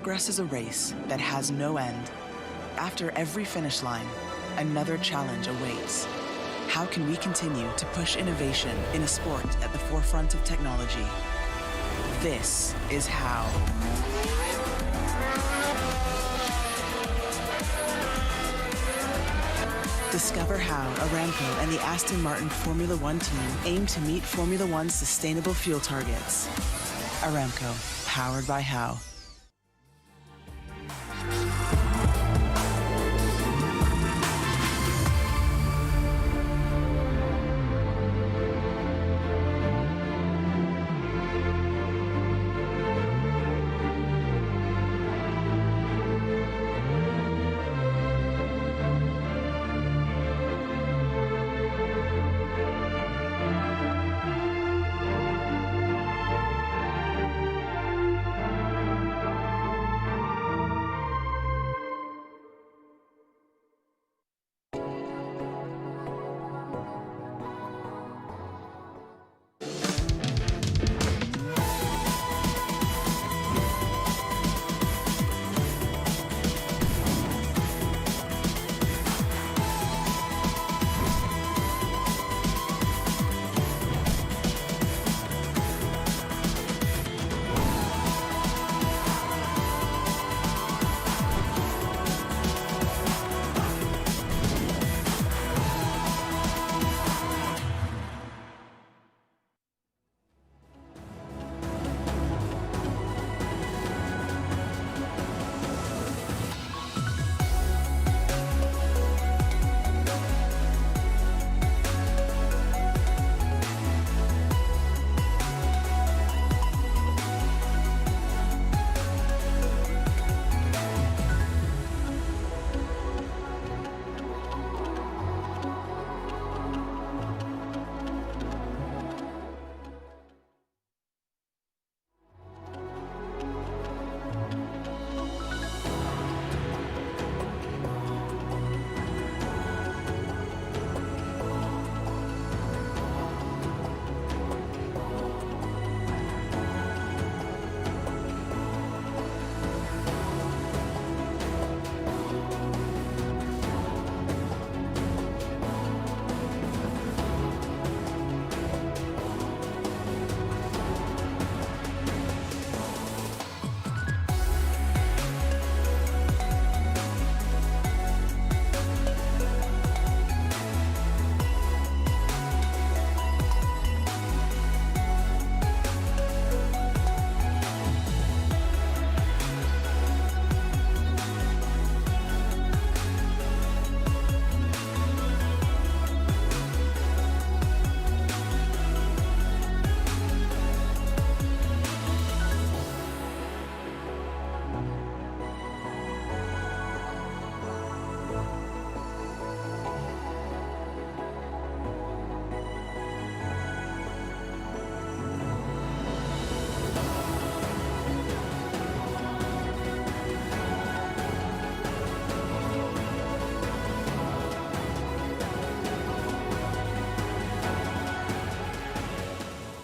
Progress is a race that has no end. After every finish line, another challenge awaits. How can we continue to push innovation in a sport at the forefront of technology? This is how. Discover how Aramco and the Aston Martin Formula One team aim to meet Formula One's sustainable fuel targets. Aramco, powered by How.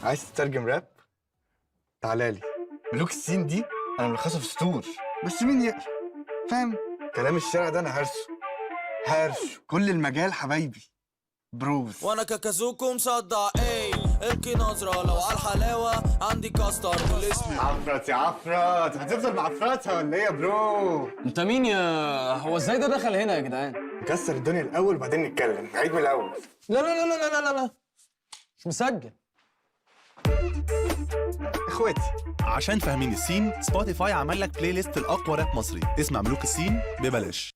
عايز تترجم راب؟ تعالى لي. ملوك الصين دي انا ملخصها في سطور، بس مين يقرا؟ فاهم؟ كلام الشارع ده انا هرشه كل المجال حبايبي بروز. وانا كاكازوكو مصدع ايه الكي نظرة لو على الحلاوة عندي كاستر والاسم عفرت يا عفرت، هتفضل معفرتها ولا ايه يا برو؟ انت مين يا هو ازاي ده دخل هنا يا جدعان؟ نكسر الدنيا الاول وبعدين نتكلم، نعيد من الاول. لا لا لا لا لا لا مش مسجل. اخواتي عشان فاهمين السين، سبوتيفاي عمل لك بلاي ليست الاقوى راب مصري، اسمع ملوك السين ببلاش.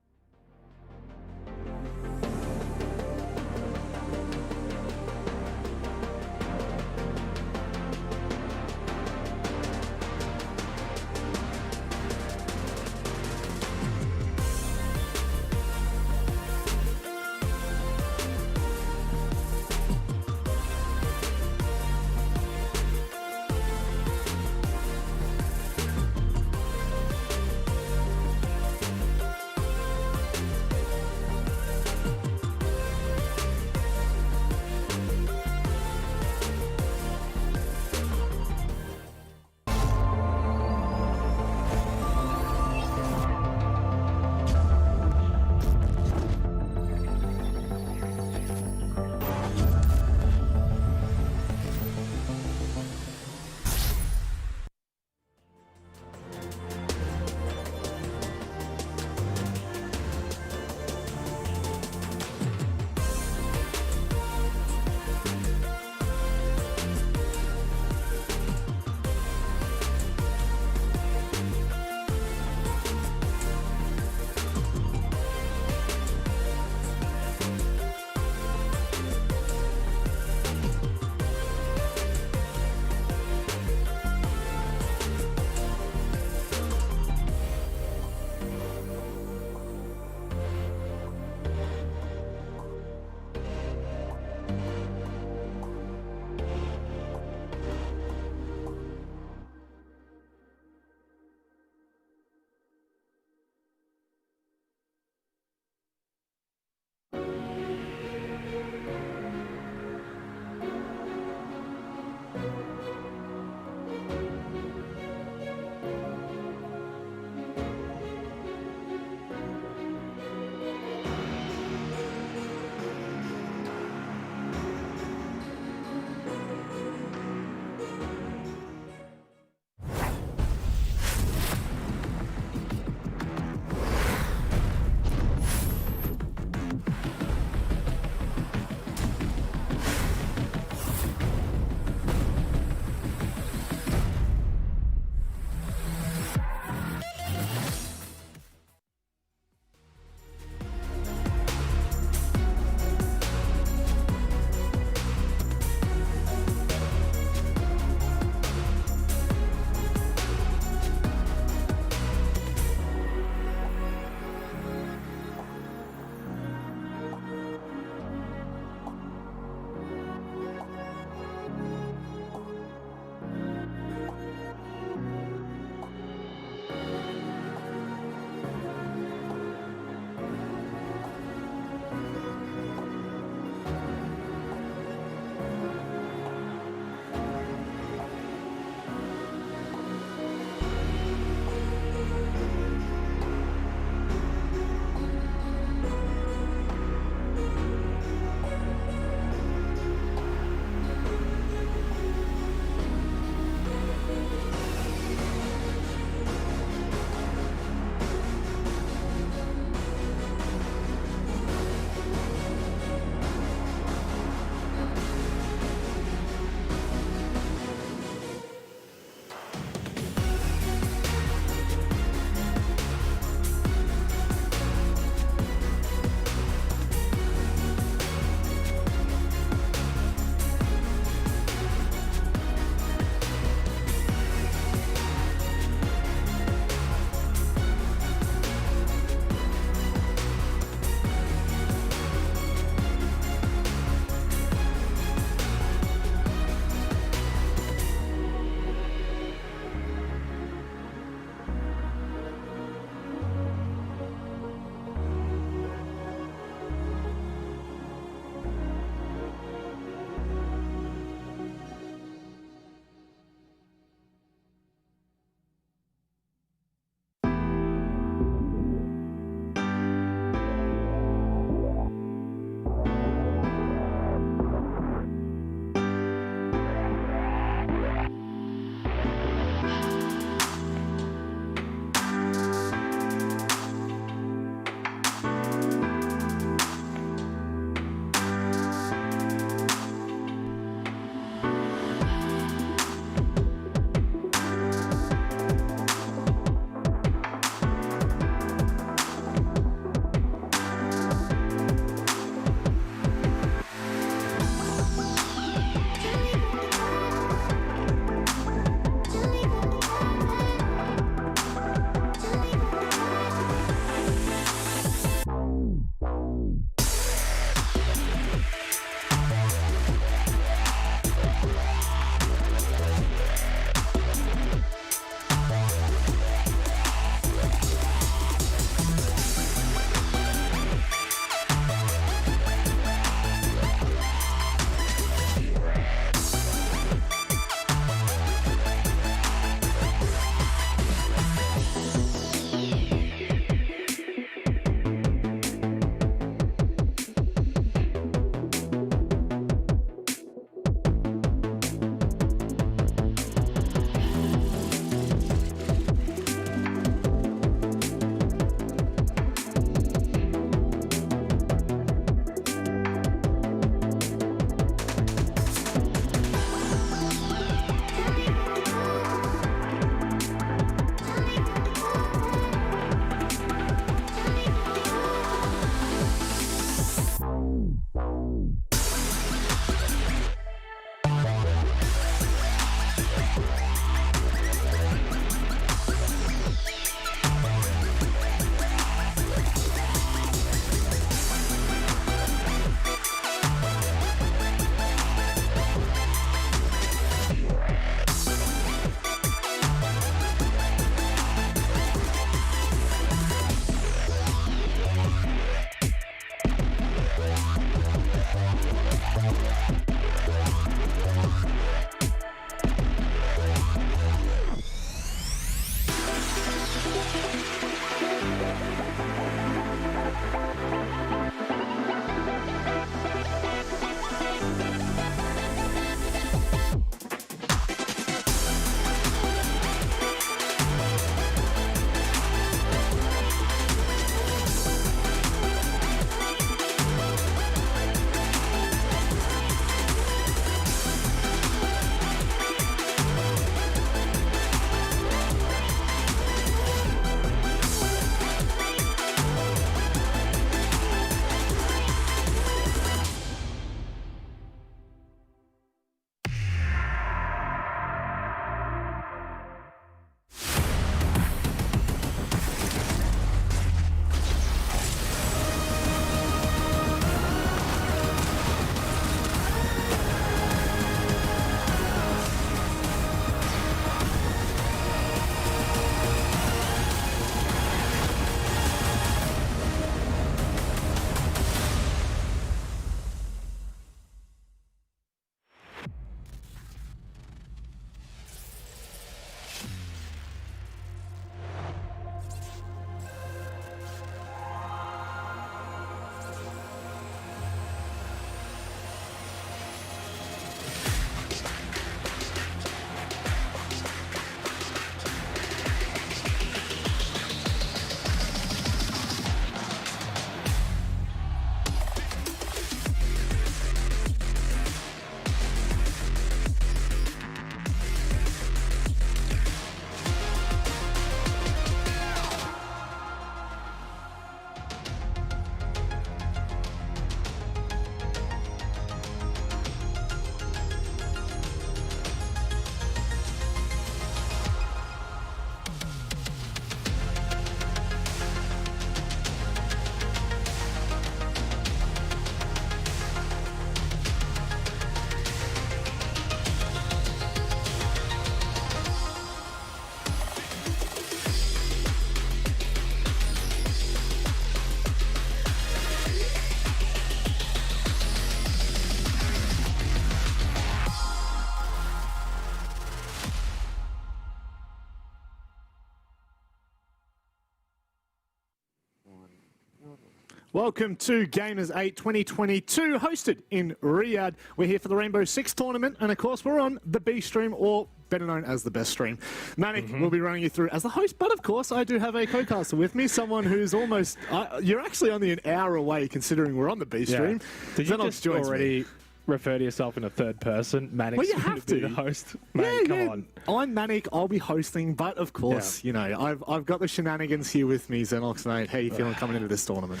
Welcome to Gamers8 2022, hosted in Riyadh. We're here for the Rainbow.CEST tournament, and of course we're on the B stream, or better known as the best stream. Manic will be running you through as the host, but of course I do have a co-caster with me, someone who's almost, you're actually only an hour away considering we're on the B stream. Did you just already refer to yourself in a third person? Manic's well, you have to be the host. Mate, come on. I'm Manic, I'll be hosting, but of course, you know, I've got the shenanigans here with me, Xenox, mate. How you feeling coming into this tournament?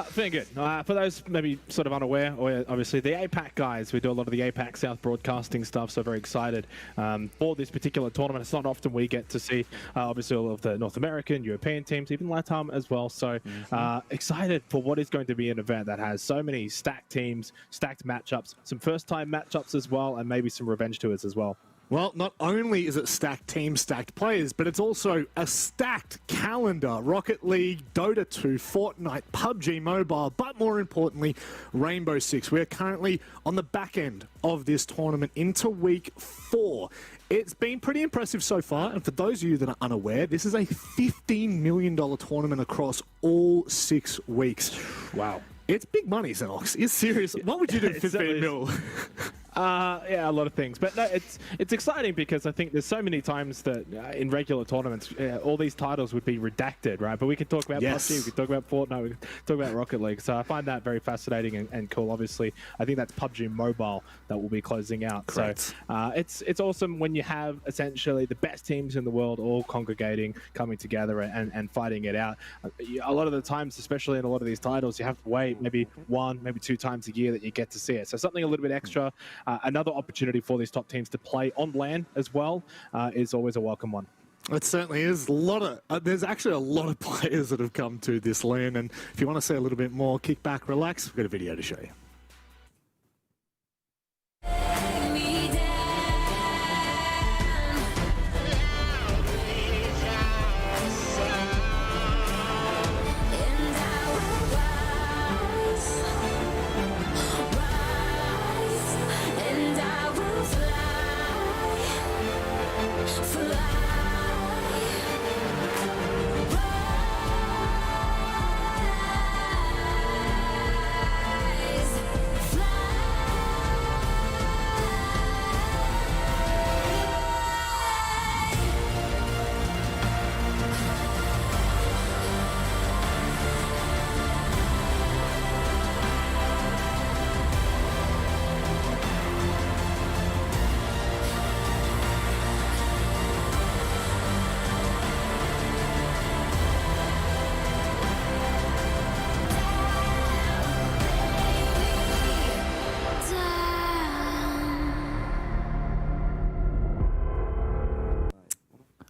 Feeling good. For those maybe sort of unaware, or obviously the APAC guys, we do a lot of the APAC South broadcasting stuff, so very excited for this particular tournament. It's not often we get to see, obviously, all of the North American, European teams, even LATAM as well. So excited for what is going to be an event that has so many stacked teams, stacked matchups, some first-time matchups as well, and maybe some revenge tours as well. Well, not only is it stacked teams, stacked players, but it's also a stacked calendar. Rocket League, Dota 2, Fortnite, PUBG Mobile, but more importantly, Rainbow.CEST. We're currently on the back end of this tournament into week 4. It's been pretty impressive so far, and for those of you that are unaware, this is a $15 million tournament across all 6 weeks. Wow. It's big money, Xenox. It's serious. What would you do for 15 mil? Yeah, a lot of things, but no, it's exciting because I think there's so many times that in regular tournaments, all these titles would be redacted, right? But we could talk about PUBG, we could talk about Fortnite, we could talk about Rocket League. So I find that very fascinating and cool. Obviously, I think that's PUBG Mobile that will be closing out. Correct. So it's awesome when you have essentially the best teams in the world all congregating, coming together and fighting it out. A lot of the times, especially in a lot of these titles, you have to wait maybe 1, maybe 2 times a year that you get to see it. So something a little bit extra. Another opportunity for these top teams to play on LAN as well is always a welcome one. It certainly is. There's actually a lot of players that have come to this LAN, and if you want to see a little bit more, kick back, relax, we've got a video to show you.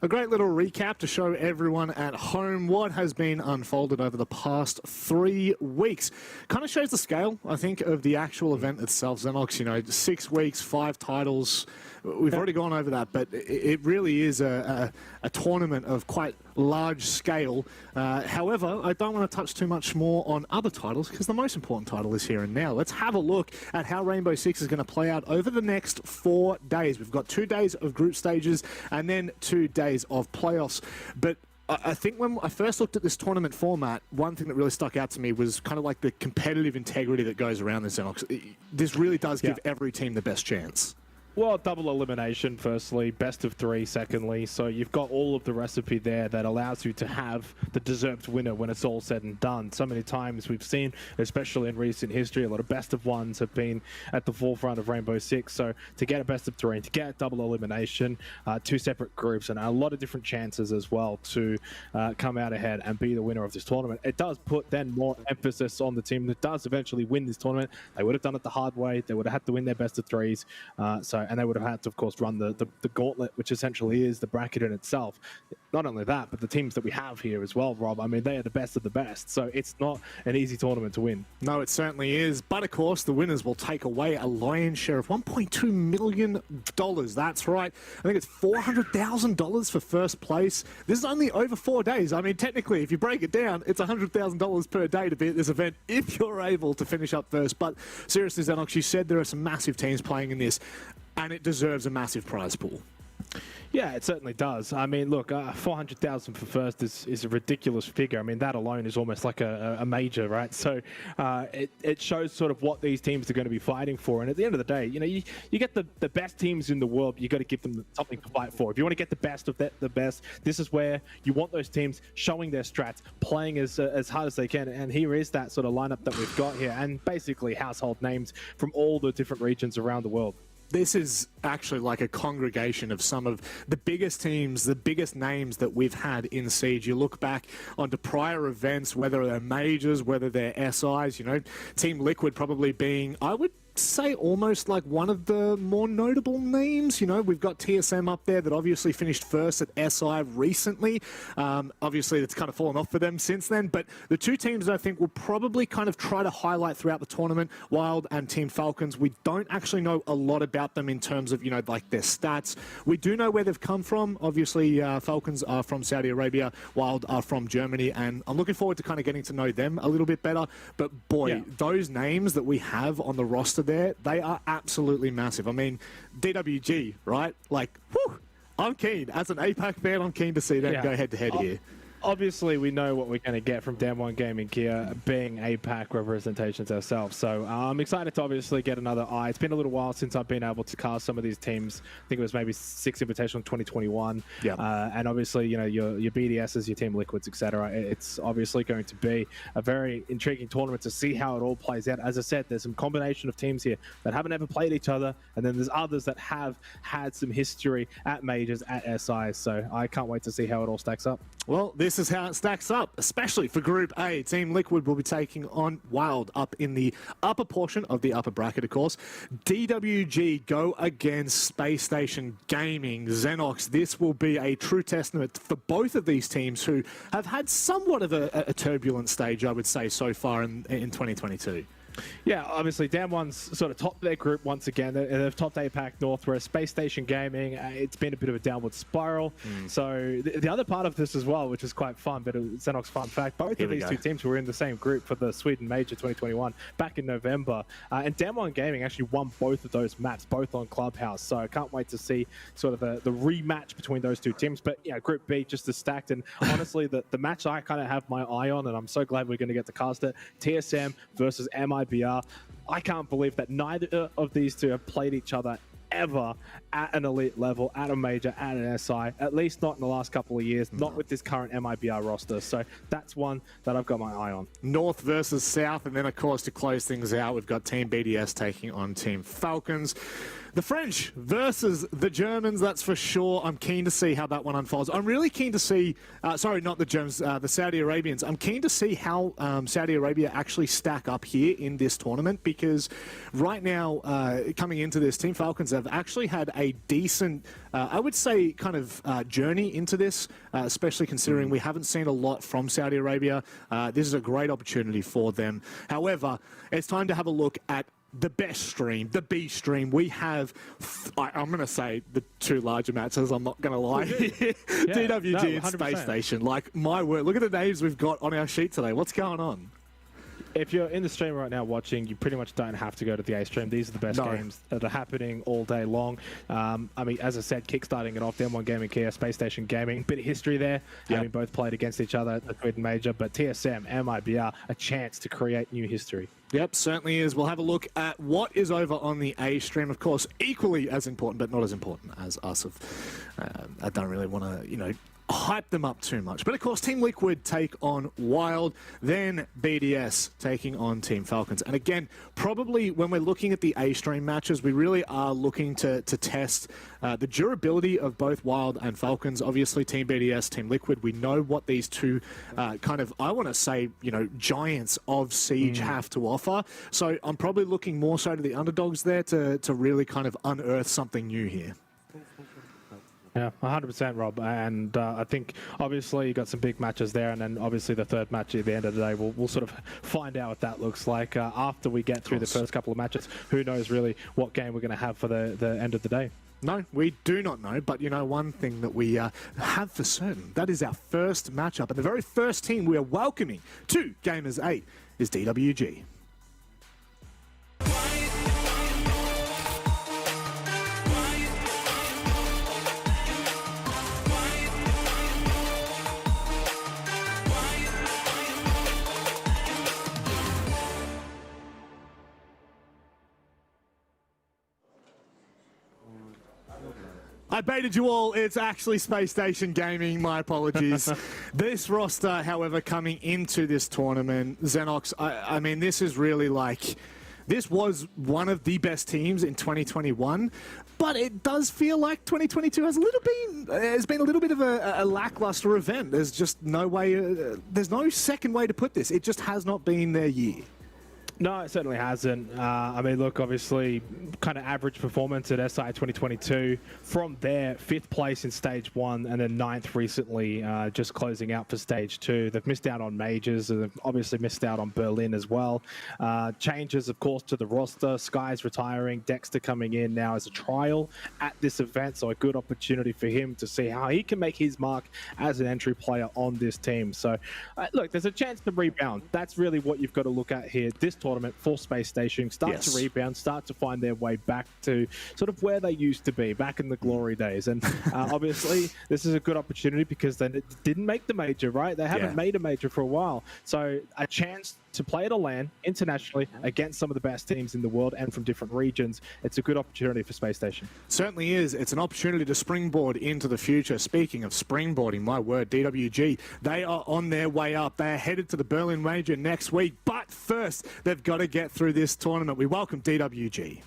A great little recap to show everyone at home what has been unfolded over the past 3 weeks. Kind of shows the scale, I think, of the actual event itself. Xenox, you know, 6 weeks, 5 titles. We've already gone over that, but it really is a tournament of quite large scale. However, I don't want to touch too much more on other titles because the most important title is here and now. Let's have a look at how Rainbow.CEST is going to play out over the next 4 days. We've got 2 days of group stages and then 2 days of playoffs. But I think when I first looked at this tournament format, one thing that really stuck out to me was kind of like the competitive integrity that goes around this. This really does give every team the best chance. Well, double elimination, firstly, best of 3, secondly. So you've got all of the recipe there that allows you to have the deserved winner when it's all said and done. So many times we've seen, especially in recent history, a lot of best of 1s have been at the forefront of Rainbow.CEST. So to get a best of 3 and to get double elimination, 2 separate groups and a lot of different chances as well to come out ahead and be the winner of this tournament, it does put then more emphasis on the team that does eventually win this tournament. They would have done it the hard way. They would have had to win their best of 3s. And they would have had to, of course, run the gauntlet, which essentially is the bracket in itself. Not only that, but the teams that we have here as well, Rob, I mean, they are the best of the best. So it's not an easy tournament to win. No, it certainly is. But, of course, the winners will take away a lion's share of $1.2 million. That's right. I think it's $400,000 for first place. This is only over 4 days. I mean, technically, if you break it down, it's $100,000 per day to be at this event if you're able to finish up first. But seriously, Xenox, you said there are some massive teams playing in this, and it deserves a massive prize pool. Yeah, it certainly does. I mean, look, 400,000 for first is a ridiculous figure. I mean, that alone is almost like a major, right? So it shows sort of what these teams are going to be fighting for. And at the end of the day, you know, you get the best teams in the world, you got to give them something to fight for. If you want to get the best of the best, this is where you want those teams showing their strats, playing as hard as they can. And here is that sort of lineup that we've got here, and basically household names from all the different regions around the world. This is actually like a congregation of some of the biggest teams, the biggest names that we've had in Siege. You look back onto prior events, whether they're majors, whether they're SIs, you know, Team Liquid probably being, I would say, almost like one of the more notable names. You know, we've got TSM up there that obviously finished first at SI recently. Obviously, it's kind of fallen off for them since then. But the two teams that I think will probably kind of try to highlight throughout the tournament, Wild and Team Falcons, we don't actually know a lot about them in terms of, you know, like their stats. We do know where they've come from. Obviously, Falcons are from Saudi Arabia, Wild are from Germany, and I'm looking forward to kind of getting to know them a little bit better. But boy, those names that we have on the roster there, they are absolutely massive. I mean, DWG, right? Like, whew, I'm keen. As an APAC fan, I'm keen to see them go head-to-head here. Obviously, we know what we're going to get from Damwon Gaming KIA being APAC representations ourselves. So I'm excited to obviously get another eye. It's been a little while since I've been able to cast some of these teams. I think it was maybe 6 Invitational in 2021. And obviously, you know, your BDSs, your Team Liquids, etc. It's obviously going to be a very intriguing tournament to see how it all plays out. As I said, there's some combination of teams here that haven't ever played each other, and then there's others that have had some history at majors, at SI. So I can't wait to see how it all stacks up. Well, this is how it stacks up, especially for Group A. Team Liquid will be taking on Wild up in the upper portion of the upper bracket, of course. DWG go against Space Station Gaming. Xenox, this will be a true testament for both of these teams who have had somewhat of a turbulent stage, I would say, so far in 2022. Yeah, obviously, Damwon's sort of topped their group once again. They've topped APAC North, whereas Space Station Gaming, it's been a bit of a downward spiral. So the other part of this as well, which is quite fun, but Xenox fun fact, both of these two teams were in the same group for the Sweden Major 2021 back in November. And Damwon Gaming actually won both of those maps, both on Clubhouse. So I can't wait to see sort of the rematch between those two teams. But yeah, Group B just as stacked. And honestly, the match I kind of have my eye on, and I'm so glad we're going to get to cast it, TSM versus MIBR. I can't believe that neither of these two have played each other ever at an elite level, at a major, at an SI, at least not in the last couple of years, not with this current MIBR roster. So that's one that I've got my eye on. North versus South, and then of course to close things out, we've got Team BDS taking on Team Falcons. The French versus the Germans, that's for sure. I'm keen to see how that one unfolds. I'm really keen to see, sorry, not the Germans, the Saudi Arabians. I'm keen to see how Saudi Arabia actually stack up here in this tournament, because right now, coming into this, Team Falcons have actually had a decent, I would say, kind of journey into this, especially considering we haven't seen a lot from Saudi Arabia. This is a great opportunity for them. However, it's time to have a look at the best stream, the B stream. We have, I'm going to say the two larger matches, I'm not going to lie. DWG and Space Station. Like, my word, look at the names we've got on our sheet today. What's going on? If you're in the stream right now watching, you pretty much don't have to go to the A stream. These are the best games that are happening all day long. I mean, as I said, kickstarting it off, Damwon Gaming KIA, Space Station Gaming. Bit of history there, having both played against each other at the Sweden Major, but TSM, MIBR, a chance to create new history. Yep, certainly is. We'll have a look at what is over on the A stream. Of course, equally as important, but not as important as us. I don't really want to, you know, hype them up too much. But of course, Team Liquid take on Wild, then BDS taking on Team Falcons. And again, probably when we're looking at the A-stream matches, we really are looking to test the durability of both Wild and Falcons. Obviously, Team BDS, Team Liquid, we know what these two kind of, I want to say, you know, giants of Siege have to offer. So I'm probably looking more so to the underdogs there to really kind of unearth something new here. Yeah, 100%, Rob. And I think, obviously, you got some big matches there, and then, obviously, the third match at the end of the day, we'll sort of find out what that looks like after we get through the first couple of matches. Who knows, really, what game we're going to have for the end of the day. No, we do not know, but you know, one thing that we have for certain, that is our first matchup. And the very first team we are welcoming to Gamers8 is DWG. I baited you all. It's actually Space Station Gaming. My apologies. This roster, however, coming into this tournament, Xenox, I mean, this is really like... This was one of the best teams in 2021, but it does feel like 2022 has been a little bit of a lackluster event. There's just no way, there's no second way to put this. It just has not been their year. No, it certainly hasn't. I mean, look, obviously, kind of average performance at SI 2022. From there, 5th place in Stage 1 and then 9th recently, just closing out for Stage 2. They've missed out on majors and they've obviously missed out on Berlin as well. Changes, of course, to the roster. Sky's retiring, Dexter coming in now as a trial at this event, so a good opportunity for him to see how he can make his mark as an entry player on this team. So, look, there's a chance to rebound. That's really what you've got to look at here. This tournament for Space Station, start to rebound, start to find their way back to sort of where they used to be back in the glory days. And obviously this is a good opportunity because they didn't make the major, right? They haven't made a major for a while, so a chance to play at a LAN internationally against some of the best teams in the world and from different regions. It's a good opportunity for Space Station. Certainly is. It's an opportunity to springboard into the future. Speaking of springboarding, my word, DWG, they are on their way up. They are headed to the Berlin Major next week, but first they've got to get through this tournament. We welcome DWG.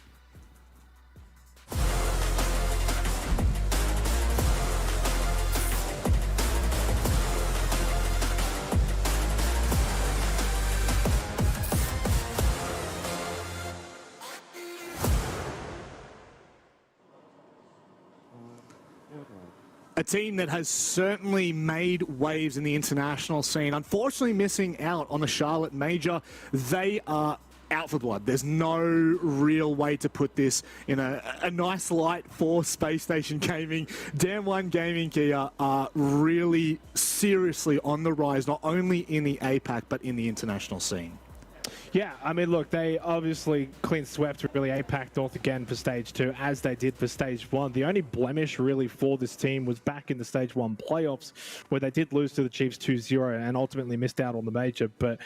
A team that has certainly made waves in the international scene. Unfortunately missing out on the Charlotte Major. They are out for blood. There's no real way to put this in a nice light for Space Station Gaming. Damn1 Gaming KIA are really seriously on the rise, not only in the APAC, but in the international scene. Yeah, I mean, look, they obviously clean swept really APAC North again for Stage 2, as they did for Stage 1. The only blemish really for this team was back in the Stage 1 playoffs, where they did lose to the Chiefs 2-0 and ultimately missed out on the major, but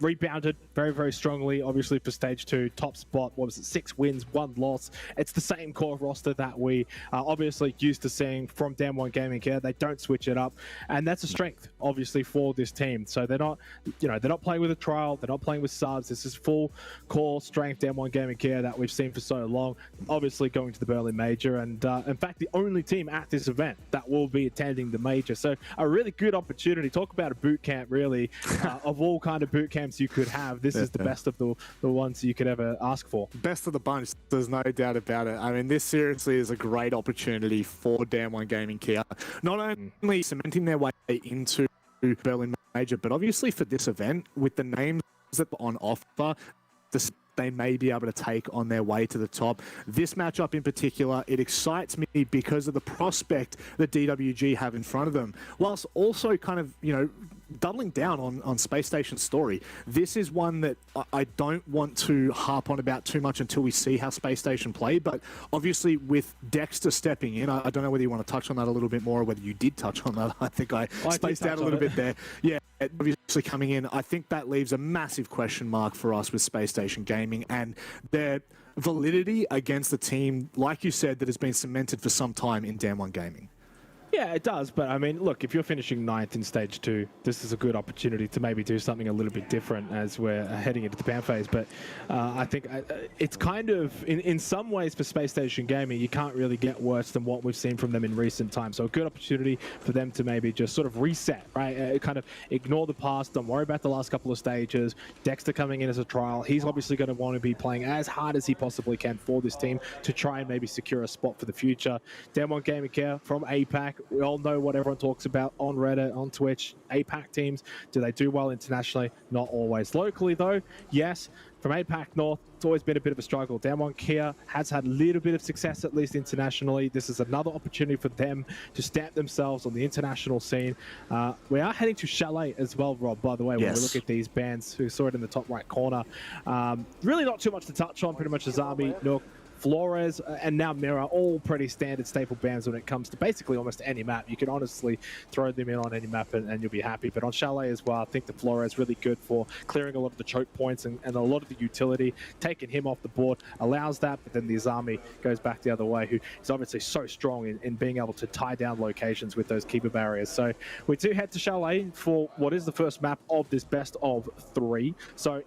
rebounded very, very strongly, obviously, for Stage 2. Top spot, what was it, 6 wins, 1 loss. It's the same core roster that we are obviously used to seeing from Damn1 Gaming here. They don't switch it up, and that's a strength, obviously, for this team. So they're not, they're not playing with a trial, they're not playing with subs. This is full core strength M1 Gaming KIA that we've seen for so long. Obviously going to the Berlin Major, and in fact the only team at this event that will be attending the major. So a really good opportunity. Talk about a boot camp, really. Of all kind of boot camps you could have, this is the best of the ones you could ever ask for. Best of the bunch, there's no doubt about it. I mean, this seriously is a great opportunity for Damn1 Gaming KIA. Not only cementing their way into Berlin Major, but obviously for this event, with the names that are on offer, they may be able to take on their way to the top. This matchup in particular, it excites me because of the prospect that DWG have in front of them, whilst also kind of, doubling down on Space Station's story. This is one that I don't want to harp on about too much until we see how Space Station play, but obviously with Dexter stepping in, I don't know whether you want to touch on that a little bit more or whether you did touch on that. I think I spaced out a little bit there. Yeah, obviously coming in, I think that leaves a massive question mark for us with Space Station Gaming and their validity against the team, like you said, that has been cemented for some time in Damn1 Gaming. Yeah, it does. But I mean, look, if you're finishing 9th in Stage 2, this is a good opportunity to maybe do something a little bit different as we're heading into the PAN phase. But I think it's kind of, in some ways for Space Station Gaming, you can't really get worse than what we've seen from them in recent times. So a good opportunity for them to maybe just sort of reset, right? Kind of ignore the past, don't worry about the last couple of stages. Dexter coming in as a trial. He's obviously going to want to be playing as hard as he possibly can for this team to try and maybe secure a spot for the future. Damn1 Gaming KIA from APAC. We all know what everyone talks about on Reddit, on Twitch. APAC teams, do they do well internationally? Not always. Locally, though, yes. From APAC North, it's always been a bit of a struggle. Damn1 KIA has had a little bit of success, at least internationally. This is another opportunity for them to stamp themselves on the international scene. We are heading to Chalet as well, Rob, by the way, when we look at these bands who saw it in the top right corner. Really not too much to touch on. Pretty much Azami, Nook, Flores, and now Mirror, all pretty standard staple bans when it comes to basically almost any map. You can honestly throw them in on any map and you'll be happy. But on Chalet as well, I think the Flores really good for clearing a lot of the choke points and a lot of the utility. Taking him off the board allows that, but then the Azami goes back the other way, who is obviously so strong in being able to tie down locations with those keeper barriers. So we do head to Chalet for what is the first map of this best of 3. So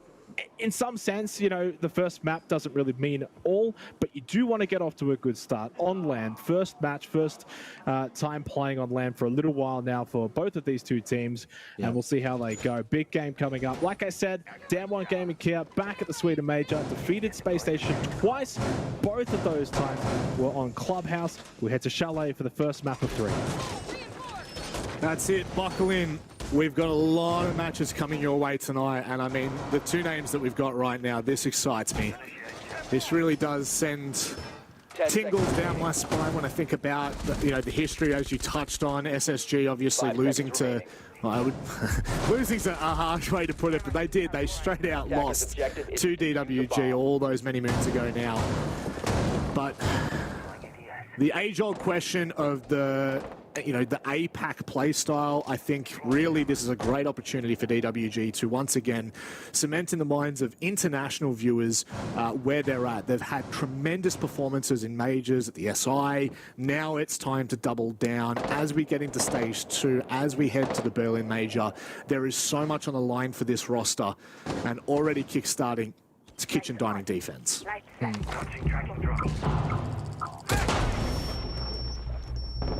in some sense, you know, the first map doesn't really mean all, but you do want to get off to a good start on land. First match, first time playing on land for a little while now for both of these two teams, and we'll see how they go. Big game coming up. Like I said, DWG Gaming KIA back at the Sweden Major, defeated Space Station twice. Both of those times were on Clubhouse. We head to Chalet for the first map of 3. That's it. Buckle in. We've got a lot of matches coming your way tonight, and I mean, the two names that we've got right now, this excites me. This really does send tingles down my spine when I think about the history, as you touched on. SSG obviously losing to, well, losing's a harsh way to put it, but they did. They straight out lost to DWG all those many moons ago now. But the age-old question of the APAC playstyle, I think really this is a great opportunity for DWG to once again cement in the minds of international viewers where they're at. They've had tremendous performances in majors at the SI. Now it's time to double down as we get into stage 2, as we head to the Berlin Major. There is so much on the line for this roster, and already kickstarting its kitchen dining defense.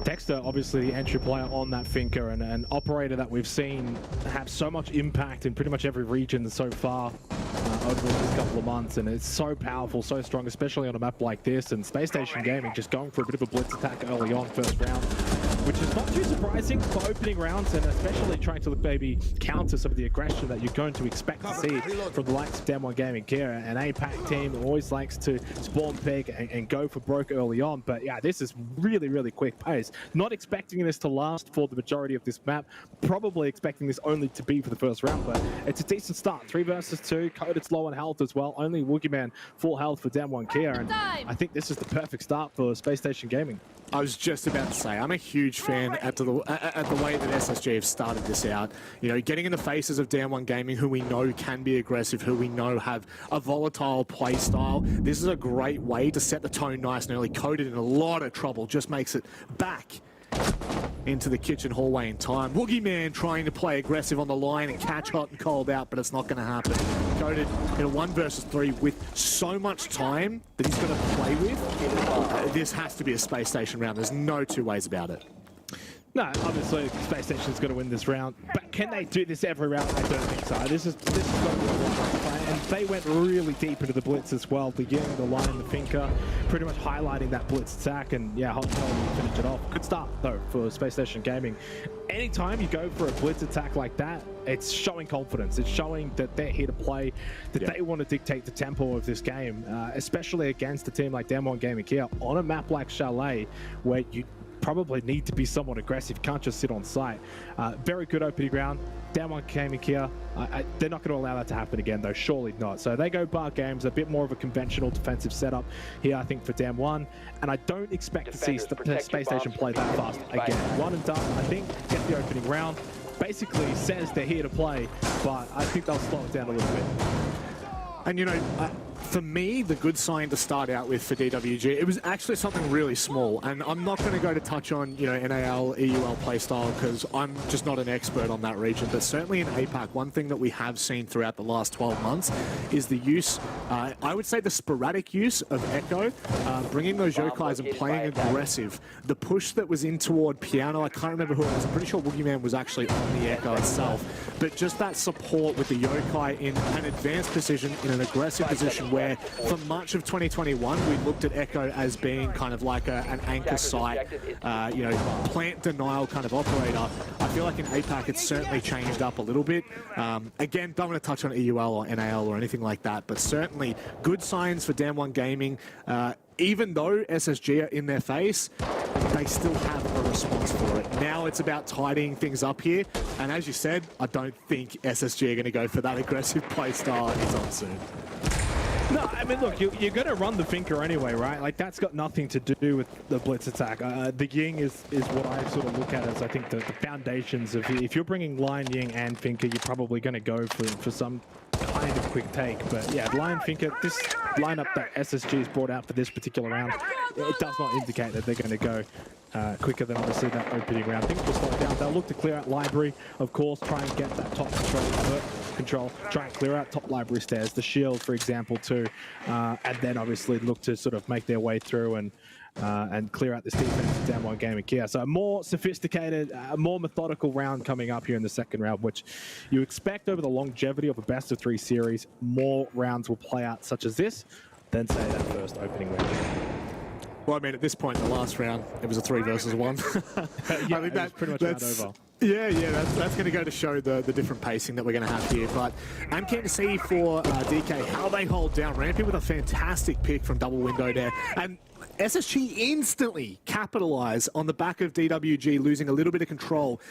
Dexter, obviously the entry player on that Finker, and an operator that we've seen have so much impact in pretty much every region so far over the last couple of months, and it's so powerful, so strong, especially on a map like this. And Space Station Gaming just going for a bit of a blitz attack early on, first round, which is not too surprising for opening rounds, and especially trying to maybe counter some of the aggression that you're going to expect to see from the likes of DWG Gaming KIA. An APAC team always likes to spawn pick and go for broke early on, but yeah, this is really, really quick pace. Not expecting this to last for the majority of this map, probably expecting this only to be for the first round, but it's a decent start. 3 versus 2, Coded's low on health as well, only Woogieman full health for DWG KIA, and I think this is the perfect start for Space Station Gaming. I was just about to say, I'm a huge fan at the way that SSG have started this out. You know, getting in the faces of DWG Gaming, who we know can be aggressive, who we know have a volatile play style. This is a great way to set the tone nice and early. Coded in a lot of trouble, just makes it back into the kitchen hallway in time. Woogieman trying to play aggressive on the line and catch hot and cold out, but it's not going to happen. Coded in a 1 versus 3 with so much time that he's going to play with. This has to be a Space Station round. There's no two ways about it. No, obviously Space Station's going to win this round, but can they do this every round? I don't think so. This is going to be a one play, and they went really deep into the blitz as well, beginning the line, the Finker, pretty much highlighting that blitz attack, and yeah, Hot finish it off. Good start though for Space Station Gaming. Anytime you go for a blitz attack like that, it's showing confidence. It's showing that they're here to play, that they want to dictate the tempo of this game, especially against a team like DWG Gaming KIA on a map like Chalet, where you probably need to be somewhat aggressive, can't just sit on site. Very good opening round. DWG Gaming KIA, they're not going to allow that to happen again though, surely not. So they go bar games, a bit more of a conventional defensive setup here, I think, for DWG, and I don't expect to see Space Station play that fast again. One and done, I think, get the opening round. Basically says they're here to play, but I think they'll slow it down a little bit. And you know, for me, the good sign to start out with for DWG, it was actually something really small. And I'm not going to go to touch on, you know, NAL, EUL playstyle, because I'm just not an expert on that region. But certainly in APAC, one thing that we have seen throughout the last 12 months is the use, I would say the sporadic use of Echo, bringing those yokais and playing aggressive. The push that was in toward Piano, I can't remember who it was. I'm pretty sure Woogieman was actually on the Echo itself. But just that support with the yokai in an advanced position, in an aggressive position, where for much of 2021 we looked at Echo as being kind of like an anchor site, you know, plant denial kind of operator. I feel like in APAC it's certainly changed up a little bit. Again, don't want to touch on EUL or NAL or anything like that, but certainly good signs for DWG Gaming. Even though SSG are in their face, they still have a response for it. Now it's about tidying things up here, and as you said, I don't think SSG are going to go for that aggressive play style anytime soon. No, I mean, look, you're going to run the Finker anyway, right? Like, that's got nothing to do with the blitz attack. The Ying is what I sort of look at as, I think, the foundations of... If you're bringing Lion, Ying, and Finker, you're probably going to go for some kind of quick take. But, yeah, Lion, Finker, this lineup that SSG's brought out for this particular round, it does not indicate that they're going to go quicker than obviously that opening round. Things will slow down. They'll look to clear out library, of course, try and get that top control, try and clear out top library stairs, the shield, for example, too, and then obviously look to sort of make their way through and clear out this defense of Down 1 Gaming KIA. So a more sophisticated, more methodical round coming up here in the second round, which you expect over the longevity of a best-of-3 series, more rounds will play out such as this than, say, that first opening round. Well, I mean, at this point in the last round, it was a 3 versus 1. Yeah, I think that's pretty much round over. Yeah, that's going to go to show the different pacing that we're going to have here. But I'm keen to see for DK how they hold down Rampy with a fantastic pick from double window there. And SSG instantly capitalize on the back of DWG losing a little bit of control.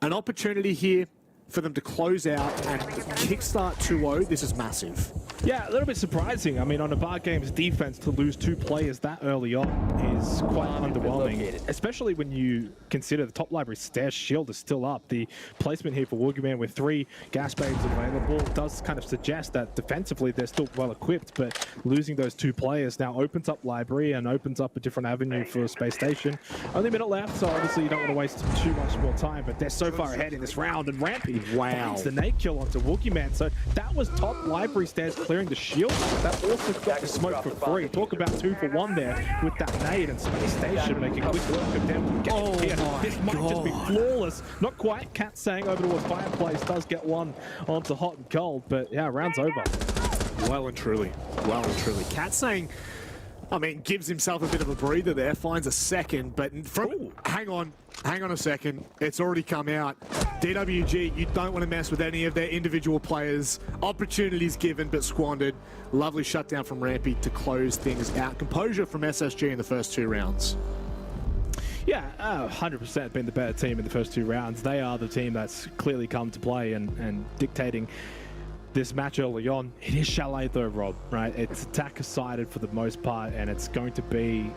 An opportunity here for them to close out and kickstart 2-0. This is massive. Yeah, a little bit surprising. I mean, on a Bar Games defense, to lose 2 players that early on is quite underwhelming, especially when you consider the top library stair shield is still up. The placement here for Woogieman with 3 gas babes available does kind of suggest that defensively they're still well equipped, but losing those 2 players now opens up library and opens up a different avenue for Space Station. Only a minute left, so obviously you don't want to waste too much more time, but they're so far ahead in this round, and Rampy finds the nade kill onto Woogieman. So that was top library stairs clearing the shield. That also got the smoke for free. Talk about 2 for 1 there with that nade, and Space Station making quick work of them. This might just be flawless. Not quite. Cat saying over towards Fireplace does get one onto hot and cold, but yeah, round's over. Well and truly. Well and truly. Cat saying, I mean, gives himself a bit of a breather there, finds a second, but from... Hang on a second. It's already come out. DWG, you don't want to mess with any of their individual players. Opportunities given, but squandered. Lovely shutdown from Rampy to close things out. Composure from SSG in the first 2 rounds. Yeah, 100% been the better team in the first 2 rounds. They are the team that's clearly come to play and dictating this match early on. It is Chalet though, Rob, right? It's attacker-sided for the most part, and it's going to be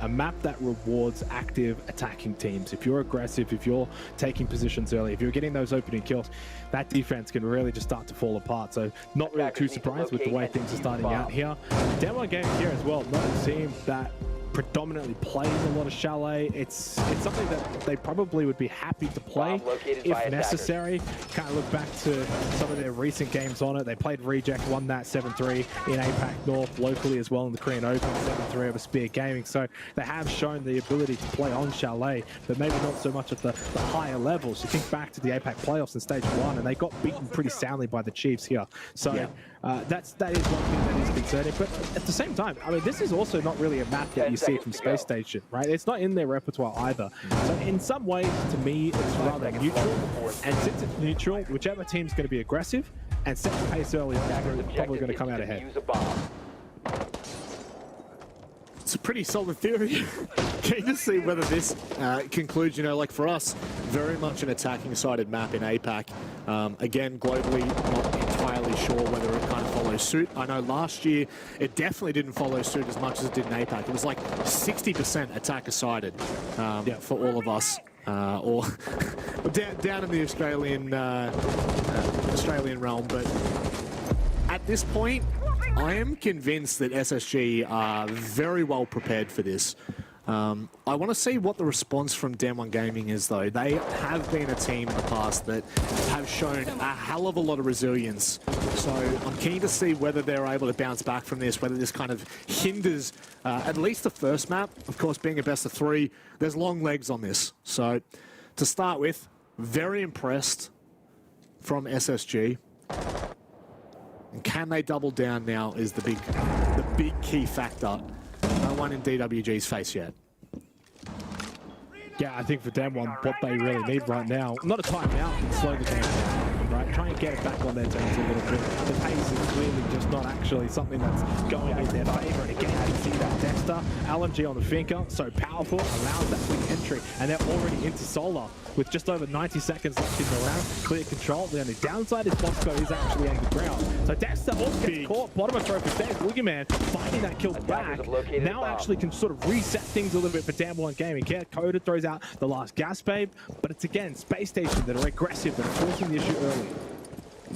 a map that rewards active attacking teams. If you're aggressive, if you're taking positions early, if you're getting those opening kills, that defense can really just start to fall apart. So not really too surprised with the way things are starting out here. Down 1 Gaming here as well, not a team that predominantly plays a lot of Chalet. It's something that they probably would be happy to play if necessary. Kind of look back to some of their recent games on it. They played Reject, won that 7-3 in APAC North locally as well in the Korean Open, 7-3 over Spear Gaming. So they have shown the ability to play on Chalet, but maybe not so much at the higher levels. You think back to the APAC playoffs in stage 1, and they got beaten pretty soundly by the Chiefs here. So that is one thing that is concerning. But at the same time, I mean, this is also not really a map that you see from Space Station, right? It's not in their repertoire either. So in some ways, to me, it's rather neutral. And since it's neutral, whichever team's going to be aggressive and set the pace early on, they're probably going to come out ahead. It's a pretty solid theory. Keen to see whether this concludes, you know, like for us, very much an attacking-sided map in APAC. Again, globally, not entirely sure whether it kind of follows suit. I know last year, it definitely didn't follow suit as much as it did in APAC. It was like 60% attacker-sided for all of us. Or down in the Australian realm, but at this point, I am convinced that SSG are very well prepared for this. I want to see what the response from Down 1 Gaming is, though. They have been a team in the past that have shown a hell of a lot of resilience. So I'm keen to see whether they're able to bounce back from this, whether this kind of hinders at least the first map. Of course, being a best of 3, there's long legs on this. So to start with, very impressed from SSG. And can they double down now is the big key factor. No one in DWG's face yet. Yeah, I think for Down 1, what they really need right now, not a timeout, and slow the game down. right? Try and get it back on their terms a little bit. The pace is clearly just not actually something that's going in their favour. And again, you can see that Dexter, LMG on the finger, so powerful, allows that quick entry, and they're already into Solar with just over 90 seconds left in the round. Clear control. The only downside is Bosco is actually on the ground. So Dexter also gets caught, bottom of trophy stage. Boogeyman finding that kill back. Now actually can sort of reset things a little bit for Damwon Gaming. Coda throws out the last gas babe, but it's again Space Station that are aggressive, that are forcing the issue early.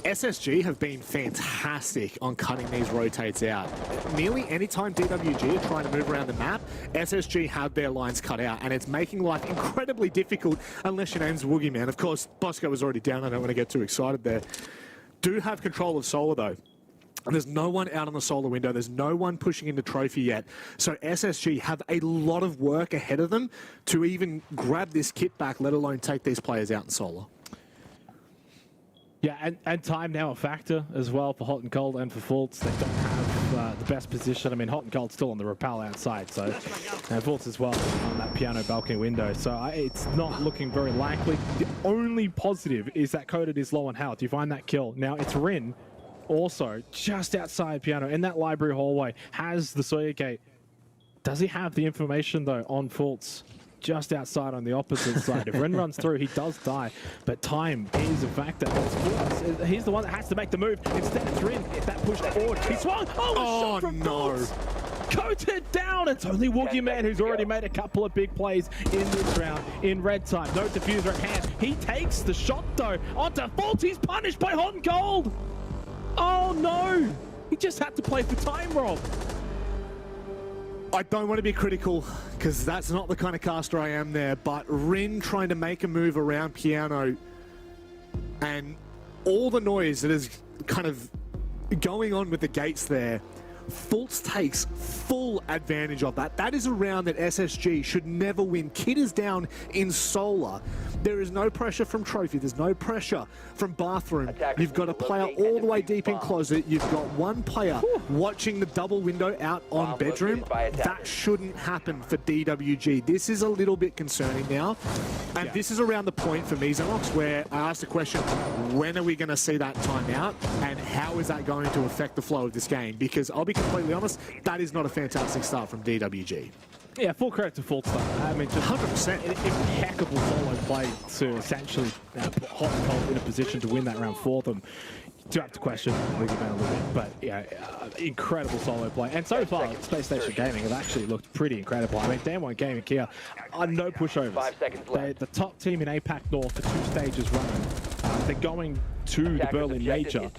SSG have been fantastic on cutting these rotates out. Nearly any time DWG are trying to move around the map, SSG have their lines cut out, and it's making life incredibly difficult unless your name's Woogieman. Of course, Bosco was already down. I don't want to get too excited there. Do have control of Solar, though. And there's no one out on the Solar window. There's no one pushing into Trophy yet. So SSG have a lot of work ahead of them to even grab this kit back, let alone take these players out in Solar. Yeah, and time now a factor as well for Hot and Cold and for Fultz. They don't have the best position. I mean, Hot and Cold's still on the rappel outside, so and Fultz as well on that piano balcony window. So it's not looking very likely. The only positive is that Coded is low on health. You find that kill. Now it's Rin, also just outside piano in that library hallway, has the Sawyer gate. Does he have the information though on Fultz? Just outside on the opposite side. If Ren runs through, he does die, but time is a factor. He's the one that has to make the move. Instead, it's Rin. If that pushed forward, he swung. Oh, shot from Fultz. Coated down. It's only Woogieman who's already made a couple of big plays in this round in red time. No diffuser at hand. He takes the shot though onto Fultz. He's punished by Hot and Cold. Oh no! He just had to play for time, Rob. I don't want to be critical because that's not the kind of caster I am there, but Rin trying to make a move around piano and all the noise that is kind of going on with the gates there, Fultz takes full advantage of that. That is a round that SSG should never win. Kid is down in Solar. There is no pressure from Trophy. There's no pressure from Bathroom. You've got a player all the way deep in Closet. You've got one player watching the double window out on Bedroom. That shouldn't happen for DWG. This is a little bit concerning now. And this is around the point for me, Xenox, where I asked the question, when are we going to see that timeout? And how is that going to affect the flow of this game? Because I'll be completely honest, that is not a fantastic start from DWG. Yeah, full credit to Fultz though. I mean, just 100% impeccable solo play to essentially put Hot and Cold in a position to win that round for them. Do have to question Woogieman a little bit, but yeah, incredible solo play. And so far, Space Station Gaming have actually looked pretty incredible. I mean, Damwon Gaming KIA are no pushovers. 5 seconds left. They're the top team in APAC North for 2 stages running. They're going to the Berlin Major.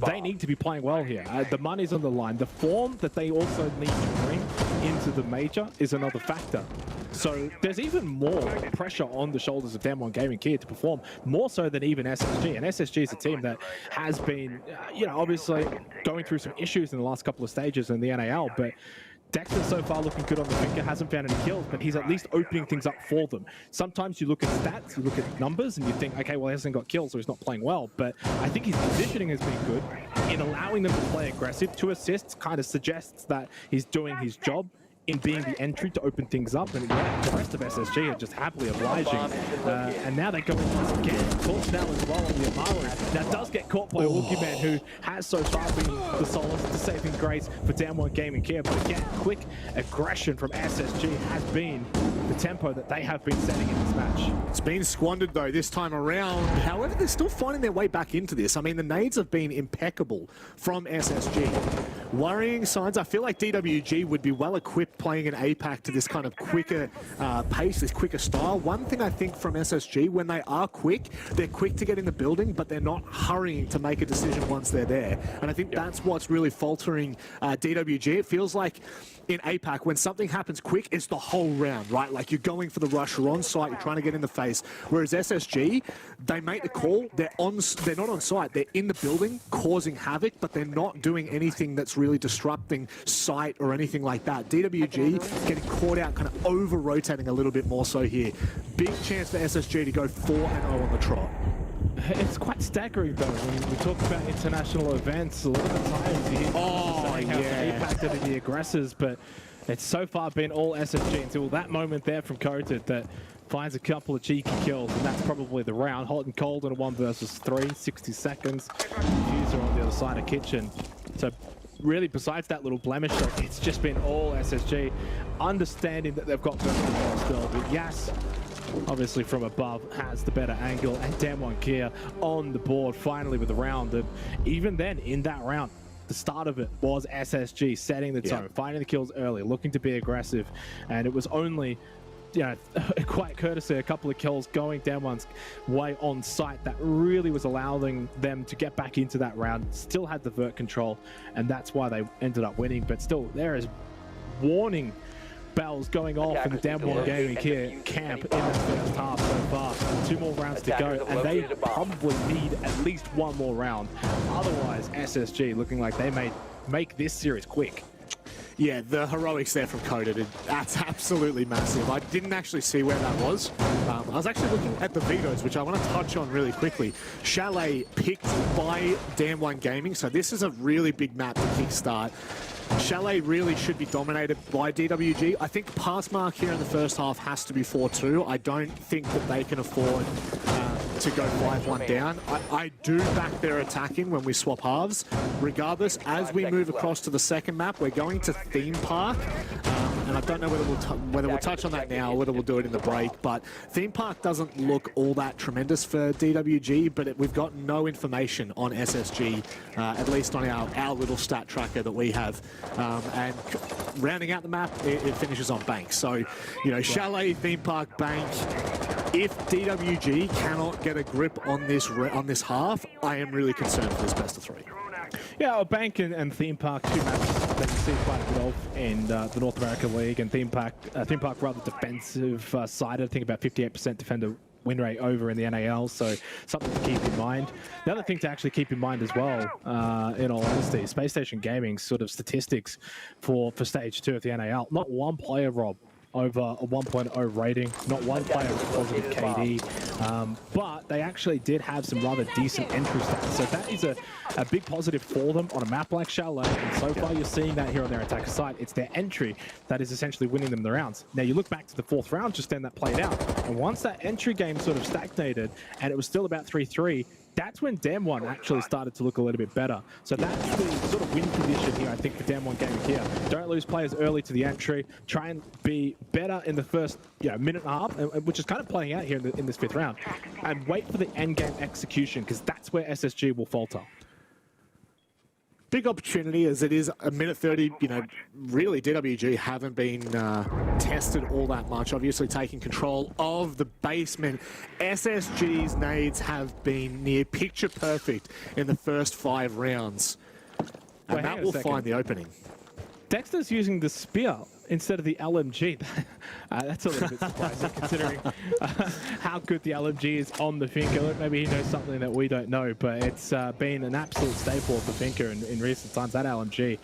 They need to be playing well here. The money's on the line. The form that they also need to bring into the Major is another factor. So there's even more pressure on the shoulders of Damwon Gaming KIA to perform, more so than even SSG. And SSG is a team that has been, you know, obviously going through some issues in the last couple of stages in the NAL, but Dexter so far looking good on the finger, hasn't found any kills, but he's at least opening things up for them. Sometimes you look at stats, you look at numbers, and you think, okay, well, he hasn't got kills, so he's not playing well. But I think his positioning has been good in allowing them to play aggressive. 2 assists kind of suggests that he's doing his job in being the entry to open things up, and yeah, the rest of SSG are just happily obliging. And now they go once again. Fultz now as well on the Amaru. Now does get caught by Woogieman, who has so far been the solace, the saving grace for Damwon Gaming KIA. But again, quick aggression from SSG has been the tempo that they have been setting in this match. It's been squandered though this time around. However, they're still finding their way back into this. I mean, the nades have been impeccable from SSG. Worrying signs. I feel like DWG would be well equipped playing an APAC to this kind of quicker pace, this quicker style. One thing I think from SSG, when they are quick, they're quick to get in the building, but they're not hurrying to make a decision once they're there. And I think that's what's really faltering DWG. It feels like in APAC, when something happens quick, it's the whole round, right? Like you're going for the rush, you're on site, you're trying to get in the face. Whereas SSG, they make the call, they're not on site, they're in the building causing havoc, but they're not doing anything that's really disrupting sight or anything like that. DWG getting caught out, kind of over-rotating a little bit more so here. Big chance for SSG to go 4-0 on the trot. It's quite staggering though when we talk about international events. A lot of the times you hear saying how APAC are the aggressors, but it's so far been all SSG until that moment there from Coated that finds a couple of cheeky kills, and that's probably the round. Hot and cold in a 1 versus 3, 60 seconds. Diffuser on the other side of Kitchen. So really, besides that little blemish, it's just been all SSG. Understanding that they've got vertical still, but Yas, obviously from above, has the better angle, and DWG KIA on the board finally with the round. And even then, in that round, the start of it was SSG setting the tone, finding the kills early, looking to be aggressive, and it was only, you know, quite courtesy, a couple of kills going DWG's way on site that really was allowing them to get back into that round. Still had the vert control, and that's why they ended up winning. But still, there is warning bells going off in the DWG Gaming KIA camp in the first half so far. 2 more rounds to go, and they probably need at least 1 more round. Otherwise, SSG looking like they may make this series quick. Yeah, the heroics there from Coded, that's absolutely massive. I didn't actually see where that was. I was actually looking at the vetoes, which I want to touch on really quickly. Chalet picked by DWG Gaming, so this is a really big map to kickstart. Chalet really should be dominated by DWG. I think pass mark here in the first half has to be 4-2. I don't think that they can afford to go 5-1 down. I do back their attacking when we swap halves. Regardless, as we move across to the second map, we're going to Theme Park. And I don't know whether we'll touch on that now or whether we'll do it in the break, but Theme Park doesn't look all that tremendous for DWG, but we've got no information on SSG, at least on our little stat tracker that we have. And rounding out the map, it finishes on Bank. So, you know, Chalet, Theme Park, Bank. If DWG cannot get a grip on this half, I am really concerned for this best of 3. Yeah, well, Bank and Theme Park, 2 maps that you see quite a bit of in the North American League, and Theme Park rather defensive side. I think about 58% defender win rate over in the NAL, so something to keep in mind. The other thing to actually keep in mind as well, in all honesty, Spacestation Gaming's sort of statistics for stage 2 of the NAL. Not one player, Rob, over a 1.0 rating, not one player with positive KD, but they actually did have some rather decent entry stats, so that is a big positive for them on a map like Chalet, and so far you're seeing that here on their attacker side. It's their entry that is essentially winning them the rounds. Now you look back to the 4th round just then that played out, and once that entry game sort of stagnated and it was still about 3-3, that's when DWG actually started to look a little bit better. So that's the sort of win condition here, I think, for DWG Gaming KIA. Don't lose players early to the entry. Try and be better in the first minute and a half, which is kind of playing out here in this 5th round. And wait for the end game execution, because that's where SSG will falter. Big opportunity as it is a minute 30, you know, really DWG haven't been tested all that much. Obviously taking control of the basement. SSG's nades have been near picture perfect in the first 5 rounds. And Wait, that will find the opening. Dexter's using the spear instead of the LMG. That's a little bit surprising considering how good the LMG is on the Finker. Maybe he knows something that we don't know, but it's been an absolute staple of the Finker in recent times. That LMG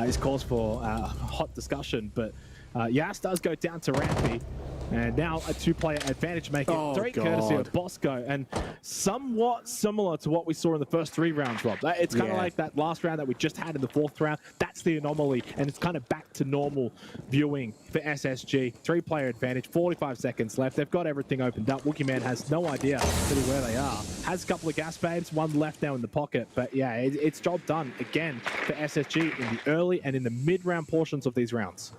is cause for hot discussion, but Yas does go down to Rampy. And now a 2-player advantage making it 3 courtesy of Bosco, and somewhat similar to what we saw in the first 3 rounds, Rob. It's kind of like that last round that we just had in the 4th round. That's the anomaly, and it's kind of back to normal viewing for SSG. 3-player advantage, 45 seconds left. They've got everything opened up. Wookieman has no idea really where they are. Has a couple of gas babes, 1 left now in the pocket, but yeah, it's job done again for SSG in the early and in the mid-round portions of these rounds.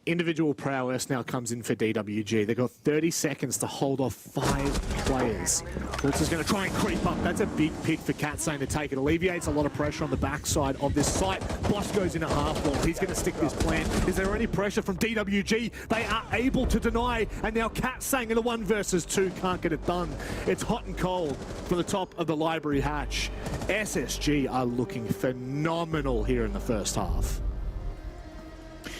Individual prowess now comes in for DWG. They've got 30 seconds to hold off 5 players. Fultz is going to try and creep up. That's a big pick for Katsane to take. It alleviates a lot of pressure on the backside of this site. Boss goes in a half wall. He's going to stick this plan. Is there any pressure from DWG? They are able to deny, and now Katsane in a 1 versus 2 can't get it done. It's hot and cold from the top of the library hatch. SSG are looking phenomenal here in the first half.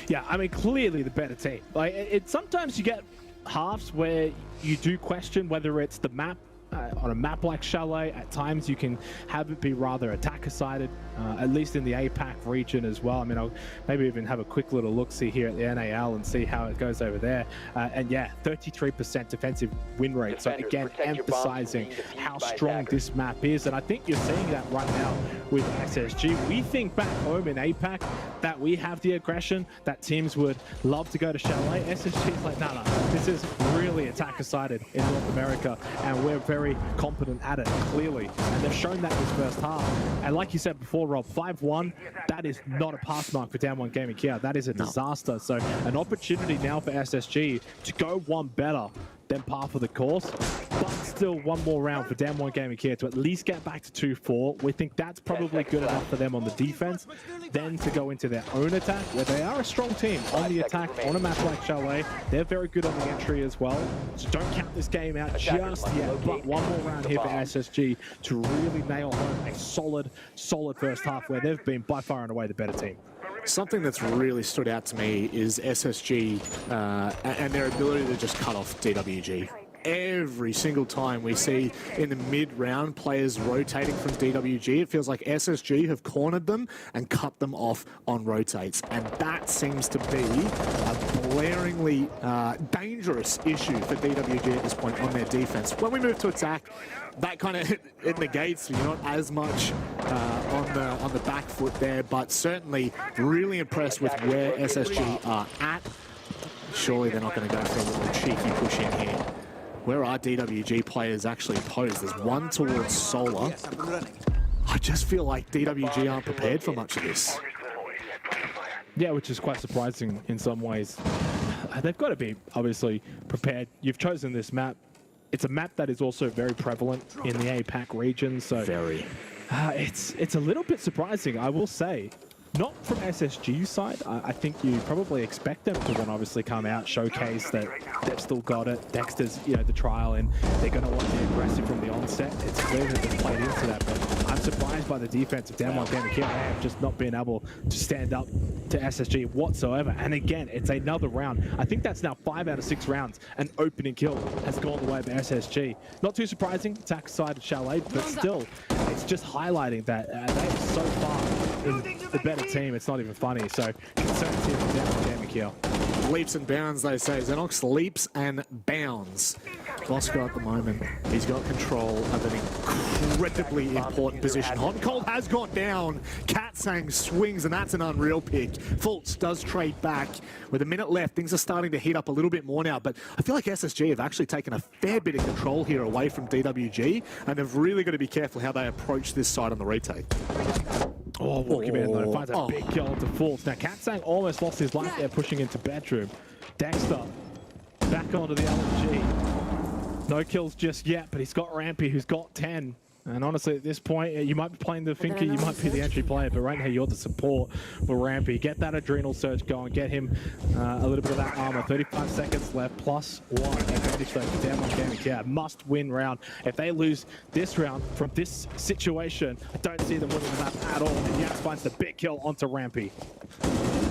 Yeah, I mean, clearly the better team. Like, sometimes you get halves where you do question whether it's the map on a map like Chalet, at times you can have it be rather attacker-sided, at least in the APAC region as well. I mean, I'll maybe even have a quick little look-see here at the NAL and see how it goes over there. And yeah, 33% defensive win rate. So again, emphasizing how strong this map is. And I think you're seeing that right now with SSG. We think back home in APAC that we have the aggression, that teams would love to go to Chalet. SSG is like, no, this is really attacker-sided in North America, and we're very competent at it, clearly. And they've shown that this first half. And like you said before, Rob, 5-1, that is not a pass mark for Damwon Gaming KIA. That is a disaster. So an opportunity now for SSG to go one better than par for the course, but still one more round for Damwon Gaming KIA to at least get back to 2-4. We think that's probably good enough for them on the defense, then to go into their own attack, where they are a strong team on the attack on a map like Chalet. They're very good on the entry as well, so don't count this game out just yet, but one more round here for SSG to really nail home a solid first half where they've been by far and away the better team. Something that's really stood out to me is SSG and their ability to just cut off DWG. Every single time we see in the mid-round players rotating from DWG, it feels like SSG have cornered them and cut them off on rotates. And that seems to be a blaringly dangerous issue for DWG at this point on their defense. When we move to attack, that kind of it negates, you're not as much on the back foot there, but certainly really impressed with where SSG are at. Surely they're not going to go for a little cheeky push in here. Where are DWG players actually posed? There's one towards Solar. I just feel like DWG aren't prepared for much of this. Yeah, which is quite surprising in some ways. They've got to be obviously prepared. You've chosen this map. It's a map that is also very prevalent in the APAC region, so Very. It's a little bit surprising, I will say. Not from SSG's side. I think you probably expect them to then obviously come out, showcase that they've still got it. Dexter's, the trial, and they're going to want to be aggressive from the onset. It's clear that they've played into that, but I'm surprised by the defense of Damwon Gaming KIA. They have just not been able to stand up to SSG whatsoever. And again, it's another round. I think that's now 5 out of 6 rounds. An opening kill has gone the way of SSG. Not too surprising, attack side of Chalet, but still, it's just highlighting that they are so far in the better team. It's not even funny. So concerns here from Damwon Gaming KIA. Leaps and bounds, they say. Xenox leaps and bounds. Bosco at the moment, he's got control of an incredibly important position. Hot and Cold has gone down. Katsang swings, and that's an unreal pick. Fultz does trade back. With a minute left, things are starting to heat up a little bit more now, but I feel like SSG have actually taken a fair bit of control here away from DWG, and they've really got to be careful how they approach this side on the retake. Oh, walking in though, finds a big kill into Fultz. Now, Katsang almost lost his life there, pushing into bedroom. Dexter back onto the LMG. No kills just yet, but he's got Rampy, who's got 10. And honestly, at this point, you might be playing the Finker, you might be the entry player, but right now you're the support for Rampy. Get that adrenal surge going, get him a little bit of that armor. 35 seconds left, +1 advantage for Damwon Gaming KIA. Must win round. If they lose this round from this situation, I don't see them winning the map at all. And Yas finds the big kill onto Rampy.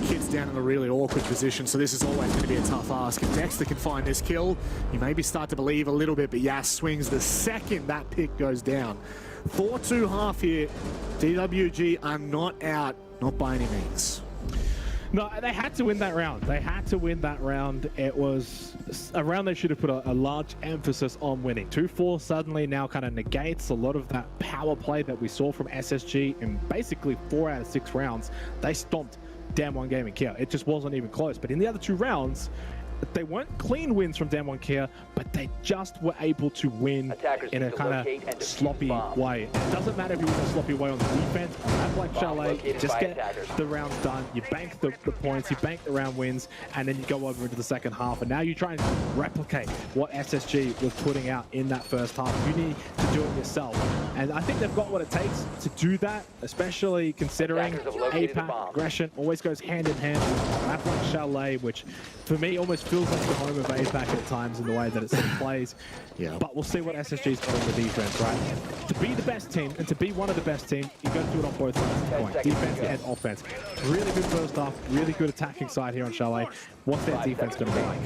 Kid's down in a really awkward position, so this is always going to be a tough ask. If Dexter can find this kill, you maybe start to believe a little bit, but Yas swings the second that pick goes down. 4-2 half here. DWG are not out, not by any means. No, they had to win that round. They had to win that round. It was a round they should have put a large emphasis on winning. 2-4 suddenly now kind of negates a lot of that power play that we saw from SSG in basically 4 out of 6 rounds. They stomped Damwon Gaming KIA. It just wasn't even close. But in the other 2 rounds, they weren't clean wins from Damwon KIA, but they just were able to win in a kind of sloppy way. It doesn't matter if you win a sloppy way on the defense. Map like Chalet, you just get the rounds done, you bank the points, you bank the round wins, and then you go over into the second half. And now you try and replicate what SSG was putting out in that first half. You need to do it yourself. And I think they've got what it takes to do that, especially considering APAC aggression always goes hand in hand with a map like Chalet, which for me almost feels like the home of APAC at times in the way that it sort of plays. Yeah. But we'll see what SSG's got on the defense, right? To be the best team and to be one of the best teams, you've got to do it on both sides of the coin, defense and offense. Really good first half, really good attacking side here on Chalet. What's their defense going to be like?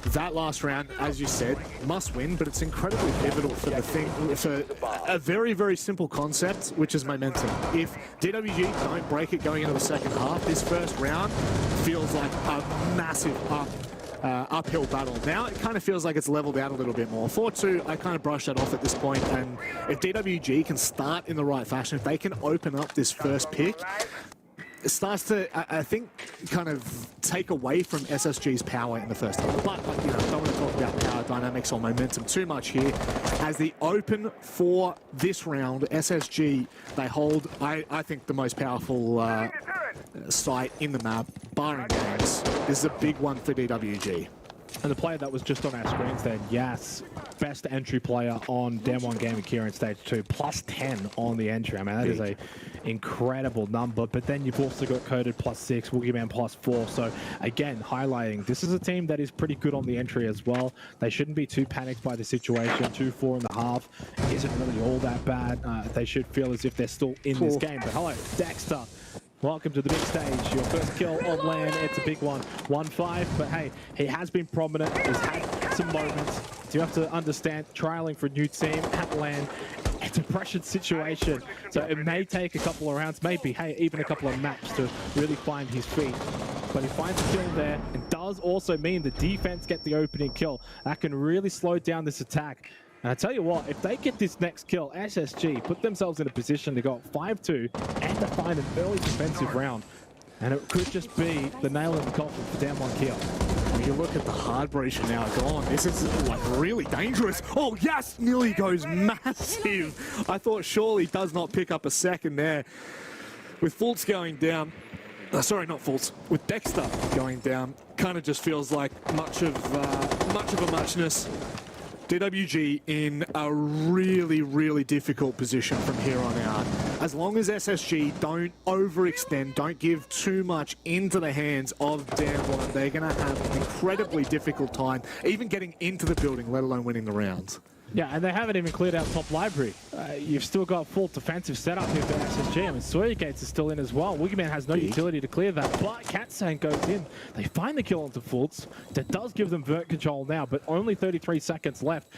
that last round, as you said, must win, but it's incredibly pivotal for a very, very simple concept, which is momentum. If DWG don't break it going into the second half, this first round feels like a massive uphill battle. Now it kind of feels like it's leveled out a little bit more. 4-2, I kind of brush that off at this point, and if DWG can start in the right fashion, if they can open up this first pick, it starts to, I think, kind of take away from SSG's power in the first half. But you know, I don't want to talk about power dynamics or momentum too much here. As the open for this round, SSG, they hold, I think, the most powerful site in the map, barring games. This is a big one for DWG. And the player that was just on our screens then, yes, best entry player on DWG Gaming KIA in Stage 2, plus 10 on the entry. I mean, that is a incredible number. But then you've also got Coded plus 6, Woogieman plus 4. So again, highlighting, this is a team that is pretty good on the entry as well. They shouldn't be too panicked by the situation. 2-4 in the half isn't really all that bad. They should feel as if they're still in this game. But hello, Dexter. Welcome to the big stage. Your first kill on land. It's a big one. 1-5, but hey, he has been prominent. He's had some moments. You have to understand, trialing for a new team at land, it's a pressured situation. So it may take a couple of rounds, maybe, hey, even a couple of maps to really find his feet. But he finds a kill there. It does also mean the defense get the opening kill. That can really slow down this attack. And I tell you what, if they get this next kill, SSG put themselves in a position to go 5-2 and to find an early defensive round. And it could just be the nail in the coffin for DWG KIA. When you look at the hard breach now, go on, this is like really dangerous. Oh yes, nearly goes massive. I thought surely does not pick up a second there. With Fultz going down, sorry, not Fultz, with Dexter going down, kind of just feels like much of a muchness. DWG in a really, really difficult position from here on out. As long as SSG don't overextend, don't give too much into the hands of DWG, they're going to have an incredibly difficult time even getting into the building, let alone winning the rounds. Yeah, and they haven't even cleared out top library. You've still got full defensive setup here for SSG. I mean, Sawyer Gates is still in as well. Woogieman has no utility to clear that, but KIA.CEST goes in. They find the kill onto Fultz. That does give them vert control now, but only 33 seconds left.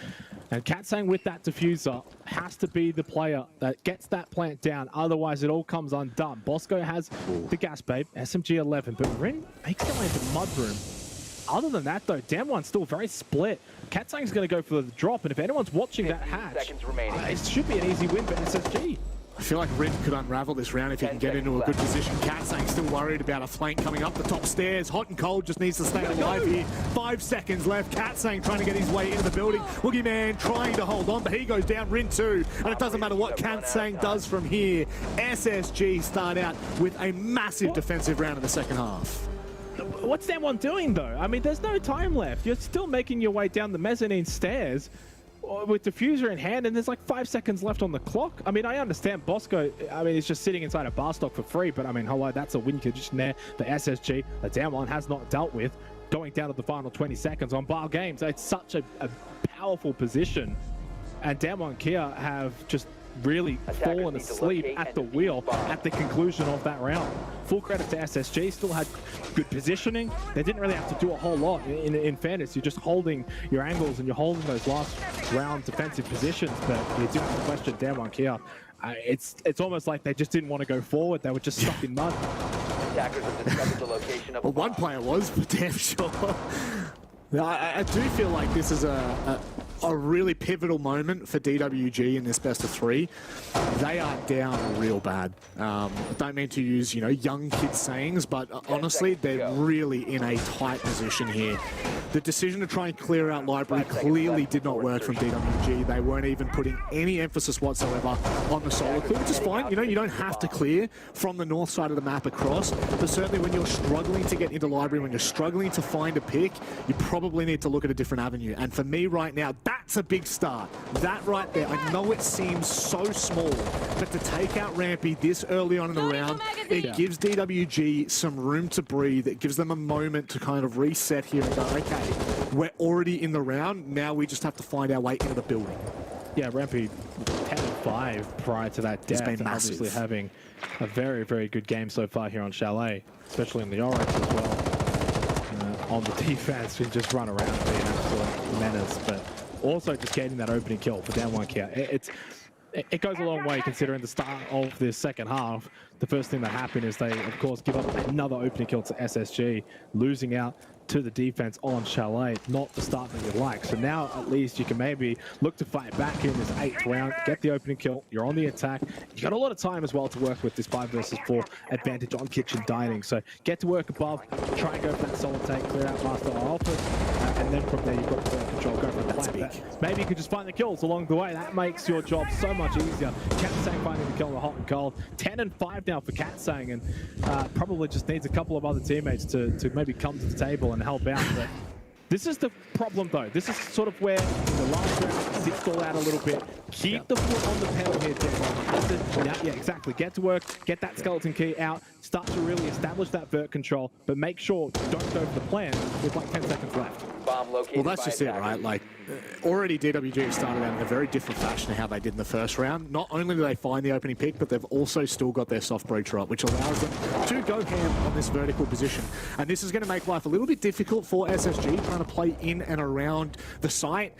And KIA.CEST with that diffuser has to be the player that gets that plant down. Otherwise, it all comes undone. Bosco has the gas babe, SMG 11, but Rin makes their way into Mudroom. Other than that, though, DWG's still very split. KIA.CEST's going to go for the drop, and if anyone's watching that hatch, it should be an easy win for SSG. I feel like Rin could unravel this round if he can get into a good position. KIA.CEST still worried about a flank coming up the top stairs. Hot and cold just needs to stay alive here. 5 seconds left. KIA.CEST trying to get his way into the building. Woogieman trying to hold on, but he goes down. Rin too. And it doesn't matter what KIA.CEST does from here. SSG start out with a massive defensive round in the second half. What's DWG doing, though? I mean, there's no time left. You're still making your way down the mezzanine stairs with diffuser in hand, and there's like 5 seconds left on the clock. I mean, I understand Bosco, I mean, he's just sitting inside a bar stock for free, but I mean, hello, that's a win condition there. The SSG, that DWG has not dealt with, going down to the final 20 seconds on bar games. It's such a powerful position, and DWG KIA have just really fallen asleep at the wheel at the conclusion of that round. Full credit to SSG, still had good positioning. They didn't really have to do a whole lot. In fairness, you're just holding your angles and you're holding those last round defensive positions, but you do have to question DWG KIA. It's almost like they just didn't want to go forward. They were just stuck in mud. Well, one player was, for damn sure. I do feel like this is a really pivotal moment for DWG in this best of 3. They are down real bad. I don't mean to use, young kid sayings, but honestly, they're really in a tight position here. The decision to try and clear out library clearly did not work from DWG. They weren't even putting any emphasis whatsoever on the solo clear, which is fine. You don't have to clear from the north side of the map across, but certainly when you're struggling to get into library, when you're struggling to find a pick, you probably need to look at a different avenue. And for me right now, that's a big start. That right there, I know it seems so small, but to take out Rampy this early on in the round, it gives DWG some room to breathe. It gives them a moment to kind of reset here and go, okay, we're already in the round, now we just have to find our way into the building. Yeah, Rampy 10-5 prior to that death, and obviously having a very, very good game so far here on Chalet, especially in the Oryx as well. on the defense and just run around and be an absolute menace, but also just getting that opening kill for Damwon KIA. It goes a long way considering the start of the second half. The first thing that happened is they, of course, give up another opening kill to SSG, losing out to the defense on Chalet, not the start that you'd like. So now at least you can maybe look to fight back in this 8th round, get the opening kill, you're on the attack. You got a lot of time as well to work with this 5 versus 4 advantage on kitchen dining. So get to work above, try and go for that solid take, clear out Master Alpha, and then from there you've got the control, go for the plant. Maybe you could just find the kills along the way. That makes your job so much easier. Katsang finding the kill in the hot and cold. 10 and 5 now for Katsang, and probably just needs a couple of other teammates to maybe come to the table and help out. But this is the problem though. This is sort of where in the last round, sit stall out a little bit, keep the foot on the pedal here, Damwon. Yeah, exactly. Get to work, get that skeleton key out, start to really establish that vert control, but make sure don't go for the plan with like 10 seconds left. Well, that's just it, right? Like, already DWG started out in a very different fashion to how they did in the first round. Not only do they find the opening pick, but they've also still got their soft breacher up, which allows them to go ham on this vertical position. And this is going to make life a little bit difficult for SSG trying to play in and around the site,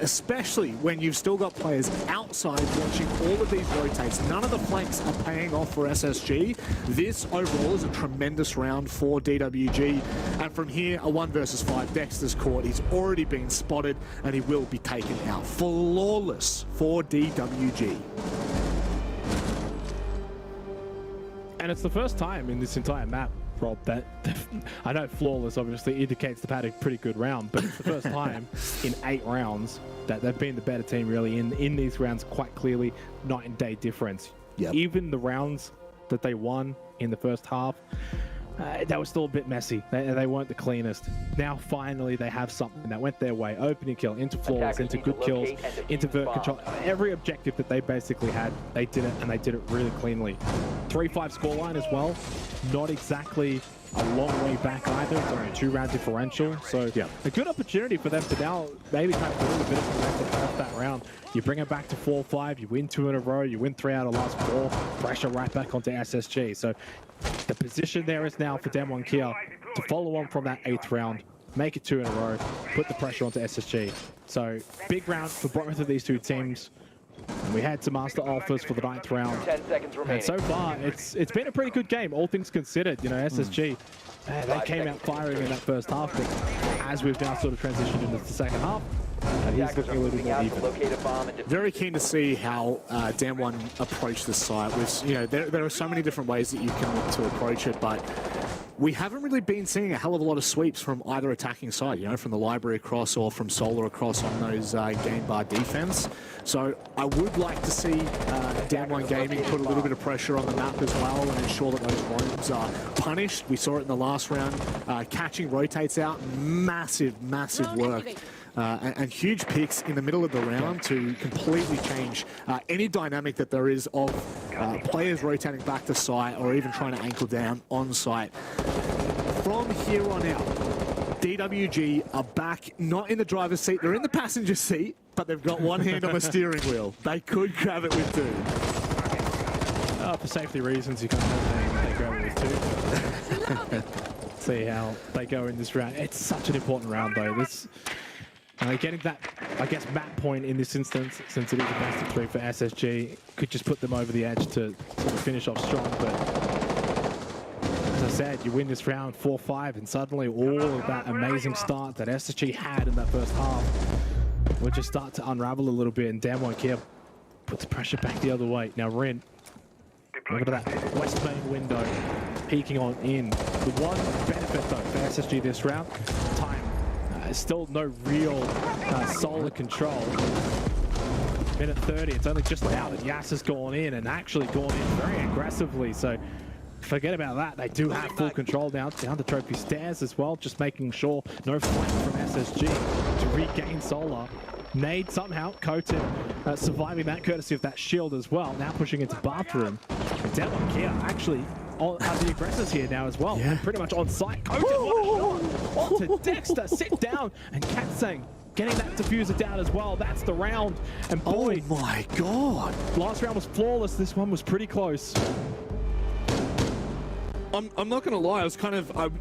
especially when you've still got players outside watching all of these rotates. None of the flanks are paying off for SSG. This overall is a tremendous round for DWG. And from here, a 1 versus 5, Dexter's caught. He's already been spotted, and he will be taken out. Flawless for DWG. And it's the first time in this entire map, Rob, that I know flawless obviously indicates they've had a pretty good round, but it's the first time in 8 rounds that they've been the better team really in these rounds, quite clearly, night and day difference. Yep. Even the rounds that they won in the first half, that was still a bit messy. They weren't the cleanest. Now finally they have something that went their way. Opening kill, into flawless, into good kills, into vert control. Every objective that they basically had, they did it, and they did it really cleanly. 3-5 scoreline as well. Not exactly a long way back either. It's only a 2-round differential. So yeah, a good opportunity for them to now maybe kind of build a bit of momentum off that round. You bring it back to 4-5, you win 2 in a row, you win 3 out of the last 4, pressure right back onto SSG. So the position there is now for Damwon KIA to follow on from that 8th round, make it 2 in a row, put the pressure onto SSG. So big round for both of these two teams. And we head to Master Alphas for the 9th round. 10 seconds remaining. And so far, it's been a pretty good game, all things considered. You know, SSG, they came out firing in that first half, but as we've now sort of transitioned into the second half, he's looking a little bit more even. Very keen to see how Damwon approach this site. You know, there are so many different ways that you can look to approach it, but we haven't really been seeing a hell of a lot of sweeps from either attacking side, you know, from the library across or from Solar across on those game bar defense. So I would like to see Damwon Gaming put a little bit of pressure on the map as well and ensure that those roams are punished. We saw it in the last round. Catching rotates out, massive, massive work. And huge picks in the middle of the round to completely change any dynamic that there is of players rotating back to site or even trying to ankle down on site. From here on out, DWG are back, not in the driver's seat, they're in the passenger seat, but they've got one hand on the steering wheel. They could grab it with 2. For safety reasons, you can't have they grab it with 2. See how they go in this round. It's such an important round though. Getting that, I guess, map point in this instance, since it is a best of 3 for SSG, could just put them over the edge to sort of finish off strong. But as I said, you win this round 4-5, and suddenly all of that amazing start that SSG had in that first half will just start to unravel a little bit, and Damwon KIA puts pressure back the other way. Now Rin, look at that west main window, peeking on in. The one benefit though for SSG this round, time. Still no real Solar control. Minute 30, it's only just now that Yas has gone in and actually gone in very aggressively. So forget about that. They do have full control now down the trophy stairs as well, just making sure no flank from SSG to regain Solar. Nade somehow, Kotin surviving that courtesy of that shield as well. Now pushing into bathroom. And Damwon KIA actually are the aggressors here now as well. Yeah. Pretty much on site. Kotin, onto Dexter, sit down, and Katsang getting that diffuser down as well. That's the round. And boy, oh my god, last round was flawless. This one was pretty close. I'm not gonna lie, I was kind of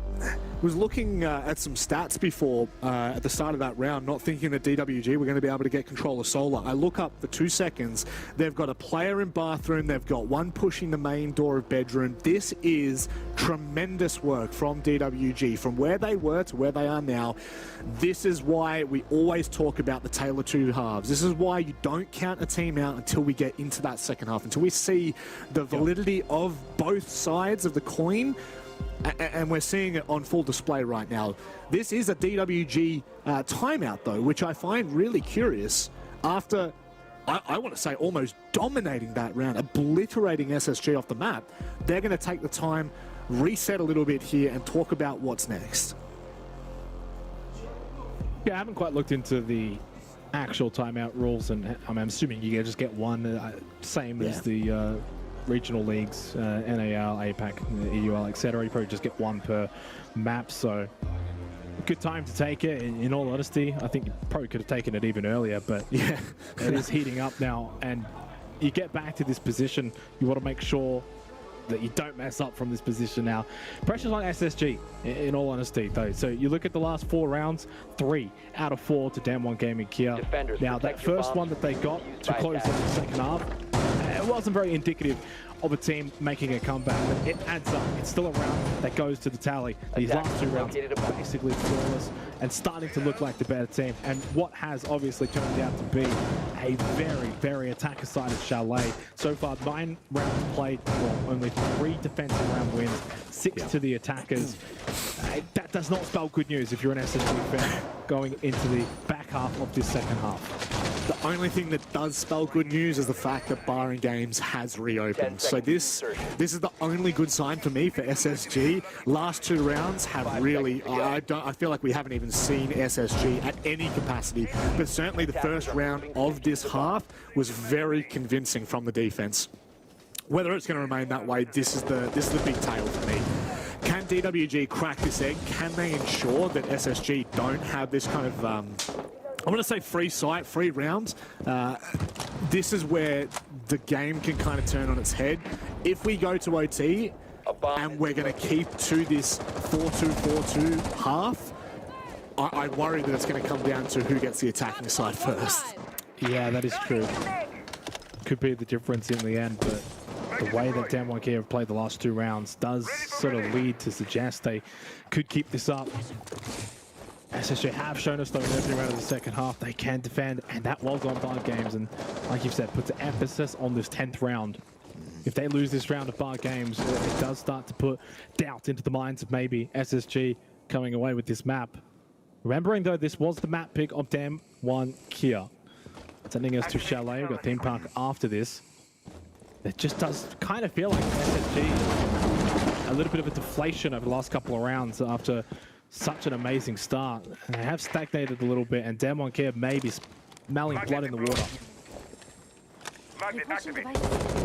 was looking at some stats before at the start of that round, not thinking that DWG were going to be able to get control of Solar. I look up for 2 seconds. They've got a player in bathroom. They've got one pushing the main door of bedroom. This is tremendous work from DWG. From where they were to where they are now, this is why we always talk about the tale of two halves. This is why you don't count a team out until we get into that second half, until we see the validity of both sides of the coin. And we're seeing it on full display right now. This is a DWG timeout, though, which I find really curious. After, I want to say, almost dominating that round, obliterating SSG off the map, they're going to take the time, reset a little bit here, and talk about what's next. Yeah, I haven't quite looked into the actual timeout rules, and I'm assuming you just get one, same as the regional leagues, NAL, APAC, EUL, etc. You probably just get one per map, so good time to take it. In all honesty, I think you probably could have taken it even earlier, but yeah, it is heating up now, and you get back to this position, you want to make sure that you don't mess up from this position now. Pressure's on SSG, in all honesty, though. So you look at the last 4 rounds, 3 out of 4 to Damwon Gaming KIA. Now, that first one that they got to close in the second half, it wasn't very indicative of a team making a comeback, but it adds up. It's still a round that goes to the tally. These last 2 rounds basically flawless and starting to look like the better team. And what has obviously turned out to be a very, very attacker-sided Chalet. So far, 9 rounds played, well, only 3 defensive round wins, 6 to the attackers. That does not spell good news if you're an SSG fan going into the back half of this second half. The only thing that does spell good news is the fact that Barring Games has reopened. So this is the only good sign for me for SSG. Last 2 rounds have really, I feel like we haven't even seen SSG at any capacity, but certainly the first round of this half was very convincing from the defense. Whether it's going to remain that way, this is the big tale for me. Can DWG crack this egg? Can they ensure that SSG don't have this kind of I want to say free sight, free rounds. This is where the game can kind of turn on its head. If we go to OT and we're going to keep to this 4-2, 4-2 half, I worry that it's going to come down to who gets the attacking side first. Yeah, that is true. Could be the difference in the end, but the way that Damwon KIA have played the last 2 rounds does sort of lead to suggest they could keep this up. SSG have shown us, though, in every round of the second half, they can defend, and that was on Bar Games, and like you've said, puts emphasis on this 10th round. If they lose this round of Bar Games, it does start to put doubt into the minds of maybe SSG coming away with this map. Remembering, though, this was the map pick of Damwon KIA. Sending us to Chalet, we've got Theme Park after this. It just does kind of feel like SSG, a little bit of a deflation over the last couple of rounds after such an amazing start. And they have stagnated a little bit, and Damwon KIA may be smelling blood in the water.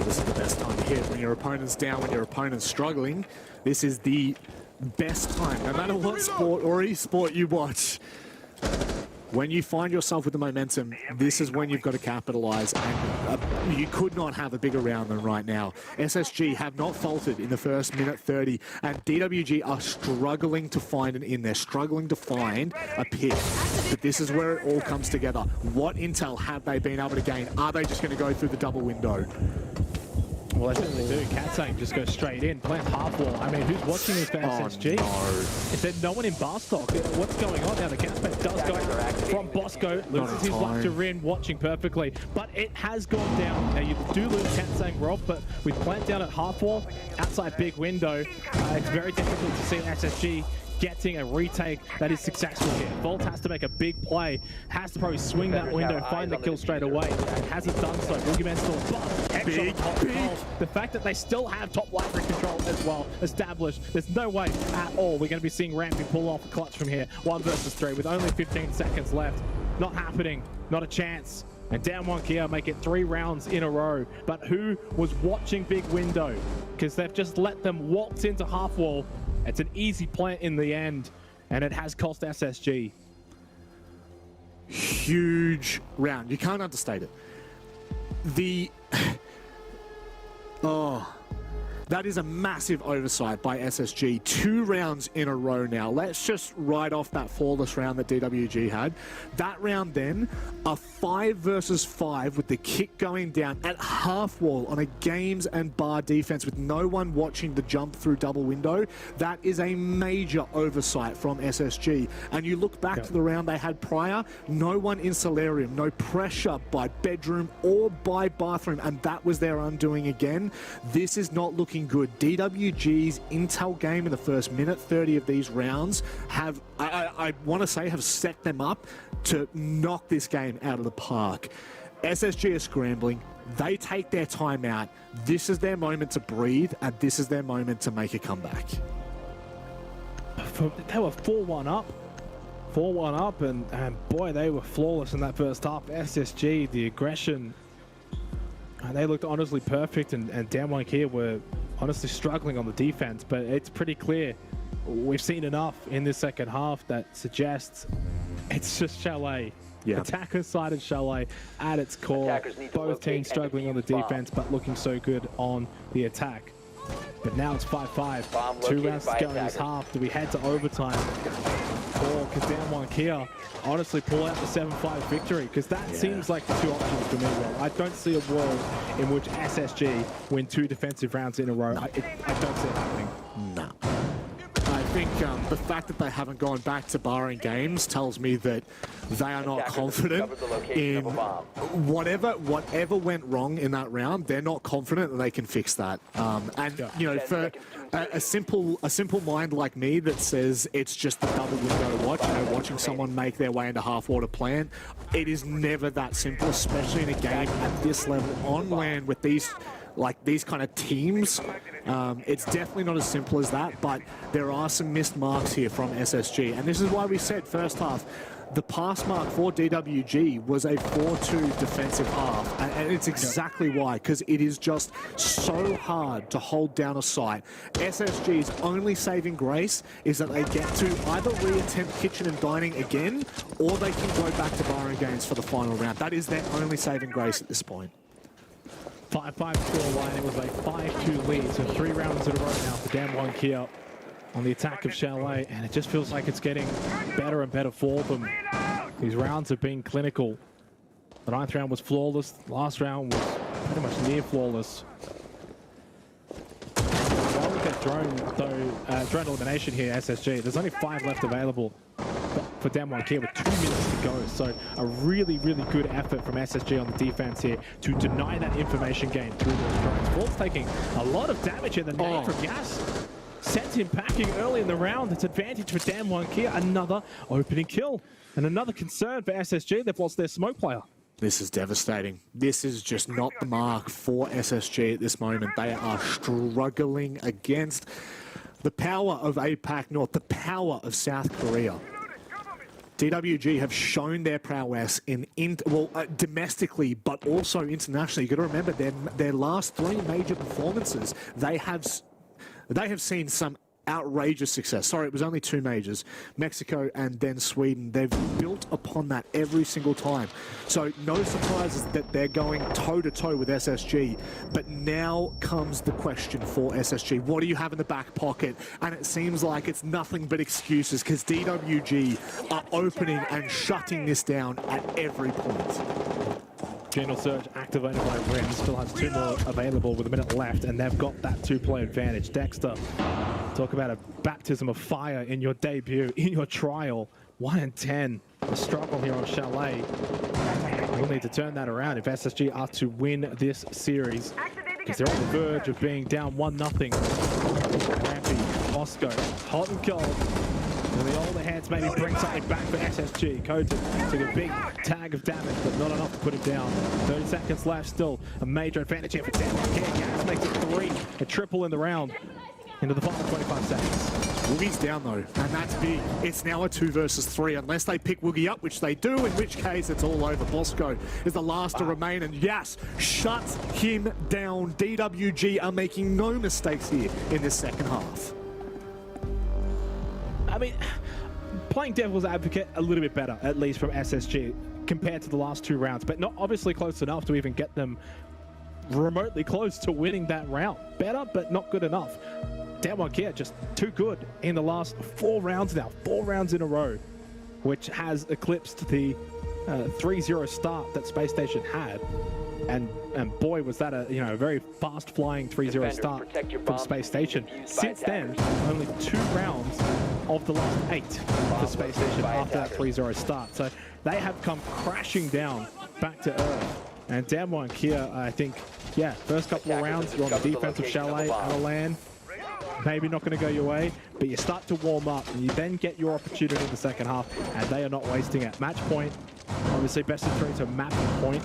This is the best time to hit. When your opponent's down, when your opponent's struggling, this is the best time, no matter what sport or e-sport you watch. When you find yourself with the momentum, this is when you've got to capitalize, and you could not have a bigger round than right now. SSG have not faltered in the first minute 30, and DWG are struggling to find an in. They're struggling to find a pick. But this is where it all comes together. What intel have they been able to gain? Are they just going to go through the double window? Well, they certainly do. KIA just goes straight in, plant half wall. I mean, who's watching this for SSG? No. Is there no one in bar stock? What's going on now? The Gaspet does go from Bosco, loses his luck to Rin, watching perfectly, but it has gone down. Now, you do lose KIA Rob, but with plant down at half wall, outside big window, it's very difficult to see SSG getting a retake that is successful here. Volt has to make a big play, has to probably swing that window, find the kill straight away. It hasn't done so. Boogeyman still, but big. The fact that they still have top library control as well established, there's no way at all we're going to be seeing Rampy pull off a clutch from here. 1 versus 3 with only 15 seconds left. Not happening, not a chance. And Damwon KIA make it 3 rounds in a row. But who was watching big window? Because they've just let them waltz into half wall. It's an easy plant in the end, and it has cost SSG. Huge round. You can't understate it. That is a massive oversight by SSG. 2 rounds in a row now. Let's just write off that flawless round that DWG had. That round then, a 5 versus 5 with the kick going down at half wall on a games and bar defense with no one watching the jump through double window. That is a major oversight from SSG. And you look back to the round they had prior, no one in solarium, no pressure by bedroom or by bathroom, and that was their undoing again. This is not looking good. DWG's intel game in the first minute 30 of these rounds have, I want to say, have set them up to knock this game out of the park. SSG is scrambling. They take their time out. This is their moment to breathe, and this is their moment to make a comeback. They were 4-1 up. 4-1 up, and boy, they were flawless in that first half. SSG, the aggression, they looked honestly perfect, and DWG KIA were honestly struggling on the defense, but it's pretty clear we've seen enough in this second half that suggests it's just Chalet. Yeah. Attacker-sided Chalet at its core. Both teams struggling on the defense, but looking so good on the attack. But now it's 5-5. 2 rounds to go in this half. Do we head to overtime? Or can DWG KIA honestly pull out the 7-5 victory? Because that seems like the 2 options for me. Well, I don't see a world in which SSG win 2 defensive rounds in a row. I don't see it happening. No. I think the fact that they haven't gone back to barring games tells me that they are not confident in whatever went wrong in that round. They're not confident that they can fix that. And you know, for a simple mind like me that says it's just the double window watch, you know, watching someone make their way into half water plant, it is never that simple, especially in a game at this level on land with these kind of teams. It's definitely not as simple as that, but there are some missed marks here from SSG. And this is why we said first half, the pass mark for DWG was a 4-2 defensive half. And it's exactly why, because it is just so hard to hold down a site. SSG's only saving grace is that they get to either reattempt kitchen and dining again, or they can go back to barring games for the final round. That is their only saving grace at this point. 5-5 scoreline. It was a 5-2 lead, so 3 rounds in a row now for DWG KIA on the attack of Chalet, and it just feels like it's getting better and better for them. These rounds have been clinical. The 9th round was flawless. The last round was pretty much near flawless. While we get drone elimination here, SSG, there's only 5 left available for DWG KIA with 2 minutes to go. So a really, really good effort from SSG on the defense here to deny that information gain through those drones. Ford's taking a lot of damage in the nade from Yas. Sent him packing early in the round. It's advantage for DWG KIA. Another opening kill. And another concern for SSG. They've lost their smoke player. This is devastating. This is just not the mark for SSG at this moment. They are struggling against the power of APAC North, the power of South Korea. DWG have shown their prowess domestically, but also internationally. You've got to remember their last 3 major performances, they have seen some outrageous success. Sorry, it was only 2 majors, Mexico and then Sweden. They've built upon that every single time. So no surprises that they're going toe-to-toe with SSG. But now comes the question for SSG. What do you have in the back pocket? And it seems like it's nothing but excuses, because DWG are opening and shutting this down at every point. General Surge activated by Rim, still has 2 more available with a minute left, and they've got that 2-player advantage. Dexter, talk about a baptism of fire in your debut, in your trial. 1-10, the struggle here on Chalet. We'll need to turn that around if SSG are to win this series, because they're on the verge of being down 1-0. Rampy, Bosco, hot and cold. And the older hands maybe bring something back for SSG. Koten took a big tag of damage, but not enough to put it down. 30 seconds left, still a major advantage here for DWG KIA. Gas makes it 3, a triple in the round. Into the final 25 seconds. Woogie's down though, and that's big. It's now a 2 versus 3, unless they pick Woogie up, which they do, in which case it's all over. Bosco is the last to remain, and Yas shuts him down. DWG are making no mistakes here in this second half. I mean, playing devil's advocate a little bit better, at least from SSG, compared to the last 2 rounds, but not obviously close enough to even get them remotely close to winning that round. Better, but not good enough. DWG KIA just too good in the last 4 rounds now. 4 rounds in a row, which has eclipsed the 3-0 start that Space Station had. And boy, was that a very fast-flying 3-0 start from Space Station. Since then, only 2 rounds of the last 8 for Space Station after that 3-0 start. So they have come crashing down back to earth. And DWG KIA, I think, yeah, first couple of rounds, you're on the defensive chalet at a LAN. Maybe not going to go your way, but you start to warm up and you then get your opportunity in the second half, and they are not wasting it. Match point, obviously best of 3 to map point.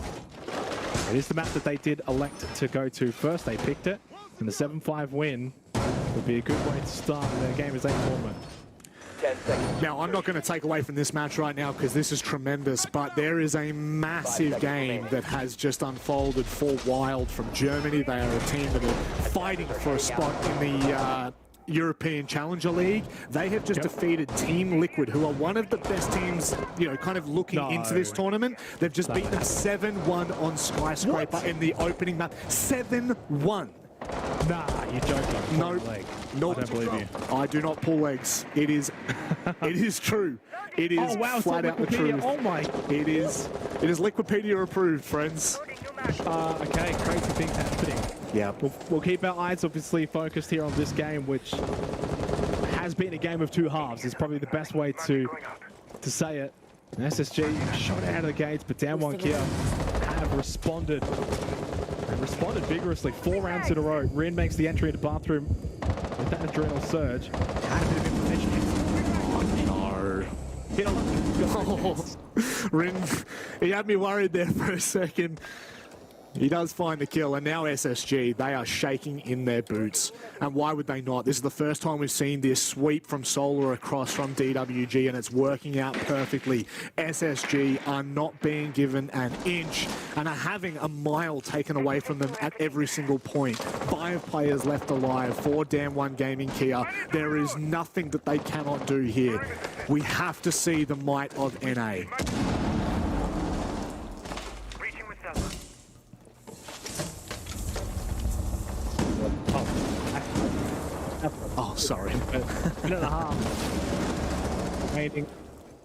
It is the map that they did elect to go to first. They picked it, and the 7-5 win would be a good way to start the Gamers8 tournament. Now, I'm not going to take away from this match right now because this is tremendous, but there is a massive game that has just unfolded for Wild from Germany. They are a team that are fighting for a spot in the European Challenger League. They have just defeated Team Liquid, who are one of the best teams, kind of looking into this tournament. They've just beaten them 7-1 on Skyscraper in the opening map. 7-1. Nah, you're joking. No, nope. I don't believe you. I do not pull legs. It is true. It is flat out the truth. Oh my! It is Liquipedia approved, friends. Okay, crazy things happening. Yeah. We'll keep our eyes obviously focused here on this game, which has been a game of 2 halves. Is probably the best way to say it. And SSG shot out of the gates, but DWG KIA have responded. And responded vigorously. 4 rounds in a row. Rin makes the entry into bathroom with that adrenal surge. Had a bit of information. Oh, no. Rin, he had me worried there for a second. He does find the kill, and now SSG, they are shaking in their boots. And why would they not? This is the first time we've seen this sweep from Solar across from DWG, and it's working out perfectly. SSG are not being given an inch and are having a mile taken away from them at every single point. 5 players left alive for DWG KIA. There is nothing that they cannot do here. We have to see the might of NA. Oh, sorry. Minute and a half. Waiting.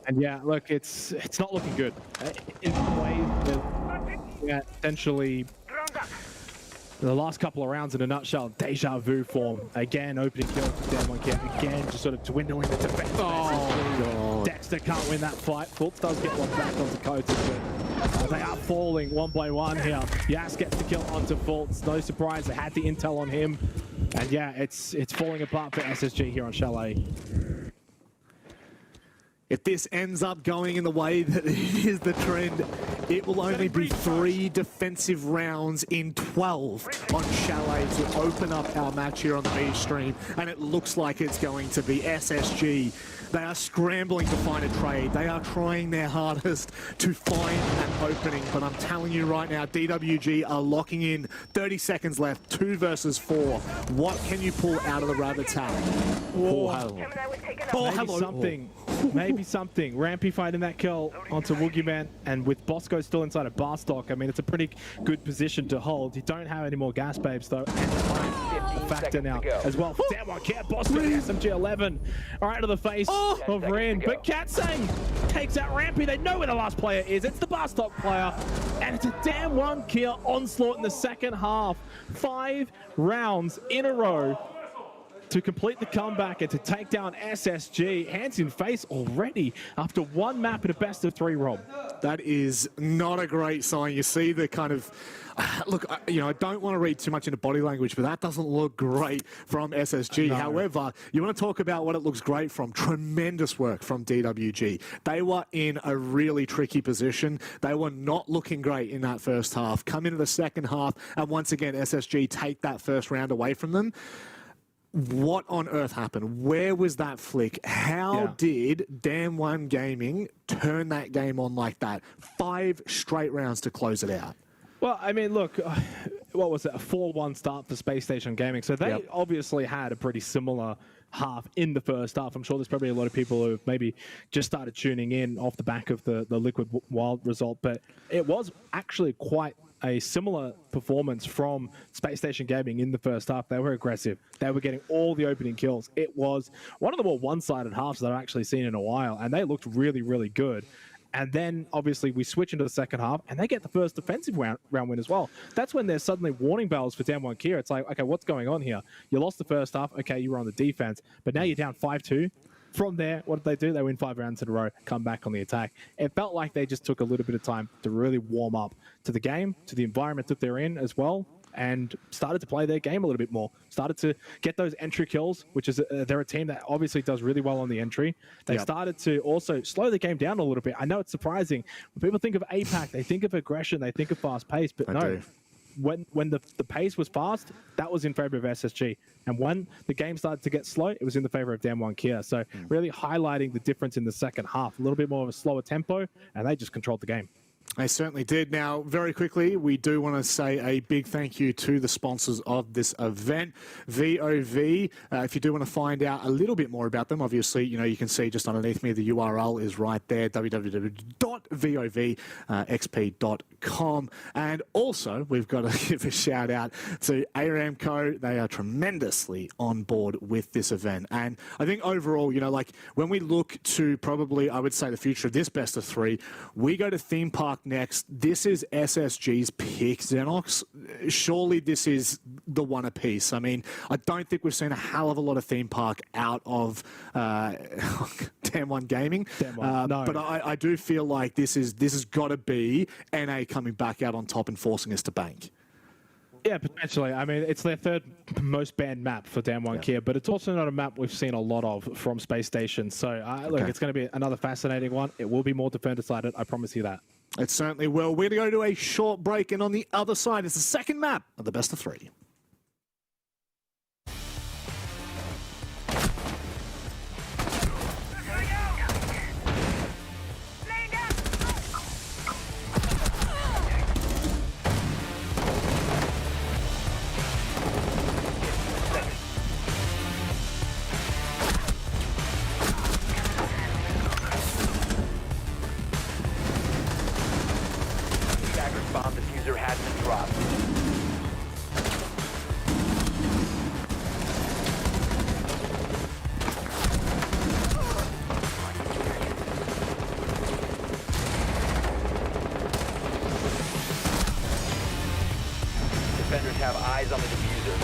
And yeah, look, it's not looking good. In a way that essentially the last couple of rounds in a nutshell, deja vu form. Again, opening kill for DWG KIA. Again, just sort of dwindling the defense. Oh, God. Dexter can't win that fight. Fultz does get one back onto Kota, but they are falling 1 by 1 here. Yas gets the kill onto Fultz. No surprise, they had the intel on him. And yeah, it's falling apart for SSG here on Chalet. If this ends up going in the way that it is the trend, it will only be 3 defensive rounds in 12 on Chalet to open up our match here on the B stream. And it looks like it's going to be SSG. They are scrambling to find a trade. They are trying their hardest to find an opening. But I'm telling you right now, DWG are locking in. 30 seconds left, 2 versus 4. What can you pull out of the Rabbit's hat? Maybe something. Rampy fighting that kill onto Woogieman, and with Bosco still inside a bar stock, I mean, it's a pretty good position to hold. You don't have any more gas babes, though. And time factor now as well. DWG KIA, Bosco, the SMG-11, right to the face of Ren. But Katsang takes out Rampy. They know where the last player is. It's the bar stock player. And it's a DWG KIA onslaught in the second half. 5 rounds in a row to complete the comeback and to take down SSG. Hands in face already after 1 map at a best of 3, Rob. That is not a great sign. You see the kind of... Look, I don't want to read too much into body language, but that doesn't look great from SSG. No. However, you want to talk about what it looks great from. Tremendous work from DWG. They were in a really tricky position. They were not looking great in that first half. Come into the second half, and once again, SSG take that first round away from them. What on earth happened? Where was that flick? How did DWG Gaming turn that game on like that? 5 straight rounds to close it out. Well, I mean, look, what was it? A 4-1 start for Space Station Gaming. So they obviously had a pretty similar half in the first half. I'm sure there's probably a lot of people who have maybe just started tuning in off the back of the Liquid Wild result, but it was actually quite a similar performance from Spacestation Gaming in the first half. They were aggressive. They were getting all the opening kills. It was one of the more one-sided halves that I've actually seen in a while, and they looked really, really good. And then, obviously, we switch into the second half, and they get the first defensive round win as well. That's when there's suddenly warning bells for DWG KIA. It's like, okay, what's going on here? You lost the first half. Okay, you were on the defense. But now you're down 5-2. From there, what did they do? They win 5 rounds in a row, come back on the attack. It felt like they just took a little bit of time to really warm up to the game, to the environment that they're in as well, and started to play their game a little bit more. Started to get those entry kills, which is they're a team that obviously does really well on the entry. They started to also slow the game down a little bit. I know it's surprising. When people think of APAC, they think of aggression, they think of fast pace, but no. When the pace was fast, that was in favor of SSG. And when the game started to get slow, it was in the favor of DWG KIA. So really highlighting the difference in the second half. A little bit more of a slower tempo, and they just controlled the game. They certainly did. Now, very quickly, we do want to say a big thank you to the sponsors of this event, VOV. If you do want to find out a little bit more about them, obviously, you know, you can see just underneath me, the URL is right there, www.vovxp.com. And also, we've got to give a shout out to Aramco. They are tremendously on board with this event. And I think overall, you know, like when we look to probably, I would say, the future of this best of 3, we go to theme park next. This is SSG's pick, Xenox. Surely this is the one apiece. I mean, I don't think we've seen a hell of a lot of theme park out of DWG Gaming. No. But I do feel like this has got to be NA coming back out on top and forcing us to bank. Yeah, potentially. I mean, it's their third most banned map for DWG KIA, but it's also not a map we've seen a lot of from Space Station. So, look, it's going to be another fascinating one. It will be more defender-sided, I promise you that. It certainly will. We're going to go to a short break, and on the other side is the second map of the best of 3. Bomb diffuser has been dropped. Defenders have eyes on the diffuser.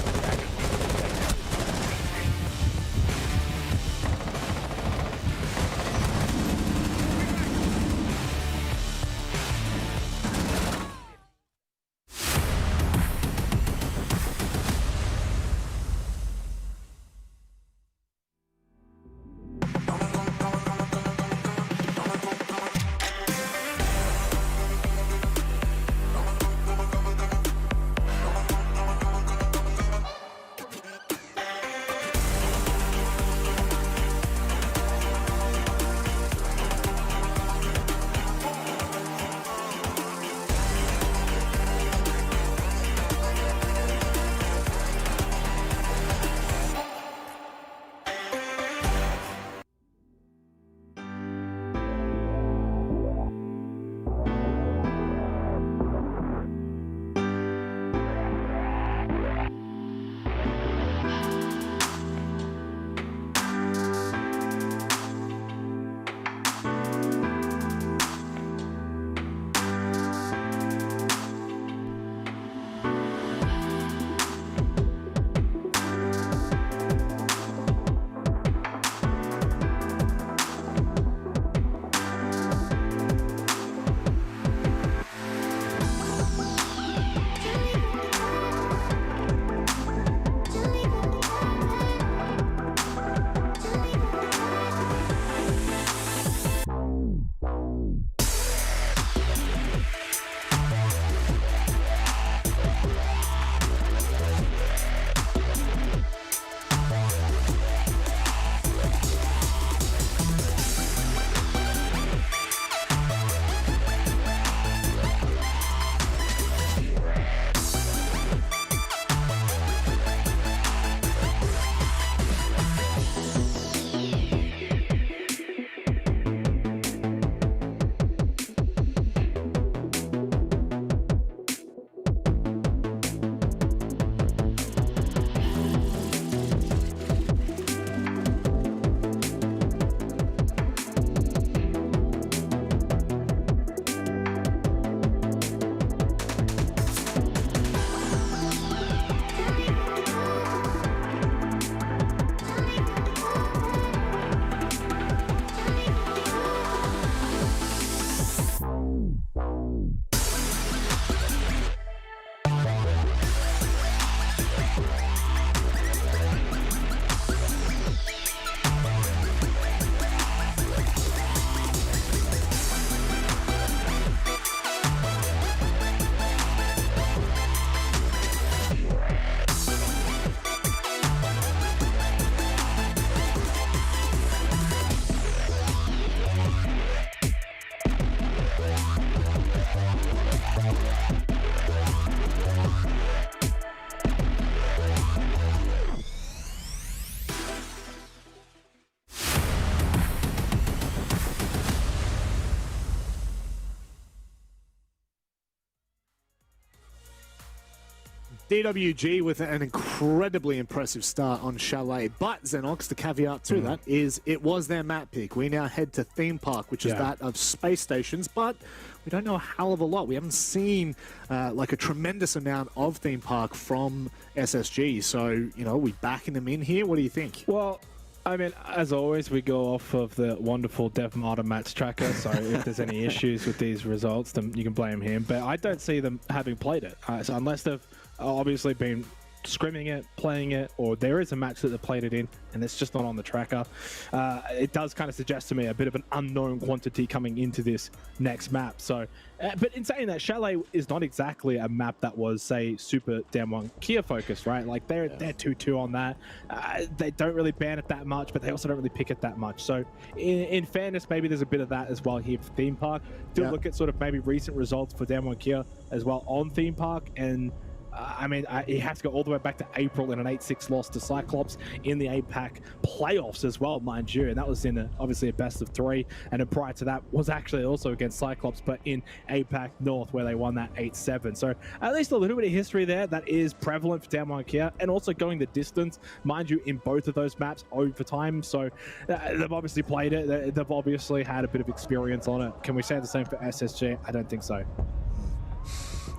DWG with an incredibly impressive start on Chalet. But Xenox, the caveat to that is it was their map pick. We now head to Theme Park, which is that of space stations, but we don't know a hell of a lot. We haven't seen like a tremendous amount of Theme Park from SSG. So, you know, are we backing them in here? What do you think? Well, I mean, as always, we go off of the wonderful DevModder match tracker, so if there's any issues with these results, then you can blame him. But I don't see them having played it. So unless they've obviously been scrimming it, playing it, or there is a match that they played it in and it's just not on the tracker, it does kind of suggest to me a bit of an unknown quantity coming into this next map. So but in saying that, Chalet is not exactly a map that was, say, super DWG KIA focused, right? Like they're 2-2 on that. They don't really ban it that much, but they also don't really pick it that much. So in fairness, maybe there's a bit of that as well here for Theme Park. Do look at sort of maybe recent results for DWG KIA as well on Theme Park, and I mean, he has to go all the way back to April in an 8-6 loss to Cyclops in the APAC playoffs as well, mind you. And that was in obviously a best of 3. And then prior to that was actually also against Cyclops, but in APAC North where they won that 8-7. So at least a little bit of history there that is prevalent for DWG KIA, and also going the distance, mind you, in both of those maps over time. So they've obviously played it. They've obviously had a bit of experience on it. Can we say the same for SSG? I don't think so.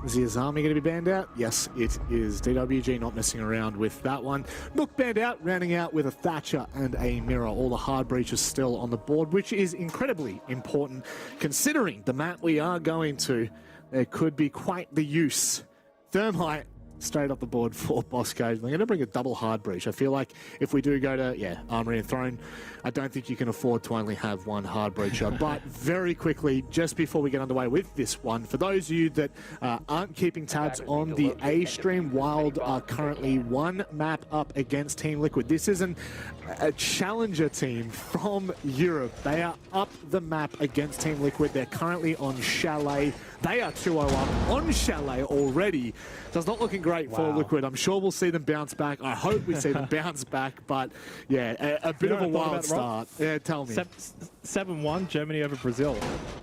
Is the Azami going to be banned out? Yes, it is. DWG not messing around with that one. Nook banned out, rounding out with a Thatcher and a Mirror. All the hard breaches still on the board, which is incredibly important considering the map we are going to. There could be quite the use. Thermite straight off the board for Bosco. I'm going to bring a double hard breach. I feel like if we do go to, Armory and Throne, I don't think you can afford to only have one hard breacher. But very quickly, just before we get underway with this one, for those of you that aren't keeping tabs on the A stream, Wild are currently one map up against Team Liquid. This is a challenger team from Europe. They are up the map against Team Liquid. They're currently on Chalet. They are 2-0 up on Chalet already. So it's not looking great for Liquid. I'm sure we'll see them bounce back. I hope we see them bounce back. But yeah, a bit of a wild start. Yeah, tell me. 7-1 Germany over Brazil.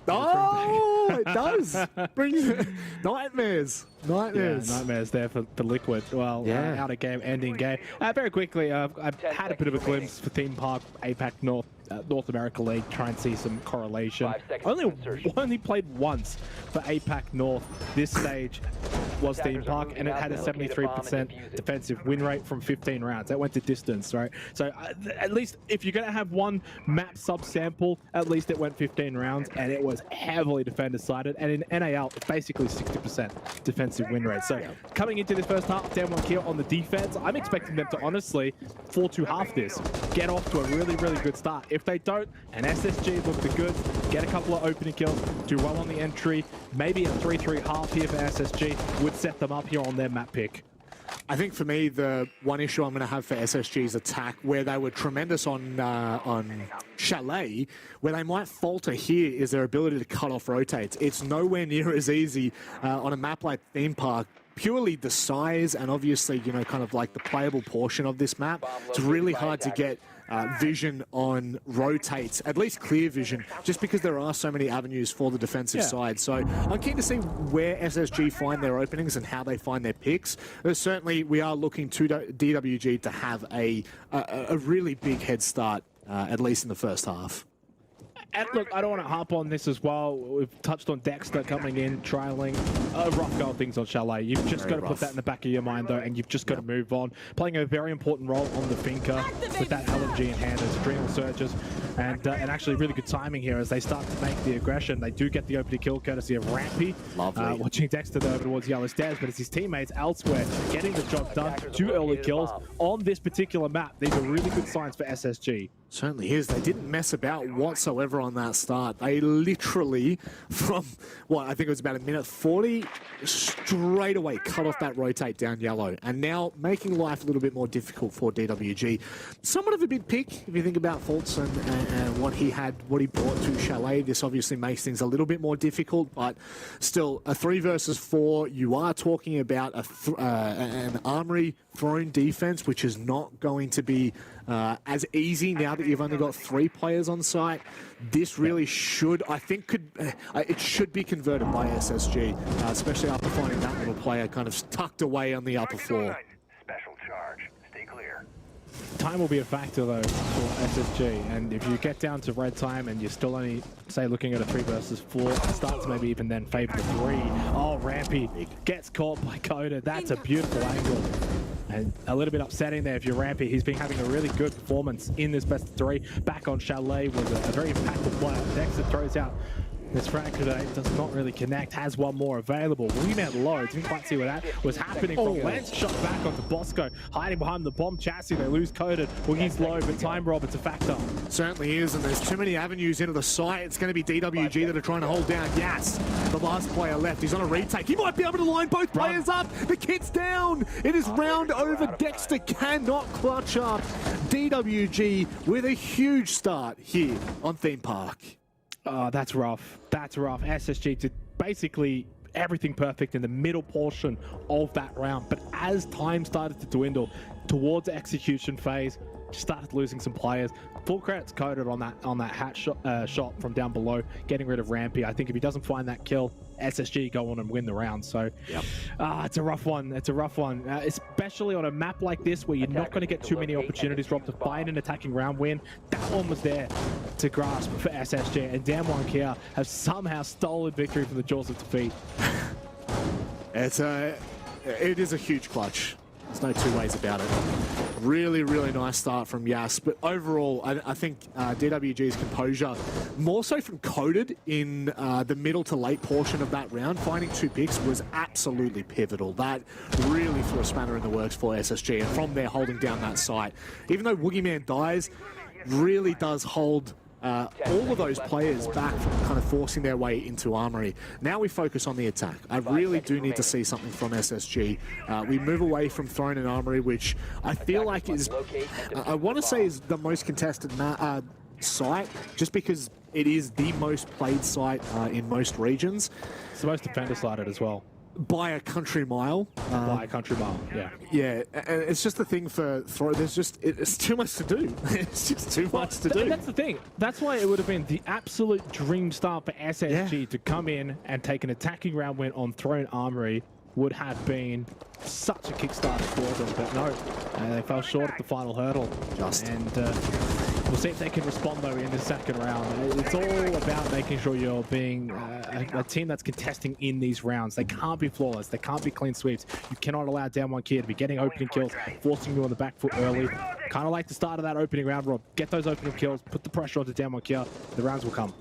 Oh, it does. Brings nightmares. Nightmares. Yeah, nightmares there for Liquid. Well, out of game, ending game. Very quickly, I've had a bit of a glimpse for Theme Park, APAC North America League, try and see some correlation. Only played once for APAC North. This stage was Theme Park, and it had a 73% defensive win rate from 15 rounds. That went to distance, right? So at least if you're going to have one map subsample, at least it went 15 rounds, and it was heavily defender-sided. And in NAL, it's basically 60% defensive win rate. So coming into this first half, DWG KIA on the defense, I'm expecting them to honestly 4-2 this, get off to a really, really good start. If they don't, and SSG looked good, get a couple of opening kills, do well on the entry, maybe a 3-3 half here for SSG would set them up here on their map pick. I think for me, the one issue I'm going to have for SSG's attack, where they were tremendous on Chalet, where they might falter here, is their ability to cut off rotates. It's nowhere near as easy on a map like Theme Park. Purely the size and obviously, you know, kind of like the playable portion of this map, it's really hard to get vision on rotates, at least clear vision, just because there are so many avenues for the defensive side. So I'm keen to see where SSG find their openings and how they find their picks. Certainly, we are looking to DWG to have a really big head start, at least in the first half. And look, I don't want to harp on this as well. We've touched on Dexter coming in, trialing rough go of things on Chalet. You've just got to put that in the back of your mind, though, and you've just got to move on. Playing a very important role on the Finker with that LMG in hand as Adrenal Surges. And actually really good timing here as they start to make the aggression. They do get the opening kill courtesy of Rampy. Lovely. Watching Dexter over towards Yellow Stairs, but it's his teammates elsewhere getting the job done. 2 early kills on this particular map. These are really good signs for SSG. Certainly is. They didn't mess about whatsoever on that start. They literally, from what I think it was about a minute 40, straight away cut off that rotate down yellow. And now making life a little bit more difficult for DWG. Somewhat of a big pick if you think about Fultz and what he brought to Chalet. This obviously makes things a little bit more difficult, but still a 3 versus 4. You are talking about an Armory throne defense, which is not going to be as easy now that you've only got 3 players on site. This really should, I think, it should be converted by SSG, especially after finding that little player kind of tucked away on the upper floor. Special charge. Stay clear. Time will be a factor though for SSG, and if you get down to red time and you're still only, say, looking at a 3 versus 4, it starts maybe even then favor the 3. Oh, Rampy gets caught by Coda. That's a beautiful angle. And a little bit upsetting there if you're Rampy. He's been having a really good performance in this best of 3. Back on Chalet was a very impactful player. Next, it throws out this frag grenade, does not really connect, has one more available. Wingman low, didn't quite see what that was happening from Lens. Shot back onto Bosco, hiding behind the bomb chassis. They lose Coded. Wiggy's low, but time rob, it's a factor. Certainly is, and there's too many avenues into the site. It's going to be DWG that are trying to hold down Yas. The last player left, he's on a retake. He might be able to line both players up. The kit's down. It is round over. Dexter cannot clutch up. DWG with a huge start here on Theme Park. Oh, that's rough. That's rough. SSG did basically everything perfect in the middle portion of that round, but as time started to dwindle towards the execution phase, just started losing some players. Full credits Coded on that hat shot from down below, getting rid of Rampy. I think if he doesn't find that kill, SSG go on and win the round. So, it's a rough one. It's a rough one, especially on a map like this where you're not going to get too many opportunities, Rob, to find an attacking round win. That one was there to grasp for SSG, and DWG KIA have somehow stolen victory from the jaws of defeat. It is a huge clutch. There's no two ways about it. Really, really nice start from Yas, but overall, I think DWG's composure, more so from Coded in the middle to late portion of that round, finding 2 picks was absolutely pivotal. That really threw a spanner in the works for SSG, and from there, holding down that site. Even though Woogieman dies, really does hold all of those players back from kind of forcing their way into Armory. Now we focus on the attack. I really do need to see something from SSG. We move away from Throne and Armory, which I feel like is, I want to say is the most contested site, just because it is the most played site in most regions. It's the most defender-sided as well. By a country mile. By a country mile, yeah. Yeah, and it's just the thing for Throw, there's just, it's too much to do. It's just too much to do. That's the thing. That's why it would have been the absolute dream start for SSG to come in and take an attacking round win on Throne Armory. Would have been such a kickstart for them, but no, they fell short at the final hurdle. And we'll see if they can respond though in the second round. It's all about making sure you're being a team that's contesting in these rounds. They can't be flawless. They can't be clean sweeps. You cannot allow DWG KIA to be getting opening kills, forcing you on the back foot early. Kind of like the start of that opening round, Rob. Get those opening kills, put the pressure onto DWG KIA. The rounds will come.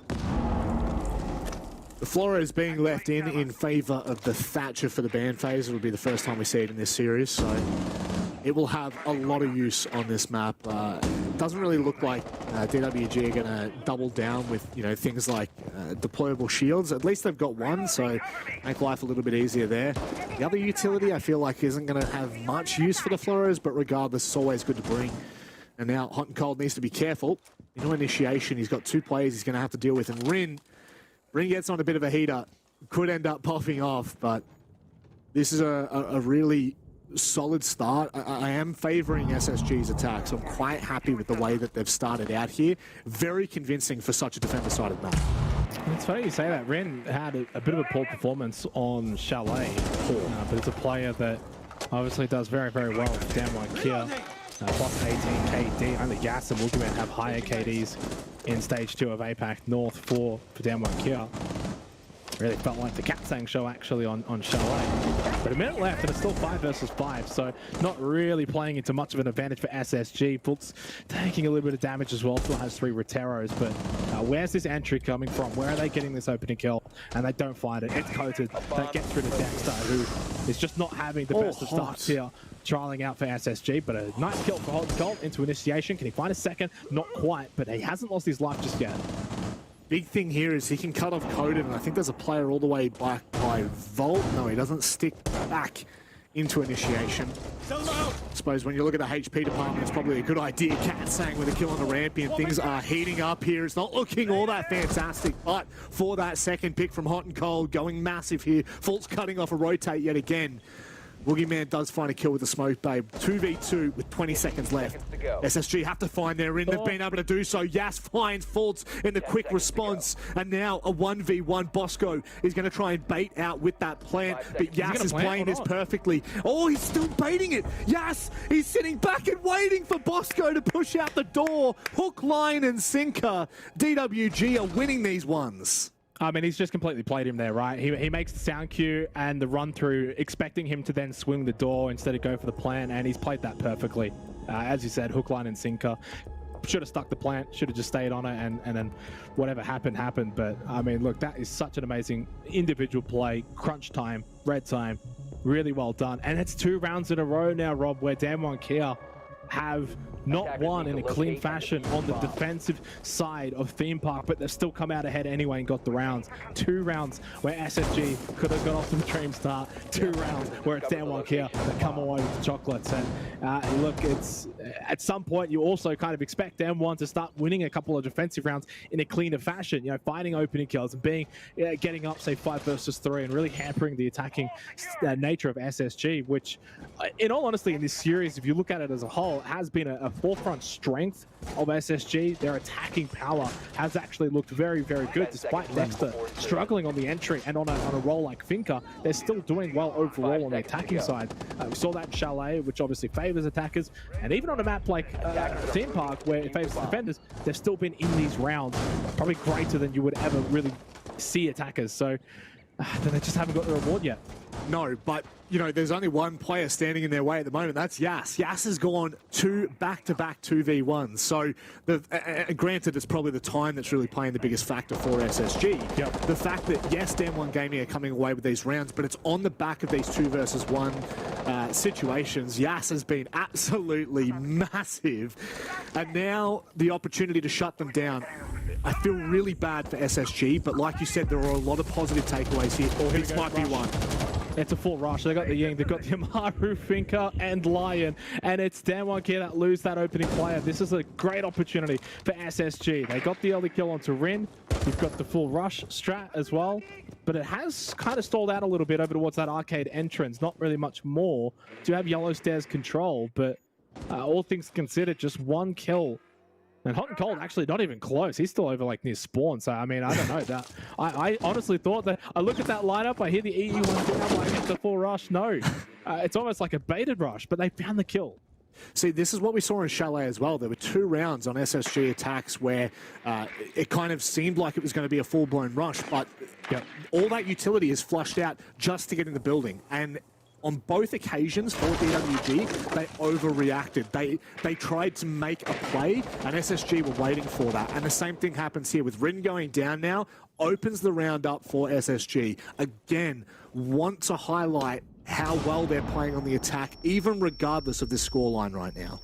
The Flora is being left in favor of the Thatcher for the ban phase. It'll be the first time we see it in this series, so it will have a lot of use on this map. It doesn't really look like DWG are going to double down with, you know, things like deployable shields. At least they've got one, so make life a little bit easier there. The other utility I feel like isn't going to have much use for the Floras, but regardless, it's always good to bring. And now Hot and Cold needs to be careful. Into initiation, he's got 2 players he's going to have to deal with, and Rin gets on a bit of a heater, could end up popping off, but this is a really solid start. I am favoring SSG's attack, so I'm quite happy with the way that they've started out here. Very convincing for such a defender-sided map. It's funny you say that. Ren had a bit of a poor performance on Chalet, but it's a player that obviously does very, very well with DWG KIA. Plus 18 KD, only Gas and Woogieman have higher KDs in stage 2 of APAC North for DWG KIA. Really felt like the Katsang show actually on Chalet. But a minute left and it's still 5 versus 5, so not really playing into much of an advantage for SSG. Fultz taking a little bit of damage as well, still has 3 Roteros, but where's this entry coming from? Where are they getting this opening kill? And they don't find it. It's Coated that gets rid of Dexter, who is just not having the best of starts here. Trialing out for SSG, but a nice kill for Hot Colt into initiation. Can he find a second? Not quite, but he hasn't lost his life just yet. Big thing here is he can cut off Coded, and I think there's a player all the way back by Volt. No, he doesn't stick back into initiation. I suppose when you look at the HP department, it's probably a good idea. Katsang with a kill on the Rampy, and things are heating up here. It's not looking all that fantastic, but for that second pick from Hot and Cold, going massive here. Fultz cutting off a rotate yet again. Boogeyman does find a kill with the smoke babe. 2v2 with 20 seconds left. SSG have to find their in. They've been able to do so. Yas finds faults in the quick response. And now a 1v1. Bosco is going to try and bait out with that plant. But Yas is playing this perfectly. Oh, he's still baiting it. Yas, he's sitting back and waiting for Bosco to push out the door. Hook, line, and sinker. DWG are winning these ones. I mean, he's just completely played him there, right? He makes the sound cue and the run through, expecting him to then swing the door instead of go for the plant, and he's played that perfectly. As you said, hook, line, and sinker. Should have stuck the plant, should have just stayed on it, and then whatever happened, happened. But, I mean, look, that is such an amazing individual play. Crunch time, red time, really well done. And it's 2 rounds in a row now, Rob, where DWG KIA have not won in a clean fashion on the defensive side of Theme Park, but they've still come out ahead anyway and got the rounds. 2 rounds where SSG could have got off to the dream start. 2 rounds where it's DWG KIA that come away with the chocolates. And look, it's at some point you also kind of expect M1 to start winning a couple of defensive rounds in a cleaner fashion, you know, finding opening kills and being getting up, say, 5 versus 3 and really hampering the attacking nature of SSG, which in all honesty in this series, if you look at it as a whole, has been a forefront strength of SSG. Their attacking power has actually looked very, very good, despite Dexter struggling on the entry and on a role like Finka. They're still doing well overall on the attacking side. We saw that in Chalet, which obviously favors attackers, and even on a map like Theme Park, where it favors defenders, they've still been in these rounds, probably greater than you would ever really see attackers. So they just haven't got the reward yet. No, but, you know, there's only one player standing in their way at the moment. That's Yas. Yas has gone 2 back-to-back 2v1s. So, granted, it's probably the time that's really playing the biggest factor for SSG. Yep. The fact that, yes, DWG Gaming are coming away with these rounds, but it's on the back of these 2 versus 1 situations. Yas has been absolutely massive. And now the opportunity to shut them down. I feel really bad for SSG, but like you said, there are a lot of positive takeaways here. This might be one. It's a full rush. They got the Ying, they've got the Amaru, Finka, and Lion, and it's DWG KIA that lose that opening player. This is a great opportunity for SSG. They got the early kill onto Rin. You've got the full rush strat as well, but it has kind of stalled out a little bit over towards that arcade entrance. Not really much more to have Yellow Stairs control, but all things considered, just 1 kill. And Hot and Cold actually not even close. He's still over like near spawn. So, I mean, I don't know that. I honestly thought that I look at that lineup, I hear the EU one down, I'm like, it's a full rush. No, it's almost like a baited rush, but they found the kill. See, this is what we saw in Chalet as well. There were 2 rounds on SSG attacks where it kind of seemed like it was going to be a full-blown rush, but all that utility is flushed out just to get in the building. And on both occasions for DWG, they overreacted. They tried to make a play, and SSG were waiting for that. And the same thing happens here with Rin going down now, opens the round up for SSG. Again, want to highlight how well they're playing on the attack, even regardless of this scoreline right now.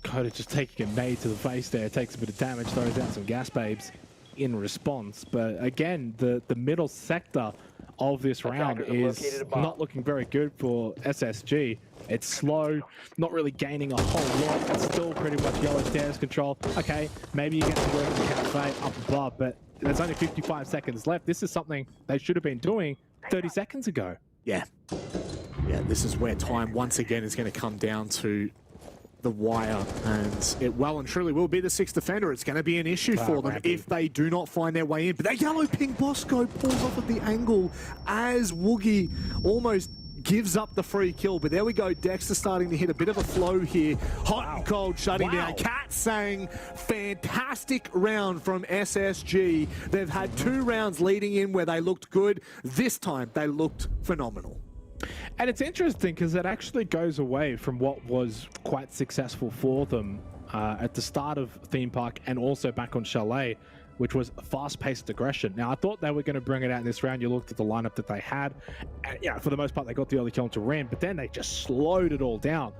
Coda just taking a nade to the face there, takes a bit of damage, throws out some gas babes in response. But again, the middle sector of this round is not looking very good for SSG. It's slow, not really gaining a whole lot. It's still pretty much Yellow Stairs control. Okay, maybe you get to work in the cafe up above, but there's only 55 seconds left. This is something they should have been doing 30 seconds ago. Yeah, this is where time once again is going to come down to the wire, and it well and truly will be the 6th defender. It's going to be an issue for them if they do not find their way in. But that yellow ping Bosco pulls off at the angle as Woogie almost gives up the free kill. But there we go, Dexter starting to hit a bit of a flow here. Hot and Cold shutting down. Cat saying, fantastic round from SSG. They've had 2 rounds leading in where they looked good. This time they looked phenomenal. And it's interesting because it actually goes away from what was quite successful for them at the start of Theme Park and also back on Chalet, which was fast-paced aggression. Now, I thought they were going to bring it out in this round. You looked at the lineup that they had, and yeah, for the most part, they got the early kill into Ren, but then they just slowed it all down,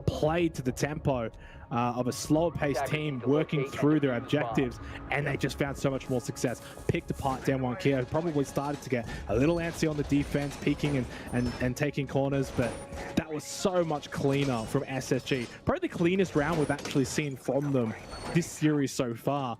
played to the tempo of a slower-paced team working through their objectives, and they just found so much more success. Picked apart DWG KIA, probably started to get a little antsy on the defense, peeking and taking corners, but that was so much cleaner from SSG. Probably the cleanest round we've actually seen from them this series so far.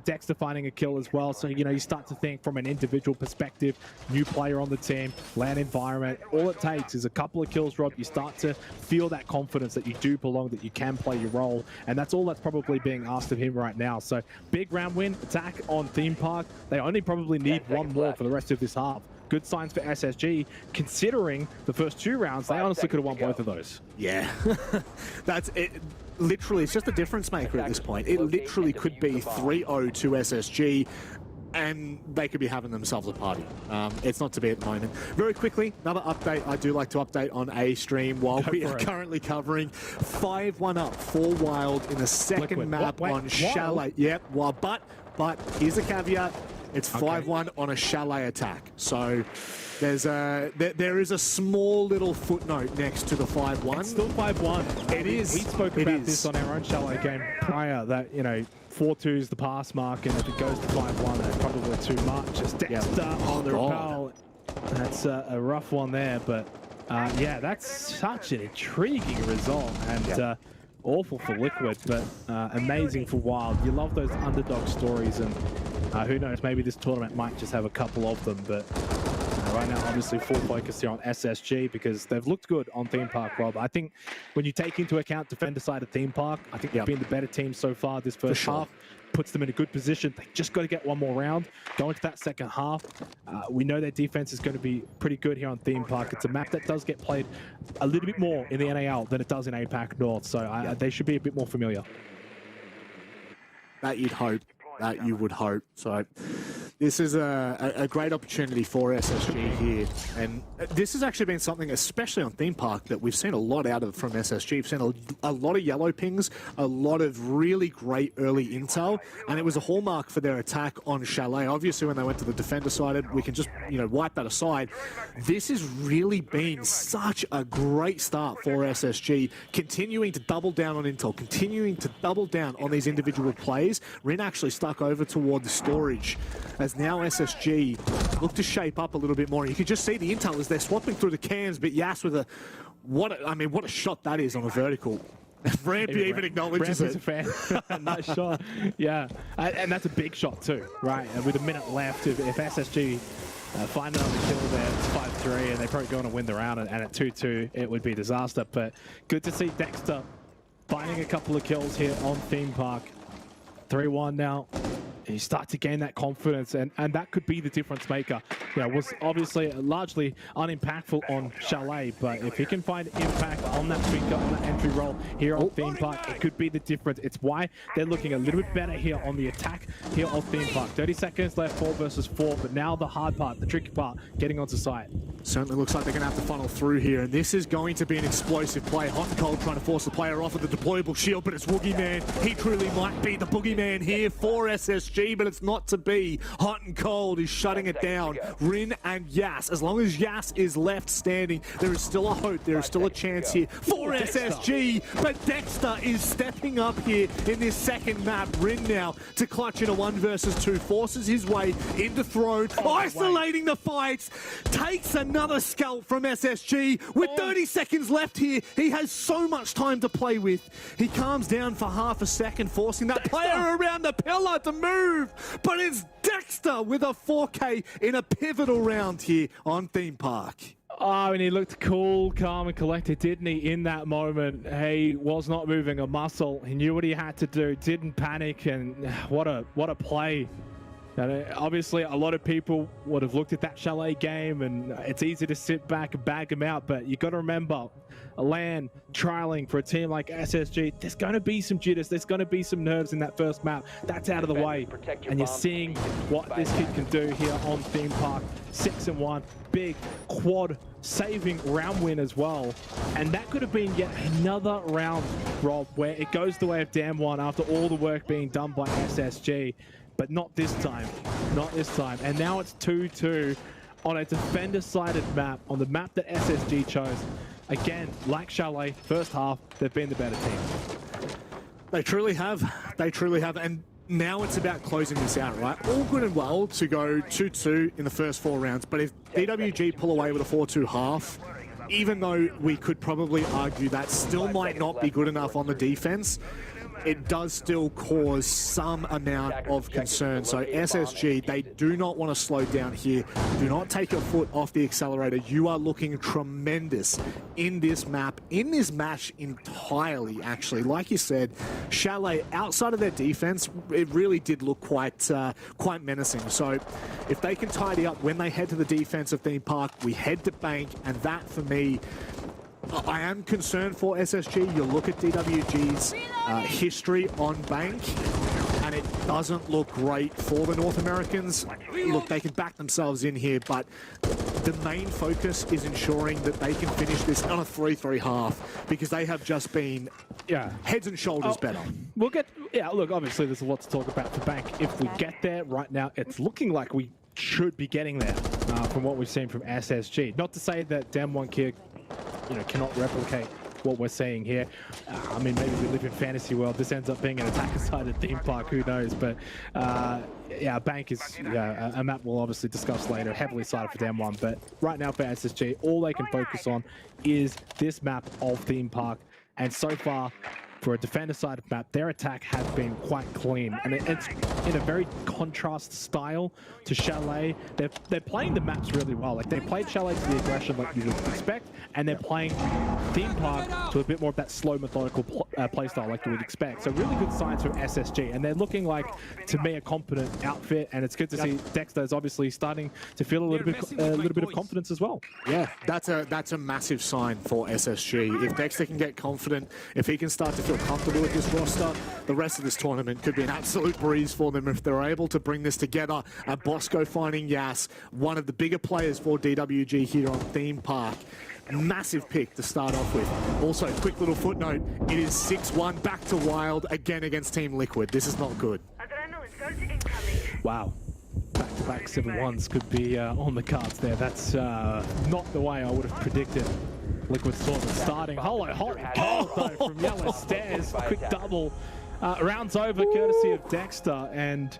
Dexter finding a kill as well. So, you know, you start to think from an individual perspective, new player on the team, land environment. All it takes is a couple of kills, Rob. You start to feel that confidence that you do belong, that you can play your role. And that's all that's probably being asked of him right now. So big round win, attack on Theme Park. They only probably need one more for the rest of this half. Good signs for SSG, considering the first 2 rounds, they honestly could have won both of those. Yeah, that's it. Literally, it's just a difference maker at this point. It literally could be 3-0 to SSG, and they could be having themselves a party. It's not to be at the moment. Very quickly, another update. I do like to update on a stream while we are currently covering 5-1 up for Wild in the second map on Chalet. Yep, well, but here's a caveat. It's 5-1 on a Chalet attack. So there's there is a small little footnote next to the 5-1. It's still 5-1. It is. We spoke about this on our own Chalet game prior, that, you know, 4-2 is the pass mark, and if it goes to 5-1, that's probably too much. It's Dexter on the rappel. That's a rough one there, but yeah, that's such an intriguing result, and awful for Liquid, but amazing for Wild. You love those underdog stories, and who knows, maybe this tournament might just have a couple of them, but right now, obviously, full focus here on SSG because they've looked good on Theme Park, Rob. I think when you take into account defender side of Theme Park, I think they've been the better team so far this first half. Puts them in a good position. They just got to get one more round. Go into that second half. We know their defense is going to be pretty good here on Theme Park. It's a map that does get played a little bit more in the NAL than it does in APAC North, so they should be a bit more familiar. That you'd hope. That you would hope. So this is a great opportunity for SSG here. And this has actually been something, especially on Theme Park, that we've seen a lot out of from SSG. We've seen a lot of yellow pings, a lot of really great early intel, and it was a hallmark for their attack on Chalet. Obviously, when they went to the defender side, we can just, you know, wipe that aside. This has really been such a great start for SSG, continuing to double down on intel, continuing to double down on these individual plays. Rin actually stuck over toward the storage, as now SSG look to shape up a little bit more. You can just see the intel as they're swapping through the cams, but Yas with what a shot that is on a vertical. Rampy even acknowledges it. Rampy's a fan. Nice shot. Yeah, and that's a big shot too, right? And with a minute left, if SSG find another kill there, it's 5-3, and they're probably going to win the round, and at 2-2, it would be disaster. But good to see Dexter finding a couple of kills here on Theme Park. 3-1 now. You start to gain that confidence, and that could be the difference maker. Yeah, it was obviously largely unimpactful on Chalet, but if he can find impact on that finger, on that entry roll here on Theme Park, it could be the difference. It's why they're looking a little bit better here on the attack here on Theme Park. 30 seconds left, 4 versus 4, but now the hard part, the tricky part, getting onto site. Certainly looks like they're going to have to funnel through here, and this is going to be an explosive play. Hot and Cold trying to force the player off of the deployable shield, but it's Woogieman. He truly might be the boogeyman here for SSG, but it's not to be. Hot and Cold is shutting it down. Rin and Yas. As long as Yas is left standing, there is still a hope. There is still a chance here for SSG. But Dexter is stepping up here in this second map. Rin now to clutch in a 1 versus 2. Forces his way into Throne. Isolating the fights. Takes another scalp from SSG. With 30 seconds left here, he has so much time to play with. He calms down for half a second, forcing that player around the pillar to move. But it's Dexter with a 4K in a pivotal round here on Theme Park. Oh, and he looked cool, calm, and collected, didn't he, in that moment? He was not moving a muscle. He knew what he had to do, didn't panic, and what a play. And obviously, a lot of people would have looked at that Chalet game, and it's easy to sit back and bag him out, but you got to remember, a LAN trialing for a team like SSG, there's going to be some jitters, there's going to be some nerves in that first map. That's out of the way, and you're seeing what this kid can do here on Theme Park. 6-1, big quad saving round win as well, and that could have been yet another round, Rob, where it goes the way of Damwon after all the work being done by SSG. But not this time, not this time. And now it's 2-2 on a defender-sided map, on the map that SSG chose. Again, like Chalet, first half, they've been the better team. They truly have. They truly have. And now it's about closing this out, right? All good and well to go 2-2 in the first 4 rounds, but if DWG pull away with a 4-2 half, even though we could probably argue that still might not be good enough on the defense, it does still cause some amount of concern. So SSG, they do not want to slow down here. Do not take your foot off the accelerator. You are looking tremendous in this map, in this match entirely, actually. Like you said, Chalet, outside of their defense, it really did look quite menacing. So if they can tidy up when they head to the defensive theme park, we head to Bank, and that for me, I am concerned for SSG. You look at DWG's history on Bank, and it doesn't look great for the North Americans. Look, they can back themselves in here, but the main focus is ensuring that they can finish this on a 3-3 half, because they have just been heads and shoulders better. We'll get, look, obviously there's a lot to talk about for Bank. If we get there right now, it's looking like we should be getting there from what we've seen from SSG. Not to say that DWG KIA, cannot replicate what we're seeing here. I mean, maybe we live in fantasy world. This ends up being an attacker-sided theme park. Who knows? But Bank is a map we'll obviously discuss later. Heavily sided for DWG, but right now for SSG, all they can focus on is this map of theme park. And so far, for a defender-sided map, their attack has been quite clean, and it's in a very contrast style to Chalet. They're playing the maps really well. Like, they played Chalet to the aggression like you would expect, and they're playing Theme Park to a bit more of that slow, methodical playstyle like you would expect. So really good signs from SSG, and they're looking like, to me, a competent outfit, and it's good to see Dexter is obviously starting to feel a little bit of confidence as well. Yeah, that's a massive sign for SSG. If Dexter can get confident, if he can start to feel comfortable with this roster, the rest of this tournament could be an absolute breeze for them if they're able to bring this together. Bosco finding Yas, one of the bigger players for DWG here on Theme Park. Massive pick to start off with. Also, quick little footnote, it is 6-1 back to Wild again against Team Liquid. This is not good. Wow. Back-to-back 7-1s could be on the cards there. That's not the way I would have predicted Liquid Storm starting. Hot though from Yellow Stairs. Quick double. Rounds over courtesy of Dexter, and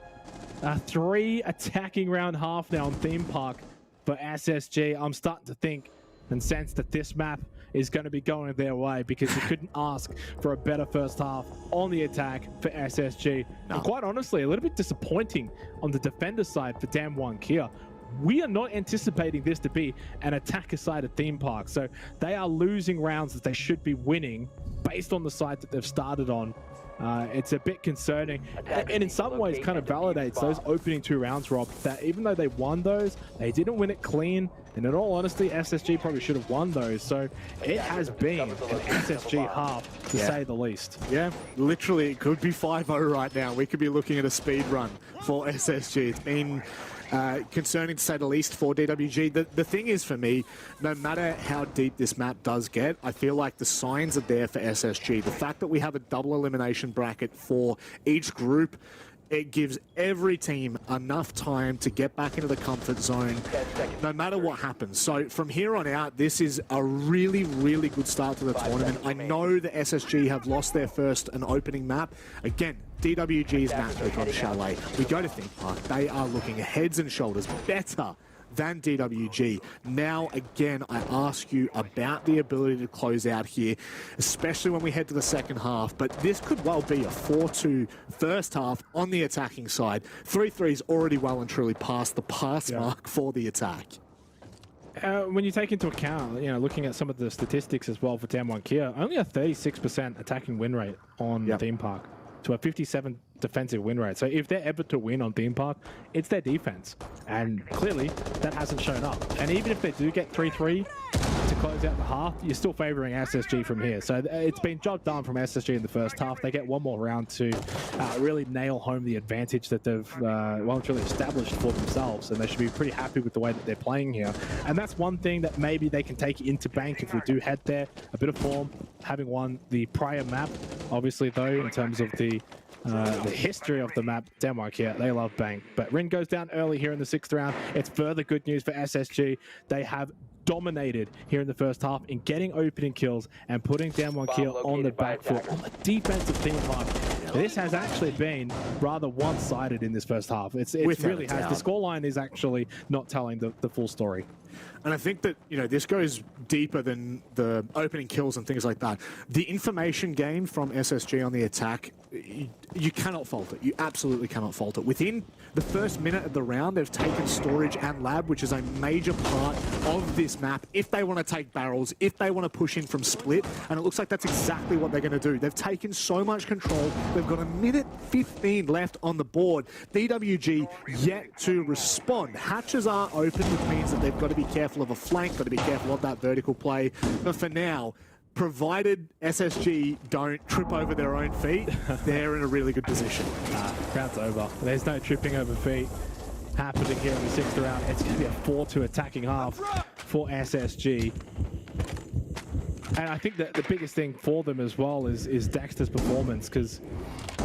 3 attacking round half now on Theme Park for SSG. I'm starting to think and sense that this map is going to be going their way, because you couldn't ask for a better first half on the attack for SSG. No. And quite honestly, a little bit disappointing on the defender side for DWG KIA. We are not anticipating this to be an attacker-sided theme park, so they are losing rounds that they should be winning based on the side that they've started on. It's a bit concerning, and in some ways kind of validates those opening 2 rounds, Rob, that even though they won those, they didn't win it clean, and in all honesty, SSG probably should have won those. So it has been an SSG half, to say the least. Yeah, literally, it could be 5-0 right now. We could be looking at a speed run for SSG. It's been concerning to say the least for DWG. The thing is, for me, no matter how deep this map does get, I feel like the signs are there for SSG. The fact that we have a double elimination bracket for each group, it gives every team enough time to get back into the comfort zone, no matter what happens. So from here on out, this is a really, really good start to the tournament. I know the SSG have lost their first and opening map. Again, DWG's match week on Chalet. We go to Theme Park. They are looking heads and shoulders better than DWG. Now, again, I ask you about the ability to close out here, especially when we head to the second half. But this could well be a 4-2 first half on the attacking side. 3-3's already well and truly past the pass mark for the attack. When you take into account, looking at some of the statistics as well for DWG KIA, only a 36% attacking win rate on Theme Park to a 57 defensive win rate. So if they're ever to win on Theme Park, it's their defense. And clearly, that hasn't shown up. And even if they do get 3-3 to close out the half, you're still favoring SSG from here. So it's been job done from SSG in the first half. They get one more round to really nail home the advantage that they've well and truly established for themselves. And they should be pretty happy with the way that they're playing here. And that's one thing that maybe they can take into Bank if we do head there. A bit of form, having won the prior map. Obviously, though, in terms of the history of the map, DWG KIA, they love Bank. But Rin goes down early here in the 6th round. It's further good news for SSG. They have dominated here in the first half in getting opening kills and putting DWG KIA on the back foot. On the defensive Theme Park, this has actually been rather one-sided in this first half. It really has. The scoreline is actually not telling the full story. And I think that, you know, this goes deeper than the opening kills and things like that. The information gained from SSG on the attack, you cannot fault it. You absolutely cannot fault it. Within the first minute of the round, they've taken storage and lab, which is a major part of this map. If they want to take barrels, if they want to push in from split, and it looks like that's exactly what they're going to do. They've taken so much control. They've got a minute 15 left on the board. DWG yet to respond. Hatches are open, which means that they've got to be careful of a flank, got to be careful of that vertical play. But for now, provided SSG don't trip over their own feet, they're in a really good position. Round's over. There's no tripping over feet happening here in the 6th round. It's going to be a 4-2 attacking half for SSG. And I think that the biggest thing for them as well is Dexter's performance, because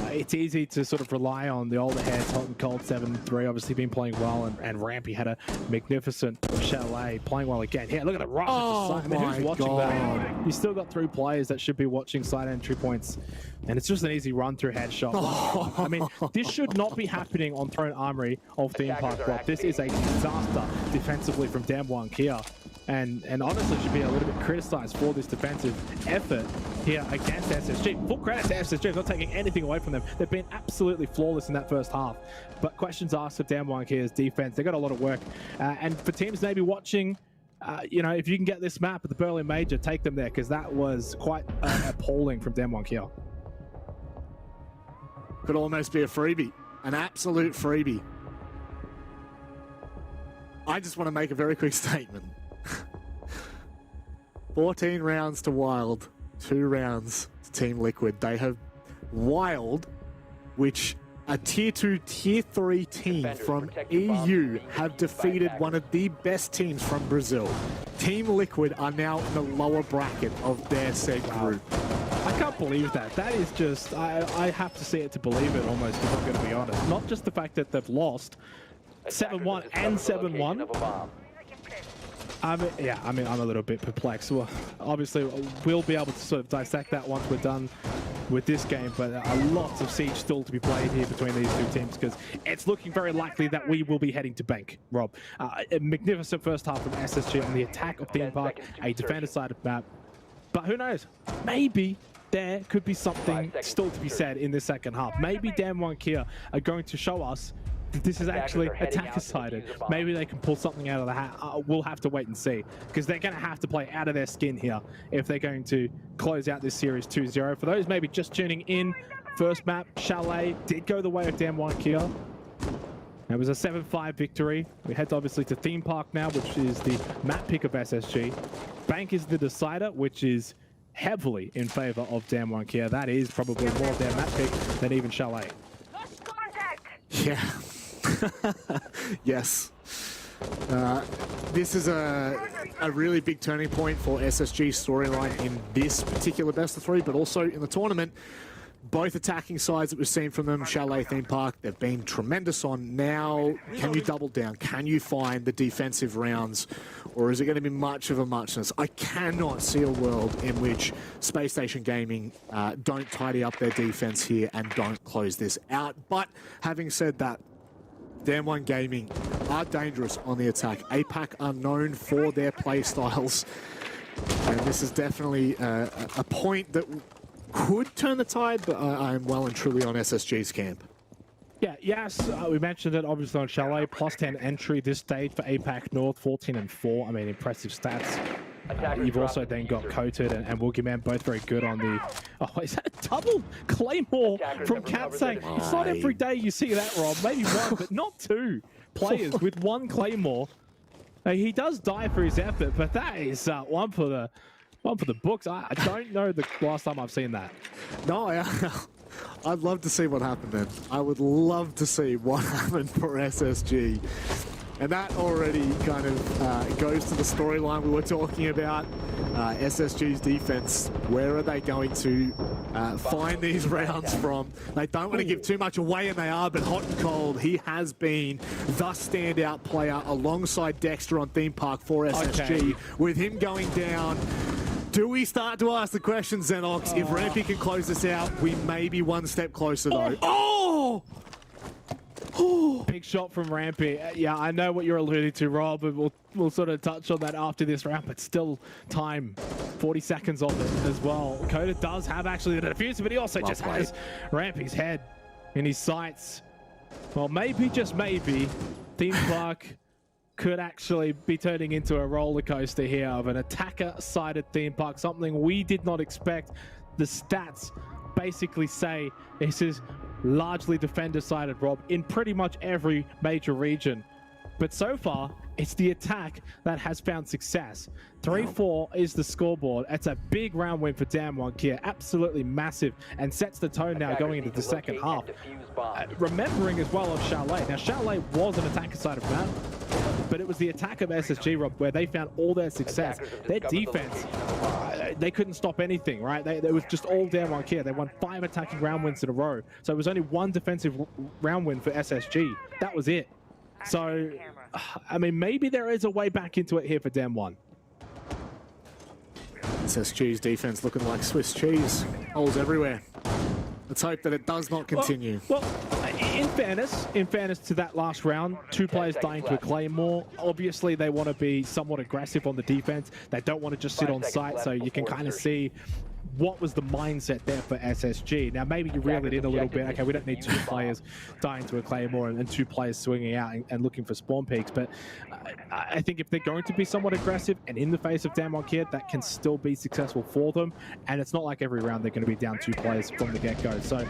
it's easy to sort of rely on the older heads, Hot and Cold 7-3, obviously been playing well, and Rampy had a magnificent Chalet playing well again. Yeah, look at the rush. Oh, I mean, who's watching that? You still got 3 players that should be watching side entry points, and it's just an easy run-through headshot. Oh. I mean, this should not be happening on Throne Armory of Theme Park, Rob. This is a disaster defensively from DWG KIA. And honestly should be a little bit criticized for this defensive effort here against SSG. Full credit to SSG, not taking anything away from them. They've been absolutely flawless in that first half. But questions asked of DWG KIA's defense. They've got a lot of work. And for teams maybe watching, you know, if you can get this map at the Berlin Major, take them there, because that was quite appalling from DWG KIA. Could almost be a freebie, an absolute freebie. I just want to make a very quick statement. 14 rounds to Wild, 2 rounds to Team Liquid. They have Wild, which a tier 2, tier 3 team from EU, have defeated one of the best teams from Brazil. Team Liquid are now in the lower bracket of their said group. I can't believe that. That is just, I have to see it to believe it almost, if I'm going to be honest. Not just the fact that they've lost 7-1 and 7-1. Yeah, I mean, I'm a little bit perplexed. Well, obviously, we'll be able to sort of dissect that once we're done with this game, but a lot of siege still to be played here between these two teams, because it's looking very likely that we will be heading to bank, Rob. A magnificent first half from SSG on the attack of Theme Park, a defender-sided map. But who knows? Maybe there could be something still to be said in this second half. Maybe DWG KIA are going to show us this is actually attacker-sided. Maybe they can pull something out of the hat. We'll have to wait and see, because they're going to have to play out of their skin here if they're going to close out this series 2-0. For those maybe just tuning in, first map, Chalet, did go the way of DWG KIA. It was a 7-5 victory. We head obviously to Theme Park now, which is the map pick of SSG. Bank is the decider, which is heavily in favor of DWG KIA. That is probably more of their map pick than even Chalet. Yeah. Yes. This is a really big turning point for SSG's storyline in this particular best of 3, but also in the tournament. Both attacking sides that we've seen from them, Chalet, Theme Park, they've been tremendous on. Now, can you double down? Can you find the defensive rounds? Or is it going to be much of a muchness? I cannot see a world in which Spacestation Gaming don't tidy up their defense here and don't close this out. But having said that, DWG Gaming are dangerous on the attack. APAC are known for their play styles. And this is definitely a point that could turn the tide, but I am well and truly on SSG's camp. Yeah, yes, we mentioned it obviously on Chalet, plus 10 entry this stage for APAC North, 14-4. I mean, impressive stats. You've also then got Coated and Woogieman, both very good on the... Oh, is that a double Claymore from Katsang? It's not every day you see that, Rob. Maybe one, but not 2 players with 1 Claymore. He does die for his effort, but that is one for the books. I don't know the last time I've seen that. No, I'd love to see what happened then. I would love to see what happened for SSG. And that already kind of goes to the storyline we were talking about. SSG's defense, where are they going to find these rounds from? They don't want to give too much away, and they are, but Hot and Cold, he has been the standout player alongside Dexter on Theme Park for SSG. Okay. With him going down, Do we start to ask the question, Xenox? If Rampy can close this out, we may be one step closer, though. Oh! Big shot from Rampy. Yeah, I know what you're alluding to, Rob, and we'll sort of touch on that after this round, but still time. 40 seconds of it as well. Coda does have actually the diffuser, but he also just has Rampy's head in his sights. Well, maybe, just maybe, Theme Park could actually be turning into a roller coaster here of an attacker-sided Theme Park, something we did not expect. The stats basically say this is largely defender-sided, Rob, in pretty much every major region. But so far, it's the attack that has found success. 3-4 is the scoreboard. It's a big round win for DWG KIA, absolutely massive, and sets the tone now going into the second half. Remembering as well of Chalet. Now, Chalet was an attacker-sided map, but it was the attack of SSG, Rob, where they found all their success. Their defense, they couldn't stop anything, right? It was just all DWG KIA. They won 5 attacking round wins in a row. So it was only 1 defensive round win for SSG. That was it. So, I mean, maybe there is a way back into it here for DWG. SSG's defense looking like Swiss cheese. Holes everywhere. Let's hope that it does not continue. Well, in fairness to that last round, 2 players dying to a Claymore. Obviously, they want to be somewhat aggressive on the defense. They don't want to just sit on site, so you can kind of see what was the mindset there for SSG. Now, maybe you reel it in a little bit. Okay, we don't need 2 players dying to a Claymore and 2 players swinging out and looking for spawn peaks. But I think if they're going to be somewhat aggressive and in the face of DWG KIA, that can still be successful for them. And it's not like every round they're going to be down 2 players from the get-go. So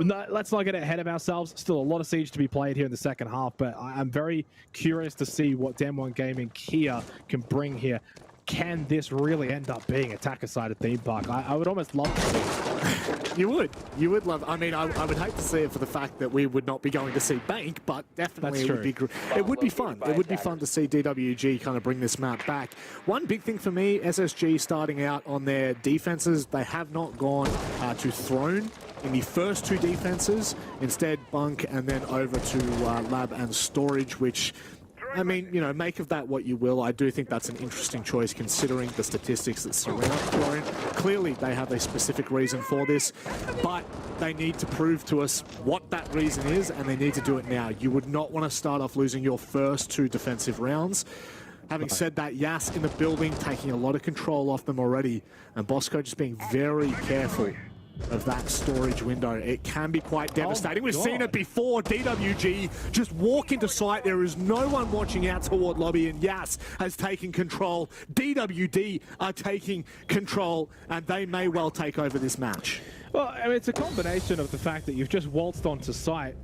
no, let's not get ahead of ourselves. Still a lot of Siege to be played here in the second half. But I'm very curious to see what DWG Gaming KIA can bring here. Can this really end up being attacker-sided Theme Park? I would almost love to see it. You would love. I mean, I would hate to see it for the fact that we would not be going to see Bank, but definitely it would be fun. It would be fun to see DWG kind of bring this map back. One big thing for me, SSG starting out on their defenses, they have not gone to Throne in the first 2 defenses. Instead, Bunk and then over to Lab and Storage, which, I mean, you know, make of that what you will. I do think that's an interesting choice considering the statistics that surround Throne. Clearly, they have a specific reason for this, but they need to prove to us what that reason is, and they need to do it now. You would not want to start off losing your first 2 defensive rounds. Having said that, Yas in the building, taking a lot of control off them already, and Bosco just being very careful of that storage window. It can be quite devastating. We've seen it before. DWG just walk into sight. There is no one watching out toward lobby, and Yas has taken control. DWD are taking control, and they may well take over this match. Well, I mean, it's a combination of the fact that you've just waltzed onto site,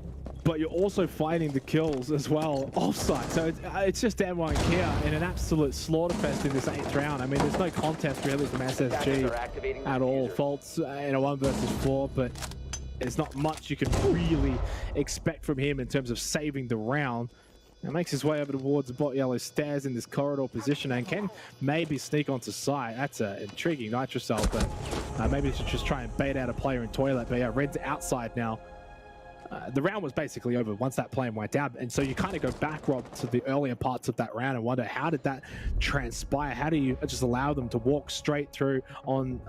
but you're also finding the kills as well off-site. So it's just DWG KIA in an absolute slaughterfest in this 8th round. I mean, there's no contest really from SSG at all. Faults in a 1 versus 4, but there's not much you can really expect from him in terms of saving the round. It makes his way over towards the bot yellow stairs in this corridor position and can maybe sneak onto site. That's an intriguing Nitrocell, but maybe he should just try and bait out a player in toilet. But yeah, Red's outside now. The round was basically over once that plane went down, and so you kind of go back, Rob, to the earlier parts of that round and wonder, how did that transpire? How do you just allow them to walk straight through on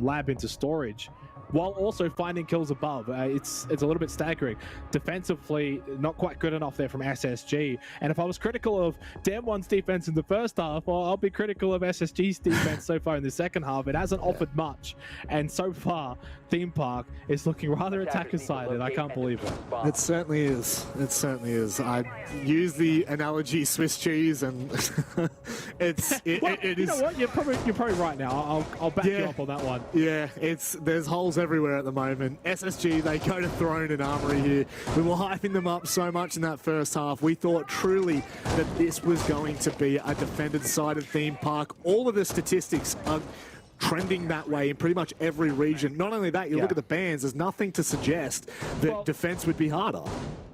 Lab into storage while also finding kills above? It's a little bit staggering. Defensively, not quite good enough there from SSG. And if I was critical of DWG's defense in the first half, well, I'll be critical of SSG's defense so far in the second half. It hasn't offered much, and so far, Theme Park is looking rather attacker-sided. I can't believe it. It certainly is. It certainly is. I use the analogy Swiss cheese, and it is. You know what? You're probably right now. I'll back you up on that one. Yeah, there's holes everywhere at the moment. SSG, they go to Throne and Armory here. We were hyping them up so much in that first half. We thought truly that this was going to be a defended-sided Theme Park. All of the statistics are trending that way in pretty much every region. Not only that, you look at the bans, there's nothing to suggest that defense would be harder.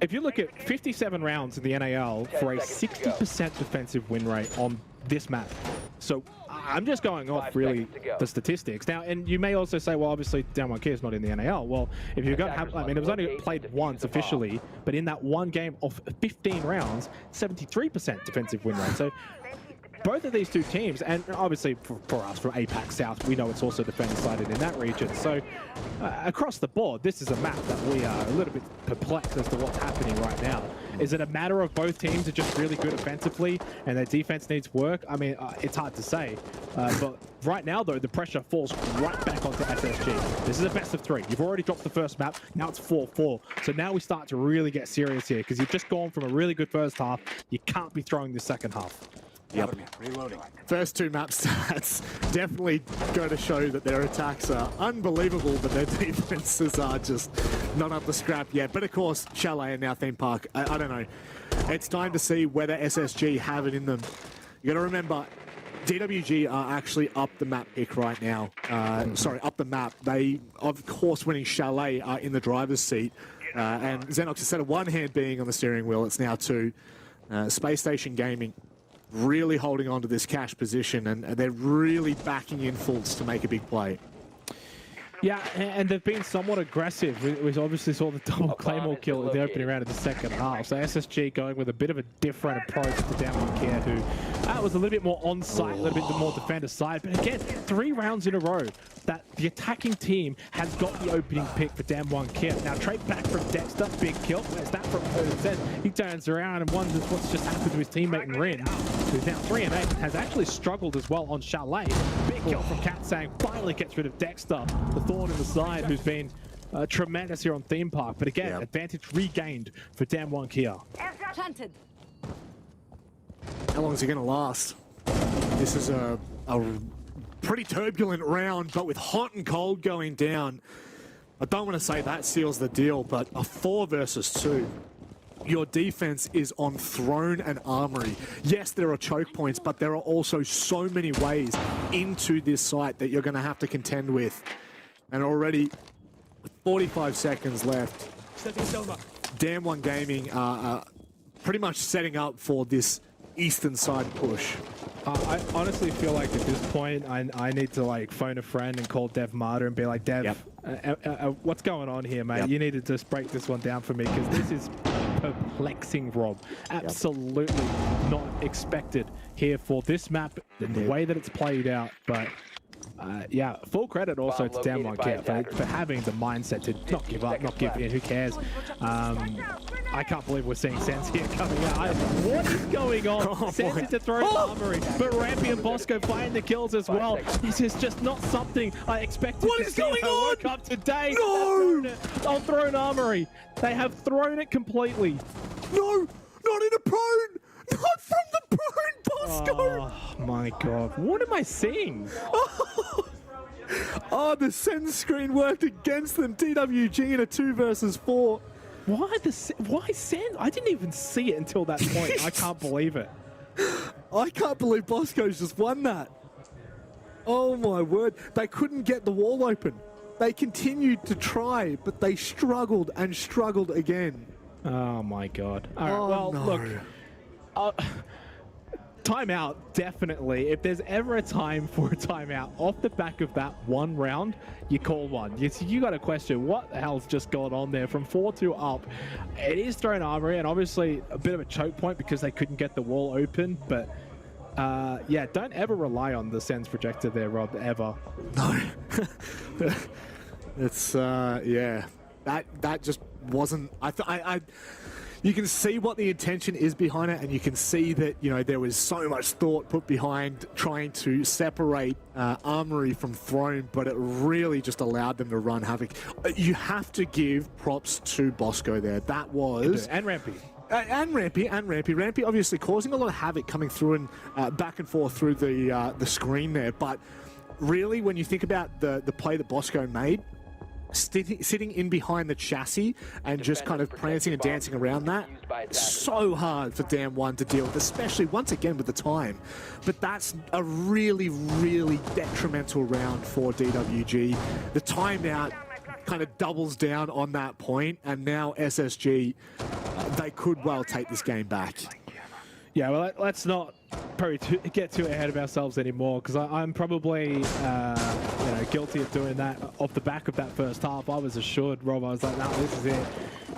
If you look at 57 rounds in the NAL for a 60% defensive win rate on this map. So I'm just going off really the statistics. Now, and you may also say, well, obviously DWG KIA is not in the NAL. Well, if you're going to have, I mean, it was only played once officially, but in that one game of 15 rounds, 73% defensive win rate. So both of these two teams, and obviously for us from APAC South, we know it's also defender-sided in that region. So across the board, this is a map that we are a little bit perplexed as to what's happening right now. Is it a matter of both teams are just really good offensively and their defense needs work? I mean, it's hard to say. But right now, though, the pressure falls right back onto SSG. This is a best of 3. You've already dropped the first map. Now it's 4-4. So now we start to really get serious here because you've just gone from a really good first half. You can't be throwing the second half. Yep. First 2 map stats definitely go to show that their attacks are unbelievable, but their defenses are just not up to scrap yet. But of course, Chalet and now Theme Park, I don't know. It's time to see whether SSG have it in them. You got to remember, DWG are actually up the map pick right now. Sorry, up the map. They, of course, winning Chalet are in the driver's seat. And Xenox, instead of 1 hand being on the steering wheel, it's now 2. Spacestation Gaming really holding on to this cash position, and they're really backing in fulls to make a big play. Yeah, and they've been somewhat aggressive. We obviously saw the double Claymore kill in the opening round of the second half. So SSG going with a bit of a different approach to DWG KIA, who was a little bit more on-site, a little bit more defender side. But again, 3 rounds in a row that the attacking team has got the opening pick for DWG KIA. Now, trade back from Dexter, big kill. Where's that from KIA? He turns around and wonders what's just happened to his teammate in Rin, who's now 3 and 8, has actually struggled as well on Chalet. Big kill from Katsang, finally gets rid of Dexter, the thorn in the side, who's been tremendous here on Theme Park. But again, advantage regained for DWG KIA. Planted. How long is it going to last? This is a pretty turbulent round, but with hot and cold going down. I don't want to say that seals the deal, but a 4 versus 2. Your defense is on Throne and Armory. Yes, there are choke points, but there are also so many ways into this site that you're going to have to contend with. And already, with 45 seconds left, DWG Gaming are pretty much setting up for this eastern side push. I honestly feel like at this point, I need to like phone a friend and call Dev Martyr and be like, Dev, what's going on here, mate? You need to just break this one down for me, because this is perplexing, Rob. Absolutely not expected here for this map, the way that it's played out. But yeah, full credit also to DWG KIA for having the mindset to not give up, not give in. Who cares? I can't believe we're seeing Sense here coming out. What is going on? Sense into Throne Armory, but Rampy and Bosco find the kills as well. This is just not something I expected to see. What is going on? Woke up today. No! On Throne Armory. They have thrown it completely. No! Not in a prone! Not from the prone, Bosco! Oh my god. What am I seeing? Oh, the send screen worked against them. DWG in a 2 versus 4. Why send? I didn't even see it until that point. I can't believe it. I can't believe Bosco's just won that. Oh my word. They couldn't get the wall open. They continued to try, but they struggled and struggled again. Oh my god. All right, well, no. Look. Timeout, definitely. If there's ever a time for a timeout off the back of that one round, you call one. You got to question what the hell's just gone on there from 4-2 up. It is Throne Armory, and obviously a bit of a choke point because they couldn't get the wall open. But yeah, don't ever rely on the Sens projector there, Rob, ever. No. It's yeah. That just wasn't. You can see what the intention is behind it, and you can see that, you know, there was so much thought put behind trying to separate Armory from Throne, but it really just allowed them to run havoc. You have to give props to Bosco there. That was... And Rampy. And Rampy. Rampy obviously causing a lot of havoc coming through and back and forth through the screen there. But really, when you think about the play that Bosco made, sitting in behind the chassis and just kind of prancing and dancing around that, so hard for DWG to deal with, especially once again with the time. But that's a really, really detrimental round for DWG. The timeout kind of doubles down on that point, and now SSG, they could well take this game back. Yeah, well, let's not probably get too ahead of ourselves anymore, because I'm probably you know, guilty of doing that off the back of that first half. I was assured, Rob, I was like, no, this is it.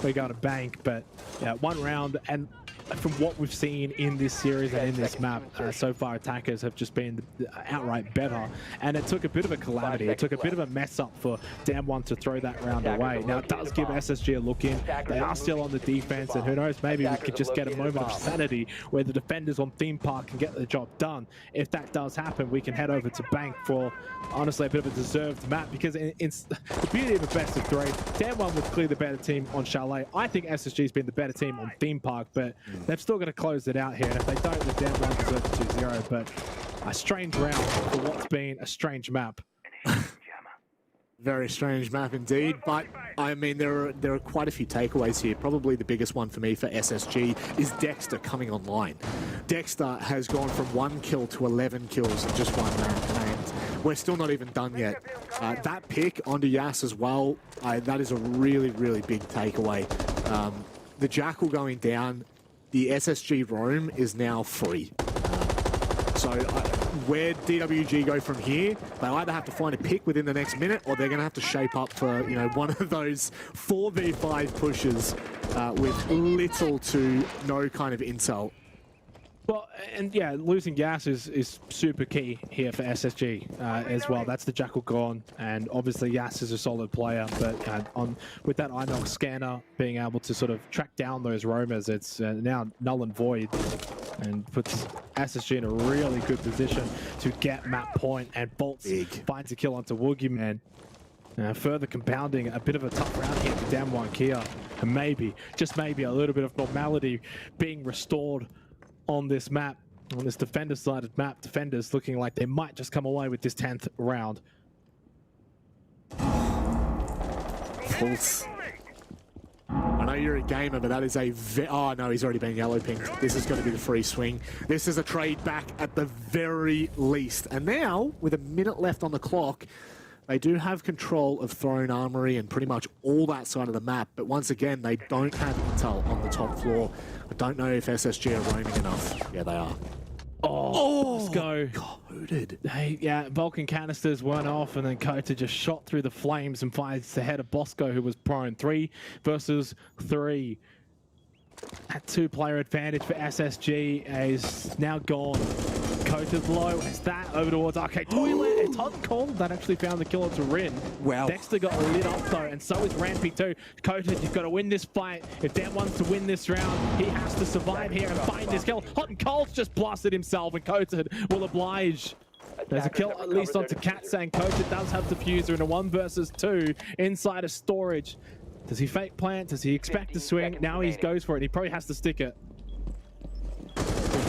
We're going to bank. But yeah, one round, and from what we've seen in this series and in this map, so far attackers have just been outright better. And it took a bit of a calamity. It took a bit of a mess up for Damwon to throw that round away. Now, it does give SSG a look in. They are still on the defense, and who knows, maybe we could just get a moment of sanity where the defenders on Theme Park can get the job done. If that does happen, we can head over to Bank for, honestly, a bit of a deserved map, because in the beauty of a best of three, Damwon was clearly the better team on Chalet. I think SSG's been the better team on Theme Park, but they've still got to close it out here, and if they don't, then Damwon deserves 2-0, but a strange round for what's been a strange map. Very strange map indeed, but I mean there are quite a few takeaways here. Probably the biggest one for me for SSG is Dexter coming online. Dexter has gone from 1 kill to 11 kills in just one round, and we're still not even done yet. That pick onto Yas as well, that is a really, really big takeaway. The Jackal going down, the SSG roam is now free. So where DWG go from here, they either have to find a pick within the next minute, or they're going to have to shape up for, you know, one of those 4v5 pushes with little to no kind of intel. Well, and yeah, losing Gas is super key here for SSG as well. That's the Jackal gone, and obviously Gas is a solid player, but with that Inox scanner being able to sort of track down those roamers, it's now null and void, and puts SSG in a really good position to get map point, and Bolts finds a kill onto Woogie Man. Further compounding a bit of a tough round here for DWG KIA, and maybe, just maybe, a little bit of normality being restored on this map, on this defender-sided map. Defenders looking like they might just come away with this 10th round. False. I know you're a gamer, but that is a oh no, he's already been yellow pinged. This is going to be the free swing. This is a trade back at the very least. And now, with a minute left on the clock, they do have control of Throne Armory and pretty much all that side of the map, but once again, they don't have intel on the top floor. I don't know if SSG are roaming enough. Yeah, they are. Oh, let's go. Coded. Hey, yeah, Vulcan canisters weren't off, and then Kota just shot through the flames and finds the head of Bosco, who was prone. 3 versus 3. That 2-player advantage for SSG is now gone. Coated low, is that over towards Arcade Toilet? It's hot and cold. That actually found the killer to Rin. Wow. Dexter got lit up though, and so is Rampy too. Coated, you've got to win this fight. If Dan wants to win this round, he has to survive here and find his kill. Hot and Cold's just blasted himself, and Coated will oblige. There's a kill at least onto Cat, saying Coated does have the fuser in a 1 versus 2 inside of storage. Does he fake plant? Does he expect to swing? Now he goes for it. He probably has to stick it.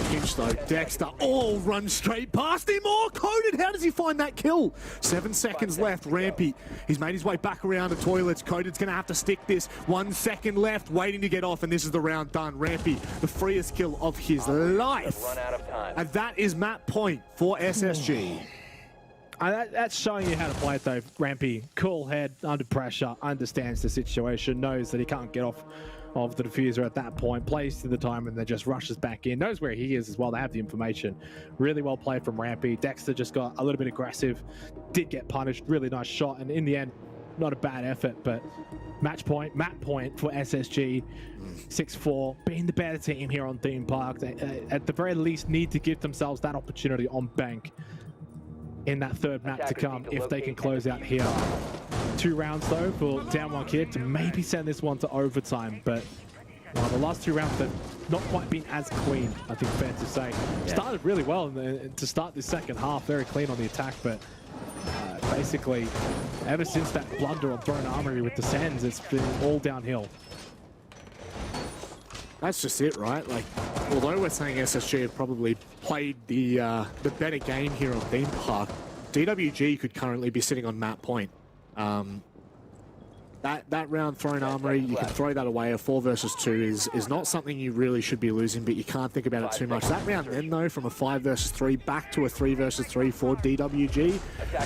Pinch though, Dexter, run straight past him. Coded, how does he find that kill? 7 seconds left, Rampy. He's made his way back around to toilets. Coded's gonna have to stick this. 1 second left, waiting to get off, and this is the round done. Rampy, the freest kill of his life. And that is map point for SSG. That's showing you how to play it though, Rampy. Cool head, under pressure, understands the situation, knows that he can't get off of the diffuser at that point, plays to the time, and then just rushes back in, knows where he is as well. They have the information. Really well played from Rampy. Dexter just got a little bit aggressive, did get punished, really nice shot, and in the end, not a bad effort, but map point for SSG. 6-4, being the better team here on Theme Park. They, at the very least, need to give themselves that opportunity on Bank in that third map to come if they can close out here. 2 rounds though for DWG KIA to maybe send this one to overtime, but the last 2 rounds have not quite been as clean, I think fair to say. Started really well to start this second half, very clean on the attack, but basically ever since that blunder on Throne Armory with the Sens, it's been all downhill. That's just it, right? Like, although we're saying SSG have probably played the better game here on Theme Park, DWG could currently be sitting on map point. That round Throne Armory, you can throw that away. A 4 versus 2 is not something you really should be losing, but you can't think about it too much. That round then, though, from a 5 versus 3 back to a 3 versus 3 for DWG,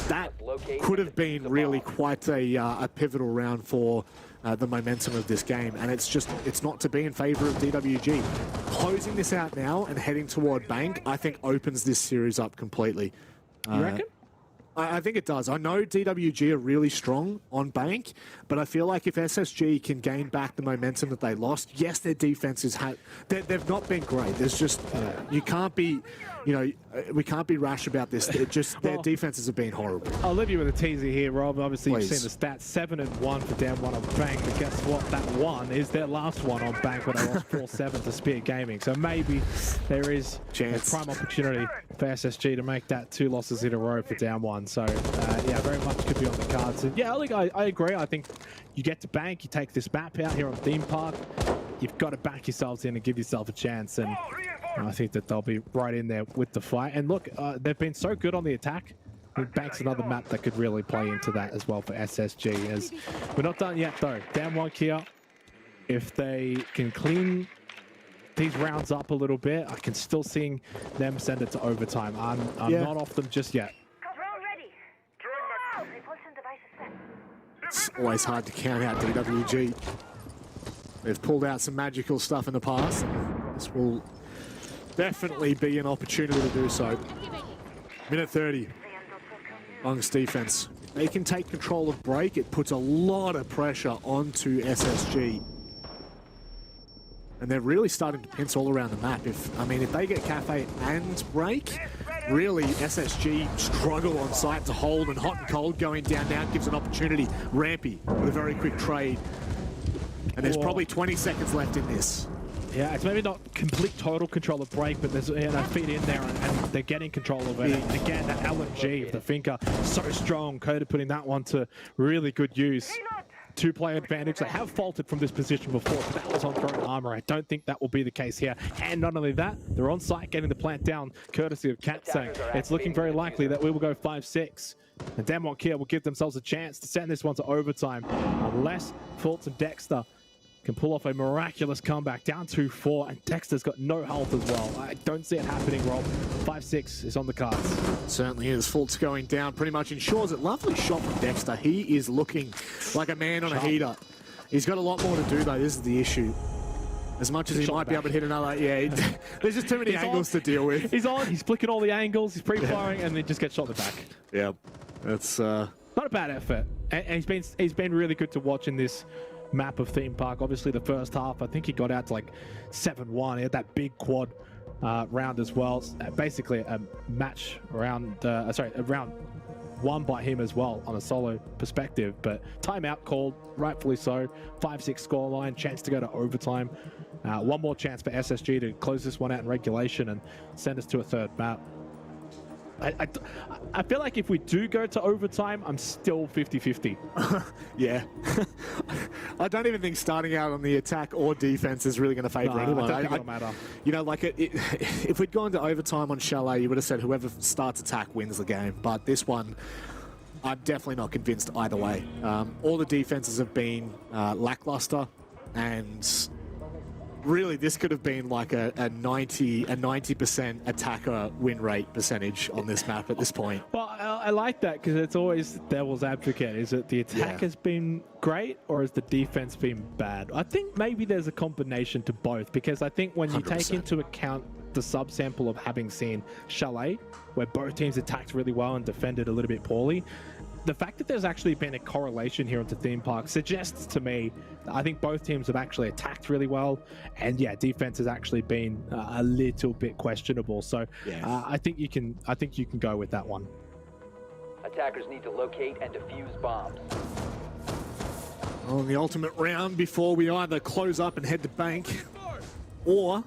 that could have been really quite a pivotal round for the momentum of this game, and it's not to be in favor of DWG. Closing this out now and heading toward Bank, I think opens this series up completely. You reckon? I think it does. I know DWG are really strong on bank, but I feel like if SSG can gain back the momentum that they lost, yes, their defenses they've not been great. There's just you can't be, we can't be rash about this. Their defenses have been horrible. I'll leave you with a teaser here, Rob. Obviously, Please. You've seen the stats: 7-1 for down 1 on bank. But guess what? That one is their last one on bank when they lost 4-7 to Spear Gaming. So maybe there is a prime opportunity for SSG to make that 2 losses in a row for down 1. So yeah, very much could be on the cards. And yeah, I agree. I think you get to bank, you take this map out here on Theme Park, you've got to back yourselves in and give yourself a chance. And I think that they'll be right in there with the fight. And look, they've been so good on the attack. I think bank's another map that could really play into that as well for SSG. As we're not done yet though. Down 1 Kia. If they can clean these rounds up a little bit, I can still see them send it to overtime. I'm not off them just yet. It's always hard to count out DWG. They've pulled out some magical stuff in the past. This will definitely be an opportunity to do so. Minute 30. Longest defense. They can take control of break. It puts a lot of pressure onto SSG. And they're really starting to pinch all around the map. If they get Cafe and break, really SSG struggle on site to hold, and hot and cold going down now gives an opportunity. Rampy with a very quick trade. And there's probably 20 seconds left in this. Yeah, it's maybe not complete total control of break, but there's a feed in there and they're getting control of it. And again, that LMG of the Finker, so strong. Coda putting that one to really good use. 2-player advantage. They have faulted from this position before, but that was on throwing armor. I don't think that will be the case here. And not only that, they're on site getting the plant down, courtesy of Katsang. It's looking very likely that we will go 5-6. And Damwon Kia will give themselves a chance to send this one to overtime, unless Fultz and Dexter can pull off a miraculous comeback, down 2-4, and Dexter's got no health as well. I don't see it happening, Rob. 5-6 is on the cards. Certainly is. Fultz going down pretty much ensures it. Lovely shot from Dexter. He is looking like a man on a heater. He's got a lot more to do though. This is the issue. As much as he might be able to hit another, there's just too many angles to deal with. He's on, he's flicking all the angles, he's pre-firing, and then just gets shot in the back. Yeah, that's not a bad effort. And he's been really good to watch in this map of Theme Park. Obviously the first half, I think he got out to like 7-1. He had that big quad round as well. Basically a match round, a round won by him as well on a solo perspective, but timeout called, rightfully so. 5-6 scoreline, chance to go to overtime. One more chance for SSG to close this one out in regulation and send us to a third map. I feel like if we do go to overtime, I'm still 50-50. Yeah. I don't even think starting out on the attack or defense is really going to favour anyone. I don't think it'll matter. You know, like if we'd gone to overtime on Chalet, you would have said whoever starts attack wins the game. But this one, I'm definitely not convinced either way. All the defenses have been lackluster, and really, this could have been like a 90% attacker win rate percentage on this map at this point. Well, I like that because it's always devil's advocate. Is it the attack has been great or has the defense been bad? I think maybe there's a combination to both, because I think when you 100%. take into account the subsample of having seen Chalet, where both teams attacked really well and defended a little bit poorly, the fact that there's actually been a correlation here onto Theme Park suggests to me that I think both teams have actually attacked really well, and yeah, defense has actually been a little bit questionable. So I think you can go with that one. Attackers need to locate and defuse bombs. On the ultimate round before we either close up and head to bank, or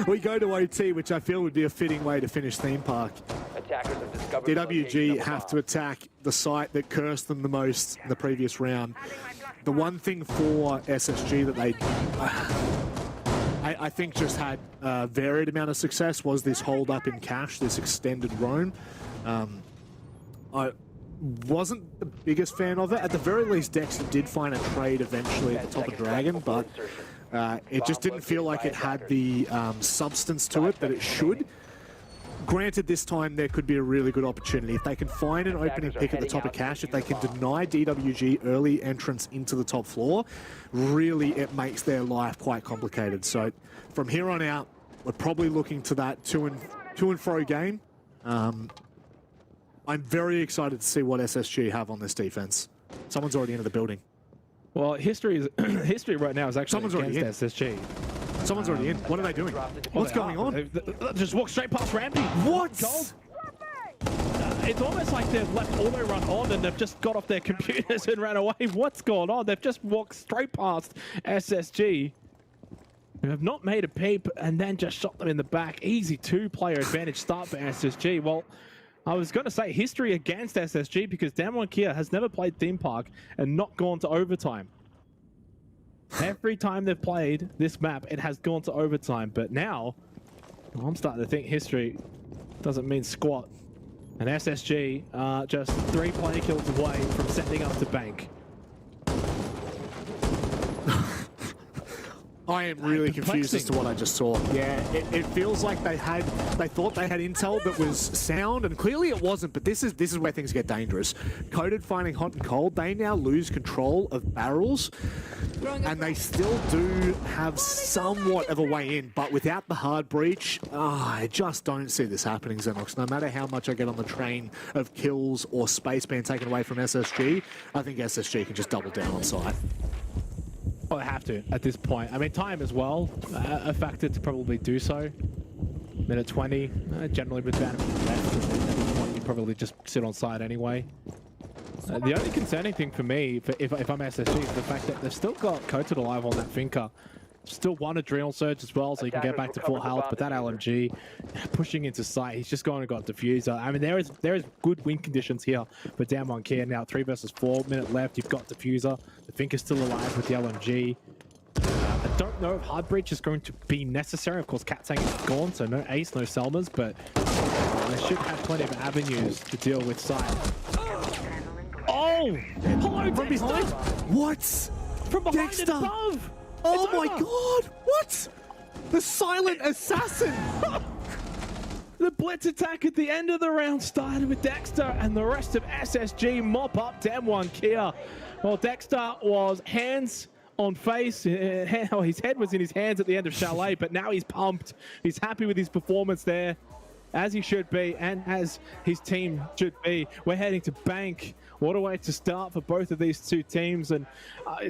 we go to OT, which I feel would be a fitting way to finish Theme Park. Attackers have discovered the location DWG of a have bomb. to attack the site that cursed them the most in the previous round. The one thing for SSG that they, I think, just had a varied amount of success was this hold up in cash, this extended roam. I wasn't the biggest fan of it. At the very least, Dexter did find a trade eventually at the top of Dragon, but it just didn't feel like it had the substance to it that it should. Granted, this time there could be a really good opportunity. If they can find an opening pick at the top of cash, if they can deny DWG early entrance into the top floor, really it makes their life quite complicated. So from here on out, we're probably looking to that to and fro game. I'm very excited to see what SSG have on this defense. Someone's already into the building. Well, history right now is actually Someone's already against SSG. Someone's already in. What are they doing? What's going on? They just walk straight past Rampy. What? Gold. It's almost like they've left auto run on and they've just got off their computers and ran away. What's going on? They've just walked straight past SSG. Who have not made a peep and then just shot them in the back. Easy two-player advantage start for SSG. Well, I was going to say history against SSG because DWG KIA has never played Theme Park and not gone to overtime. Every time they've played this map, it has gone to overtime. But now, well, I'm starting to think history doesn't mean squat. And SSG are just 3 player kills away from sending up to bank. I am really confused as to what I just saw. Yeah, it feels like they thought they had intel that was sound, and clearly it wasn't. But this is where things get dangerous. Coded finding hot and cold. They now lose control of barrels, and they still do have somewhat of a way in. But without the hard breach, I just don't see this happening, Xenox. No matter how much I get on the train of kills or space being taken away from SSG, I think SSG can just double down on site. Well, they have to at this point. I mean, time as well, a factor to probably do so. Minute 20, generally with about a minute left. At this point, you probably just sit on side anyway. The only concerning thing for me, if I'm SSG, is the fact that they've still got Coated alive on that Finca. Still want a drill surge as well, so he can get back to full health. But that LMG pushing into sight, he's just going and got diffuser. I mean, there is good win conditions here for DWG KIA now. 3 versus 4, minute left. You've got diffuser. The Finca's still alive with the LMG. I don't know if hard breach is going to be necessary. Of course, Katsang is gone, so no ace, no Selmas, but they should have plenty of avenues to deal with sight. Oh! Hello, From behind? What? From behind Dexter. and above! Oh It's my over. god! What? The silent assassin! The blitz attack at the end of the round started with Dexter, and the rest of SSG mop up DWG KIA. Well, Dexter was hands on face. His head was in his hands at the end of Chalet, but now he's pumped. He's happy with his performance there, as he should be, and as his team should be. We're heading to bank. What a way to start for both of these two teams. And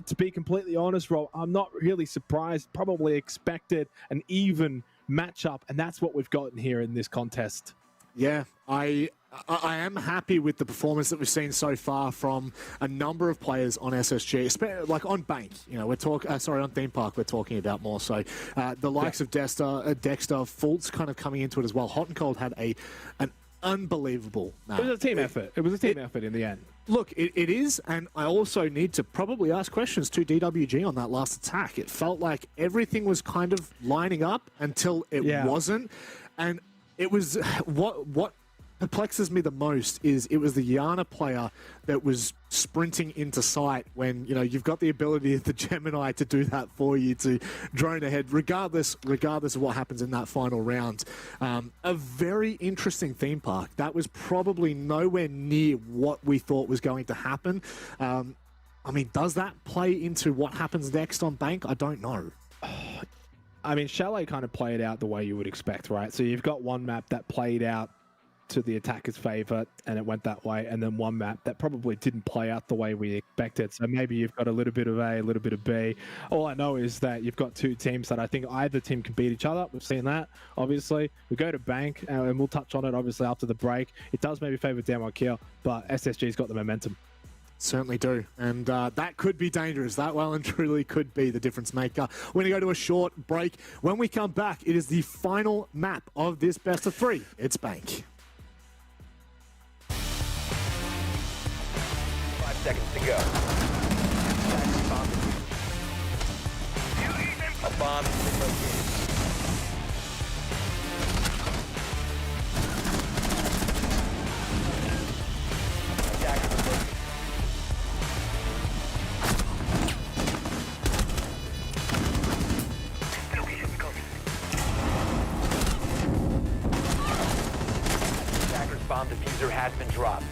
to be completely honest, Rob, I'm not really surprised. Probably expected an even matchup, and that's what we've gotten here in this contest. Yeah, I am happy with the performance that we've seen so far from a number of players on SSG, like on Bank. You know, we're talking, sorry, on Theme Park we're talking about more. So the likes of Dexter, Fultz kind of coming into it as well. Hot and Cold had an unbelievable match. It was a team effort. It was a team effort in the end. Look, it is, and I also need to probably ask questions to DWG on that last attack. It felt like everything was kind of lining up until it wasn't, and it was what perplexes me the most is it was the Yana player that was sprinting into sight when, you know, you've got the ability of the Gemini to do that for you, to drone ahead, regardless of what happens in that final round. A very interesting theme park. That was probably nowhere near what we thought was going to happen. I mean, does that play into what happens next on Bank? I don't know. I mean, Chalet kind of played out the way you would expect, right? So you've got one map that played out to the attacker's favor and it went that way, and then one map that probably didn't play out the way we expected. So maybe you've got a little bit of A, a little bit of B. All I know is that you've got two teams that I think either team can beat each other. We've seen that, obviously. We go to Bank, and we'll touch on it, obviously, after the break. It does maybe favor DWG KIA, but SSG's got the momentum. Certainly do, and that could be dangerous. That well and truly could be the difference maker. We're going to go to a short break. When we come back, it is the final map of this best of 3. It's Bank. 5 seconds to go. A bomb has been located. Attackers are located. Attacker's bomb diffuser has been dropped.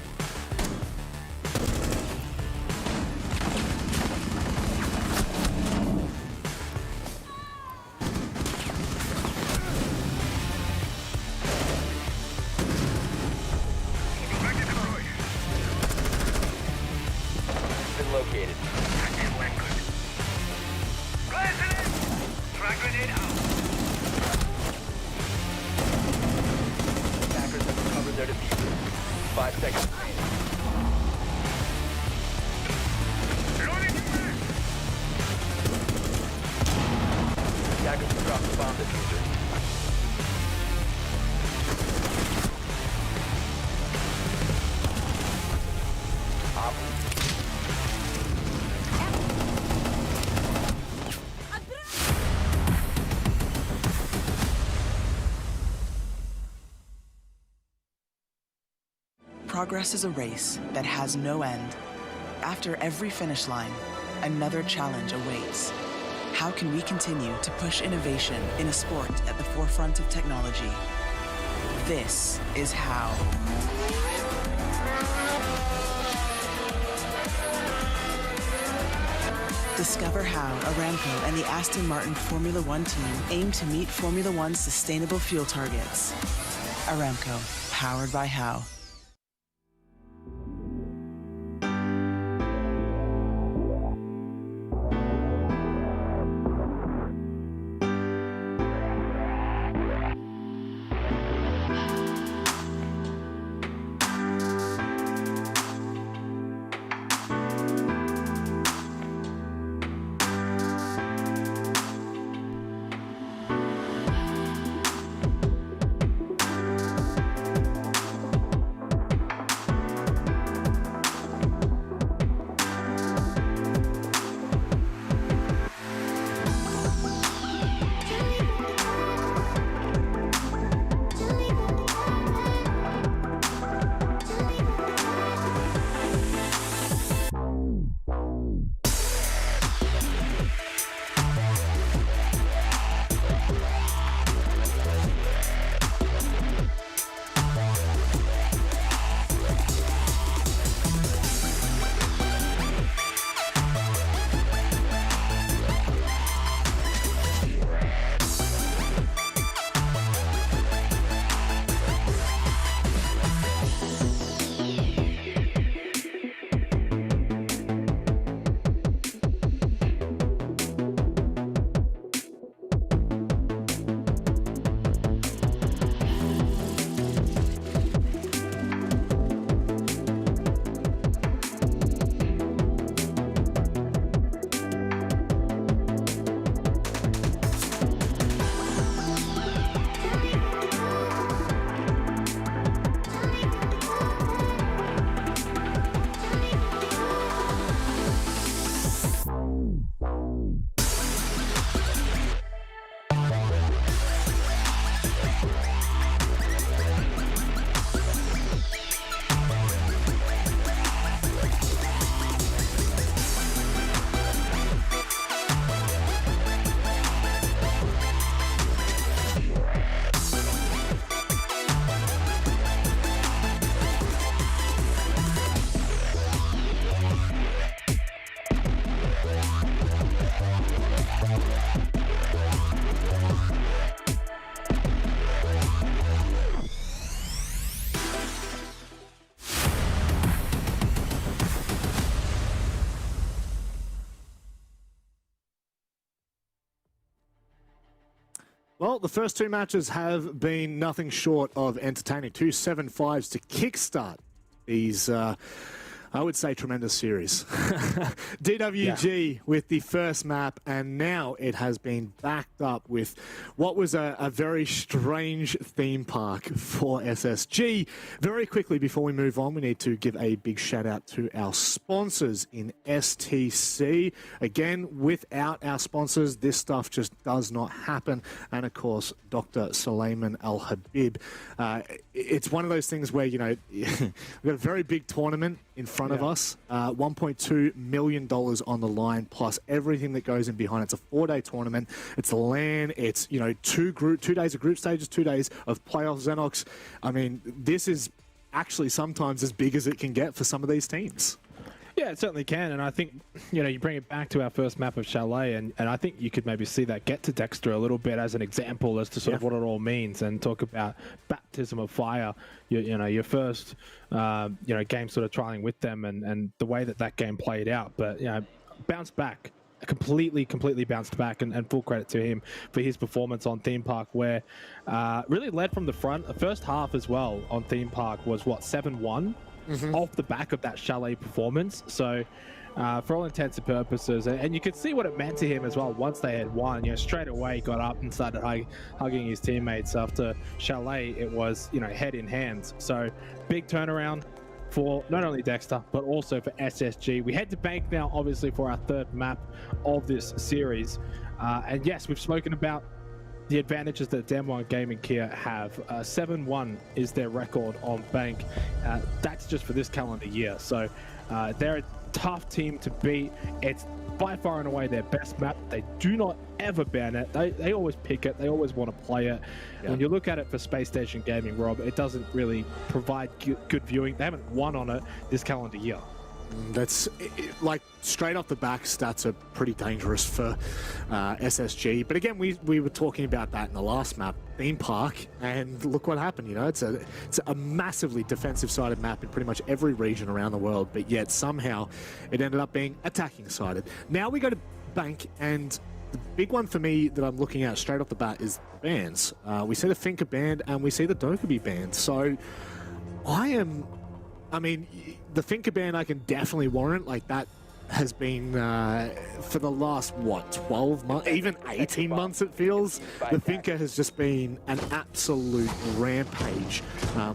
5 seconds remaining. Attackers will drop the bomb diffuser. Progress is a race that has no end. After every finish line, another challenge awaits. How can we continue to push innovation in a sport at the forefront of technology? This is how. Discover how Aramco and the Aston Martin Formula One team aim to meet Formula One's sustainable fuel targets. Aramco, powered by How. Well, the first two matches have been nothing short of entertaining. 2 7-5s to kickstart these, I would say, tremendous series. DWG with the first map, and now it has been backed up with what was a very strange theme park for SSG. Very quickly, before we move on, we need to give a big shout out to our sponsors in STC. Again, without our sponsors, this stuff just does not happen. And of course, Dr. Suleiman Al Habib. It's one of those things where, you know, we've got a very big tournament in front of us, $1.2 million on the line, plus everything that goes in behind. It's a 4-day tournament. It's a LAN. It's, you know, 2 days of group stages, 2 days of playoff Xenox. I mean, this is actually sometimes as big as it can get for some of these teams. Yeah, it certainly can, and I think, you know, you bring it back to our first map of Chalet, and I think you could maybe see that get to Dexter a little bit as an example as to sort of what it all means, and talk about baptism of fire, you know, your first, you know, game sort of trialing with them, and the way that game played out, but, you know, bounce back completely bounced back, and full credit to him for his performance on Theme Park, where really led from the front. The first half as well on Theme Park was what, 7-1 off the back of that Chalet performance. So for all intents and purposes, and you could see what it meant to him as well once they had won. You know, straight away got up and started hugging his teammates. After Chalet, it was, you know, head in hands. So big turnaround for not only Dexter, but also for SSG. We head to Bank now, obviously, for our third map of this series. And yes, we've spoken about the advantages that Damwon Gaming KIA have. 7-1 is their record on Bank. That's just for this calendar year. So they're a tough team to beat. It's by far and away their best map. They do not ever ban it. They always pick it. They always want to play it. Yeah. When you look at it for Space Station Gaming, Rob, it doesn't really provide good viewing. They haven't won on it this calendar year. That's like straight off the back, stats are pretty dangerous for SSG. But again, we were talking about that in the last map, Theme Park, and look what happened. You know, it's a massively defensive-sided map in pretty much every region around the world, but yet somehow it ended up being attacking-sided. Now we go to Bank, and the big one for me that I'm looking at straight off the bat is bans. We see the Finka banned, and we see the Dokkaebi banned. So I mean, the Finka ban I can definitely warrant. Like, that has been for the last, what, 12 months, even 18 months it feels. The Finka has just been an absolute rampage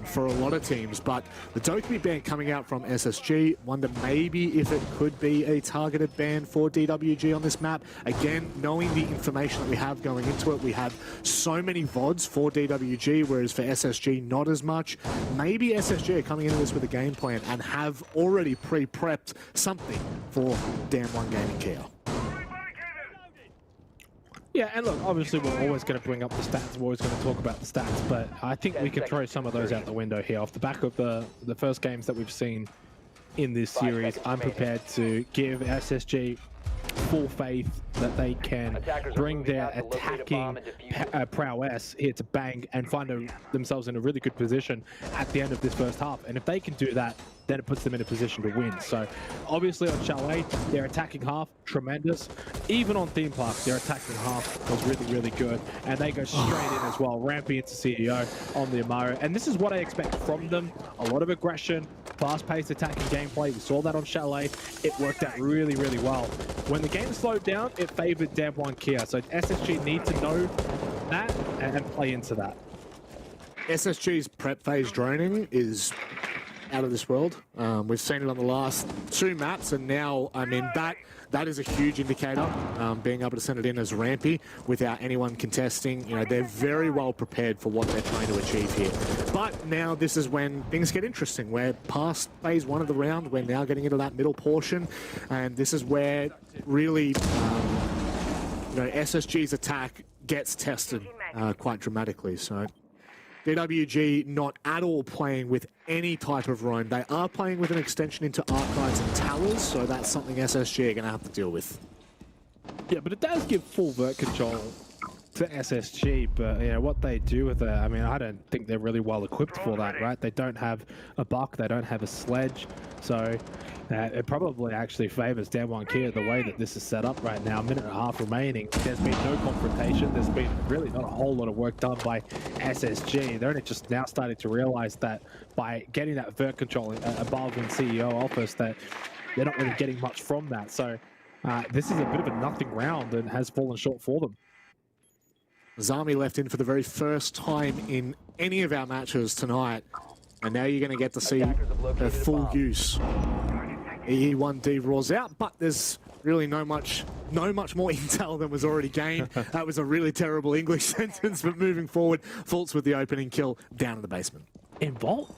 for a lot of teams. But the Dokkaebi ban coming out from SSG, wonder maybe if it could be a targeted ban for DWG on this map. Again, knowing the information that we have going into it, we have so many VODs for DWG, whereas for SSG, not as much. Maybe SSG are coming into this with a game plan and have already pre-prepped something for Damwon Gaming KIA. Yeah, and look, obviously we're always going to bring up the stats. We're always going to talk about the stats, but I think we can throw some of those out the window here. Off the back of the first games that we've seen in this series, I'm prepared to give SSG full faith that they can bring their attacking prowess here to Bang and find themselves in a really good position at the end of this first half. And if they can do that, then it puts them in a position to win. So obviously on Chalet, their attacking half, tremendous. Even on Theme Park, their attacking half was really good. And they go straight in as well, ramping into CEO on the Amaro. And this is what I expect from them. A lot of aggression, fast-paced attacking gameplay. We saw that on Chalet. It worked out really well. When the game slowed down, it favored Damwon KIA. So SSG need to know that and play into that. SSG's prep phase droning is out of this world. We've seen it on the last two maps, and now, I mean, that is a huge indicator, being able to send it in as rampy without anyone contesting. You know, they're very well prepared for what they're trying to achieve here. But now this is when things get interesting. We're past phase one of the round. We're now getting into that middle portion, and this is where really, you know, SSG's attack gets tested quite dramatically. So DWG not at all playing with any type of roam. They are playing with an extension into Archives and Towers, so that's something SSG are going to have to deal with. Yeah, but it does give full vert control to SSG, but you know what they do with it, I mean, I don't think they're really well equipped for that, right? They don't have a buck, they don't have a sledge, so it probably actually favors Damwon KIA the way that this is set up right now. A minute and a half remaining. There's been no confrontation. There's been really not a whole lot of work done by SSG. They're only just now starting to realize that by getting that vert control above in CEO office, that they're not really getting much from that. So this is a bit of a nothing round and has fallen short for them. Zami left in for the very first time in any of our matches tonight, and now you're going to get to see a full use. E1D roars out, but there's really no much more intel than was already gained. That was a really terrible English sentence, but moving forward, Fultz with the opening kill down in the basement. In Vault?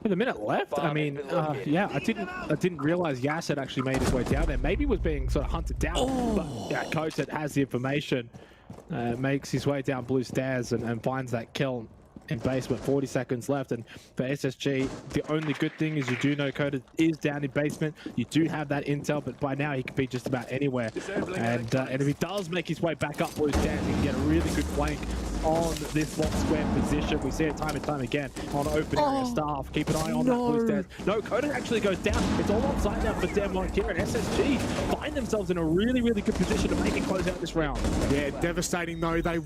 With a minute left? I mean, yeah, I didn't realize Yash had actually made his way down there. Maybe was being sort of hunted down, but yeah, coach that has the information makes his way down blue stairs and finds that kill in basement. 40 seconds left, and for SSG, the only good thing is you do know Coda is down in basement. You do have that intel, but by now he can be just about anywhere. And if he does make his way back up blue stairs, he can get a really good flank on this box square position. We see it time and time again on open area staff. Keep an eye on that blue stairs. No, Coda actually goes down. It's all onside now for Denmark here, and SSG find themselves in a really, really good position to make it close out this round. Yeah, devastating though. They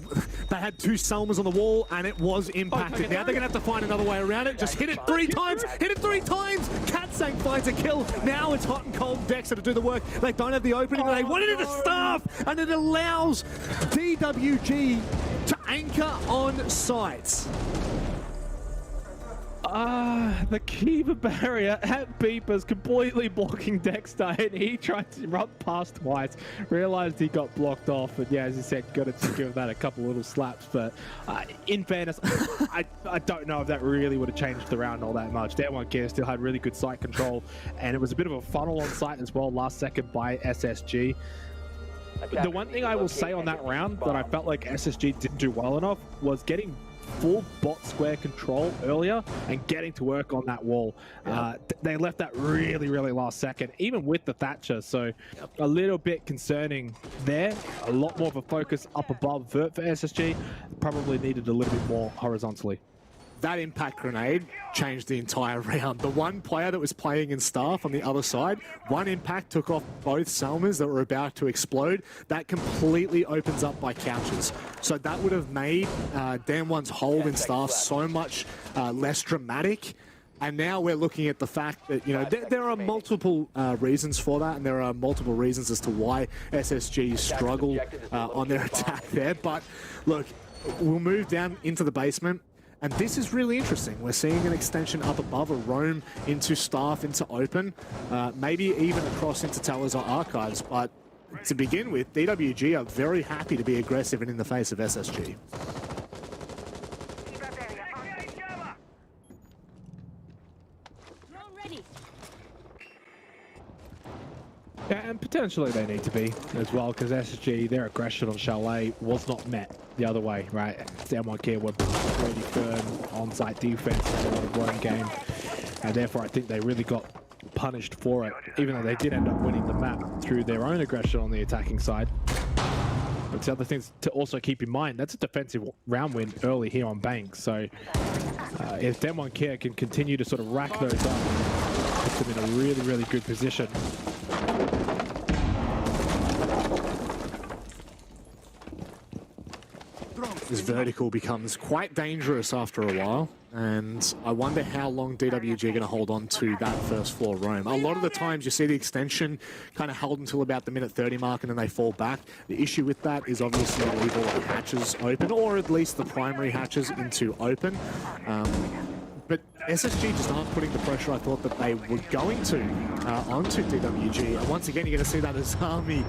had 2 Selmas on the wall, and it was impacted. Now they're going to have to find another way around it. Just hit it 3 times. Hit it 3 times. KIA.CEST finds a kill. Now it's hot and cold Dexter to do the work. They don't have the opening. They wanted it to staff, and it allows DWG to anchor on site. The Kiva barrier at Beepers completely blocking Dexter, and he tried to run past twice, realized he got blocked off, but yeah, as you said, got to give that a couple little slaps. But in fairness, I don't know if that really would have changed the round all that much. DWG still had really good site control, and it was a bit of a funnel on site as well last second by SSG. The one thing I will say on that round that I felt like SSG didn't do well enough was getting full bot square control earlier and getting to work on that wall. They left that really, really last second, even with the Thatcher. So a little bit concerning there. A lot more of a focus up above vert for SSG. Probably needed a little bit more horizontally. That impact grenade changed the entire round. The one player that was playing in staff on the other side, one impact took off both Selmas that were about to explode. That completely opens up by couches. So that would have made Damwon's hold in staff so much less dramatic. And now we're looking at the fact that, you know, there are multiple reasons for that, and there are multiple reasons as to why SSG struggle on their attack there. But look, we'll move down into the basement. And this is really interesting. We're seeing an extension up above, a roam into staff, into open, maybe even across into towers or archives. But to begin with, DWG are very happy to be aggressive and in the face of SSG. Yeah, and potentially they need to be as well, because SSG, their aggression on Chalet was not met the other way, right? DWG were pretty firm on-site defense and a lot of run game, and therefore I think they really got punished for it, even though they did end up winning the map through their own aggression on the attacking side. But the other things to also keep in mind, that's a defensive round win early here on Bank, so if DWG can continue to sort of rack those up, puts them in a really, really good position. This vertical becomes quite dangerous after a while, and I wonder how long DWG are going to hold on to that first floor roam. A lot of the times you see the extension kind of held until about the minute 30 mark and then they fall back. The issue with that is obviously leave all the hatches open, or at least the primary hatches into open. But SSG just aren't putting the pressure I thought that they were going to onto DWG. And once again, you're going to see that as Army.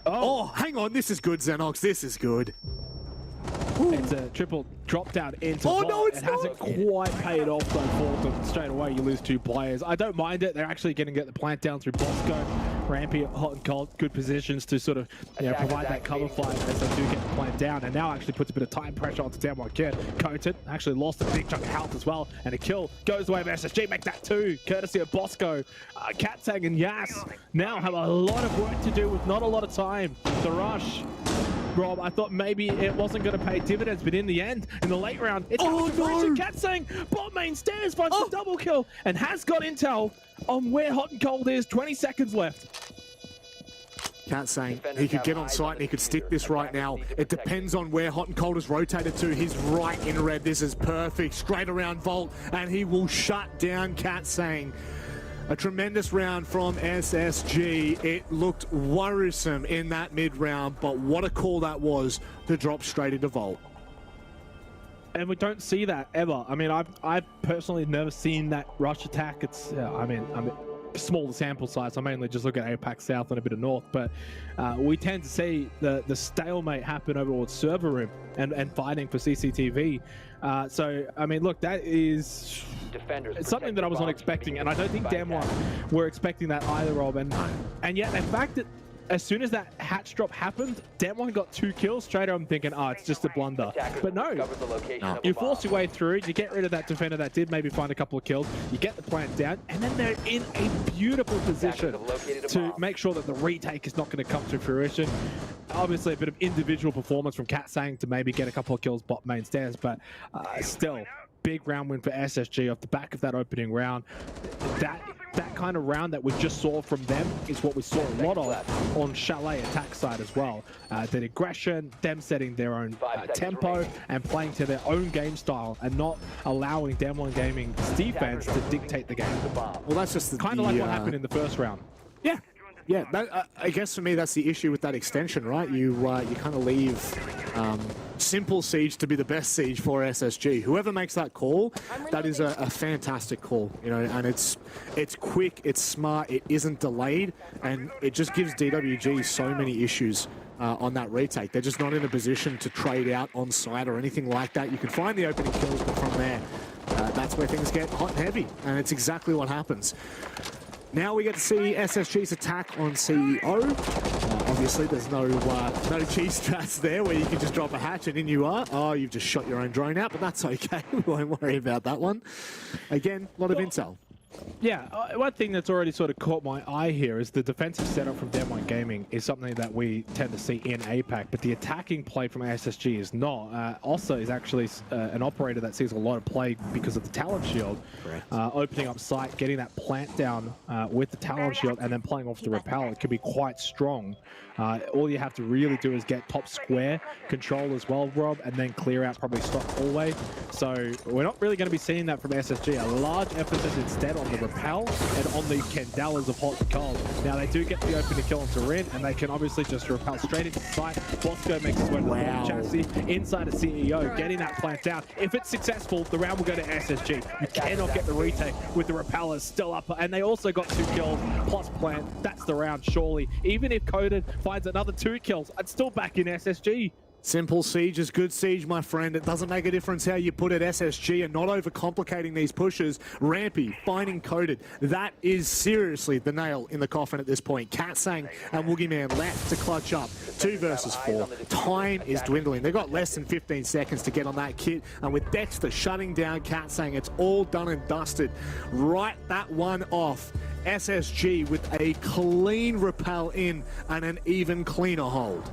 Oh, hang on, this is good, Xenox, this is good. It's a triple drop down into Oh, vault. no, it's It hasn't quite paid off though, Fulton. Straight away, you lose 2 players. I don't mind it. They're actually going to get the plant down through Bosco. Rampy, hot and cold, good positions to sort of provide that cover fire as they do get the plant down. And now actually puts a bit of time pressure onto DWG. Coated actually lost a big chunk of health as well. And a kill goes away of SSG. Make that 2, courtesy of Bosco. KIA.CEST and Yas now have a lot of work to do with not a lot of time. The rush. Rob, I thought maybe it wasn't going to pay dividends, but in the end, in the late round, it's KIA.CEST bot main stairs finds the double kill and has got intel on where hot and cold is. 20 seconds left. KIA.CEST he could get on site and he could stick this right now. It depends on where hot and cold is rotated to. He's right in red. This is perfect. Straight around Vault, and he will shut down KIA.CEST. A tremendous round from SSG. It looked worrisome in that mid-round, but what a call that was to drop straight into Vault. And we don't see that ever. I mean, I've personally never seen that rush attack. It's, I mean, small sample size. I mainly just look at APAC South and a bit of North, but we tend to see the stalemate happen over towards server room and fighting for CCTV. So, I mean, look, that is something that I was not expecting, and I don't think DWG were expecting that either, Rob. And yet, the fact that as soon as that hatch drop happened, DWG got 2 kills straight. I'm thinking, it's just a blunder. But no, you force your way through, you get rid of that defender that did maybe find a couple of kills, you get the plant down, and then they're in a beautiful position to make sure that the retake is not going to come to fruition. obviously a bit of individual performance from KIA to maybe get a couple of kills bot main stairs, but still, big round win for SSG off the back of that opening round. That kind of round that we just saw from them is what we saw a lot of on Chalet attack side as well. The aggression, them setting their own tempo and playing to their own game style and not allowing Demon Gaming's defense to dictate the game. Well, that's just kind of like what happened in the first round. Yeah. Yeah, I guess for me that's the issue with that extension, right? You kind of leave simple siege to be the best siege for SSG. Whoever makes that call, that is a fantastic call, you know, and it's quick, it's smart, it isn't delayed, and it just gives DWG so many issues on that retake. They're just not in a position to trade out on site or anything like that. You can find the opening kills, but from there, that's where things get hot and heavy, and it's exactly what happens. Now we get to see SSG's attack on CEO. Obviously, there's no cheese strats there where you can just drop a hatch and in you are. Oh, you've just shot your own drone out, but that's okay. We won't worry about that one. Again, a lot of intel. Yeah, one thing that's already sort of caught my eye here is the defensive setup from Demon Gaming is something that we tend to see in APAC, but the attacking play from SSG is not. Also is actually an operator that sees a lot of play because of the Talon Shield. Opening up site, getting that plant down with the Talon Shield, and then playing off the Repel. It can be quite strong. All you have to really do is get top square control as well, Rob, and then clear out probably stock hallway. So we're not really going to be seeing that from SSG. A large emphasis instead on the Repel and on the Candelas of hot and cold. Now they do get the opening kill on Turin, and they can obviously just repel straight into sight. Bosco makes his way to the bottom chassis, inside of CEO, getting that plant down. If it's successful, the round will go to SSG. You cannot get the retake with the repellers still up, and they also got 2 kills plus plant. That's the round, surely. Even if Coded finds another 2 kills, it's still back in SSG. Simple siege is good siege, my friend. It doesn't make a difference how you put it. SSG and not overcomplicating these pushes. Rampy, finding Coded. That is seriously the nail in the coffin at this point. KIA and Woogieman left to clutch up. 2 versus 4. Time is dwindling. They've got less than 15 seconds to get on that kit. And with Dexter shutting down KIA, it's all done and dusted. Write that one off. SSG with a clean repel in and an even cleaner hold.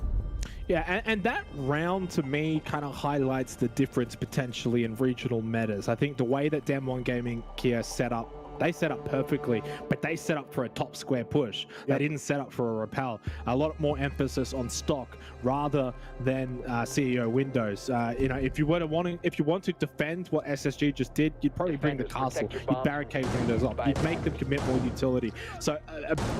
Yeah, and that round to me kind of highlights the difference potentially in regional metas. I think the way that Demon Gaming KIA set up, they set up perfectly, but they set up for a top square push. They didn't set up for a repel. A lot more emphasis on stock rather than CEO windows. You know, if you want to defend what SSG just did, you'd probably bring the castle. You'd barricade windows up. You'd make them commit more utility. So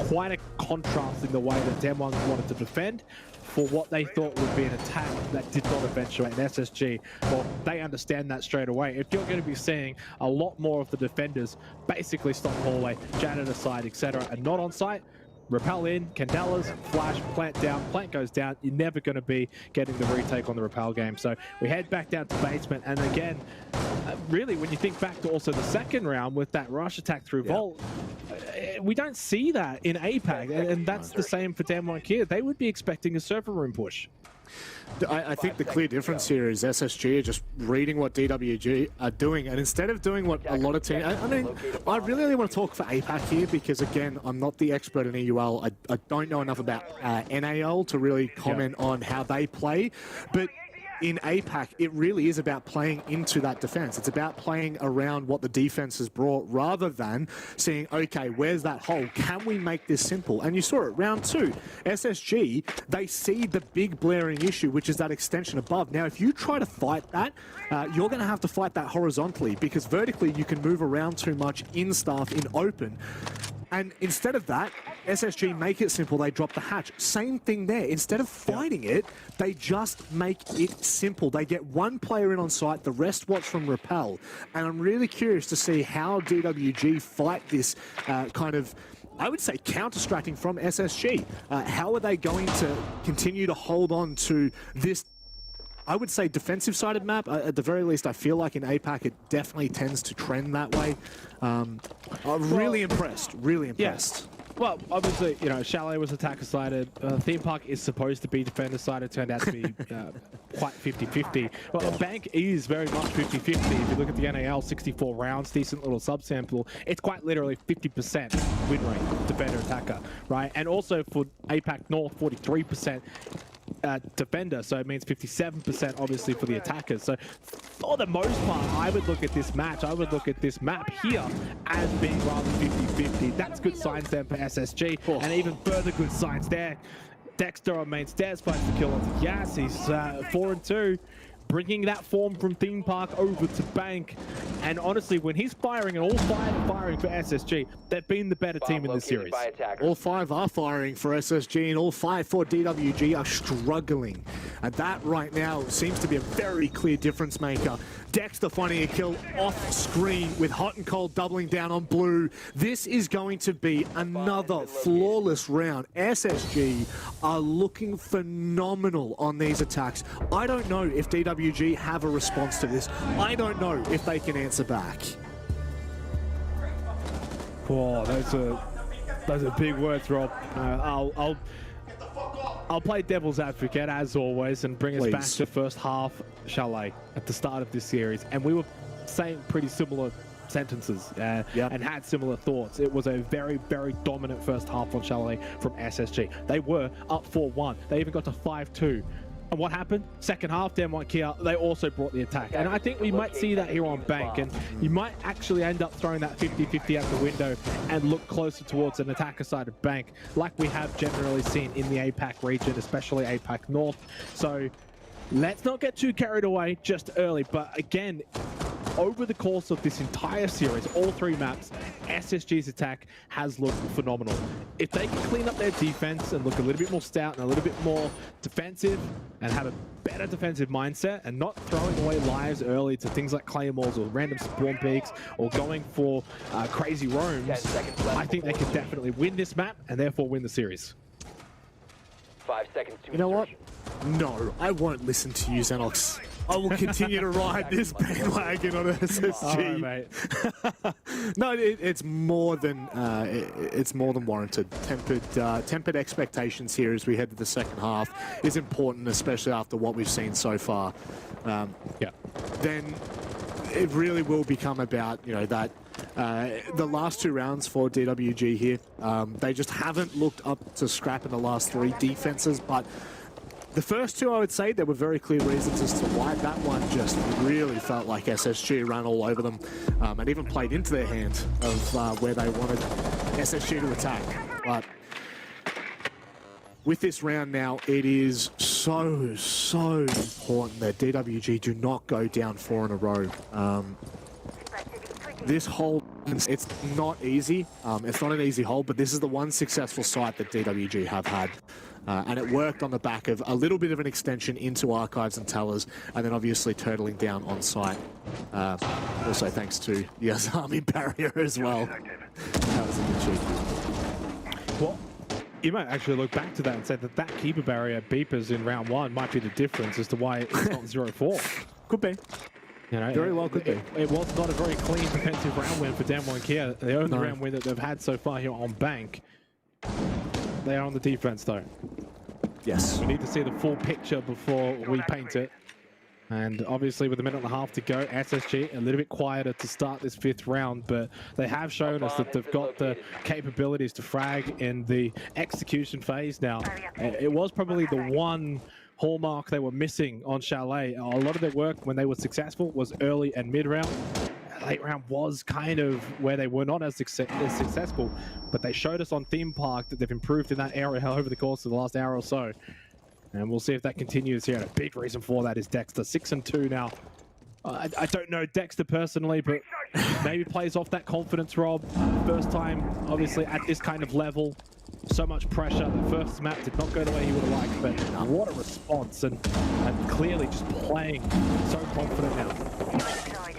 quite a contrast in the way that Demon wanted to defend for what they thought would be an attack that did not eventuate in SSG. Well, they understand that straight away. If you're going to be seeing a lot more of the defenders basically stop hallway, janitor side, etc., and not on site, repel in, Candelas, flash, plant down, plant goes down, you're never going to be getting the retake on the repel game. So we head back down to basement, and again, really, when you think back to also the second round with that rush attack through Vault, we don't see that in APAC, and that's the same for Demon KIA. They would be expecting a server room push. I think the clear difference here is SSG are just reading what DWG are doing, and instead of doing what a lot of teams... I mean, I really only want to talk for APAC here because, again, I'm not the expert in EUL. I don't know enough about NAL to really comment on how they play, but in APAC, it really is about playing into that defense. It's about playing around what the defense has brought rather than seeing, okay, where's that hole? Can we make this simple? And you saw it, round 2. SSG, they see the big blaring issue, which is that extension above. Now, if you try to fight that, you're going to have to fight that horizontally because vertically you can move around too much in staff, in open. And instead of that, SSG make it simple, they drop the hatch. Same thing there. Instead of fighting it, they just make it simple. They get one player in on site, the rest watch from repel. And I'm really curious to see how DWG fight this kind of, I would say, counter-stracking from SSG. How are they going to continue to hold on to this, I would say, defensive-sided map? At the very least, I feel like in APAC, it definitely tends to trend that way. I'm really impressed, really impressed. Yeah. Well, obviously, you know, Chalet was attacker-sided. Theme Park is supposed to be defender-sided. Turned out to be quite 50-50. Well, Bank is very much 50-50. If you look at the NAL, 64 rounds, decent little subsample. It's quite literally 50% win rate, defender-attacker, right? And also for APAC North, 43%. defender, so it means 57% obviously for the attackers. So for the most part, I would look at this match, I would look at this map here as being rather 50-50. That's good signs then for SSG, and even further good signs there. Dexter on main stairs fights the kill onto Yas. He's 4-2. Bringing that form from Theme Park over to Bank. And honestly, when he's firing and all five are firing for SSG, they've been the better team in this series. All five are firing for SSG and all five for DWG are struggling. And that right now seems to be a very clear difference maker. Dexter finding a kill off screen with Hot and Cold doubling down on Blue. This is going to be another flawless round. SSG are looking phenomenal on these attacks. I don't know if DWG have a response to this. I don't know if they can answer back. Oh, those are big words, Rob. I'll play devil's advocate as always and bring us back to first half Chalet at the start of this series, and we were saying pretty similar sentences and had similar thoughts. It was a very, very dominant first half on Chalet from SSG. They were up 4-1. They even got to 5-2. And what happened? Second half, DWG KIA, they also brought the attack. And I think we might see that here on Bank. And you might actually end up throwing that 50-50 out the window and look closer towards an attacker side of Bank, like we have generally seen in the APAC region, especially APAC North. So let's not get too carried away just early. But again, over the course of this entire series, all three maps, SSG's attack has looked phenomenal. If they can clean up their defense and look a little bit more stout and a little bit more defensive and have a better defensive mindset and not throwing away lives early to things like claymores or random spawn peaks or going for crazy roams, I think they can definitely win this map and therefore win the series. 5 seconds to You know what? No, I won't listen to you, Xenox. I will continue to ride this bandwagon on SSG. Right, mate. No, it's more than warranted. Tempered expectations here as we head to the second half is important, especially after what we've seen so far. Then it really will become about that. The last two rounds for DWG here, they just haven't looked up to scrap in the last three defenses, but the first two, I would say, there were very clear reasons as to why. That one just really felt like SSG ran all over them and even played into their hand of where they wanted SSG to attack. But with this round now, it is so important that DWG do not go down 4 in a row. This hold, it's not easy. It's not an easy hold, but this is the one successful site that DWG have had. And it worked on the back of a little bit of an extension into archives and tellers, and then obviously turtling down on site. Also thanks to the Azami barrier as well. That was a good cheat. Well, you might actually look back to that and say that keeper barrier beepers in round 1 might be the difference as to why it's not 0-4. Could be. You know, very well could be. It was not a very clean defensive round win for DWG KIA. The only round win that they've had so far here on Bank. They are on the defense though. Yes. We need to see the full picture before we paint it. And obviously with a minute and a half to go, SSG a little bit quieter to start this 5th round, but they have shown us that they've got the capabilities to frag in the execution phase now. It was probably the one hallmark they were missing on Chalet. A lot of their work when they were successful was early and mid round. Late round was kind of where they were not as successful, but they showed us on Theme Park that they've improved in that area over the course of the last hour or so. And we'll see if that continues here. And a big reason for that is Dexter, 6-2 now. I don't know Dexter personally, but maybe plays off that confidence, Rob. First time, obviously, at this kind of level. So much pressure. The first map did not go the way he would have liked, but what a response. And clearly just playing so confident now.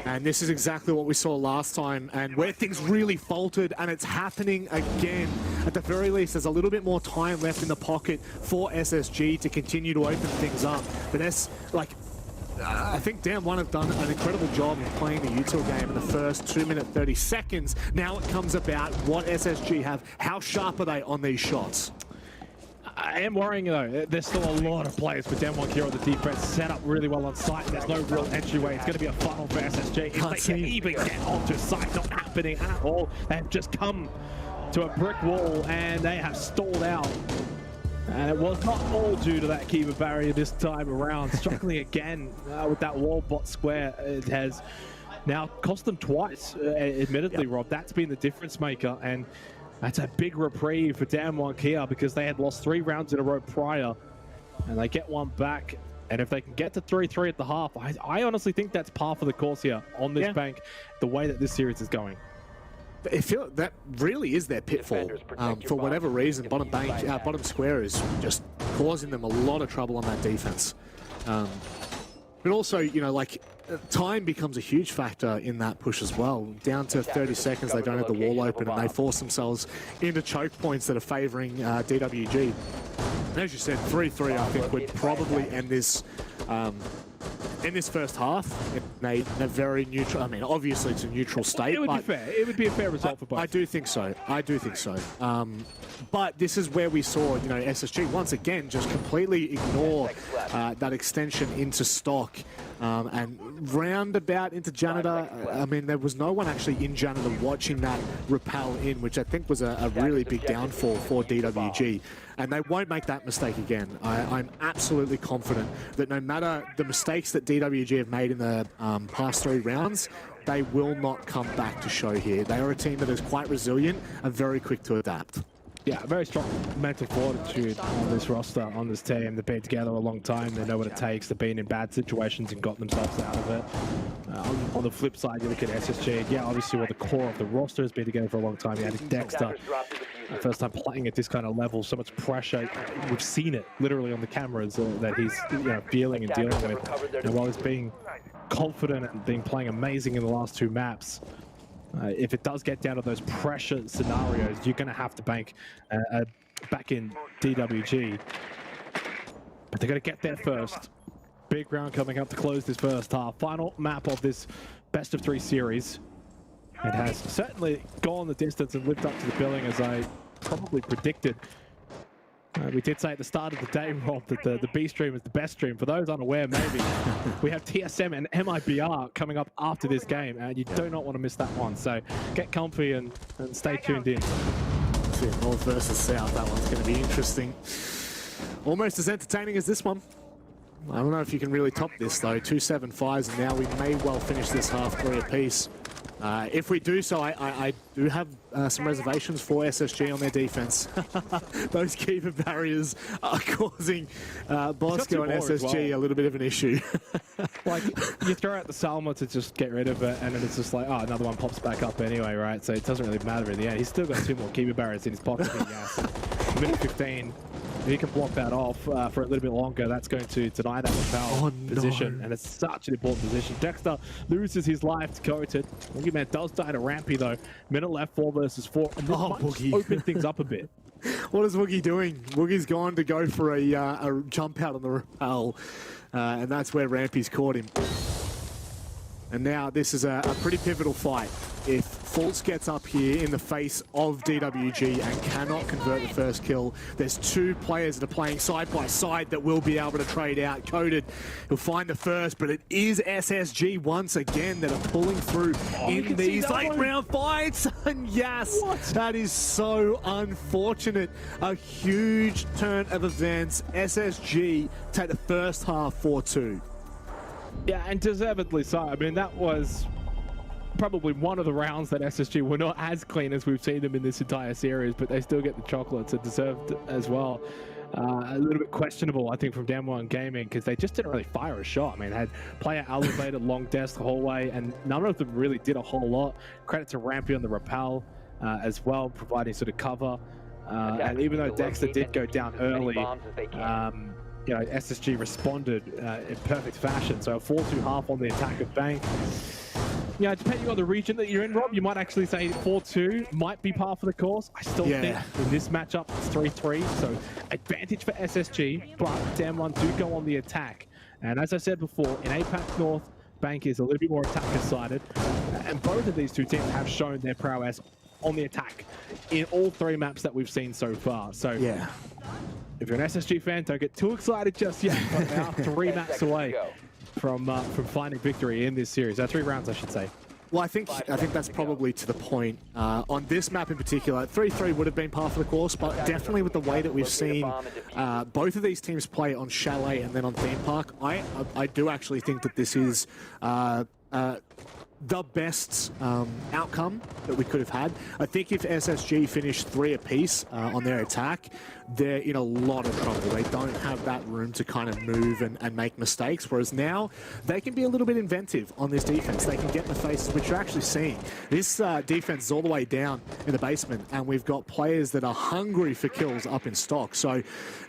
And this is exactly what we saw last time, and where things really faltered, and it's happening again. At the very least, there's a little bit more time left in the pocket for SSG to continue to open things up. But I think DWG have done an incredible job in playing the util game in the first 2 minutes 30 seconds. Now it comes about what SSG have. How sharp are they on these shots? I am worrying though. There's still a lot of players for DWG KIA on the defense, set up really well on site. There's no real entryway. It's going to be a funnel for SSG. If they can even get onto site, not happening at all. They have just come to a brick wall and they have stalled out. And it was not all due to that keeper barrier this time around. Struggling again with that wall bot square. It has now cost them twice, admittedly, Rob. That's been the difference maker. And that's a big reprieve for DWG KIA because they had lost 3 rounds in a row prior. And they get one back. And if they can get to 3-3 at the half, I honestly think that's par for the course here on this bank, the way that this series is going. I feel that really is their pitfall. For whatever reason, bottom square is just causing them a lot of trouble on that defense. But also, you know, like time becomes a huge factor in that push as well. Down to 30 seconds, they don't have the wall open, and they force themselves into choke points that are favoring DWG. And as you said, 3-3, I think, would probably end this. In this first half, in a very neutral, I mean, obviously it's a neutral state. It would be fair. It would be a fair result for both. I do think so. I do think so. But this is where we saw, you know, SSG once again just completely ignore that extension into stock and roundabout into janitor. I mean, there was no one actually in janitor watching that rappel in, which I think was a really big downfall for DWG. And they won't make that mistake again. I'm absolutely confident that no matter the mistakes that DWG have made in the past 3 rounds, they will not come back to show here. They are a team that is quite resilient and very quick to adapt. Yeah, very strong mental fortitude on this roster, on this team. They've been together a long time. They know what it takes. They've been in bad situations and got themselves out of it. On the flip side, you look at SSG. Yeah, obviously, well, the core of the roster has been together for a long time. You had Dexter, first time playing at this kind of level, so much pressure. We've seen it literally on the cameras that he's feeling and dealing with. And while he's being confident and playing amazing in the last 2 maps, if it does get down to those pressure scenarios, you're going to have to bank back in DWG. But they're going to get there first. Big round coming up to close this first half. Final map of this best of 3 series. It has certainly gone the distance and lived up to the billing as I probably predicted. We did say at the start of the day, Rob, that the B stream is the best stream. For those unaware, maybe, we have TSM and MIBR coming up after this game, and you do not want to miss that one. So get comfy and stay tuned in. North versus South, that one's going to be interesting. Almost as entertaining as this one. I don't know if you can really top this, though. 2 7-5s, and now we may well finish this half 3 apiece. If we do so, I do have some reservations for SSG on their defense. Those keeper barriers are causing Bosco and SSG a little bit of an issue. Like, you throw out the Salma to just get rid of it, and then it's just like, oh, another one pops back up anyway, right? So it doesn't really matter in the end. He's still got 2 more keeper barriers in his pocket. Yes. Minute 15. If he can block that off for a little bit longer, that's going to deny that repel position. And it's such an important position. Dexter loses his life to Coated. Boogeyman does die to Rampy, though. Minute left, 4 versus 4. And this might open things up a bit. What is Woogie doing? Woogie's gone to go for a jump out on the rappel. And that's where Rampy's caught him. And now this is a pretty pivotal fight. If Fultz gets up here in the face of DWG and cannot convert the first kill, there's 2 players that are playing side by side that will be able to trade out. Coded, he'll find the first, but it is SSG once again that are pulling through in these late round fights. And yes, that is so unfortunate. A huge turn of events. SSG take the first half 4-2. Yeah, and deservedly so. I mean, that was probably one of the rounds that SSG were not as clean as we've seen them in this entire series, but they still get the chocolates, and deserved as well. A little bit questionable, I think, from DWG Gaming, because they just didn't really fire a shot. I mean, they had player elevated, long desk, hallway, and none of them really did a whole lot. Credit to Rampy on the rappel as well, providing sort of cover. And even though Dexter did go down early, you know, SSG responded in perfect fashion. So a 4-2 half on the attack of Bank. Yeah, depending on the region that you're in, Rob, you might actually say 4-2 might be par for the course. I still think in this matchup it's 3-3, so advantage for SSG, but DWG do go on the attack. And as I said before, in APAC North, Bank is a little bit more attacker-sided, and both of these 2 teams have shown their prowess on the attack in all 3 maps that we've seen so far. So yeah, if you're an SSG fan, don't get too excited just yet. But they are 3 maps away from finding victory in this series. 3 rounds, I should say. Well, I think that's probably to the point. On this map in particular, 3-3 would have been par for the course, but definitely with the way that we've seen both of these teams play on Chalet and then on Theme Park, I do actually think that this is the best outcome that we could have had. I think if SSG finished 3 apiece on their attack, they're in a lot of trouble. They don't have that room to kind of move and make mistakes, whereas now they can be a little bit inventive on this defense. They can get in the faces, which you're actually seeing. This defense is all the way down in the basement, and we've got players that are hungry for kills up in stock. So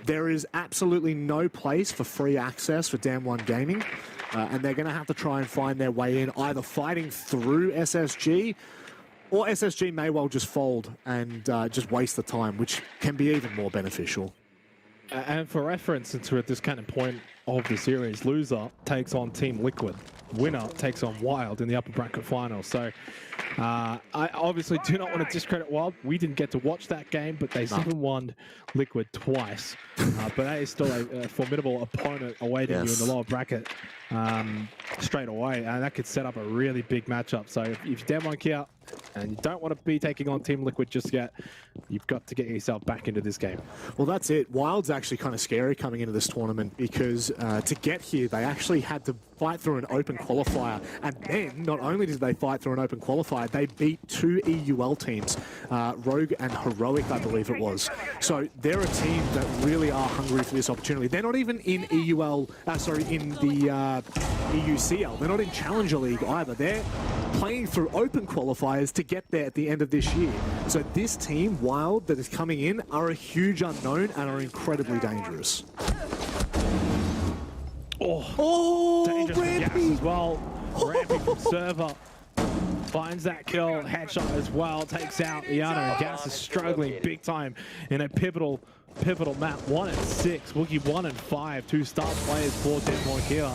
there is absolutely no place for free access for Dam1 Gaming. And they're going to have to try and find their way in, either fighting through SSG, or SSG may well just fold and just waste the time, which can be even more beneficial. And for reference, since we're at this kind of point of the series, loser takes on Team Liquid. Winner takes on Wild in the upper bracket final. So I obviously do not want to discredit Wild. We didn't get to watch that game, but they 7-1 Liquid twice. But that is still a formidable opponent awaiting you in the lower bracket straight away. And that could set up a really big matchup. So if you're Dam1 KIA and you don't want to be taking on Team Liquid just yet, you've got to get yourself back into this game. Well, that's it. Wild's actually kind of scary coming into this tournament because to get here, they actually had to fight through an open qualifier. And then, not only did they fight through an open qualifier, they beat 2 EUL teams, Rogue and Heroic, I believe it was. So they're a team that really are hungry for this opportunity. They're not even in EUL, in the EUCL. They're not in Challenger League either. They're playing through open qualifiers to get there at the end of this year. So this team, Wild, that is coming in, are a huge unknown and are incredibly dangerous. Dangerous for Gas as well. Rampy from server finds that kill, headshot as well, takes out Iana, and Gas is struggling big time in a pivotal map. 1-6, Wookie 1-5, 2 star players for Dam1 KIA.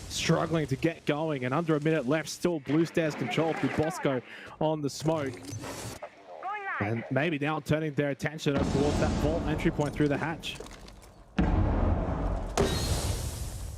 Struggling to get going, and under a minute left, still Blue Stairs control through Bosco on the smoke. And maybe now turning their attention up towards that vault entry point through the hatch.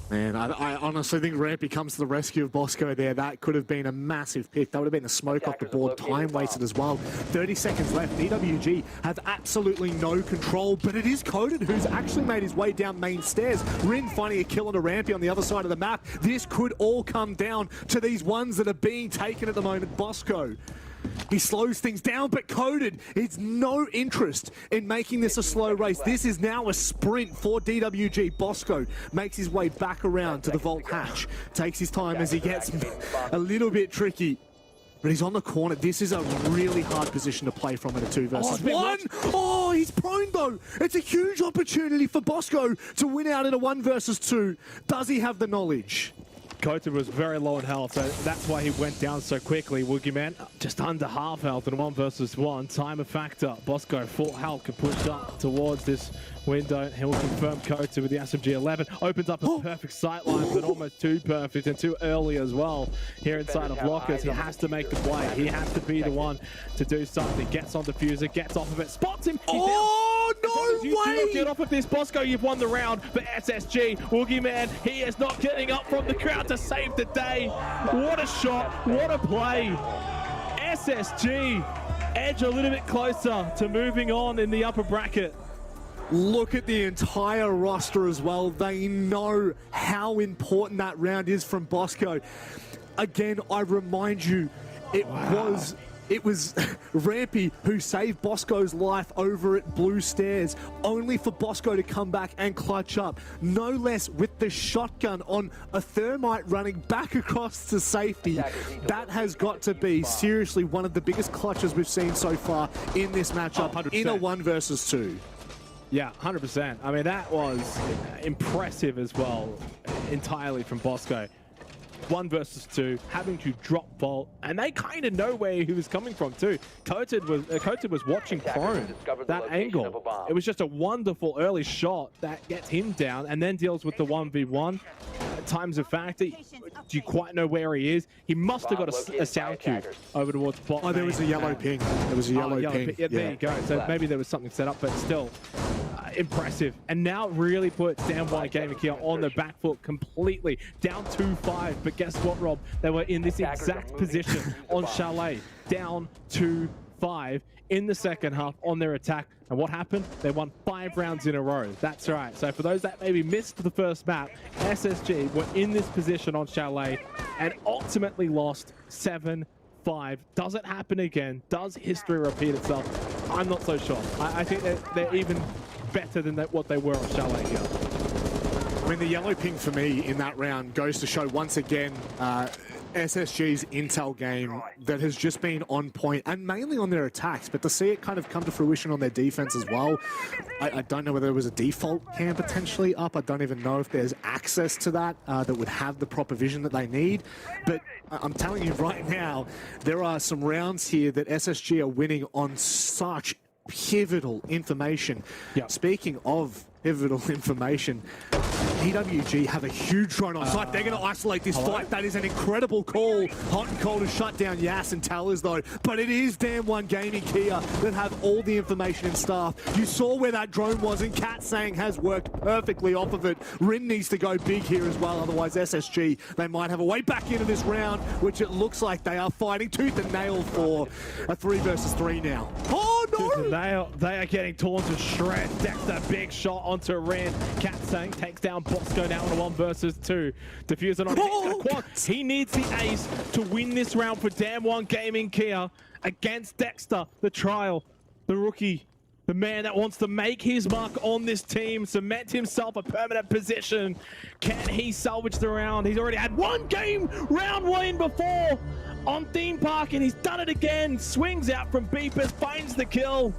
Man, I honestly think Rampy comes to the rescue of Bosco there. That could have been a massive pick. That would have been a smoke off the board. Time wasted as well. 30 seconds left. DWG have absolutely no control, but it is Coded who's actually made his way down main stairs. Rin finding a kill on a Rampy on the other side of the map. This could all come down to these ones that are being taken at the moment. Bosco, he slows things down, but Coded has no interest in making this a slow race. This is now a sprint for DWG. Bosco makes his way back around to the vault hatch. Takes his time as he gets a little bit tricky. But he's on the corner. This is a really hard position to play from in a 2 versus 1. Oh, he's prone though. It's a huge opportunity for Bosco to win out in a 1 versus 2. Does he have the knowledge? Coated was very low in health, so that's why he went down so quickly. Woogieman just under half health in 1 versus 1. Time a factor. Bosco full health can push up towards this window. He will confirm Coated with the SMG-11. Opens up a perfect sight line, but almost too perfect and too early as well. Here inside of Lockers, he has to make the play. He has to be the one to do something. Gets on Diffuser, gets off of it, spots him. Oh, no way! You get off of this, Bosco, you've won the round. But SSG, Woogieman, he is not getting up from the crowd to save the day. What a shot, what a play. SSG, edge a little bit closer to moving on in the upper bracket. Look at the entire roster as well. They know how important that round is from Bosco. Again, I remind you, it was Rampy who saved Bosco's life over at Blue Stairs, only for Bosco to come back and clutch up. No less with the shotgun on a Thermite running back across to safety. That has got to be seriously one of the biggest clutches we've seen so far in this matchup in a 1 versus 2. Yeah, 100%. I mean, that was impressive as well, entirely from Bosco. 1 versus 2, having to drop vault, and they kind of know where he was coming from too. Coated was watching prone that angle. It was just a wonderful early shot that gets him down, and then deals with the 1v1. Times a factor. Do you quite know where he is? He must have got a sound cue over towards bot. Oh, there was a yellow ping. There was a yellow ping. Yeah, there you go. So maybe there was something set up, but still, impressive. And now it really puts DWG KIA on the back foot completely. Down 2-5. But guess what, Rob? They were in this exact position on Chalet. Down 2-5 in the second half on their attack. And what happened? They won 5 rounds in a row. That's right. So for those that maybe missed the first map, SSG were in this position on Chalet and ultimately lost 7-5. Does it happen again? Does history repeat itself? I'm not so sure. I think they're even better than what they were on Chalet here. I mean, the yellow ping for me in that round goes to show once again SSG's intel game that has just been on point, and mainly on their attacks, but to see it kind of come to fruition on their defense as well. I don't know whether there was a default cam potentially up. I don't even know if there's access to that that would have the proper vision that they need, but I'm telling you right now, there are some rounds here that SSG are winning on such pivotal information. Yep. Speaking of pivotal information, DWG have a huge drone on site. They're going to isolate this fight. That is an incredible call. Hot and cold to shut down Yas and Tellers, though. But it is DWG Gaming KIA that have all the information and staff. You saw where that drone was, and KIA.CEST has worked perfectly off of it. Rin needs to go big here as well. Otherwise, SSG, they might have a way back into this round, which it looks like they are fighting tooth and nail for a 3 versus 3 now. Oh, no! Tooth and nail. They are getting torn to shreds. Dexter, big shot onto Rin. KIA.CEST takes down Bosco now in a 1 versus 2. Diffusing on quad. He needs the ace to win this round for DWG Gaming KIA against Dexter, the trial, the rookie, the man that wants to make his mark on this team, cement himself a permanent position. Can he salvage the round? He's already had 1 game round win before on Theme Park, and he's done it again. Swings out from Beepers, finds the kill.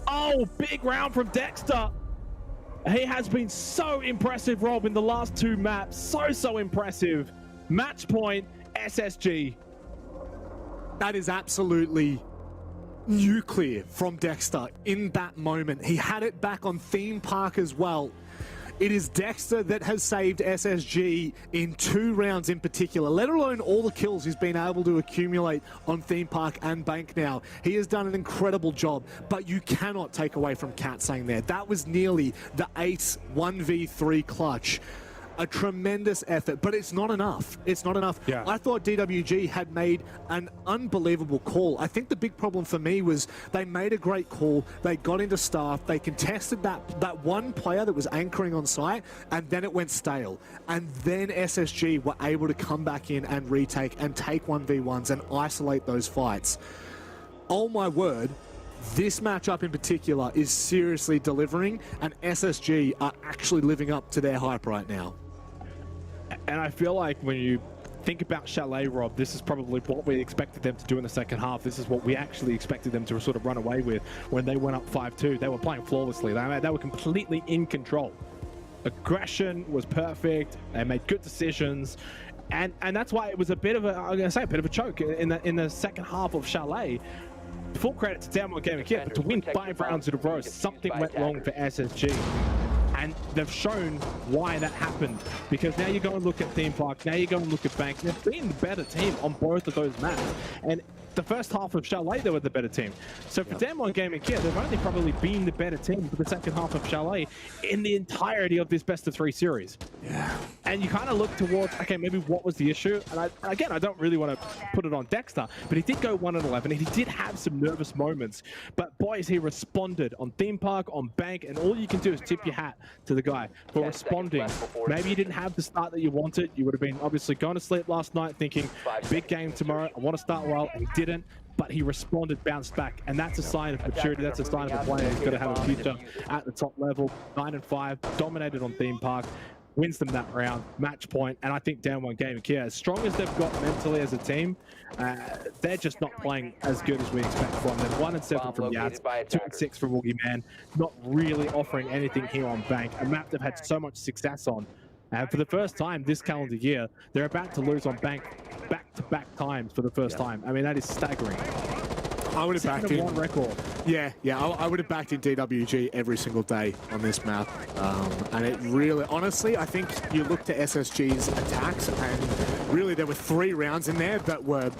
Oh, big round from Dexter. He has been so impressive, Rob, in the last 2 maps. So impressive. Match point, SSG. That is absolutely nuclear from Dexter in that moment. He had it back on Theme Park as well. It is Dexter that has saved SSG in 2 rounds in particular, let alone all the kills he's been able to accumulate on Theme Park and Bank now. He has done an incredible job, but you cannot take away from KIA.CEST there. That was nearly the ace 1v3 clutch. A tremendous effort, but it's not enough. It's not enough. Yeah. I thought DWG had made an unbelievable call. I think the big problem for me was they made a great call. They got into staff. They contested that one player that was anchoring on site, and then it went stale. And then SSG were able to come back in and retake and take 1v1s and isolate those fights. Oh my word. This matchup in particular is seriously delivering, and SSG are actually living up to their hype right now. And I feel like when you think about Chalet, Rob, this is probably what we expected them to do in the second half. This is what we actually expected them to sort of run away with when they went up 5-2. They were playing flawlessly. They were completely in control. Aggression was perfect. They made good decisions. And that's why it was a bit of a bit of a choke in the second half of Chalet. Full credit to DWG Gaming KIA, but to win 5 rounds in a row, something went wrong for SSG. And they've shown why that happened. Because now you go and look at Theme Park, now you go and look at Bank. They've been the better team on both of those maps. And the first half of Chalet, they were the better team. So for DWG Gaming KIA, they've only probably been the better team for the second half of Chalet in the entirety of this best-of-3 series. Yeah. And you kind of look towards, okay, maybe what was the issue? And again, I don't really want to put it on Dexter, but he did go 1-11, and he did have some nervous moments. But boys, he responded on Theme Park, on Bank, and all you can do is tip your hat to the guy for responding. Maybe you didn't have the start that you wanted. You would have been obviously going to sleep last night thinking, big game tomorrow, I want to start well, and he didn't. But he responded, bounced back, and that's a sign of maturity. That's a sign of a player who's going to have a future at the top level. 9-5, dominated on Theme Park, wins them that round, match point, and I think DWG Gaming KIA, as strong as they've got mentally as a team, they're just not playing as good as we expect from them. 1-7 from Yaz, 2-6 from Woogie Man, not really offering anything here on Bank, a map they've had so much success on. And for the first time this calendar year, they're about to lose on Bank back-to-back times for the first time. I mean, that is staggering. I would have backed in. One record. Yeah, I would have backed in DWG every single day on this map. And it really, honestly, I think you look to SSG's attacks, and really there were 3 rounds in there that were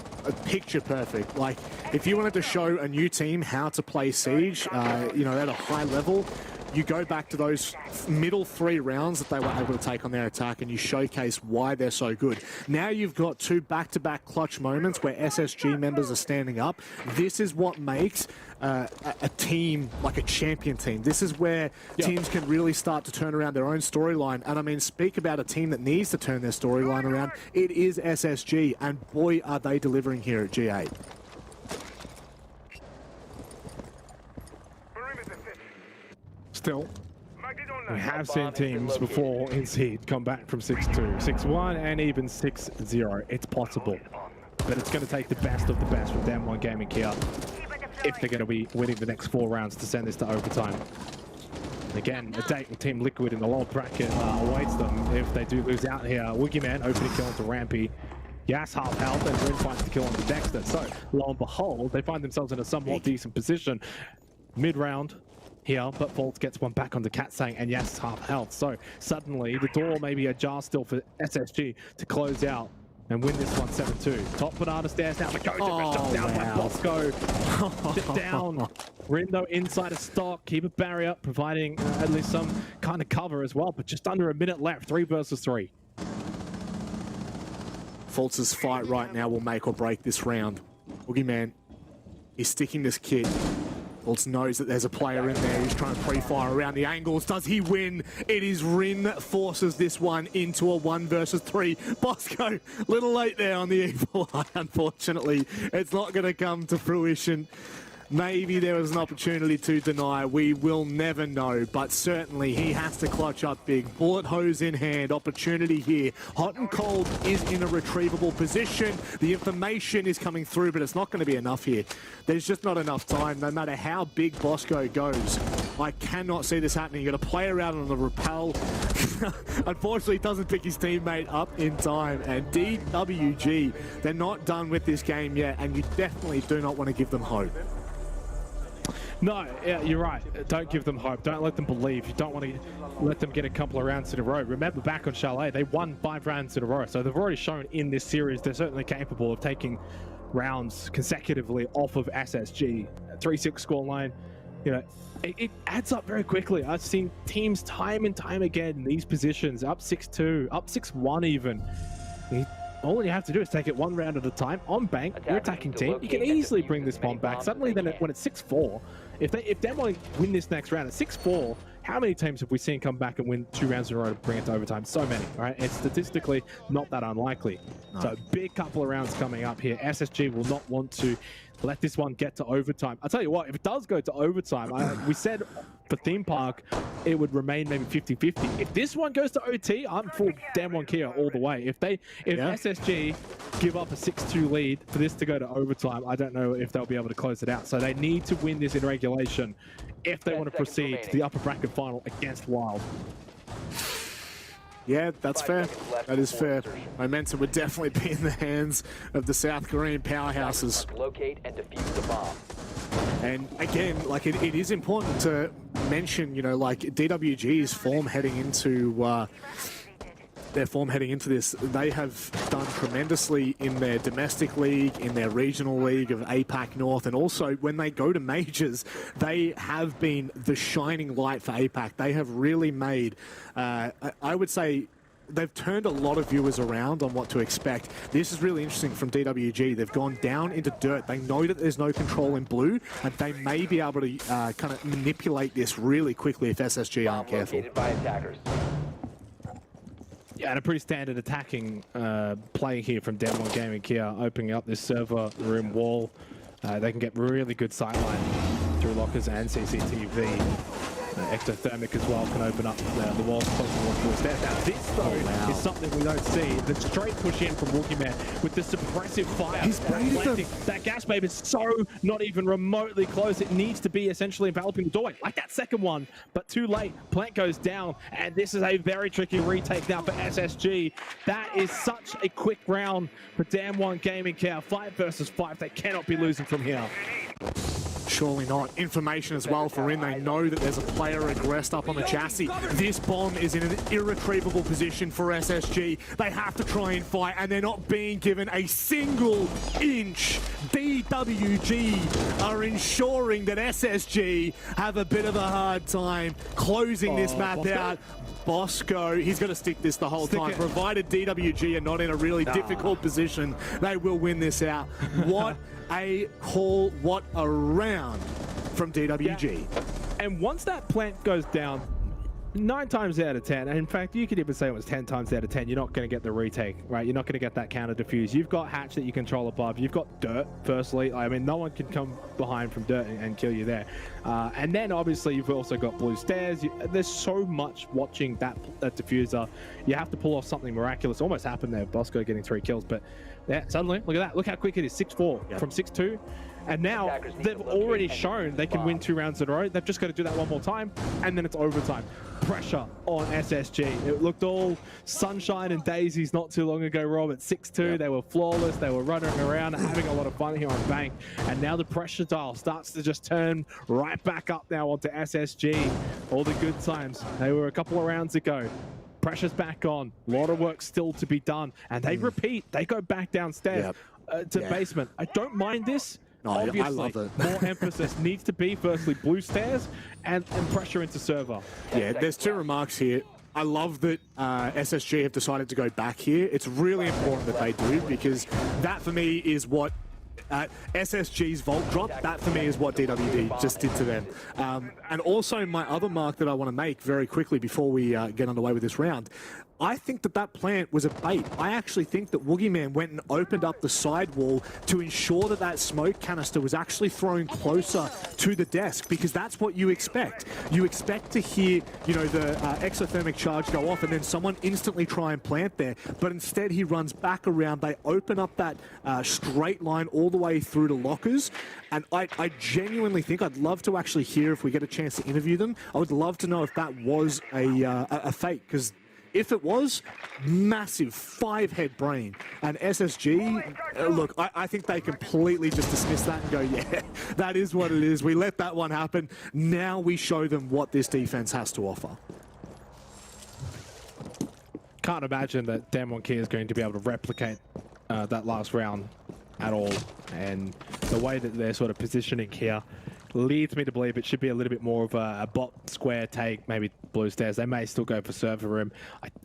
picture perfect. Like, if you wanted to show a new team how to play Siege, you know, at a high level, you go back to those middle 3 rounds that they were able to take on their attack and you showcase why they're so good. Now you've got 2 back-to-back clutch moments where SSG members are standing up. This is what makes a team like a champion team. This is where teams can really start to turn around their own storyline. And I mean, speak about a team that needs to turn their storyline around. It is SSG, and boy, are they delivering here at G8. Still, we have seen teams before in Seed come back from 6-2, 6-1, and even 6-0. It's possible. But it's going to take the best of the best from DWG Gaming KIA if they're going to be winning the next 4 rounds to send this to overtime. Again, a date with Team Liquid in the lower bracket awaits them if they do lose out here. Woogieman opening kill onto Rampy. Yas half health, and Rin finds the kill onto Dexter. So, lo and behold, they find themselves in a somewhat decent position. Mid-round here, but Faults gets one back onto Katsang, and Yas half health. So, suddenly, the door may be ajar still for SSG to close out and win this one 7-2. Top banana stairs now, but goes down by Bosco. Sit down. Rindo inside of stock, keep a barrier, providing at least some kind of cover as well, but just under a minute left, 3 versus 3. Faults' fight right now will make or break this round. Boogeyman is sticking this kid. Faults knows that there's a player in there who's trying to pre-fire around the angles. Does he win? It is Rin that forces this one into a 1 versus 3. Bosco, little late there on the evil eye, unfortunately. It's not going to come to fruition. Maybe there was an opportunity to deny. We will never know, but certainly he has to clutch up big. Bullet hose in hand, opportunity here. Hot and cold is in a retrievable position. The information is coming through, but it's not going to be enough here. There's just not enough time, no matter how big Bosco goes. I cannot see this happening. You've got to play around on the rappel. Unfortunately, doesn't pick his teammate up in time. And DWG, they're not done with this game yet, and you definitely do not want to give them hope. No, yeah, you're right. Don't give them hope. Don't let them believe. You don't want to let them get a couple of rounds in a row. Remember back on Chalet, they won 5 rounds in a row. So they've already shown in this series they're certainly capable of taking rounds consecutively off of SSG. 3-6 scoreline, you know, it adds up very quickly. I've seen teams time and time again in these positions, up 6-2, up 6-1 even. All you have to do is take it 1 round at a time. On bank, your attacking team, you can easily bring this bomb back. Suddenly, then when it's 6-4, if they want to win this next round at 6-4, how many teams have we seen come back and win 2 rounds in a row to bring it to overtime? So many, right? It's statistically not that unlikely. No. So a big couple of rounds coming up here. SSG will not want to let this one get to overtime. I'll tell you what, if it does go to overtime, we said for Theme Park, it would remain maybe 50-50. If this one goes to OT, I'm full DWG KIA all the way. If SSG give up a 6-2 lead for this to go to overtime, I don't know if they'll be able to close it out. So they need to win this in regulation if they want to proceed to the upper bracket final against Wild. Yeah, that's fair. That is fair. Momentum would definitely be in the hands of the South Korean powerhouses. Locate and defuse the bomb. And again, like it is important to mention, you know, like DWG's form heading into this. They have done tremendously in their domestic league, in their regional league of APAC North, and also when they go to majors, they have been the shining light for APAC. They have really made, I would say, they've turned a lot of viewers around on what to expect. This is really interesting from DWG. They've gone down into dirt. They know that there's no control in blue, and they may be able to kind of manipulate this really quickly if SSG aren't careful. By attackers. Yeah, and a pretty standard attacking play here from DWG Gaming KIA, opening up this server room wall. They can get really good sightline through lockers and CCTV. Ectothermic as well can open up the walls close to the stairs. Now this though is something we don't see. The straight push in from Woogieman with the suppressive fire. He's baited that gas babe is so not even remotely close. It needs to be essentially enveloping the doorway, like that second one, but too late. Plant goes down, and this is a very tricky retake now for SSG. That is such a quick round for DWG Gaming KIA. 5 versus 5. They cannot be losing from here. surely not. Information as well for in. They know that there's a player aggressed up on the chassis. This bomb is in an irretrievable position for SSG. They have to try and fight, and they're not being given a single inch. DWG are ensuring that SSG have a bit of a hard time closing this map out. Bosco, he's going to stick this the whole time. Provided DWG are not in a really difficult position, they will win this out. What a call, what a round from DWG. Yeah. And once that plant goes down, 9 times out of 10, and in fact you could even say it was 10 times out of 10, you're not going to get the retake, right? You're not going to get that counter defuse. You've got hatch that you control above. You've got dirt, firstly. I mean, no one can come behind from dirt and kill you there. And then obviously you've also got blue stairs. There's so much watching that diffuser. You have to pull off something miraculous. Almost happened there, Bosco getting 3 kills, but yeah, suddenly, look at that. Look how quick it is, 6-4 from 6-2. And now they've already shown they can win 2 rounds in a row. They've just got to do that one more time, and then it's overtime. Pressure on SSG. It looked all sunshine and daisies not too long ago, Rob. At 6-2, they were flawless. They were running around, having a lot of fun here on Bank. And now the pressure dial starts to just turn right back up now onto SSG. All the good times. They were a couple of rounds ago. Pressure's back on. A lot of work still to be done. And they repeat. They go back downstairs to basement. I don't mind this. No, obviously, I love it. More emphasis needs to be, firstly, blue stairs and pressure into server. Yeah, there's 2 remarks here. I love that SSG have decided to go back here. It's really important that they do, because that for me is what SSG's vault drop, that for me is what DWD just did to them. And also my other mark that I want to make very quickly before we get underway with this round, I think that that plant was a bait. I actually think that Woogieman went and opened up the sidewall to ensure that that smoke canister was actually thrown closer to the desk, because that's what you expect. You expect to hear, you know, the exothermic charge go off and then someone instantly try and plant there, but instead he runs back around. They open up that straight line all the way through to lockers, and I genuinely think, I'd love to actually hear, if we get a chance to interview them, I would love to know if that was a fake, because if it was, massive 5-head brain. And SSG, look, I think they completely just dismiss that and go, yeah, that is what it is. We let that one happen. Now we show them what this defense has to offer. Can't imagine that DWG KIA is going to be able to replicate that last round at all. And the way that they're sort of positioning here leads me to believe it should be a little bit more of a bot square take, maybe blue stairs. They may still go for server room.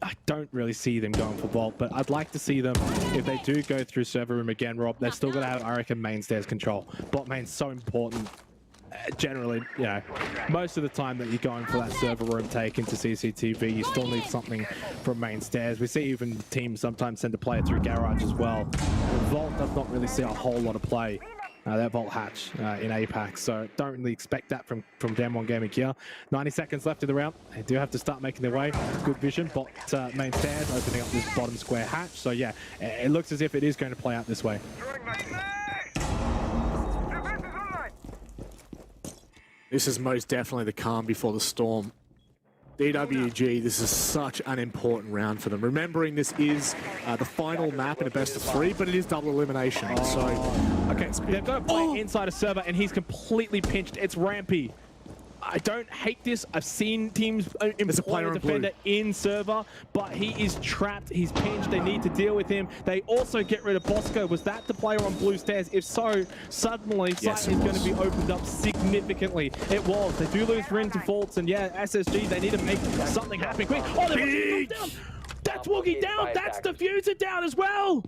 I don't really see them going for vault, but I'd like to see them, if they do go through server room again, Rob, they're still going to have, I reckon, main stairs control. Bot main's so important. Generally, you know, most of the time that you're going for that server room take into CCTV, you still need something from main stairs. We see even teams sometimes send a player through garage as well. Vault does not really see a whole lot of play. That vault hatch in APAC, so don't really expect that from DWG KIA. 90 seconds left in the round. They do have to start making their way. Good vision, bot main stairs opening up this bottom square hatch. So yeah, it looks as if it is going to play out this way. This is most definitely the calm before the storm. DWG, this is such an important round for them. Remembering this is the final map in a best of 3, but it is double elimination. So, okay, they've got to play inside a server, and he's completely pinched. It's Rampy. I don't hate this. I've seen teams employ a defender in server, but he is trapped. He's pinched. They need to deal with him. They also get rid of Bosco. Was that the player on blue stairs? If so, suddenly yes, sight is going to be opened up significantly. It was. They do lose Rin to faults, and yeah, SSG, they need to make something happen quick. Oh, they're down. That's Woogie down. That's Diffuser down as well.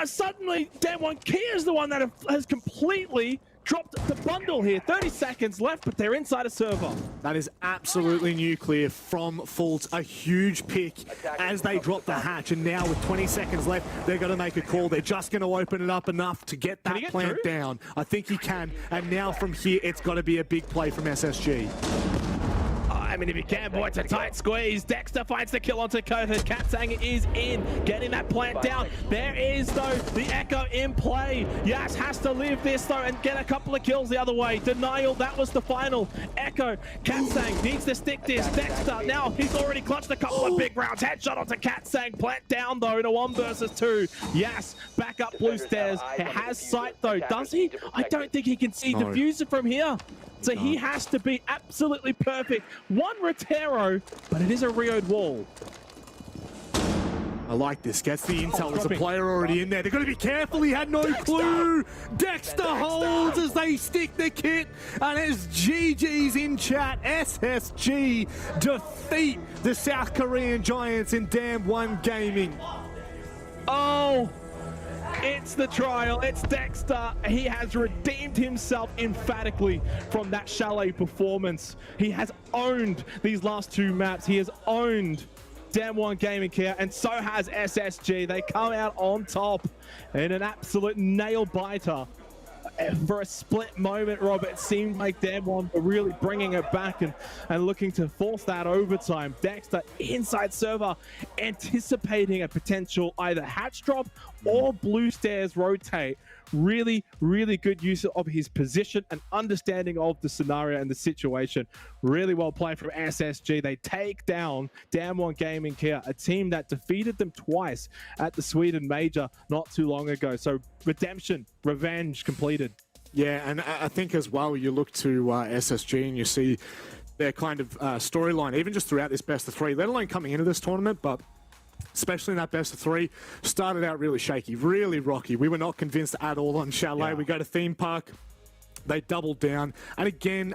Suddenly, DWG KIA is the one that has completely dropped the bundle here. 30 seconds left, but they're inside a server. That is absolutely nuclear from Fultz. A huge pick as they drop the hatch. And now with 20 seconds left, they're going to make a call. They're just going to open it up enough to get that plant down. I think he can. And now from here, it's got to be a big play from SSG. I mean, if you can, boy, it's a tight squeeze. Dexter finds the kill onto Kothid. KIA is in, getting that plant down. There is, though, the Echo in play. Yas has to live this, though, and get a couple of kills the other way. Denial, that was the final. Echo, KIA needs to stick this. Dexter, now he's already clutched a couple of big rounds. Headshot onto KIA. Plant down, though, in a 1 versus 2. Yas, back up blue stairs. It has sight, though. Does he? I don't think he can see diffuser from here. So he has to be absolutely perfect. One Rotero, but it is a Rioed wall. I like this. Gets the intel. There's a player already in there. They've got to be careful. He had no clue. Dexter holds as they stick the kit. And as GG's in chat, SSG defeat the South Korean Giants in Damn One Gaming. Oh, it's the trial. It's Dexter. He has redeemed himself emphatically from that Chalet performance. He has owned these last 2 maps. He has owned Damn One Gaming KIA, and so has SSG. They come out on top in an absolute nail biter. For a split moment, Rob, it seemed like Damn One were really bringing it back and looking to force that overtime. Dexter inside server, anticipating a potential either hatch drop or blue stairs rotate. Really, really good use of his position and understanding of the scenario and the situation. Really well played from SSG. They take down Damn One Gaming KIA, a team that defeated them twice at the Sweden Major not too long ago. So redemption, revenge completed. Yeah, and I think as well, you look to SSG and you see their kind of storyline, even just throughout this best of 3, let alone coming into this tournament, but especially in that best of 3, started out really shaky, really rocky. We were not convinced at all on Chalet. We go to Theme Park. They doubled down. And again,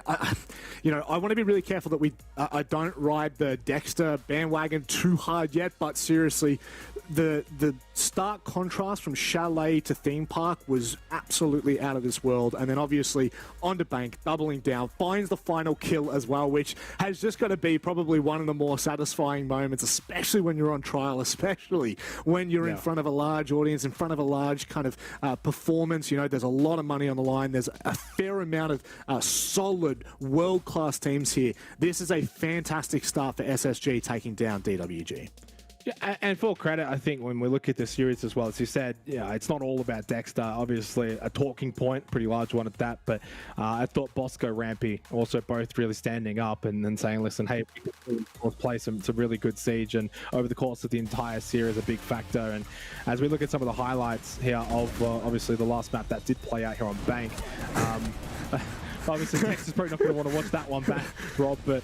you know, I want to be really careful that I don't ride the Dexter bandwagon too hard yet, but seriously, the stark contrast from Chalet to Theme Park was absolutely out of this world. And then obviously onto Bank, doubling down, finds the final kill as well, which has just got to be probably one of the more satisfying moments, especially when you're on trial, especially when you're in front of a large audience, in front of a large kind of performance. You know, there's a lot of money on the line. There's a fair amount of solid world-class teams here. This is a fantastic start for SSG taking down DWG. Yeah, and full credit, I think, when we look at the series as well, as you said, yeah, it's not all about Dexter. Obviously, a talking point, pretty large one at that. But I thought Bosco, Rampy, also both really standing up and saying, listen, hey, let's play some really good Siege. And over the course of the entire series, a big factor. And as we look at some of the highlights here of obviously the last map that did play out here on Bank, obviously, Texas probably not going to want to watch that one back, Rob, but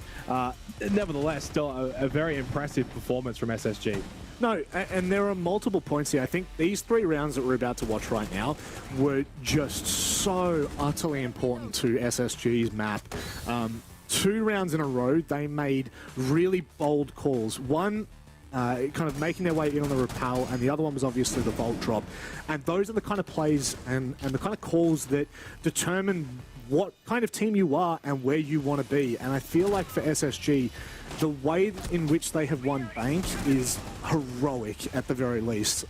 nevertheless, still a very impressive performance from SSG. No, and there are multiple points here. I think these 3 rounds that we're about to watch right now were just so utterly important to SSG's map. 2 rounds in a row, they made really bold calls. One, kind of making their way in on the rappel, and the other one was obviously the vault drop. And those are the kind of plays and the kind of calls that determine what kind of team you are and where you want to be. And I feel like for SSG, the way in which they have won Bank is heroic at the very least.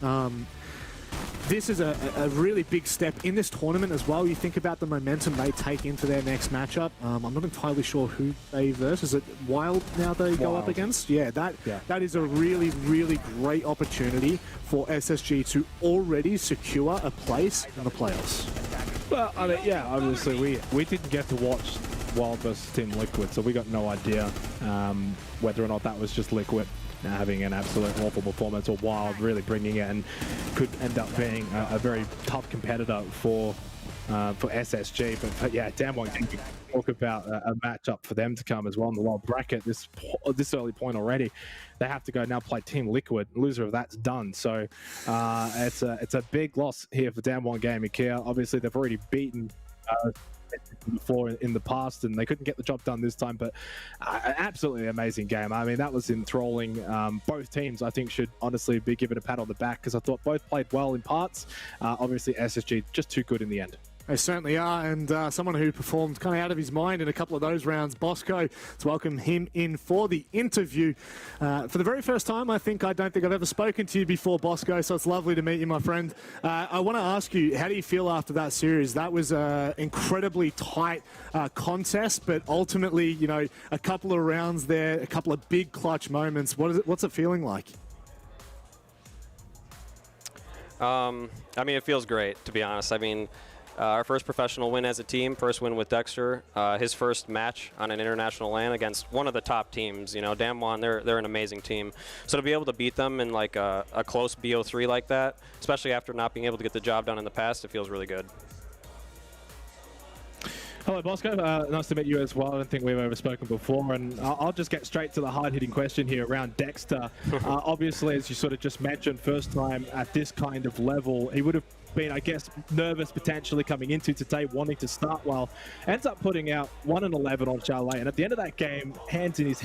This is a really big step in this tournament as well. You think about the momentum they take into their next matchup. I'm not entirely sure who they verse. Is it Wild now they go up against? Yeah, that is a really, really great opportunity for SSG to already secure a place in the playoffs. Well, I mean, yeah, obviously we didn't get to watch Wild versus Team Liquid, so we got no idea whether or not that was just Liquid having an absolute awful performance or Wild really bringing it, and could end up being a very tough competitor for SSG. But yeah, Damn One can talk about a matchup for them to come as well in the Wild bracket this early point already. They have to go now play Team Liquid. Loser of that's done. So it's a big loss here for Damn One Gaming KIA. Obviously, they've already beaten before in the past, and they couldn't get the job done this time. But an absolutely amazing game. I mean, that was enthralling. Both teams, I think, should honestly be given a pat on the back, because I thought both played well in parts. Obviously, SSG just too good in the end. They certainly are, and someone who performed kind of out of his mind in a couple of those rounds, Bosco. Let's welcome him in for the interview. For the very first time, I don't think I've ever spoken to you before, Bosco, so it's lovely to meet you, my friend. I want to ask you, how do you feel after that series? That was an incredibly tight contest, but ultimately, you know, a couple of rounds there, a couple of big clutch moments. What's it feeling like? I mean, it feels great, to be honest. I mean, our first professional win as a team, first win with Dexter, his first match on an international LAN against one of the top teams. You know, Damwon, they're an amazing team. So to be able to beat them in like a close BO3 like that, especially after not being able to get the job done in the past, it feels really good. Hello, Bosco. Nice to meet you as well. I don't think we've ever spoken before, and I'll just get straight to the hard-hitting question here around Dexter. Obviously, as you sort of just mentioned, first time at this kind of level, he would have been, I guess, nervous potentially coming into today, wanting to start well. Ends up putting out 1-11 on Chalet, and at the end of that game, head in his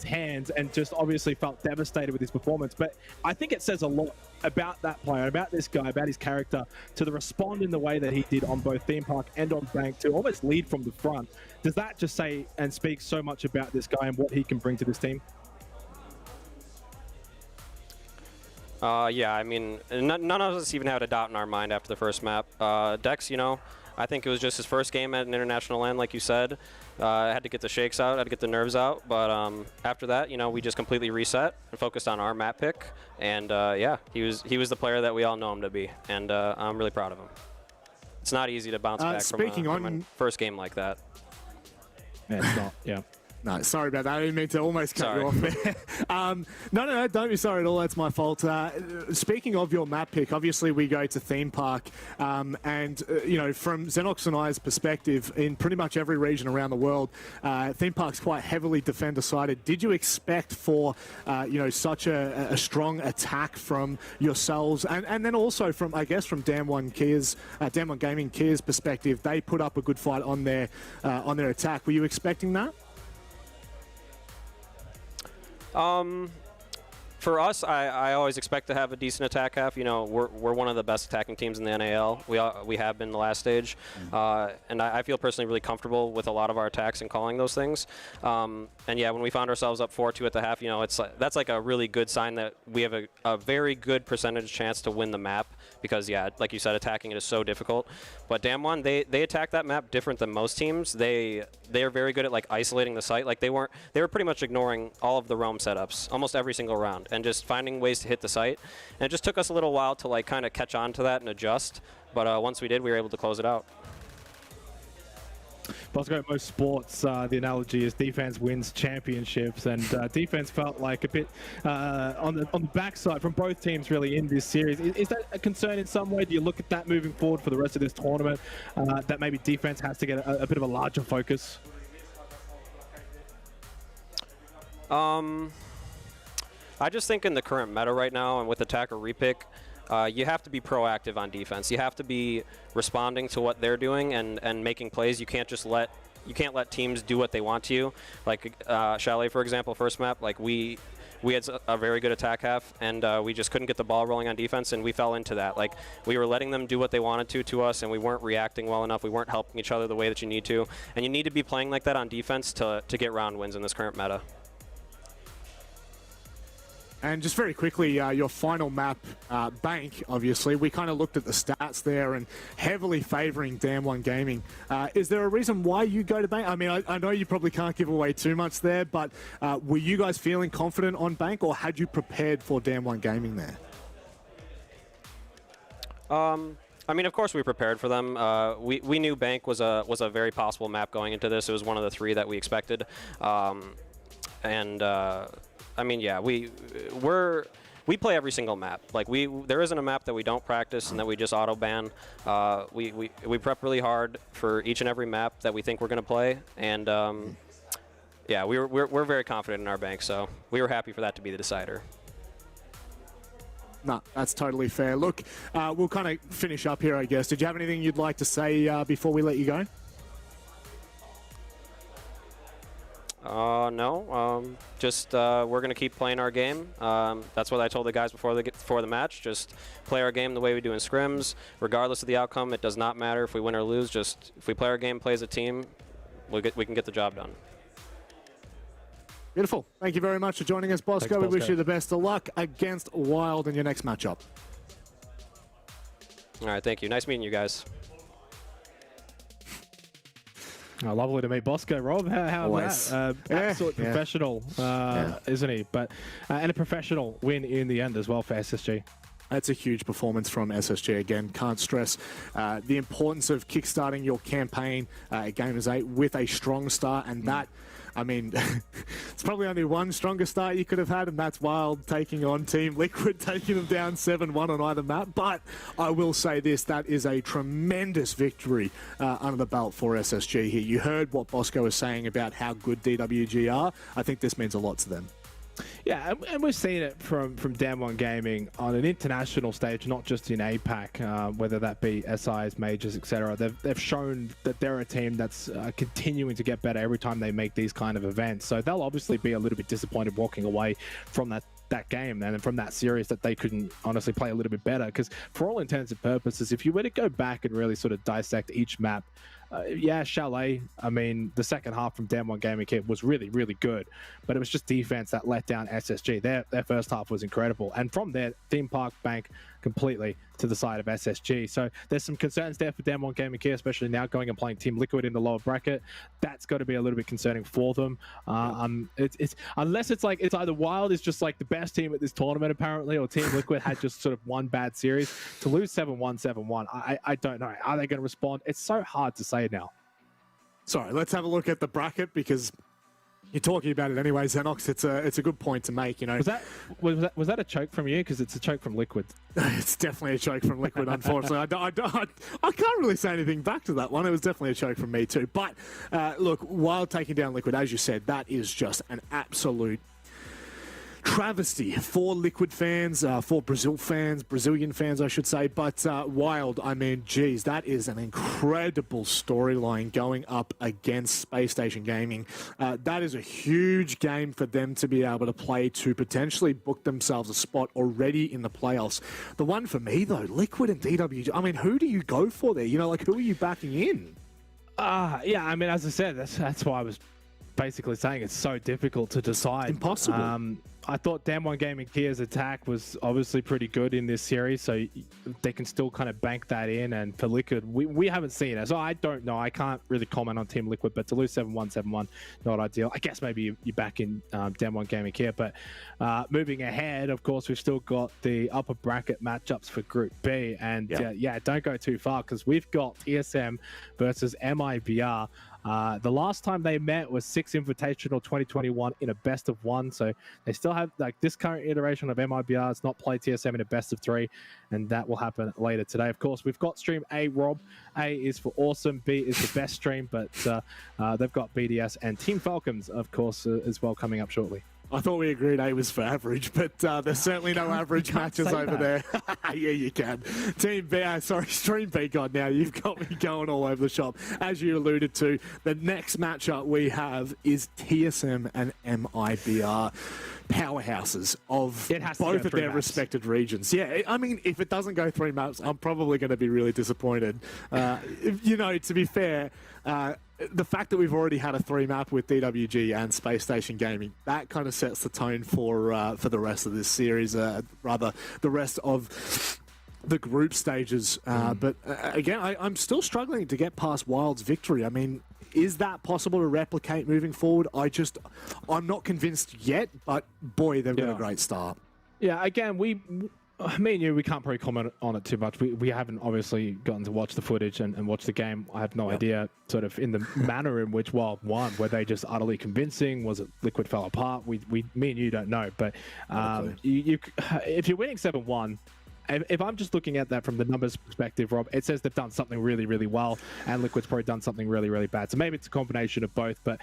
hands, and just obviously felt devastated with his performance. But I think it says a lot about that player, about this guy, about his character, to respond in the way that he did on both Theme Park and on Bank, to almost lead from the front. Does that just say and speak so much about this guy and what he can bring to this team? Yeah, I mean, none of us even had a doubt in our mind after the first map. Dex, you know, I think it was just his first game at an international LAN, like you said. Had to get the shakes out, had to get the nerves out, but after that, you know, we just completely reset and focused on our map pick, and yeah, he was the player that we all know him to be, and I'm really proud of him. It's not easy to bounce back from a first game like that. Yeah, it's not. Yeah. No, sorry about that. I didn't mean to almost cut you off there. No, don't be sorry at all. That's my fault. Speaking of your map pick, obviously we go to Theme Park, and you know, from Xenox and I's perspective, in pretty much every region around the world, Theme Park's quite heavily defender-sided. Did you expect for you know, such a strong attack from yourselves, and then also from, I guess, from Damwon Gaming KIA's perspective? They put up a good fight on their attack. Were you expecting that? For us, I always expect to have a decent attack half. You know, we're one of the best attacking teams in the NAL. We have been the last stage, and I feel personally really comfortable with a lot of our attacks and calling those things. And yeah, when we found ourselves up 4-2 at the half, you know, that's like a really good sign that we have a very good percentage chance to win the map, because yeah, like you said, attacking it is so difficult. But Damwon, they attack that map different than most teams. They are very good at like isolating the site. Like they were pretty much ignoring all of the roam setups almost every single round, and just finding ways to hit the site. And it just took us a little while to like kind of catch on to that and adjust. But once we did, we were able to close it out. Bosco, in most sports, the analogy is defense wins championships, and defense felt like a bit on the backside from both teams really in this series. Is that a concern in some way? Do you look at that moving forward for the rest of this tournament, that maybe defense has to get a bit of a larger focus? I just think in the current meta right now, and with attacker repick, you have to be proactive on defense. You have to be responding to what they're doing and making plays. You can't let teams do what they want to you. Like Chalet, for example, first map, like we had a very good attack half, and we just couldn't get the ball rolling on defense, and we fell into that. Like we were letting them do what they wanted to us, and we weren't reacting well enough. We weren't helping each other the way that you need to, and you need to be playing like that on defense to get round wins in this current meta. And just very quickly, your final map, Bank, obviously, we kind of looked at the stats there and heavily favouring Damwon Gaming. Is there a reason why you go to Bank? I mean, I know you probably can't give away too much there, but were you guys feeling confident on Bank, or had you prepared for Damwon Gaming there? I mean, of course we prepared for them. We knew Bank was a very possible map going into this. It was one of the 3 that we expected. I mean, yeah, we play every single map. Like there isn't a map that we don't practice and that we just auto ban. We prep really hard for each and every map that we think we're gonna play, and yeah, we're very confident in our Bank, so we were happy for that to be the decider. No, that's totally fair. Look, we'll kind of finish up here, I guess. Did you have anything you'd like to say before we let you go? No. Just we're gonna keep playing our game. That's what I told the guys before the match. Just play our game the way we do in scrims, regardless of the outcome. It does not matter if we win or lose. Just if we play our game, play as a team, we can get the job done. Beautiful. Thank you very much for joining us, Bosco. Thanks, We wish Bosco. you the best of luck against Wild in your next matchup. All right, thank you. Nice meeting you guys. Oh, lovely to meet Bosco, Rob. How's Always. that? Absolute professional, isn't he? But and a professional win in the end as well for SSG. That's a huge performance from SSG again. Can't stress the importance of kickstarting your campaign at Gamers8 with a strong start, and that, I mean, it's probably only one stronger start you could have had, and that's Wild taking on Team Liquid, taking them down 7-1 on either map. But I will say this, that is a tremendous victory under the belt for SSG here. You heard what Bosco was saying about how good DWG are. I think this means a lot to them. Yeah, and we've seen it from Damwon Gaming on an international stage, not just in APAC, whether that be SIs, majors, etc. They've shown that they're a team that's continuing to get better every time they make these kind of events. So they'll obviously be a little bit disappointed walking away from that game and from that series that they couldn't honestly play a little bit better, because for all intents and purposes, if you were to go back and really sort of dissect each map, yeah, Chalet, I mean, the second half from Damwon Gaming Kit was really, really good, but it was just defense that let down SSG. Their first half was incredible. And from there, Theme Park Bank completely to the side of SSG. So there's some concerns there for Damwon Gaming Kit, especially now going and playing Team Liquid in the lower bracket. That's got to be a little bit concerning for them. It's unless it's like it's either Wild is just like the best team at this tournament apparently, or Team Liquid had just sort of one bad series. To lose 7-1, 7-1, I don't know. Are they going to respond? It's so hard to say now. Sorry, let's have a look at the bracket, because you're talking about it anyway, Xenox. It's a good point to make. You know, was that a choke from you? Because it's a choke from Liquid. It's definitely a choke from Liquid. Unfortunately, I can't really say anything back to that one. It was definitely a choke from me too. But look, Wild taking down Liquid, as you said, that is just an absolute travesty for Liquid fans, for Brazilian fans, I should say. But Wild, I mean, geez, that is an incredible storyline going up against Spacestation Gaming. That is a huge game for them to be able to play to potentially book themselves a spot already in the playoffs. The one for me, though, Liquid and DWG, I mean, who do you go for there? You know, like, who are you backing in? Yeah, I mean, as I said, that's why I was basically saying it's so difficult to decide. Impossible. I thought Damwon Gaming Kia's attack was obviously pretty good in this series, so they can still kind of bank that in. And for Liquid, we haven't seen it, so I don't know. I can't really comment on Team Liquid, but to lose 7-1, 7-1, not ideal. I guess maybe you're back in Damwon Gaming Kia, but moving ahead, of course, we've still got the upper bracket matchups for Group B, and yeah, don't go too far, because we've got TSM versus MIBR. The last time they met was 6 Invitational 2021 in a best of 1, so they still have like this current iteration of MIBR. It's not play TSM in a best of 3, and that will happen later today. Of course, we've got stream A, Rob. A is for awesome, B is the best stream, but they've got BDS and Team Falcons, of course, as well, coming up shortly. I thought we agreed A was for average, but there's certainly no average matches over there. Yeah, you can. Team B, Stream B, God, now you've got me going all over the shop. As you alluded to, the next matchup we have is TSM and MIBR, powerhouses of both of their respected regions. Yeah, I mean, if it doesn't go 3 maps, I'm probably going to be really disappointed. You know, to be fair, the fact that we've already had a 3-map with DWG and Spacestation Gaming, that kind of sets the tone for the rest of this series, rather the rest of the group stages. But again, I'm still struggling to get past Wild's victory. I mean, is that possible to replicate moving forward? I'm not convinced yet, but boy, they've got a great start. Yeah, again, me and you, we can't probably comment on it too much. We haven't obviously gotten to watch the footage and watch the game. I have no idea sort of in the manner in which Wild won. Were they just utterly convincing? Was it Liquid fell apart? Me and you don't know. But if you're winning 7-1, if I'm just looking at that from the numbers perspective, Rob, it says they've done something really, really well, and Liquid's probably done something really, really bad. So maybe it's a combination of both, but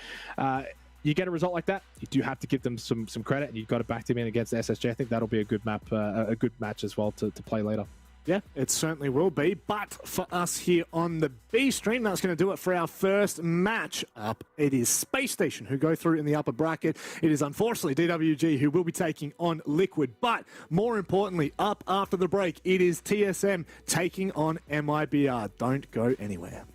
you get a result like that, you do have to give them some credit, and you've got to back them in against SSG. I think that'll be a good map, a good match as well to play later. Yeah, it certainly will be. But for us here on the B stream, that's going to do it for our first match up. It is Space Station who go through in the upper bracket. It is unfortunately DWG who will be taking on Liquid. But more importantly, up after the break, it is TSM taking on MIBR. Don't go anywhere.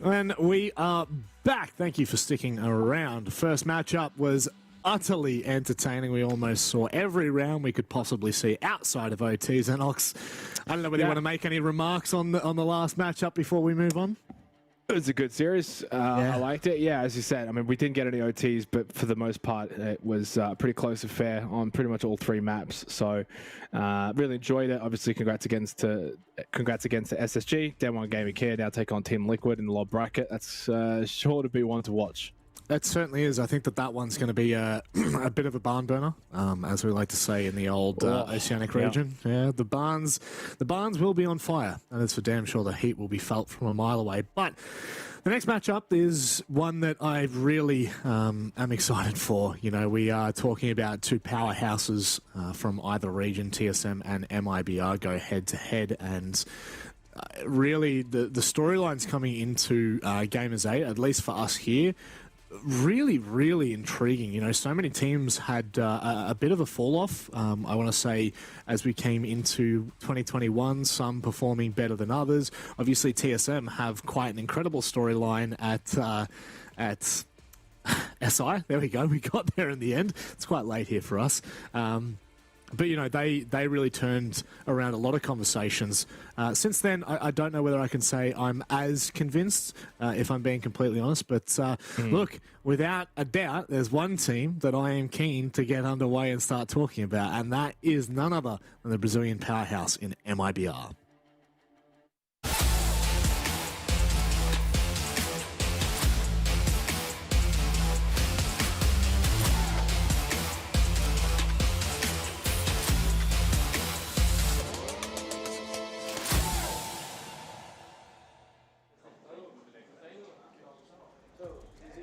And we are back. Thank you for sticking around. First matchup was utterly entertaining. We almost saw every round we could possibly see outside of OT. Xenox, I don't know whether you want to make any remarks on the last matchup before we move on. It was a good series. I liked it. Yeah, as you said, I mean, we didn't get any OTs, but for the most part, it was a pretty close affair on pretty much all 3 maps. So, really enjoyed it. Obviously, congrats against the SSG. Day1 Gaming KIA now take on Team Liquid in the lob bracket. That's sure to be one to watch. It certainly is. I think that one's going to be a bit of a barn burner, as we like to say in the old Oceanic region. Yeah, the barns will be on fire, and it's for damn sure the heat will be felt from a mile away. But the next matchup is one that I really am excited for. You know, we are talking about 2 powerhouses from either region, TSM and MIBR, go head-to-head, and really the storylines coming into Gamers8, at least for us here, really, really intriguing. You know, so many teams had a bit of a fall-off, I want to say, as we came into 2021, some performing better than others. Obviously, TSM have quite an incredible storyline at SI. There we go. We got there in the end. It's quite late here for us. But, you know, they really turned around a lot of conversations. Since then, I don't know whether I can say I'm as convinced, if I'm being completely honest. But look, without a doubt, there's one team that I am keen to get underway and start talking about, and that is none other than the Brazilian powerhouse in MIBR.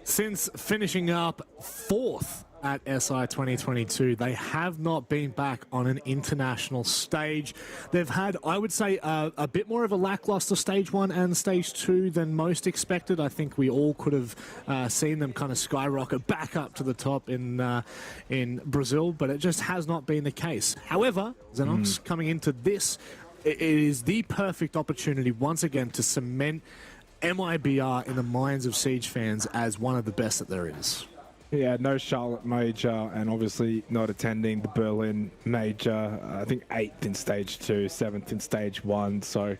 Since finishing up 4th at SI 2022, they have not been back on an international stage. They've had, I would say, a bit more of a lackluster Stage 1 and Stage 2 than most expected. I think we all could have seen them kind of skyrocket back up to the top in Brazil, but it just has not been the case. However, Xenox, coming into this, it is the perfect opportunity once again to cement MIBR in the minds of Siege fans as one of the best that there is. Yeah, no Charlotte Major, and obviously not attending the Berlin Major. I think 8th in Stage 2, 7th in Stage 1. So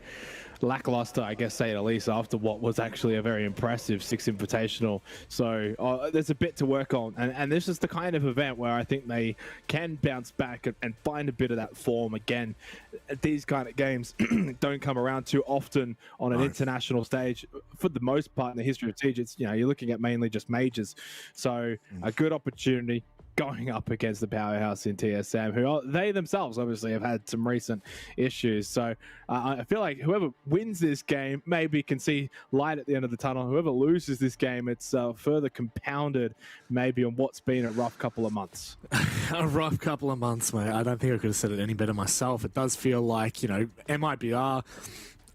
lackluster, I guess, say it at least, after what was actually a very impressive 6 Invitational. So there's a bit to work on, and this is the kind of event where I think they can bounce back and find a bit of that form again. These kind of games don't come around too often on an international stage. For the most part in the history of Siege, it's, you know, you're looking at mainly just majors. So a good opportunity going up against the powerhouse in TSM, who they themselves obviously have had some recent issues. So I feel like whoever wins this game maybe can see light at the end of the tunnel. Whoever loses this game, it's further compounded maybe on what's been a rough couple of months. A rough couple of months, mate. I don't think I could have said it any better myself. It does feel like, you know, MIBR,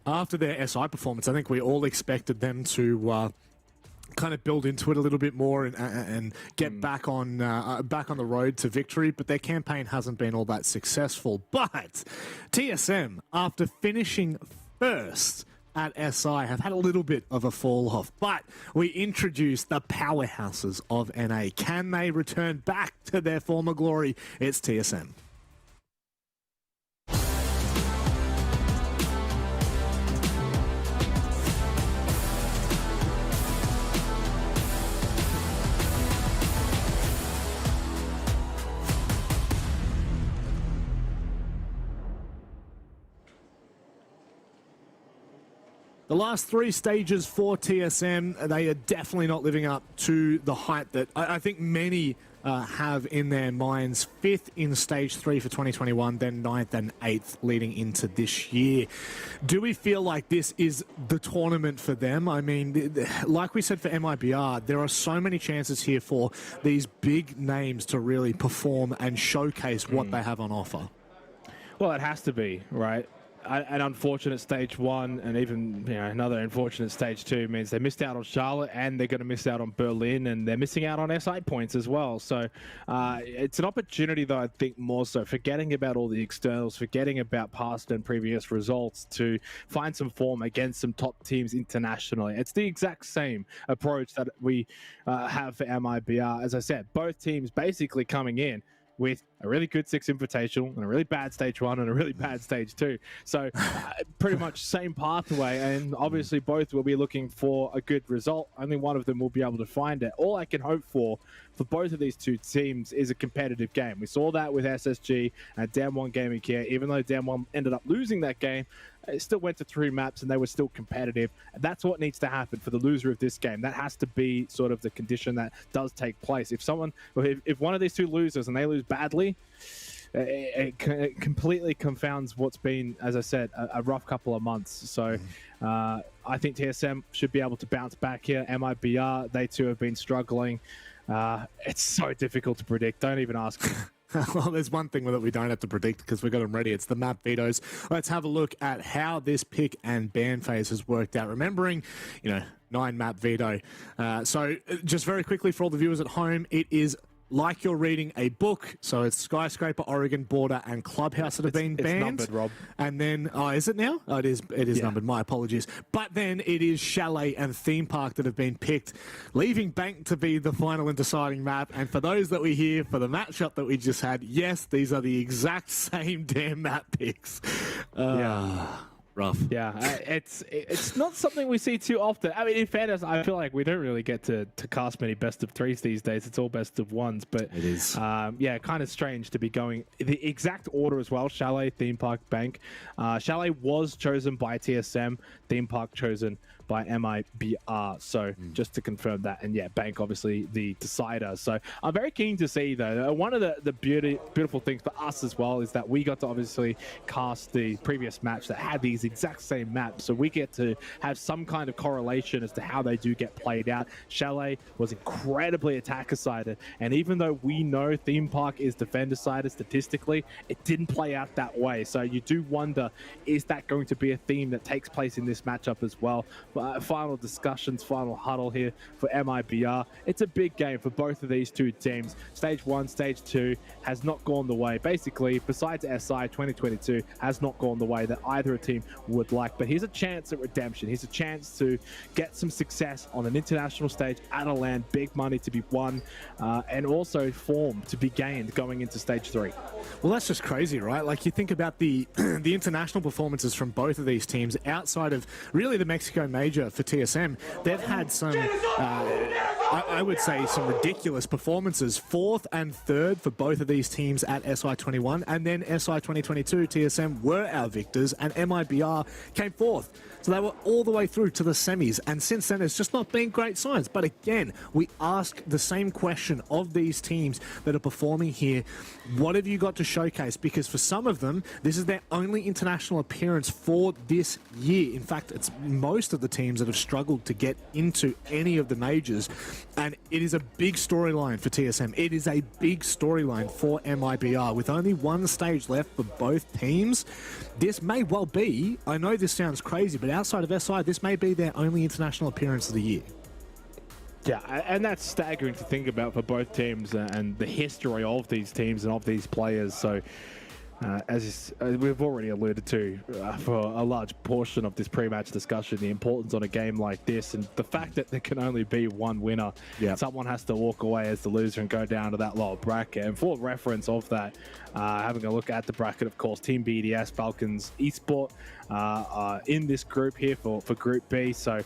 after their SI performance, I think we all expected them to kind of build into it a little bit more and get back on the road to victory, but their campaign hasn't been all that successful. But TSM, after finishing first at SI, have had a little bit of a fall off, but we introduced the powerhouses of NA. Can they return back to their former glory? It's TSM. The last 3 stages for TSM, they are definitely not living up to the height that I think many have in their minds. 5th in Stage 3 for 2021, then 9th and 8th leading into this year. Do we feel like this is the tournament for them? I mean, like we said for MIBR, there are so many chances here for these big names to really perform and showcase what they have on offer. Well, it has to be, right? an unfortunate stage 1 and even another unfortunate stage 2 means they missed out on Charlotte and they're going to miss out on Berlin and they're missing out on SI points as well. So it's an opportunity, though, I think more so, forgetting about all the externals, forgetting about past and previous results, to find some form against some top teams internationally. It's the exact same approach that we have for MIBR. As I said, both teams basically coming in with a really good 6 invitational and a really bad stage 1 and a really bad stage 2. So pretty much same pathway, and obviously both will be looking for a good result. Only one of them will be able to find it. All I can hope for both of these two teams is a competitive game. We saw that with SSG and Damwon Gaming KIA. Even though Damwon ended up losing that game, it still went to 3 maps and they were still competitive. And that's what needs to happen for the loser of this game. That has to be sort of the condition that does take place. If one of these two loses and they lose badly, it completely confounds what's been, as I said, a rough couple of months. So I think TSM should be able to bounce back here. MIBR, they too have been struggling. It's so difficult to predict. Don't even ask me. Well, there's one thing that we don't have to predict because we've got them ready. It's the map vetoes. Let's have a look at how this pick and ban phase has worked out. Remembering, 9 map veto. So just very quickly for all the viewers at home, it is like you're reading a book. So it's Skyscraper, Oregon, Border, and Clubhouse that have been banned. It's numbered, Rob. And then, is it now? Oh, it is numbered. My apologies. But then it is Chalet and Theme Park that have been picked, leaving Bank to be the final and deciding map. And for those that we hear for the matchup that we just had, yes, these are the exact same damn map picks. Rough. Yeah, it's not something we see too often. I mean, in fairness, I feel like we don't really get to cast many best of 3s these days. It's all best of 1s, but it is. Kind of strange to be going the exact order as well. Chalet, Theme Park, Bank. Chalet was chosen by TSM, Theme Park chosen by MIBR. So just to confirm that, and Bank obviously the decider. So I'm very keen to see, though. One of the beautiful things for us as well is that we got to obviously cast the previous match that had these exact same maps, so we get to have some kind of correlation as to how they do get played out. Chalet was incredibly attacker-sided, and even though we know Theme Park is defender-sided statistically, it didn't play out that way. So you do wonder, is that going to be a theme that takes place in this matchup as well? Final discussions, final huddle here for MIBR. It's a big game for both of these two teams. Stage 1, Stage 2 has not gone the way. Basically, besides SI 2022, has not gone the way that either team would like. But here's a chance at redemption. Here's a chance to get some success on an international stage at a land, big money to be won, and also form to be gained going into Stage 3. Well, that's just crazy, right? Like, you think about the the international performances from both of these teams outside of really the Mexico Major for TSM. They've had some, I would say, some ridiculous performances. 4th and 3rd for both of these teams at SI21, and then SI 2022, TSM were our victors, and MIBR came 4th. So they were all the way through to the semis, and since then it's just not been great signs. But again, we ask the same question of these teams that are performing here. What have you got to showcase? Because for some of them, this is their only international appearance for this year. In fact, it's most of the teams that have struggled to get into any of the majors, and it is a big storyline for TSM. It is a big storyline for MIBR. With only 1 stage left for both teams, this may well be, I know this sounds crazy, but outside of SI, this may be their only international appearance of the year. Yeah, and that's staggering to think about for both teams and the history of these teams and of these players. So as we've already alluded to for a large portion of this pre-match discussion, the importance on a game like this and the fact that there can only be one winner. Someone has to walk away as the loser and go down to that lower bracket. And for reference of that, having a look at the bracket, of course, Team BDS, Falcons, Esports are in this group here for Group B. So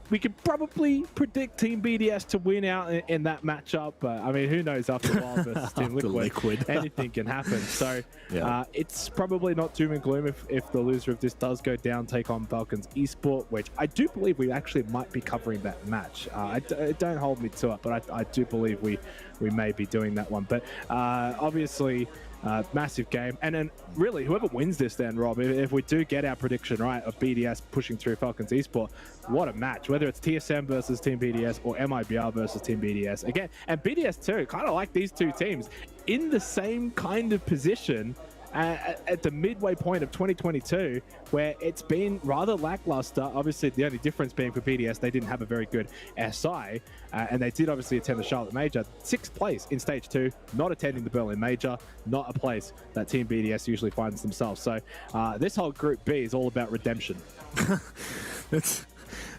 we could probably predict Team BDS to win out in that matchup. But I mean, who knows after Wild versus Team Liquid? Anything can happen. So it's probably not doom and gloom if the loser of this does go down, take on Falcons Esports, which I do believe we actually might be covering that match. Don't hold me to it, but I do believe we may be doing that one. But obviously, massive game. And then really, whoever wins this then, Rob, if we do get our prediction right of BDS pushing through Falcons Esports, what a match. Whether it's TSM versus Team BDS or MIBR versus Team BDS. Again, and BDS too, kind of like these two teams, in the same kind of position at the midway point of 2022, where it's been rather lackluster. Obviously, the only difference being for BDS, they didn't have a very good SI, and they did obviously attend the Charlotte Major. 6th place in Stage 2, not attending the Berlin Major, not a place that Team BDS usually finds themselves. So this whole Group B is all about redemption.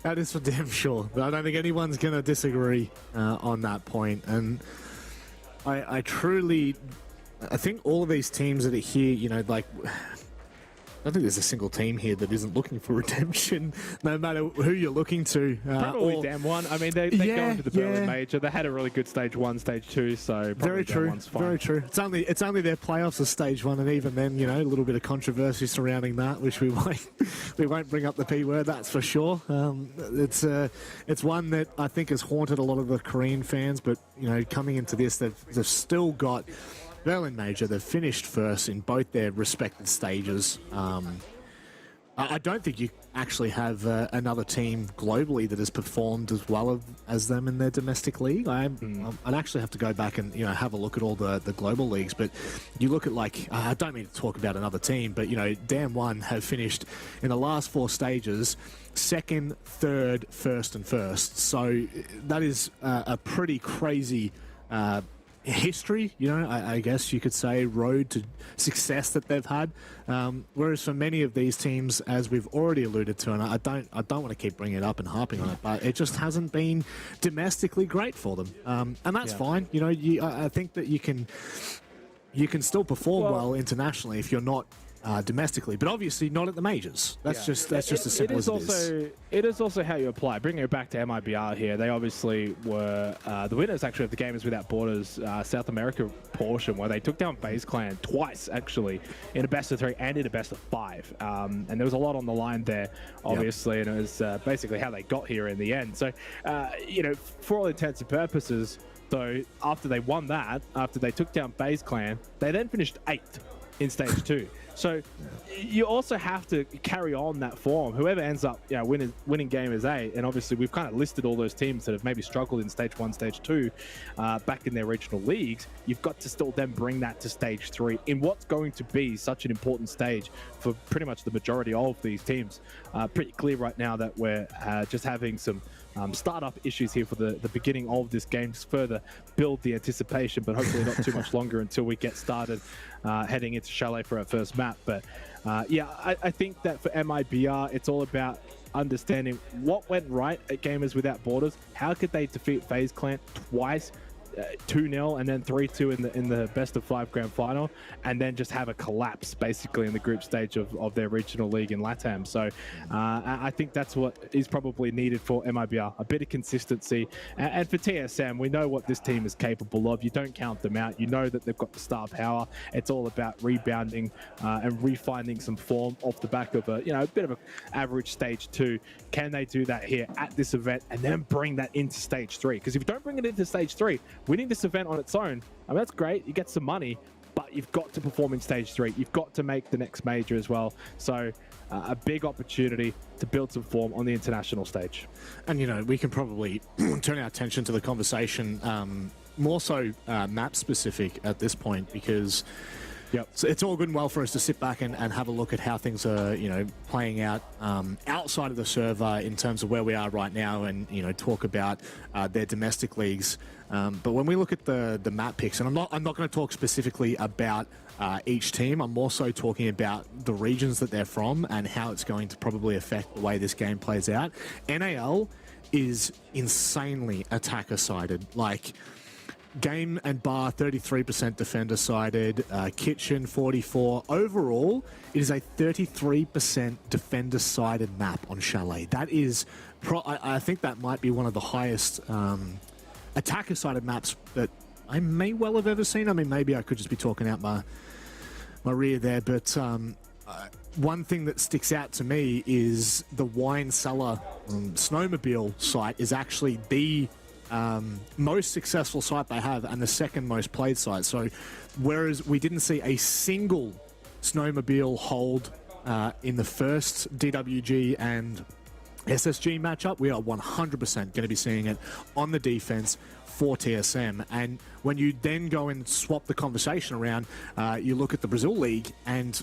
That is for damn sure. But I don't think anyone's going to disagree on that point. And I think all of these teams that are here, you know, like, I don't think there's a single team here that isn't looking for redemption, no matter who you're looking to. Probably DAM1. I mean, they go into the Berlin Major. They had a really good Stage 1, Stage 2, so very true. DAM1's fine. Very true. It's only their playoffs of Stage 1, and even then, you know, a little bit of controversy surrounding that, which we won't bring up the P word, that's for sure. It's one that I think has haunted a lot of the Korean fans, but you know, coming into this, they've still got Berlin Major. They've finished first in both their respective stages. I don't think you actually have another team globally that has performed as well as them in their domestic league. I'd actually have to go back and, you know, have a look at all the global leagues. But you look at, like, I don't mean to talk about another team, but, you know, DAM1 have finished in the last 4 stages 2nd, 3rd, 1st, and 1st. So that is a pretty crazy history, you know, I guess you could say, road to success that they've had. Whereas for many of these teams, as we've already alluded to, and I don't want to keep bringing it up and harping on it, but it just hasn't been domestically great for them, and that's fine. You know, I think that you can still perform well internationally if you're not domestically, but obviously not at the majors. That's just as simple as it is. It is also how you apply. Bringing it back to MIBR here, they obviously were the winners actually of the Gamers Without Borders South America portion, where they took down FaZe Clan twice actually, in a best of 3 and in a best of 5. And there was a lot on the line there, obviously, and it was basically how they got here in the end. So, you know, for all intents and purposes, though, after they won that, after they took down FaZe Clan, they then finished 8th in Stage 2. So you also have to carry on that form. Whoever ends up, you know, winning Gamers8, and obviously we've kind of listed all those teams that have maybe struggled in Stage 1, Stage 2, back in their regional leagues. You've got to still then bring that to Stage 3 in what's going to be such an important stage for pretty much the majority of these teams. Pretty clear right now that we're just having some startup issues here for the beginning of this game, to further build the anticipation, but hopefully not too much longer until we get started heading into Chalet for our first map. But yeah, I think that for MIBR, it's all about understanding what went right at Gamers Without Borders. How could they defeat FaZe Clan twice, 2-0 and then 3-2 in the best of 5 grand final, and then just have a collapse basically in the group stage of their regional league in LATAM. So I think that's what is probably needed for MIBR, a bit of consistency. And for TSM, we know what this team is capable of. You don't count them out. You know that they've got the star power. It's all about rebounding and refinding some form off the back of a bit of an average Stage 2. Can they do that here at this event and then bring that into Stage 3? Because if you don't bring it into Stage 3, winning this event on its own, I mean, that's great. You get some money, but you've got to perform in Stage 3. You've got to make the next major as well. So a big opportunity to build some form on the international stage. And, you know, we can probably turn our attention to the conversation more so map specific at this point, because so it's all good and well for us to sit back and have a look at how things are, you know, playing out outside of the server in terms of where we are right now, and, you know, talk about their domestic leagues. But when we look at the map picks, and I'm not going to talk specifically about each team. I'm also talking about the regions that they're from and how it's going to probably affect the way this game plays out. NAL is insanely attacker-sided. Like, Game and Bar 33% defender sided, Kitchen 44. Overall, it is a 33% defender sided map on Chalet. That is, I think that might be one of the highest attacker sided maps that I may well have ever seen. I mean, maybe I could just be talking out my rear there, but one thing that sticks out to me is the Wine Cellar snowmobile site is actually the most successful site they have and the second most played site. So whereas we didn't see a single snowmobile hold in the first DWG and SSG matchup, we are 100% going to be seeing it on the defense for TSM. And when you then go and swap the conversation around, you look at the Brazil League and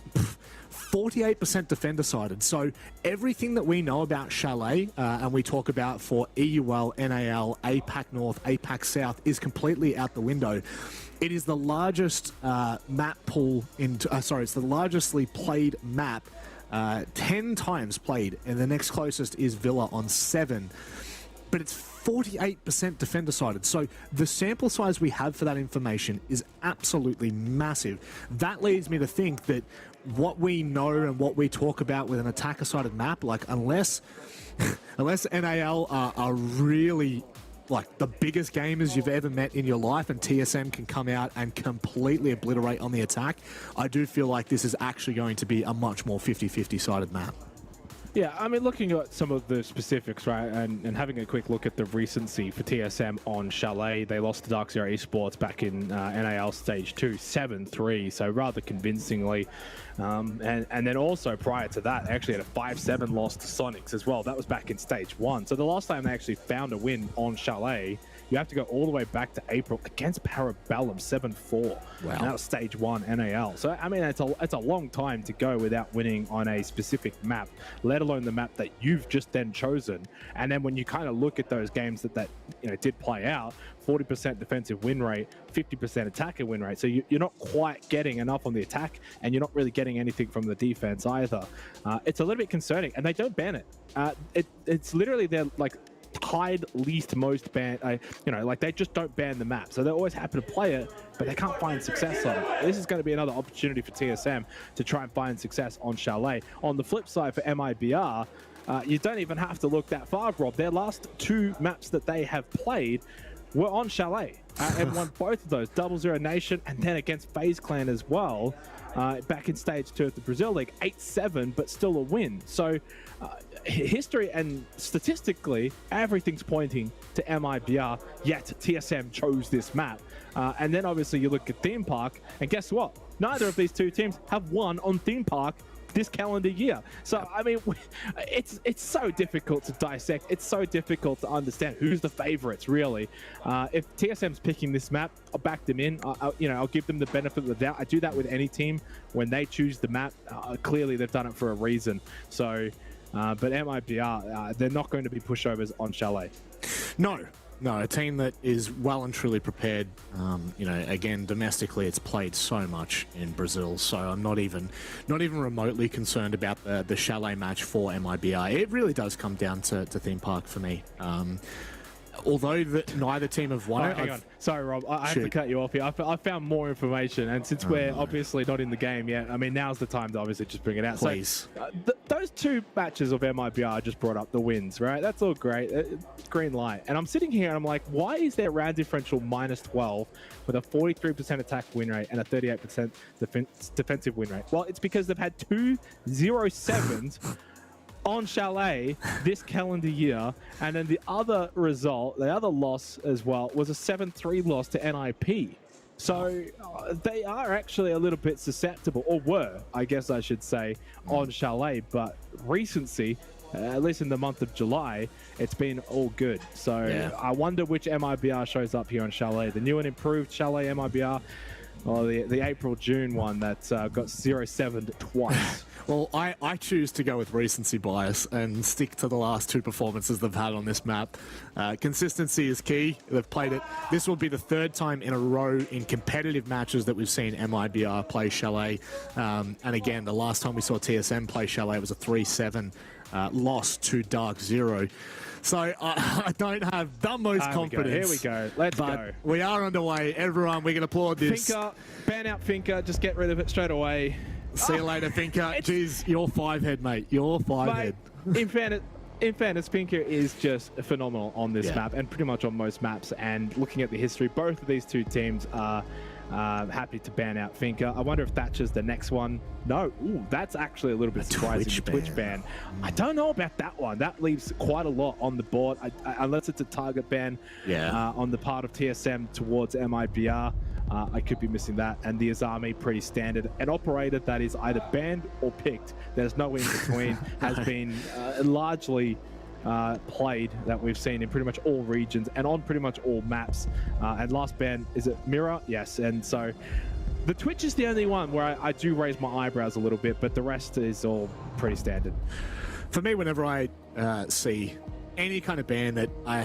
48% defender-sided. So everything that we know about Chalet and we talk about for EUL, NAL, APAC North, APAC South is completely out the window. It is the largest map pool it's the largestly played map, 10 times played, and the next closest is Villa on 7. But it's 48% defender-sided. So the sample size we have for that information is absolutely massive. That leads me to think that what we know and what we talk about with an attacker-sided map, like unless NAL are really like the biggest gamers you've ever met in your life and TSM can come out and completely obliterate on the attack, I do feel like this is actually going to be a much more 50-50 sided map. Yeah, I mean, looking at some of the specifics, right, and having a quick look at the recency for TSM on Chalet, they lost to Dark Zero Esports back in NAL Stage 2, 7-3, so rather convincingly. And then also prior to that, they actually had a 5-7 loss to Sonics as well. That was back in Stage 1. So the last time they actually found a win on Chalet, you have to go all the way back to April against Parabellum, 7-4. Wow. And that was Stage 1 NAL. So, I mean, it's a long time to go without winning on a specific map, let alone the map that you've just then chosen. And then when you kind of look at those games that did play out, 40% defensive win rate, 50% attacker win rate. So you're not quite getting enough on the attack, and you're not really getting anything from the defense either. It's a little bit concerning, and they don't ban it. It's literally their tied least most ban, like they just don't ban the map. So they're always happy to play it, but they can't find success on it. This is going to be another opportunity for TSM to try and find success on Chalet. On the flip side for MIBR, you don't even have to look that far, Rob. Their last 2 maps that they have played were on Chalet and won both of those, 00 Nation and then against FaZe Clan as well, back in Stage 2 of the Brazil League, 8-7, but still a win. So history and statistically, everything's pointing to MIBR, yet TSM chose this map. And then obviously you look at Theme Park, and guess what? Neither of these 2 teams have won on Theme Park this calendar year. So, I mean, it's so difficult to dissect. It's so difficult to understand who's the favorites, really. If TSM's picking this map, I'll back them in. I'll give them the benefit of the doubt. I do that with any team. When they choose the map, clearly they've done it for a reason. So, but MIBR, they're not going to be pushovers on Chalet. No, a team that is well and truly prepared. Again, domestically, it's played so much in Brazil, so I'm not even remotely concerned about the Chalet match for MIBR. It really does come down to Theme Park for me. Although neither team have won it. Hang on. Sorry, Rob. I have to cut you off here. I found more information, and since we're obviously not in the game yet, I mean, now's the time to obviously just bring it out. Please. So, those 2 matches of MIBR I just brought up, the wins, right? That's all great. Green light. And I'm sitting here and I'm like, why is their round differential -12 with a 43% attack win rate and a 38% defensive win rate? Well, it's because they've had 2 0-7s on Chalet this calendar year, and then the other loss as well was a 7-3 loss to NIP. So they are actually a little bit susceptible, or were, I guess I should say, on Chalet. But recency, at least in the month of July, it's been all good. So yeah. I wonder which MIBR shows up here on Chalet. The new and improved Chalet MIBR, or the April-June one that got 0-7'd twice. Well, I choose to go with recency bias and stick to the last 2 performances they've had on this map. Consistency is key. They've played it. This will be the 3rd time in a row in competitive matches that we've seen MIBR play Chalet. And again, the last time we saw TSM play Chalet was a 3-7 loss to Dark Zero. So I don't have the most confidence. Here we go. Let's go. We are underway. Everyone, we can applaud this. Finker, ban out Finker. Just get rid of it straight away. See you later, Finker. Jeez, you're 5-head, mate. You're 5-head. In fairness, Finker is just phenomenal on this map and pretty much on most maps. And looking at the history, both of these 2 teams are happy to ban out Finker. I wonder if Thatcher's the next one. No. Ooh, that's actually a little bit surprising. Twitch ban. I don't know about that one. That leaves quite a lot on the board, unless it's a target ban on the part of TSM towards MIBR. I could be missing that. And the Azami, pretty standard. An operator that is either banned or picked. There's no in between. Has been largely played that we've seen in pretty much all regions and on pretty much all maps. And last ban, is it Mirror? Yes, and so the Twitch is the only one where I do raise my eyebrows a little bit, but the rest is all pretty standard. For me, whenever I see any kind of ban that I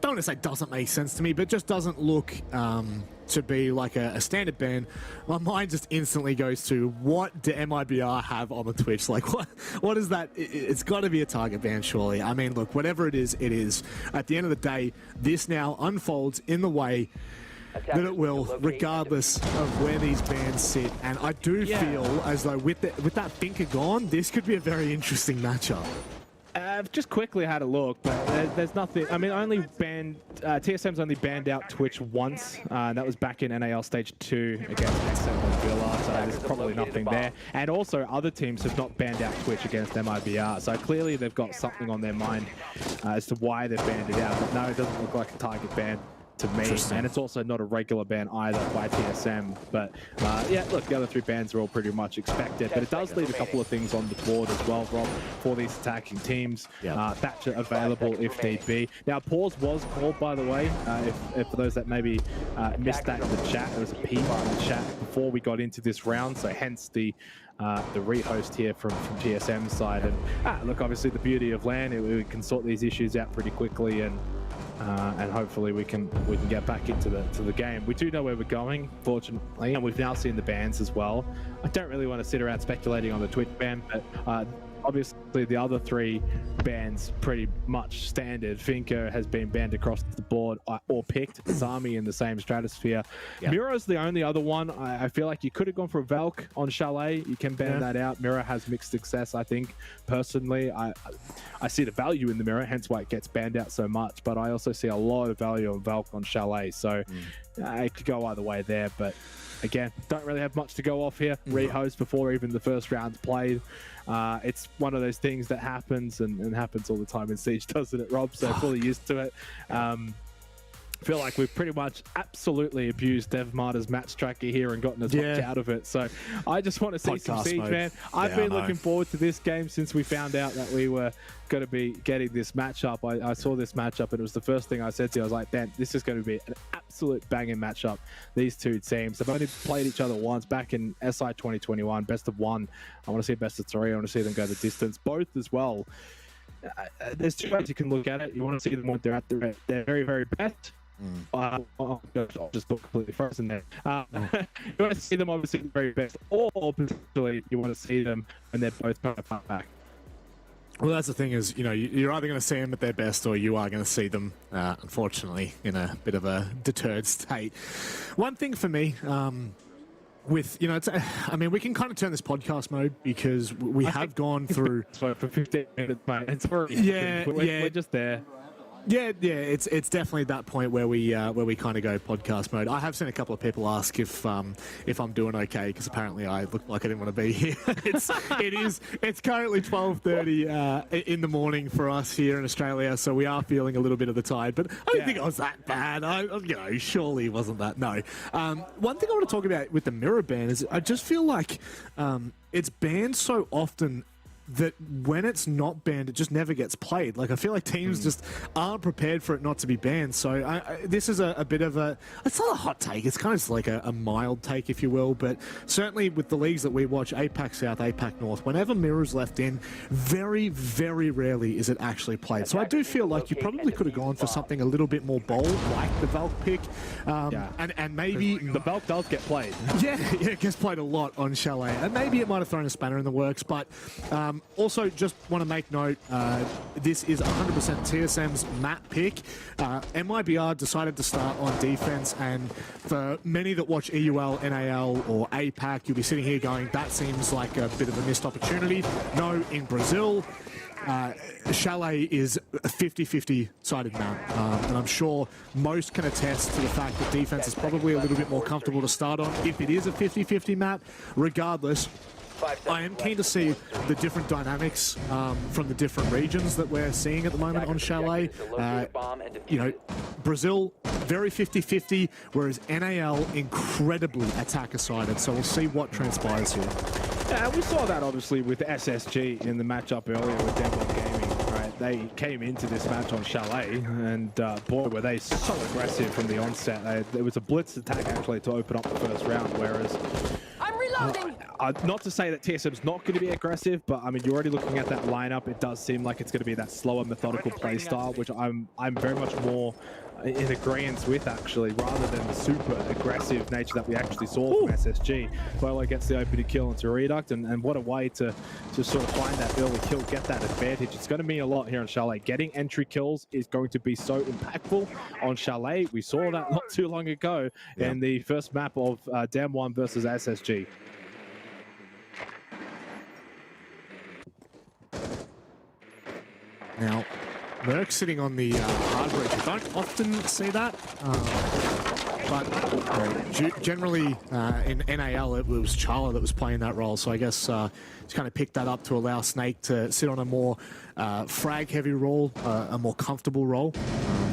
don't want to say doesn't make sense to me, but just doesn't look to be like a standard ban, my mind just instantly goes to, what do MIBR have on the Twitch? Like, what is that? It's got to be a target ban, surely. I mean, look, whatever it is, it is. At the end of the day, this now unfolds in the way that it will, regardless of where these bans sit. And I do feel as though with that thinker gone, this could be a very interesting matchup. I've just quickly had a look, but there's nothing. I mean, only banned TSM's only banned out Twitch once, and that was back in NAL Stage 2 against XM and Villa, so there's probably nothing there. And also, other teams have not banned out Twitch against MIBR, so clearly they've got something on their mind as to why they've banned it out. But no, it doesn't look like a target ban to me, and it's also not a regular ban either by TSM. But yeah, look, the other three bans are all pretty much expected, but it does leave a couple of things on the board as well, Rob, for these attacking teams. Thatcher available if need be. Now, pause was called, by the way, if for those that maybe missed that in the chat. There was a peep in the chat before we got into this round, so hence the rehost here from TSM's side. And look, obviously the beauty of LAN, we can sort these issues out pretty quickly, and hopefully we can get back into the game. We do know where we're going, fortunately, and we've now seen the bans as well. I don't really want to sit around speculating on the Twitch ban, but obviously the other three bans pretty much standard. Finker has been banned across the board, or picked. Zami in the same stratosphere. Mirror's the only other one. I feel like you could have gone for a Valk on Chalet. You can ban that out. Mirror has mixed success, I think. Personally, I see the value in the Mirror, hence why it gets banned out so much, but I also see a lot of value on Valk on Chalet, so it could go either way there. But again, don't really have much to go off here. Rehost before even the first round's played. It's one of those things that happens and happens all the time in Siege, doesn't it, Rob? So fully used to it. I feel like we've pretty much absolutely abused DevMarta's match tracker here and gotten as much out of it. So I just want to see some Siege, man. I've been looking forward to this game since we found out that we were going to be getting this matchup. I saw this matchup and it was the first thing I said to you. I was like, Dan, this is going to be an absolute banging matchup. These two teams have only played each other once back in SI 2021, best of one. I want to see a best of three. I want to see them go the distance, both as well. There's two ways you can look at it. You want to see them when they're at their very, very best. I'll just look completely frozen there. You want to see them obviously the very best, or potentially you want to see them when they're both kind of far back. Well, that's the thing is, you know, you're either going to see them at their best or you are going to see them, unfortunately, in a bit of a deterred state. One thing for me, with, you know, I mean, we can kind of turn this podcast mode because we have gone through... for 15 minutes, mate. It's we're just there. Yeah, it's definitely that point where we kind of go podcast mode. I have seen a couple of people ask if I'm doing okay, because apparently I look like I didn't want to be here. It's currently 12:30 in the morning for us here in Australia, so we are feeling a little bit of the tide. But I don't think it was that bad. Surely it wasn't that. No. One thing I want to talk about with the Mirror ban is I just feel like it's banned so often that when it's not banned, it just never gets played. Like, I feel like teams just aren't prepared for it not to be banned. So this is a bit of a... It's not a hot take. It's kind of like a mild take, if you will. But certainly with the leagues that we watch, APAC South, APAC North, whenever Mirror's left in, very, very rarely is it actually played. So I do feel like you probably could have gone for something a little bit more bold, like the Valk pick. And maybe... The Valk does get played. Yeah, it gets played a lot on Chalet. And maybe it might have thrown a spanner in the works, but... also, just want to make note, this is 100% TSM's map pick. MIBR decided to start on defense, and for many that watch EUL, NAL, or APAC, you'll be sitting here going, that seems like a bit of a missed opportunity. No, in Brazil, Chalet is a 50-50 sided map, and I'm sure most can attest to the fact that defense is probably a little bit more comfortable to start on if it is a 50-50 map. Regardless, I am keen to see the different dynamics from the different regions that we're seeing at the moment on Chalet. You know, Brazil, very 50-50, whereas NAL, incredibly attacker-sided. So we'll see what transpires here. Yeah, we saw that obviously with SSG in the matchup earlier with DWG Gaming, right? they came into this match on Chalet, and boy, were they so aggressive from the onset. There was a blitz attack actually to open up the first round, whereas I'm reloading. not to say that TSM's not going to be aggressive, but I mean, you're already looking at that lineup. It does seem like it's going to be that slower, methodical play style, which I'm very much more in agreement with, actually, rather than the super aggressive nature that we actually saw from SSG. Bolo gets the opening kill into Reduct, and what a way to sort of find that early kill, get that advantage. It's going to mean a lot here on Chalet. Getting entry kills is going to be so impactful on Chalet. We saw that not too long ago in the first map of Dam1 versus SSG. Now, Merc sitting on the hard bridge. You don't often see that, but generally in NAL it was Charla that was playing that role, so I guess he's kind of picked that up to allow Snake to sit on a more frag-heavy role, a more comfortable role.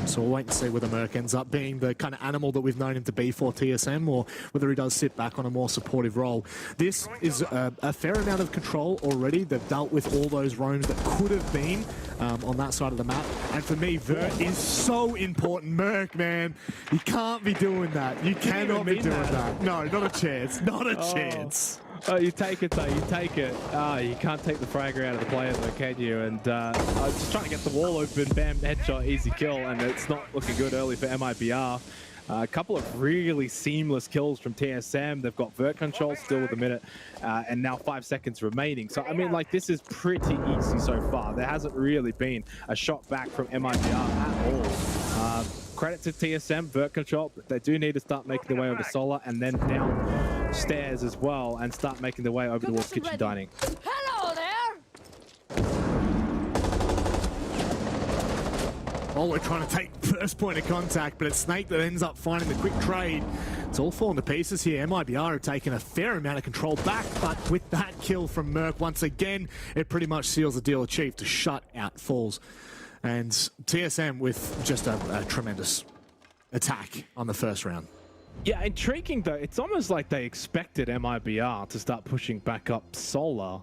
So we'll wait and see whether Merc ends up being the kind of animal that we've known him to be for TSM, or whether he does sit back on a more supportive role. This is a fair amount of control already. They've dealt with all those roams that could have been on that side of the map. And for me, Vert is so important. Merc, man, you can't be doing that. You cannot be doing that. No, not a chance. Not a chance. Oh, you take it though, you take it. You can't take the fragger out of the player though, can you? And I was just trying to get the wall open, bam, headshot, easy kill, and it's not looking good early for MIBR. A couple of really seamless kills from TSM. They've got vert control still with a minute, and now 5 seconds remaining. So, I mean, like, this is pretty easy so far. There hasn't really been a shot back from MIBR at all. Credit to TSM, vert control, but they do need to start making their way over Solar and then down stairs as well, and start making their way over towards kitchen dining. Hello there. Oh, we're trying to take first point of contact, but it's Snake that ends up finding the quick trade. It's all falling to pieces here. MIBR have taken a fair amount of control back, but with that kill from Merc, once again, it pretty much seals the deal achieved to shut out Falls. And TSM with just a tremendous attack on the first round. Yeah, intriguing though. It's almost like they expected MIBR to start pushing back up Solar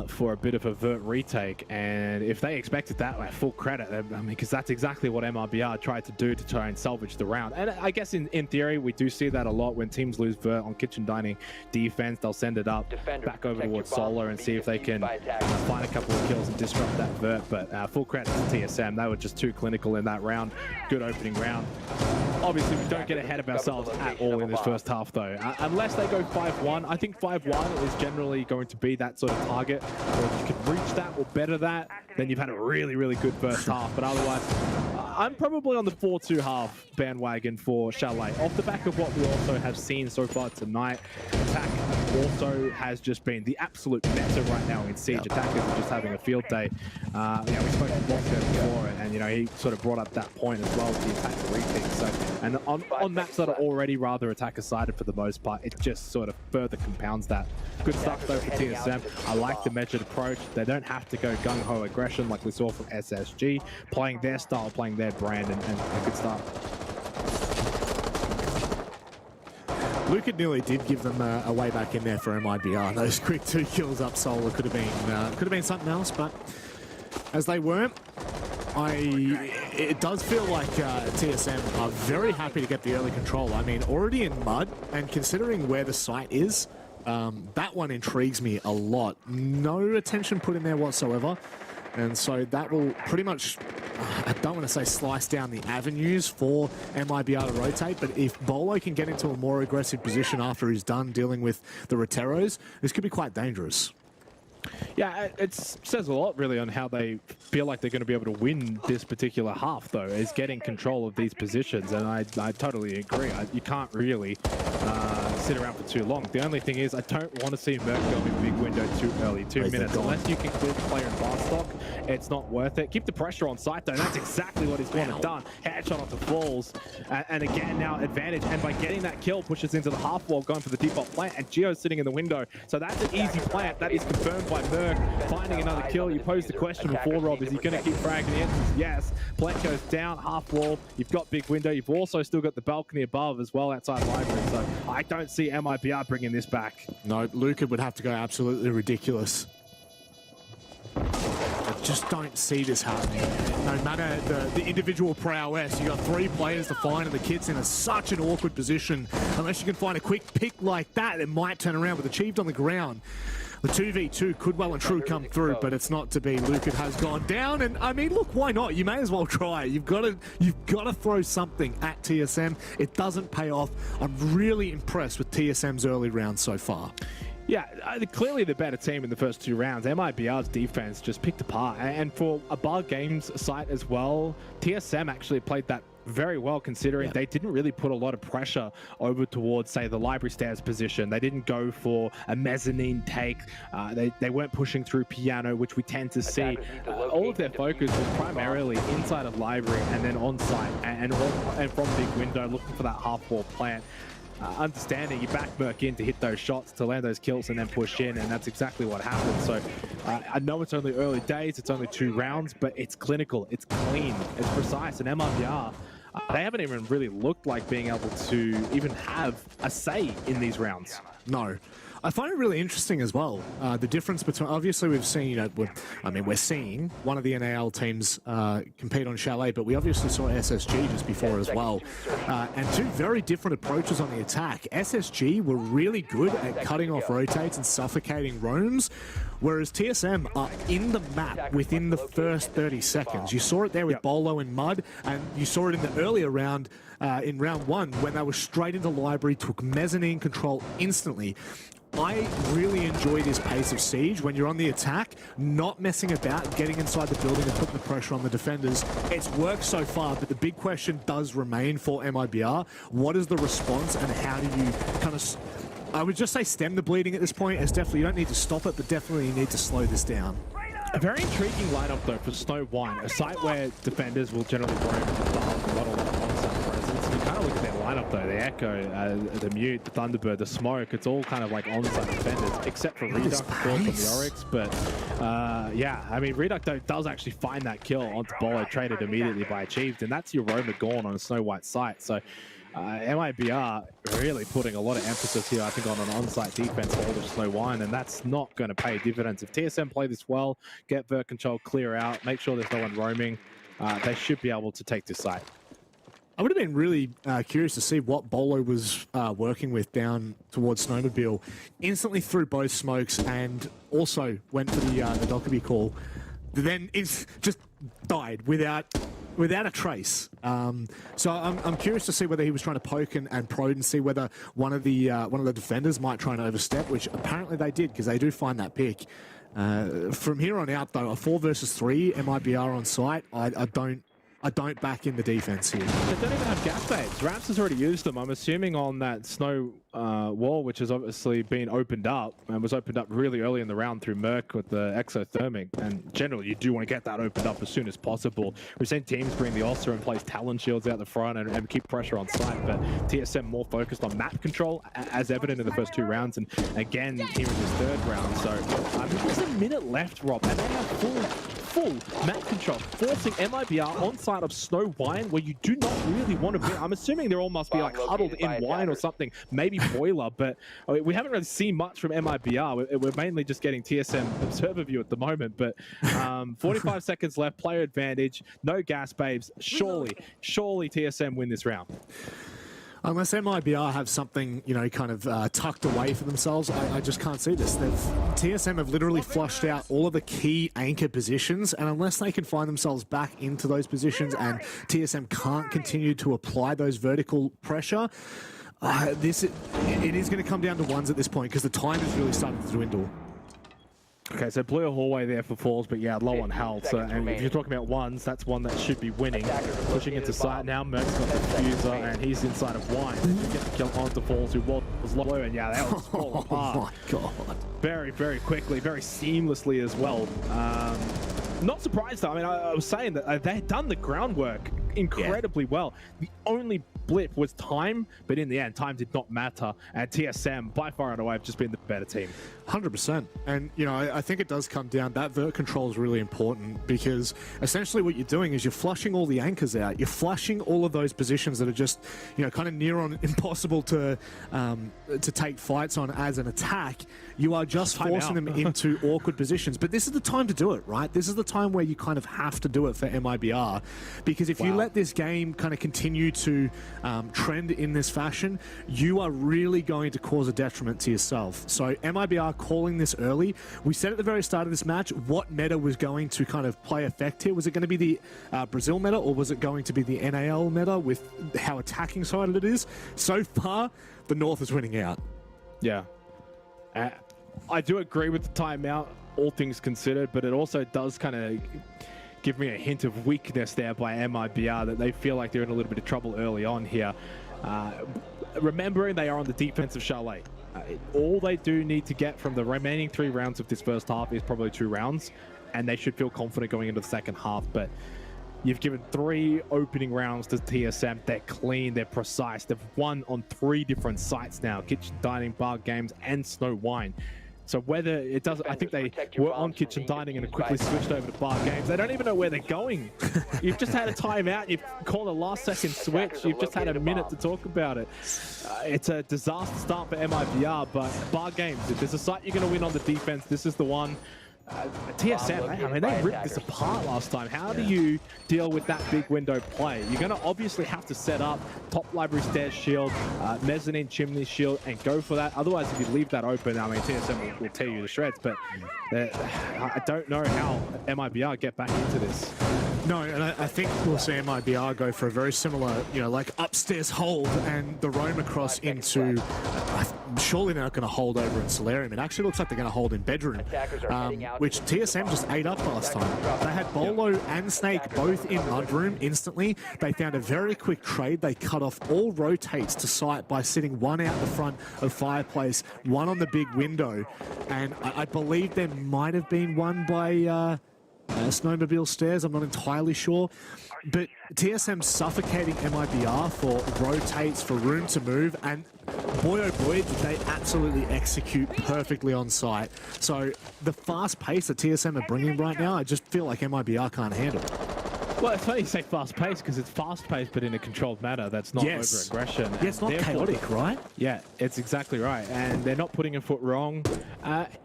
for a bit of a vert retake, and if they expected that, like, full credit. I mean, because that's exactly what MIBR tried to do to try and salvage the round. And I guess in theory, we do see that a lot when teams lose vert on kitchen dining defense. They'll send it up back over towards Solar and see if they can find a couple of kills and disrupt that vert. But full credit to TSM. They were just too clinical in that round. Good opening round. Obviously, we don't get ahead of ourselves at all in this first half, though. Unless they go 5-1, I think 5-1 is generally going to be that sort of target. Or if you can reach that or better that, then you've had a really, really good first half. But otherwise, I'm probably on the 4-2 half bandwagon for Chalet. Off the back of what we also have seen so far tonight, Attack also has just been the absolute meta right now in Siege. Attackers are just having a field day. Yeah, we spoke to Bosco before, and you know, he sort of brought up that point as well with the Attacker repeat. So, and on maps that are already rather attacker-sided for the most part, it just sort of further compounds that. Good stuff though for TSM. I like the measured approach. They don't have to go gung-ho aggression like we saw from SSG, playing their style, playing their brand, and a good start. Luca nearly did give them a way back in there for MIBR. Those quick 2 kills up Solar could have been something else, but as they weren't, it does feel like TSM are very happy to get the early control. I mean, already in mud, and considering where the site is, that one intrigues me a lot. No attention put in there whatsoever. And so that will pretty much, I don't want to say slice down the avenues for MIBR to rotate, but if Bolo can get into a more aggressive position after he's done dealing with the Roteros, this could be quite dangerous. Yeah, it says a lot really on how they feel like they're going to be able to win this particular half, though, is getting control of these positions, and I totally agree. You can't really sit around for too long. The only thing is I don't want to see Merc go in big window too early, 2 minutes. Unless you can clear the player in fast stock, it's not worth it. Keep the pressure on site, though. That's exactly what he's gone and done. Headshot onto Falls, and again, now advantage, and by getting that kill, pushes into the half wall, going for the default plant, and Geo's sitting in the window. So that's an easy plant. That is confirmed by Merc, finding another kill. You posed the question before, Rob, is he going to keep fragging? The answer is yes. Plant goes down, half wall. You've got big window. You've also still got the balcony above as well outside library. So I don't see MIBR bringing this back. No, Luca would have to go absolutely ridiculous. just don't see this happening. No matter the individual prowess, you got 3 players to find, and the kid's in such an awkward position. Unless you can find a quick pick like that, it might turn around with Achieved on the ground. The 2v2 could well and true come through, but it's not to be. Luke has gone down, and I mean, look, why not? You may as well try. You've got to throw something at TSM. It doesn't pay off. I'm really impressed with TSM's early round so far. Yeah, clearly the better team in the first 2 rounds. MIBR's defense just picked apart, and for a bar games site as well, TSM actually played that very well, considering they didn't really put a lot of pressure over towards, say, the library stairs position. They didn't go for a mezzanine take. They weren't pushing through piano, which we tend to see. All of their focus was primarily inside of library and then on site and from big window, looking for that half-wall plant. Understanding you back Merc in to hit those shots, to land those kills and then push in, and that's exactly what happened. So I know it's only early days, it's only 2 rounds, but it's clinical, it's clean, it's precise, and MIBR, they haven't even really looked like being able to even have a say in these rounds. No. I find it really interesting as well, the difference between, obviously we've seen, we're seeing one of the NAL teams compete on Chalet, but we obviously saw SSG just before as well. And 2 very different approaches on the attack. SSG were really good at cutting off rotates and suffocating roams, whereas TSM are in the map within the first 30 seconds. You saw it there with Bolo and Mud, and you saw it in the earlier round, in round 1, when they were straight into library, took mezzanine control instantly. I really enjoy this pace of siege when you're on the attack, not messing about, getting inside the building and putting the pressure on the defenders. It's worked so far, but the big question does remain for MIBR. What is the response, and how do you kind of, I would just say, stem the bleeding at this point? It's definitely, you don't need to stop it, but definitely you need to slow this down. A very intriguing lineup though for Snow Wine, a site where defenders will generally roam above a lot of on-site presence. You kind of look at their lineup though, the Echo, the Mute, the Thunderbird, the Smoke, it's all kind of like on-site defenders, except for Reduct, of course, from the Oryx. But yeah, I mean, Reduct though does actually find that kill onto Bolo, traded immediately by Achieved, and that's your Roma gone on a Snow White site. So MIBR really putting a lot of emphasis here, I think, on an on-site defense for all of Snow Wine, and that's not going to pay dividends. If TSM play this well, get vert control, clear out, make sure there's no one roaming, they should be able to take this site. I would have been really curious to see what Bolo was working with down towards Snowmobile. Instantly threw both smokes and also went for the Dockerby call. Then just died without a trace. So I'm curious to see whether he was trying to poke and probe and see whether one of the defenders might try and overstep, which apparently they did, because they do find that pick. From here on out, though, a 4 versus 3 MIBR on site, I don't back in the defense here. They don't even have gas babes. Raps has already used them. I'm assuming on that snow wall, which has obviously been opened up, and was opened up really early in the round through Merc with the exothermic. And generally, you do want to get that opened up as soon as possible. We've seen teams bring the Oster and place Talon shields out the front and keep pressure on site, but TSM more focused on map control, as evident in the first 2 rounds, and again here in this 3rd round. So there's a minute left, Rob, and they have full map control, forcing MIBR on side of Snow Wine, where you do not really want to be. I'm assuming they all must be like huddled in wine or something, maybe boiler, but I mean, we haven't really seen much from MIBR. We're mainly just getting TSM observer view at the moment, but 45 seconds left, player advantage, no gas babes. Surely TSM win this round. Unless MIBR have something, kind of tucked away for themselves, I just can't see this. TSM have literally flushed out all of the key anchor positions, and unless they can find themselves back into those positions and TSM can't continue to apply those vertical pressure, it is going to come down to ones at this point, because the time is really starting to dwindle. Okay, so blue hallway there for Falls, but yeah, low on health. So, and if you're talking about ones, that's one that should be winning. Pushing into sight now, Merc's got the fuser, and he's inside of Wine. You get the kill onto Falls, who was low, and yeah, that was falling apart. Oh my god. Very, very quickly, very seamlessly as well. Not surprised though. I mean, I was saying that they had done the groundwork incredibly well. The only blip was time, but in the end, time did not matter. And TSM, by far and away, have just been the better team. 100%. And, you know, I think it does come down, that vert control is really important because essentially what you're doing is you're flushing all the anchors out. You're flushing all of those positions that are just, you know, kind of near on impossible to take fights on as an attack. You are just forcing them into awkward positions. But this is the time to do it, right? This is the time where you kind of have to do it for MIBR, because if you let this game kind of continue to trend in this fashion, you are really going to cause a detriment to yourself. So MIBR calling this early, we said at the very start of this match what meta was going to kind of play effect here. Was it going to be the Brazil meta, or was it going to be the NAL meta with how attacking sided it is? So far, the North is winning out. Yeah. I do agree with the timeout, all things considered, but it also does kind of give me a hint of weakness there by MIBR, that they feel like they're in a little bit of trouble early on here. Remembering they are on the defensive chalet. All they do need to get from the remaining 3 rounds of this first half is probably 2 rounds, and they should feel confident going into the second half. But you've given 3 opening rounds to TSM. They're clean, they're precise. They've won on 3 different sites now: Kitchen Dining, Bar Games, and Snow Wine. So whether it does, I think they were on Kitchen Dining and quickly switched over to Bar Games. They don't even know where they're going. You've just had a timeout. You've called a last-second switch. You've just had a minute to talk about it. It's a disaster start for MIBR, but Bar Games, if there's a site you're going to win on the defense, this is the one. TSM, I mean, they ripped this apart last time. How do you deal with that big window play? You're going to obviously have to set up top library stairs shield, mezzanine chimney shield, and go for that. Otherwise, if you leave that open, I mean, TSM will tear you to shreds. But I don't know how MIBR get back into this. No, and I think we'll see MIBR go for a very similar, you know, like upstairs hold and the roam across into, surely they're not going to hold over in Solarium. It actually looks like they're going to hold in bedroom, which TSM just ate up last time. They had Bolo and Snake both in mudroom instantly. They found a very quick trade. They cut off all rotates to site by sitting 1 out the front of Fireplace, 1 on the big window, and I believe there might have been 1 by Snowmobile Stairs, I'm not entirely sure. But TSM suffocating MIBR for rotates, for room to move, and boy oh boy, did they absolutely execute perfectly on site. So the fast pace that TSM are bringing right now, I just feel like MIBR can't handle. Well, it's funny you say fast-paced, because it's fast-paced, but in a controlled manner. That's not over-aggression. Yeah, it's not chaotic, right? Yeah, it's exactly right. And they're not putting a foot wrong.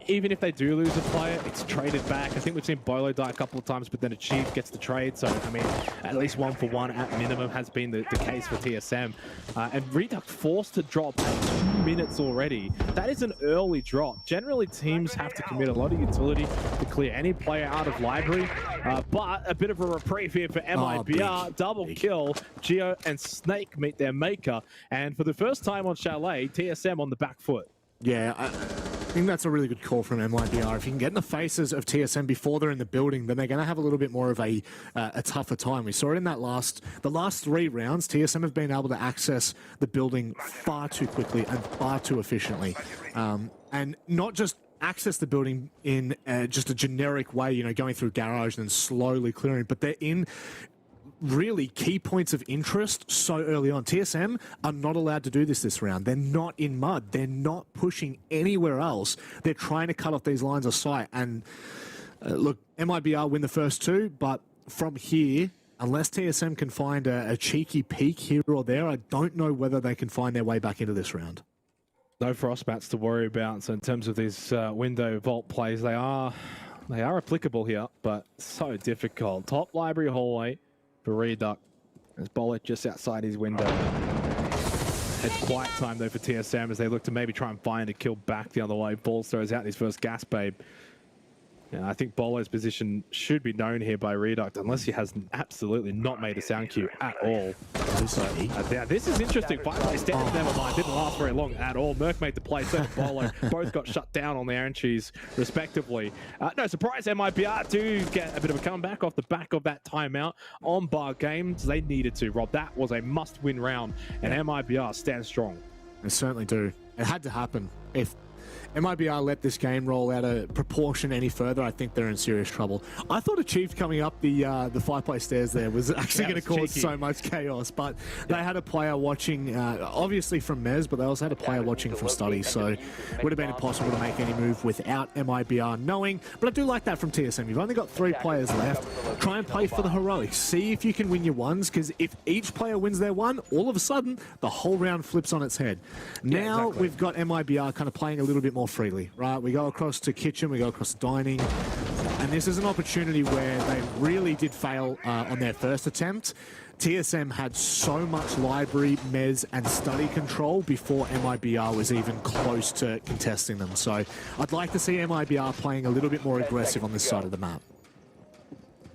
Even if they do lose a player, it's traded back. I think we've seen Bolo die a couple of times, but then Achieve gets the trade. So, I mean, at least 1 for 1 at minimum has been the case for TSM. And Reduct forced to drop at 2 minutes already. That is an early drop. Generally, teams have to commit a lot of utility to clear any player out of library. But a bit of a reprieve here for MIBR. Double kill. Geo and Snake meet their maker. And for the first time on Chalet, TSM on the back foot. Yeah, I think that's a really good call from MIBR. If you can get in the faces of TSM before they're in the building, then they're going to have a little bit more of a tougher time. We saw it in the last 3 rounds. TSM have been able to access the building far too quickly and far too efficiently. And not just access the building in just a generic way, you know, going through garage and then slowly clearing, but they're in really key points of interest so early on. TSM are not allowed to do this round. They're not in mud. They're not pushing anywhere else. They're trying to cut off these lines of sight. And look, MIBR win the first 2, but from here, unless TSM can find a cheeky peek here or there, I don't know whether they can find their way back into this round. No frost mats to worry about. So in terms of these window vault plays, they are applicable here, but so difficult. Top library hallway for Reduct. There's Bullet just outside his window. It's quiet time though for TSM as they look to maybe try and find a kill back the other way. Balls throws out his first gas babe. Yeah, I think Bolo's position should be known here by Reduct, unless he has absolutely not made a sound cue at all. Yeah, this is interesting. Finally, stands never mind. Didn't last very long at all. Merc made the play, so did Bolo. Both got shut down on the entries, respectively. No surprise, MIBR do get a bit of a comeback off the back of that timeout on Bar Games. They needed to, Rob. That was a must-win round, and MIBR stands strong. They certainly do. It had to happen. If MIBR let this game roll out of proportion any further, I think they're in serious trouble. I thought Achieved coming up the 5-play stairs there was actually going to cause so much chaos, but they had a player watching, obviously from Mez, but they also had a player watching from Studies, so it would have been impossible to make any move without MIBR knowing. But I do like that from TSM. You've only got 3 players left. Try and play for the heroics. See if you can win your ones, because if each player wins their one, all of a sudden, the whole round flips on its head. Now we've got MIBR kind of playing a little bit more freely, right? We go across to kitchen, we go across to dining, and this is an opportunity where they really did fail on their first attempt. TSM had so much library, mez, and study control before MIBR was even close to contesting them. So I'd like to see MIBR playing a little bit more aggressive on this side of the map.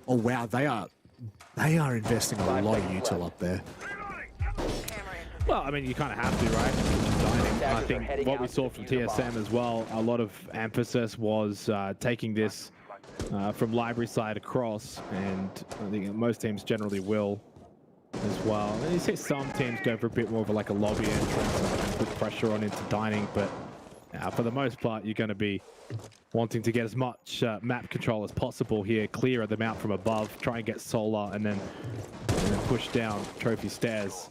Oh wow, they are investing a lot of util up there. Well, I mean, you kind of have to, right? I think what we saw from TSM as well, a lot of emphasis was taking this from library side across, and I think most teams generally will as well. And you see some teams go for a bit more of like a lobby entrance and put pressure on into dining, but for the most part, you're going to be wanting to get as much map control as possible here, clear them out from above, try and get solar, and then push down trophy stairs.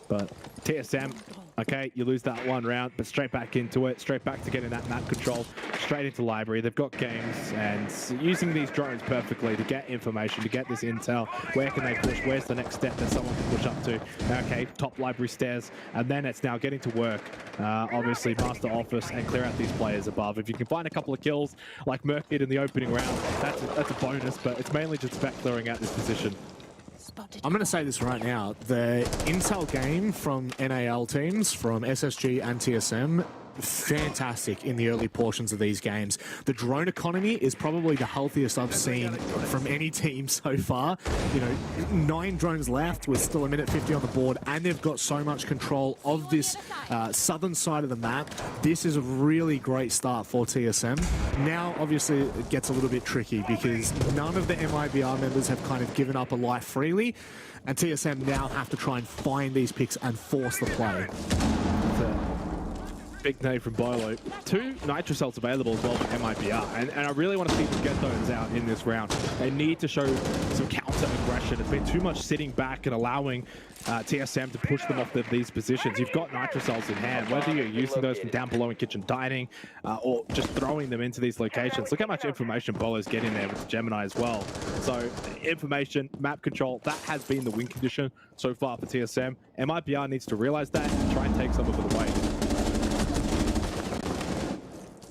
But TSM, okay, you lose that one round, but straight back into it, straight back to getting that map control, straight into library. They've got games, and using these drones perfectly to get information, to get this intel. Where can they push? Where's the next step that someone can push up to? Okay, top library stairs, and then it's now getting to work. Obviously, master office and clear out these players above. If you can find a couple of kills, like Merc did in the opening round, that's a bonus, but it's mainly just about clearing out this position. I'm going to say this right now. The intel game from NAL teams, from SSG and TSM, fantastic in the early portions of these games. The drone economy is probably the healthiest I've seen from any team so far. You know, 9 drones left with still 1:50 on the board, and they've got so much control of this southern side of the map. This is a really great start for TSM. Now, obviously, it gets a little bit tricky because none of the MIBR members have kind of given up a life freely, and TSM now have to try and find these picks and force the play. Big nade from Bolo. 2 Nitro cells available as well for MIBR, and I really want to see them get those out in this round. They need to show some counter-aggression. It's been too much sitting back and allowing TSM to push them off these positions. You've got Nitro cells in hand, whether you're using those from down below in kitchen dining or just throwing them into these locations. Look how much information Bolo's getting there with the Gemini as well. So information, map control, that has been the win condition so far for TSM. MIBR needs to realize that and try and take some of it away.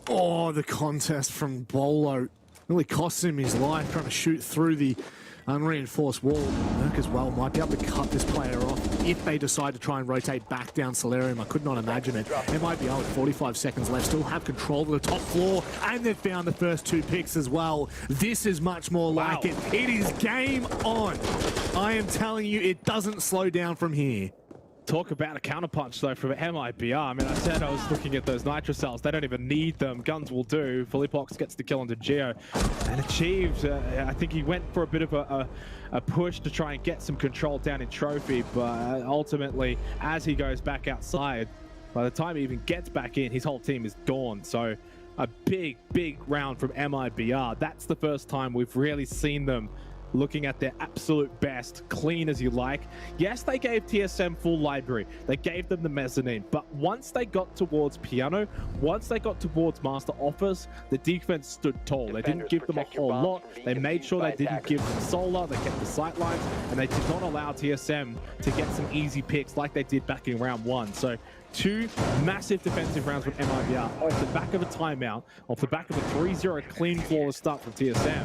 Oh, the contest from Bolo really cost him his life, trying to shoot through the unreinforced wall. Merc as well might be able to cut this player off if they decide to try and rotate back down Solarium. I could not imagine it. MIBR with 45 seconds left still have control of the top floor, and they've found the first 2 picks as well. This is much more like it. It is game on. I am telling you, it doesn't slow down from here. Talk about a counterpunch, though, from MIBR. I mean, I said I was looking at those Nitro cells. They don't even need them. Guns will do. Philippox gets the kill onto Geo. And Achieved, I think he went for a bit of a push to try and get some control down in Trophy, but ultimately, as he goes back outside, by the time he even gets back in, his whole team is gone. So a big, big round from MIBR. That's the first time we've really seen them looking at their absolute best, clean as you like. Yes, they gave TSM full library. They gave them the mezzanine. But once they got towards piano, once they got towards master office, the defense stood tall. They didn't give them a whole lot. They made sure they didn't give them solar. They kept the sight lines, and they did not allow TSM to get some easy picks like they did back in round 1. So 2 massive defensive rounds from MIBR off the back of a timeout, off the back of a 3-0 clean flawless start from TSM.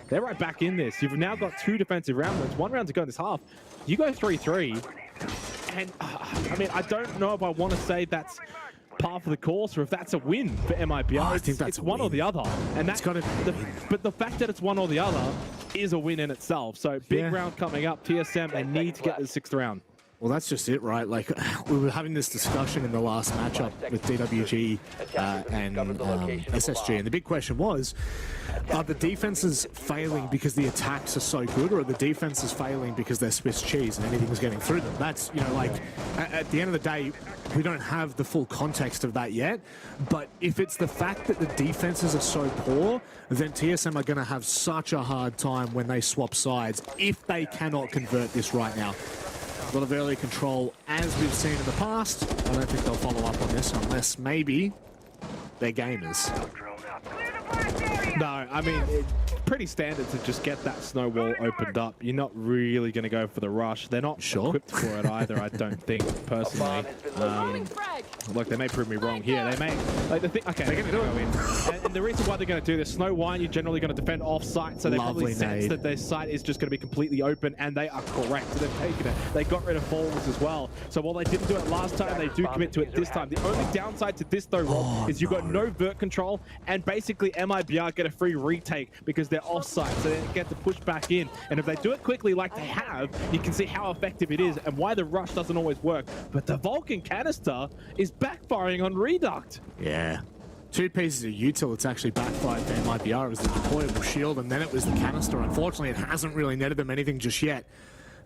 They're right back in this. You've now got 2 defensive round wins, 1 round to go in this half. You go 3-3, and I mean, I don't know if I want to say that's par for the course or if that's a win for MIBR. I think that's it's one or the other, and that's but the fact that it's one or the other is a win in itself. So big round coming up. TSM, they need to get the 6th round. Well, that's just it, right? Like, we were having this discussion in the last matchup with DWG and SSG, and the big question was, are the defenses failing because the attacks are so good, or are the defenses failing because they're Swiss cheese and anything's getting through them? That's, you know, like, at the end of the day, we don't have the full context of that yet, but if it's the fact that the defenses are so poor, then TSM are going to have such a hard time when they swap sides if they cannot convert this right now. A lot of early control, as we've seen in the past. I don't think they'll follow up on this unless maybe they're gamers. No, I mean, it's pretty standard to just get that snow wall opened up. You're not really going to go for the rush. They're not equipped for it either, I don't think, personally. Look, they may prove me wrong here. They may, like, the thing, okay, they're going to go in. And the reason why they're going to do this, Snow Wine, you're generally going to defend off-site, so they probably sense that their site is just going to be completely open, and they are correct. So they've taken it. They got rid of Falls as well. So while they didn't do it last time, they do commit to it this time. The only downside to this, though, Rob, is you've got no vert control, and basically MIBR get a free retake because they're off-site, so they get to push back in. And if they do it quickly like they have, you can see how effective it is and why the rush doesn't always work. But the Vulcan canister is backfiring on Reduct. Yeah. Two pieces of util, it's actually backfired for MIBR. It was the deployable shield, and then it was the canister. Unfortunately, it hasn't really netted them anything just yet.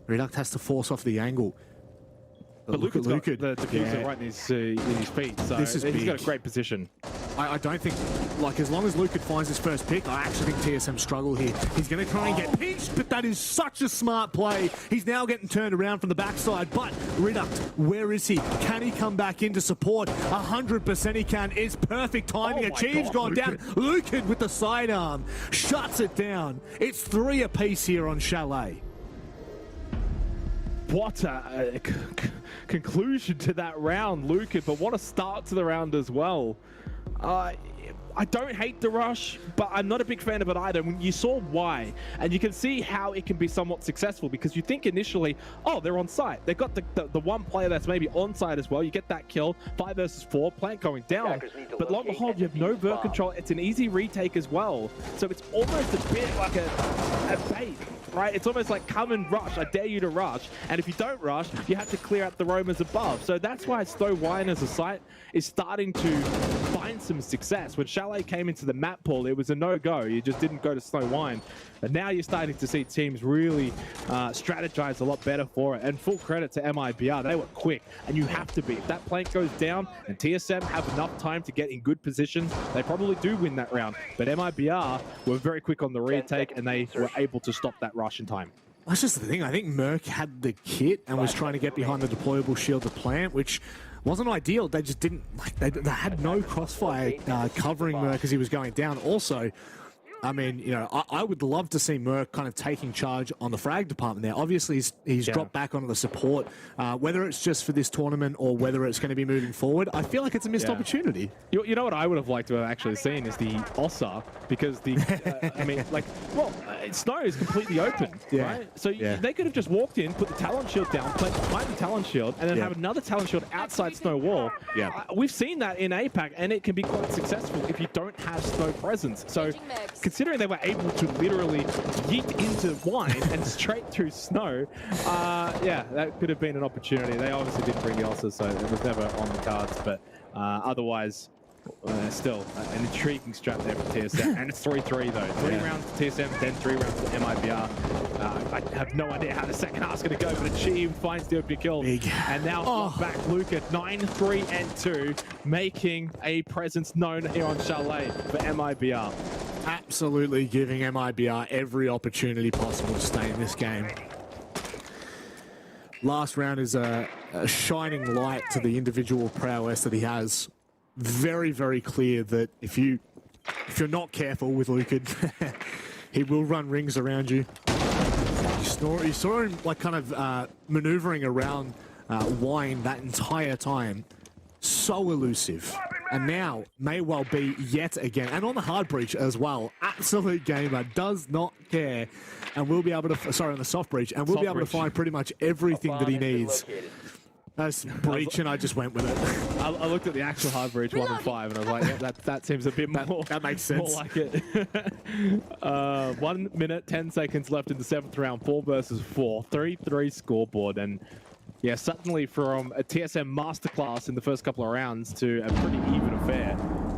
Reduct has to force off the angle. But Luca's got the diffuser right in his feet, so he's got a great position. I don't think, like, as long as Luca finds his first pick, I actually think TSM struggle here. He's going to try and get pinched, but that is such a smart play. He's now getting turned around from the backside, but Reduct, where is he? Can he come back in to support? 100% he can. It's perfect timing. Achieve's gone down. Luca with the sidearm shuts it down. It's 3 apiece here on Chalet. What a conclusion to that round, Luca, but what a start to the round as well. I don't hate the rush, but I'm not a big fan of it either. When you saw why, and you can see how it can be somewhat successful, because you think initially, oh, they're on site. They've got the one player that's maybe on site as well. You get that kill, 5 versus 4, plant going down. But long and behold, you have no vert control. It's an easy retake as well. So it's almost a bit like a bait, right? It's almost like, come and rush. I dare you to rush. And if you don't rush, you have to clear out the roamers above. So that's why Stowe Wine as a site is starting to find some success. When Chalet came into the map pool, it was a no-go. You just didn't go to Snow Wine. But now you're starting to see teams really strategize a lot better for it. And full credit to MIBR. They were quick, and you have to be. If that plank goes down and TSM have enough time to get in good positions, they probably do win that round. But MIBR were very quick on the retake, and they were able to stop that rush in time. That's just the thing. I think Merc had the kit and was trying to get behind the deployable shield to plant, which wasn't ideal. They just didn't, like, they had no crossfire covering Merc as he was going down. Also, I mean, you know, I would love to see Merc kind of taking charge on the frag department there. Obviously, he's dropped back onto the support. Whether it's just for this tournament or whether it's going to be moving forward, I feel like it's a missed opportunity. You know what I would have liked to have actually seen is the Ossa, because the, I mean, like, well, Snow is completely open, right? So they could have just walked in, put the talent shield down, played behind the talent shield, and then have another talent shield outside Snow Wall. We've seen that in APAC, and it can be quite successful if you don't have Snow presence. So considering they were able to literally yeet into Wine and straight through Snow, yeah, that could have been an opportunity. They obviously didn't bring the Ossa, so it was never on the cards, but otherwise, still an intriguing strat there for TSM. And it's 3-3 though. 3 rounds to TSM, then 3 rounds to MIBR. I have no idea how the second half's going to go, but Achieve finds the opening kill. And now back Luke at 9-3 and 2, making a presence known here on Chalet for MIBR. Absolutely giving MIBR every opportunity possible to stay in this game. Last round is a shining light to the individual prowess that he has. Very, very clear that if you're not careful with Luca, he will run rings around you. You saw him like kind of maneuvering around Wine that entire time. So elusive. And now may well be yet again, and on the hard breach as well. Absolute gamer, does not care, and we'll be able to, sorry, on the soft breach, and we'll be able to find pretty much everything that he needs. That's breach, and I just went with it. I looked at the actual hard breach 1 and 5, and I was like, yeah, that seems a bit more. That makes sense. More like it. 1 minute, 10 seconds left in the 7th round. 4 versus 4. 3-3 scoreboard, and Yeah, suddenly from a TSM masterclass in the first couple of rounds to a pretty even affair.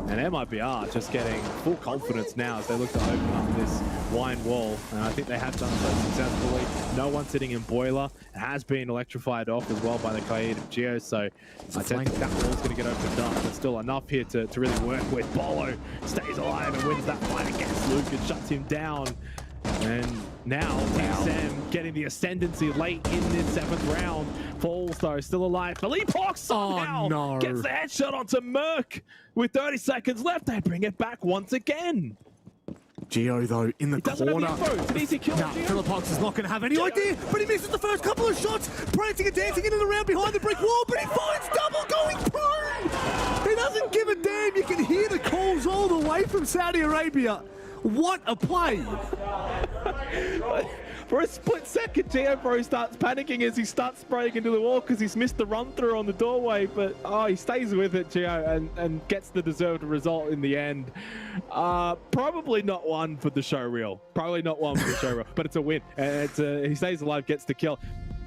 And MIBR just getting full confidence now as they look to open up this wine wall. And I think they have done so successfully. No one sitting in boiler. It has been electrified off as well by the KIA of Geo. So I don't think that wall's going to get opened up. But still enough here to really work with. Bolo stays alive and wins that fight against Luke and shuts him down. And now TSM getting the ascendancy late in this 7th round. Falls though, still alive. Philippe somehow gets the headshot onto Merc. With 30 seconds left, they bring it back once again. Geo though in the corner. It's an easy kill. Now Philippe is not going to have any idea, but he misses the first couple of shots, prancing and dancing in and around behind the brick wall, but he finds double going prone. He doesn't give a damn. You can hear the calls all the way from Saudi Arabia. What a play! For a split second, GeoPro starts panicking as he starts spraying into the wall because he's missed the run through on the doorway, but he stays with it, Geo, and gets the deserved result in the end. Probably not one for the show reel. Probably not one for the show reel, but it's a win. He stays alive, gets the kill.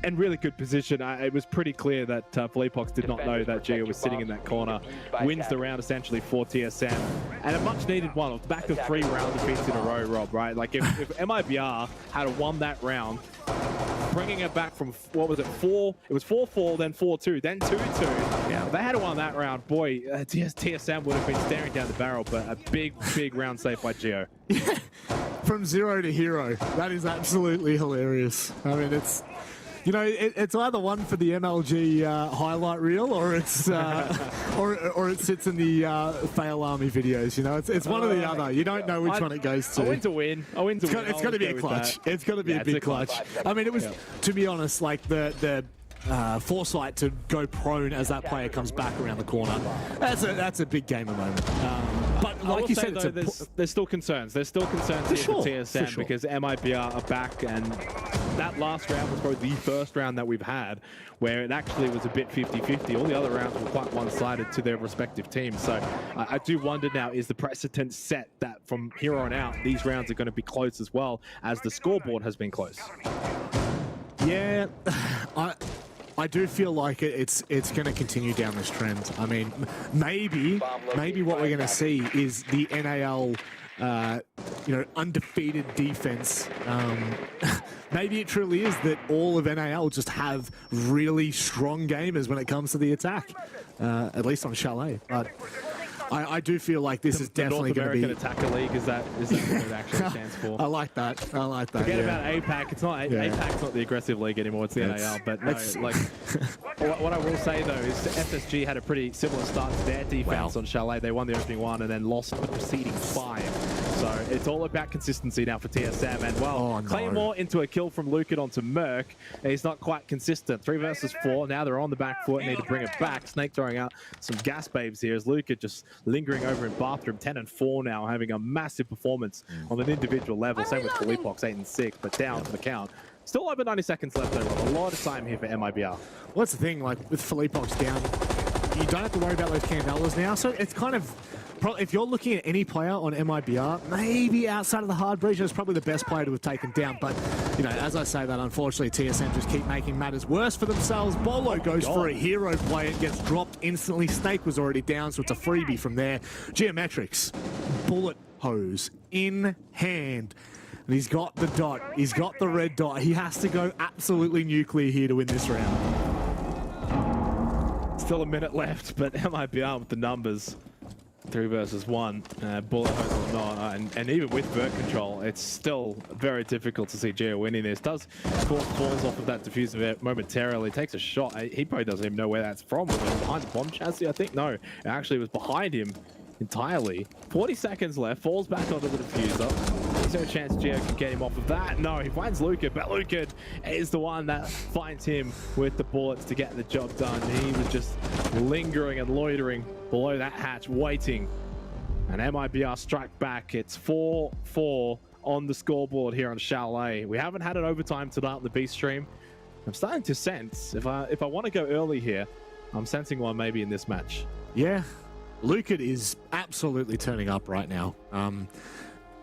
And really good position. It was pretty clear that Philippe did not know that Geo was sitting in that corner. Wins the round essentially for TSM. And a much needed one off the back of 3 round defeats in a row, Rob, right? Like if MIBR had won that round, bringing it back from, what was it, 4? It was 4-4, then 4-2, then 2-2. Yeah. If they had won that round, boy, TSM would have been staring down the barrel, but a big round save by Geo. From 0 to hero. That is absolutely hilarious. I mean, it's... You know, it's either one for the MLG highlight reel, or it's or it sits in the Fail Army videos. You know, it's one or the other. You don't know which one it goes to. I win to win. It's going to be a clutch. It's going to be a big clutch. I mean, it was, to be honest, like the foresight to go prone as that player comes back around the corner. That's a big gamer moment. But like you said, though, there's still concerns. There's still concerns here for TSM because MIBR are back, and that last round was probably the first round that we've had where it actually was a bit 50-50. All the other rounds were quite one-sided to their respective teams. So I do wonder now, is the precedent set that from here on out, these rounds are going to be close as well as the scoreboard has been close? Yeah, I do feel like it's going to continue down this trend. I mean, maybe what we're going to see is the NAL, undefeated defense. Maybe it truly is that all of NAL just have really strong gamers when it comes to the attack, at least on Chalet. But I do feel like this is definitely going to be... North American Attacker League, is that what it actually stands for? I like that. Forget about APAC. It's not APAC's not the aggressive league anymore. It's the NAL. But no, like what I will say though is FSG had a pretty similar start to their defense on Chalet. They won the opening 1 and then lost the preceding 5. So it's all about consistency now for TSM. And Claymore into a kill from Lucan onto Merc. He's not quite consistent. 3 versus 4. Now they're on the back foot. Need to bring it back. Snake throwing out some gas babes here as Lucan just lingering over in bathroom. 10-4 now, having a massive performance on an individual level. Same with Philippe, 8-6, but down for the count. Still over 90 seconds left though, Rob. A lot of time here for MIBR. Well, that's the thing, like with Philippe down, you don't have to worry about those candelas now. So it's kind of, if you're looking at any player on MIBR, maybe outside of the hard breach, is probably the best player to have taken down. But, you know, as I say that, unfortunately, TSM just keep making matters worse for themselves. Bolo goes for a hero play and gets dropped instantly. Snake was already down, so it's a freebie from there. Geometrics, bullet hose in hand. And he's got the dot. He's got the red dot. He has to go absolutely nuclear here to win this round. Still a minute left, but MIBR with the numbers. 3 versus 1, bullet hose or not, and even with vert control, it's still very difficult to see Geo winning this. Does falls off of that diffuser momentarily, takes a shot. He probably doesn't even know where that's from. Was it behind the bomb chassis? I think no. It actually was behind him entirely. 40 seconds left, falls back onto the diffuser. Is there a chance Geo can get him off of that? No, he finds Lucan, but Lucan is the one that finds him with the bullets to get the job done. He was just lingering and loitering below that hatch, waiting. And MIBR strike back. It's 4-4 on the scoreboard here on Chalet. We haven't had an overtime tonight on the B stream. I'm starting to sense, if I want to go early here, I'm sensing one maybe in this match. Yeah, Lucan is absolutely turning up right now.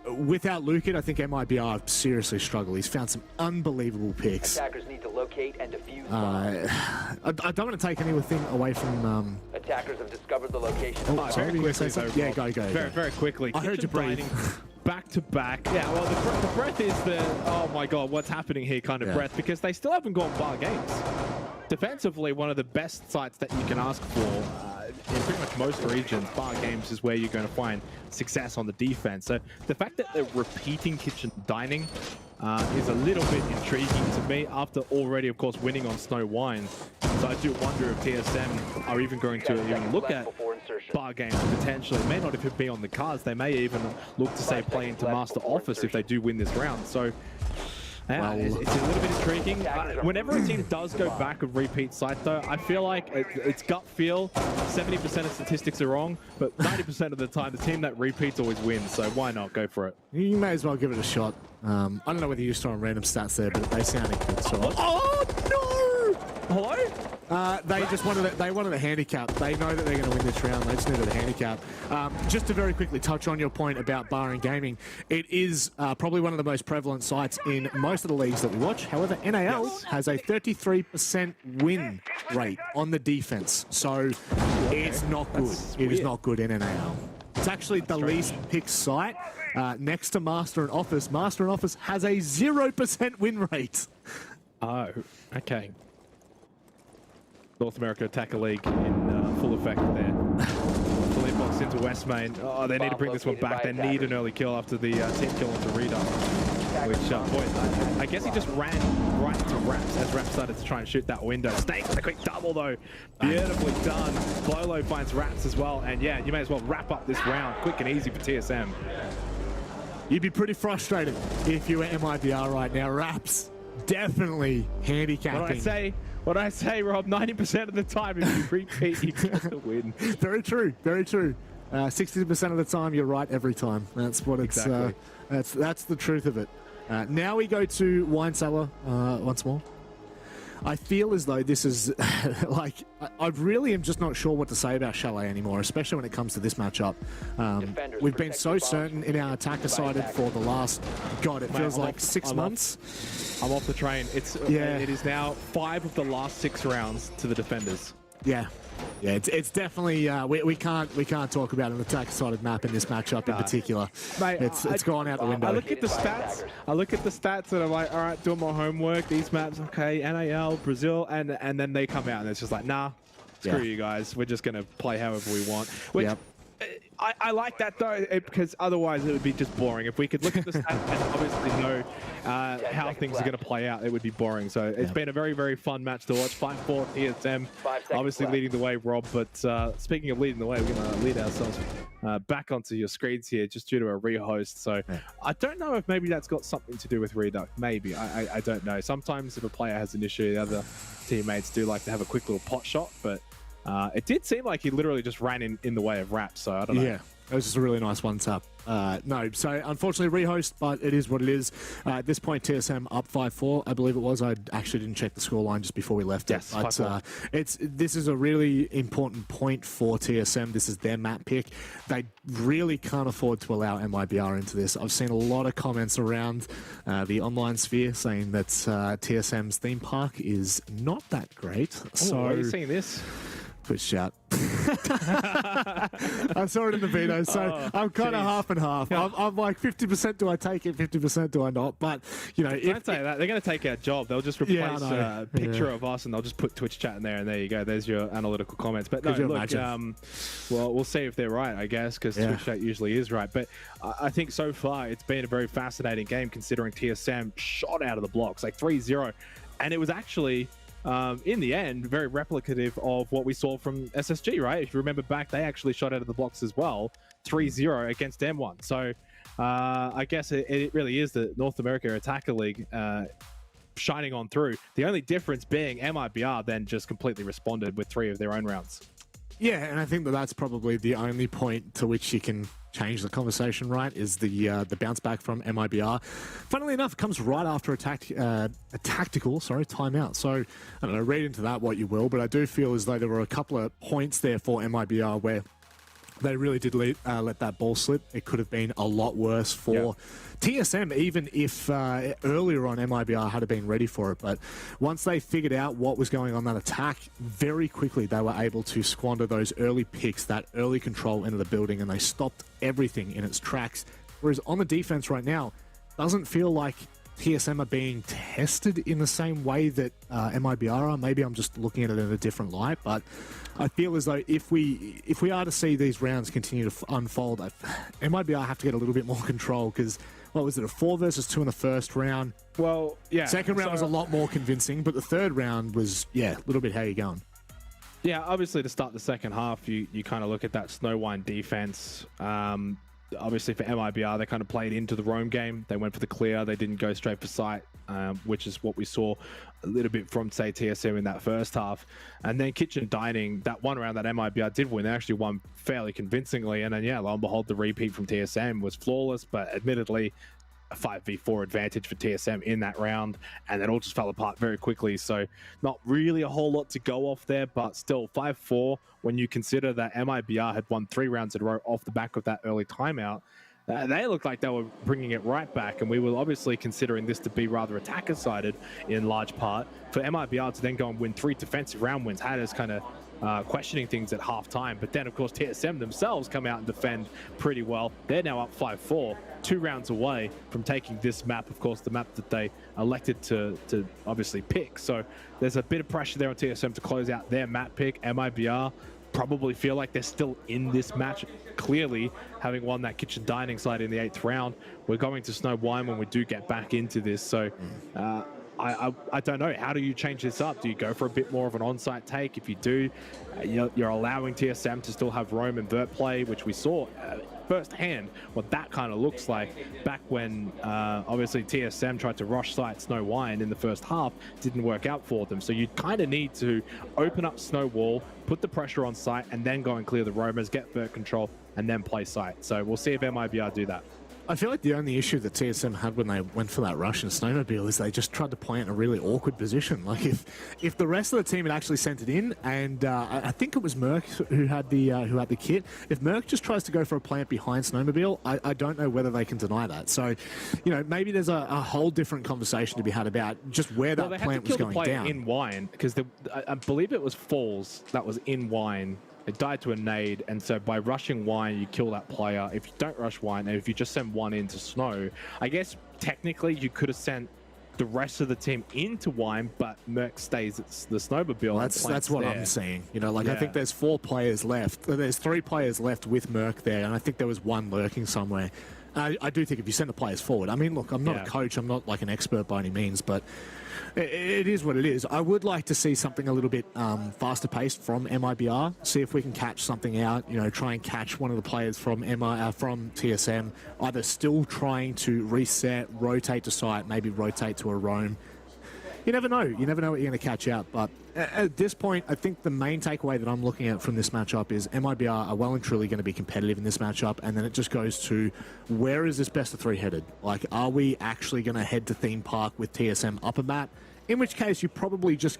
without Lucan, I think MIBR seriously struggle. He's found some unbelievable picks. Attackers need to locate and defuse I don't want to take anything away from... Attackers have discovered the location. Oh, sorry, very you were gonna say quickly, something? though, Yeah, go. Very, very quickly. I heard you breathe. Back to back. Yeah, well, the breath is the, oh my god, what's happening here kind of breath, because they still haven't gone bar games. Defensively, one of the best sites that you can ask for in pretty much most regions, bar games is where you're going to find success on the defense. So the fact that they're repeating kitchen dining is a little bit intriguing to me after already, of course, winning on Snow Wine. So I do wonder if TSM are even going to even look at bar games potentially. It may not even be on the cards. They may even look to say play into Master Office if they do win this round. So yeah, it's a little bit intriguing. Whenever a team does go back and repeat site though, I feel like it's gut feel. 70% of statistics are wrong, but 90% of the time the team that repeats always wins. So why not go for it? You may as well give it a shot. I don't know whether you're throwing random stats there, but they sounded good. So. Oh no! Hello? They just wanted a handicap. They know that they're going to win this round. They just needed a handicap. Just to very quickly touch on your point about bar and gaming, it is probably one of the most prevalent sites in most of the leagues that we watch. However, NAL has a 33% win rate on the defense, so it's not good. It is not good in NAL. It's actually the least picked site next to Master and Office. Master and Office has a 0% win rate. Oh, okay. North America Attacker League in full effect there. Philippe box into West Main. Oh, they need to bring this one back. They need an early kill after the team kill onto Riyadh. Which, boy, I guess he just ran right to Raps as Raps started to try and shoot that window. Snake with a quick double, though. Beautifully done. Bolo finds Raps as well. And yeah, you may as well wrap up this round quick and easy for TSM. You'd be pretty frustrated if you were MIBR right now. Raps definitely handicapping. What I say, Rob, 90% of the time if you repeat, you get the win. Very true, very true. 60% of the time, you're right every time. That's what it's. Exactly. That's the truth of it. Now we go to Wine Cellar once more. I feel as though this is like I really am just not sure what to say about Chalet anymore, especially when it comes to this matchup. We've been so certain in our attacker sided for the last, God, it feels like 6 months. I'm off the train. It is now 5 of the last 6 rounds to the defenders. Yeah, it's definitely we can't talk about an attacker-sided map in this matchup in particular. Mate, it's gone out the window. I look at the stats and I'm like, all right, doing my homework. These maps, okay, NAL, Brazil, and then they come out and it's just like, nah, screw you guys. We're just gonna play however we want. Which, I like that though, because otherwise it would be just boring. If we could look at the stats and obviously know how things are going to play out, it would be boring. So it's been a very, very fun match to watch. 5-4 TSM, obviously leading the way, Rob. But speaking of leading the way, we're going to lead ourselves back onto your screens here just due to a rehost. So I don't know if maybe that's got something to do with Reduct. Maybe. I don't know. Sometimes if a player has an issue, the other teammates do like to have a quick little pot shot, but it did seem like he literally just ran in the way of Raps, so I don't know. Yeah, it was just a really nice one-tap. No, so unfortunately rehost, but it is what it is. At this point, TSM up 5-4, I believe it was. I actually didn't check the scoreline just before we left it. But this is a really important point for TSM. This is their map pick. They really can't afford to allow MIBR into this. I've seen a lot of comments around the online sphere saying that TSM's theme park is not that great. So are you seeing this? Twitch chat. I saw it in the veto, so I'm kind of half and half. I'm like 50% do I take it, 50% do I not. But you know, don't say that. They're going to take our job. They'll just replace a picture of us and they'll just put Twitch chat in there, and there you go. There's your analytical comments. But no, look, well, we'll see if they're right, I guess, because Twitch chat usually is right. But I think so far it's been a very fascinating game, considering TSM shot out of the blocks like 3-0, and it was actually. In the end, very replicative of what we saw from SSG, right? If you remember back, they actually shot out of the blocks as well, 3-0 against M1. So I guess it really is the North America Attacker League shining on through. The only difference being MIBR then just completely responded with 3 of their own rounds. Yeah, and I think that's probably the only point to which you can change the conversation, right, is the bounce back from MIBR. Funnily enough, it comes right after a tactical timeout. So, I don't know, read into that what you will, but I do feel as though there were a couple of points there for MIBR where They really did let that ball slip. It could have been a lot worse for TSM, even if earlier on MIBR had been ready for it. But once they figured out what was going on that attack, very quickly they were able to squander those early picks, that early control into the building, and they stopped everything in its tracks. Whereas on the defense right now, doesn't feel like TSM are being tested in the same way that MIBR are. Maybe I'm just looking at it in a different light, but I feel as though if we are to see these rounds continue to unfold, MIBR have to get a little bit more control, because what was it, a 4 versus 2 in the first round? Well, yeah. Second round was a lot more convincing, but the third round was, a little bit how you going. Yeah, obviously to start the second half, you kind of look at that Snowwine defense. Obviously for MIBR, they kind of played into the roam game. They went for the clear. They didn't go straight for sight, which is what we saw a little bit from, say, TSM in that first half. And then Kitchen Dining, that one round that MIBR did win, they actually won fairly convincingly. And then, yeah, lo and behold, the repeat from TSM was flawless, but admittedly, a 5v4 advantage for TSM in that round, and it all just fell apart very quickly. So not really a whole lot to go off there, but still 5-4 when you consider that MIBR had won 3 rounds in a row off the back of that early timeout. They looked like they were bringing it right back, and we were obviously considering this to be rather attacker-sided in large part. For MIBR to then go and win 3 defensive round wins had us kind of questioning things at halftime. But then, of course, TSM themselves come out and defend pretty well. They're now up 5-4, 2 rounds away from taking this map, of course, the map that they elected to obviously pick. So there's a bit of pressure there on TSM to close out their map pick. MIBR probably feel like they're still in this match, clearly, having won that Kitchen Dining side in the 8th round. We're going to Snowwine when we do get back into this. So I don't know. How do you change this up? Do you go for a bit more of an on-site take? If you do, you're allowing TSM to still have roam and vert play, which we saw firsthand what that kind of looks like back when obviously TSM tried to rush site Snowwine in the first half. Didn't work out for them. So you kind of need to open up Snowwall, put the pressure on site, and then go and clear the roamers, get vert control, and then play site. So we'll see if MIBR do that. I feel like the only issue that TSM had when they went for that rush in Snowmobile is they just tried to play it in a really awkward position. Like if the rest of the team had actually sent it in, and I think it was Merc who had the kit. If Merc just tries to go for a plant behind Snowmobile, I don't know whether they can deny that. So, maybe there's a whole different conversation to be had about just where that plant was going down. In Wine, because I believe it was Falls that was in Wine. It died to a nade, and so by rushing Wine, you kill that player. If you don't rush Wine, and if you just send one into Snow, I guess technically you could have sent the rest of the team into Wine, but Merc stays at the Snowmobile. Well, that's what I'm saying. I think there's 4 players left. There's 3 players left with Merc there, and I think there was 1 lurking somewhere. I do think if you send the players forward, I mean, look, I'm not a coach, I'm not like an expert by any means, but it is what it is. I would like to see something a little bit faster paced from MIBR, see if we can catch something out, try and catch one of the players from TSM, either still trying to reset, rotate to site, maybe rotate to a roam. You never know. You never know what you're going to catch out. But at this point, I think the main takeaway that I'm looking at from this matchup is MIBR are well and truly going to be competitive in this matchup. And then it just goes to, where is this best of 3 headed? Like, are we actually going to head to Theme Park with TSM up a mat? In which case, you probably just,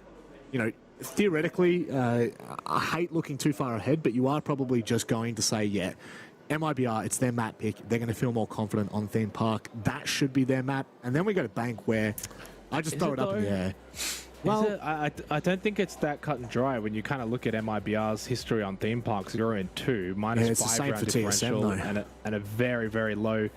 theoretically, I hate looking too far ahead, but you are probably just going to say, yeah, MIBR, it's their map pick. They're going to feel more confident on Theme Park. That should be their map. And then we go to Bank, where I just throw it up in the air. Well, I don't think it's that cut and dry when you kind of look at MIBR's history on Theme Parks. 0-2, minus 5 round differential, and a very, very low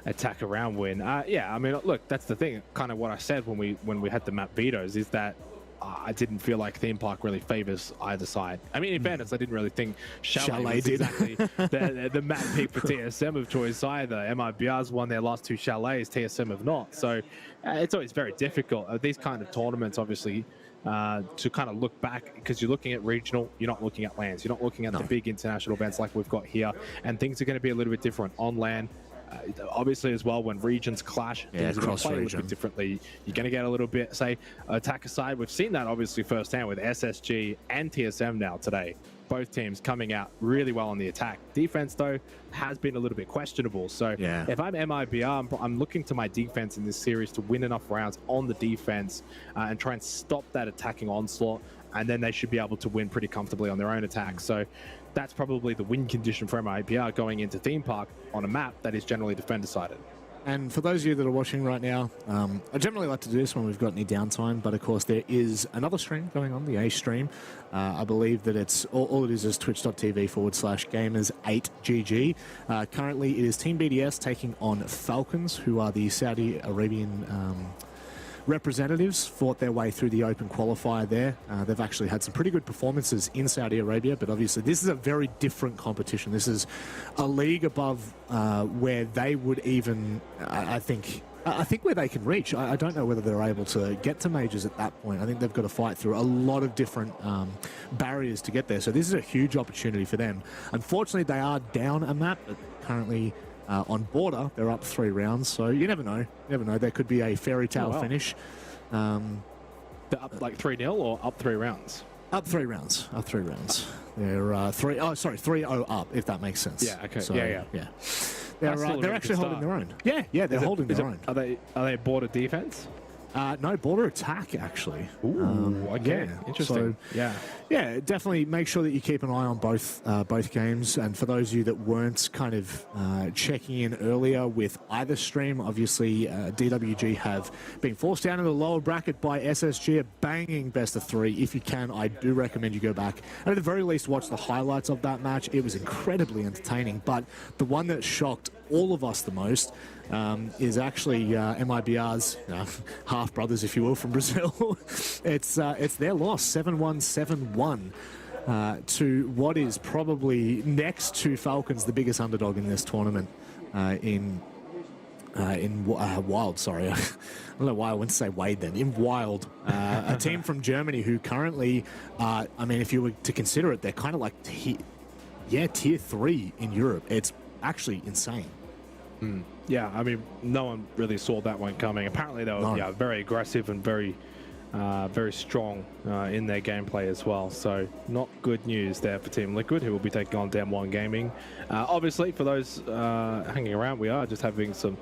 attack around win. Yeah, I mean, look, that's the thing. Kind of what I said when we had the map vetoes is that I didn't feel like Theme Park really favors either side. I mean, in fairness, I didn't really think Chalet was exactly the map pick for TSM of choice either. MIBR's won their last 2 Chalets, TSM have not. So it's always very difficult. These kind of tournaments, obviously, to kind of look back, because you're looking at regional, you're not looking at lands. You're not looking at the big international events like we've got here. And things are going to be a little bit different on land. Obviously, as well, when regions clash, things are going to play a little bit differently. You're going to get a little bit, say, attacker side. We've seen that obviously firsthand with SSG and TSM now today. both teams coming out really well on the attack. Defense, though, has been a little bit questionable. So if I'm MIBR, I'm looking to my defense in this series to win enough rounds on the defense and try and stop that attacking onslaught, and then they should be able to win pretty comfortably on their own attack. So that's probably the win condition for MIBR going into Theme Park on a map that is generally defender-sided. And for those of you that are watching right now, I generally like to do this when we've got any downtime, but of course there is another stream going on, the A stream. I believe that it's all it is twitch.tv/Gamers8GG. Currently it is Team BDS taking on Falcons, who are the Saudi Arabian representatives, fought their way through the open qualifier there. They've actually had some pretty good performances in Saudi Arabia, but obviously this is a very different competition. This is a league above where they would even, I think where they can reach. I don't know whether they're able to get to majors at that point. I think they've got to fight through a lot of different barriers to get there. So this is a huge opportunity for them. Unfortunately, they are down a map, but currently on border, they're up 3 rounds, so you never know. You never know. There could be a fairy tale finish. They're up like 3-0 or up 3 rounds? Up 3 rounds. Up 3 rounds. They're 3-0 up, if that makes sense. Yeah. Okay. So, yeah. They're actually holding their own. Yeah. They're holding their own. Are they border defense? No, border attack, actually. Ooh, okay. Interesting. So, yeah, definitely make sure that you keep an eye on both games. And for those of you that weren't kind of checking in earlier with either stream, obviously DWG have been forced down in the lower bracket by SSG, a banging best of 3. If you can, I do recommend you go back and at the very least watch the highlights of that match. It was incredibly entertaining, but the one that shocked all of us the most is actually MIBR's half brothers, if you will, from Brazil. It's their loss, 7-1, 7-1, to what is probably next to Falcons, the biggest underdog in this tournament. In Wild, sorry, I don't know why I went to say Wade then. In Wild, a team from Germany who currently, I mean, if you were to consider it, they're kind of like tier 3 in Europe. It's actually insane. Yeah, I mean, no one really saw that one coming. Apparently, they were very aggressive and very strong in their gameplay as well. So, not good news there for Team Liquid, who will be taking on Dem1 Gaming. Obviously, for those hanging around, we are just having some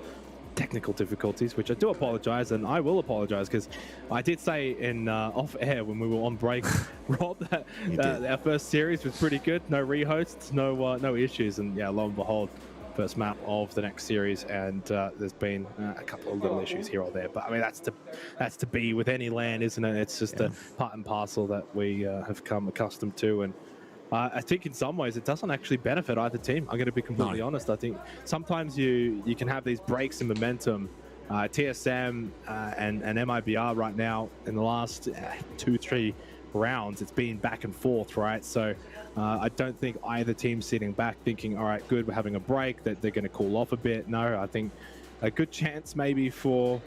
technical difficulties, which I do apologize, and I will apologize because I did say in off air when we were on break, Rob, that our first series was pretty good. No rehosts, no issues, and yeah, lo and behold, first map of the next series, and there's been a couple of little issues here or there, but I mean that's to be with any LAN, isn't it? It's just a part and parcel that we have come accustomed to, and I think in some ways it doesn't actually benefit either team. I'm going to be completely honest. I think sometimes you can have these breaks in momentum. TSM and MIBR right now in the last 2-3 rounds, it's been back and forth, right? So I don't think either team's sitting back thinking, all right, good, we're having a break, that they're going to cool off a bit. No, I think a good chance maybe for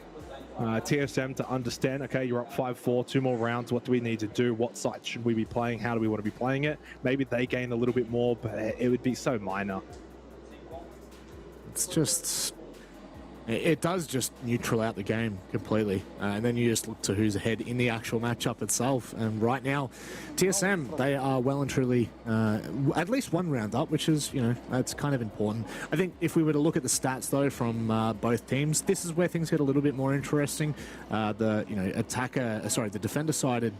TSM to understand, okay, you're up 5-4, 2 more rounds, what do we need to do? What site should we be playing? How do we want to be playing it? Maybe they gain a little bit more, but it would be so minor. It's just... It does just neutral out the game completely, and then you just look to who's ahead in the actual matchup itself. And right now, TSM, they are well and truly at least 1 round up, which is, that's kind of important. I think if we were to look at the stats though from both teams, this is where things get a little bit more interesting. The defender-sided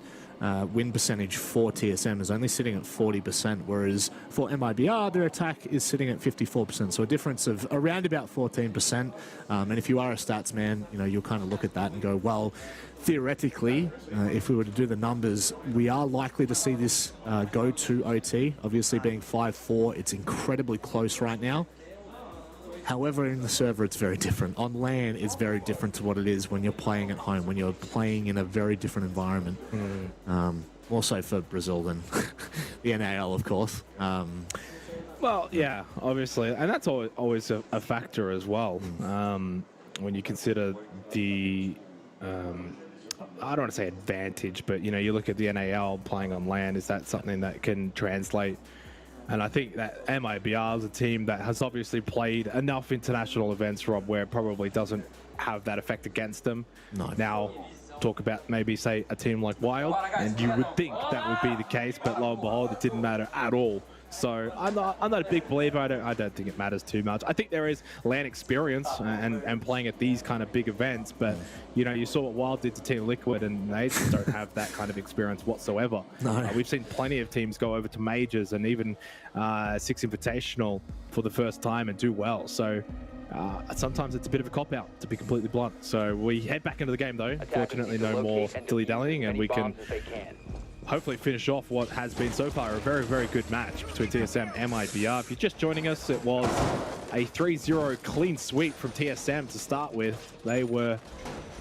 win percentage for TSM is only sitting at 40%, whereas for MIBR, their attack is sitting at 54%. So a difference of around about 14%. And if you are a stats man, you'll kind of look at that and go, well, theoretically, if we were to do the numbers, we are likely to see this go to OT. Obviously being 5-4, it's incredibly close right now. However, in the server, it's very different. On LAN, it's very different to what it is when you're playing at home, when you're playing in a very different environment. More so for Brazil than the NAL, of course. Well, yeah, obviously. And that's always a factor as well. When you consider the, I don't want to say advantage, but, you look at the NAL playing on LAN, is that something that can translate? And I think that MIBR is a team that has obviously played enough international events, Rob, where it probably doesn't have that effect against them. No. Now, talk about maybe, say, a team like Wild, and you would think that would be the case, but lo and behold, it didn't matter at all. So I'm not a big believer. I don't think it matters too much. I think there is LAN experience and playing at these kind of big events, but you know, you saw what Wild did to Team Liquid, and they just don't have that kind of experience whatsoever. No. We've seen plenty of teams go over to majors and even Six Invitational for the first time and do well. So sometimes it's a bit of a cop-out, to be completely blunt. So we head back into the game, though. Fortunately, no more dilly-dallying, and we can hopefully finish off what has been so far a very, very good match between TSM and MIBR. If you're just joining us, it was a 3-0 clean sweep from TSM to start with. They were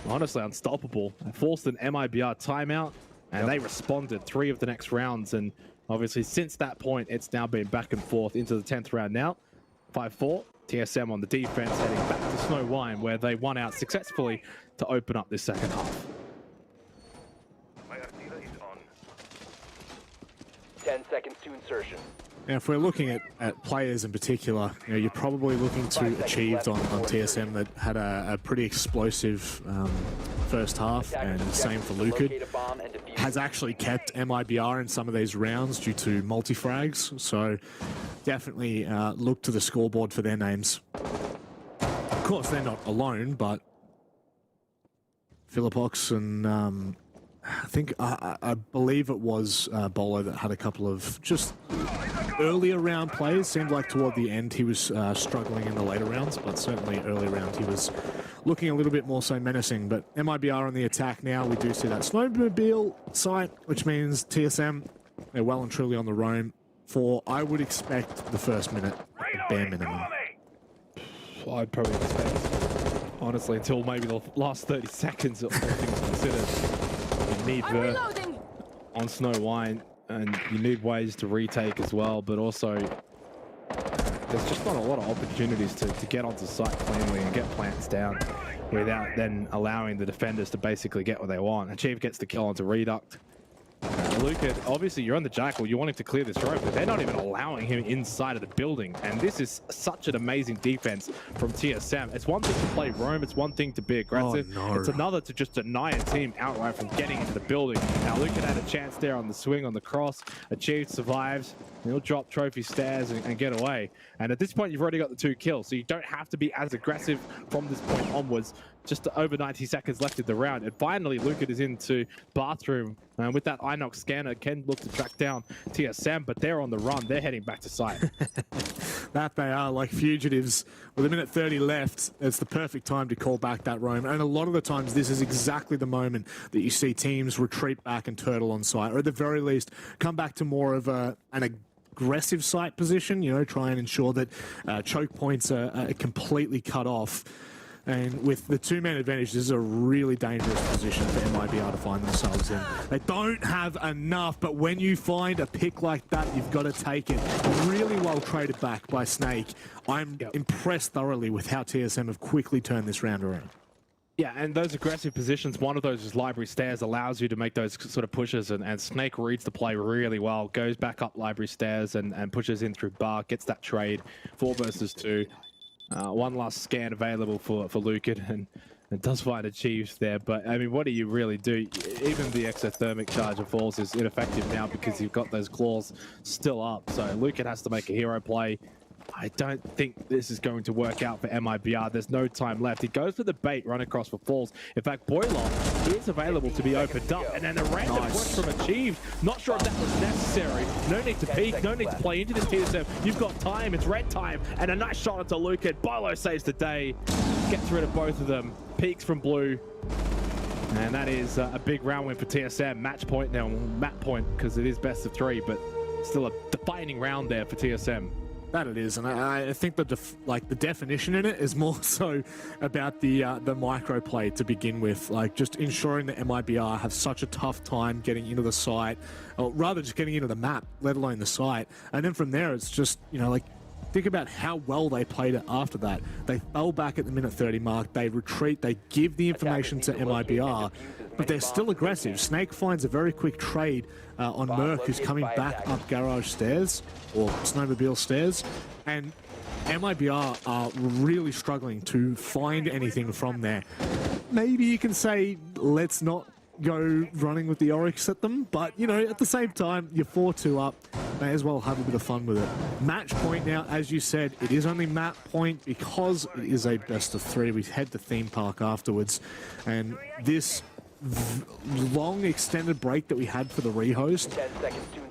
honestly unstoppable. They forced an MIBR timeout, and they responded 3 of the next rounds. And obviously, since that point, it's now been back and forth into the 10th round now. 5-4. TSM on the defense, heading back to Snow Wine, where they won out successfully to open up this second half. 10 seconds to insertion. Now, if we're looking at players in particular, you know, you're probably looking to achieve on TSM that had a pretty explosive first half, and the same for Lucid. Has actually kept MIBR in some of these rounds due to multi-frags, so definitely look to the scoreboard for their names. Of course, they're not alone, but Philippox and I believe it was Bolo that had a couple of just earlier round plays. Seemed like toward the end he was struggling in the later rounds, but certainly early round he was looking a little bit more so menacing. But MIBR on the attack now. We do see that snowmobile site, which means TSM, they're well and truly on the roam for, I would expect, the first minute, bare minimum. I'd probably expect, honestly, until maybe the last 30 seconds, all things considered. You need on Snow Wine, and you need ways to retake as well, but also there's just not a lot of opportunities to get onto site cleanly and get plants down without then allowing the defenders to basically get what they want. And Chief gets the kill onto Reduct. Luca, obviously you're on the Jackal, you want him to clear this road, but they're not even allowing him inside of the building. And this is such an amazing defense from TSM. It's one thing to play roam, it's one thing to be aggressive. Oh, no. It's another to just deny a team outright from getting into the building. Now Luca had a chance there on the swing, on the cross. Achieved survives. He'll drop trophy stairs and get away. And at this point, you've already got the 2 kills, so you don't have to be as aggressive from this point onwards. Just over 90 seconds left in the round. And finally, Luca is into bathroom. And with that Inox scanner, can look to track down TSM, but they're on the run. They're heading back to site. That they are, like fugitives. With a minute 30 left, it's the perfect time to call back that roam. And a lot of the times, this is exactly the moment that you see teams retreat back and turtle on site, or at the very least, come back to more of an aggressive site position, you know, try and ensure that choke points are completely cut off. And with the 2-man advantage, this is a really dangerous position for MIBR to find themselves in. They don't have enough, but when you find a pick like that, you've got to take it. Really well traded back by Snake. I'm impressed thoroughly with how TSM have quickly turned this round around. Yeah, and those aggressive positions, one of those is Library Stairs, allows you to make those sort of pushes, and Snake reads the play really well, goes back up Library Stairs and pushes in through Bar, gets that trade, 4 versus 2. One last scan available for Lucid, and it does find Achieves there, but I mean, what do you really do? Even the exothermic charge of Falls is ineffective now because you've got those claws still up, so Lucid has to make a hero play. I don't think this is going to work out for MIBR. There's no time left. He goes for the bait, run across for Falls. In fact, Boiler is available to be opened up, and then a random push from Achieved. Not sure if that was necessary. No need to peek, no need to play into this TSM. You've got time, it's red time, and a nice shot onto Lucid. Bolo saves the day, gets rid of both of them. Peeks from Blue, and that is a big round win for TSM. Match point now, map point, because it is best of 3, but still a defining round there for TSM. That it is, and I think the definition in it is more so about the micro play to begin with, like just ensuring that MIBR have such a tough time getting into the site, or rather just getting into the map, let alone the site. And then from there, it's just, you know, like, think about how well they played it after that. They fell back at the minute 30 mark, they retreat, they give the information to MIBR, but they're still aggressive. Snake finds a very quick trade on Merc, who's coming back up Garage Stairs, or Snowmobile Stairs, and MIBR are really struggling to find anything from there. Maybe you can say, let's not go running with the Oryx at them, but, you know, at the same time, you're 4-2 up. May as well have a bit of fun with it. Match point now, as you said, it is only map point because it is a best of 3. We head to theme park afterwards, and this long extended break that we had for the rehost,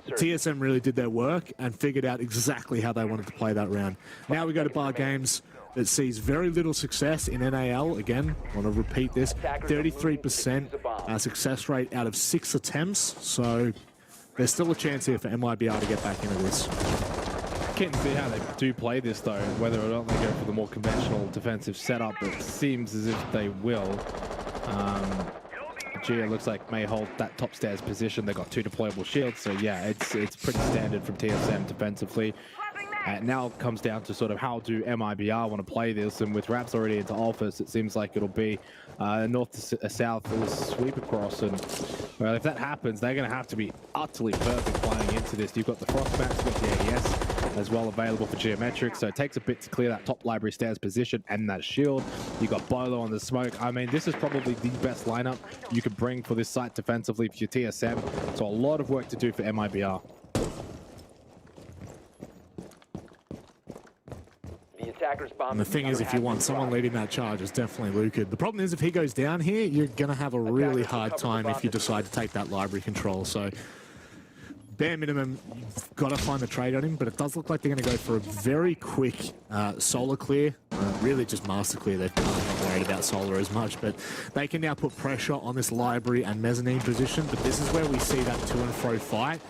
TSM really did their work and figured out exactly how they wanted to play that round. Now we go to Bar Games that sees very little success in NAL. Again, I want to repeat this, 33% success rate out of 6 attempts, so there's still a chance here for MIBR to get back into this. Can't see how they do play this though, whether or not they go for the more conventional defensive setup. It seems as if they will. Gia looks like may hold that top stairs position. They've got 2 deployable shields, so yeah, it's pretty standard from TSM defensively. Now it comes down to sort of how do MIBR want to play this, and with Raps already into Alphas, it seems like it'll be north to south for the sweep across, and well, if that happens, they're going to have to be utterly perfect flying into this. You've got the Frostbats, you've got the ADS as well available for Geometric, so it takes a bit to clear that top library stairs position and that shield. You've got Bolo on the smoke. I mean, this is probably the best lineup you could bring for this site defensively for your TSM, so a lot of work to do for MIBR. And the thing is, if you want someone leading that charge, it's definitely Luca. The problem is, if he goes down here, you're going to have a really hard time if you decide to take that library control. So, bare minimum, you've got to find the trade on him, but it does look like they're going to go for a very quick solar clear. Really just master clear. They're not worried about solar as much, but they can now put pressure on this library and mezzanine position. But this is where we see that to and fro fight.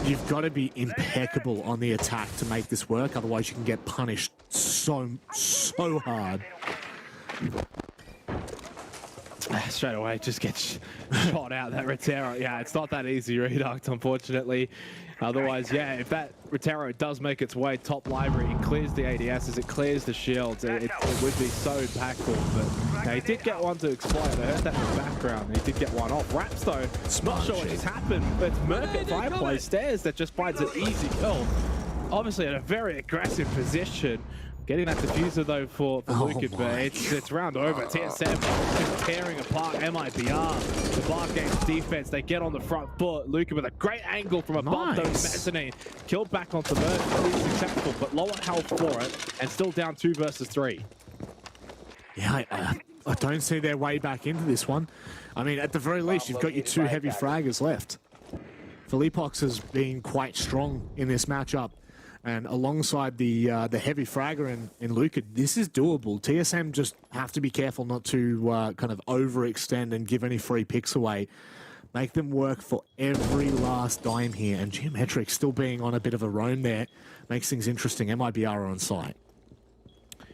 You've got to be impeccable on the attack to make this work, otherwise you can get punished so hard. Straight away, just gets shot out that Rotero. Yeah, it's not that easy, Reduct, unfortunately. Otherwise, yeah, if that Rotero does make its way top library, it clears the ADSs, it clears the shields, it would be so impactful. But now he did get one to explode. I heard that in the background, and he did get one off. Raps, though, not sure what just happened, but it's Merc at Fireplace Stairs that just finds an easy kill. Obviously, in a very aggressive position. Getting that diffuser though for Luca, but it's round over. TSM just tearing apart MIBR. The Bar Games defense, they get on the front foot. Luca with a great angle from above those mezzanine. Killed back onto Merc, successful, but lower health for it, and still down 2 versus 3. Yeah, I don't see their way back into this one. I mean, at the very least, you've got your 2 heavy fraggers left. Philippox has been quite strong in this matchup. And alongside the heavy fragger in Luca, this is doable. TSM just have to be careful not to kind of overextend and give any free picks away. Make them work for every last dime here. And Geometric still being on a bit of a roam there makes things interesting. MIBR on site. I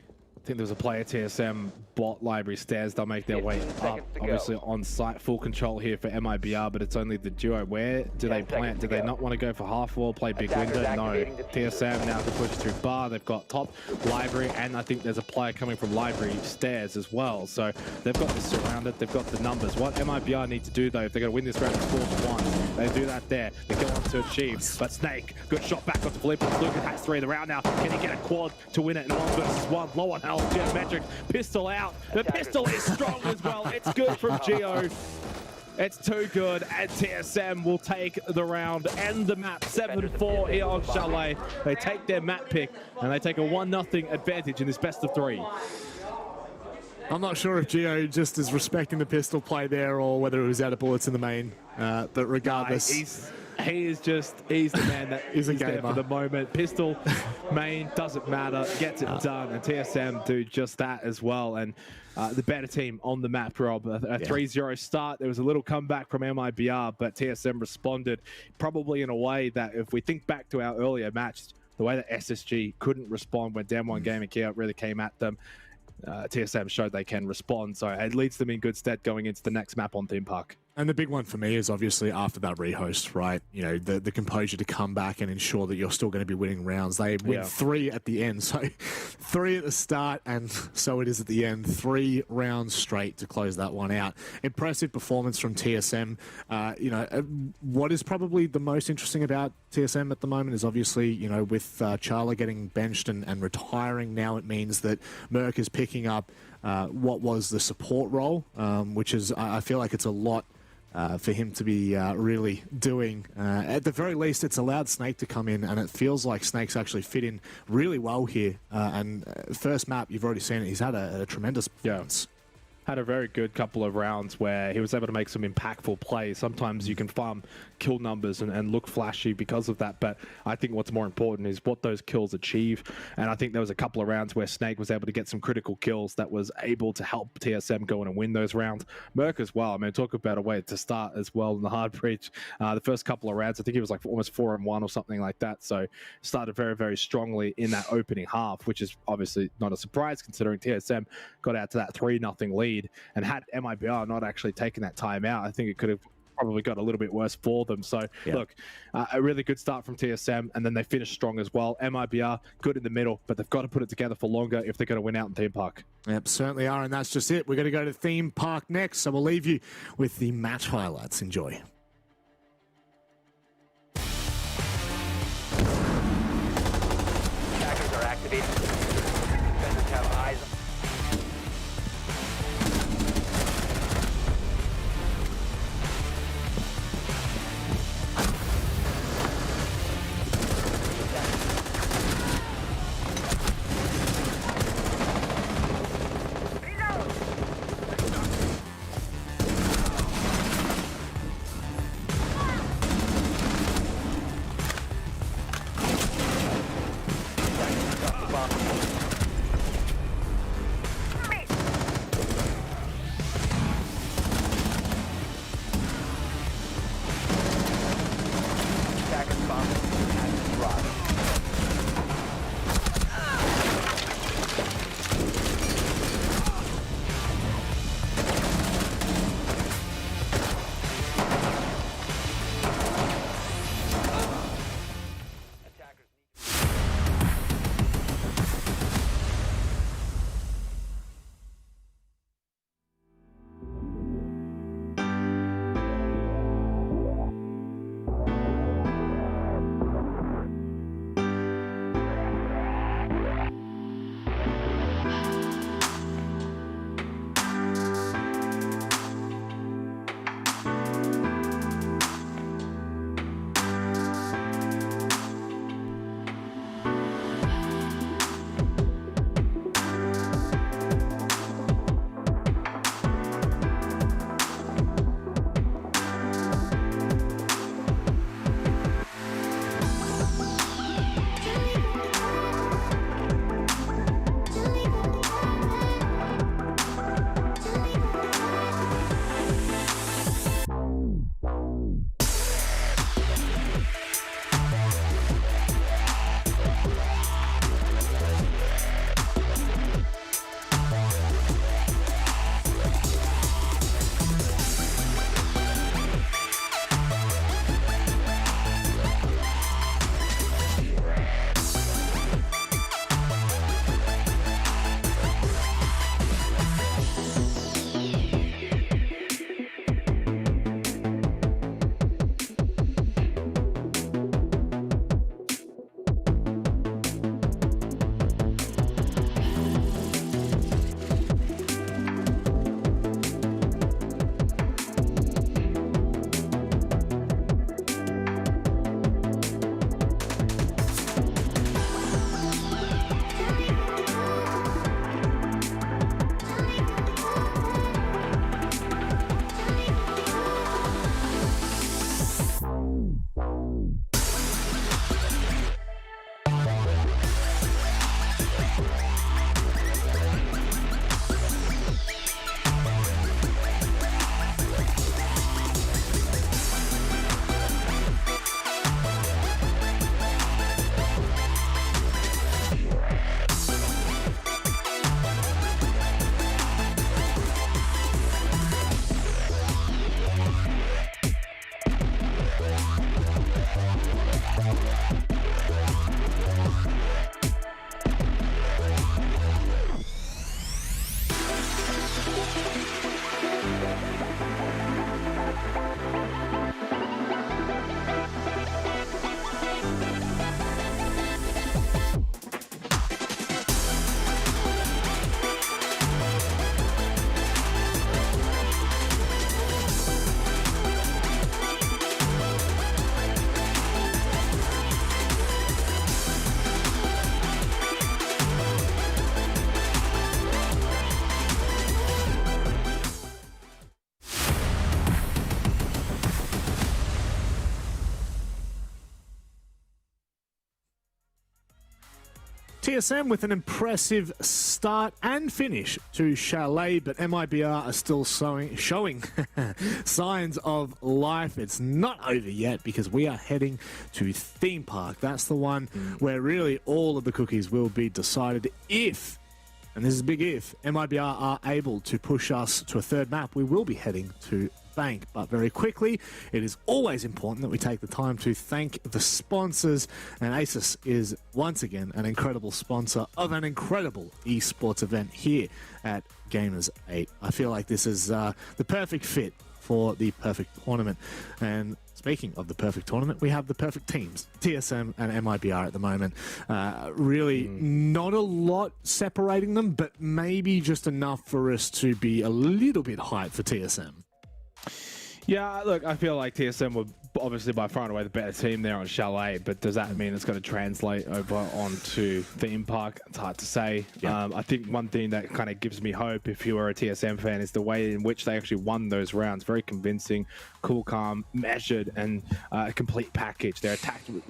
think there was a player TSM bot library stairs. They'll make their way up. Obviously on site, full control here for MIBR, but it's only the duo. Where do they plant? Do they not want to go for half wall, play big window? No. TSM now to push through bar. They've got top library, and I think there's a player coming from library stairs as well. So they've got this surrounded. They've got the numbers. What MIBR need to do though, if they're going to win this round, is 4-1. They do that there. They go on to achieve. But Snake, good shot back onto Philippox. Lucas has 3 of the round now. Can he get a quad to win it in 1 versus 1? Low on health. Geometric pistol out. The pistol is strong as well. It's good from Geo. It's too good, and TSM will take the round and the map 7-4 here on Chalet. They take their map pick, and they take a 1-0 advantage in this best of 3. I'm not sure if Geo just is respecting the pistol play there or whether it was out of bullets in the main, but regardless. He's the man that is there for the moment. Pistol, main, doesn't matter, gets it done, and TSM do just that as well. And the better team on the map, Rob. A 3-0 start. There was a little comeback from MIBR, but TSM responded probably in a way that, if we think back to our earlier match, the way that SSG couldn't respond when Dem 1 Game and KIA really came at them, TSM showed they can respond, so it leads them in good stead going into the next map on Theme Park. And the big one for me is obviously after that rehost, right? You know, the composure to come back and ensure that you're still going to be winning rounds. They win 3 at the end. So 3 at the start, and so it is at the end. 3 rounds straight to close that one out. Impressive performance from TSM. You know, what is probably the most interesting about TSM at the moment is obviously, you know, with Charla getting benched and retiring, now it means that Merc is picking up what was the support role, which is, I feel like it's a lot for him to be really doing. At the very least, it's allowed Snake to come in, and it feels like Snake's actually fit in really well here. And first map, you've already seen it, he's had a tremendous performance. Had a very good couple of rounds where he was able to make some impactful plays. Sometimes you can farm kill numbers and look flashy because of that, but I think what's more important is what those kills achieve. And I think there was a couple of rounds where Snake was able to get some critical kills that was able to help TSM go in and win those rounds. Merc as well. I mean, talk about a way to start as well in the hard breach. The first couple of rounds, I think he was like almost 4-1 or something like that. So started very, very strongly in that opening half, which is obviously not a surprise considering TSM got out to that 3-0 lead. And had MIBR not actually taken that time out, I think it could have probably got a little bit worse for them. So look, a really good start from TSM, and then they finished strong as well. MIBR good in the middle, but they've got to put it together for longer if they're going to win out in Theme Park. Yep, certainly are, and that's just it. We're going to go to Theme Park next, so we'll leave you with the match highlights. Enjoy. Attackers are activated. Defenders have eyes. TSM with an impressive start and finish to Chalet, but MIBR are still showing signs of life. It's not over yet because we are heading to Theme Park. That's the one where really all of the cookies will be decided if, and this is a big if, MIBR are able to push us to a third map. We will be heading to Bank, but very quickly, it is always important that we take the time to thank the sponsors, and ASUS is once again an incredible sponsor of an incredible esports event here at Gamers8. I feel like this is the perfect fit for the perfect tournament. And speaking of the perfect tournament, we have the perfect teams, TSM and MIBR at the moment. Really not a lot separating them, but maybe just enough for us to be a little bit hyped for TSM. Yeah, look, I feel like TSM were obviously by far and away the better team there on Chalet, but does that mean it's going to translate over onto Theme Park? It's hard to say. Yeah. I think one thing that kind of gives me hope if you are a TSM fan is the way in which they actually won those rounds. Very convincing, cool, calm, measured, and a complete package. Their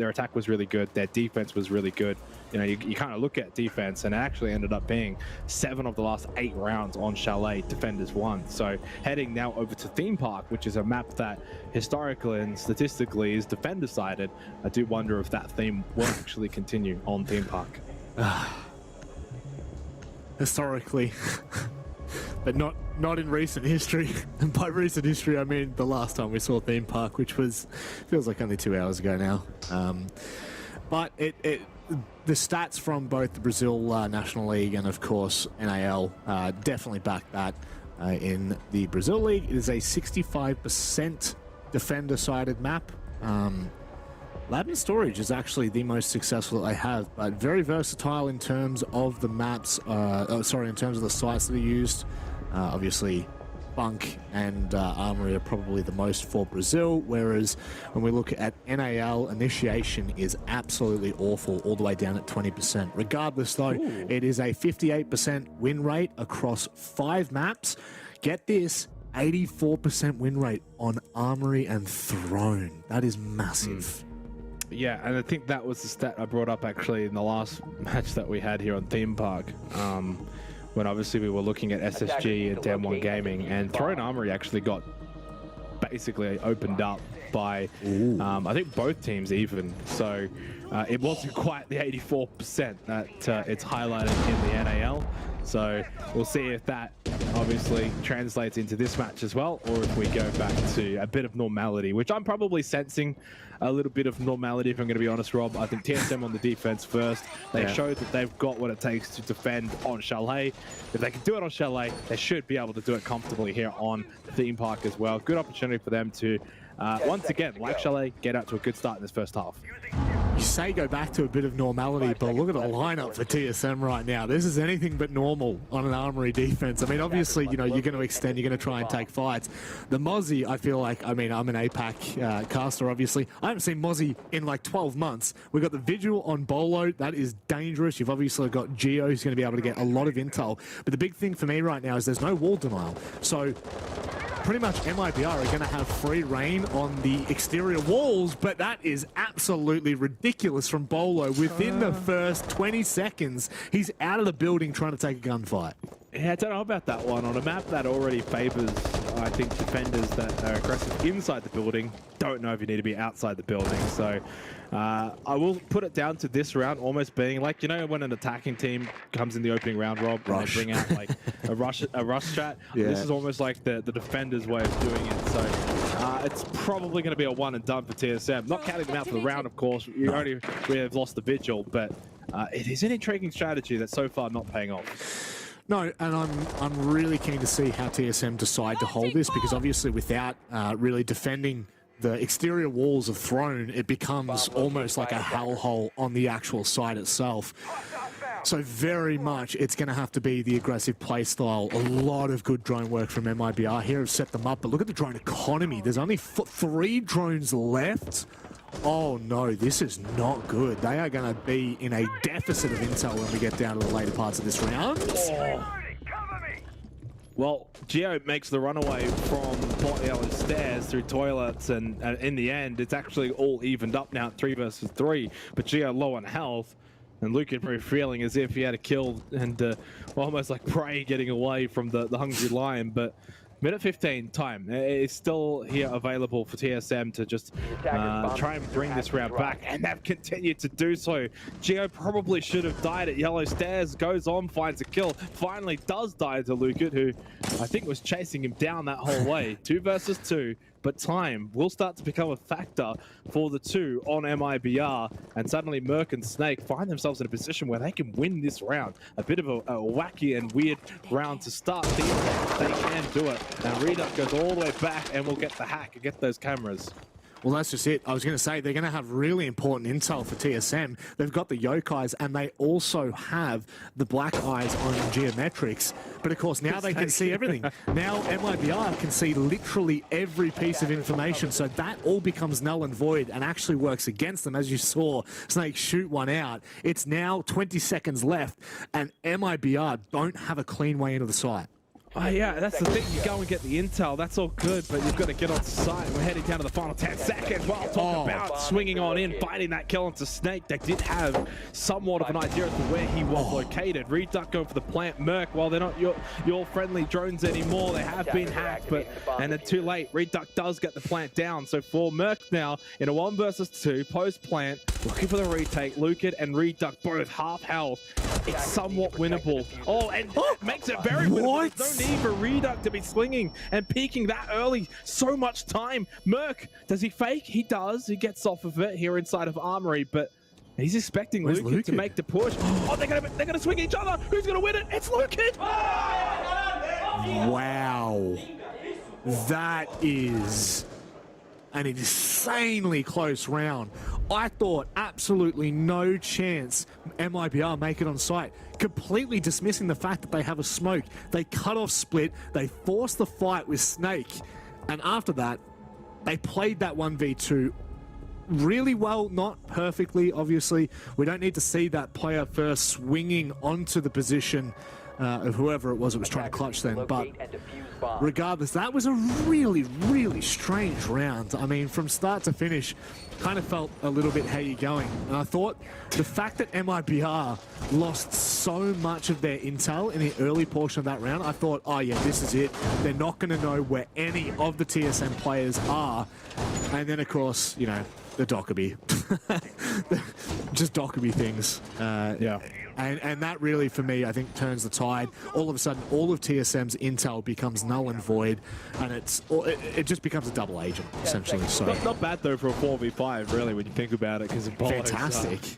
attack was really good. Their defense was really good. You know, you kind of look at defense, and it actually ended up being 7 of the last 8 rounds on Chalet defenders won. So heading now over to Theme Park, which is a map that historically and statistically is defender sided, I do wonder if that theme will actually continue on Theme Park. Historically, but not in recent history. And by recent history, I mean the last time we saw Theme Park, which feels like only 2 hours ago now. But the stats from both the Brazil National League and, of course, NAL definitely back that. In the Brazil League, it is a 65% defender-sided map. Lab and Storage is actually the most successful that I have, but very versatile in terms of the maps, in terms of the sites that are used. Obviously, Bunk and Armory are probably the most for Brazil, whereas when we look at NAL, initiation is absolutely awful, all the way down at 20%. Regardless, though, it is a 58% win rate across 5 maps. Get this, 84% win rate on Armory and Throne. That is massive. Yeah, and I think that was the stat I brought up actually in the last match that we had here on Theme Park. When obviously we were looking at SSG and Damwon Gaming, and Throne Armory actually got basically opened up by, I think, both teams even. So it wasn't quite the 84% that it's highlighted in the NAL. So we'll see if that obviously translates into this match as well, or if we go back to a bit of normality, which I'm probably sensing a little bit of normality, if I'm going to be honest, Rob. I think TSM on the defense first. They showed that they've got what it takes to defend on Chalet. If they can do it on Chalet, they should be able to do it comfortably here on Theme Park as well. Good opportunity for them to, once again, like Chalet, get out to a good start in this first half. You say go back to a bit of normality, but look at the lineup for TSM right now. This is anything but normal on an Armory defense. I mean, obviously, you know, you're going to extend, you're going to try and take fights. The Mozzie, I feel like, I mean, I'm an APAC caster, obviously. I haven't seen Mozzie in like 12 months. We've got the Vigil on Bolo. That is dangerous. You've obviously got Geo, who's going to be able to get a lot of intel. But the big thing for me right now is there's no wall denial. So pretty much MIBR are going to have free reign on the exterior walls, but that is absolutely ridiculous from Bolo. Within the first 20 seconds, he's out of the building trying to take a gunfight. Yeah, I don't know about that one. On a map that already favors, I think, defenders that are aggressive inside the building, don't know if you need to be outside the building. So I will put it down to this round almost being like, you know, when an attacking team comes in the opening round, Rob, and they bring out like a rush strat. Yeah. This is almost like the defender's way of doing it. So it's probably going to be a one and done for TSM. Not counting them out for the round, of course. We have lost the Vigil, but it is an intriguing strategy that's so far not paying off. No, and I'm really keen to see how TSM decide to hold this, because obviously without really defending the exterior walls of Throne, it becomes almost like a hellhole on the actual site itself. So very much it's going to have to be the aggressive play style. A lot of good drone work from MIBR here have set them up, but look at the drone economy. There's only 3 drones left. Oh no, this is not good. They are going to be in a deficit of intel when we get down to the later parts of this round. Oh. Well, Geo makes the runaway from Port Yellow Stairs through toilets, and in the end, it's actually all evened up now at 3 versus 3. But Geo low on health. And Lucan probably feeling as if he had a kill and almost like prey getting away from the hungry lion. But minute 15 time is still here available for TSM to just try and bring this round back, and they've continued to do so. Geo probably should have died at yellow stairs, goes on, finds a kill, finally does die to Lucan, who I think was chasing him down that whole way. 2 versus 2. But time will start to become a factor for the 2 on MIBR, and suddenly Merc and Snake find themselves in a position where they can win this round. A bit of a wacky and weird round to start things, but they can do it. And Riyadh goes all the way back and will get the hack and get those cameras. Well, that's just it. I was going to say, they're going to have really important intel for TSM. They've got the Yokais, and they also have the Black Eyes on Geometrics. But, of course, now they can see everything. Now MIBR can see literally every piece of information, so that all becomes null and void and actually works against them. As you saw Snake shoot one out, it's now 20 seconds left, and MIBR don't have a clean way into the site. Oh yeah, that's the thing. You go and get the intel, that's all good, but you've got to get on site. We're heading down to the final 10 seconds. Well, talk about swinging on in, biting that kill onto Snake. They did have somewhat of an idea as to where he was located. Reduck going for the plant. Merc, while they're not your friendly drones anymore, they have been hacked, and then too late. Reduck does get the plant down. So for Merc now, in a 1 versus 2, post-plant, looking for the retake. Lucan and Reduck both half health. It's somewhat winnable. Oh, and makes it very winnable. There's no need for Reduck to be swinging and peeking that early. So much time. Merc, does he fake? He does. He gets off of it here inside of Armory, but he's expecting Lucan to make the push. Oh, they're gonna swing each other. Who's gonna win it? It's Lucan. Wow. That is an insanely close round. I thought absolutely no chance MIBR make it on site. Completely dismissing the fact that they have a smoke. They cut off Split. They forced the fight with Snake. And after that, they played that 1v2 really well, not perfectly, obviously. We don't need to see that player first swinging onto the position of whoever it was that was trying to clutch then. But regardless, that was a really, really strange round. I mean, from start to finish, kind of felt a little bit how you going. And I thought the fact that MIBR lost so much of their intel in the early portion of that round, I thought, oh yeah, this is it. They're not going to know where any of the TSM players are. And then, of course, you know, the Dockerby. Just Dockerby things. Yeah. And that really, for me, I think turns the tide. All of a sudden, all of TSM's intel becomes null and void, and it just becomes a double agent, essentially. So not bad, though, for a 4v5, really, when you think about it, because fantastic.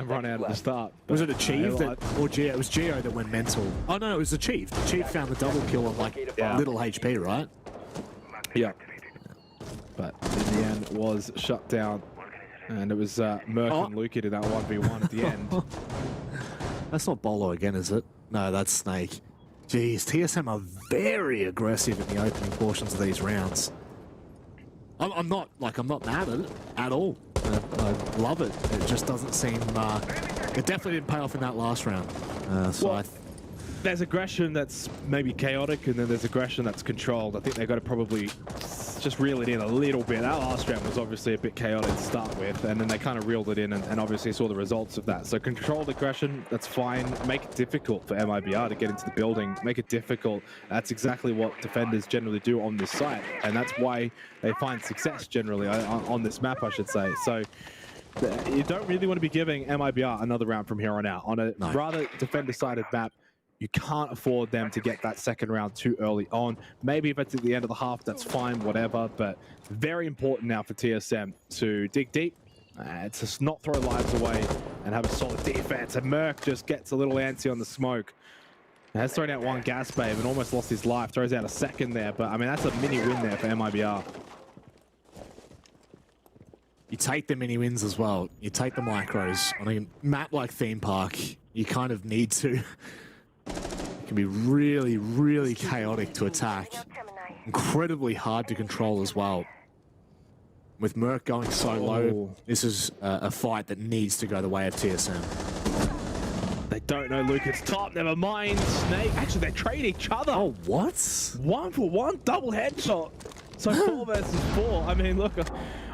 Run out at the start. Was it Achieve or Geo? It was Geo that went mental. Oh, no, it was Achieve. Achieve found the double kill on, like, little HP, right? Yeah. But in the end, it was shut down. And it was Merc and Lucan in that 1v1 at the end. That's not Bolo again, is it? No, that's Snake. Jeez, TSM are very aggressive in the opening portions of these rounds. I'm not mad at it at all. I love it. It just doesn't seem. It definitely didn't pay off in that last round. There's aggression that's maybe chaotic, and then there's aggression that's controlled. I think they've got to probably just reel it in a little bit. That last round was obviously a bit chaotic to start with, and then they kind of reeled it in and obviously saw the results of that. So controlled aggression, that's fine. Make it difficult for MIBR to get into the building. Make it difficult. That's exactly what defenders generally do on this site, and that's why they find success generally on this map, I should say. So you don't really want to be giving MIBR another round from here on out. On a rather defender-sided map, you can't afford them to get that second round too early on. Maybe if it's at the end of the half, that's fine, whatever. But very important now for TSM to dig deep, to not throw lives away, and have a solid defense. And Merc just gets a little antsy on the smoke. Has thrown out one gas babe and almost lost his life. Throws out a second there, but I mean, that's a mini win there for MIBR. You take the mini wins as well. You take the micros. On a map like Theme Park, you kind of need to. It can be really, really chaotic to attack. Incredibly hard to control as well. With Merc going so low, this is a fight that needs to go the way of TSM. They don't know Lucan's top, never mind. Snake, actually they trade each other. Oh, what? 1-for-1 double headshot. So 4 versus 4. I mean, look,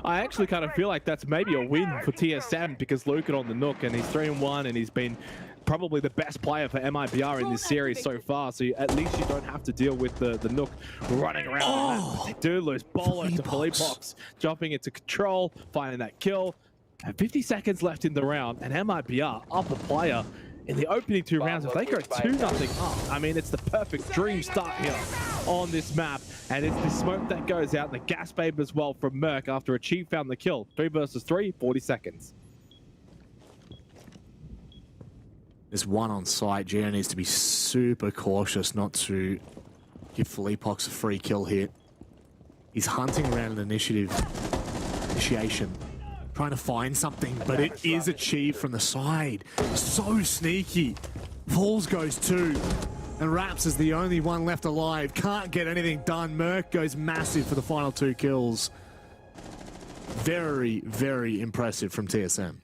I actually kind of feel like that's maybe a win for TSM because Lucan on the Nook, and he's 3-1, and he's been probably the best player for MIBR in this series so far. So at least you don't have to deal with the Nook running around. Oh, they do lose Bolo to Felipox, jumping into control, finding that kill. And 50 seconds left in the round, and MIBR up a player in the opening 2 rounds. If they go 2-0 up, I mean, it's the perfect dream start here on this map. And it's the smoke that goes out, and the gas babe as well from Merc after Achieve found the kill. 3 versus 3, 40 seconds. There's one on site. Geo needs to be super cautious not to give Felipox a free kill hit. He's hunting around an initiation, trying to find something, but it is Achieved from the side. So sneaky. Falls goes 2, and Raps is the only one left alive. Can't get anything done. Merc goes massive for the final 2 kills. Very, very impressive from TSM.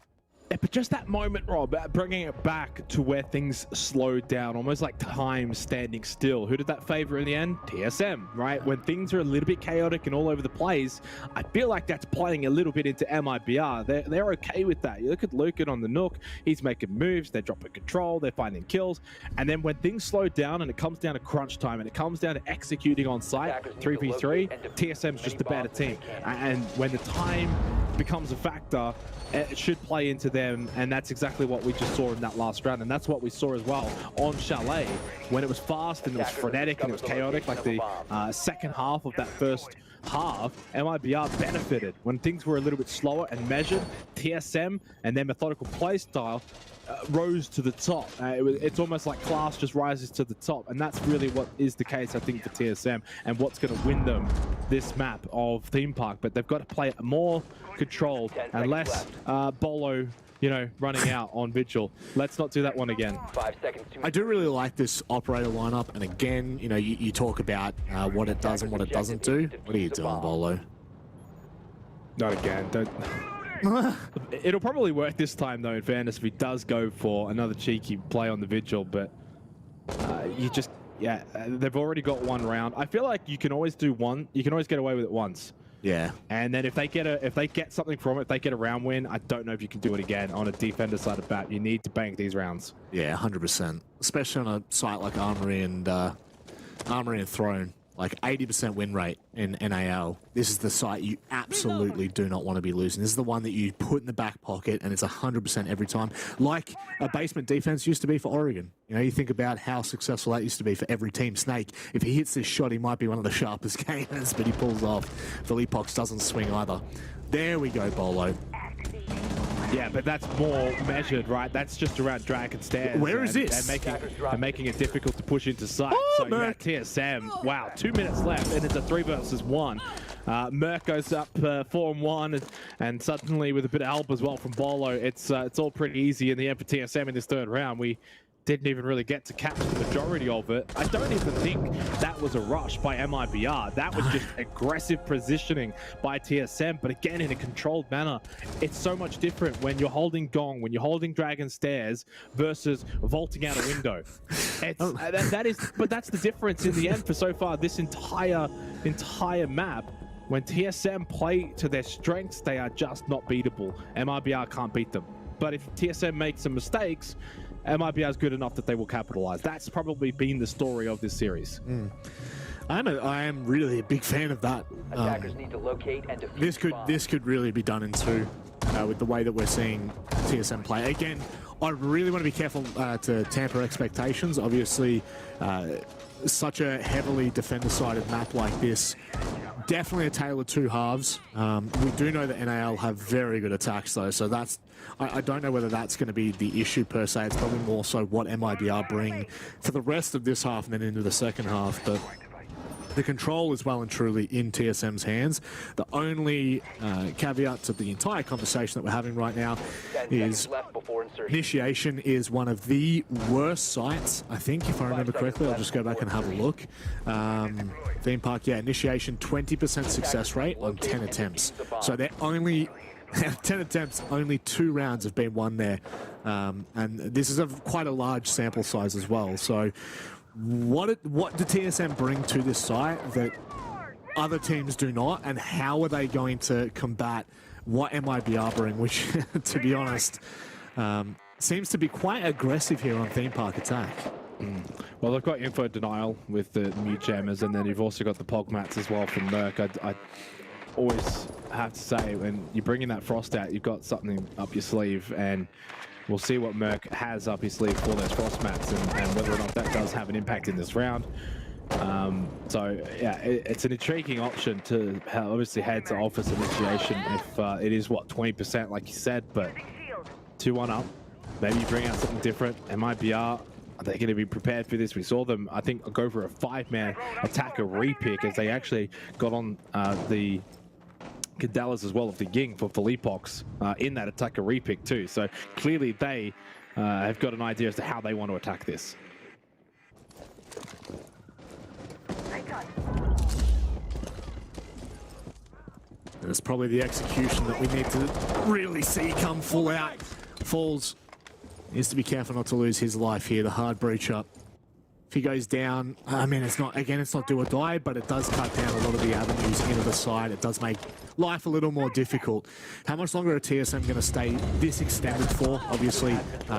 Yeah, but just that moment, Rob, bringing it back to where things slowed down, almost like time standing still. Who did that favor in the end? TSM, right? When things are a little bit chaotic and all over the place, I feel like that's playing a little bit into MIBR. They're okay with that. You look at Lucan on the Nook, he's making moves, they're dropping control, they're finding kills. And then when things slow down and it comes down to crunch time and it comes down to executing on site, 3v3, TSM's just the better team. And when the time becomes a factor, it should play into them, and that's exactly what we just saw in that last round, and that's what we saw as well on Chalet when it was fast and it was frenetic and it was chaotic. Like the second half of that first half, MIBR benefited. When things were a little bit slower and measured, TSM and their methodical play style rose to the top. It's almost like class just rises to the top, and that's really what is the case, I think, for TSM and what's going to win them this map of Theme Park. But they've got to play more controlled and less Bolo, you know, running out on Vigil. Let's not do that one again. 5 seconds to I do really like this operator lineup, and again, you know, you talk about what it does and what it doesn't do. What are you doing, Bolo? Not again. Don't. It'll probably work this time, though, in fairness, if he does go for another cheeky play on the Vigil, but you just, yeah, they've already got 1 round. I feel like you can always do one. You can always get away with it once. Yeah. And then if they get something from it, if they get a round win, I don't know if you can do it again on a defender side of bat. You need to bank these rounds. Yeah, 100%. Especially on a site like Armory and Throne. Like 80% win rate in NAL. This is the site you absolutely do not want to be losing. This is the one that you put in the back pocket, and it's 100% every time. Like a basement defense used to be for Oregon. You know, you think about how successful that used to be for every team. Snake, if he hits this shot, he might be one of the sharpest gamers, but he pulls off. Felipox doesn't swing either. There we go, Bolo. Yeah, but that's more measured, right? That's just around Dragon Stairs. Where is this? And making it difficult to push into sight. Oh, so Merc. TSM, wow, 2 minutes left, and it's a 3 versus 1. Merc goes up 4-1, and suddenly with a bit of help as well from Bolo, it's all pretty easy in the end for TSM in this 3rd round. We didn't even really get to catch the majority of it. I don't even think that was a rush by MIBR. That was just aggressive positioning by TSM, but again, in a controlled manner. It's so much different when you're holding Gong, when you're holding Dragon Stairs versus vaulting out a window. But that's the difference in the end for so far this entire map. When TSM play to their strengths, they are just not beatable. MIBR can't beat them. But if TSM makes some mistakes, MIBR is good enough that they will capitalize. That's probably been the story of this series. I am really a big fan of that. Attackers need to locate and defuse this could really be done in 2 with the way that we're seeing TSM play. Again, I really want to be careful to tamper expectations. Obviously, such a heavily defender-sided map like this, definitely a tale of 2 halves. We do know that NAL have very good attacks, though, so that's I don't know whether that's going to be the issue per se. It's probably more so what MIBR bring for the rest of this half and then into the second half. But the control is well and truly in TSM's hands. The only caveat to the entire conversation that we're having right now is Initiation is one of the worst sites, I think, if I remember correctly. I'll just go back and have a look. Theme Park, yeah, Initiation, 20% success rate on 10 attempts. So they're only... 10 attempts, only 2 rounds have been won there. And this is quite a large sample size as well. So what do TSM bring to this site that other teams do not, and how are they going to combat what MIBR bring, which, to be honest, seems to be quite aggressive here on Theme Park Attack. Well, they've got info denial with the new jammers, and then you've also got the pog mats as well from Merc. I always have to say, when you bring in that Frost out, you've got something up your sleeve, and we'll see what Merc has up his sleeve for those Frost mats, and whether or not that does have an impact in this round. So yeah, it's an intriguing option to obviously head to office initiation if it is, what, 20% like you said, but 2-1 up. Maybe you bring out something different. MIBR, are they going to be prepared for this? We saw them, I think, go for a 5-man attacker repick as they actually got on the Cadellas as well of the Ying for Felipox in that attacker repick too. So clearly they have got an idea as to how they want to attack this. And it's probably the execution that we need to really see come full out. Falls needs to be careful not to lose his life here. The hard breach up. If he goes down, I mean, it's not do or die, but it does cut down a lot of the avenues into the side. It does make life a little more difficult. How much longer are TSM going to stay this extended for? Obviously,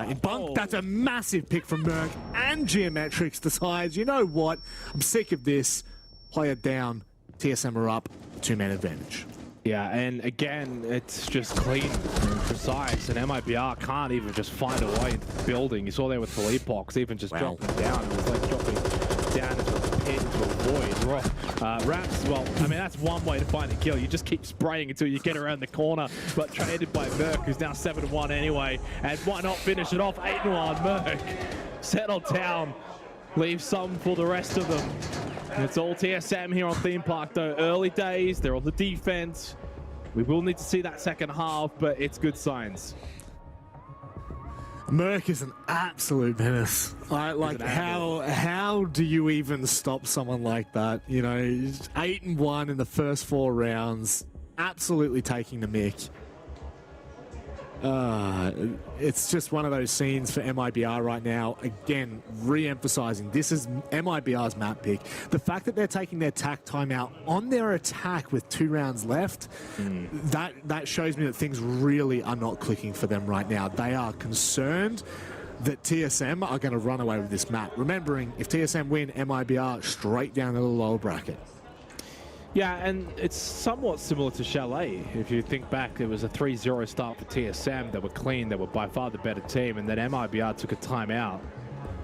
in bunk, that's a massive pick from Merc, and Geometrics decides, you know what, I'm sick of this. Play it down. TSM are up, 2-man advantage. Yeah, and again, it's just clean and precise, and MIBR can't even just find a way into the building. You saw there with Felipox, even just dropping down. It was like dropping down into a pit, into a void. Raps, well, I mean, that's one way to find a kill. You just keep spraying until you get around the corner, but traded by Merc, who's now 7-1 anyway, and why not finish it off 8-1? Merc, settle down, leave some for the rest of them. It's all TSM here on Theme Park, though. Early days, they're on the defense. We will need to see that second half, but it's good signs. Merc is an absolute menace. Like, how do you even stop someone like that? You know, 8-1 in the first 4 rounds, absolutely taking the mic. It's just one of those scenes for MIBR right now. Again, re-emphasizing, this is MIBR's map pick. The fact that they're taking their tack timeout on their attack with 2 rounds left, that shows me that things really are not clicking for them right now. They are concerned that TSM are going to run away with this map. Remembering, if TSM win, MIBR straight down to the lower bracket. Yeah, and it's somewhat similar to Chalet. If you think back, it was a 3-0 start for TSM. They were clean, they were by far the better team, and then MIBR took a timeout.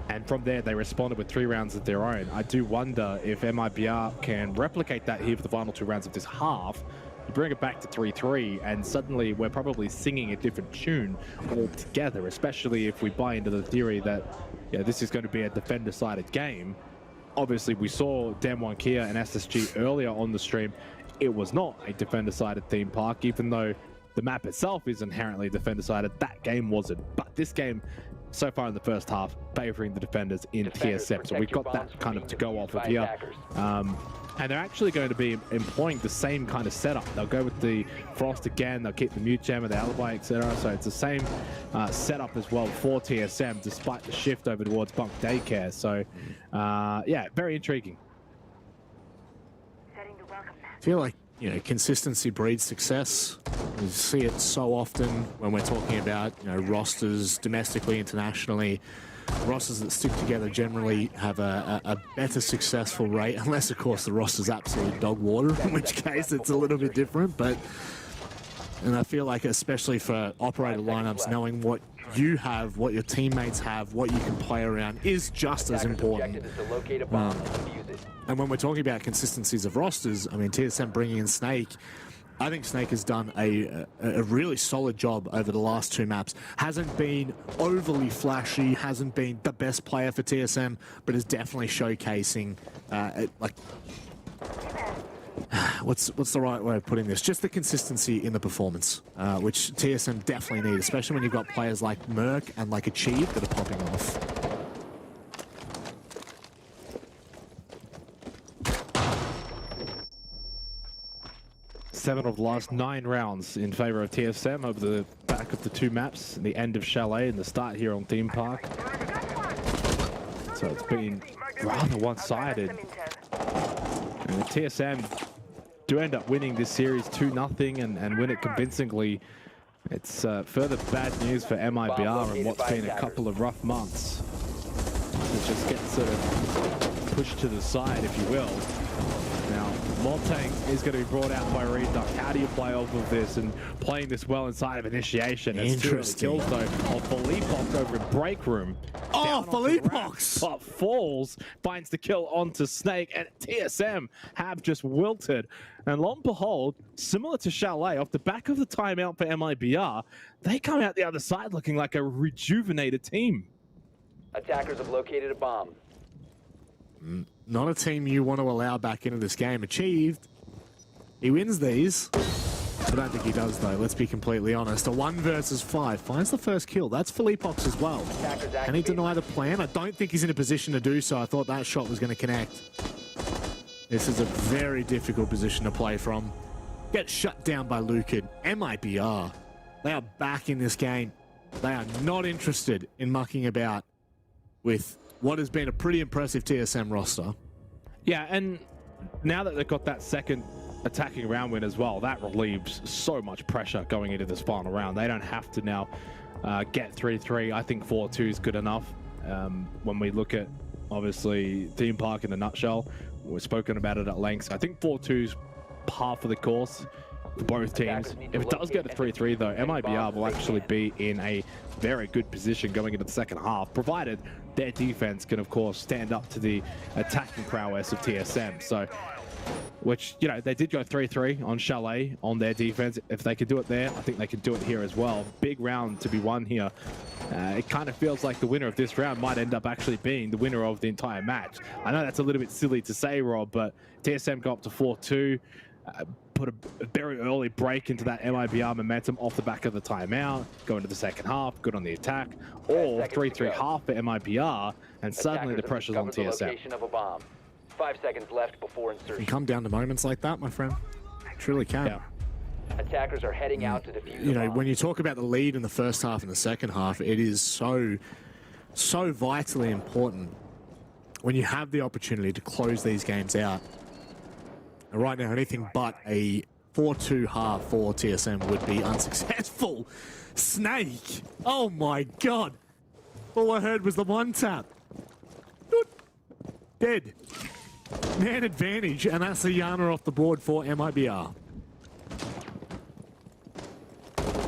And from there, they responded with 3 rounds of their own. I do wonder if MIBR can replicate that here for the final 2 rounds of this half. You bring it back to 3-3, and suddenly we're probably singing a different tune altogether, especially if we buy into the theory that this is going to be a defender-sided game. Obviously, we saw DWG KIA and SSG earlier on the stream. It was not a defender-sided theme park, even though the map itself is inherently defender-sided. That game wasn't. But this game, so far in the first half, favoring the defenders in TSM. So we've got that kind of to go off of here. And they're actually going to be employing the same kind of setup. They'll go with the Frost again, they'll keep the Mute Jammer, the Alibi, etc. So it's the same setup as well for TSM, despite the shift over towards Bunk Daycare. So, yeah, very intriguing. I feel like, you know, consistency breeds success. We see it so often when we're talking about, you know, rosters domestically, internationally. Rosters that stick together generally have a better successful rate, unless, of course, the roster's absolute dog water, in which case it's a little bit different. And I feel like, especially for operator lineups, knowing what you have, what your teammates have, what you can play around is just as important. And when we're talking about consistencies of rosters, I mean, TSM bringing in Snake, I think Snake has done a really solid job over the last 2 maps. Hasn't been overly flashy, hasn't been the best player for TSM, but is definitely showcasing, like, what's the right way of putting this? Just the consistency in the performance, which TSM definitely need, especially when you've got players like Merc and like Achieve that are popping off. 7 of the last 9 rounds in favor of TSM over the back of the 2 maps, the end of Chalet and the start here on Theme Park. So it's been rather one-sided. And TSM do end up winning this series 2-0 and win it convincingly, it's further bad news for MIBR and what's been a couple of rough months. It just gets sort of pushed to the side, if you will. Now, Montang is going to be brought out by Riyadh. How do you play off of this and playing this well inside of initiation? Interesting. Kills though of Philippox over in break room. Oh, Philippox! But falls, finds the kill onto Snake, and TSM have just wilted. And lo and behold, similar to Chalet, off the back of the timeout for MIBR, they come out the other side looking like a rejuvenated team. Attackers have located a bomb. Not a team you want to allow back into this game. Achieved. He wins these. I don't think he does, though. Let's be completely honest. A 1 versus 5. Finds the first kill. That's Philippox as well. Can he deny the plan? I don't think he's in a position to do so. I thought that shot was going to connect. This is a very difficult position to play from. Gets shut down by Lucid. MIBR. They are back in this game. They are not interested in mucking about with what has been a pretty impressive TSM roster. Yeah, and now that they've got that second attacking round win as well, that relieves so much pressure going into this final round. They don't have to now get 3-3. I think 4-2 is good enough. When we look at, obviously, Theme Park in a nutshell, we've spoken about it at length. I think 4-2 is par for the course for both teams. If it does get to 3-3 though, MIBR will actually be in a very good position going into the second half, provided their defense can of course stand up to the attacking prowess of TSM. So, which, you know, they did go 3-3 on Chalet on their defense. If they could do it there, I think they could do it here as well. Big round to be won here. It kind of feels like the winner of this round might end up actually being the winner of the entire match. I know that's a little bit silly to say, Rob, but TSM got up to 4-2. Put a very early break into that MIBR momentum off the back of the timeout, go into the second half, good on the attack, or 3-3 half for MIBR, and suddenly the pressure's on TSM. 5 seconds left before insertion. Can come down to moments like that, my friend. Truly can. Yeah. Attackers are heading out to defuse You know, when you talk about the lead in the first half and the second half, it is so vitally important when you have the opportunity to close these games out. And right now, anything but a 4-2 half for TSM would be unsuccessful. Snake! Oh my god! All I heard was the one tap. Dead. Man advantage, and that's a Yana off the board for MIBR.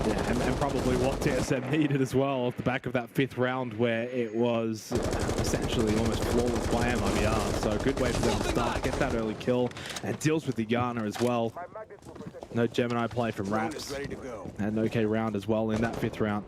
Yeah, and probably what TSM needed as well off the back of that 5th round where it was essentially almost flawless by MIBR. So a good way for them to start, get that early kill, and deals with the Yana as well. No Gemini play from Raps, and okay round as well in that 5th round.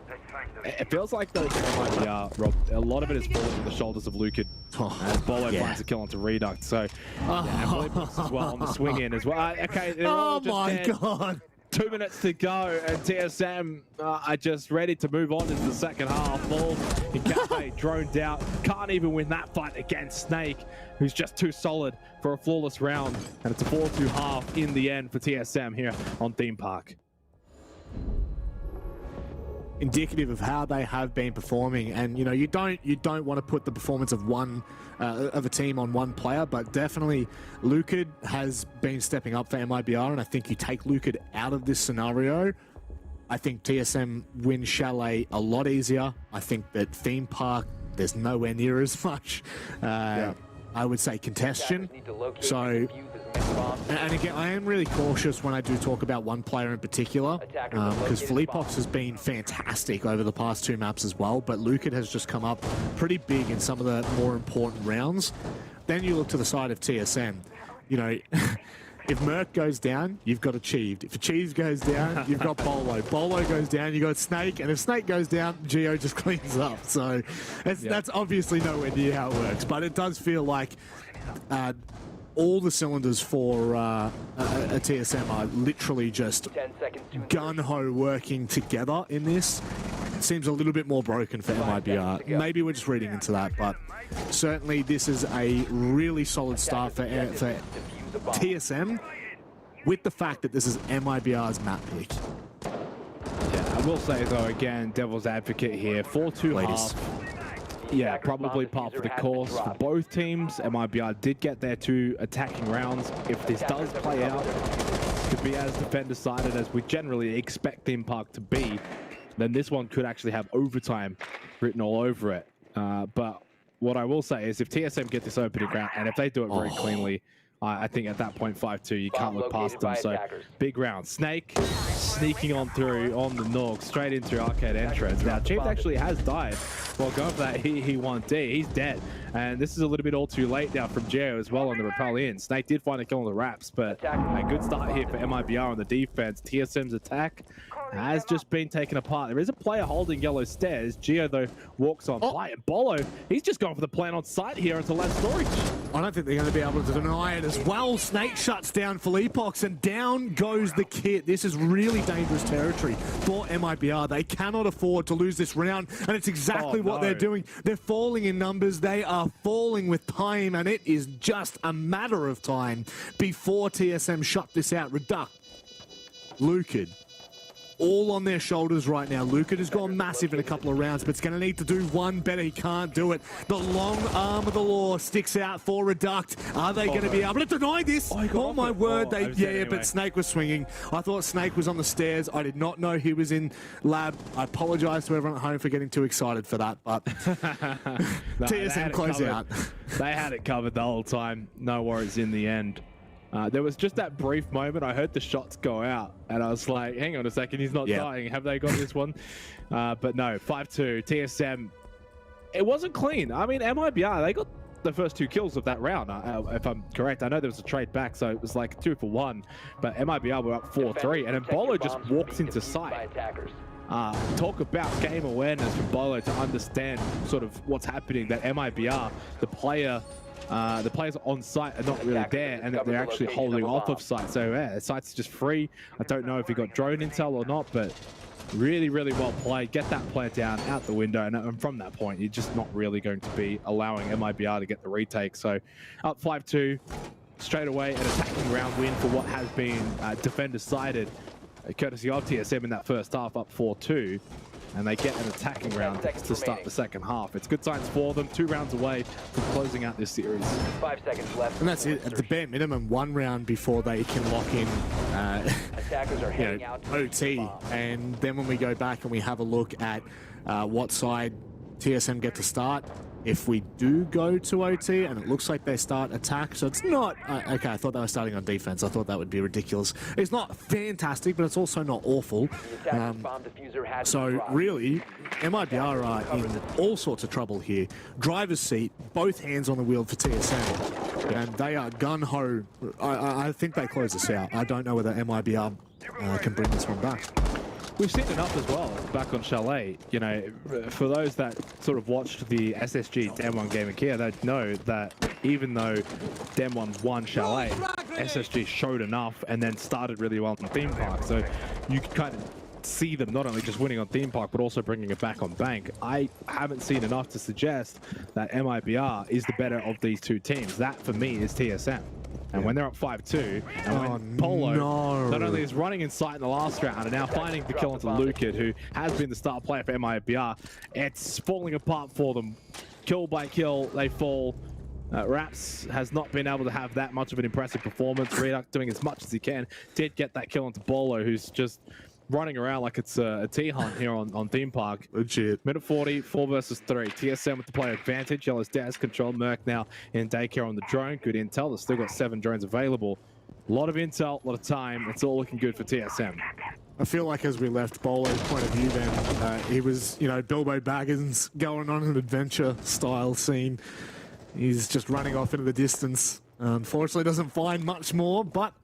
It feels like though MIBR, Rob, a lot of it is falling on the shoulders of Lucid. As Bolo finds a kill onto Reduct. So yeah, and Philippox as well on the swing in as well. Okay, they're all just my dead. god! 2 minutes to go, and TSM are just ready to move on into the second half. Ball in Cafe droned out. Can't even win that fight against Snake, who's just too solid for a flawless round. And it's a 4-2 half in the end for TSM here on Theme Park. Indicative of how they have been performing, and you know, you don't want to put the performance of a team on one player, but definitely Lucid has been stepping up for MIBR, and I think you take Lucid out of this scenario, I think TSM win Chalet a lot easier. I think that Theme Park, there's nowhere near as much I would say contention. So, and again, I am really cautious when I do talk about one player in particular, because Philippox has been fantastic over the past 2 maps as well, but Lucid has just come up pretty big in some of the more important rounds. Then you look to the side of TSM, you know, if Merc goes down, you've got Achieved. If Achieved goes down, you've got Bolo. Bolo goes down, you've got Snake. And if Snake goes down, Geo just cleans up. So that's obviously nowhere near how it works. But it does feel like all the cylinders for a TSM are literally just gun-ho working together in this. It seems a little bit more broken for MIBR. Maybe we're just reading into that, but certainly this is a really solid start for TSM, with the fact that this is MIBR's map pick. Yeah, I will say though, again, devil's advocate here, 4-2 half. Yeah, probably part of the course for both teams. MIBR did get their 2 attacking rounds. If this does play out to be as defender-sided as we generally expect Theme Park to be, then this one could actually have overtime written all over it. But what I will say is if TSM get this opening round, and if they do it very cleanly, I think at that point 5-2, you can't look past them. So big round. Snake sneaking on through on the Norg, straight into arcade entrance. Now Chief actually has died. Well, going for that he 1D. He's dead. And this is a little bit all too late now from Geo as well on the rappel in. Snake did find a kill on the wraps, but a good start here for MIBR on the defense. TSM's attack has just been taken apart. There is a player holding yellow stairs. Geo, though, walks on play. And Bolo, he's just gone for the plan on site here into left storage. I don't think they're going to be able to deny it as well. Snake shuts down Philippox, and down goes the kit. This is really dangerous territory for MIBR. They cannot afford to lose this round, and it's exactly what they're doing. They're falling in numbers. They are falling with time, and it is just a matter of time before TSM shut this out. Reduct, Lukid, all on their shoulders right now. Lukid has gone massive in a couple of rounds, but it's going to need to do one better. He can't do it. The long arm of the law sticks out for Reduct. Are they going to be able to deny this? Oh my word. But Snake was swinging. I thought Snake was on the stairs. I did not know he was in lab. I apologize to everyone at home for getting too excited for that, but TSM close out. They had it covered the whole time. No worries in the end. There was just that brief moment. I heard the shots go out, and I was like, hang on a second, he's not dying. Have they got this one? But no, 5-2. TSM, it wasn't clean. I mean, MIBR, they got the first 2 kills of that round, if I'm correct. I know there was a trade back, so it was like 2 for 1. But MIBR were up 4-3, and then Bolo just walks into sight. Talk about game awareness for Bolo to understand sort of what's happening, that MIBR, the players on site are not really there, and that they're actually holding off of site. So yeah, site's just free. I don't know if he got drone intel or not, but really, really well played. Get that player down out the window, and from that point, you're just not really going to be allowing MIBR to get the retake. So up 5-2, straight away an attacking round win for what has been defender-sided, courtesy of TSM in that first half, up 4-2. And they get an attacking round to start the second half. It's good signs for them. 2 rounds away from closing out this series. 5 seconds left. And that's it. At the bare minimum, 1 round before they can lock in attackers are heading out to OT. And then when we go back and we have a look at what side TSM get to start, if we do go to OT, and it looks like they start attack, so it's not... okay, I thought they were starting on defense. I thought that would be ridiculous. It's not fantastic, but it's also not awful. So really, MIBR are in all sorts of trouble here. Driver's seat, both hands on the wheel for TSM. And they are gun-ho. I think they close this out. I don't know whether MIBR can bring this one back. We've seen enough as well back on Chalet. You know, for those that sort of watched the SSG Dem1 game in KIA, they know that even though Dem1 won Chalet, SSG showed enough and then started really well on Theme Park. So you can kind of see them not only just winning on Theme Park, but also bringing it back on Bank. I haven't seen enough to suggest that MIBR is the better of these 2 teams. That, for me, is TSM. And when they're up 5-2, and when Polo not only is running in sight in the last round and now finding the kill onto Lukid, who has been the star player for MIBR, it's falling apart for them. Kill by kill, they fall. Raps has not been able to have that much of an impressive performance. Reduct doing as much as he can. Did get that kill onto Bolo, who's just running around like it's a T-hunt here on Theme Park. Legit. Minute 40, 4 versus 3. TSM with the player advantage. Yellow's dash control. Merc now in daycare on the drone. Good intel. They've still got 7 drones available. A lot of intel, a lot of time. It's all looking good for TSM. I feel like as we left Bolo's point of view then, he was, you know, Bilbo Baggins going on an adventure-style scene. He's just running off into the distance. Unfortunately, doesn't find much more, but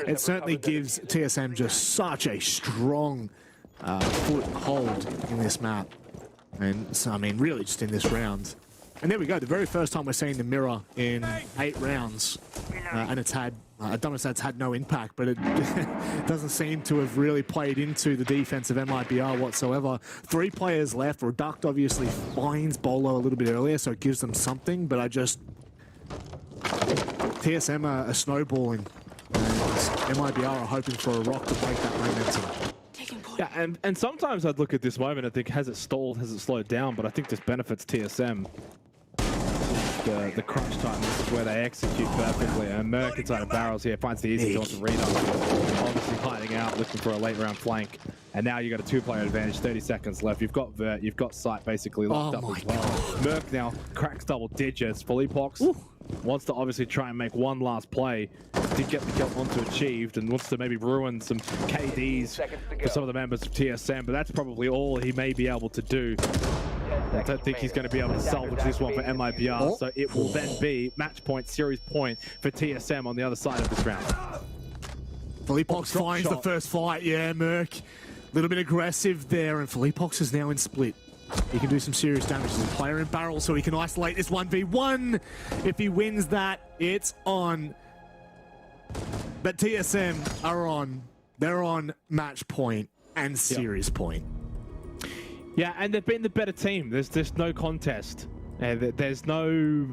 it certainly gives TSM just such a strong foothold in this map. And so, I mean, really just in this round. And there we go, the very first time we're seeing the mirror in 8 rounds. And it's had, I don't want to say it's had no impact, but it doesn't seem to have really played into the defense of MIBR whatsoever. 3 players left. Reduct obviously finds Bolo a little bit earlier, so it gives them something, but I just... TSM are snowballing, and MIBR are hoping for a rock to break that momentum. Yeah, and sometimes I'd look at this moment and think, has it stalled, has it slowed down? But I think this benefits TSM. The crunch time, this is where they execute perfectly. And Merc inside of barrels here finds the easy kill to Riyadh. Obviously hiding out, looking for a late round flank. And now you got a 2-player advantage, 30 seconds left. You've got Vert, you've got Sight basically locked up as well. Merc now cracks double digits. Philippox wants to obviously try and make one last play. Did get the kill onto Achieved and wants to maybe ruin some KDs for some of the members of TSM, but that's probably all he may be able to do. I don't think he's going to be able to salvage this one for MIBR, so it will then be match point, series point for TSM on the other side of this round. Philippox finds the first fight. Yeah, Merc. A little bit aggressive there, and Philippox is now in split. He can do some serious damage as a player in barrel, so he can isolate this 1v1. If he wins that, it's on. But TSM are on. They're on match point and series point. Yeah, and they've been the better team. There's just no contest. There's no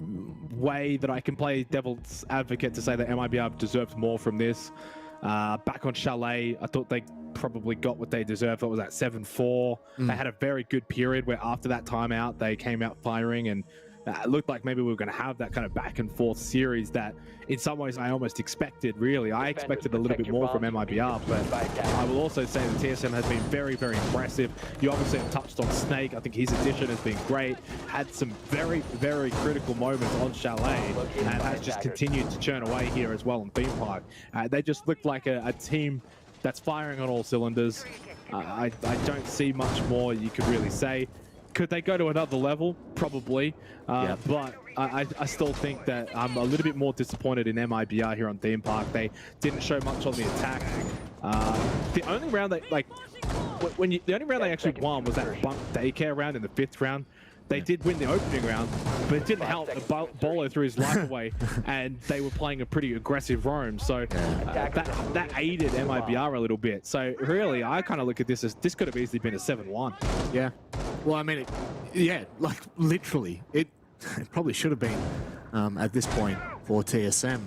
way that I can play devil's advocate to say that MIBR deserved more from this. Back on Chalet, I thought they probably got what they deserved. That was at 7-4. They had a very good period where after that timeout, they came out firing, and it looked like maybe we were going to have that kind of back and forth series that in some ways I almost expected, really. I expected a little bit more from MIBR, but I will also say that TSM has been very, very impressive. You obviously have touched on Snake. I think his addition has been great. Had some very, very critical moments on Chalet and has just continued to churn away here as well in Theme Park. They just looked like a team that's firing on all cylinders. I don't see much more you could really say. Could they go to another level? Probably. But I still think that I'm a little bit more disappointed in MIBR here on Theme Park. They didn't show much on the attack. The only round they the only round they actually won was that bunk daycare round in the 5th round. They did win the opening round, but it didn't help. Bolo threw his life away, and they were playing a pretty aggressive roam. So that aided MIBR a little bit. So really, I kind of look at this as this could have easily been a 7-1. Yeah. Well, I mean, like literally, it probably should have been at this point for TSM.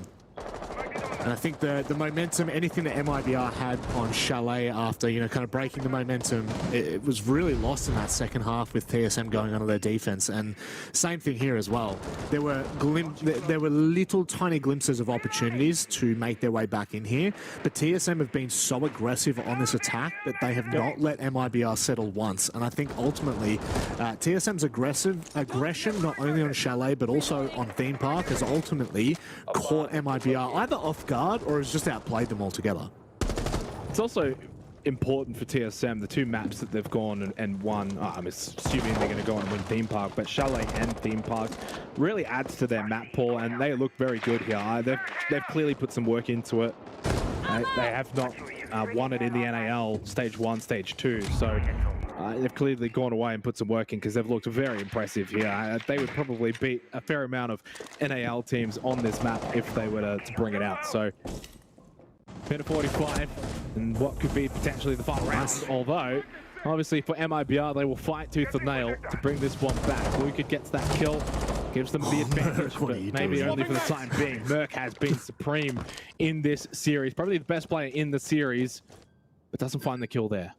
And I think the momentum, anything that MIBR had on Chalet after, kind of breaking the momentum, it was really lost in that second half with TSM going onto their defense. And same thing here as well. There were little tiny glimpses of opportunities to make their way back in here, but TSM have been so aggressive on this attack that they have not let MIBR settle once. And I think ultimately TSM's aggression, not only on Chalet but also on Theme Park, has ultimately caught MIBR either off guard or has just outplayed them altogether. It's also important for TSM, the 2 maps that they've gone and won. I'm assuming they're going to go on and win Theme Park, but Chalet and Theme Park really adds to their map pool, and they look very good here. They've clearly put some work into it. They have not won it in the NAL Stage 1, Stage 2, so they've clearly gone away and put some work in because they've looked very impressive here. They would probably beat a fair amount of NAL teams on this map if they were to bring it out. So, minute 45, and what could be potentially the final round, although obviously for MIBR they will fight tooth and nail to bring this one back. Luca gets that kill, gives them the advantage, but maybe only for the time being. Merc has been supreme in this series, probably the best player in the series, but doesn't find the kill there.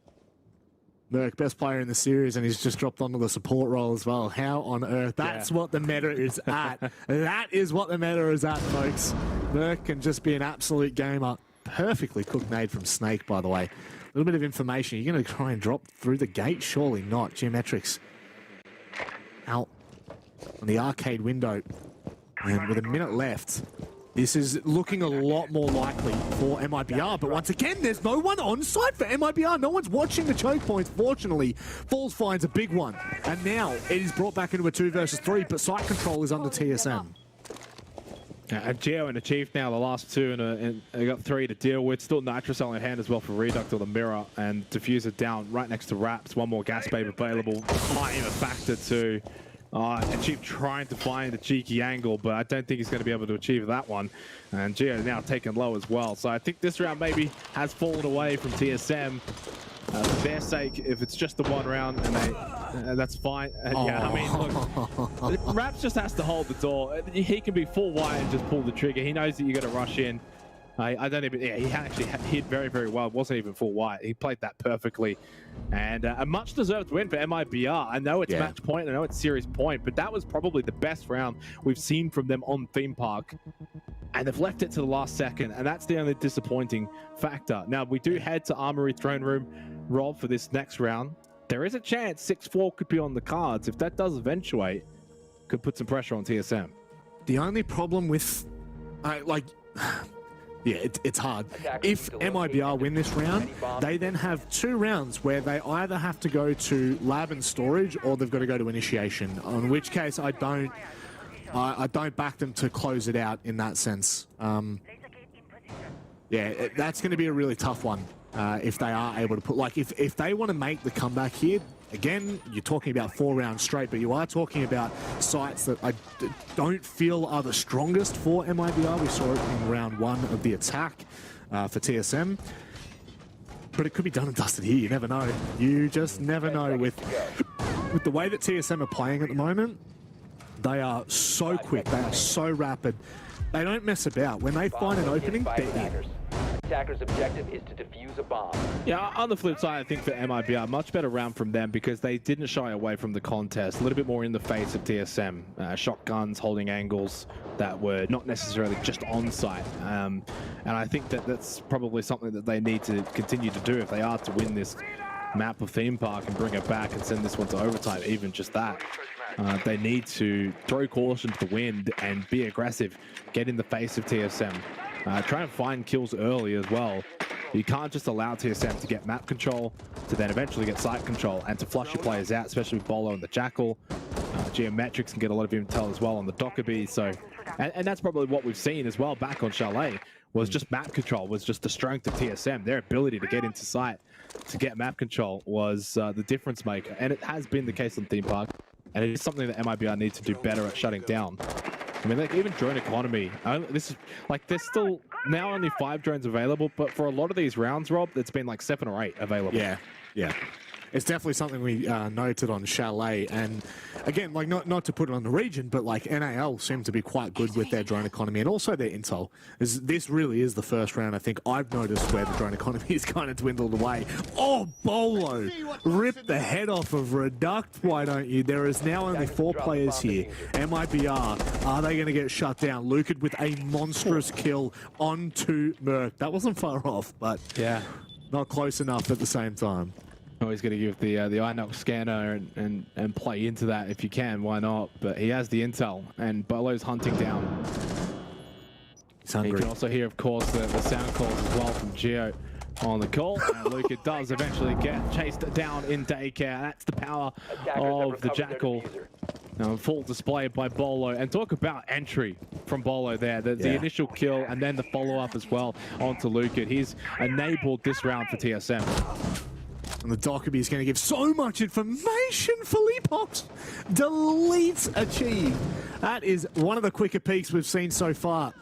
Merc, best player in the series, and he's just dropped onto the support role as well. How on earth? That's what the meta is at. That is what the meta is at, folks. Merc can just be an absolute gamer. Perfectly cooked nade from Snake, by the way. A little bit of information. You're going to try and drop through the gate? Surely not. Geometrics out on the arcade window. And with a minute left, this is looking a lot more likely for MIBR, but once again, there's no one on site for MIBR. No one's watching the choke points, fortunately. Falls finds a big one, and now it is brought back into a 2 versus 3, but site control is under TSM. Geo and Achieved now the last 2, and they got 3 to deal with. Still Nitrocell in hand as well for Reduct or the Mirror, and Diffuser down right next to Raps. One more gas babe available. Might even factor too. Achieve trying to find a cheeky angle, but I don't think he's going to be able to achieve that one. And Geo now taken low as well. So I think this round maybe has fallen away from TSM. For their sake, if it's just the 1 round, and that's fine. Yeah, I mean, look, Raps just has to hold the door. He can be full wide and just pull the trigger. He knows that you got to rush in. I don't even. Yeah, he actually hit very, very well. It wasn't even full white. He played that perfectly, and a much-deserved win for MIBR. I know it's match point. I know it's series point, but that was probably the best round we've seen from them on Theme Park, and they've left it to the last second, and that's the only disappointing factor. Now we do head to Armory Throne Room, Rob, for this next round. There is a chance 6-4 could be on the cards. If that does eventuate, could put some pressure on TSM. The only problem with, yeah, it's hard. If MIBR win this round, they then have 2 rounds where they either have to go to lab and storage or they've got to go to initiation. In which case, I don't back them to close it out in that sense. Yeah, that's going to be a really tough one if they are able to put, like, if they want to make the comeback here. Again, you're talking about 4 rounds straight, but you are talking about sites that I don't feel are the strongest for MIBR. We saw it in round 1 of the attack for TSM. But it could be done and dusted here. You never know. You just never know with the way that TSM are playing at the moment. They are so quick. They are so rapid. They don't mess about. When they find an opening, they're in. Attacker's objective is to defuse a bomb. Yeah, on the flip side, I think for MIBR, much better round from them because they didn't shy away from the contest. A little bit more in the face of TSM. Shotguns, holding angles that were not necessarily just on site. And I think that that's probably something that they need to continue to do if they are to win this map of Theme Park and bring it back and send this one to overtime, even just that. They need to throw caution to the wind and be aggressive, get in the face of TSM. Try and find kills early as well. You can't just allow TSM to get map control, to then eventually get site control, and to flush your players out, especially with Bolo and the Jackal. Geometrics can get a lot of intel as well on the Dockerby, so... And that's probably what we've seen as well back on Chalet, was just map control, was just the strength of TSM. Their ability to get into site, to get map control, was the difference maker. And it has been the case on Theme Park, and it is something that MIBR needs to do better at shutting down. I mean, like, even drone economy, this is, like, there's still now only 5 drones available, but for a lot of these rounds, Rob, it's been like 7 or 8 available. Yeah, yeah. It's definitely something we noted on Chalet, and again, like, not to put it on the region, but like NAL seem to be quite good with their drone economy and also their intel. This really is the first round I think I've noticed where the drone economy is kind of dwindled away. Oh, Bolo! Rip the head off of Reduct, why don't you? There is now only 4 players here. MIBR, are they going to get shut down? Lukid with a monstrous kill onto Merc. That wasn't far off, but yeah, not close enough at the same time. Always going to give the INOX scanner and play into that if you can, why not? But he has the intel, and Bolo's hunting down. He's hungry. You can also hear, of course, the sound calls as well from Geo on the call. And Luca does eventually get chased down in daycare. That's the power of the Jackal. Now, full display by Bolo. And talk about entry from Bolo there. The initial kill and then the follow-up as well onto Luca. He's enabled this round for TSM. And the Dockerby is going to give so much information. Philippox deletes achieved. That is one of the quicker peaks we've seen so far.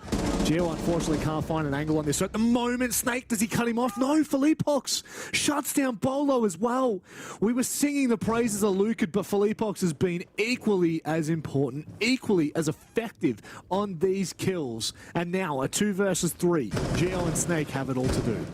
Geo unfortunately can't find an angle on this. So at the moment, Snake, does he cut him off? No, Philippox shuts down Bolo as well. We were singing the praises of Lukid, but Philippox has been equally as important, equally as effective on these kills. And now a 2 versus 3. Geo and Snake have it all to do.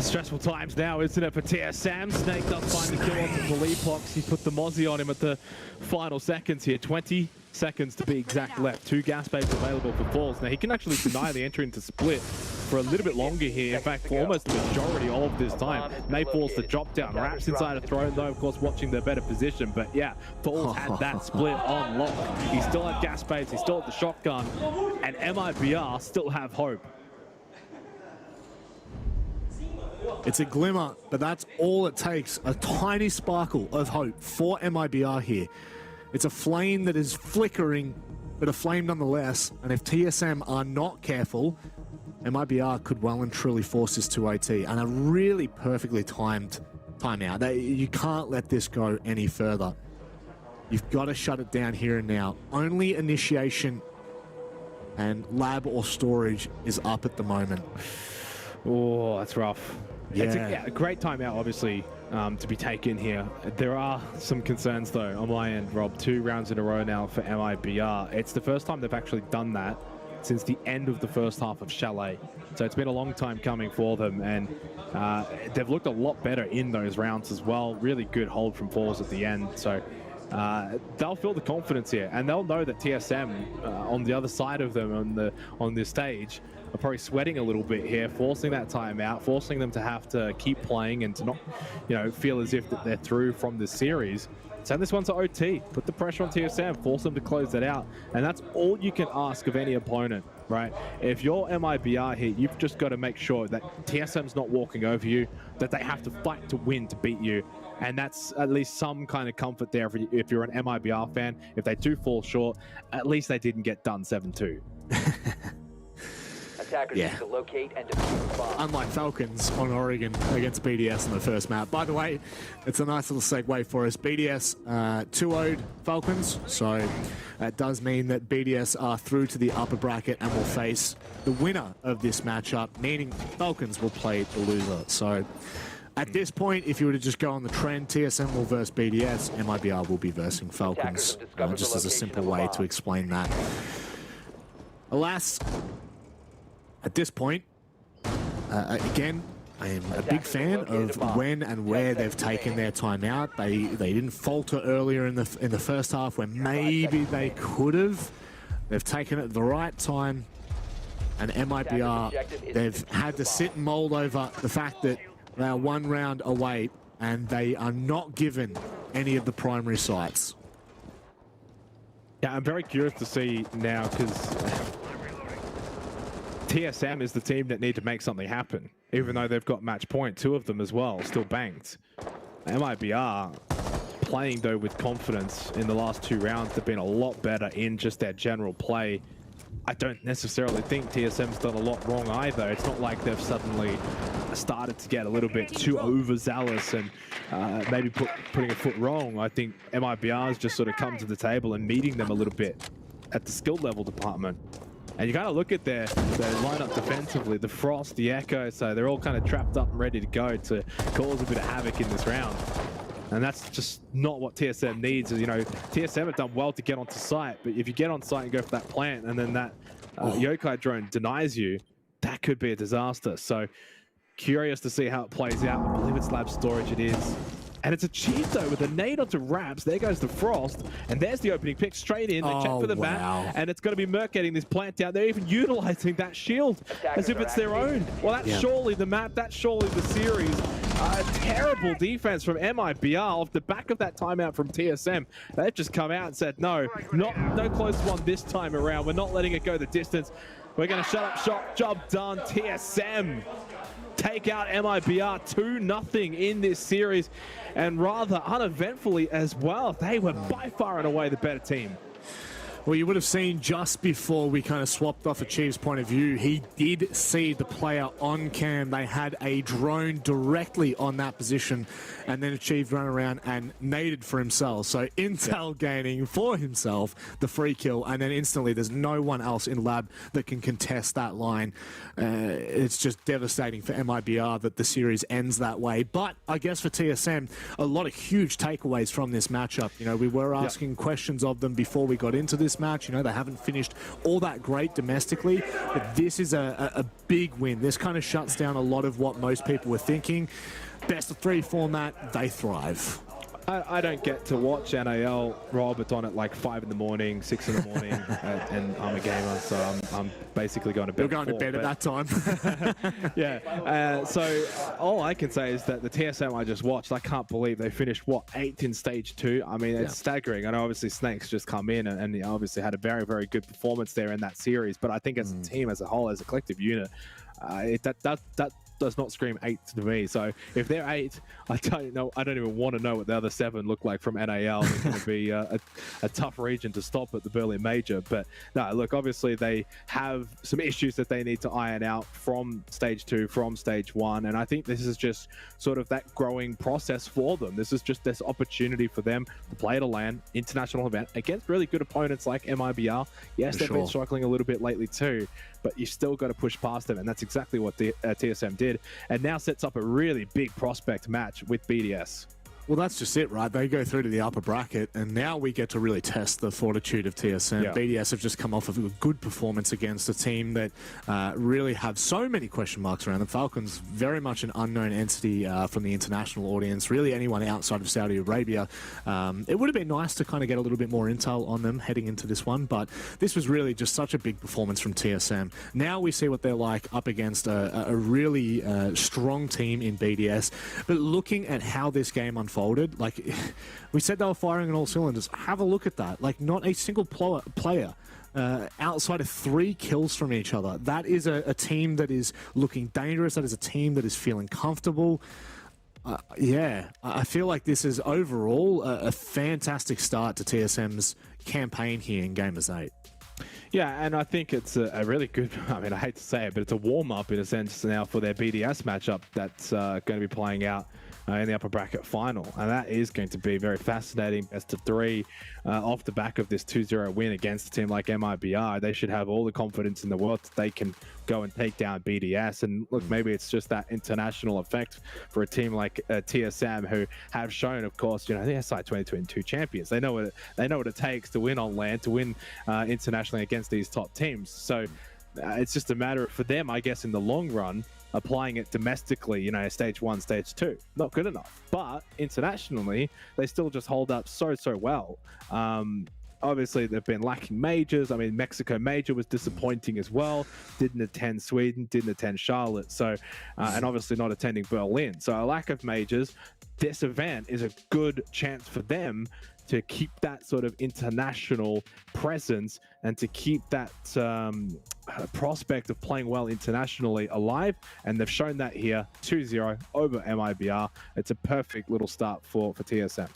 Stressful times now, isn't it, for TSM? Snake does find the kill onto Philippox. He put the Mozzie on him at the final seconds here. 20 seconds to be exact left. 2 gas babes available for falls. Now, he can actually deny the entry into split for a little bit longer here. In fact, for almost the majority of this time. May force the drop down. Wraps inside a throne, though, of course, watching the better position. But yeah, Falls had that split on lock. He still had gas babes. He still had the shotgun. And MIBR still have hope. It's a glimmer, but that's all it takes. A tiny sparkle of hope for MIBR here. It's a flame that is flickering, but a flame nonetheless. And if TSM are not careful, MIBR could well and truly force this to OT. And a really perfectly timed timeout. You can't let this go any further. You've got to shut it down here and now. Only initiation and lab or storage is up at the moment. Oh, that's rough. Yeah. It's a great timeout, obviously, to be taken here. There are some concerns, though, on my end, Rob. 2 rounds in a row now for MIBR. It's the first time they've actually done that since the end of the first half of Chalet. So it's been a long time coming for them, and they've looked a lot better in those rounds as well. Really good hold from Falls at the end. So they'll feel the confidence here, and they'll know that TSM on the other side of them on this stage are probably sweating a little bit here, forcing that timeout, forcing them to have to keep playing and to not, feel as if that they're through from this series. Send this one to OT, put the pressure on TSM, force them to close that out, and that's all you can ask of any opponent, right? If you're MIBR here, you've just got to make sure that TSM's not walking over you, that they have to fight to win to beat you, and that's at least some kind of comfort there if you're an MIBR fan. If they do fall short, at least they didn't get done 7-2. Attackers need to locate and defuse the bomb. Unlike Falcons on Oregon against BDS in the first map. By the way, it's a nice little segue for us. BDS 2-0'd Falcons, so that does mean that BDS are through to the upper bracket and will face the winner of this matchup, meaning Falcons will play the loser. So at this point, if you were to just go on the trend, TSM will verse BDS, MIBR will be versing Falcons. Just as a simple way to explain that. Alas, at this point, again, I am a big fan of when and where they've taken their time out. They didn't falter earlier in the first half when maybe they could have. They've taken it at the right time, and MIBR, they've had to sit and mold over the fact that they are one round away and they are not given any of the primary sites. Yeah, I'm very curious to see now, because TSM is the team that need to make something happen, even though they've got match point, 2 of them as well, still banked. MIBR playing though with confidence in the last 2 rounds. They've been a lot better in just their general play. I don't necessarily think TSM's done a lot wrong either. It's not like they've suddenly started to get a little bit too overzealous and maybe putting a foot wrong. I think MIBR's just sort of come to the table and meeting them a little bit at the skill level department. And you kind of look at their lineup defensively, the Frost, the Echo, so they're all kind of trapped up and ready to go to cause a bit of havoc in this round. And that's just not what TSM needs. TSM have done well to get onto site, but if you get on site and go for that plant and then that Yokai drone denies you, that could be a disaster. So curious to see how it plays out. I believe it's lab storage, it is. And it's achieved though with a nade onto Raps. There goes the Frost, and there's the opening pick straight in. They check for the map, and it's going to be Merc getting this plant down. They're even utilizing that shield as if it's their own. Well, that's surely the map. That's surely the series. Terrible defense from MIBR off the back of that timeout from TSM. They've just come out and said, no close one this time around. We're not letting it go the distance. We're going to shut up shop. Job done. TSM take out MIBR 2-0 in this series, and rather uneventfully as well. They were by far and away the better team. Well, you would have seen just before we kind of swapped off Achieve's point of view, he did see the player on cam. They had a drone directly on that position, and then Achieve ran around and naded for himself. So Intel gaining for himself the free kill, and then instantly there's no one else in lab that can contest that line. It's just devastating for MIBR that the series ends that way. But I guess for TSM, a lot of huge takeaways from this matchup. We were asking questions of them before we got into this match. They haven't finished all that great domestically, but this is a big win. This kind of shuts down a lot of what most people were thinking. Best of 3 format, they thrive. I don't get to watch NAL, Rob. It's on at like 5 in the morning, 6 in the morning, and I'm a gamer, so I'm basically going to bed. You're going to bed at that time. Yeah. So all I can say is that the TSM I just watched, I can't believe they finished, 8th in stage 2. I mean, it's staggering. I know obviously Snake's just come in and obviously had a very, very good performance there in that series, but I think as a team, as a whole, as a collective unit, that does not scream 8th to me. So if they're 8th, I don't know. I don't even want to know what the other 7 look like from NAL. It's going to be a tough region to stop at the Berlin Major. But no, look, obviously they have some issues that they need to iron out from stage 2, from stage 1. And I think this is just sort of that growing process for them. This is just this opportunity for them to play at a LAN international event against really good opponents like MIBR. Yes, they've been struggling a little bit lately too, but you still got to push past them. And that's exactly what the TSM did. And now sets up a really big prospect match with BDS. Well, that's just it, right? They go through to the upper bracket, and now we get to really test the fortitude of TSM. Yeah. BDS have just come off of a good performance against a team that really have so many question marks around them. Falcons, very much an unknown entity from the international audience, really anyone outside of Saudi Arabia. It would have been nice to kind of get a little bit more intel on them heading into this one, but this was really just such a big performance from TSM. Now we see what they're like up against a really strong team in BDS, but looking at how this game unfolded, like we said, they were firing on all cylinders. Have a look at that. Like, not a single player outside of 3 kills from each other. That is a team that is looking dangerous. That is a team that is feeling comfortable. Yeah, I feel like this is overall a fantastic start to TSM's campaign here in Gamers8. Yeah, and I think it's a really good, I mean, I hate to say it, but it's a warm-up in a sense now for their BDS matchup that's going to be playing out in the upper bracket final. And that is going to be very fascinating. Best of 3 off the back of this 2-0 win against a team like MIBR. They should have all the confidence in the world that they can go and take down BDS. And look, maybe it's just that international effect for a team like TSM, who have shown, of course, you know, the SI 2022 champions. They know what it takes to win on land, to win internationally against these top teams. So it's just a matter for them, I guess, in the long run, applying it domestically, you know, stage 1, stage 2. Not good enough. But internationally, they still just hold up so well. Obviously, they've been lacking majors. I mean, Mexico major was disappointing as well. Didn't attend Sweden, didn't attend Charlotte. So, and obviously not attending Berlin. So a lack of majors. This event is a good chance for them to keep that sort of international presence and to keep that prospect of playing well internationally alive. And they've shown that here, 2-0 over MIBR. It's a perfect little start for TSM.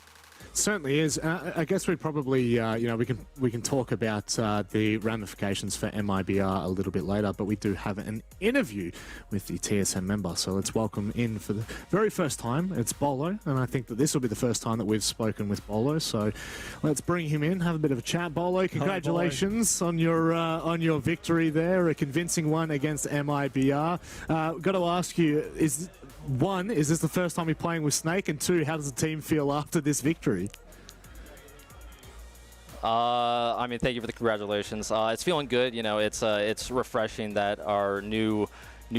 Certainly is. I guess we probably, you know, we can talk about the ramifications for MIBR a little bit later, but we do have an interview with the TSM member. So let's welcome in for the very first time. It's Bolo, and I think that this will be the first time that we've spoken with Bolo. So let's bring him in, have a bit of a chat. Bolo, congratulations on your victory there, a convincing one against MIBR. Got to ask you, is this the first time you're playing with Snake? And 2, how does the team feel after this victory? I mean, thank you for the congratulations. It's feeling good. You know, it's refreshing that our new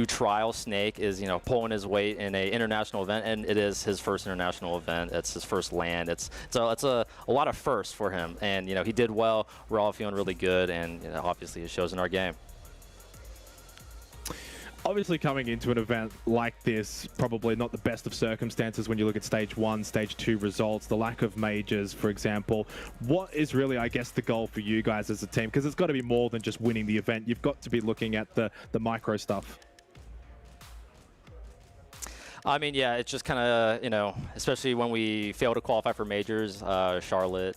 trial Snake is, you know, pulling his weight in an international event, and it is his first international event. It's his first land. It's a lot of firsts for him, and you know, he did well. We're all feeling really good, and you know, obviously it shows in our game. Obviously, coming into an event like this, probably not the best of circumstances when you look at stage 1, stage 2 results, the lack of majors, for example. What is really, I guess, the goal for you guys as a team? Because it's got to be more than just winning the event. You've got to be looking at the micro stuff. I mean, yeah, it's just kind of, you know, especially when we fail to qualify for majors, Charlotte,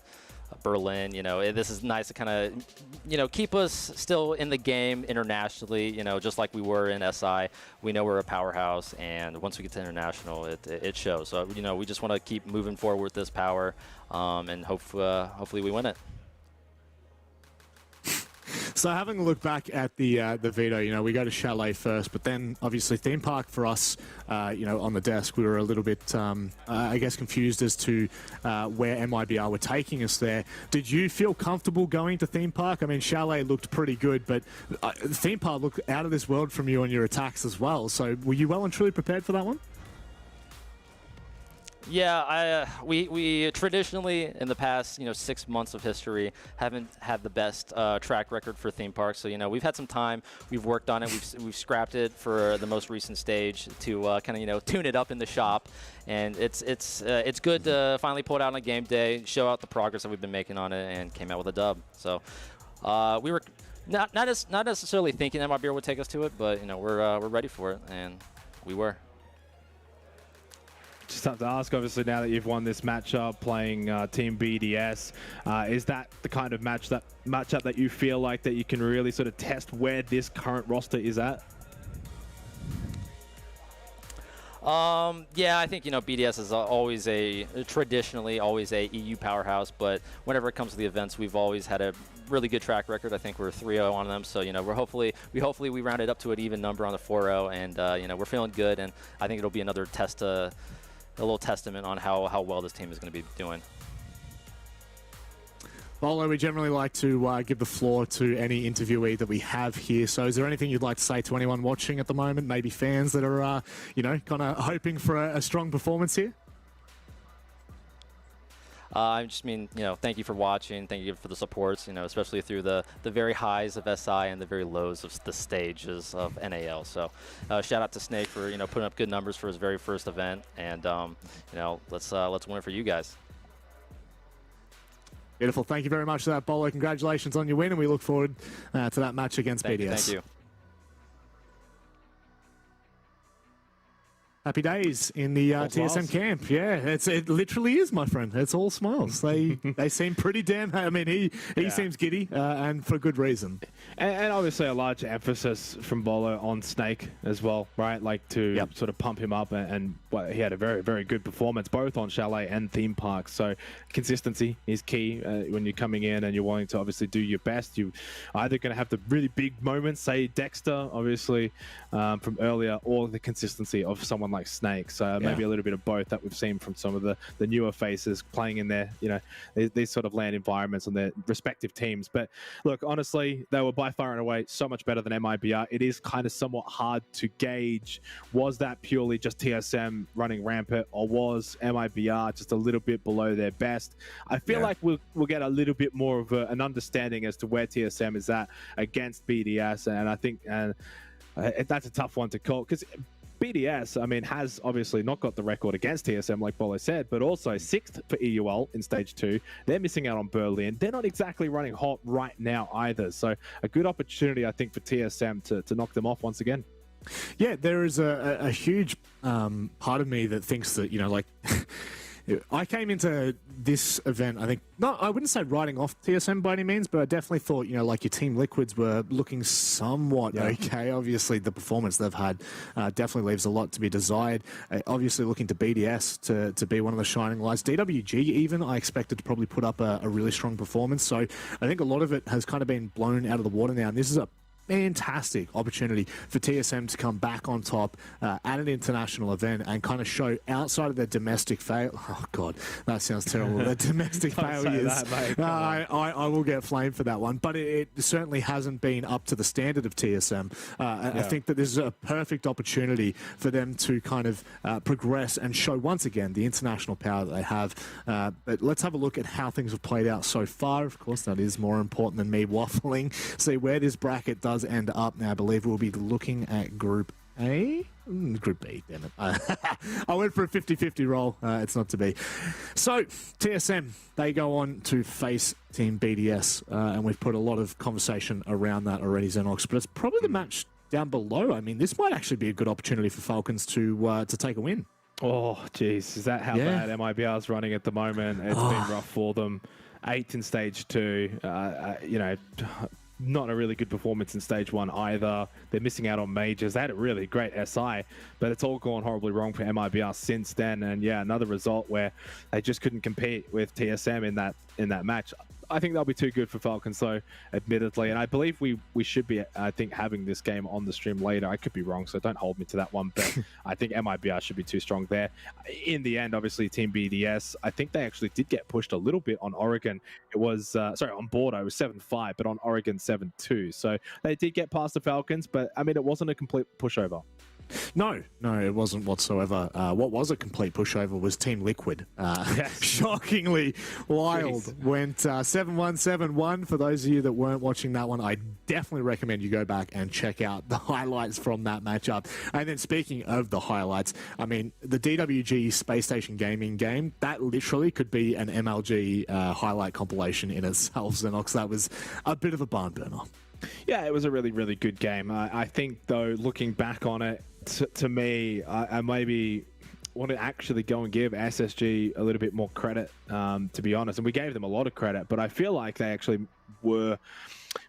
Berlin, you know, this is nice to kind of, you know, keep us still in the game internationally, you know, just like we were in SI. We know we're a powerhouse, and once we get to international, it shows. So, you know, we just want to keep moving forward with this power, and hopefully we win it. So having a look back at the veto, you know, we go to Chalet first, but then obviously theme park for us, you know, on the desk, we were a little bit, I guess, confused as to where MIBR were taking us there. Did you feel comfortable going to theme park? I mean, Chalet looked pretty good, but theme park looked out of this world from you on your attacks as well. So were you well and truly prepared for that one? Yeah, we traditionally in the past, you know, 6 months of history haven't had the best track record for theme parks. So, you know, we've had some time, we've worked on it, we've scrapped it for the most recent stage to kind of, you know, tune it up in the shop, and it's good to finally pull it out on a game day, show out the progress that we've been making on it, and came out with a dub. So we were not necessarily thinking MIBR would take us to it, but you know, we're ready for it, and we were. Just have to ask, obviously, now that you've won this matchup playing Team BDS, is that the kind of matchup that you feel like that you can really sort of test where this current roster is at? Yeah, I think, you know, BDS is always traditionally always a EU powerhouse, but whenever it comes to the events, we've always had a really good track record. I think we're 3-0 on them, so, you know, hopefully we round it up to an even number on the 4-0, and you know, we're feeling good, and I think it'll be another test to little testament on how well this team is going to be doing. Bolo, we generally like to give the floor to any interviewee that we have here. So is there anything you'd like to say to anyone watching at the moment, maybe fans that are, kind of hoping for a strong performance here? I just mean, thank you for watching. Thank you for the supports, especially through the very highs of SI and the very lows of the stages of NAL. So shout out to Snake for, putting up good numbers for his very first event. And, let's win it for you guys. Beautiful. Thank you very much for that, Bolo. Congratulations on your win, and we look forward to that match against BDS. Thank you. Happy days in the TSM camp. Yeah, it literally is, my friend. It's all smiles. They seem pretty damn. I mean, he seems giddy, and for good reason. And obviously a large emphasis from Bolo on Snake as well, right? Like to sort of pump him up, and he had a very, very good performance both on Chalet and theme parks. So consistency is key when you're coming in and you're wanting to obviously do your best. You either going to have the really big moments, say Dexter, obviously from earlier, or the consistency of someone like Snake. So maybe a little bit of both that we've seen from some of the newer faces playing in their, these sort of LAN environments on their respective teams. But look, honestly, they were by far and away so much better than MIBR. It is kind of somewhat hard to gauge, was that purely just TSM running rampant, or was MIBR just a little bit below their best? I feel like we'll get a little bit more of an understanding as to where TSM is at against BDS, and I think that's a tough one to call, because BDS, I mean, has obviously not got the record against TSM, like Bolo said, but also 6th for EUL in Stage 2. They're missing out on Berlin. They're not exactly running hot right now either. So a good opportunity, I think, for TSM to knock them off once again. Yeah, there is a huge part of me that thinks that, I came into this event, I think, I wouldn't say writing off TSM by any means, but I definitely thought, like your Team Liquids were looking somewhat okay. Obviously, the performance they've had definitely leaves a lot to be desired. Obviously, looking to BDS to be one of the shining lights. DWG even, I expected to probably put up a really strong performance. So I think a lot of it has kind of been blown out of the water now, and this is a fantastic opportunity for TSM to come back on top at an international event and kind of show outside of their domestic fail. Oh God, that sounds terrible. Their domestic failures. I will get flamed for that one, but it certainly hasn't been up to the standard of TSM. I think that this is a perfect opportunity for them to kind of progress and show once again the international power that they have. But let's have a look at how things have played out so far. Of course, that is more important than me waffling. See where this bracket does end up. Now I believe we'll be looking at Group A? Group B, damn it. I went for a 50-50 roll. It's not to be. So, TSM, they go on to face Team BDS, and we've put a lot of conversation around that already, Xenox, but it's probably the match down below. I mean, this might actually be a good opportunity for Falcons to take a win. Oh, jeez. Is that how bad MIBR is running at the moment? It's been rough for them. 8th in Stage 2, not a really good performance in Stage 1 either. They're missing out on majors. They had a really great SI, but it's all gone horribly wrong for MIBR since then. And yeah, another result where they just couldn't compete with TSM in that match. I think they'll be too good for Falcons, though, admittedly. And I believe we should be, I think, having this game on the stream later. I could be wrong, so don't hold me to that one. But I think MIBR should be too strong there. In the end, obviously, Team BDS, I think they actually did get pushed a little bit on Oregon. It was, on Bordeaux, it was 7-5, but on Oregon, 7-2. So they did get past the Falcons, but, I mean, it wasn't a complete pushover. No, it wasn't whatsoever. What was a complete pushover was Team Liquid. Shockingly wild. Went 7-1, 7-1. For those of you that weren't watching that one, I definitely recommend you go back and check out the highlights from that matchup. And then speaking of the highlights, I mean, the DWG Spacestation Gaming game, that literally could be an MLG highlight compilation in itself, Xenox. That was a bit of a barn burner. Yeah, it was a really, really good game. I think, though, looking back on it, to me, I maybe want to actually go and give SSG a little bit more credit, to be honest. And we gave them a lot of credit, but I feel like they actually were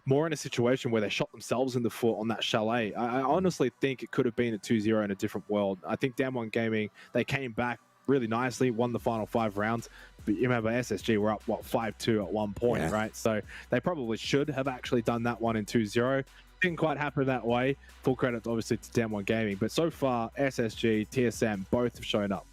more in a situation where they shot themselves in the foot on that Chalet. I honestly think it could have been a 2-0 in a different world. I think Damwon Gaming, they came back really nicely, won the final 5 rounds. But you remember SSG were up, 5-2 at one point, right? So they probably should have actually done that one in 2-0. Didn't quite happen that way. Full credit, obviously, to Damwon Gaming. But so far, SSG, TSM, both have shown up.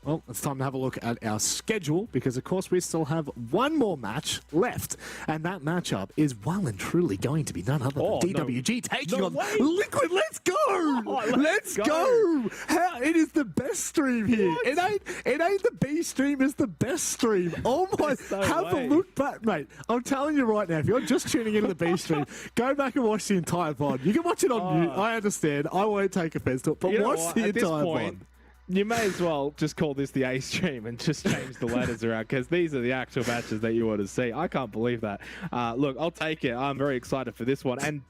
Well, it's time to have a look at our schedule because, of course, we still have one more match left. And that matchup is well and truly going to be none other than DWG taking on Liquid. Let's go! Let's go! How, it is the best stream here. It ain't the B stream, it's the best stream. Oh my, have a look back, mate. I'm telling you right now, if you're just tuning into the B stream, go back and watch the entire pod. You can watch it on mute. I understand. I won't take offense to it, but watch the entire pod. You may as well just call this the A stream and just change the letters around because these are the actual matches that you want to see. I can't believe that. Look, I'll take it. I'm very excited for this one. And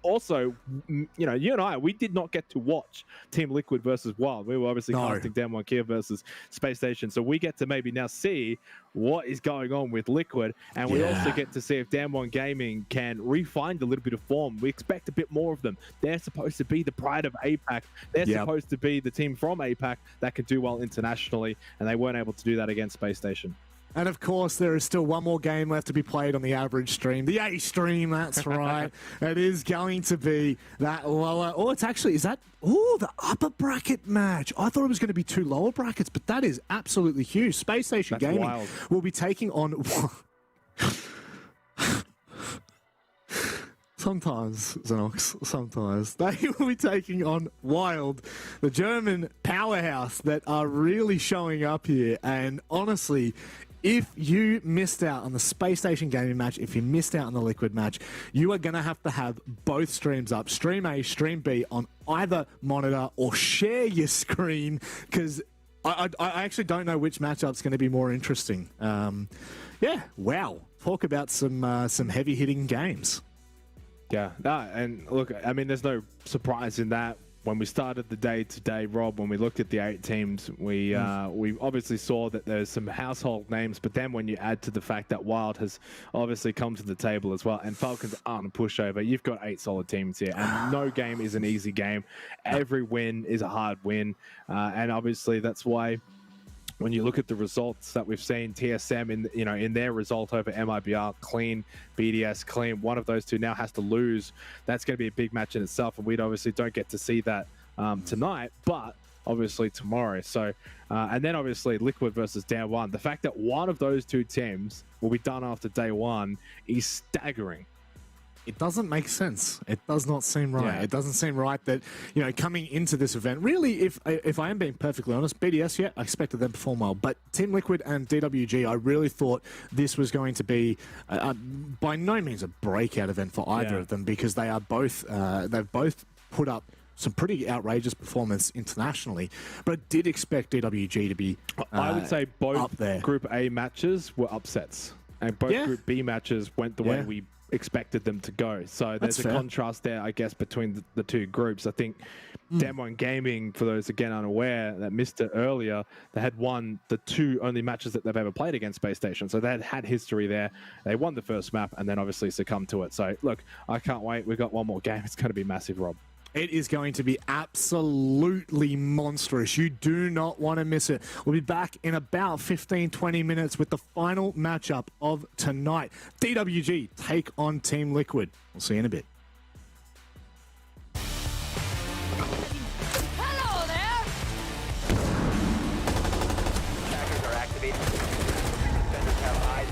also, you know, you and I, we did not get to watch Team Liquid versus Wild. We were obviously casting DWG KIA versus Spacestation. So we get to maybe now see what is going on with Liquid. And we also get to see if DWG Gaming can refine a little bit of form. We expect a bit more of them. They're supposed to be the pride of APAC. They're supposed to be the team from APAC that can do well internationally. And they weren't able to do that against Spacestation. And of course, there is still one more game left to be played on the average stream. The A stream, that's right. It is going to be that lower. Oh, it's actually, is that, oh, the upper bracket match. I thought it was going to be 2 lower brackets, but that is absolutely huge. Spacestation Gaming will be taking on. Sometimes, Xenox, sometimes. They will be taking on Wild, the German powerhouse that are really showing up here. And honestly, if you missed out on the Spacestation Gaming match, if you missed out on the Liquid match, you are going to have both streams up. Stream A, Stream B on either monitor or share your screen because I actually don't know which matchup's going to be more interesting. Yeah, wow. Talk about some heavy-hitting games. Yeah, and look, I mean, there's no surprise in that. When we started the day today, Rob, when we looked at the 8 teams, we obviously saw that there's some household names, but then when you add to the fact that Wild has obviously come to the table as well, and Falcons aren't a pushover, you've got 8 solid teams here, and no game is an easy game. Every win is a hard win, and obviously that's why when you look at the results that we've seen, TSM in their result over MIBR, clean, BDS clean, one of those two now has to lose. That's going to be a big match in itself, and we obviously don't get to see that tonight, but obviously tomorrow. So, and then obviously Liquid versus Day 1. The fact that one of those 2 teams will be done after Day 1 is staggering. It doesn't make sense. It does not seem right. It doesn't seem right that, you know, coming into this event, really, if I am being perfectly honest, BDS, I expected them to perform well. But Team Liquid and DWG, I really thought this was going to be, by no means a breakout event for either of them because they are both, they've both put up some pretty outrageous performance internationally, but I did expect DWG to be I would say both up there. Group A matches were upsets, and both Group B matches went the way we expected them to go. So there's a contrast there, I guess, between the 2 groups. I think DWG Gaming, for those again unaware that missed it earlier, they had won the 2 only matches that they've ever played against Spacestation. So they had history there. They won the first map and then obviously succumbed to it. So look, I can't wait. We've got one more game. It's going to be massive, Rob. It is going to be absolutely monstrous. You do not want to miss it. We'll be back in about 15-20 minutes with the final matchup of tonight. DWG take on Team Liquid. We'll see you in a bit. Hello there! Trackers are activated. Defenders have eyes.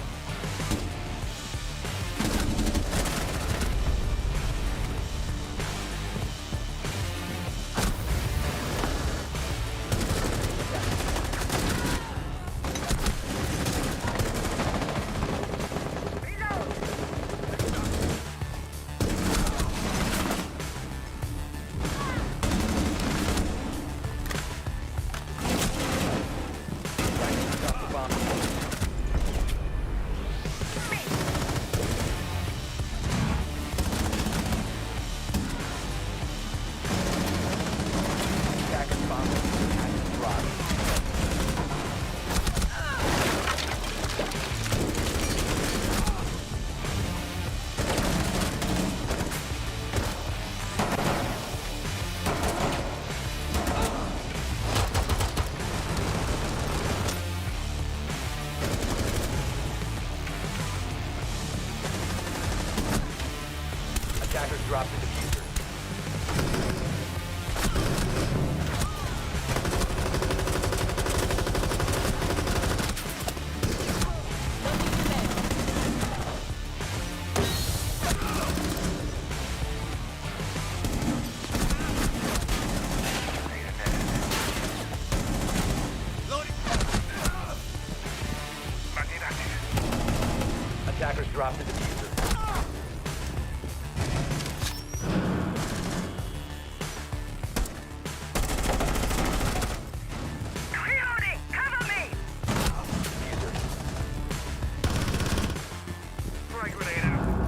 Drop the diffuser. Reloading! Cover me! Diffuser. Frag grenade out.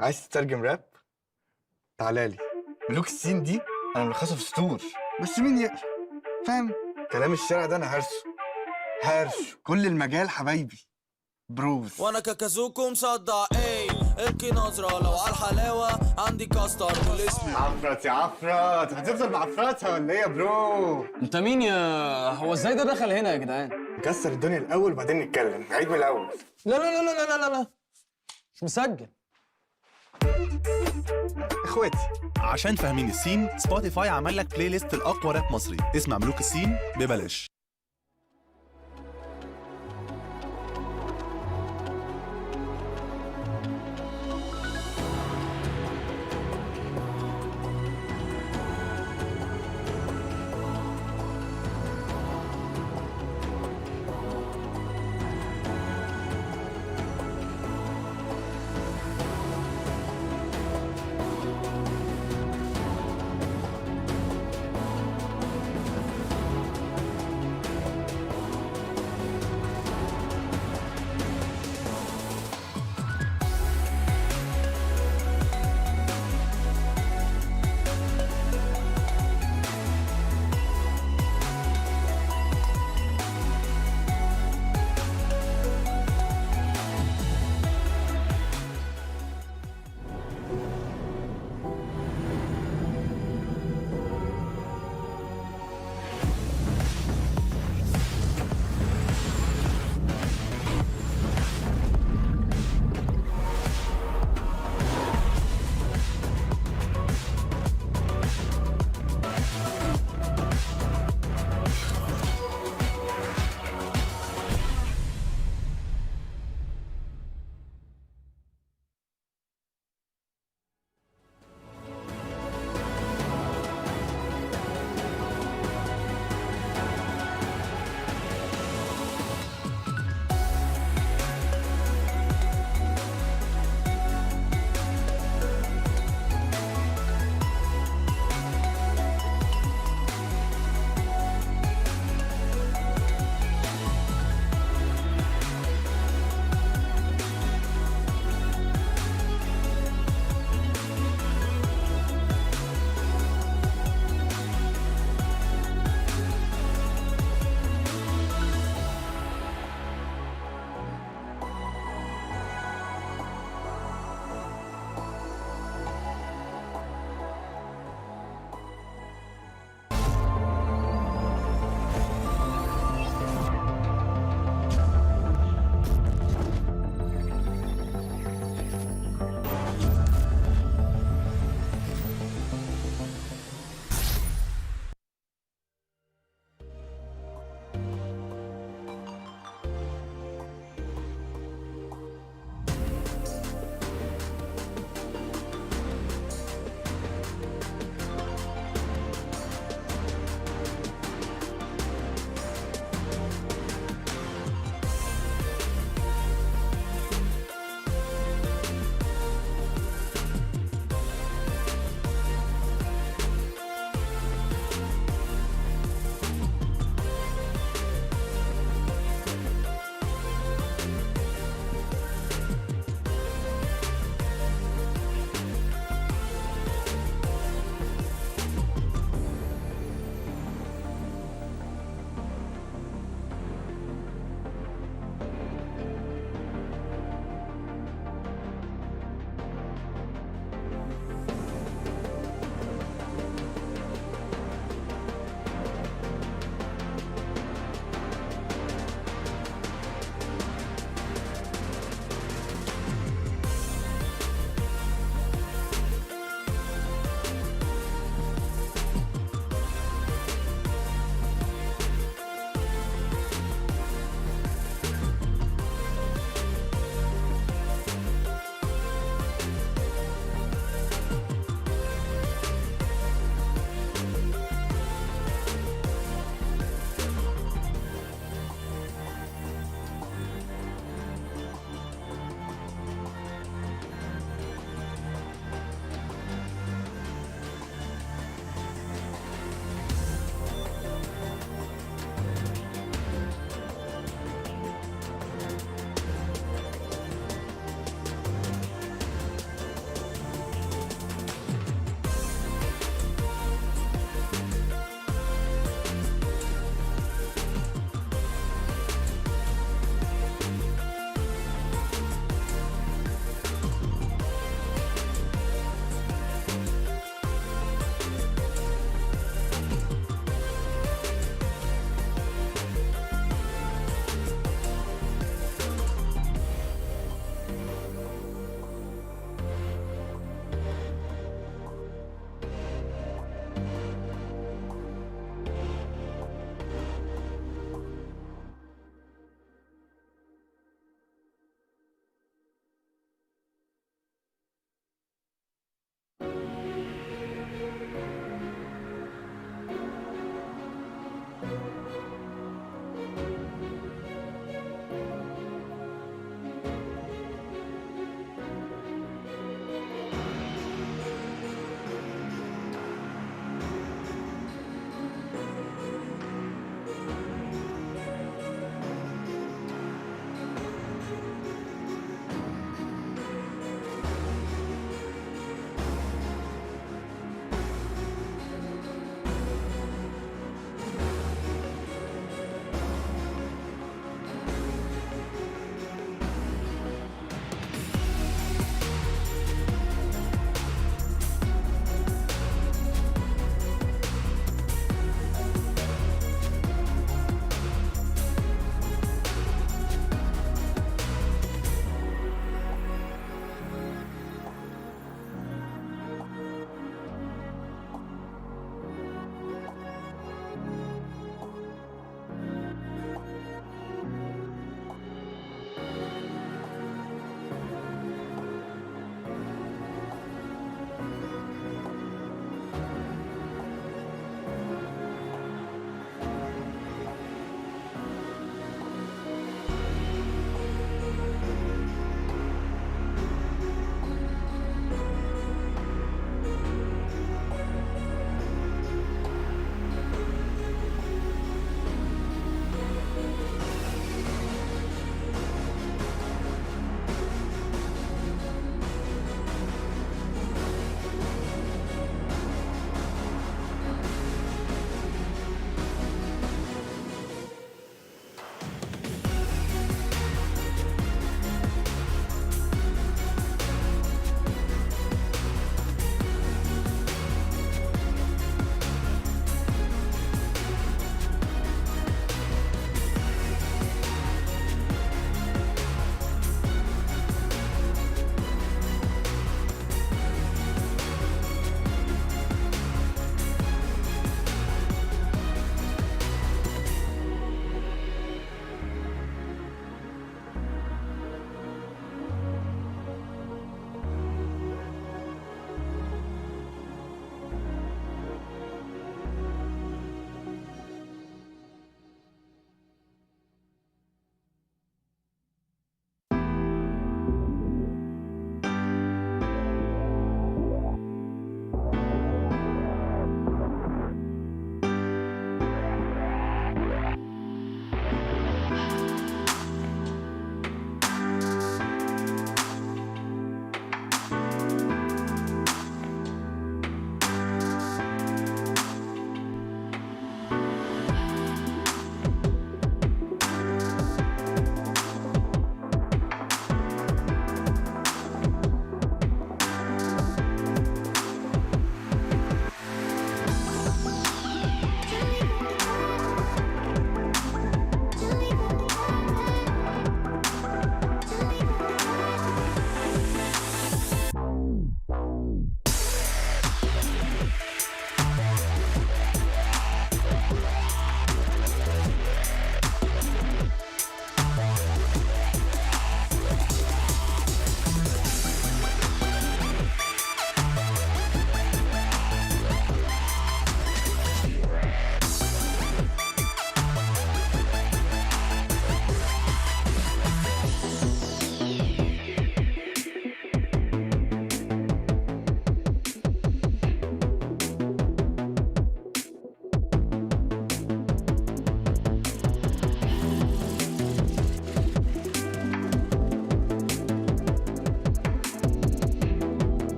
عايز تترجم راب؟ تعالى لي. ملوك السين دي انا ملخصها في سطور، بس مين يقرا؟ فاهم؟ كلام الشارع ده انا هرشه كل المجال حبايبي بروز. وانا كاكازوكو مصدع ايه القي نظرة لو على الحلاوة عندي كاستر بالاسم. عفرت يا عفرت، هتفضل معفرتها ولا ايه يا برو؟ انت مين يا هو ازاي ده دخل هنا يا جدعان؟ نكسر الدنيا الاول وبعدين نتكلم، نعيد من الاول. لا لا لا لا لا لا مش مسجل. اخواتي عشان فاهمين السين، سبوتيفاي عمل لك بلاي ليست الاقوى راب مصري، اسمع ملوك السين ببلاش.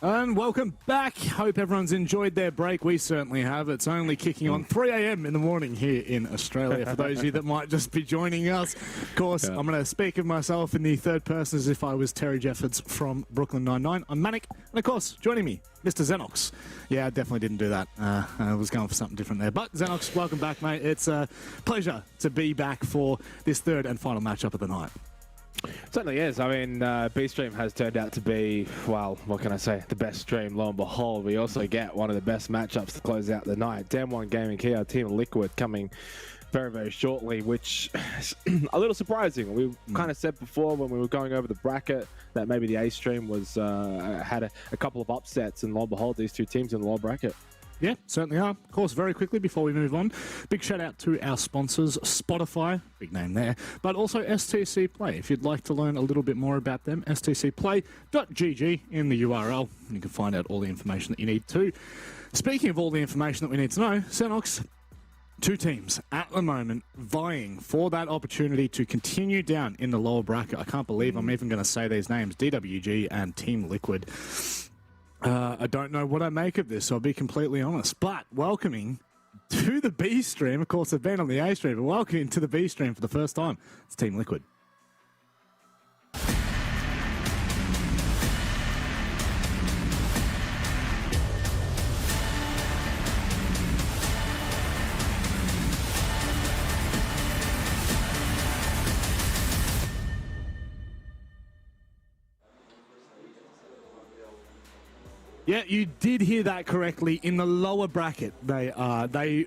And welcome back. Hope everyone's enjoyed their break. We certainly have. It's only kicking on 3 a.m. in the morning here in Australia for those of you that might just be joining us. Of course, I'm going to speak of myself in the third person as if I was Terry Jeffords from Brooklyn Nine-Nine. I'm Manic. And of course, joining me, Mr. Xenox. Yeah, I definitely didn't do that. I was going for something different there. But Xenox, welcome back, mate. It's a pleasure to be back for this third and final matchup of the night. Certainly is. I mean, B-Stream has turned out to be, well, what can I say, the best stream, lo and behold. We also get one of the best matchups to close out the night. DWG Gaming KIA, Team Liquid coming very, very shortly, which is a little surprising. We kind of said before when we were going over the bracket that maybe the A-Stream was had a couple of upsets, and lo and behold, these two teams in the lower bracket. Yeah, certainly are. Of course, very quickly before we move on, big shout out to our sponsors, Spotify, big name there, but also STC Play. If you'd like to learn a little bit more about them, stcplay.gg in the URL. You can find out all the information that you need to. Speaking of all the information that we need to know, Xenox, two teams at the moment vying for that opportunity to continue down in the lower bracket. I can't believe I'm even going to say these names, DWG and Team Liquid. I don't know what I make of this, I'll be completely honest. But welcoming to the B stream, of course, they've been on the A stream, but welcoming to the B stream for the first time, it's Team Liquid. Yeah, you did hear that correctly. In the lower bracket, they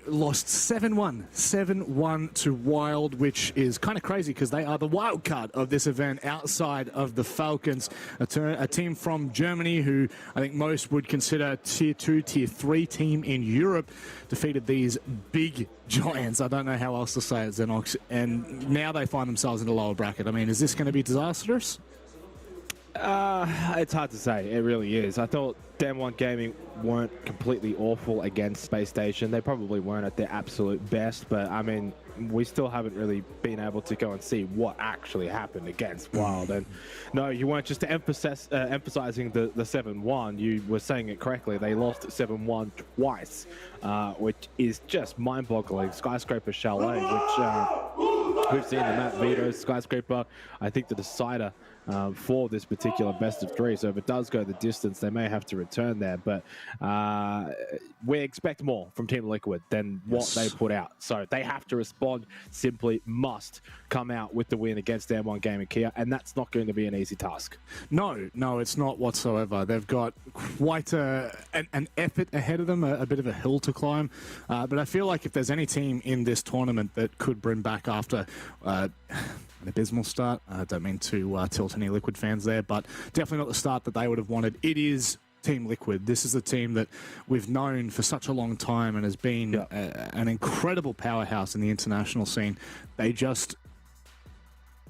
lost 7-1 to Wild, which is kind of crazy because they are the wild card of this event outside of the Falcons, a team from Germany who I think most would consider tier 2, tier 3 team in Europe, defeated these big giants. I don't know how else to say it, Xenox, and now they find themselves in the lower bracket. I mean, is this going to be disastrous? It's hard to say. It really is. I thought DWG Gaming weren't completely awful against Space Station. They probably weren't at their absolute best, but I mean, we still haven't really been able to go and see what actually happened against Wild. And no, you weren't just emphasizing the 7-1. You were saying it correctly. They lost 7-1 twice, which is just mind-boggling. Skyscraper Chalet, which we've seen the map Vito. Skyscraper, I think the decider for this particular best of 3. So if it does go the distance, they may have to return there. But we expect more from Team Liquid than what they put out. So they have to respond, simply must come out with the win against DWG Gaming KIA, and that's not going to be an easy task. No, it's not whatsoever. They've got quite an effort ahead of them, a bit of a hill to climb. But I feel like if there's any team in this tournament that could bring back after an abysmal start, I don't mean to tilt any Liquid fans there, but definitely not the start that they would have wanted. It is Team Liquid. This is a team that we've known for such a long time and has been an incredible powerhouse in the international scene. They just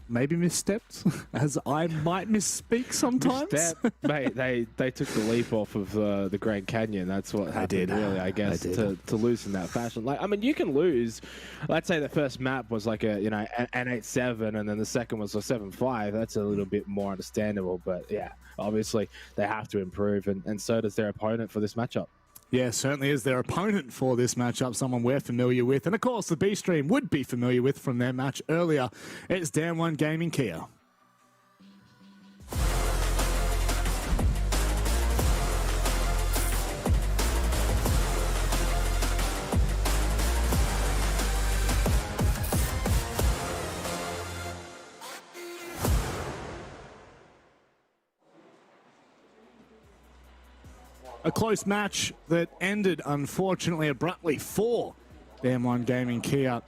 maybe misstepped, as I might misspeak sometimes. Mate, they took the leap off of the Grand Canyon. That's what happened, really, I guess, to lose in that fashion. Like, I mean, you can lose. Let's say the first map was like an 8-7, and then the second was a 7-5. That's a little bit more understandable. But yeah, obviously they have to improve, and so does their opponent for this matchup. Yeah, certainly is their opponent for this matchup, someone we're familiar with. And of course, the B-Stream would be familiar with from their match earlier. It's DWG Gaming KIA. A close match that ended, unfortunately, abruptly for DWG Gaming KIA.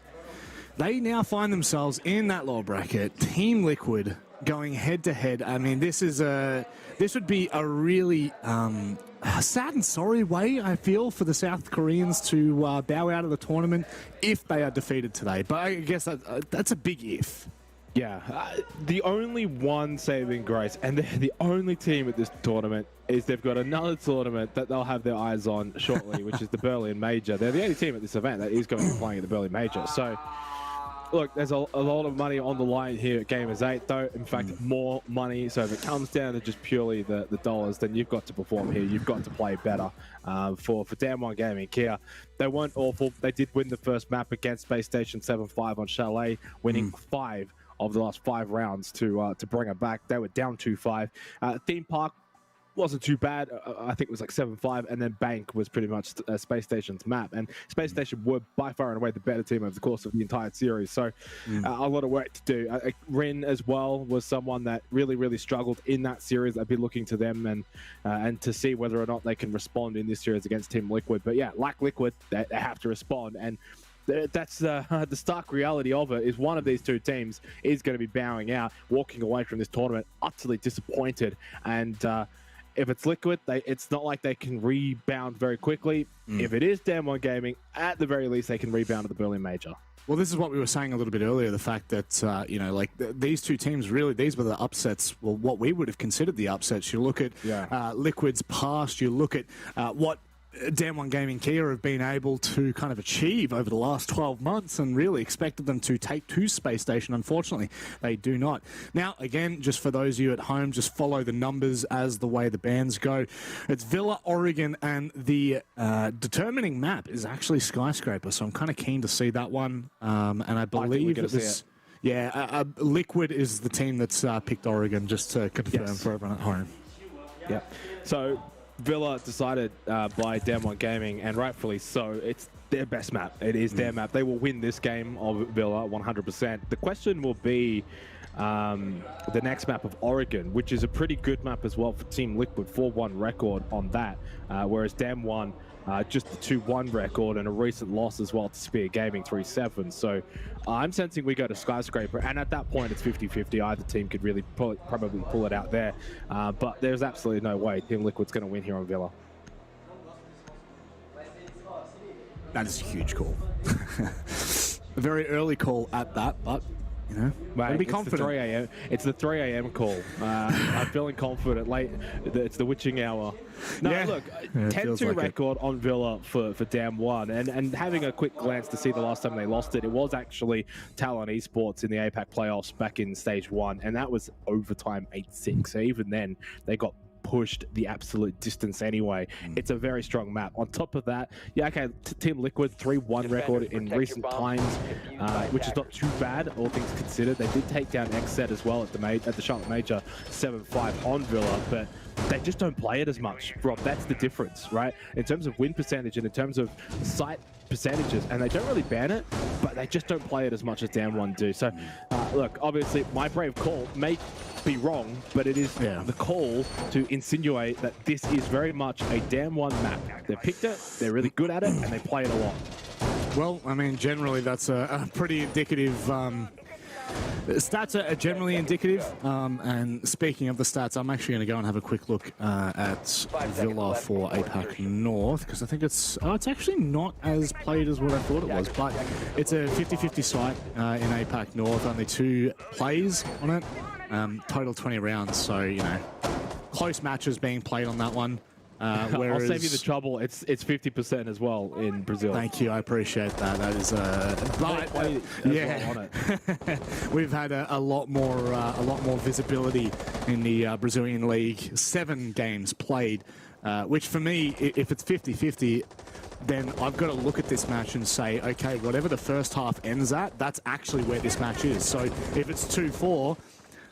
They now find themselves in that lower bracket. Team Liquid going head-to-head. I mean, this would be a really sad and sorry way, I feel, for the South Koreans to bow out of the tournament if they are defeated today. But I guess that's a big if. Yeah, the only one saving grace, and they're the only team at this tournament, is they've got another tournament that they'll have their eyes on shortly, which is the Berlin Major. They're the only team at this event that is going to be playing at the Berlin Major. So Look, there's a lot of money on the line here at Gamers8, though. In fact, more money. So if it comes down to just purely the dollars, then you've got to perform here. You've got to play better. For Damwon Gaming, KIA, they weren't awful. They did win the first map against Space Station 7-5 on Chalet, winning 5 of the last 5 rounds to bring it back. They were down 2-5. Theme Park wasn't too bad. I think it was like 7-5, and then Bank was pretty much Space Station's map. And Space Station were by far and away the better team over the course of the entire series. So a lot of work to do. Rin as well was someone that really struggled in that series. I'd be looking to them and to see whether or not they can respond in this series against Team Liquid. But yeah, like Liquid, they have to respond. And that's the stark reality of it, is one of these two teams is going to be bowing out, walking away from this tournament utterly disappointed. And if it's Liquid, it's not like they can rebound very quickly. If it is Damwon Gaming, at the very least, they can rebound at the Berlin Major. Well, this is what we were saying a little bit earlier, the fact that, you know, like these two teams, really, these were the upsets, well, what we would have considered the upsets. You look at Liquid's past, you look at what Damwon Gaming KIA have been able to kind of achieve over the last 12 months and really expected them to take to Space Station. Unfortunately, they do not. Now, again, just for those of you at home, just follow the numbers as the way the bands go. It's Villa, Oregon, and the determining map is actually Skyscraper, so I'm kind of keen to see that one. And I believe it was... Yeah, Liquid is the team that's picked Oregon, just to confirm for everyone at home. Yeah. So Villa decided by Damwon Gaming, and rightfully so, it's their best map. It is their map. They will win this game of Villa 100%. The question will be the next map of Oregon, which is a pretty good map as well for Team Liquid, 4-1 record on that, whereas Damwon just the 2-1 record and a recent loss as well to Spear Gaming 3-7. So I'm sensing we go to Skyscraper, and at that point it's 50-50. Either team could really probably pull it out there, but there's absolutely no way Team Liquid's going to win here on Villa. That is a huge call. A very early call at that, but you know, Mate, be confident. It's the 3 a.m. It's the 3 a.m. call. I'm feeling confident. Late, it's the witching hour. No, look, 10-2 record on Villa for Damwon, and having a quick glance to see the last time they lost it, it was actually Talon Esports in the APAC playoffs back in stage 1, and that was overtime 8-6. So even then, they got pushed the absolute distance anyway. It's a very strong map. On top of that, Team Liquid 3-1 record in recent times, which is not too bad, all things considered. They did take down XZ as well at the Charlotte Major 7-5 on Villa, but they just don't play it as much, Rob. That's the difference, right? In terms of win percentage and in terms of site percentages, and they don't really ban it, but they just don't play it as much as Damwon do. So, look, obviously, my brave call may be wrong, but it is the call to insinuate that this is very much a Damwon map. They've picked it, they're really good at it, and they play it a lot. Well, I mean, generally, that's a pretty indicative... stats are generally indicative, and speaking of the stats, I'm actually going to go and have a quick look at Villa for APAC North, because I think it's actually not as played as what I thought it was, but it's a 50-50 site in APAC North, only 2 plays on it, total 20 rounds, so, you know, close matches being played on that one. Whereas... I'll save you the trouble. It's 50% as well in Brazil. Thank you, I appreciate that. That is we've had a lot more visibility in the Brazilian league. 7 games played, which for me, if it's 50-50, then I've got to look at this match and say, okay, whatever the first half ends at, that's actually where this match is. So if it's 2-4.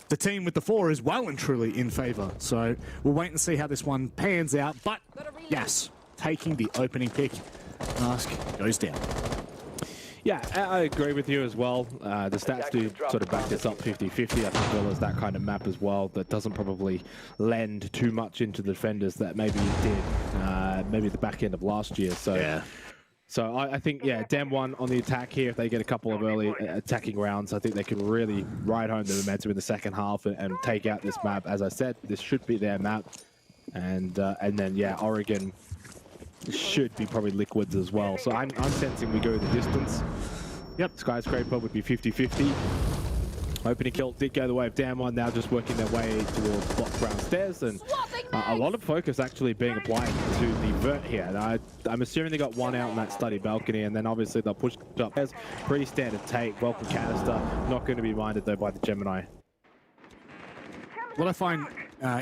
The team with the 4 is well and truly in favour. So we'll wait and see how this one pans out. But yes, taking the opening pick, Mask goes down. Yeah, I agree with you as well. The stats do sort of back this up 50-50. I think Villa's that kind of map as well that doesn't probably lend too much into the defenders that maybe it did maybe the back end of last year. So yeah. So I think, Damwon on the attack here, if they get a couple of early attacking rounds, I think they can really ride home the momentum in the second half and take out this map. As I said, this should be their map. And then, Oregon should be probably Liquids as well. So I'm sensing we go the distance. Yep, Skyscraper would be 50-50. Opening kill did go the way of Damwon, now just working their way towards block ground stairs, and a lot of focus actually being applied to the vert here. And I'm assuming they got one out in that study balcony, and then obviously they'll push up. There's pretty standard take. Welcome canister, not going to be minded though by the Gemini. What I find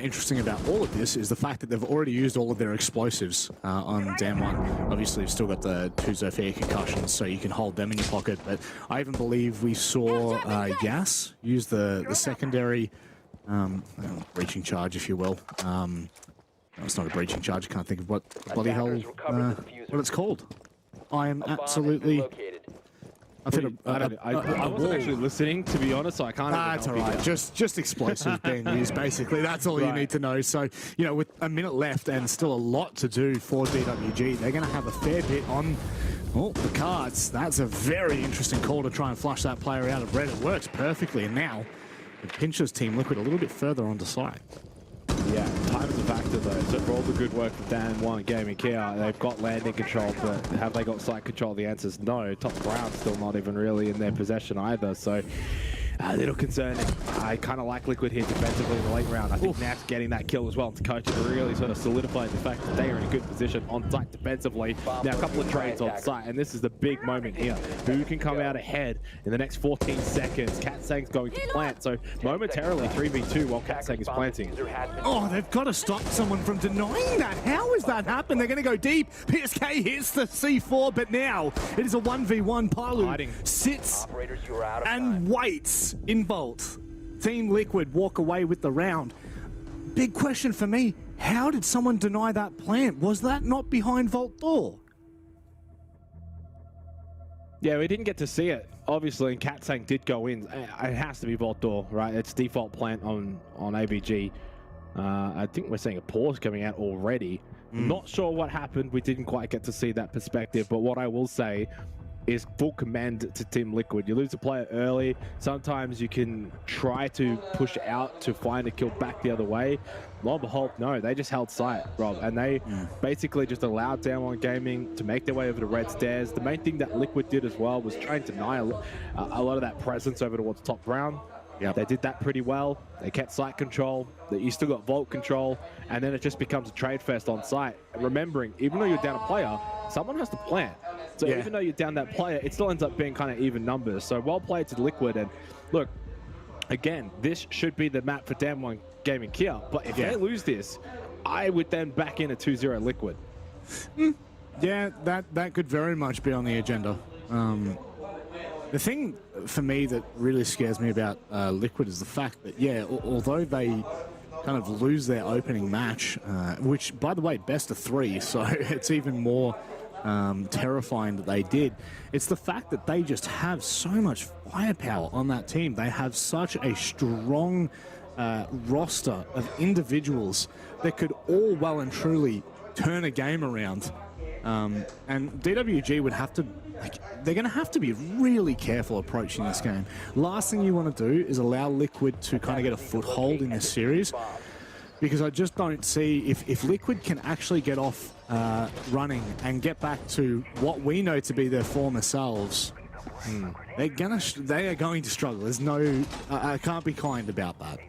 interesting about all of this is the fact that they've already used all of their explosives on Dam 1. Obviously, you've still got the 2 Zofia concussions, so you can hold them in your pocket. But I even believe we saw Gas use the secondary breaching charge, if you will. No, it's not a breaching charge. I can't think of what bloody hell what it's called. I am absolutely... I wasn't actually listening, to be honest, so I can't. That's all right. Just explosives being used, basically. That's all you need to know. So, you know, with a minute left and still a lot to do for DWG, they're going to have a fair bit on the cards. That's a very interesting call to try and flush that player out of red. It works perfectly. And now, it pinches Team Liquid a little bit further onto site. Yeah, time is a factor though. So for all the good work from Dan, One, Gaming KIA, they've got landing control, but have they got site control? The answer is no. Top ground still not even really in their possession either. So a little concerning. I kind of like Liquid here defensively in the late round. I think Nat's getting that kill as well to coach it really sort of solidified the fact that they are in a good position on site defensively. Now a couple of trades on site, and this is the big moment here. Who can come out ahead in the next 14 seconds? KATSEY's going to plant, so momentarily 3v2 while KATSEY is planting. Oh, they've got to stop someone from denying that. How has that happened? They're going to go deep. PSK hits the C4, but now it is a 1v1. Palu sits and waits in Vault. Team Liquid walk away with the round. Big question for me, how did someone deny that plant? Was that not behind Vault door? Yeah, we didn't get to see it, obviously, and KATSEY did go in. It has to be Vault door, right? It's default plant on ABG. I think we're seeing a pause coming out already. Not sure what happened. We didn't quite get to see that perspective, but what I will say is full command to Team Liquid. You lose a player early, sometimes you can try to push out to find a kill back the other way. Lo and behold, no, they just held sight, Rob, and they basically just allowed Down One Gaming to make their way over to red stairs. The main thing that Liquid did as well was trying to deny a lot of that presence over towards top ground. They did that pretty well. They kept site control. You still got vault control, and then it just becomes a trade fest on site. Remembering, even though you're down a player, someone has to plant. So even though you're down that player, it still ends up being kind of even numbers. So well played to Liquid. And look, again, this should be the map for Damn One Gaming KIA. But if they lose this, I would then back in a 2-0 Liquid. Yeah, that could very much be on the agenda. The thing for me that really scares me about Liquid is the fact that, although they kind of lose their opening match, which, by the way, best of 3, so it's even more terrifying that they did. It's the fact that they just have so much firepower on that team. They have such a strong roster of individuals that could all well and truly turn a game around. And DWG would have to, they're going to have to be really careful approaching this game. Last thing you want to do is allow Liquid to kind of get a foothold in this series, because I just don't see, if Liquid can actually get off running and get back to what we know to be their former selves, they are going to struggle. There's no, I can't be kind about that.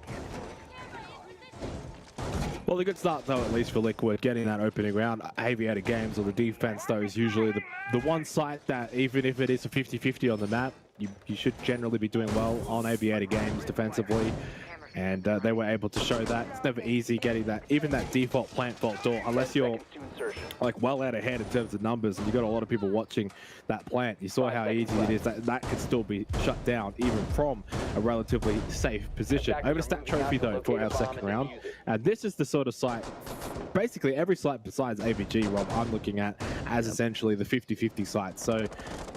Well, a good start, though, at least for Liquid, getting that opening round. Aviator Games, or the defense, though, is usually the one site that, even if it is a 50-50 on the map, you should generally be doing well on Aviator Games defensively. And they were able to show that. It's never easy getting that, even that default plant vault door, unless you're like well out ahead in terms of numbers and you've got a lot of people watching that plant. You saw how easy it is. That could still be shut down even from a relatively safe position. Over to Stat Trophy though for our second round. And this is the sort of site, basically every site besides ABG, Rob, I'm looking at as essentially the 50-50 site. So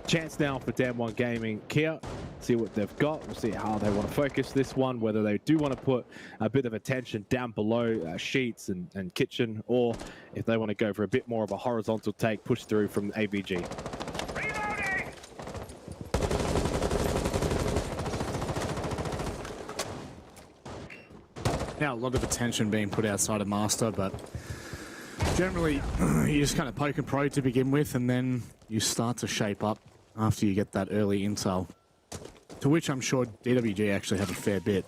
chance now for Damn One Gaming KIA. See what they've got. We'll see how they want to focus this one, whether they do want to put a bit of attention down below Sheets and Kitchen, or if they want to go for a bit more of a horizontal take, push through from ABG. Now, a lot of attention being put outside of Master, but generally you just kind of poke and probe to begin with, and then you start to shape up after you get that early intel. to which I'm sure DWG actually have a fair bit.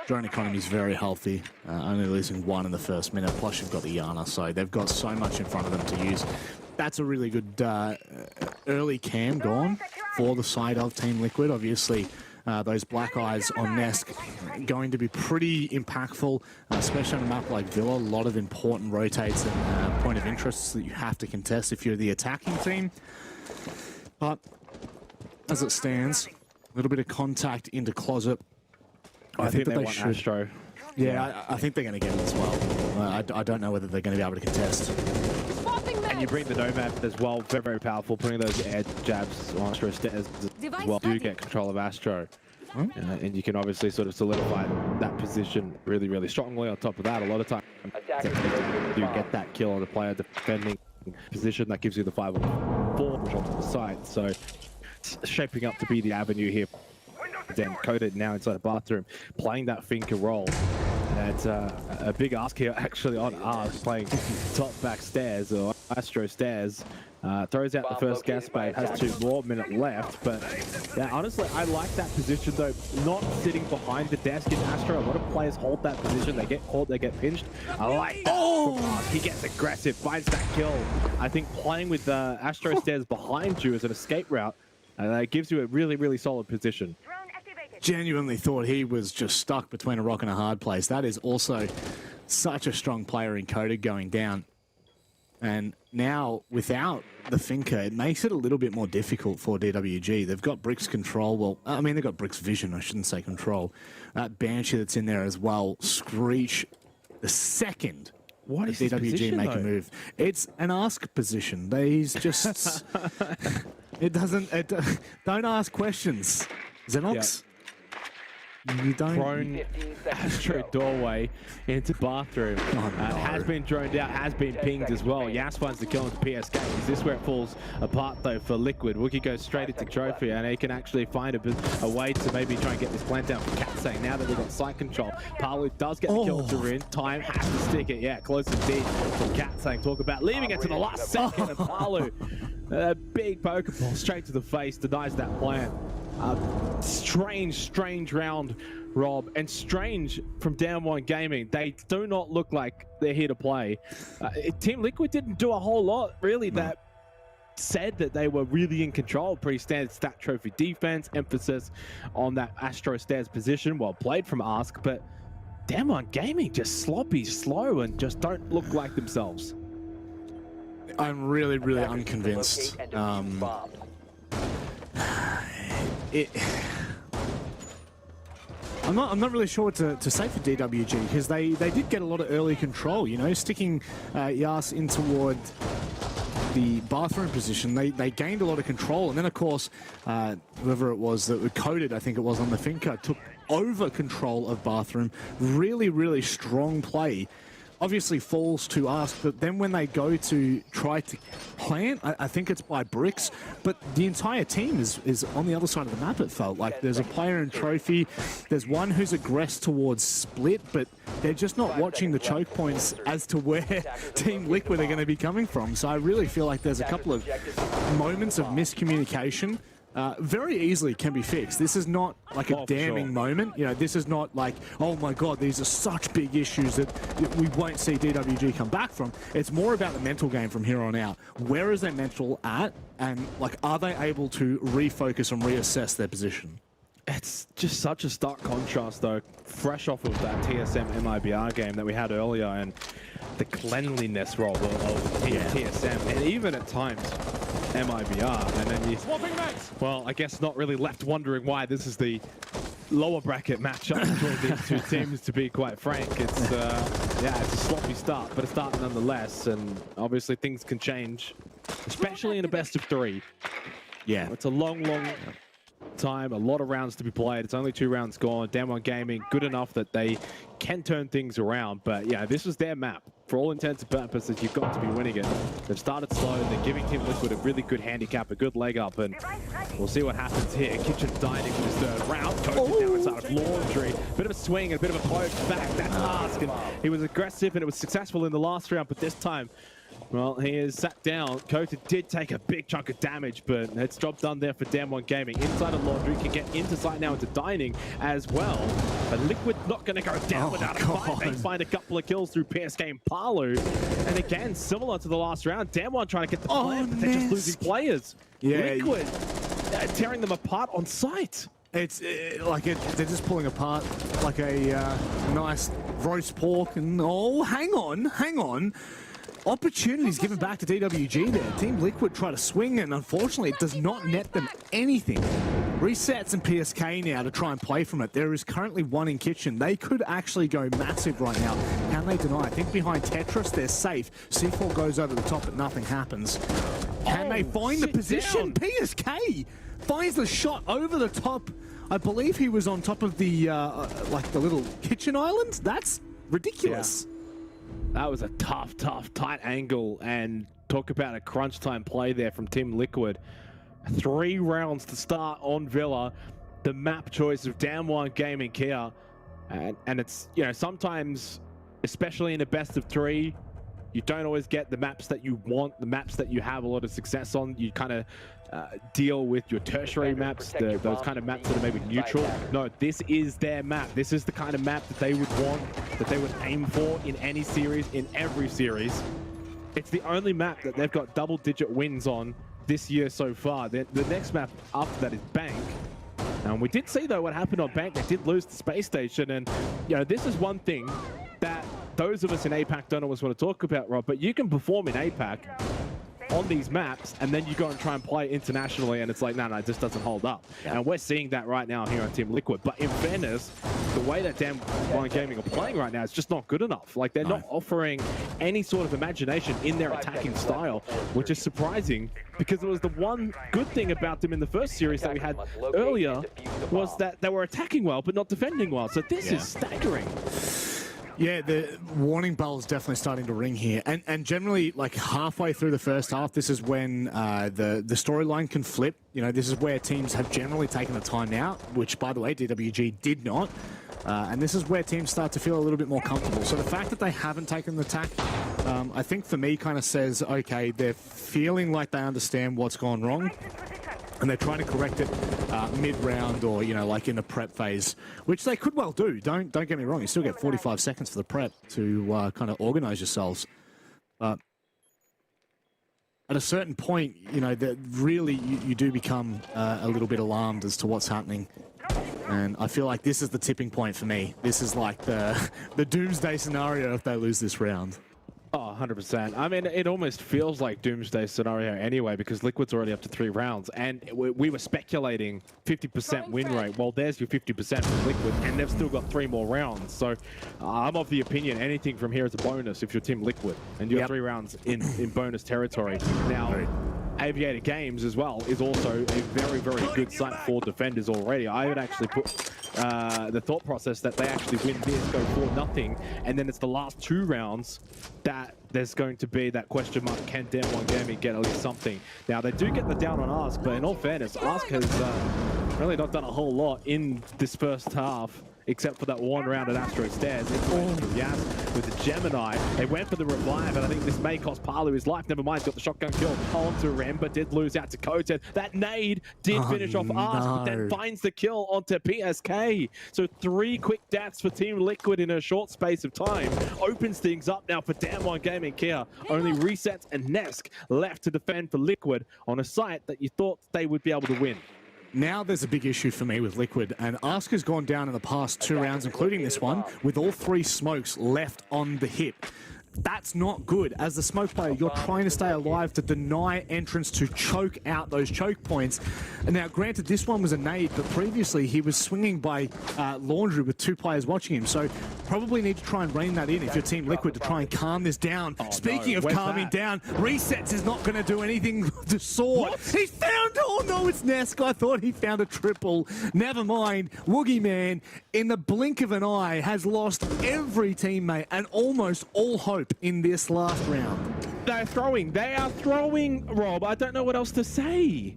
Drone economy is very healthy, only losing 1 in the first minute, plus you've got the Yana, so they've got so much in front of them to use. That's a really good early cam gone for the side of Team Liquid. Obviously, those black eyes on Nesk going to be pretty impactful, especially on a map like Villa. A lot of important rotates and point of interests that you have to contest if you're the attacking team. But as it stands, a little bit of contact into Closet. I think that they want Astro. Yeah, I think they're going to get it as well. I don't know whether they're going to be able to contest. And you bring the Nomad as well, very, very powerful. Putting those air jabs on Astro stairs as well. Do get control of Astro. And you can obviously sort of solidify that position really, really strongly. On top of that, a lot of times you get that kill on the player defending position. That gives you the 5-on-4 push onto the side. So it's shaping up to be the avenue here. Then Coded now inside the bathroom, playing that Finker role. That's a big ask here actually on Ask, playing top back stairs or Astro stairs. Throws out the first gas bait, has 2 more minutes left, but yeah, honestly, I like that position though, not sitting behind the desk in Astro. A lot of players hold that position, they get caught, they get pinched. I like that from Ask. He gets aggressive, finds that kill. I think playing with Astro stairs behind you as an escape route, gives you a really, really solid position. Genuinely thought he was just stuck between a rock and a hard place. That is also such a strong player in Coded going down. And now, without the Finker, it makes it a little bit more difficult for DWG. They've got Brick's control. Well, I mean, they've got Brick's vision. I shouldn't say control. That Banshee that's in there as well. Screech, the second what is DWG position, make though? a move. It's an ask position. He's just... don't ask questions. Xenox? Yep. You don't... Prone Astro doorway into bathroom. Has been droned out, has been pinged as well. Yas finds the kill into PSK. Is this where it falls apart though for Liquid? Wookie goes straight into Trophy and he can actually find a way to maybe try and get this plant down from Katsang. Now that they've got site control, Palu does get the kill to Rin. Time has to stick it. Yeah, close indeed from Katsang. Talk about leaving it to the last second and Palu. A big poker ball straight to the face, denies that plant. Strange round, Rob, and strange from Down One Gaming. They do not look like they're here to play. Team Liquid didn't do a whole lot, really, that said that they were really in control. Pretty standard stat trophy defense, emphasis on that Astro stairs position. Well played from Ask, but Down One Gaming just sloppy, slow, and just don't look like themselves. I'm really unconvinced. I'm not really sure what to say for DWG because they did get a lot of early control, you know, sticking Yas in toward the bathroom position. They gained a lot of control, and then of course whoever it was that Coded, I think it was on the Finker, took over control of bathroom. Really strong play. Obviously falls to Ask, but then when they go to try to plant, I think it's by Bricks, but the entire team is on the other side of the map, it felt like. There's a player in Trophy, there's one who's aggressed towards Split, but they're just not watching the choke points as to where Team Liquid are going to be coming from. So I really feel like there's a couple of moments of miscommunication. Very easily can be fixed. This is not like a damning moment. You know, this is not like, oh my God, these are such big issues that we won't see DWG come back from. It's more about the mental game from here on out. Where is their mental at? And like, are they able to refocus and reassess their position? It's just such a stark contrast, though, fresh off of that TSM MIBR game that we had earlier, and the cleanliness role of TSM, and even at times MIBR, and then you, well, I guess not really left wondering why this is the lower bracket matchup between these two teams, to be quite frank. It's yeah, it's a sloppy start, but a start nonetheless, and obviously things can change, especially in a best of 3. Yeah, it's a long time, a lot of rounds to be played. It's only 2 rounds gone. Down One Gaming, good enough that they can turn things around, but yeah, this is their map. For all intents and purposes, you've got to be winning it. They've started slow, they're giving Team Liquid a really good handicap, a good leg up, and we'll see what happens here. Kitchen Dining for this 3rd round. Coach down inside of Laundry. Bit of a swing and a bit of a poke back. That's Ask, and he was aggressive and it was successful in the last round, but this time Well, he is sat down. Kota did take a big chunk of damage, but it's job done there for Damwon Gaming. Inside of Laundry can get into site now into Dining as well. But Liquid not going to go down without a fight. They find a couple of kills through PSK and Palu. And again, similar to the last round, Damwon trying to get the plant, but they're just losing players. Yeah, Liquid tearing them apart on site. It's they're just pulling apart like a nice roast pork. And oh, hang on. Opportunities given back to DWG there. Team Liquid try to swing, and unfortunately it does not net them anything. Resets and PSK now to try and play from it. There is currently one in kitchen. They could actually go massive right now. Can they deny? I think behind Tetris they're safe. C4 goes over the top, but nothing happens. Can they find the position? Down. PSK finds the shot over the top. I believe he was on top of the like the little kitchen island. That's ridiculous. Yeah. That was a tough, tight angle, and talk about a crunch time play there from Team Liquid. 3 rounds to start on Villa. The map choice of Damwon Gaming KIA, and it's, you know, sometimes, especially in a best of 3, you don't always get the maps that you want, the maps that you have a lot of success on. You kind of deal with your tertiary maps, those kind of maps that are maybe neutral. No, this is their map. This is the kind of map that they would want, that they would aim for in any series, in every series. It's the only map that they've got double-digit wins on this year so far. The next map after that is Bank. And we did see, though, what happened on Bank. They did lose the Space Station, and, you know, this is one thing that those of us in APAC don't always want to talk about, Rob, but you can perform in APAC on these maps, and then you go and try and play internationally, and it's like, no, it just doesn't hold up. Yeah. And we're seeing that right now here on Team Liquid. But in fairness, the way that Damwon Gaming are playing right now is just not good enough. Like, they're not offering any sort of imagination in their attacking style, which is surprising, because it was the one good thing about them in the first series that we had earlier, was that they were attacking well, but not defending well. So this is staggering. Yeah, the warning bell is definitely starting to ring here. And generally, like halfway through the first half, this is when the storyline can flip. You know, this is where teams have generally taken a timeout, which, by the way, DWG did not. And this is where teams start to feel a little bit more comfortable. So the fact that they haven't taken the attack, I think for me kind of says, okay, they're feeling like they understand what's gone wrong, and they're trying to correct it mid-round, or, you know, like in the prep phase, which they could well do. Don't get me wrong, you still get 45 seconds for the prep to kind of organize yourselves. At a certain point, you know, that really you do become a little bit alarmed as to what's happening. And I feel like this is the tipping point for me. This is like the doomsday scenario if they lose this round. Oh, 100%. I mean, it almost feels like doomsday scenario anyway, because Liquid's already up to 3 rounds, and we were speculating 50% win rate. Well, there's your 50% from Liquid, and they've still got 3 more rounds. So I'm of the opinion anything from here is a bonus if you're Team Liquid, and you have 3 rounds in bonus territory. Now, Aviator Games as well is also a very, very good site for defenders already. I would actually put the thought process that they actually win this, go 4-0, and then it's the last 2 rounds that there's going to be that question mark, can Damwon Gaming get at least something? Now, they do get the down on Ask, but in all fairness, Ask has really not done a whole lot in this first half, except for that 1 round at Astro Stairs. Yes, with the Gemini. They went for the revive, and I think this may cost Palu his life. Never mind, got the shotgun kill onto Rem, but did lose out to Koten. That nade did finish off Ask, but then finds the kill onto PSK. So 3 quick deaths for Team Liquid in a short space of time. Opens things up now for Damwon Gaming KIA. Only Resets and Nesk left to defend for Liquid on a site that you thought they would be able to win. Now there's a big issue for me with Liquid, and Ask has gone down in the past 2 rounds, including this one, with all 3 smokes left on the hip. That's not good. As the smoke player, you're trying to stay alive to deny entrance to choke out those choke points. And now, granted, this one was a nade, but previously he was swinging by Laundry with 2 players watching him. So probably need to try and rein that in if you're Team Liquid to try and calm this down. Speaking of calming down, Resets is not going to do anything to Sword. What? He found, oh no, it's Nesk. I thought he found a triple. Never mind. Woogie Man, in the blink of an eye, has lost every teammate and almost all hope in this last round. They are throwing, Rob. I don't know what else to say.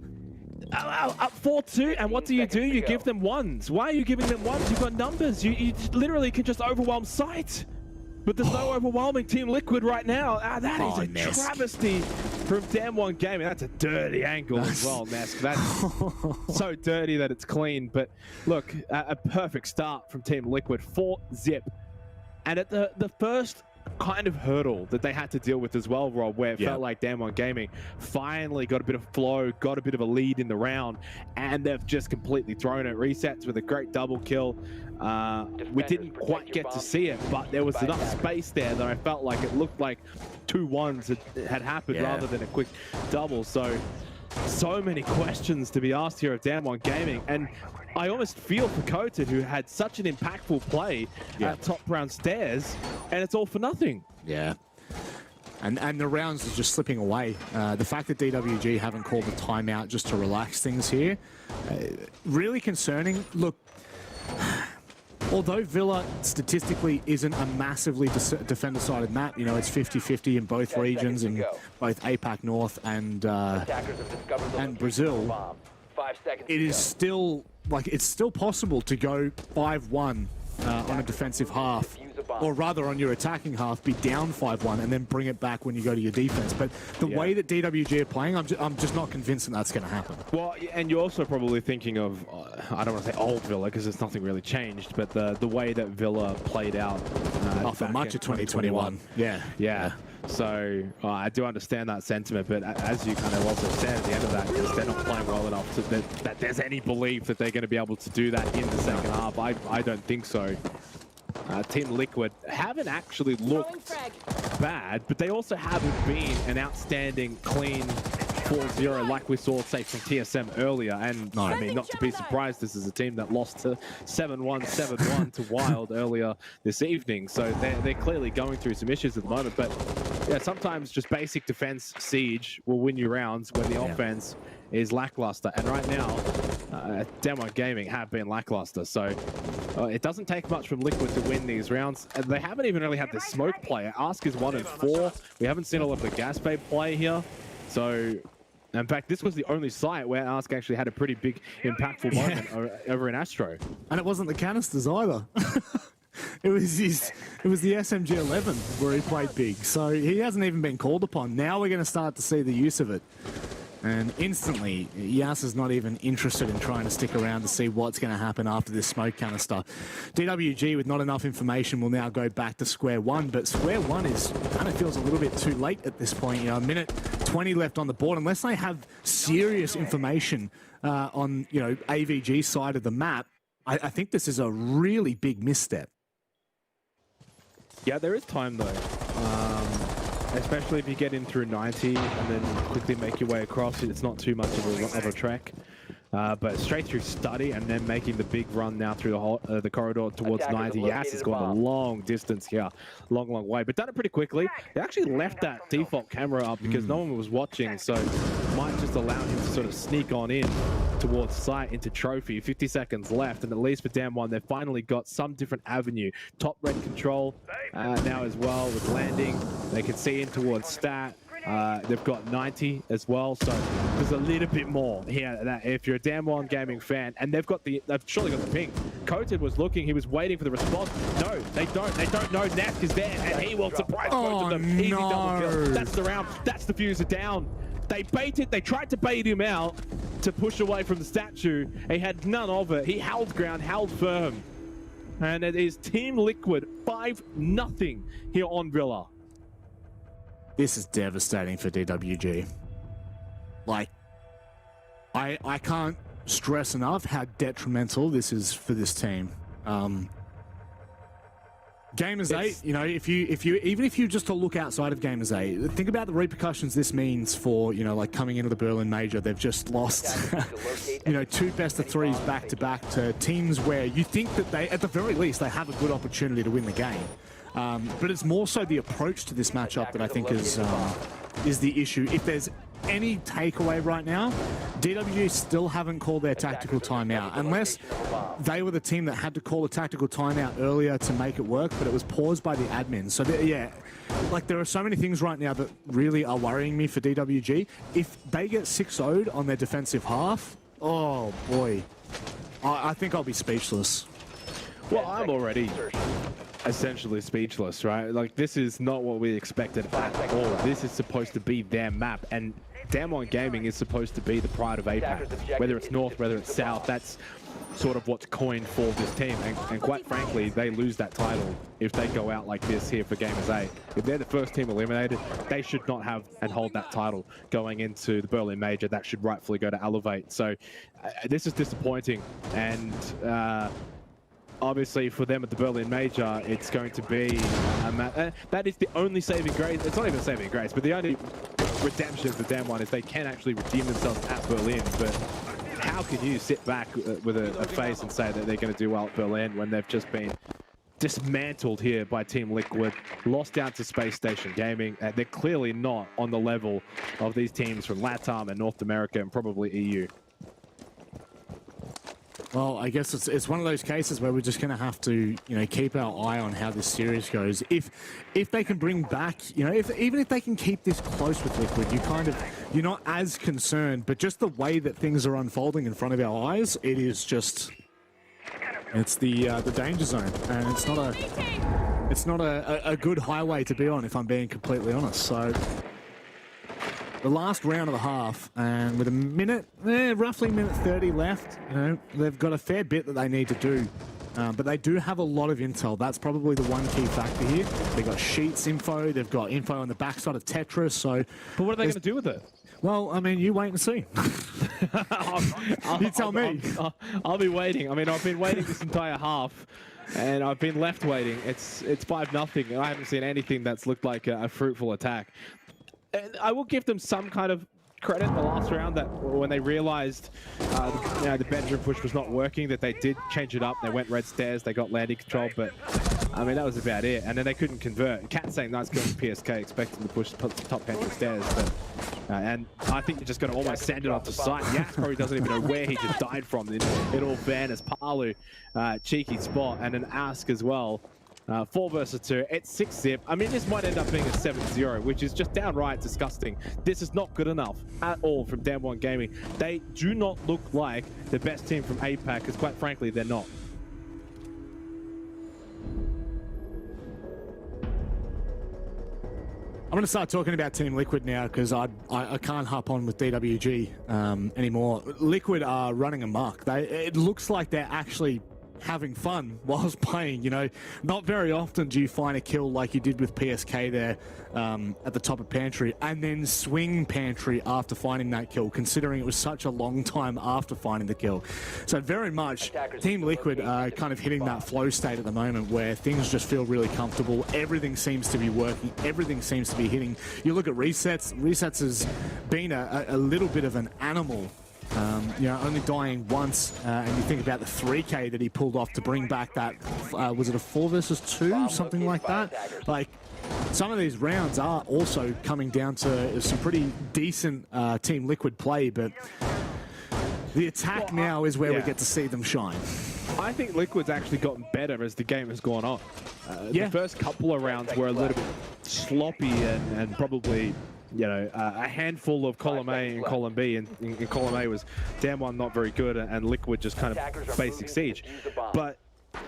Up 4-2, and what do? You give them 1s. Why are you giving them 1s? You've got numbers. You literally can just overwhelm sight. but there's no overwhelming Team Liquid right now. That is a Nesk. travesty from Damwon Gaming. That's a dirty angle as well, Nesk. That's so dirty that it's clean. But look, a perfect start from Team Liquid, 4-0. And at the first kind of hurdle that they had to deal with as well, Rob, where it felt like Damwon Gaming finally got a bit of flow, got a bit of a lead in the round, and they've just completely thrown it. Resets with a great double kill. We didn't quite get to see it, but there was enough space there that I felt like it looked like 2-1s had happened rather than a quick double. So many questions to be asked here of Damwon Gaming, and I almost feel for Coated, who had such an impactful play at top round stairs, and it's all for nothing. Yeah. And the rounds are just slipping away. The fact that DWG haven't called the timeout just to relax things here, really concerning. Look, although Villa statistically isn't a massively defender-sided map, you know, it's 50-50 in both regions, in both APAC North and Brazil, it is still, like, it's still possible to go 5-1 on a defensive half, or rather on your attacking half, be down 5-1 and then bring it back when you go to your defense. But the way that DWG are playing, I'm just not convinced that that's going to happen. Well, and you're also probably thinking of, I don't want to say old Villa, because there's nothing really changed, but the way that Villa played out for much of 2021. Yeah. So I do understand that sentiment, but as you kind of also said at the end of that, because they're not playing well enough that there's any belief that they're going to be able to do that in the second half. I don't think so. Team Liquid haven't actually looked bad, but they also haven't been an outstanding, clean 4-0 like we saw, say, from TSM earlier. And I mean, not to be surprised, this is a team that lost to 7-1, 7-1 to Wild earlier this evening. So they're clearly going through some issues at the moment. But yeah, sometimes just basic defense siege will win you rounds when the offense is lackluster. And right now, Damwon Gaming have been lackluster. So it doesn't take much from Liquid to win these rounds. And they haven't even really had the smoke play. Ask is 1-4. We haven't seen a lot of the gas bay play here. So, in fact, this was the only site where Ask actually had a pretty big, impactful moment over in Astro. And it wasn't the canisters either. It was the SMG-11 where he played big. So he hasn't even been called upon. Now we're going to start to see the use of it. And instantly, Yas is not even interested in trying to stick around to see what's going to happen after this smoke canister. DWG, with not enough information, will now go back to square one. But square one kind of feels a little bit too late at this point. You know, a minute 20 left on the board. Unless they have serious information on, you know, AVG's side of the map, I think this is a really big misstep. Yeah, there is time though. Especially if you get in through 90 and then quickly make your way across it, it's not too much of a trek. But straight through study and then making the big run now through the corridor towards 90. Yas has gone a long distance here, long way, but done it pretty quickly. They actually left that default camera up because no one was watching, so might just allow him to sort of sneak on in towards sight into trophy. 50 seconds left, and at least for Damwon, they've finally got some different avenue. Top red control now as well with landing. They can see in towards stat. They've got 90 as well, so there's a little bit more here. That if you're a Damwon Gaming fan, and they've surely got the ping. Coated was looking, he was waiting for the response. No, they don't know Nesk is there, and he will surprise both of them. Easy double kill. That's the round. That's the fuser down. They tried to bait him out to push away from the statue. He had none of it. He held ground, held firm. And it is Team Liquid 5-0 here on Villa. This is devastating for DWG. Like, I can't stress enough how detrimental this is for this team. Gamers8, you know, even if you just to look outside of Gamers8, think about the repercussions this means for, you know, like coming into the Berlin Major. They've just lost, you know, 2 best-of-3s back-to-back to teams where you think that they, at the very least, they have a good opportunity to win the game. But it's more so the approach to this matchup that I think is the issue. If there's any takeaway right now, DWG still haven't called their tactical timeout, unless they were the team that had to call a tactical timeout earlier to make it work, but it was paused by the admin. So yeah, like there are so many things right now that really are worrying me for DWG. If they get 6-0'd on their defensive half, oh boy, I think I'll be speechless. Well, I'm already essentially speechless, right? Like, this is not what we expected at all. This is supposed to be their map, and Damwon Gaming is supposed to be the pride of APAC. Whether it's North, whether it's South, that's sort of what's coined for this team. And quite frankly, they lose that title if they go out like this here for Gamers8. If they're the first team eliminated, they should not have and hold that title going into the Berlin Major. That should rightfully go to Elevate. So this is disappointing. And obviously for them at the Berlin Major, it's going to be that is the only saving grace. It's not even a saving grace, but the only redemption for Damwon is they can actually redeem themselves at Berlin. But how can you sit back with a face and say that they're going to do well at Berlin when they've just been dismantled here by Team Liquid, lost down to Spacestation Gaming? They're clearly not on the level of these teams from LATAM and North America and probably EU. Well, I guess it's one of those cases where we're just going to have to, keep our eye on how this series goes. If they can bring back, even if they can keep this close with Liquid, you're not as concerned. But just the way that things are unfolding in front of our eyes, it's the danger zone, and it's not a good highway to be on, if I'm being completely honest. So the last round of the half, and with a minute, roughly minute 30 left, they've got a fair bit that they need to do. But they do have a lot of intel. That's probably the one key factor here. They've got Sheets info, they've got info on the backside of Tetris, so... But what are they going to do with it? Well, I mean, you wait and see. You tell me. I'll be waiting. I mean, I've been waiting this entire half, and I've been left waiting. It's 5-0, and I haven't seen anything that's looked like a fruitful attack. And I will give them some kind of credit in the last round that when they realized the bedroom push was not working, that they did change it up. They went red stairs, they got landing control, but I mean, that was about it. And then they couldn't convert. Cat saying nice kill from PSK, expecting to push the top pantry stairs, but and I think you're just going to almost send it off to sight. Yas probably doesn't even know where he just died from in all fairness. Palu, cheeky spot, and an Ask as well. 4 versus 2, it's 6-zip. I mean, this might end up being a 7-0, which is just downright disgusting. This is not good enough at all from Damwon Gaming. They do not look like the best team from APAC, because quite frankly, they're not. I'm going to start talking about Team Liquid now, because I can't hop on with DWG anymore. Liquid are running amok. It looks like they're actually having fun whilst playing. Not very often do you find a kill like you did with PSK there at the top of Pantry, and then swing Pantry after finding that kill, considering it was such a long time after finding the kill. So very much Team Liquid are kind of hitting that flow state at the moment where things just feel really comfortable. Everything seems to be working. Everything seems to be hitting. You look at Resets. Resets has been a little bit of an animal. Only dying once, and you think about the 3K that he pulled off to bring back that, was it a 4 versus 2, something like that? Like, some of these rounds are also coming down to some pretty decent Team Liquid play, but the attack now is where we get to see them shine. I think Liquid's actually gotten better as the game has gone on. The first couple of rounds were a little bit sloppy and probably... a handful of column A and column B, and in column A was Damwon not very good, and Liquid just kind of basic siege. But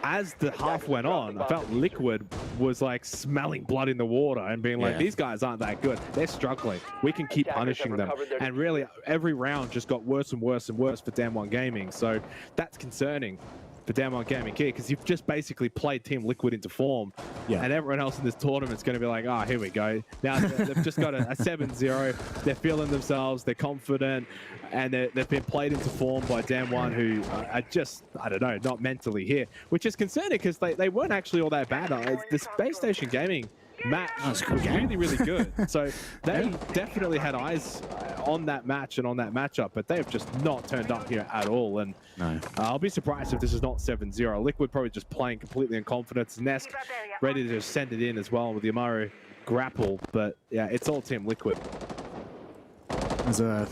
as the half went on, I felt Liquid was like smelling blood in the water and being like, these guys aren't that good. They're struggling. We can keep punishing them. And really, every round just got worse and worse and worse for Damwon Gaming. So that's concerning for Damwon Gaming here, because you've just basically played Team Liquid into form, and everyone else in this tournament's going to be like, oh, here we go. Now they've just got a 7-0. They're feeling themselves. They're confident, and they've been played into form by Damwon, who are just, I don't know, not mentally here, which is concerning because they weren't actually all that bad. The Space Station Gaming match was really, really good. So they definitely had eyes on that match and on that matchup, but they've just not turned up here at all. And I'll be surprised if this is not 7-0. Liquid probably just playing completely in confidence. Nesk ready to just send it in as well with the Amaru grapple. But yeah, it's all Team Liquid. As a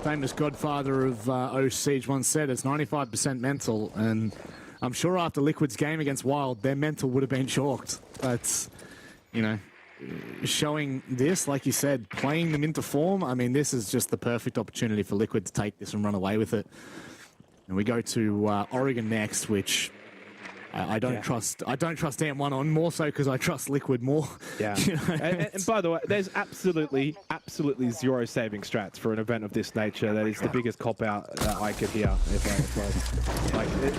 famous godfather of Siege once said, it's 95% mental. And I'm sure after Liquid's game against Wild, their mental would have been chalked. But showing this, like you said, playing them into form, I mean, this is just the perfect opportunity for Liquid to take this and run away with it. And we go to Oregon next, which I don't trust M1 on, more so because I trust Liquid more. Yeah. You know, and by the way, there's absolutely zero saving strats for an event of this nature. That is the biggest cop out that I could hear.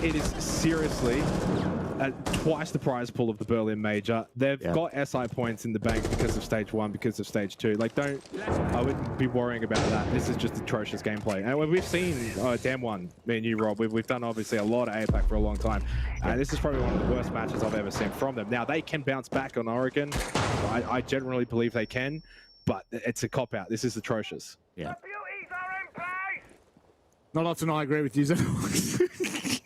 It is seriously twice the prize pool of the Berlin Major. They've got SI points in the bank because of stage 1, because of stage 2. Like, I wouldn't be worrying about that. This is just atrocious gameplay. And we've seen Damn One, me and you, Rob. We've done obviously a lot of APAC for a long time. This is probably one of the worst matches I've ever seen from them. Now, they can bounce back on Oregon. I generally believe they can, but it's a cop-out. This is atrocious. Yeah. Not often I agree with you, Xenox.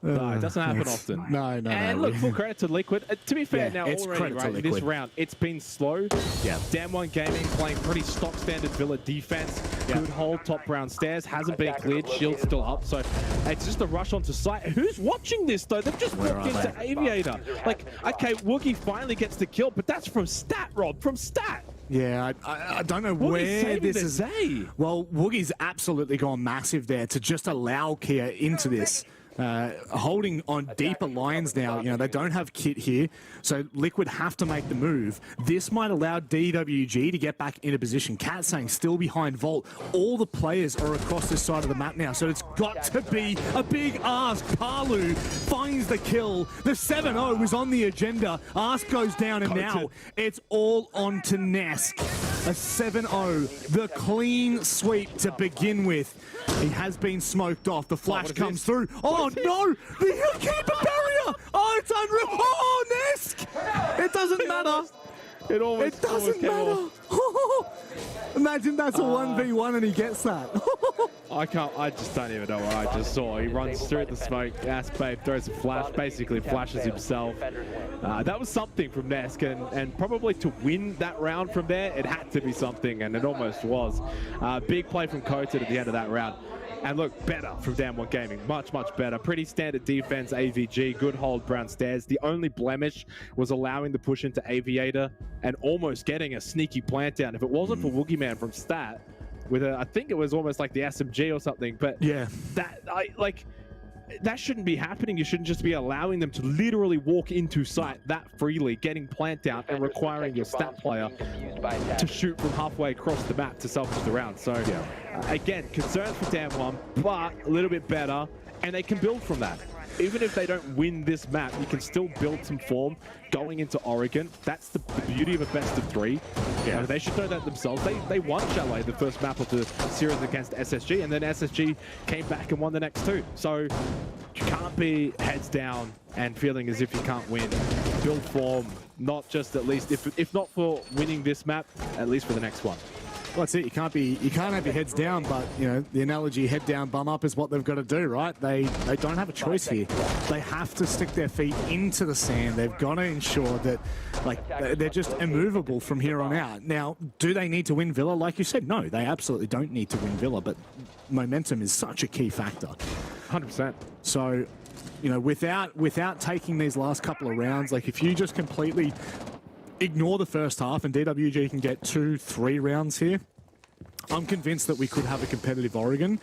No, it doesn't happen often. No. And look, full credit to Liquid. To be fair, now it's already, right, this round, it's been slow. Yeah. Damn One Gaming playing pretty stock standard Villa defense. Good hold, top brown stairs, hasn't been cleared, shield's still up. So it's just a rush onto site. Who's watching this though? They've just walked into Aviator. Like, okay, Woogie finally gets the kill, but that's from Stat, Rob, from Stat. Yeah, I don't know where this is. Well, Woogie's absolutely gone massive there to just allow KIA into this. Holding on deeper lines now. You know, they don't have kit here, so Liquid have to make the move. This might allow DWG to get back into position. Cat saying still behind Vault. All the players are across this side of the map now, so it's got to be a big ask. Palu finds the kill. The 7-0 was on the agenda. Ask goes down, and now it's all on to Nesk. A 7-0, the clean sweep to begin with. He has been smoked off. The flash comes through. Oh no! The keeper barrier! Oh, it's unreal! Oh, Nesk! It doesn't matter. It doesn't matter. Imagine that's a 1v1 and he gets that. I just don't even know what I just saw. He runs through the smoke. Babe throws a flash, basically flashes himself. That was something from Nesk, and probably to win that round from there, it had to be something, and it almost was. Big play from Kota at the end of that round. And look, better from Damn One Gaming. Much better. Pretty standard defense, AVG. Good hold, brown stairs. The only blemish was allowing the push into Aviator and almost getting a sneaky plant down. If it wasn't for Woogie Man from Stat, with I think it was almost like the SMG or something, but yeah, that shouldn't be happening. You shouldn't just be allowing them to literally walk into sight that freely, getting plant down and requiring your Stat player to shoot from halfway across the map to salvage the round. So again, concerns for Damn One, but a little bit better, and they can build from that. Even if they don't win this map, you can still build some form going into Oregon. That's the beauty of a best of 3. Yeah. They should know that themselves. They won Chalet the first map of the series against SSG, and then SSG came back and won the next 2. So you can't be heads down and feeling as if you can't win. Build form, not just at least, if not for winning this map, at least for the next one. Well, that's it. You can't have your heads down, but you know the analogy head down, bum up is what they've got to do, right? They don't have a choice here. They have to stick their feet into the sand. They've got to ensure that, like, they're just immovable from here on out. Now, do they need to win Villa? Like you said, no, they absolutely don't need to win Villa, but momentum is such a key factor. 100%. So, you know, without taking these last couple of rounds, like if you just completely ignore the first half and DWG can get 2-3 rounds here, I'm convinced that we could have a competitive Oregon.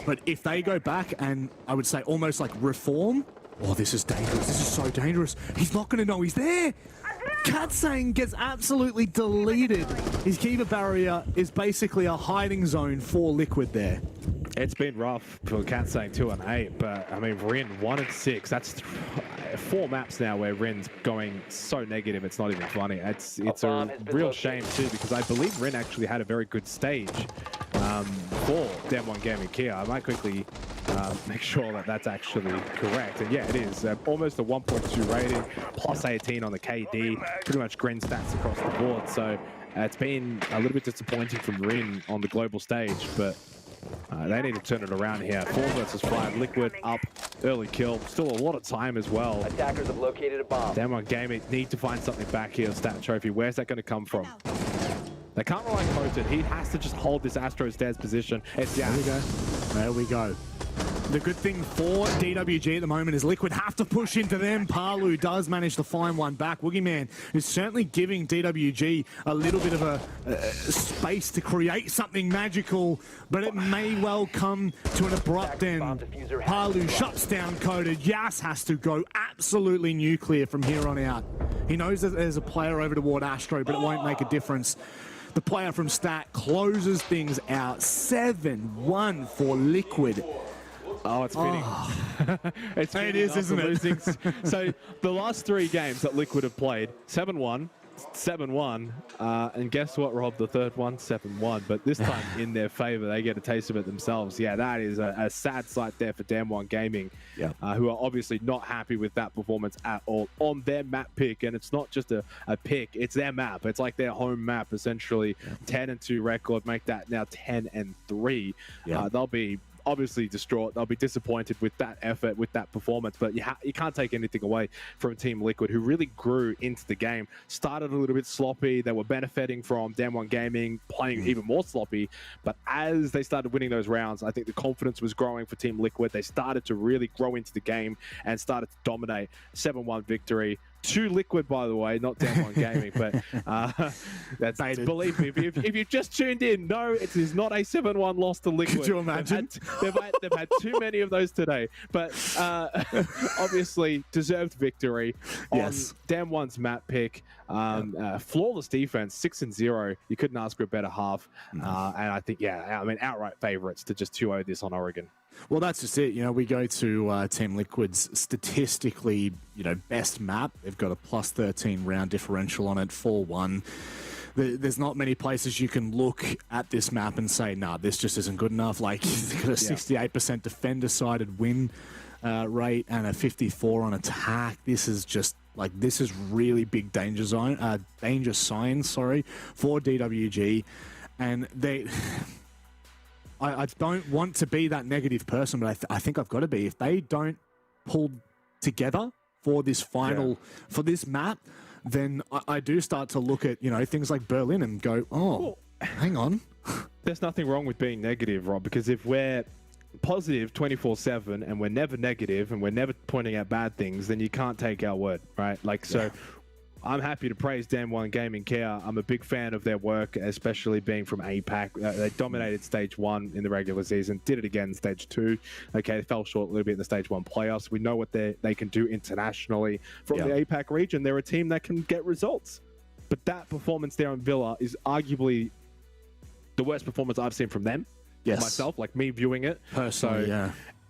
But if they go back and I would say almost like reform, oh, this is dangerous. This is so dangerous. He's not going to know he's there. Katsang gets absolutely deleted. His keeper barrier is basically a hiding zone for Liquid there. It's been rough for Katsang 2-8, but I mean, Rin 1-6. That's 4 maps now where Rin's going so negative, it's not even funny. It's a real shame too, because I believe Rin actually had a very good stage for Damn One Gaming KIA. I might quickly make sure that that's actually correct. And yeah, it is. Almost a 1.2 rating, plus 18 on the KD, pretty much green stats across the board. So it's been a little bit disappointing from Rin on the global stage, but they need to turn it around here. 4 versus 5, Liquid up, early kill. Still a lot of time as well. Attackers have located a bomb. Damn One Gaming need to find something back here. Stat trophy, where's that going to come from? They can't rely on Coated. He has to just hold this Astro stairs position. It's down. There we go. The good thing for DWG at the moment is Liquid have to push into them. Palu does manage to find one back. Woogieman is certainly giving DWG a little bit of a space to create something magical, but it may well come to an abrupt end. Palu shuts down Coded. Yas has to go absolutely nuclear from here on out. He knows that there's a player over toward Astro, but it won't make a difference. The player from Stat closes things out. 7-1 for Liquid. Oh, it's fitting. It's fitting. It is, isn't it? So the last 3 games that Liquid have played, 7-1, 7-1, and guess what, Rob? The third one, 7-1. But this time in their favor, they get a taste of it themselves. Yeah, that is a sad sight there for Damwon Gaming, who are obviously not happy with that performance at all on their map pick. And it's not just a pick, it's their map. It's like their home map, essentially. 10-2 record, make that now 10-3. They'll be obviously distraught. They'll be disappointed with that effort, with that performance, but you can't take anything away from Team Liquid, who really grew into the game. Started a little bit sloppy. They were benefiting from Damwon Gaming playing even more sloppy, but as they started winning those rounds, I think the confidence was growing for Team Liquid. They started to really grow into the game and started to dominate. 7-1 victory. To Liquid, by the way, not Damwon Gaming, but that's believe me. If you've just tuned in, no, it is not a 7-1 loss to Liquid. Could you imagine? They've had too many of those today, but obviously deserved victory on Damwon's map pick. Flawless defense, 6-0. You couldn't ask for a better half, and I think outright favorites to just 2-0 this on Oregon. Well, that's just it. You know, we go to Team Liquid's statistically, best map. They've got a +13 round differential on it, 4-1. There's not many places you can look at this map and say, nah, this just isn't good enough. Like, they've got a 68% defender-sided win rate and a 54 on attack. This is just, this is really big danger sign, for DWG. And they... I don't want to be that negative person, but I think I've got to be. If they don't pull together for this final, for this map, then I do start to look at, things like Berlin and go, oh, hang on. There's nothing wrong with being negative, Rob, because if we're positive 24/7 and we're never negative and we're never pointing out bad things, then you can't take our word, right? So I'm happy to praise Damwon Gaming KIA. I'm a big fan of their work, especially being from APAC. They dominated Stage 1 in the regular season, did it again in Stage 2. Okay, they fell short a little bit in the Stage 1 playoffs. We know what they can do internationally. From the APAC region, they're a team that can get results. But that performance there on Villa is arguably the worst performance I've seen from them. Myself, like me viewing it. Personally,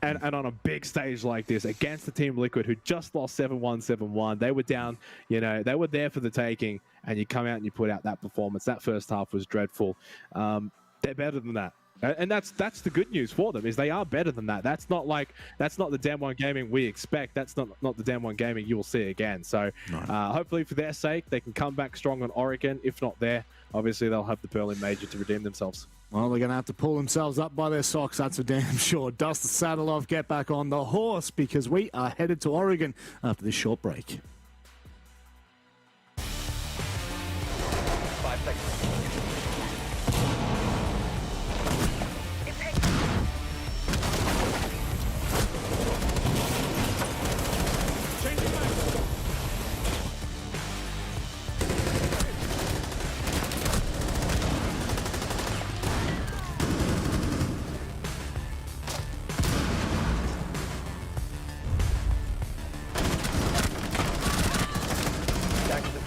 And on a big stage like this against the Team Liquid, who just lost 7-1, 7-1, they were down, they were there for the taking, and you come out and you put out that performance. That first half was dreadful. They're better than that. And that's the good news for them, is they are better than that. That's not the Damwon Gaming we expect. That's not the Damwon Gaming you will see again. So hopefully for their sake, they can come back strong on Oregon. If not there, obviously they'll have the Berlin Major to redeem themselves. Well, they're going to have to pull themselves up by their socks, that's for damn sure. Dust the saddle off, get back on the horse, because we are headed to Oregon after this short break. 5 seconds.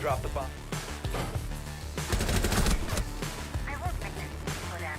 Drop the bomb. I won't make it. Whatever.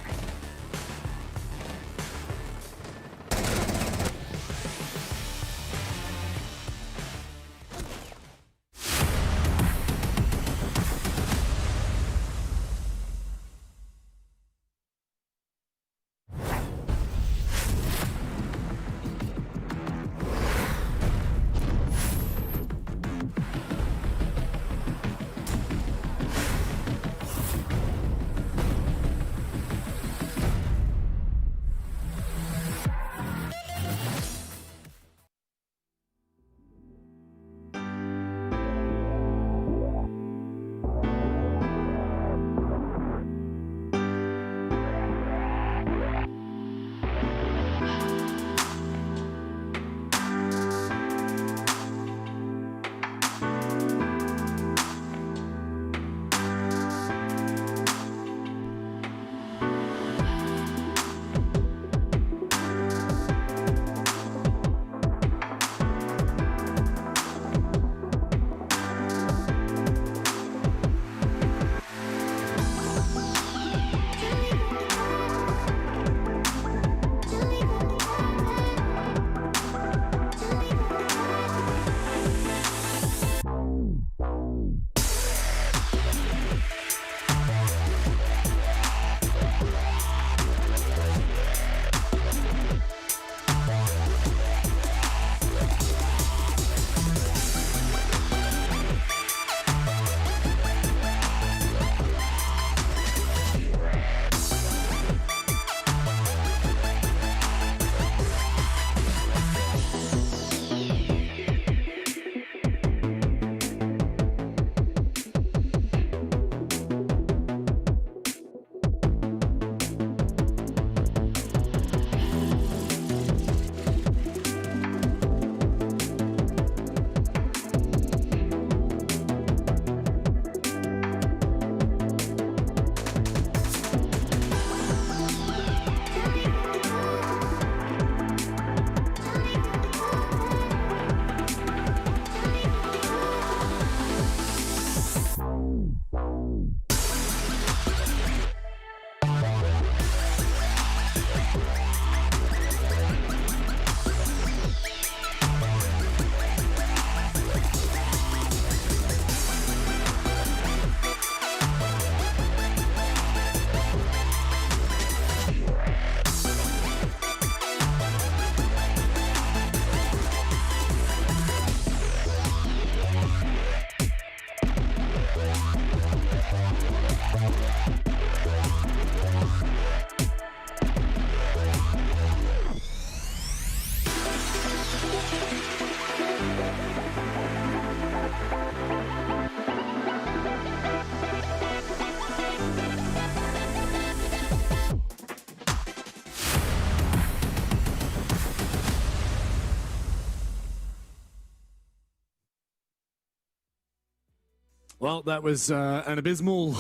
Well, that was an abysmal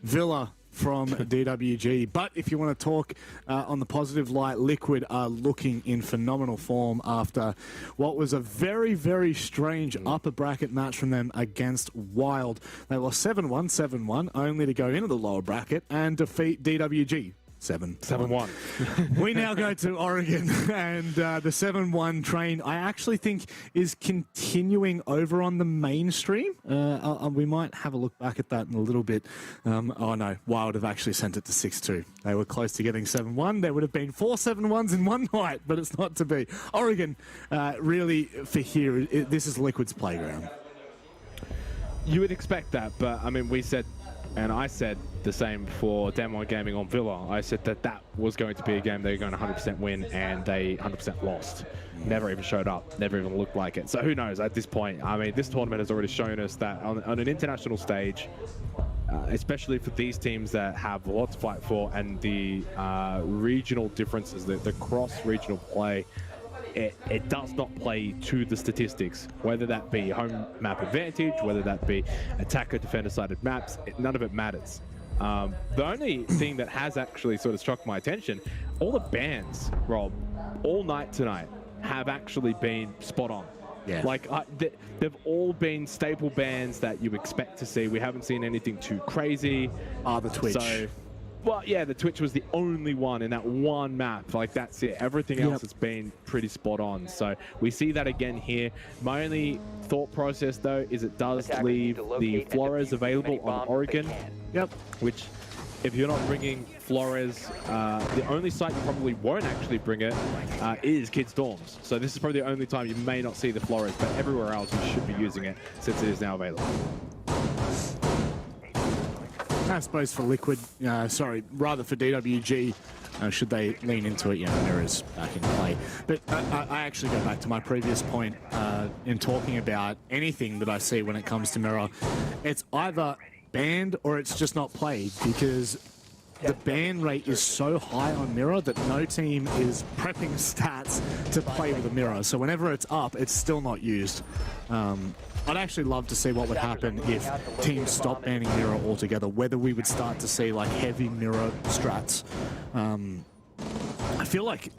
Villa from DWG. But if you want to talk on the positive light, Liquid are looking in phenomenal form after what was a very, very strange upper bracket match from them against Wild. They lost 7-1, 7-1, only to go into the lower bracket and defeat DWG. 7-1. We now go to Oregon, and the 7-1 train, I actually think, is continuing over on the mainstream. We might have a look back at that in a little bit. Oh no, Wild have actually sent it to 6-2. They were close to getting 7-1. There would have been 4 7-1s in one night, but it's not to be. Oregon, really, for here, this is Liquid's playground. You would expect that, but I mean, we said, and I said the same for Damwon Gaming on Villa. I said that that was going to be a game they were going to 100% win, and they 100% lost. Never even showed up, never even looked like it. So who knows at this point? I mean, this tournament has already shown us that on an international stage, especially for these teams that have a lot to fight for, and the regional differences, the cross-regional play, it does not play to the statistics, whether that be home map advantage, whether that be attacker defender sided maps, none of it matters. The only thing that has actually sort of struck my attention, all the bans, Rob, all night tonight have actually been spot on. Yeah. Like, they've all been staple bans that you expect to see. We haven't seen anything too crazy. The Twitch. So, well, yeah, the Twitch was the only one in that one map. Like, that's it. Everything else has been pretty spot on. So we see that again here. My only thought process, though, is it does leave the Flores available on Oregon. Yep. Which, if you're not bringing Flores, the only site you probably won't actually bring it is Kids Dorms. So this is probably the only time you may not see the Flores, but everywhere else you should be using it since it is now available. I suppose for Liquid, rather for DWG, should they lean into it, Mirror's back in play. But I actually go back to my previous point in talking about anything that I see when it comes to Mirror. It's either banned or it's just not played, because the ban rate is so high on Mirror that no team is prepping stats to play with a Mirror. So whenever it's up, it's still not used. I'd actually love to see what would happen if teams stopped banning Mirror altogether, whether we would start to see like heavy Mirror strats. I feel like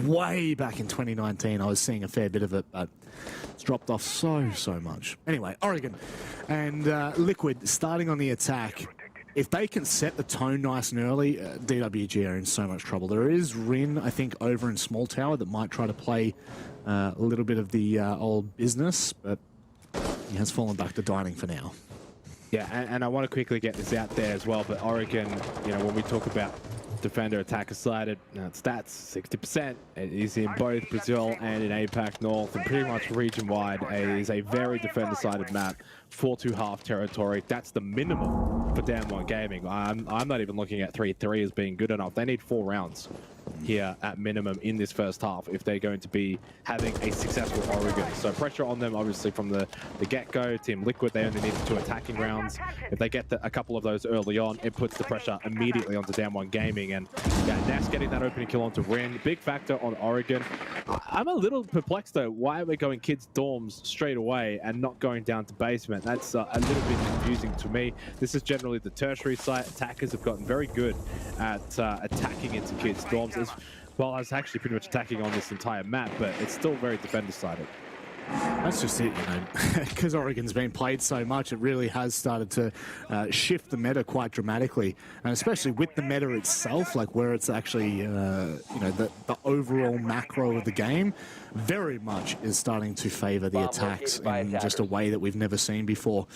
way back in 2019 I was seeing a fair bit of it, but it's dropped off so much. Anyway, Oregon and Liquid starting on the attack. If they can set the tone nice and early, DWG are in so much trouble. There is Rin, I think, over in Small Tower that might try to play a little bit of the old business, but he has fallen back to dining for now. Yeah, and I want to quickly get this out there as well, but Oregon, when we talk about defender attacker sided stats, 60%. It is in both Brazil and in APAC North, and pretty much region wide. It is a very defender sided map, 4-2 half territory. That's the minimum for Damwon Gaming. I'm not even looking at 3-3 as being good enough. They need 4 rounds here at minimum in this first half if they're going to be having a successful Oregon. So pressure on them obviously from the get-go. Team Liquid, they only need 2 attacking rounds. If they get a couple of those early on, it puts the pressure immediately onto Damwon Gaming. And yeah, Nas getting that opening kill onto Rin, big factor on Oregon. I'm a little perplexed though, why are we going Kids Dorms straight away and not going down to basement? That's a little bit confusing to me. This is generally the tertiary site. Attackers have gotten very good at attacking into Kids Dorms. Well, it's actually pretty much attacking on this entire map, but it's still very defender-sided. That's just it, because Oregon's been played so much, it really has started to shift the meta quite dramatically, and especially with the meta itself, like where it's actually, the overall macro of the game, very much is starting to favor the attacks in just a way that we've never seen before.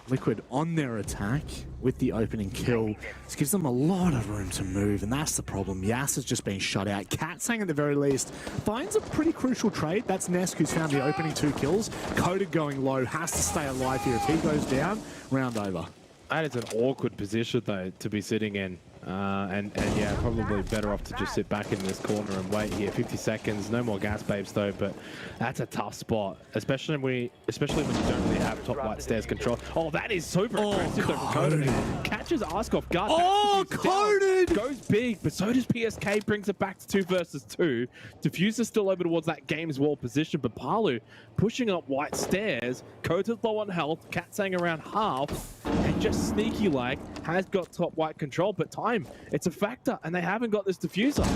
Liquid on their attack with the opening kill. This gives them a lot of room to move, and that's the problem. Yas has just been shut out. KIA at the very least finds a pretty crucial trade. That's Nesk, who's found the opening 2 kills. Coded going low, has to stay alive here. If he goes down, round over. That is an awkward position, though, to be sitting in. And yeah, probably better off to just sit back in this corner and wait here. 50 seconds, no more gas babes though, but that's a tough spot, especially when you don't really have top white stairs control. Oh, that is super aggressive though from Coded. Catches Ask off guard. Oh, Coded! Goes big, but so does PSK, brings it back to 2 versus 2. Diffuser's still over towards that game's wall position, but Palu pushing up white stairs. Coded's low on health, KIA around half, and just sneaky like has got top white control, but time, it's a factor, and they haven't got this diffuser.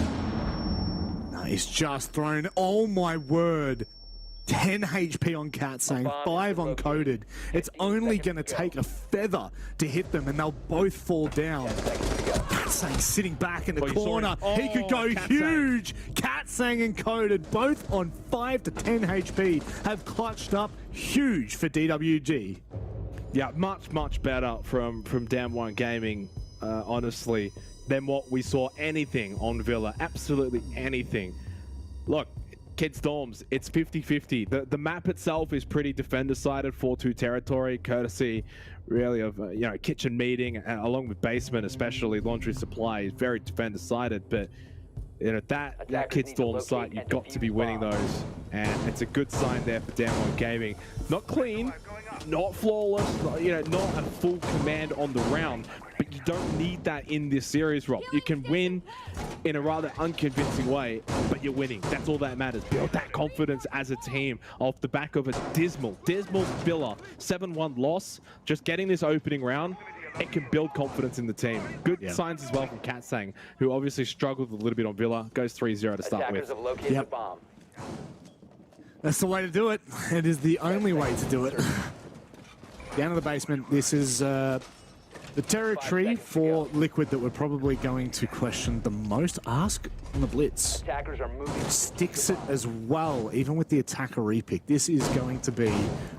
No, he's just thrown, oh my word, 10 HP on KIA, 5 on Coded. It's only going to take a feather to hit them, and they'll both fall down. KIA sitting back in the corner. He could go huge. KIA and Coded, both on 5 to 10 HP, have clutched up huge for DWG. Yeah, much better from Damn One Gaming, honestly, than what we saw anything on Villa. Absolutely anything. Look, Kid Storms, it's 50-50. The map itself is pretty defender-sided, 4-2 territory, courtesy really of Kitchen Meeting, along with Basement, especially Laundry Supply, is very defender-sided. But that Kid Storm site, you've got to be winning those, and it's a good sign there for Damn One Gaming. Not clean, not flawless, not a full command on the round, but you don't need that in this series, Rob. You can win in a rather unconvincing way, but you're winning. That's all that matters. Build that confidence as a team off the back of a dismal Villa 7-1 loss. Just getting this opening round, it can build confidence in the team. Good signs as well from KIA, who obviously struggled a little bit on Villa. Goes 3-0 to start with. Yep. That's the way to do it. It is the only way to do it. Down to the basement. This is the territory for Liquid that we're probably going to question the most. Ask on the blitz. Attackers are moving. Sticks it as well, even with the attacker repick. This is going to be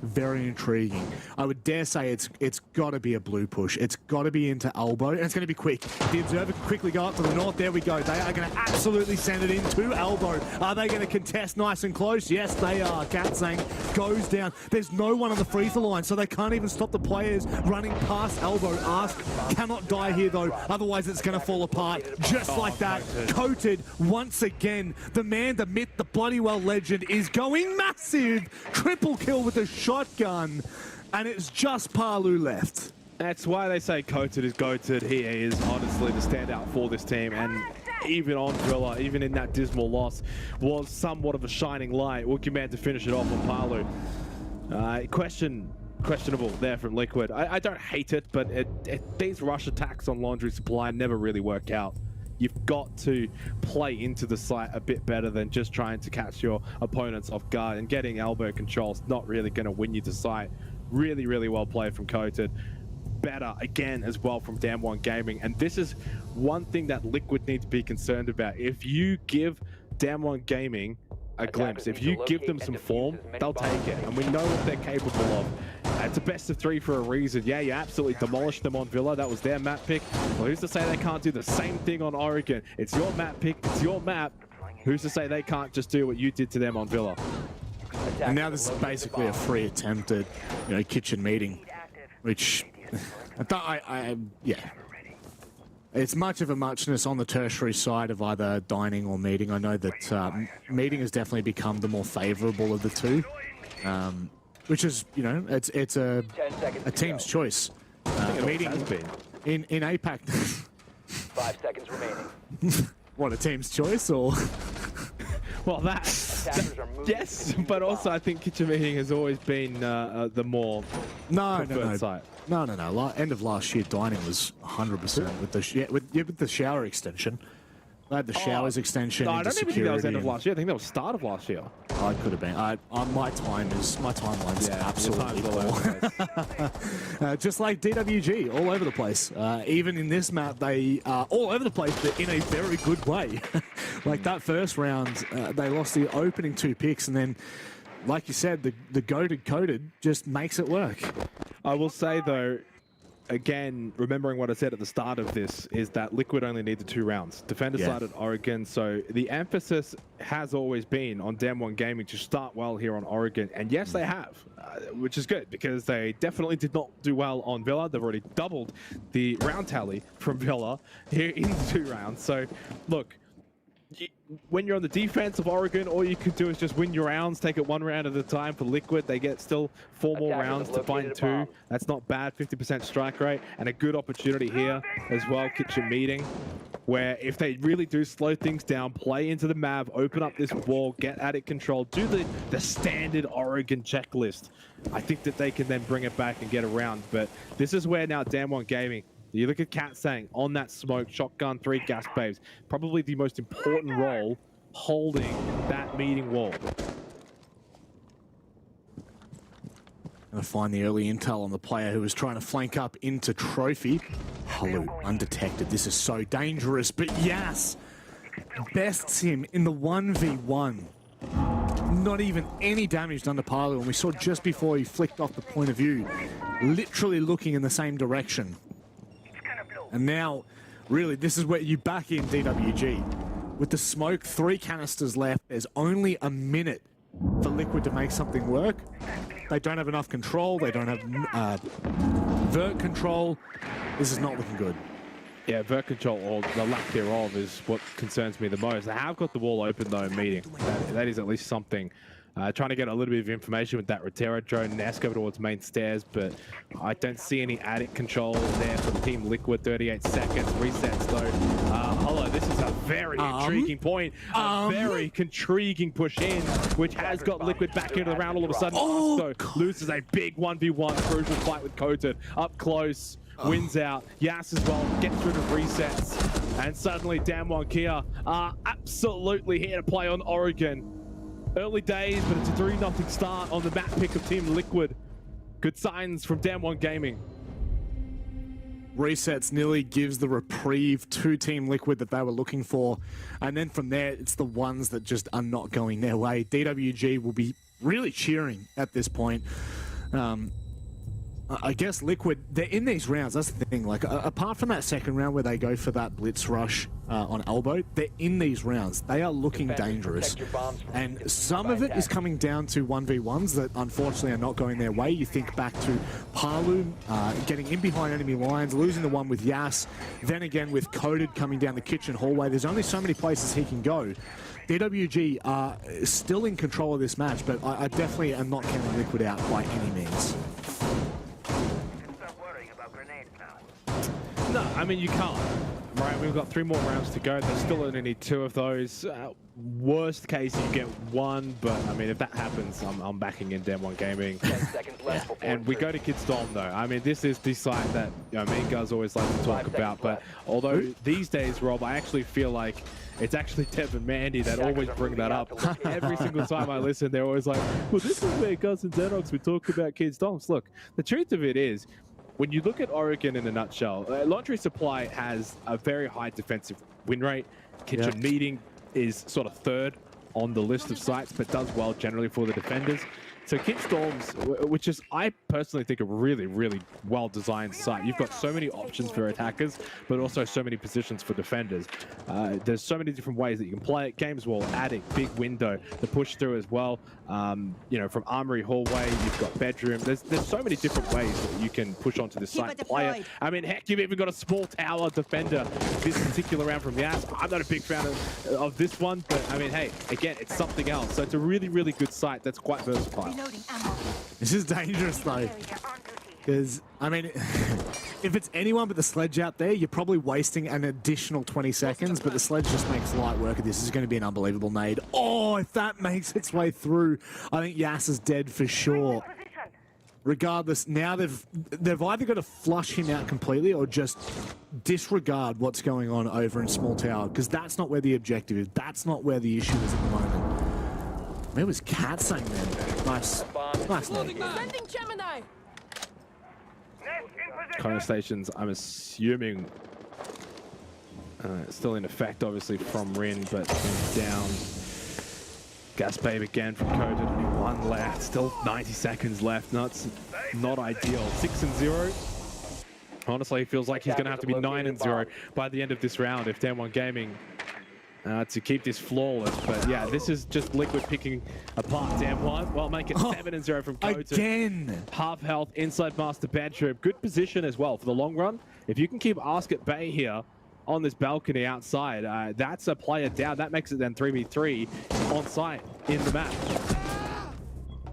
very intriguing. I would dare say it's got to be a blue push. It's got to be into elbow, and it's going to be quick. The Observer can quickly go up to the north. There we go. They are going to absolutely send it into elbow. Are they going to contest nice and close? Yes, they are. KIA goes down. There's no one on the freezer line, so they can't even stop the players running past elbow. Ask cannot die here, though. Otherwise, it's going to fall apart just like that. Coated once again. The man, the myth, the bloody well legend is going massive. Triple kill with a shotgun, and it's just Palu left. That's why they say Coated is goated. He is honestly the standout for this team, and even on Villa, even in that dismal loss, was somewhat of a shining light. Wookie Man to finish it off on Palu. Questionable there from Liquid. I don't hate it, but these rush attacks on Laundry Supply never really work out. You've got to play into the site a bit better than just trying to catch your opponents off guard, and getting elbow controls not really going to win you to site. Really, really well played from Coated. Better again as well from Damn One Gaming, and this is one thing that Liquid need to be concerned about. If you give Damn One Gaming a glimpse, if you give them some form, they'll take it, and we know what they're capable of. It's a best of 3 for a reason. Yeah, you absolutely demolished them on Villa. That was their map pick. Well, who's to say they can't do the same thing on Oregon? It's your map pick, it's your map. Who's to say they can't just do what you did to them on Villa? And now this is basically a free attempt at, kitchen meeting, which yeah. It's much of a muchness on the tertiary side of either dining or meeting. I know that meeting has definitely become the more favorable of the two, which is, it's a team's choice. Meeting in APAC. 5 seconds remaining. What, a team's choice, or? Well, yes, but also I think kitchen meeting has always been the more preferred site. No. End of last year, dining was 100% with the shower extension. They had the showers extension. No, I don't even think that was end of last year. I think that was start of last year. Oh, it could have been. My timeline's absolutely full. Just like DWG, all over the place. Even in this map, they are all over the place, but in a very good way. Like that first round, they lost the opening 2 picks, and then, like you said, the goated Coated just makes it work. I will say though, again, remembering what I said at the start of this, is that Liquid only needed 2 rounds. Defender side at Oregon, so the emphasis has always been on Damwon Gaming to start well here on Oregon, and yes, they have, which is good because they definitely did not do well on Villa. They've already doubled the round tally from Villa here in 2 rounds. So, look, when you're on the defense of Oregon, all you can do is just win your rounds, take it 1 round at a time. For Liquid, they get still 4 more rounds to find 2. That's not bad, 50% strike rate, and a good opportunity here as well, kitchen meeting, where if they really do slow things down, play into the map, open up this wall, get addict control, do the standard Oregon checklist, I think that they can then bring it back and get around. But this is where now Damwon Gaming, you look at Cat saying on that smoke, shotgun, 3 gas babes, probably the most important role holding that meeting wall. Gonna find the early intel on the player who was trying to flank up into Trophy. Hello, undetected. This is so dangerous, but yes, bests him in the 1v1. Not even any damage done to Palu, and we saw just before he flicked off the point of view, literally looking in the same direction. And now, really, this is where you back in DWG. With the smoke, 3 canisters left, there's only a minute for Liquid to make something work. They don't have enough control, they don't have vert control. This is not looking good. Yeah, vert control, or the lack thereof, is what concerns me the most. They have got the wall open though, meeting. That is at least something. Trying to get a little bit of information with that Rotera drone. Nest over towards main stairs, but I don't see any addict control there for the Team Liquid. 38 seconds, resets though. Hello, this is a very intriguing point. A very intriguing push in, which has got Liquid back into the round all of a sudden. So loses a big 1v1 crucial fight with Coated. Up close, wins out. Yas as well, gets rid of resets. And suddenly Damwon KIA are absolutely here to play on Oregon. Early days, but it's a 3-0 start on the map pick of Team Liquid. Good signs from Damwon Gaming. Resets nearly gives the reprieve to Team Liquid that they were looking for. And then from there, it's the ones that just are not going their way. DWG will be really cheering at this point. I guess Liquid, they're in these rounds, that's the thing. Like, apart from that second round where they go for that blitz rush on elbow, they're in these rounds. They are looking dangerous. And some of it is coming down to 1v1s that unfortunately are not going their way. You think back to Palu getting in behind enemy lines, losing the one with Yas, then again with Coded coming down the kitchen hallway. There's only so many places he can go. DWG are still in control of this match, but I definitely am not counting Liquid out by any means. No, I mean, you can't. Right, we've got 3 more rounds to go. They still only need 2 of those. Worst case, you get 1, but I mean, if that happens, I'm backing in Damwon Gaming. 10 seconds left And we go to Kidstorm though. I mean, this is the site that me and guys always like to talk about. But although these days, Rob, I actually feel like it's actually Dev and Mandy that always bring that up. Every single time I listen, they're always like, well, this is where Gus and Xenox, we talk about Kidstorms. Look, the truth of it is, when you look at Oregon in a nutshell, Laundry Supply has a very high defensive win rate. Kitchen Meeting is sort of 3rd on the list of sites, but does well generally for the defenders. So Kidstorms, which is, I personally think, a really, really well-designed site. You've got so many options for attackers, but also so many positions for defenders. There's so many different ways that you can play it. Games Wall, Attic, big window, the push through as well. You know, from Armory Hallway, you've got Bedroom. There's so many different ways that you can push onto this site and play it. I mean, heck, you've even got a small tower defender this particular round from Yas. I'm not a big fan of this one, but I mean, hey, again, it's something else. So it's a really, really good site that's quite versatile. This is dangerous though, because I mean, if it's anyone but the Sledge out there, you're probably wasting an additional 20 seconds, but the Sledge just makes light work of this. This is going to be an unbelievable nade. Oh, if that makes its way through, I think Yas is dead for sure. Regardless, now they've either got to flush him out completely or just disregard what's going on over in Small Tower, because that's not where the objective is. That's not where the issue is at the moment. Where was Cat saying then? Nice. Nice name. Kona stations, I'm assuming, still in effect, obviously, from Rin, but down. Gas Babe again from Coded, only 1 left. Still 90 seconds left. Nuts. not ideal. 6-0. Honestly, it feels like he's going to have to be 9-0 by the end of this round if Damwon Gaming to keep this flawless. But yeah, this is just Liquid picking apart Damwon. Well, make it 7-0 from Koten. Again. Half health inside master bedroom. Good position as well for the long run. If you can keep Ask at bay here on this balcony outside, that's a player down. That makes it then 3v3 on site in the map.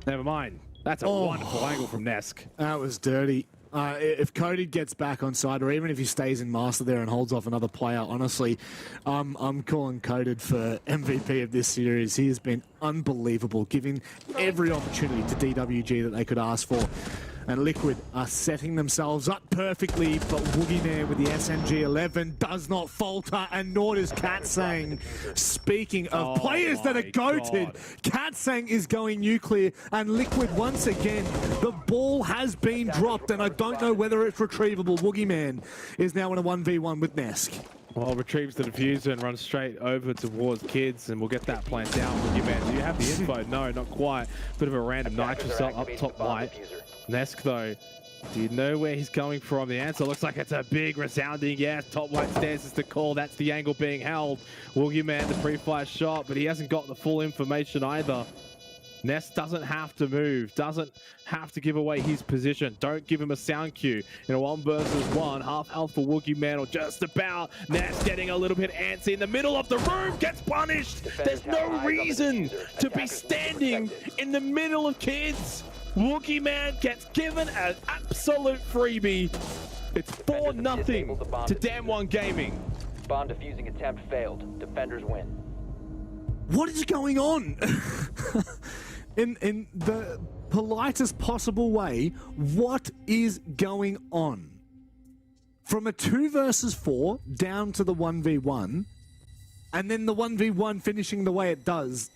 Never mind. That's a wonderful angle from Nesk. That was dirty. If Cody gets back on side, or even if he stays in master there and holds off another player, honestly, I'm calling Coded for MVP of this series. He has been unbelievable, giving every opportunity to DWG that they could ask for. And Liquid are setting themselves up perfectly, but Woogieman with the SMG-11 does not falter, and nor does KIA.CEST. Speaking of players that are goated, KIA.CEST is going nuclear, and Liquid once again, the ball has been dropped, and I don't know whether it's retrievable. Woogieman is now in a 1v1 with Nesk. Well, retrieves the diffuser and runs straight over towards Kids, and we'll get that plant down. Woogieman, do you have the info? No, not quite. Bit of a random nitro cell up top right. Nesk, though, do you know where he's coming from? The answer looks like it's a big resounding yes. Top right stairs is the call. That's the angle being held. Woogieman, the pre-fire shot, but he hasn't got the full information either. Nesk doesn't have to move, doesn't have to give away his position. Don't give him a sound cue. In a 1 versus 1, half health for Woogieman, or just about. Nesk getting a little bit antsy in the middle of the room, gets punished. There's no reason to be standing in the middle of Kids. Woogieman gets given an absolute freebie. It's 4-0 to Damwon Gaming. Bomb defusing attempt failed. Defenders win. What is going on? in the politest possible way, what is going on? From a 2 versus 4 down to the 1v1, and then the 1v1 finishing the way it does.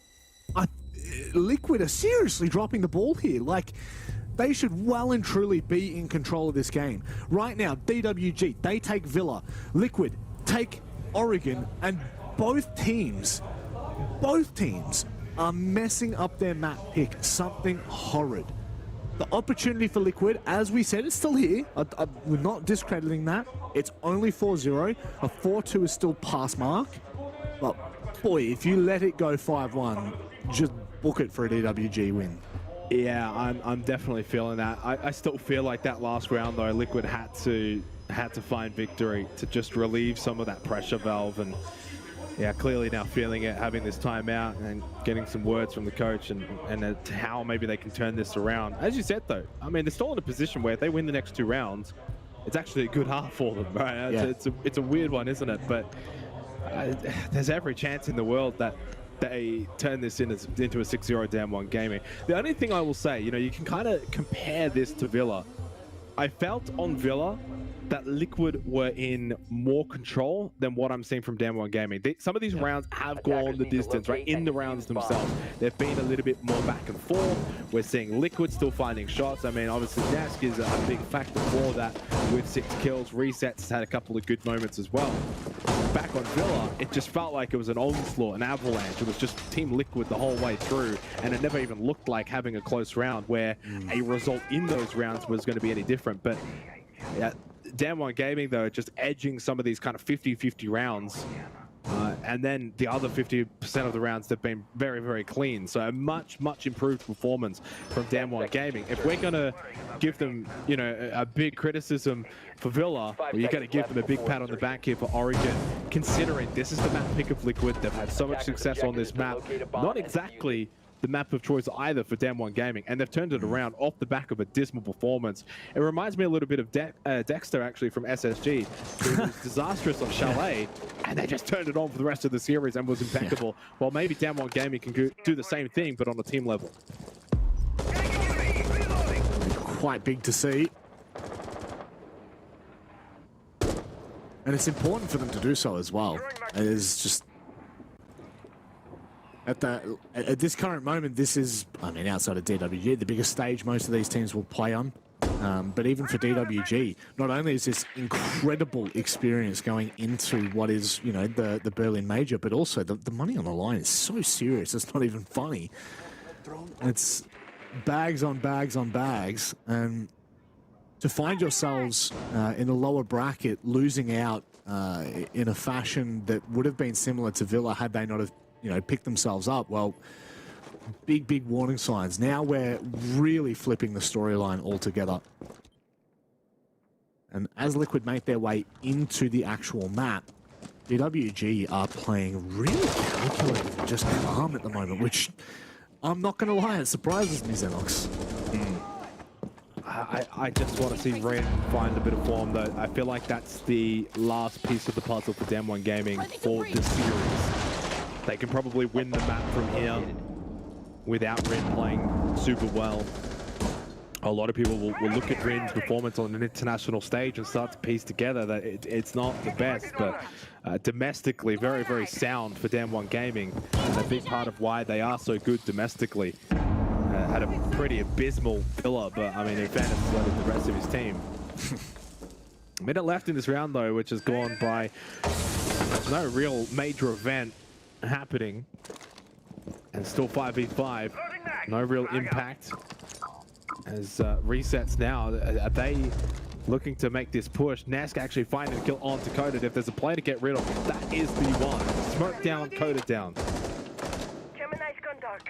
Liquid are seriously dropping the ball here. Like, they should well and truly be in control of this game. Right now, DWG, they take Villa. Liquid take Oregon, and both teams are messing up their map pick. Something horrid. The opportunity for Liquid, as we said, it's still here. We're not discrediting that. It's only 4-0. A 4-2 is still pass mark. But boy, if you let it go 5-1, just book it for a DWG win. Yeah, I'm definitely feeling that. I still feel like that last round though, Liquid had to find victory to just relieve some of that pressure valve, and yeah, clearly now feeling it, having this timeout and getting some words from the coach and how maybe they can turn this around. As you said though, I mean, they're still in a position where if they win the next 2 rounds, it's actually a good half for them, right? Yeah. It's a weird one, isn't it? But there's every chance in the world that they turn this into a 6-0 Damwon Gaming. The only thing I will say, you know, you can kind of compare this to Villa. I felt on Villa that Liquid were in more control than what I'm seeing from Damwon Gaming. Some of these rounds have gone the distance, right? In the rounds themselves, they've been a little bit more back and forth. We're seeing Liquid still finding shots. I mean, obviously, Nesk is a big factor for that with 6 kills. Resets had a couple of good moments as well. Back on Villa, it just felt like it was an onslaught, an avalanche. It was just Team Liquid the whole way through, and it never even looked like having a close round where a result in those rounds was going to be any different. But yeah, Damwon Gaming, though, just edging some of these kind of 50-50 rounds. And then the other 50% of the rounds have been very, very clean. So a much, much improved performance from Damwon Gaming. If we're going to give them, you know, a big criticism for Villa, well, you got to give them a big pat on the back here for Oregon, considering this is the map pick of Liquid. They've had so much success on this map. Not exactly the map of choice either for Damwon Gaming, and they've turned it around off the back of a dismal performance. It reminds me a little bit of Dexter, actually, from SSG, who was disastrous on Chalet, and they just turned it on for the rest of the series and was impeccable. Well, maybe Damwon Gaming can do the same thing, but on a team level. Quite big to see. And it's important for them to do so as well. It is just... At this current moment, this is, I mean, outside of DWG, the biggest stage most of these teams will play on. But even for DWG, not only is this incredible experience going into what is, you know, the Berlin Major, but also the money on the line is so serious, it's not even funny. It's bags on bags on bags, and to find yourselves in a lower bracket losing out in a fashion that would have been similar to Villa had they not have, picked themselves up, well, big warning signs. Now we're really flipping the storyline altogether. And as Liquid make their way into the actual map, DWG are playing really calculated and just calm at the moment, which I'm not going to lie, it surprises me, Xenox. I just want to see Ren find a bit of form, though. I feel like that's the last piece of the puzzle for Damwon Gaming for this series. They can probably win the map from here without Ren playing super well. A lot of people will look at Ren's performance on an international stage and start to piece together that it's not the best, but domestically very, very sound for Damwon Gaming, and a big part of why they are so good domestically. Had a pretty abysmal Villa, but I mean, in fairness, so did the rest of his team. A minute left in this round, though, which has gone by. There's no real major event happening, and still 5v5. No real impact. As resets now, are they looking to make this push? Nesk actually finding a kill onto Coded. If there's a play to get rid of, that is the one. Smoke down, Coded down. Gemini's gone dark.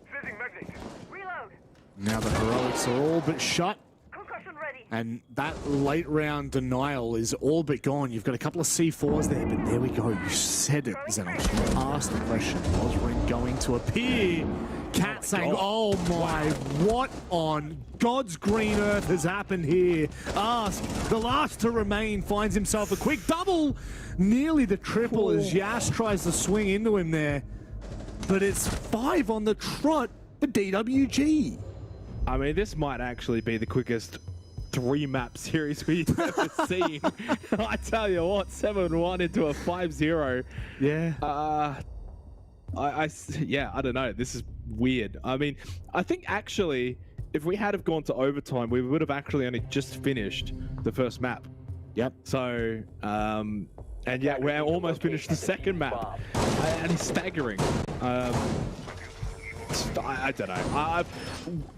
Fizzing magnet. Reload. Now the heroics are all but shut. Concussion ready. And that late round denial is all but gone. You've got a couple of C4s there, but there we go. You said it, Xenox. You asked the question. Was Ren going to appear? Cat saying, oh my, what on God's green earth has happened here? Ask, the last to remain, finds himself a quick double. Nearly the triple as Yash tries to swing into him there. But it's 5 on the trot for DWG. I mean, this might actually be the quickest 3-map series we've ever seen. I tell you what, 7-1 into a 5-0. Yeah. Yeah, I don't know. This is weird. I mean, I think actually, if we had have gone to overtime, we would have actually only just finished the first map. Yep. So, and yeah, we're almost finished the second map. And it's staggering. I don't know.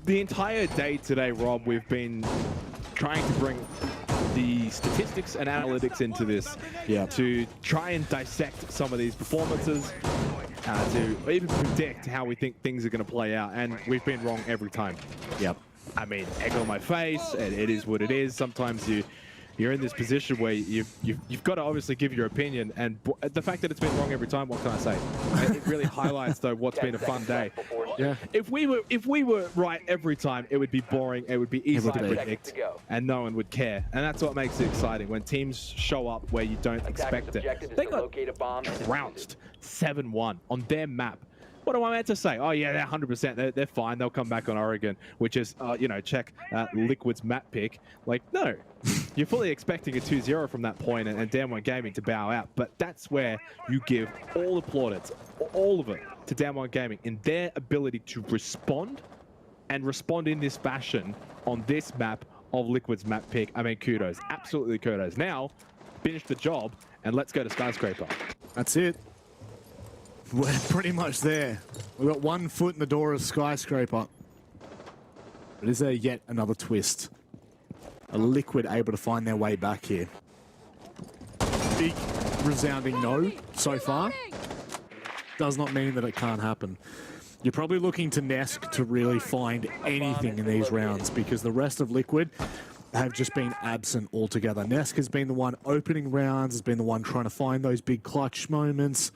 The entire day today, Rob, we've been trying to bring the statistics and analytics into this, to try and dissect some of these performances, to even predict how we think things are going to play out, and we've been wrong every time. Yep. I mean, egg on my face. It is what it is. Sometimes you're in this position where you've got to obviously give your opinion, and the fact that it's been wrong every time, what can I say? It really highlights, though, what's been a fun day. Yeah. If we were right every time, it would be boring. It would be easy to predict, and no one would care. And that's what makes it exciting, when teams show up where you don't expect it. They got trounced 7-1 on their map. What am I meant to say? Oh yeah, they're 100%. They're fine. They'll come back on Oregon, which is, check Liquid's map pick. Like, no, you're fully expecting a 2-0 from that point, and Damwon Gaming to bow out. But that's where you give all the plaudits, all of it, to Damwon Gaming in their ability to respond, and respond in this fashion on this map of Liquid's map pick. I mean, kudos, absolutely kudos. Now, finish the job, and let's go to Skyscraper. That's it. We're pretty much there. We've got 1 foot in the door of Skyscraper. But is there yet another twist? A Liquid able to find their way back here? Big resounding no so far. Does not mean that it can't happen. You're probably looking to Nesk to really find anything in these rounds, because the rest of Liquid have just been absent altogether. Nesk has been the one opening rounds, has been the one trying to find those big clutch moments.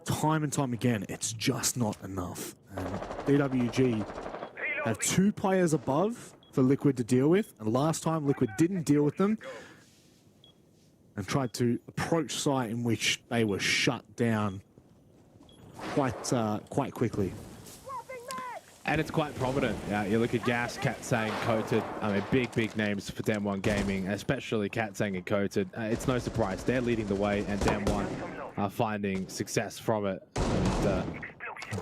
Time and time again, it's just not enough. And DWG have 2 players above for Liquid to deal with, and last time Liquid didn't deal with them and tried to approach site in which they were shut down quite quickly. And it's quite prominent. You look at Gas, Katsang, Coated. I mean, big names for Damwon Gaming, especially Katsang and Coated. It's no surprise. They're leading the way, and Damwon are finding success from it.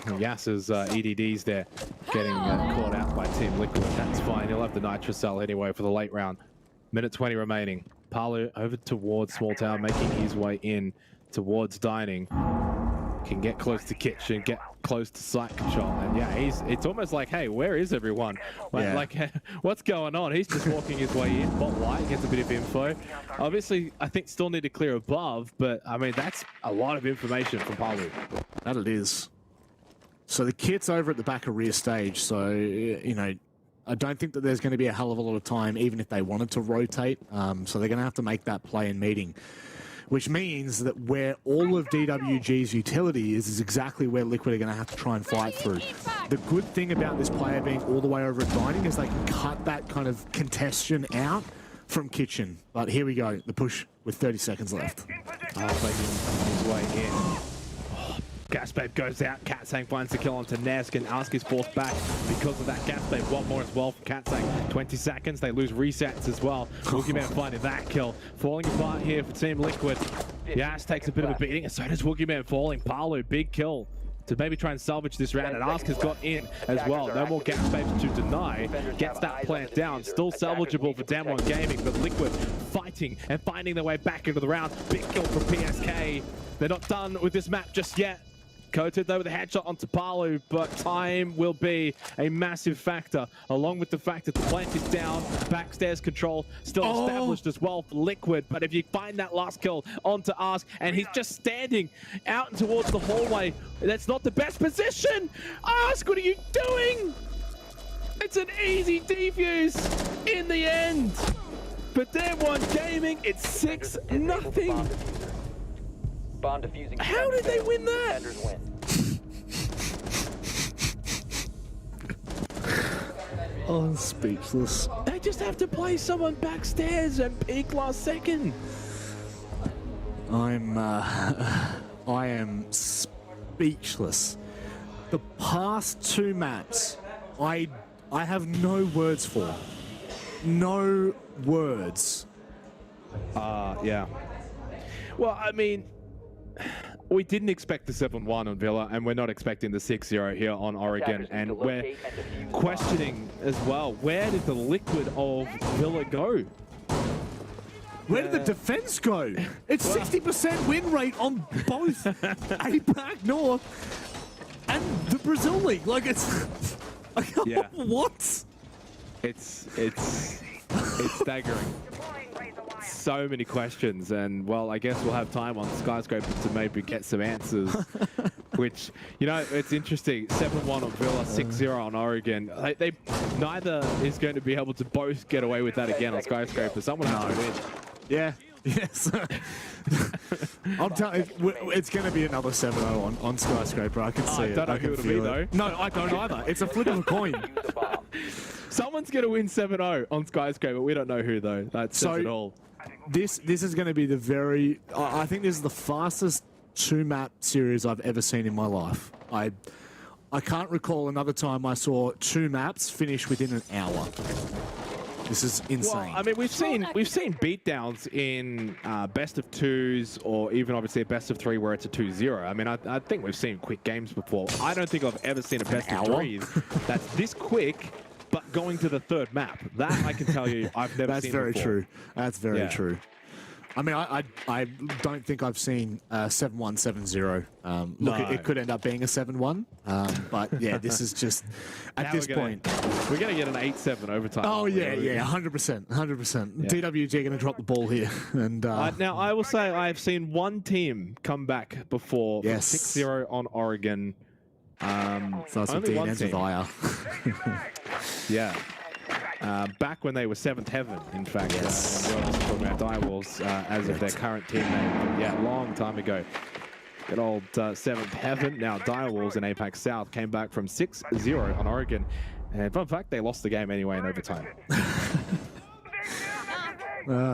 And Yas's EDDs there getting caught out by Team Liquid. That's fine. He'll have the Nitrocell anyway for the late round. Minute 20 remaining. Palu over towards Small Tower, making his way in towards Dining. can get close to kitchen, get close to site control, and yeah, it's almost like, hey, where is everyone? Like what's going on? He's just walking his way in, bot white, gets a bit of info. Obviously, I think still need to clear above, but I mean, that's a lot of information from Palu. That it is. So the kit's over at the back of rear stage, so, you know, I don't think that there's going to be a hell of a lot of time, even if they wanted to rotate. So they're going to have to make that play in meeting, which means that where all of DWG's utility is exactly where Liquid are going to have to try and fight through. The good thing about this player being all the way over at dining is they can cut that kind of congestion out from kitchen. But here we go, the push with 30 seconds left. Making his way in. Gasbabe goes out, Katsang finds the kill onto Nesk, and Ask is forced back because of that. Gasbabe, one more as well from Katsang. 20 seconds, they lose resets as well. Wookieman finding that kill. Falling apart here for Team Liquid. Yas takes a bit of a beating, and so does Wookieman falling. Palu, big kill to maybe try and salvage this round, and Ask has got in as well. No more Gasbabes to deny. Gets that plant down. Still salvageable for Damwon Gaming, but Liquid fighting and finding their way back into the round. Big kill from PSK. They're not done with this map just yet. Coated though with a headshot onto Palu, but time will be a massive factor, along with the fact that the plant is down, backstairs control still established as well for Liquid. But if you find that last kill onto Ask, and he's just standing out towards the hallway, that's not the best position. Ask, what are you doing? It's an easy defuse in the end. But Damwon Gaming, it's 6-0. How did they win that? Oh, I'm speechless. They just have to play someone backstairs and peek last second. I am speechless. The past two maps, I have no words for. No words. Yeah. Well, I mean, we didn't expect the 7-1 on Villa, and we're not expecting the 6-0 here on Oregon, and we're questioning as well, where did the Liquid of Villa go? Where did the defense go? It's 60% win rate on both APAC North and the Brazil League. Like, it's... Yeah. What? It's staggering. So many questions, and well, I guess we'll have time on Skyscraper to maybe get some answers. Which, you know, it's interesting. 7-1 on Villa, 6-0 on Oregon. They neither is going to be able to both get away with that again on Skyscraper. Someone has to win. Yeah. Yes. I'm telling you, it's going to be another 7-0 on Skyscraper. I can see it. I don't know who it'll be, though. No, I don't either. It's a flip of a coin. Someone's going to win 7-0 on Skyscraper. We don't know who, though. That says it all. This is going to be the very... I think this is the fastest two-map series I've ever seen in my life. I can't recall another time I saw two maps finish within an hour. This is insane. Well, I mean, we've seen beatdowns in best of twos, or even obviously a best of three where it's a 2-0. I mean, I think we've seen quick games before. I don't think I've ever seen a best of threes that's this quick, but going to the third map. That I can tell you, I've never seen before. That's very true. That's very true. I mean, I don't think I've seen 7-1, 7-0. Look, it could end up being a 7-1, but yeah, this is just at this point. We're going to get an 8-7 overtime. Oh yeah, 100%, 100%. DWG going to drop the ball here, and now I will say I've seen one team come back before from 6-0 on Oregon. So that's only one team. With IR. Yeah. Back when they were 7th Heaven, in fact. Yes. Talking about Direwolves as of their current team name. Yeah, long time ago. Good old 7th Heaven. Now Direwolves in APAC South came back from 6-0 on Oregon. And fun fact, they lost the game anyway in overtime.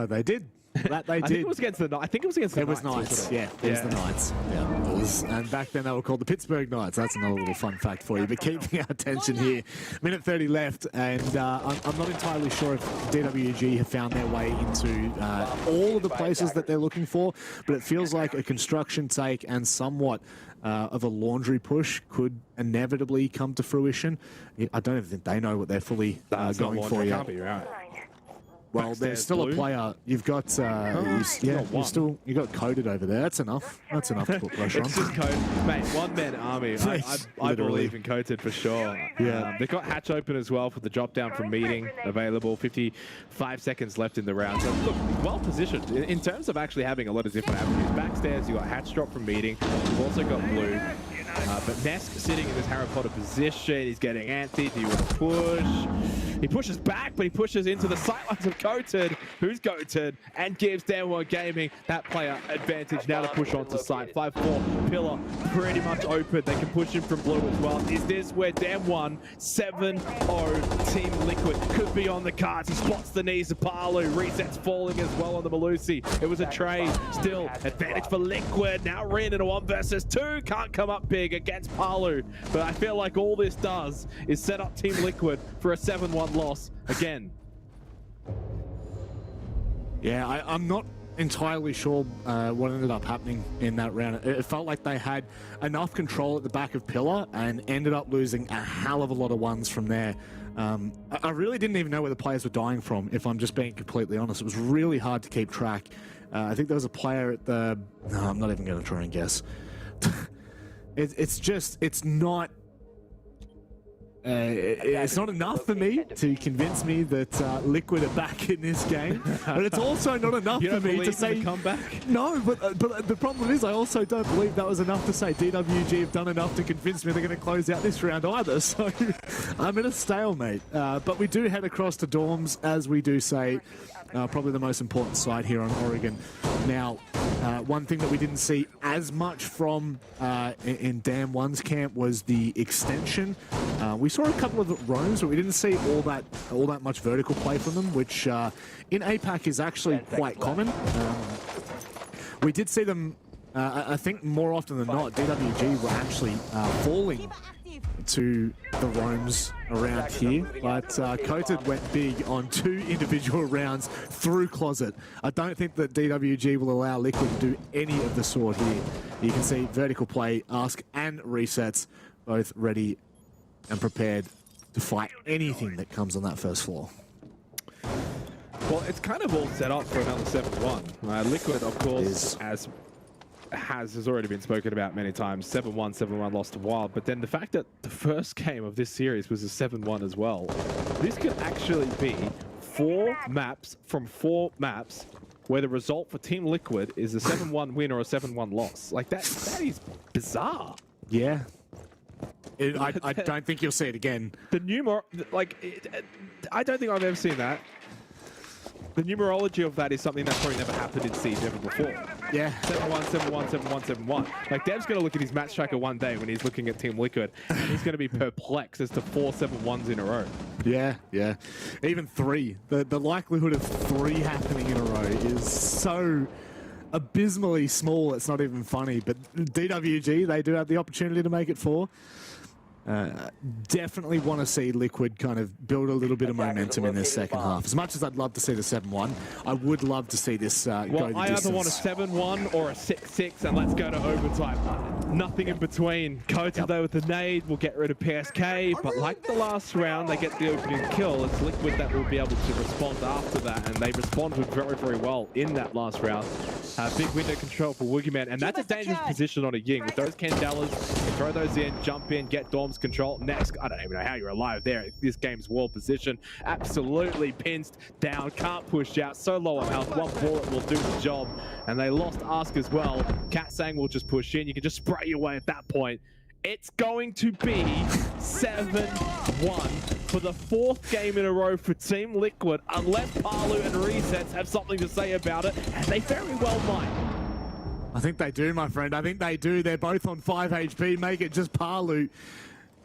They did. That they did. I think it was against the Knights. It was Knights. Yeah, it was the Knights. Yeah, it was. And back then they were called the Pittsburgh Knights. That's another little fun fact for you. But keeping our attention here, minute 30 left, and I'm not entirely sure if DWG have found their way into all of the places that they're looking for. But it feels like a construction take and somewhat of a laundry push could inevitably come to fruition. I don't even think they know what they're fully going for yet. Can't be right. Well, there's Backstairs still blue. a player. You've got, you got coded over there. That's enough. That's enough to put pressure on. It's just code. Mate, one-man army. I believe in coated for sure. Yeah. They've got hatch open as well for the drop down from meeting available. 55 seconds left in the round. So look, well positioned in terms of actually having a lot of different avenues. Backstairs, you got hatch drop from meeting. You've also got blue. But Nesk sitting in this Harry Potter position. He's getting antsy. Do you want to push? He pushes back, but he pushes into the sightlines of Coated, who's Coated, and gives Damwon Gaming that player advantage now to push onto site. 5-4 pillar pretty much open. They can push him from blue as well. Is this where Damwon 7-0 Team Liquid could be on the cards? He spots the knees of Palu. Resets falling as well on the Malusi. It was a trade. Still advantage for Liquid. Now Rin in a 1 versus 2. Can't come up big against Palu. But I feel like all this does is set up Team Liquid for a 7-1 loss again. Yeah, I'm not entirely sure what ended up happening in that round. It felt like they had enough control at the back of Pillar and ended up losing a hell of a lot of ones from there. I really didn't even know where the players were dying from, if I'm just being completely honest. It was really hard to keep track. I think there was a player at the... No, I'm not even going to try and guess. It's not... it's not enough for me to convince me that Liquid are back in this game, but it's also not enough for me to say comeback. No, but the problem is I also don't believe that was enough to say DWG have done enough to convince me they're going to close out this round either. So I'm in a stalemate. But we do head across to dorms, as we do say. Probably the most important side here on Oregon. Now, one thing that we didn't see as much from in Damwon's camp was the extension. We saw a couple of roams, but we didn't see all that much vertical play from them, which in APAC is actually quite common. We did see them, I think more often than not, DWG were actually falling to the roams around here, but Coated went big on 2 individual rounds through Closet. I don't think that DWG will allow Liquid to do any of the sort here. You can see vertical play, Ask and Resets, both ready and prepared to fight anything that comes on that first floor. Well, it's kind of all set up for another 7-1. Liquid, of course, has already been spoken about many times. 7-1, 7-1 lost to Wild. But then the fact that the first game of this series was a 7-1 as well. This could actually be 4 maps from 4 maps where the result for Team Liquid is a 7-1 win or a 7-1 loss. Like, that is bizarre. Yeah. I don't think you'll see it again. The I don't think I've ever seen that. The numerology of that is something that's probably never happened in Siege ever before. Yeah. 7-1, 7-1, 7-1, 7-1. Like, Dev's going to look at his match tracker one day when he's looking at Team Liquid, and he's going to be perplexed as to 4 7-1s in a row. Yeah, yeah. Even 3. The likelihood of 3 happening in a row is so abysmally small, it's not even funny. But DWG, they do have the opportunity to make it 4. Definitely want to see Liquid kind of build a little bit of momentum in this second half. As much as I'd love to see the 7-1, I would love to see this go the distance. I either want a 7-1 or a 6-6, and let's go to overtime. Nothing in between. Coated though with the nade will get rid of PSK, but like the last round, they get the opening kill. It's Liquid that will be able to respond after that, and they responded very, very well in that last round. Big window control for Woogieman, and that's a dangerous position on a Ying. With those Candelas, throw those in, jump in, get Dorm's control. Next, I don't even know how you're alive there. This game's well positioned. Absolutely pinched down, can't push out. So low on health, 1 bullet will do the job. And they lost Ask as well. Katsang will just push in. You can just spray your way at that point. It's going to be 7-1 for the 4th game in a row for Team Liquid, unless Palu and Resets have something to say about it, and they very well might. I think they do, my friend. I think they do. They're both on 5 HP. Make it just Palu.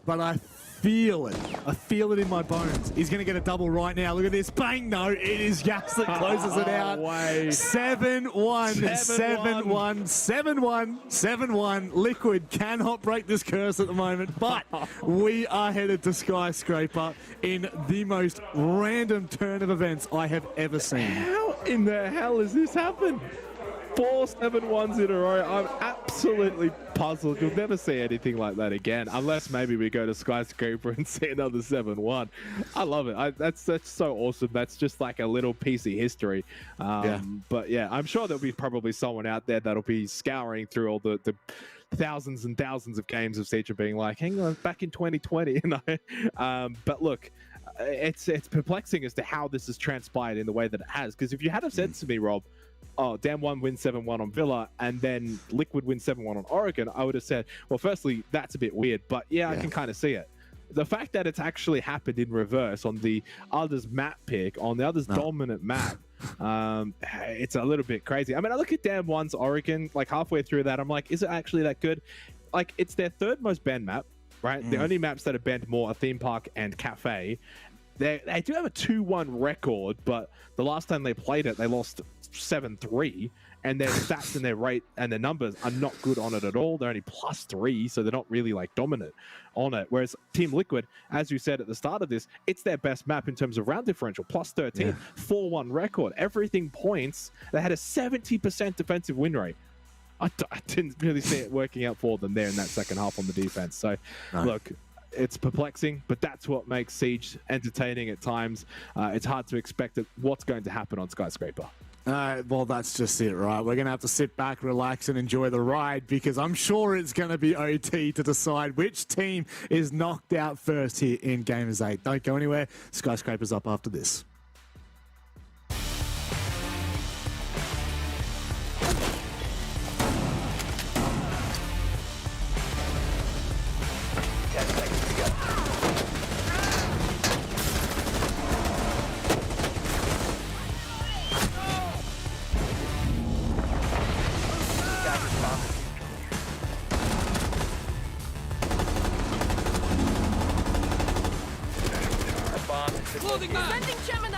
But I feel it. I feel it in my bones. He's going to get a double right now. Look at this. Bang! No, it is Yax that closes it out. 7-1, 7-1, 7-1, 7-1. Liquid cannot break this curse at the moment, but we are headed to Skyscraper in the most random turn of events I have ever seen. How in the hell has this happened? 4 7-1s in a row. I'm absolutely puzzled. You'll never see anything like that again, unless maybe we go to Skyscraper and see another 7-1. I love it. That's so awesome. That's just like a little piece of history. But yeah, I'm sure there'll be probably someone out there that'll be scouring through all the thousands and thousands of games of Siege and being like, hang on, back in 2020, you know. But look, it's perplexing as to how this has transpired in the way that it has. Because if you had have said to me, Rob, oh, Dam1 wins 7-1 on Villa, and then Liquid wins 7-1 on Oregon, I would have said, well, firstly, that's a bit weird, but yeah, I can kind of see it. The fact that it's actually happened in reverse on the other's map pick, on the other's dominant map, it's a little bit crazy. I mean, I look at Dam1's Oregon, like halfway through that, I'm like, is it actually that good? Like, it's their third most banned map, right? The only maps that are banned more are Theme Park and Cafe. They do have a 2-1 record, but the last time they played it, they lost 7-3, and their stats and their rate and their numbers are not good on it at all. They're only +3, so they're not really like dominant on it. Whereas Team Liquid, as you said at the start of this, it's their best map in terms of round differential, +13, 4-1 record. Everything points. They had a 70% defensive win rate. I didn't really see it working out for them there in that second half on the defense. So, look, it's perplexing, but that's what makes Siege entertaining at times. It's hard to expect what's going to happen on Skyscraper. Well, that's just it, right? We're going to have to sit back, relax, and enjoy the ride, because I'm sure it's going to be OT to decide which team is knocked out first here in Gamers8. Don't go anywhere. Skyscraper's up after this. Sending Gemini!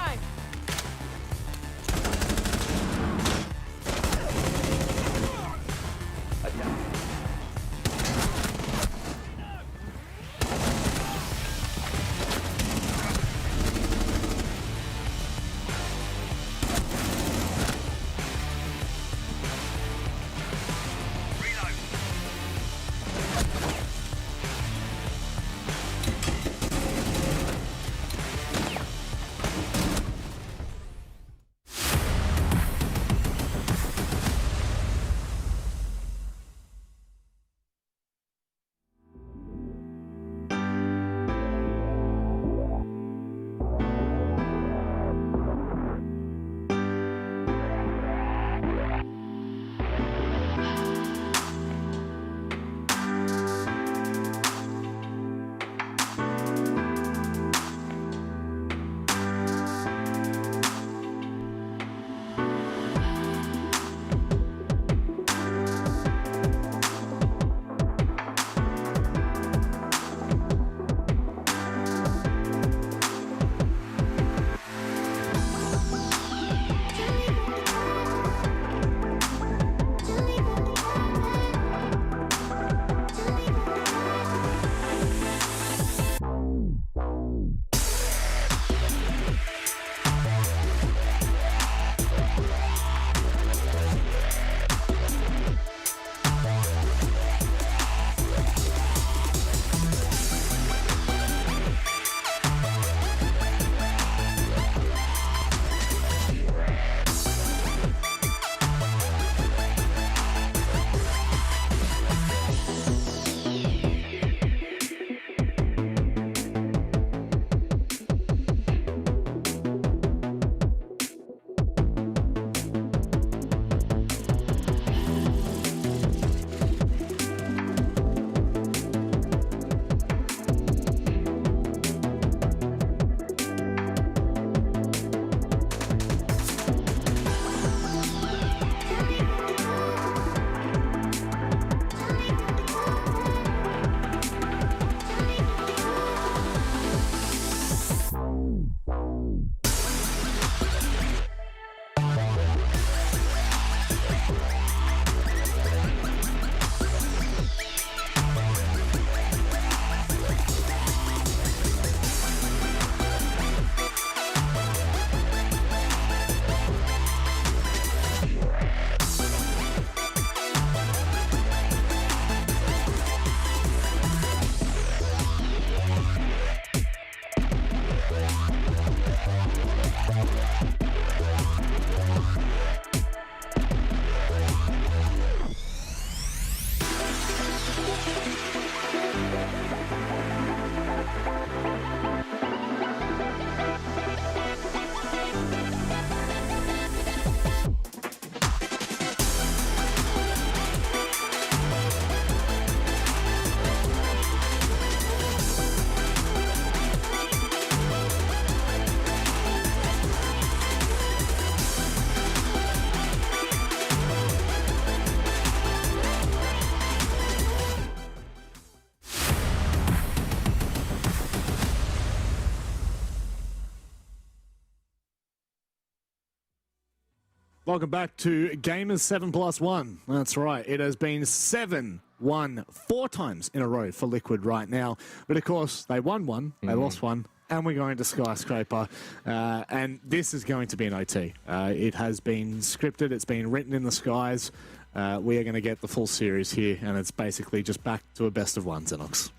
Welcome back to Gamers 7+1. That's right. It has been 7-1 4 times in a row for Liquid right now. But of course, they won one, they lost one, and we're going to Skyscraper. And this is going to be an OT. It has been scripted, it's been written in the skies. We are going to get the full series here, and it's basically just back to a best of one, Xenox.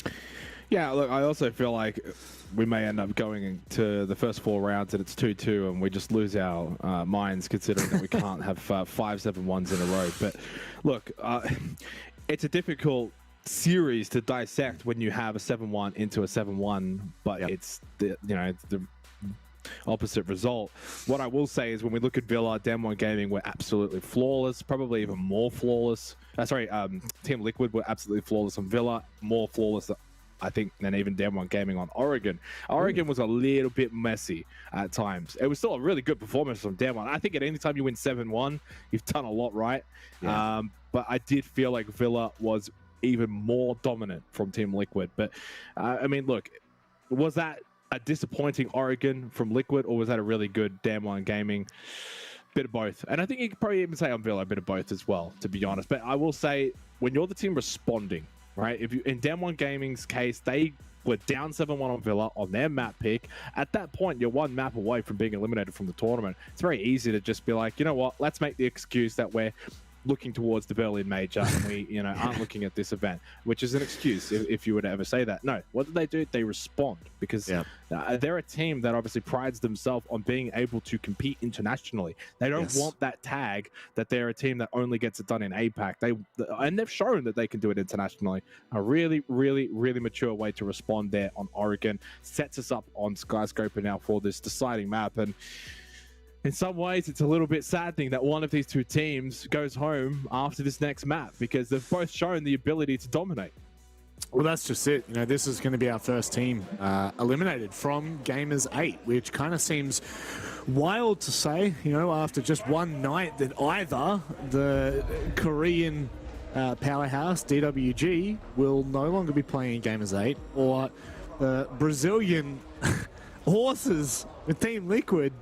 Yeah, look, I also feel like we may end up going into the first 4 rounds and it's 2-2 and we just lose our minds considering that we can't have 5 7-1s in a row. But look, it's a difficult series to dissect when you have a 7-1 into a 7-1, but it's the opposite result. What I will say is when we look at Villa, Damwon Gaming were absolutely flawless, probably even more flawless. Team Liquid were absolutely flawless on Villa, more flawless I think than even Damwon Gaming on Oregon. Oregon was a little bit messy at times. It was still a really good performance from Damwon. I think at any time you win 7-1, you've done a lot right. Yeah. But I did feel like Villa was even more dominant from Team Liquid. But I mean, look, was that a disappointing Oregon from Liquid, or was that a really good Damwon Gaming? Bit of both. And I think you could probably even say on Villa a bit of both as well, to be honest. But I will say, when you're the team responding, right? If you, in Damwon Gaming's case, they were down 7-1 on Villa on their map pick. At that point, you're 1 map away from being eliminated from the tournament. It's very easy to just be like, you know what? Let's make the excuse that we're looking towards the Berlin Major and we aren't looking at this event, which is an excuse if you were to ever say that. No, what do? They respond because they're a team that obviously prides themselves on being able to compete internationally. They don't want that tag that they're a team that only gets it done in APAC. And they've shown that they can do it internationally. A really, really, really mature way to respond there on Oregon. Sets us up on Skyscraper now for this deciding map. And in some ways, it's a little bit saddening that one of these 2 teams goes home after this next map because they've both shown the ability to dominate. Well, that's just it. This is going to be our first team eliminated from Gamers8, which kind of seems wild to say, after just one night that either the Korean powerhouse, DWG, will no longer be playing in Gamers8, or the Brazilian horses with Team Liquid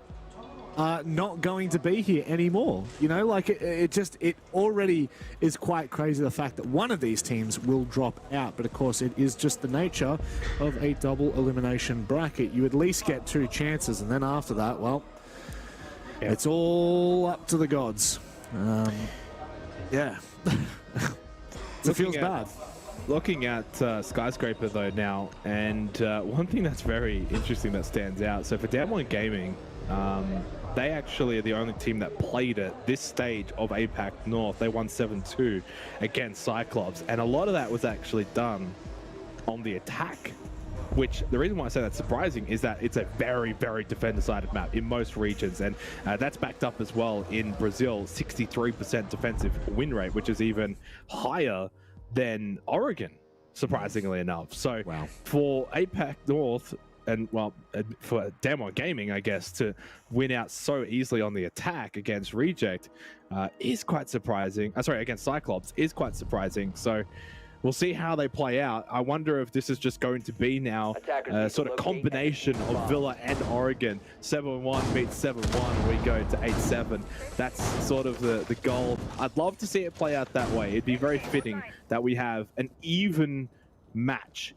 are not going to be here anymore. It already is quite crazy, the fact that one of these teams will drop out. But of course, it is just the nature of a double elimination bracket. You at least get 2 chances, and then after that, well, it's all up to the gods. It feels bad. Looking at Skyscraper though now, and one thing that's very interesting that stands out. So for Damwon Gaming, they actually are the only team that played at this stage of APAC North. They won 7-2 against Cyclops, and a lot of that was actually done on the attack, which the reason why I say that's surprising is that it's a very, very defender-sided map in most regions, and that's backed up as well in Brazil, 63% defensive win rate, which is even higher than Oregon, surprisingly enough. So for APAC North, and well, for Damwon Gaming, I guess, to win out so easily on the attack against Reject is quite surprising. Against Cyclops is quite surprising. So we'll see how they play out. I wonder if this is just going to be now a sort of combination of Villa and Oregon. 7-1 beats 7-1, we go to 8-7. That's sort of the goal. I'd love to see it play out that way. It'd be very fitting that we have an even match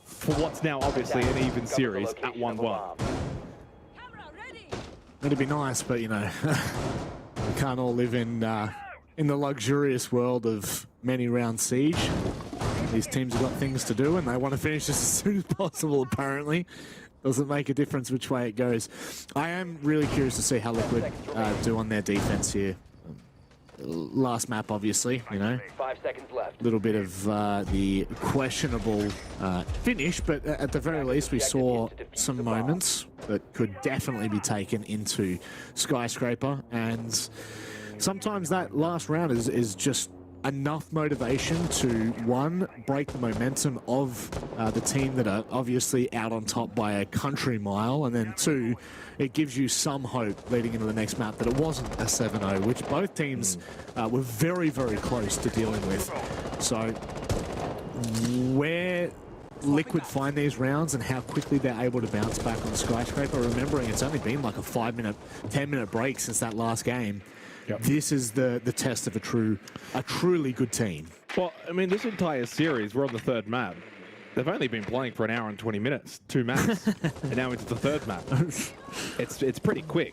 for what's now obviously an even series at 1-1. It'd be nice, but we can't all live in the luxurious world of many round siege. These teams have got things to do and they want to finish this as soon as possible, apparently. Doesn't make a difference which way it goes. I am really curious to see how Liquid do on their defense here. Last map, obviously, 5 seconds left. A little bit of the questionable finish, but at the very least we saw some moments that could definitely be taken into Skyscraper, and sometimes that last round is just enough motivation to, 1, break the momentum of the team that are obviously out on top by a country mile, and then 2, it gives you some hope leading into the next map that it wasn't a 7-0, which both teams were very, very close to dealing with. So where Liquid find these rounds and how quickly they're able to bounce back on Skyscraper, remembering it's only been like a 5-minute, 10-minute break since that last game, this is the test of a truly good team. Well, I mean, this entire series, we're on the third map. They've only been playing for an hour and 20 minutes, 2 maps, and now into the third map. It's pretty quick.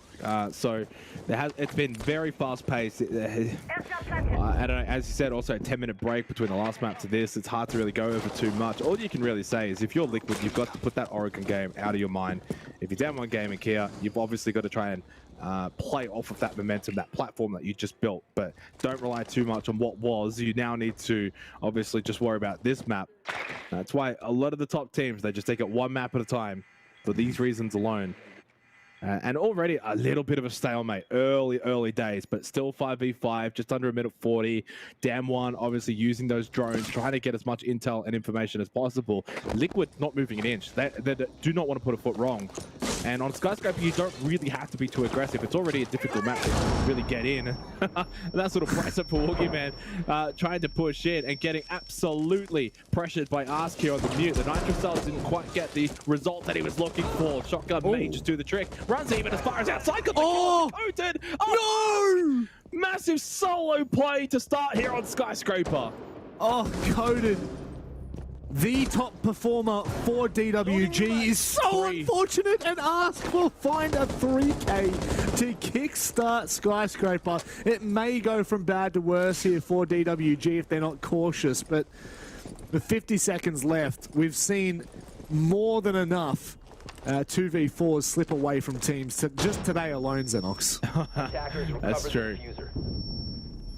So it's been very fast-paced. I don't know, as you said, also a 10-minute break between the last map to this. It's hard to really go over too much. All you can really say is if you're Liquid, you've got to put that Oregon game out of your mind. If you're down one game in KIA, you've obviously got to try and play off of that momentum, that platform that you just built, but don't rely too much on what was. You now need to obviously just worry about this map. That's why a lot of the top teams, they just take it one map at a time for these reasons alone. And already a little bit of a stalemate, early days, but still 5v5, just under a minute 40. Damwon obviously using those drones, trying to get as much intel and information as possible. Liquid not moving an inch. They do not want to put a foot wrong. And on Skyscraper, you don't really have to be too aggressive. It's already a difficult map to really get in. And that sort of press up for Woogie Man, trying to push in and getting absolutely pressured by Ask here on the mute. The Nitro Cells didn't quite get the result that he was looking for. Shotgun may just do the trick. Runs even as far as outside. Coated. Oh, no! Massive solo play to start here on Skyscraper. Oh, Coded. The top performer for DWG is so unfortunate, and Ask will find a 3K to kickstart Skyscraper. It may go from bad to worse here for DWG if they're not cautious, but with 50 seconds left, we've seen more than enough 2v4s slip away from teams just today alone, Xenox. That's true.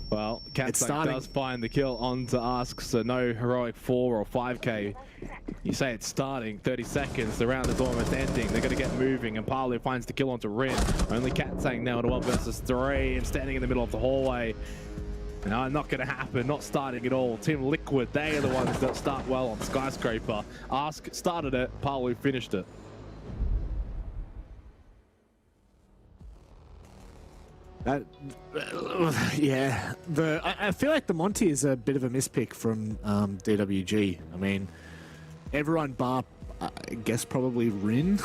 Well, Catsuck does find the kill onto Ask, so no heroic 4 or 5k. You say it's starting, 30 seconds, the round is almost ending. They're going to get moving, and Palu finds the kill onto Rin. Only Katsang now in a 1 versus 3 and standing in the middle of the hallway. No, not going to happen, not starting at all. Team Liquid, they are the ones that start well on Skyscraper. Ask started it, Palu finished it. Yeah, I feel like the Monty is a bit of a mispick from DWG. I mean, everyone bar, I guess probably Rin,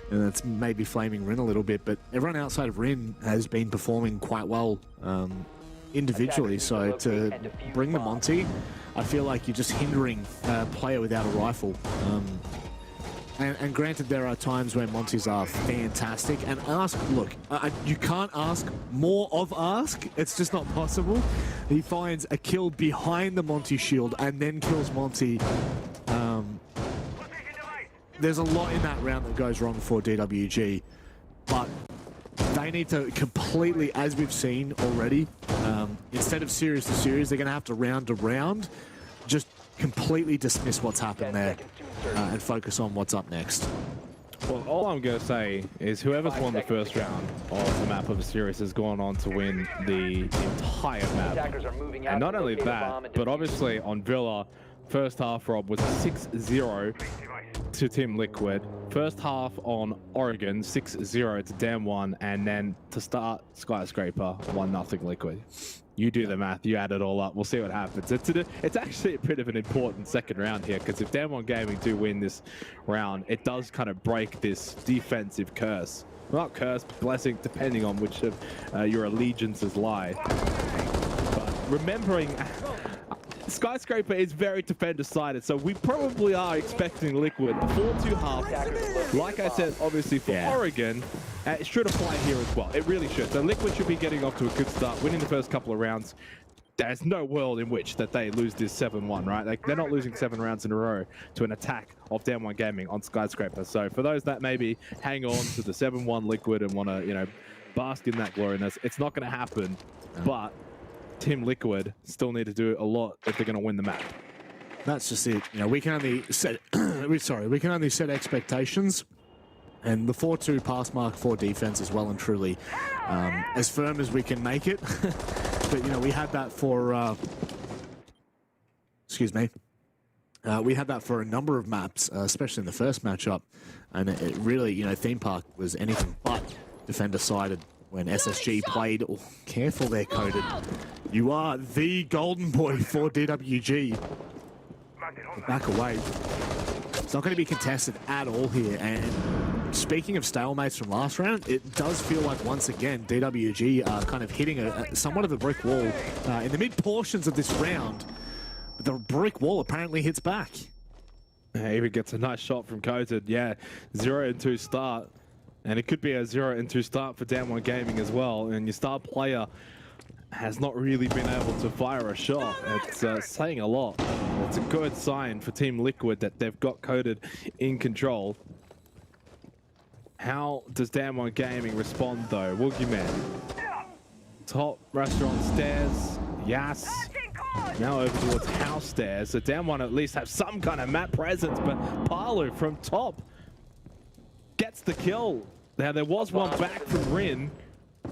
and that's maybe flaming Rin a little bit, but everyone outside of Rin has been performing quite well individually. So to bring the Monty, I feel like you're just hindering a player without a rifle. And granted, there are times where Monties are fantastic. And Ask, look, you can't ask more of Ask. It's just not possible. He finds a kill behind the Monty shield and then kills Monty. There's a lot in that round that goes wrong for DWG. But they need to completely, as we've seen already, instead of series to series, they're going to have to round to round. Just completely dismiss what's happened there and focus on what's up next. Well, all I'm going to say is whoever's won the first round of the map of a series has gone on to win the entire map. And not only that, but obviously on Villa, first half, Rob, was a 6-0 to Team Liquid. First half on Oregon, 6-0 to Damwon, and then to start Skyscraper, 1-0 Liquid. You do the math, you add it all up, we'll see what happens. It's actually a bit of an important second round here, because if Damwon Gaming do win this round, it does kind of break this defensive curse. Well, not curse, but blessing, depending on which of your allegiances lie. But remembering, Skyscraper is very defender-sided, so we probably are expecting Liquid a 4-2 half. Like I said, obviously for Oregon, it should apply here as well. It really should. So Liquid should be getting off to a good start, winning the first couple of rounds. There's no world in which that they lose this 7-1, right? Like, they're not losing 7 rounds in a row to an attack of Damwon Gaming on Skyscraper. So for those that maybe hang on to the 7-1 Liquid and want to, you know, bask in that gloriness, it's not going to happen. But Team Liquid still need to do a lot if they're going to win the map. That's just it. You know, we can only set we can only set expectations, and the 4-2 pass mark for defense is well and truly as firm as we can make it. But you know, we had that for excuse me. We had that for a number of maps, especially in the first matchup, and it really, you know, Theme Park was anything but defender-sided when SSG played. Oh, careful there, Coded. You are the golden boy for DWG. Back away. It's not going to be contested at all here, and speaking of stalemates from last round, it does feel like once again DWG are kind of hitting somewhat of a brick wall in the mid portions of this round. But the brick wall apparently hits back. Even gets a nice shot from Coated. Yeah, 0-2 start. And it could be a 0-2 start for Damwon Gaming as well. And your star player has not really been able to fire a shot. It's saying a lot. It's a good sign for Team Liquid that they've got Coated in control. How does Damwon Gaming respond though? Woogieman. Top restaurant stairs. Yas. Now over towards house stairs. So Damwon at least have some kind of map presence, but Palu from top gets the kill. Now there was one back from Rin,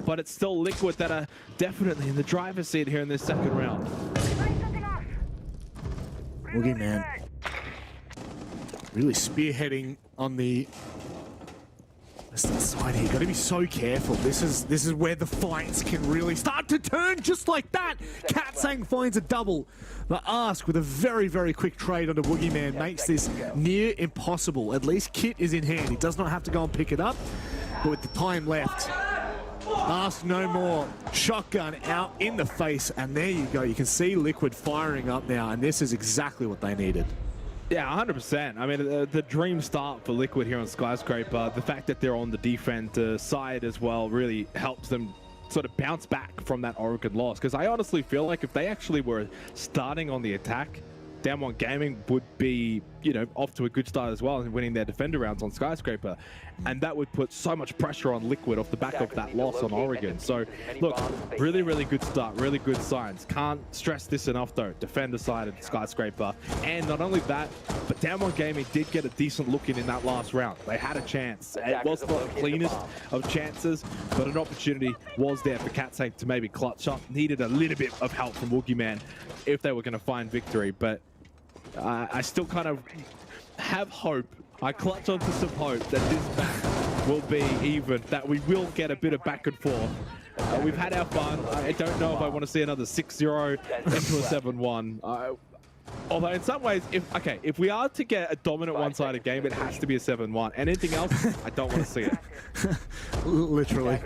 but it's still Liquid that are definitely in the driver's seat here in this second round. Woogieman really spearheading on the side here. Got to be so careful. This is where the fights can really start to turn just like that. Katsang finds a double. The Ask with a very, very quick trade onto Woogieman makes this near impossible. At least Kit is in hand. He does not have to go and pick it up. But with the time left, Ask no more. Shotgun out in the face. And there you go. You can see Liquid firing up now. And this is exactly what they needed. Yeah, 100%. I mean, the dream start for Liquid here on Skyscraper, the fact that they're on the defense side as well really helps them sort of bounce back from that Oregon loss. Because I honestly feel like if they actually were starting on the attack, Damwon Gaming would be, you know, off to a good start as well and winning their defender rounds on Skyscraper. And that would put so much pressure on Liquid off the back of that loss on Oregon. So, look, really, really good start, really good signs. Can't stress this enough, though. Defender side of Skyscraper. And not only that, but Damwon Gaming did get a decent look in that last round. They had a chance. It was not the cleanest of chances, but an opportunity was there for Katsang to maybe clutch up. Needed a little bit of help from Woogieman if they were going to find victory. But I still kind of have hope. I clutch onto some hope that this match will be even, that we will get a bit of back and forth. We've had our fun. I don't know if I want to see another 6-0 into a 7-1. Although in some ways, if we are to get a dominant one-sided game, it has to be a 7-1. Anything else, I don't want to see it. Literally.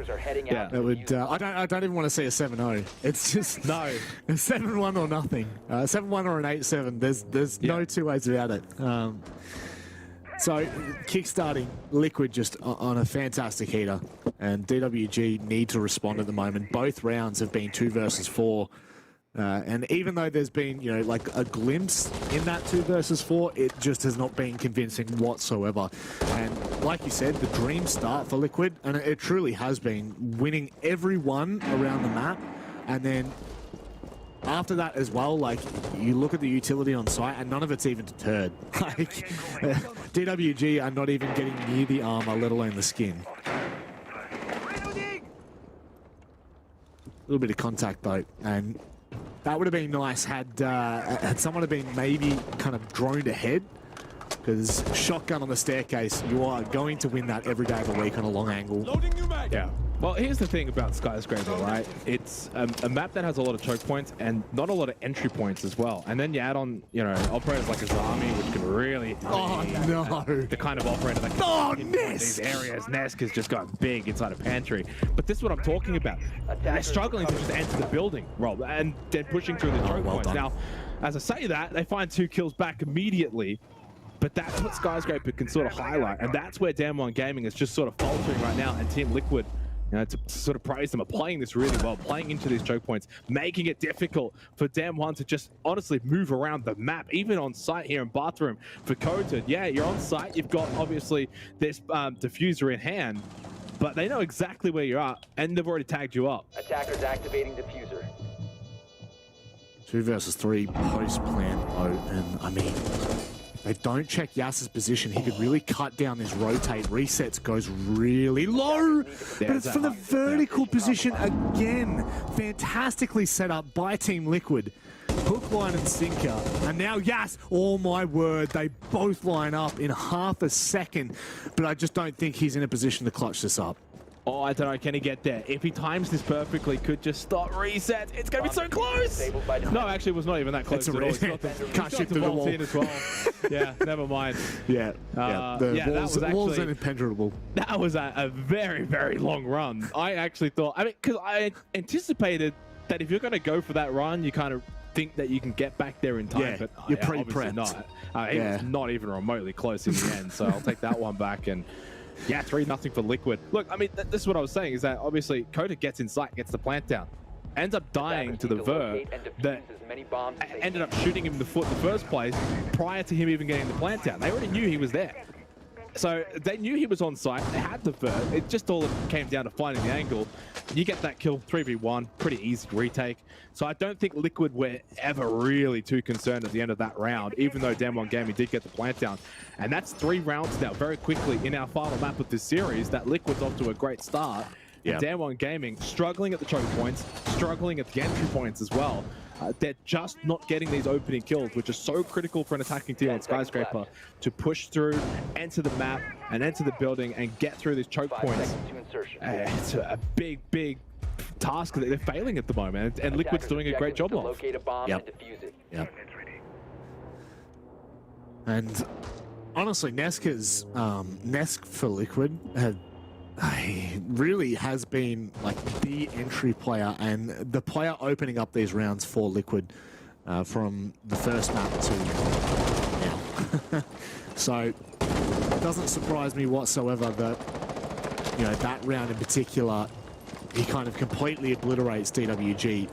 Yeah, it would. I don't even want to see a 7-0. It's just no. A 7-1 or nothing. 7-1 or an 8-7. There's no two ways about it. So kickstarting Liquid just on a fantastic heater, and DWG need to respond at the moment. Both rounds have been 2 versus 4. And even though there's been, you know, like a glimpse in that 2 versus 4, it just has not been convincing whatsoever. And like you said, the dream start for Liquid, and it truly has been, winning every one around the map. And then after that as well, like, you look at the utility on site and none of it's even deterred. Like, DWG are not even getting near the armor, let alone the skin. A little bit of contact though, and that would have been nice had someone have been maybe kind of droned ahead, because shotgun on the staircase, you are going to win that every day of the week on a long angle. Yeah. Well, here's the thing about Skyscraper, right? It's a map that has a lot of choke points and not a lot of entry points as well. And then you add on, you know, operators like Azami, which can really... Oh, no. The kind of operator that can pinpoint these areas. Nesk has just got big inside a pantry. But this is what I'm talking about. They're struggling to just enter the building, Rob, and then pushing through the choke points. Now, as I say that, they find 2 kills back immediately. But that's what Skyscraper can sort of highlight. And that's where Damwon Gaming is just sort of faltering right now. And Team Liquid, you know, to sort of praise them, are playing this really well, playing into these choke points, making it difficult for Damwon to just honestly move around the map, even on site here in Bathroom for Coated. Yeah, you're on site, you've got obviously this diffuser in hand, but they know exactly where you're at, and they've already tagged you up. Attackers activating diffuser. 2 versus 3 post-plan out, and I mean, they don't check Yas's position. He could really cut down this rotate. Resets goes really low, but it's from the vertical position again. Fantastically set up by Team Liquid. Hook, line, and sinker. And now Yas, oh my word, they both line up in half a second, but I just don't think he's in a position to clutch this up. Oh, I don't know. Can he get there? If he times this perfectly, could just stop reset. It's going to be so close. No, actually, it was not even that close at all. Can't shoot through the wall. As well. Yeah, never mind. Yeah, the walls are impenetrable. That was a very, very long run. I actually thought, I mean, because I anticipated that if you're going to go for that run, you kind of think that you can get back there in time. Yeah, but you're obviously pre-prepped. not. He was not even remotely close in the end, so I'll take that one back. And yeah, 3-0 for Liquid. Look, I mean, this is what I was saying, is that obviously Coda gets in sight, gets the plant down, ends up dying to the Ver that ended up shooting him in the foot in the first place prior to him even getting the plant down. They already knew he was there. So they knew he was on site, they had the Ver. It just all came down to finding the angle. You get that kill, 3v1, pretty easy retake. So I don't think Liquid were ever really too concerned at the end of that round, even though Damwon Gaming did get the plant down. And that's 3 rounds now, very quickly in our final map of this series, that Liquid's off to a great start. And Damwon Gaming struggling at the choke points, struggling at the entry points as well. They're just not getting these opening kills, which is so critical for an attacking team on Skyscraper to push through, enter the map, and enter the building and get through these choke points. It's a big, big task that they're failing at the moment, and Liquid's doing a great job of. Yep. And honestly, Nesk for Liquid really has been like the entry player and the player opening up these rounds for Liquid from the first map to now. So it doesn't surprise me whatsoever that, you know, that round in particular, he kind of completely obliterates DWG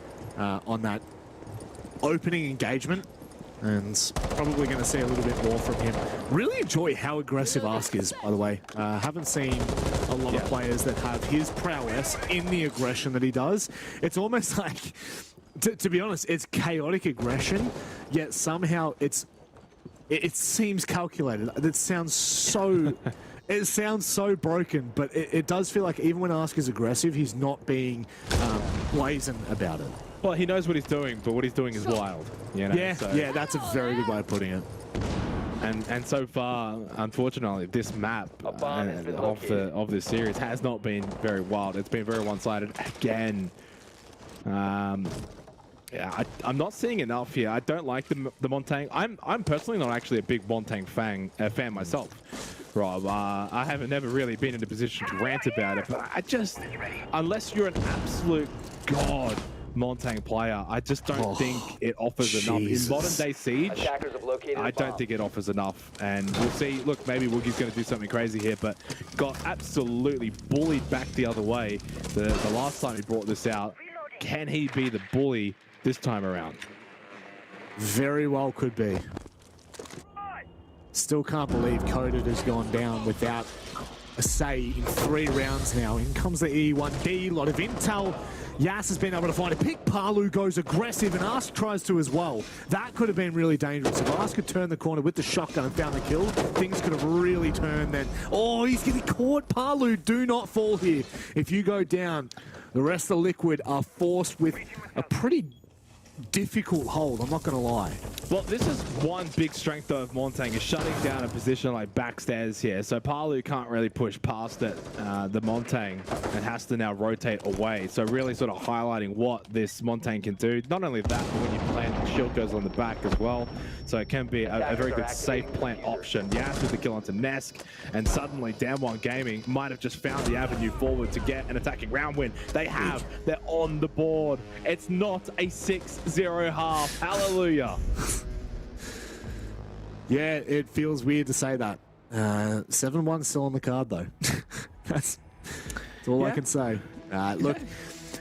on that opening engagement. And probably going to see a little bit more from him. Really enjoy how aggressive Ask is, by the way. Haven't seen a lot of players that have his prowess in the aggression that he does. It's almost like, to be honest, it's chaotic aggression, yet somehow it seems calculated. It sounds so... It sounds so broken, but it does feel like even when Ask is aggressive, he's not being blazing about it. Well, he knows what he's doing, but what he's doing is wild. You know? Yeah, that's a very good way of putting it. And so far, unfortunately, this map of this series has not been very wild. It's been very one-sided again. Yeah, I'm not seeing enough here. I don't like the Montang. I'm personally not actually a big Montang fan myself, Rob. I haven't never really been in a position to rant about it, but I just, unless you're an absolute god Montang player, I just don't think it offers enough. In modern day Siege, I don't think it offers enough. And we'll see, look, maybe Woogie's going to do something crazy here, but got absolutely bullied back the other way the last time he brought this out. Can he be the bully this time around? Very well could be. Still can't believe Coded has gone down without a say in 3 rounds now. In comes the E1D, a lot of intel. Yas has been able to find a pick. Palu goes aggressive and Ask tries to as well. That could have been really dangerous. If Ask could turn the corner with the shotgun and found the kill, things could have really turned then. Oh, he's getting caught. Palu, do not fall here. If you go down, the rest of the Liquid are forced with a pretty difficult hold, I'm not going to lie. Well, this is one big strength of Montang, is shutting down a position like backstairs here. So Palu can't really push past it, the Montang, and has to now rotate away. So really sort of highlighting what this Montang can do. Not only that, but when you plant, the shield goes on the back as well. So it can be a very good safe plant option. Yas with the kill onto Nesk, and suddenly Damwon Gaming might have just found the avenue forward to get an attacking round win. They have. They're on the board. It's not a 6-0 half. Hallelujah. Yeah, it feels weird to say that. 7-1 still on the card, though. That's all I can say. Look,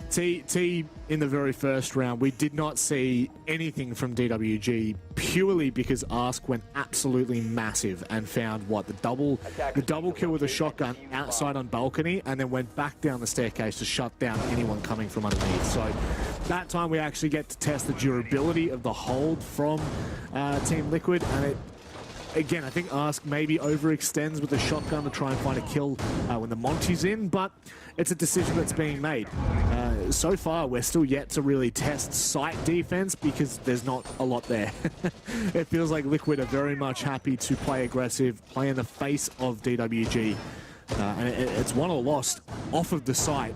T in the very first round, we did not see anything from DWG purely because Ask went absolutely massive and found the double kill with a shotgun outside on balcony, and then went back down the staircase to shut down anyone coming from underneath. So that time we actually get to test the durability of the hold from Team Liquid, and it. Again, I think Ask maybe overextends with the shotgun to try and find a kill when the Monty's in, but it's a decision that's being made. So far, we're still yet to really test site defense because there's not a lot there. It feels like Liquid are very much happy to play aggressive, play in the face of DWG. And it's won or lost off of the site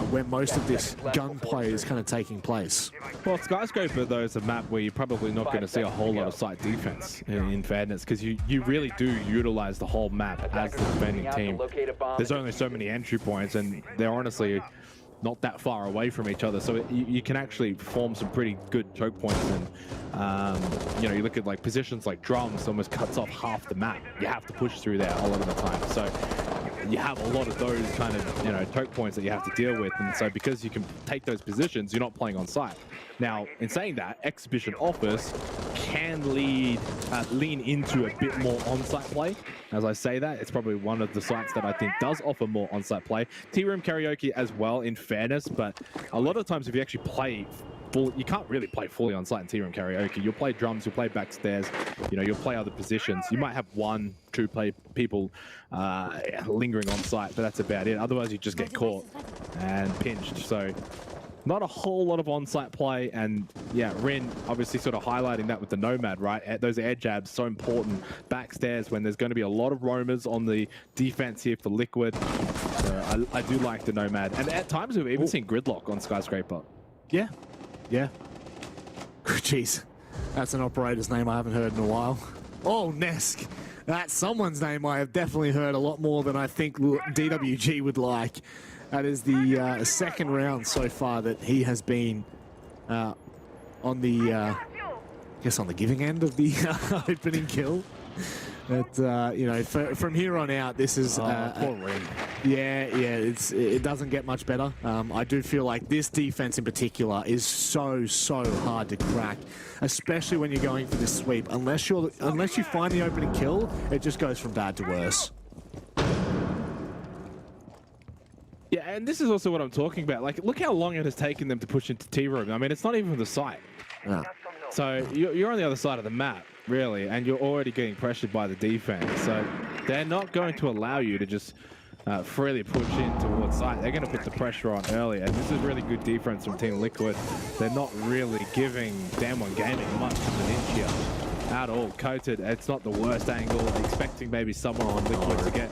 where most of this gunplay is kind of taking place. Well, Skyscraper, though, is a map where you're probably not going to see a whole lot of site defense, in fairness, because you really do utilize the whole map as the defending team. There's only so many entry points, and they're honestly not that far away from each other, so you can actually form some pretty good choke points. And you know, you look at like positions like drums, almost cuts off half the map. You have to push through there a lot of the time, so you have a lot of those kind of, you know, choke points that you have to deal with. And so because you can take those positions, you're not playing on site. Now, in saying that, Exhibition Office can lean into a bit more on-site play. As I say that, it's probably one of the sites that I think does offer more on-site play. T-Room Karaoke as well, in fairness, but a lot of times if you actually play you can't really play fully on site in T-Room Karaoke. You'll play drums, you'll play backstairs, you know, you'll play other positions. You might have 1-2 people lingering on site, but that's about it. Otherwise, you just get caught and pinched. So not a whole lot of on-site play. And yeah, Rin obviously sort of highlighting that with the Nomad, right? Those air jabs, so important backstairs when there's going to be a lot of roamers on the defense here for Liquid. So I do like the Nomad. And at times we've even seen Gridlock on Skyscraper. Yeah. Yeah. Jeez. That's an operator's name I haven't heard in a while. Oh, Nesk. That's someone's name I have definitely heard a lot more than I think DWG would like. That is the second round so far that he has been on the, I guess on the giving end of the opening kill. But, you know, from here on out, this is... poor Rin. Yeah, it doesn't get much better. I do feel like this defense in particular is so hard to crack, especially when you're going for this sweep. Unless you find the opening kill, it just goes from bad to worse. Yeah, and this is also what I'm talking about. Like, look how long it has taken them to push into T-Room. I mean, it's not even the site. No. So you're on the other side of the map, really, and you're already getting pressured by the defense. So they're not going to allow you to just freely push in towards site. They're going to put the pressure on early, and this is really good defense from Team Liquid. They're not really giving Damwon Gaming much of an inch here at all. Coated, it's not the worst angle. Expecting maybe someone on Liquid to get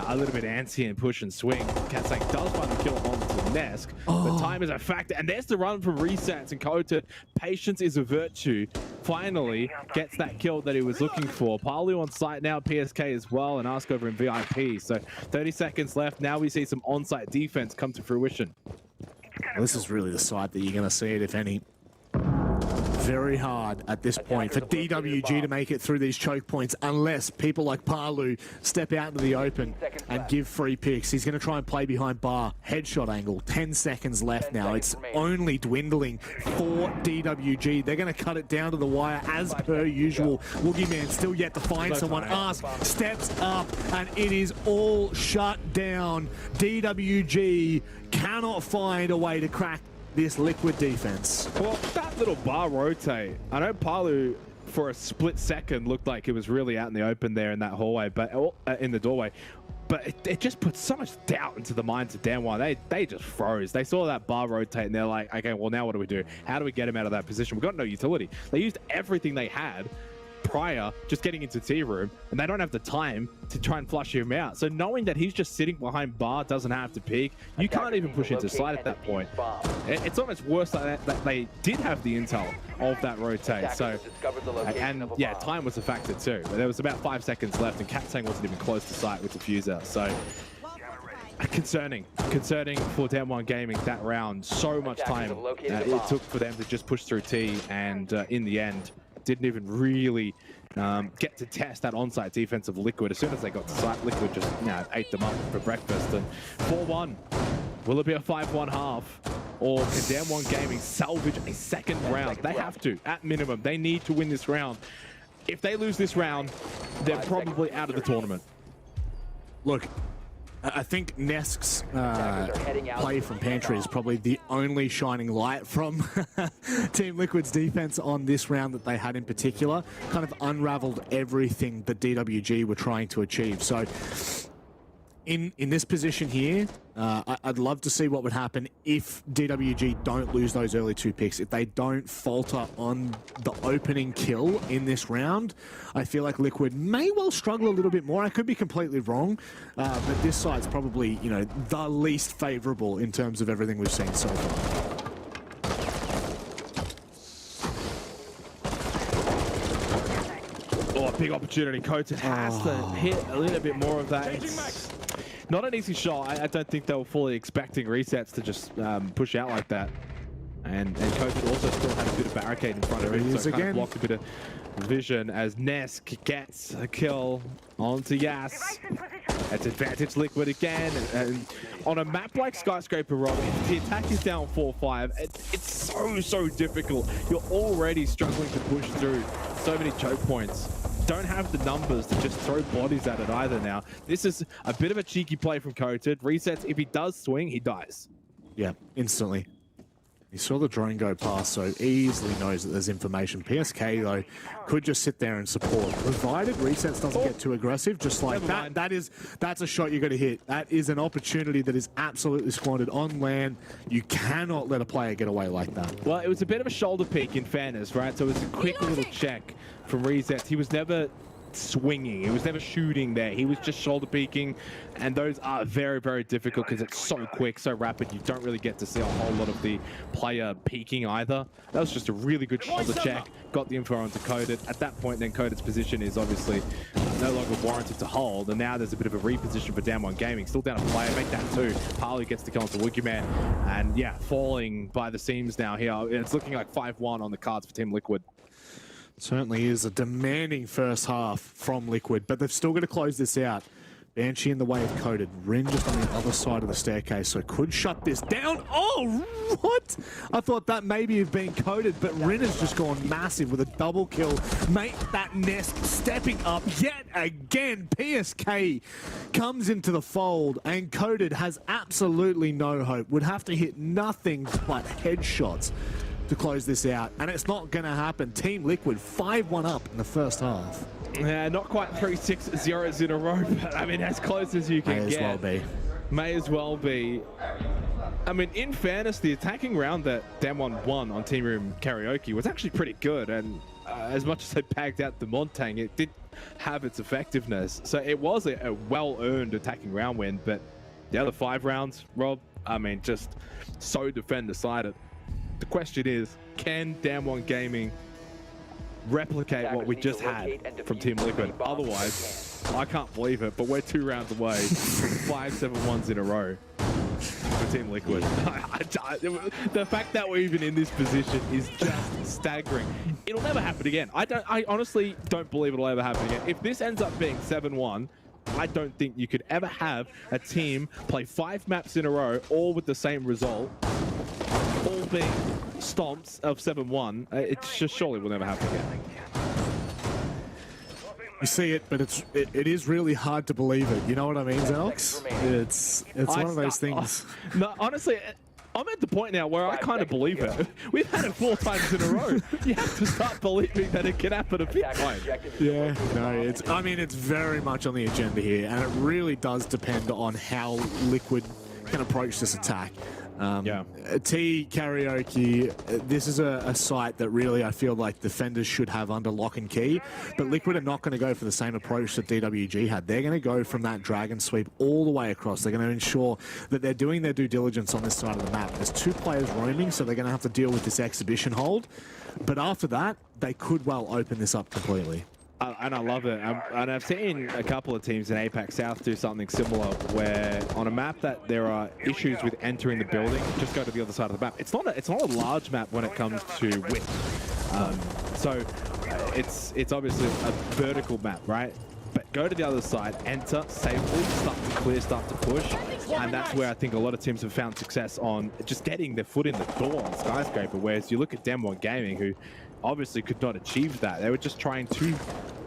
a little bit antsy and push and swing. Katsang does find the kill onto Nesk, but time is a factor, and there's the run from resets, and Coated, patience is a virtue. Finally gets that kill that he was looking for. Palu on site now, PSK as well, and Ask over in VIP. So 30 seconds left. Now we see some on-site defense come to fruition. Well, this is really the side that you're going to see it, if any. Very hard at this point for DWG to make it through these choke points unless people like Palu step out into the open and give free picks. He's going to try and play behind bar. Headshot angle. 10 seconds left now. It's only dwindling for DWG. They're going to cut it down to the wire as per usual. Woogieman still yet to find someone. Ask steps up and it is all shut down. DWG cannot find a way to crack this Liquid defense. Well, that little bar rotate. I know Palu for a split second looked like it was really out in the open there in that hallway, but in the doorway. But it just put so much doubt into the minds of Damwon. They just froze. They saw that bar rotate and they're like, okay, well now what do we do? How do we get him out of that position? We've got no utility. They used everything they had prior just getting into T-Room, and they don't have the time to try and flush him out. So knowing that he's just sitting behind bar, doesn't have to peek, you can't even push into side at that point. It's almost worse like that they did have the intel of that rotate. So, and yeah, time was a factor too. But there was about 5 seconds left, and Katsang wasn't even close to sight with the fuser. So concerning for Damwon Gaming that round. So much time it took for them to just push through T, and in the end, didn't even really get to test that on-site defense of Liquid. As soon as they got to site, Liquid just ate them up for breakfast. And 4-1. Will it be a 5-1 half? Or can Damwon Gaming salvage a second round? They have to, at minimum. They need to win this round. If they lose this round, they're probably out of the tournament. Look, I think Nesk's play from Pantry is probably the only shining light from Team Liquid's defense on this round that they had in particular. Kind of unraveled everything that DWG were trying to achieve. So in this position here, I'd love to see what would happen if DWG don't lose those early 2 picks. If they don't falter on the opening kill in this round, I feel like Liquid may well struggle a little bit more. I could be completely wrong, but this side's probably, you know, the least favorable in terms of everything we've seen so far. Oh, big opportunity. KIA has to hit a little bit more of that. It's not an easy shot. I don't think they were fully expecting resets to just push out like that. And KIA also still had a bit of barricade in front of him, so kind of blocked a bit of vision as Nesk gets a kill onto Yas. That's advantage Liquid again. And on a map like Skyscraper, Rob, if the attack is down 4-5, it's so difficult. You're already struggling to push through so many choke points. Don't have the numbers to just throw bodies at it either now. This is a bit of a cheeky play from KIA. Resets, if he does swing, he dies. Yeah, instantly. He saw the drone go past, so easily knows that there's information. PSK, though, could just sit there and support. Provided Resets doesn't get too aggressive, just like that. That's a shot you got to hit. That is an opportunity that is absolutely squandered on land. You cannot let a player get away like that. Well, it was a bit of a shoulder peek in fairness, right? So it was a quick little check from Resets. He was never swinging. He was never shooting there. He was just shoulder peeking, and those are very difficult because it's so quick, so rapid. You don't really get to see a whole lot of the player peeking either. That was just a really good shoulder check. Got the info onto KIA. At that point, then KIA's position is obviously no longer warranted to hold, and now there's a bit of a reposition for Damwon Gaming. Still down a player, make that 2. Parley gets the kill onto Wookieman, and yeah, falling by the seams now here. It's looking like 5-1 on the cards for Team Liquid. Certainly is a demanding first half from Liquid, but they've still got to close this out. Banshee in the way of KIA. Rin just on the other side of the staircase, so could shut this down. Oh, what? I thought that maybe have been KIA, but Rin has just gone massive with a double kill. Mate, that Nest stepping up yet again. PSK comes into the fold, and KIA has absolutely no hope. Would have to hit nothing but headshots to close this out, and it's not going to happen. Team Liquid 5-1 up in the first half. Yeah, not quite 3-6-0s in a row, but I mean, as close as you can get. May as well be. May as well be. I mean, in fairness, the attacking round that Damwon won on Team Room Karaoke was actually pretty good, and as much as they bagged out the Montang, it did have its effectiveness. So it was a well-earned attacking round win, but the other 5 rounds, Rob, I mean, just so defend-decided. The question is, can Damwon Gaming replicate what we just had from Team Liquid? Otherwise, I can't believe it, but we're 2 rounds away from 5 7-1s in a row for Team Liquid. The fact that we're even in this position is just staggering. It'll never happen again. I honestly don't believe it'll ever happen again. If this ends up being 7-1, I don't think you could ever have a team play 5 maps in a row, all with the same result, all being stomps of 7-1. It just surely will never happen again. You see it, but it is really hard to believe it. You know what I mean, Zelx? It's one of those things. No, honestly, I'm at the point now where I kind of believe it. We've had it 4 times in a row. You have to start believing that it can happen a bit time. Yeah, no, I mean, it's very much on the agenda here, and it really does depend on how Liquid can approach this attack. T Karaoke, this is a site that really I feel like defenders should have under lock and key, but Liquid are not going to go for the same approach that DWG had. They're going to go from that dragon sweep all the way across. They're going to ensure that they're doing their due diligence on this side of the map. There's 2 players roaming, so they're going to have to deal with this exhibition hold, but after that, they could well open this up completely. And I love it. And I've seen a couple of teams in APAC South do something similar where on a map that there are issues with entering the building, just go to the other side of the map. It's not a large map when it comes to width. So it's obviously a vertical map, right? But go to the other side, enter safely, start to clear, start to push. And that's where I think a lot of teams have found success on just getting their foot in the door on Skyscraper. Whereas you look at Damwon Gaming, who obviously could not achieve that. They were just trying to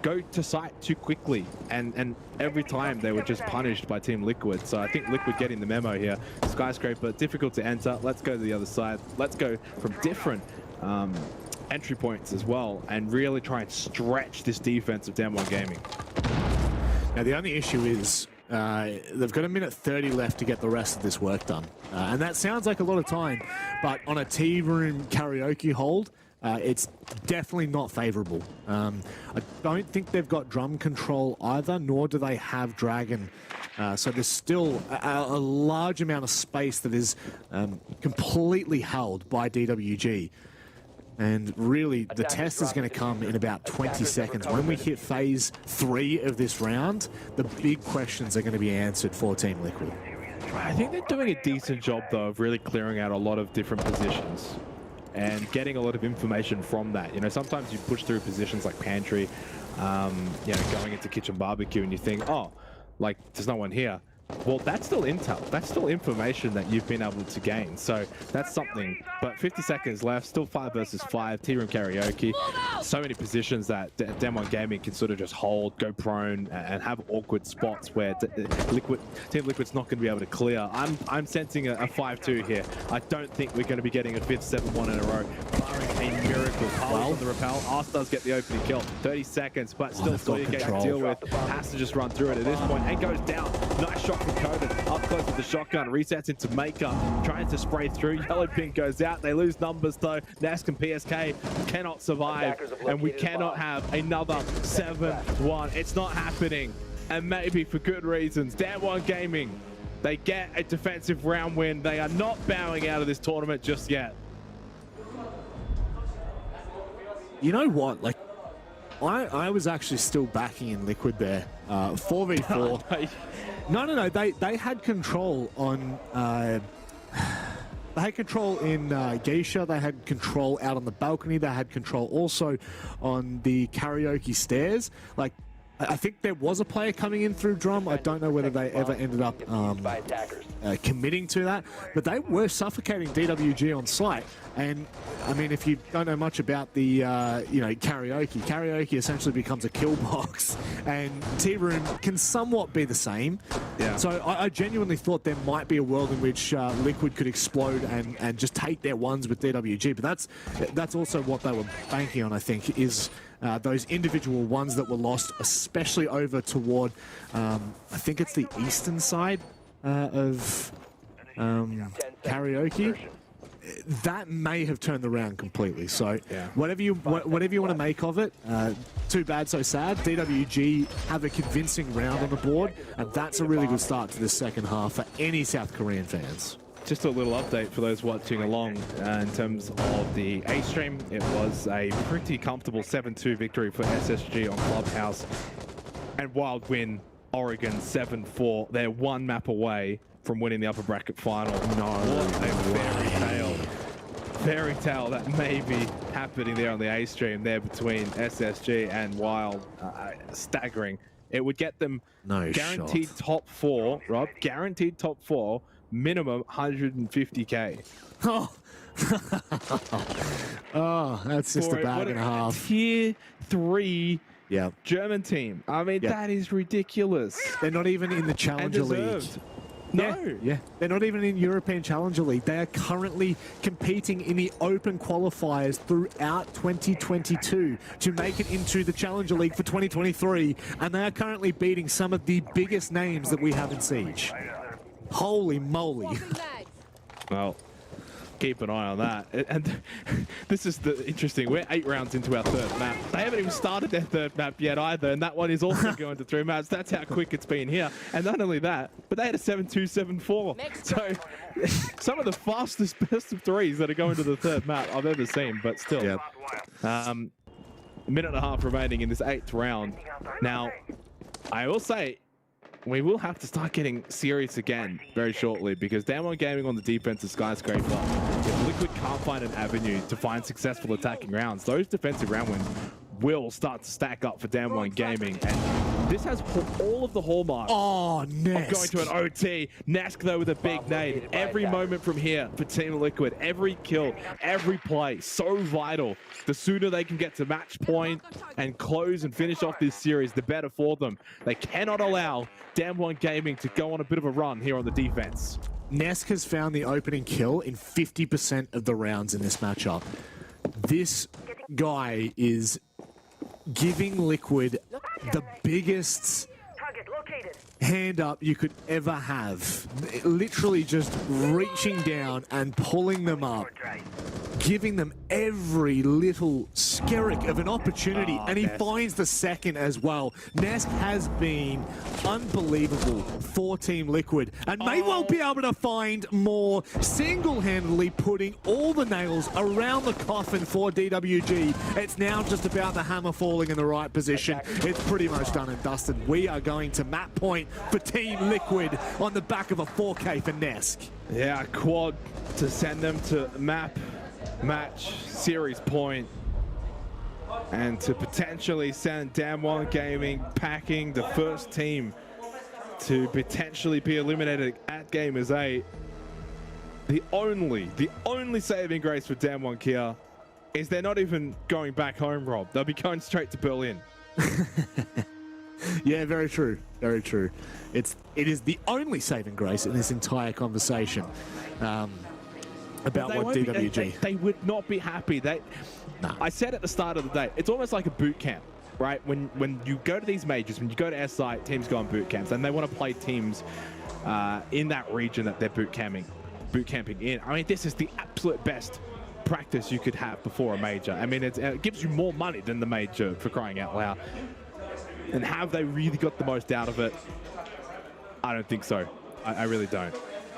go to site too quickly, and every time they were just punished by Team Liquid. So I think Liquid getting the memo here. Skyscraper, difficult to enter. Let's go to the other side. Let's go from different entry points as well, and really try and stretch this defense of Damwon Gaming. Now the only issue is They've got 1:30 left to get the rest of this work done. And that sounds like a lot of time, but on a tea room karaoke hold, it's definitely not favorable. I don't think they've got drum control either, nor do they have Dragon. So there's still a large amount of space that is completely held by DWG. And really, the test is going to come in about 20 seconds. When we hit phase 3 of this round, the big questions are going to be answered for Team Liquid. I think they're doing a decent job, though, of really clearing out a lot of different positions and getting a lot of information from that. You know, sometimes you push through positions like pantry, you know, going into kitchen barbecue, and you think, oh, like, there's no one here. Well, that's still intel. That's still information that you've been able to gain. So that's something. But 50 seconds left, still 5 versus 5, T-Room Karaoke. So many positions that Demon Gaming can sort of just hold, go prone, and have awkward spots where Team Liquid's not going to be able to clear. I'm sensing a 5-2 here. I don't think we're going to be getting a 5th 7-1 in a row, barring a miracle. Well, on the rappel, Arse does get the opening kill. 30 seconds, but still Sawyer gets to deal with. Has to just run through it at this point and goes down. Nice shot from Coden, up close with the shotgun, resets into Maker, trying to spray through. Yellow pin goes out. They lose numbers though. Nask and PSK cannot survive, and we cannot have another 7-1. It's not happening, and maybe for good reasons. Damwon Gaming, they get a defensive round win. They are not bowing out of this tournament just yet. You know what? Like, I was actually still backing in Liquid there. 4v4. No. They had control on. They had control in Geisha. They had control out on the balcony. They had control also on the karaoke stairs. Like, I think there was a player coming in through drum. I don't know whether they ever ended up committing to that, but they were suffocating DWG on site. And I mean, if you don't know much about the you know, karaoke essentially becomes a kill box, and T-Room can somewhat be the same. Yeah. So I genuinely thought there might be a world in which Liquid could explode and just take their ones with DWG, but that's also what they were banking on, I think, is those individual ones that were lost, especially over toward, I think it's the eastern side of karaoke. That may have turned around completely. So whatever you want to make of it, too bad, so sad. DWG have a convincing round on the board, and that's a really good start to this second half for any South Korean fans. Just a little update for those watching along in terms of the A stream. It was a pretty comfortable 7-2 victory for SSG on Clubhouse, and Wild win Oregon 7-4. They're one map away from winning the upper bracket final. No, what a fairy tale that may be happening there on the A stream there between SSG and Wild. Staggering. It would get them guaranteed top 4, Rob. Guaranteed top 4. Minimum 150k. Oh, oh, that's just a bag and a half. Tier 3 German team. I mean, that is ridiculous. They're not even in the Challenger League. No. Yeah, they're not even in European Challenger League. They are currently competing in the open qualifiers throughout 2022 to make it into the Challenger League for 2023, and they are currently beating some of the biggest names that we have in Siege. Holy moly. Well, keep an eye on that. And this is the interesting. We're 8 rounds into our 3rd map. They haven't even started their 3rd map yet either, and that one is also going to 3 maps. That's how quick it's been here. And not only that, but they had a 7-2, 7-4. So some of the fastest best of 3s that are going to the 3rd map I've ever seen, but still. A minute and a half remaining in this 8th round. Now, I will say, we will have to start getting serious again very shortly, because Damwon Gaming on the defensive skyscraper, if Liquid can't find an avenue to find successful attacking rounds, those defensive round wins will start to stack up for Damwon Gaming. And this has all of the hallmarks of going to an OT. Nask, though, with a big nade. Every moment from here for Team Liquid, every kill, every play, so vital. The sooner they can get to match point and close and finish off this series, the better for them. They cannot allow Damwon Gaming to go on a bit of a run here on the defense. Nask has found the opening kill in 50% of the rounds in this matchup. This guy is giving Liquid the biggest... hand up you could ever have. Literally just reaching down and pulling them up, giving them every little skerrick of an opportunity, and he finds the second as well. Nesk has been unbelievable for Team Liquid, and may well be able to find more, single-handedly putting all the nails around the coffin for DWG. It's now just about the hammer falling in the right position. It's pretty much done and dusted. We are going to map point for Team Liquid on the back of a 4K for Nesk. Yeah, a quad to send them to map, match, series point, and to potentially send Damwon Gaming packing the first team to potentially be eliminated at Gamers8. The only saving grace for Damwon KIA is they're not even going back home, Rob. They'll be going straight to Berlin. Yeah, very true. Very true. It is the only saving grace in this entire conversation about what DWG. They would not be happy. I said at the start of the day, it's almost like a boot camp, right? When you go to these majors, when you go to SI, teams go on boot camps, and they want to play teams in that region that they're boot camping in. I mean, this is the absolute best practice you could have before a major. I mean, it gives you more money than the major, for crying out loud. And have they really got the most out of it? I don't think so. I really don't.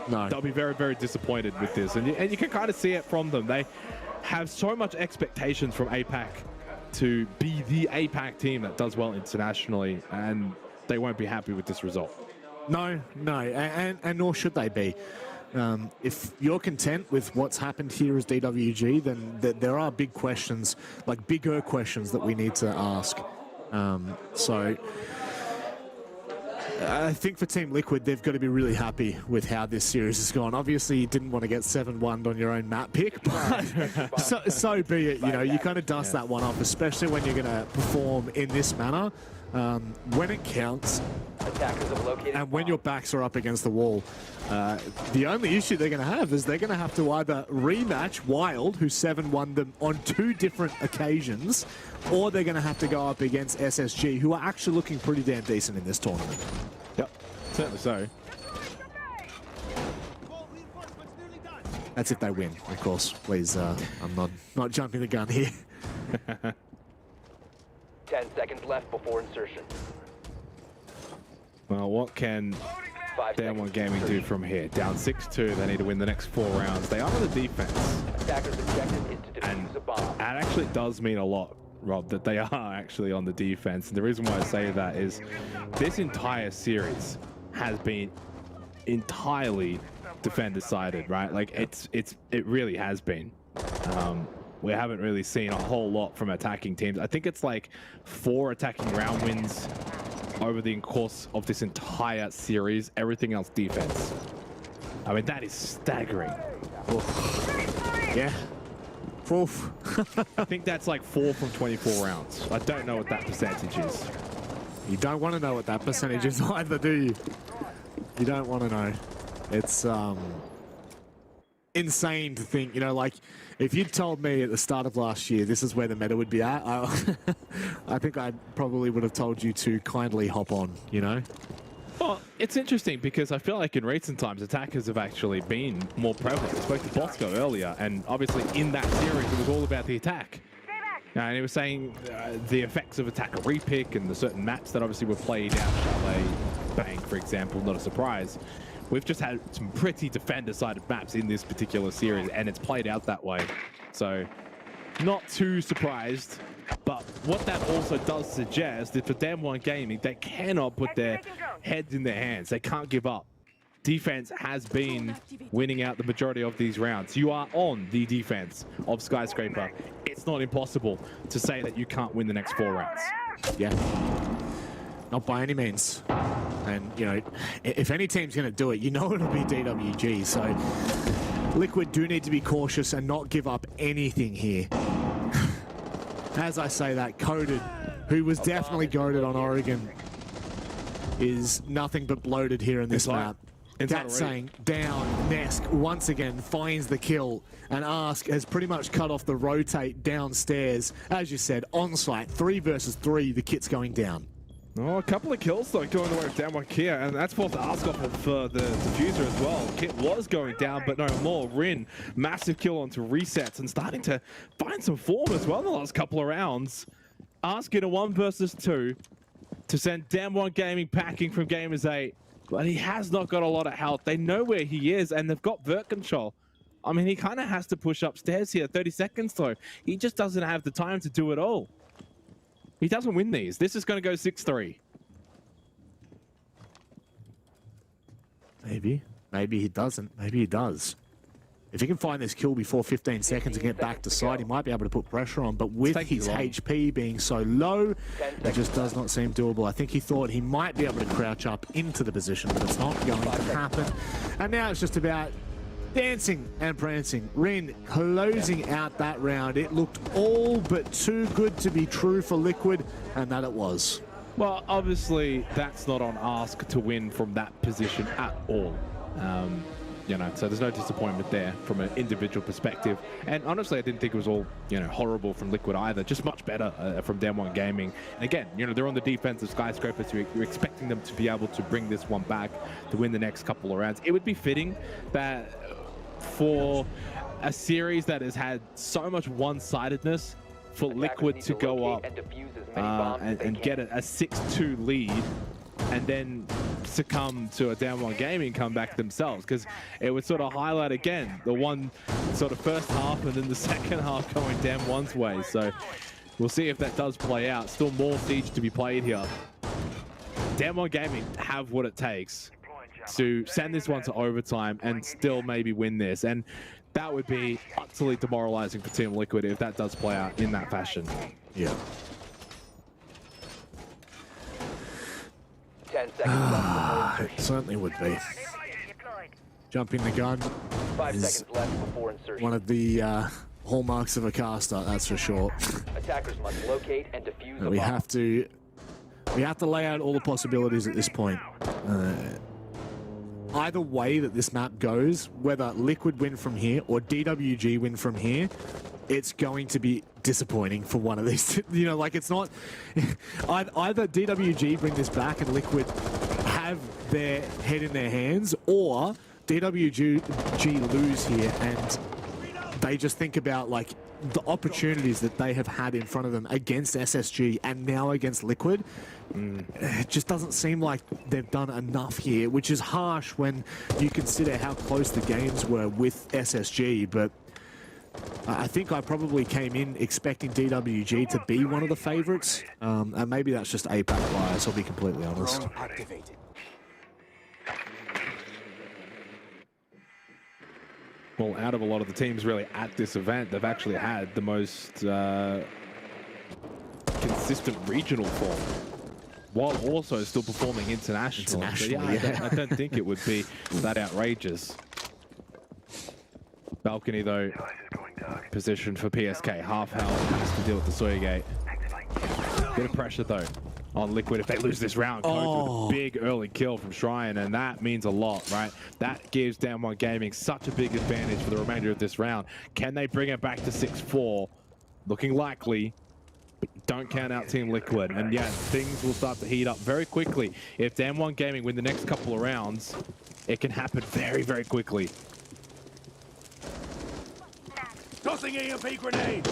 No. They'll be very, very disappointed with this. And you can kind of see it from them. They have so much expectations from APAC to be the APAC team that does well internationally, and they won't be happy with this result. No, and nor should they be. If you're content with what's happened here as DWG, then there are big questions, like bigger questions that we need to ask. So I think for Team Liquid, they've got to be really happy with how this series has gone. Obviously, you didn't want to get 7-1 on your own map pick, but so be it. You know, you kind of dust that one off, especially when you're going to perform in this manner. When it counts, and when your backs are up against the wall, the only issue they're going to have is they're going to have to either rematch Wild, who 7-1 them on 2 different occasions, or they're going to have to go up against SSG, who are actually looking pretty damn decent in this tournament. Yep, certainly so. That's if they win, of course. Please, I'm not jumping the gun here. 10 seconds left before insertion. Well, what can Damwon Gaming do from here? Down 6-2, they need to win the next 4 rounds. They are on the defense. Attacker's objective is to defuse a bomb. That actually does mean a lot, Rob, that they are actually on the defense. And the reason why I say that is this entire series has been entirely defender-sided, right? Like it really has been. We haven't really seen a whole lot from attacking teams. I think it's like 4 attacking round wins over the course of this entire series. Everything else defense. I mean, that is staggering. Oof. Yeah. Oof. I think that's like 4 from 24 rounds. I don't know what that percentage is. You don't want to know what that percentage is either, do you? You don't want to know. It's insane to think, you know, like, if you'd told me at the start of last year this is where the meta would be at, I think I probably would have told you to kindly hop on, you know? Well, it's interesting because I feel like in recent times, attackers have actually been more prevalent. I spoke to Bosco earlier, and obviously in that series, it was all about the attack. And he was saying the effects of attacker repick and the certain maps that obviously were played out, Chalet, Bang, for example, not a surprise. We've just had some pretty defender-sided maps in this particular series, and it's played out that way. So, not too surprised. But what that also does suggest is for Damwon Gaming, they cannot put their heads in their hands. They can't give up. Defense has been winning out the majority of these rounds. You are on the defense of Skyscraper. It's not impossible to say that you can't win the next 4 rounds. Yeah. Not by any means. And, you know, if any team's going to do it, you know it'll be DWG. So, Liquid do need to be cautious and not give up anything here. As I say that, Coded, who was definitely goated on Oregon, is nothing but bloated here in this map. That's saying down, Nesk once again finds the kill, and Ask has pretty much cut off the rotate downstairs. As you said, on site, 3 versus 3, the kit's going down. Oh, a couple of kills though going the way of DWG KIA, and that's forced ASK off for the diffuser as well. Kit was going down, but no more. Rin, massive kill onto resets and starting to find some form as well in the last couple of rounds. ASK in a 1 versus 2 to send DWG Gaming packing from Gamers8, but he has not got a lot of health. They know where he is, and they've got vert control. I mean, he kind of has to push upstairs here. 30 seconds though. He just doesn't have the time to do it all. He doesn't win these. This is going to go 6-3. Maybe. Maybe he doesn't. Maybe he does. If he can find this kill before 15 seconds and get back to side, he might be able to put pressure on. But with his HP being so low, it just does not seem doable. I think he thought he might be able to crouch up into the position, but it's not going to happen. And now it's just about dancing and prancing. Rin closing out that round. It looked all but too good to be true for Liquid, and that it was. Well, obviously, that's not on ASK to win from that position at all. You know, so there's no disappointment there from an individual perspective. And honestly, I didn't think it was all, you know, horrible from Liquid either. Just much better from DWG Gaming. And again, you know, they're on the defensive skyscraper, so you're expecting them to be able to bring this one back to win the next couple of rounds. It would be fitting that for a series that has had so much one-sidedness, for Liquid to go up and get a 6-2 lead and then succumb to a DWG Gaming comeback themselves, because it would sort of highlight again the one sort of first half and then the second half going DWG's way. So we'll see if that does play out. Still more siege to be played here. DWG Gaming have what it takes to send this one to overtime and still maybe win this, and that would be utterly demoralizing for Team Liquid if that does play out in that fashion. Yeah. 10 seconds left. It certainly would be. Jumping the gun 5 is seconds left before insertion. one of the hallmarks of a caster, that's for sure. Attackers must locate and defuse We have to lay out all the possibilities at this point. Either way that this map goes, whether Liquid win from here or DWG win from here, it's going to be disappointing for one of these. You know, like, it's not either DWG bring this back and Liquid have their head in their hands, or DWG lose here and they just think about, like, the opportunities that they have had in front of them against SSG and now against Liquid. It just doesn't seem like they've done enough here, which is harsh when you consider how close the games were with SSG. But I think I probably came in expecting DWG to be one of the favorites, and maybe that's just APAC bias, I'll be completely honest. Well, out of a lot of the teams really at this event, they've actually had the most consistent regional form, while also still performing internationally. So yeah. I don't think it would be that outrageous. Balcony, though, position for PSK. Half health, has to deal with the Soyagate. Bit of pressure, though, on Liquid if they lose this round. Coach with a big early kill from Shrine, and that means a lot, right? That gives DWG Gaming such a big advantage for the remainder of this round. Can they bring it back to 6-4? Looking likely, but don't count out Team Liquid. And yeah, things will start to heat up very quickly. If DWG Gaming win the next couple of rounds, it can happen very, very quickly. Tossing EMP grenade!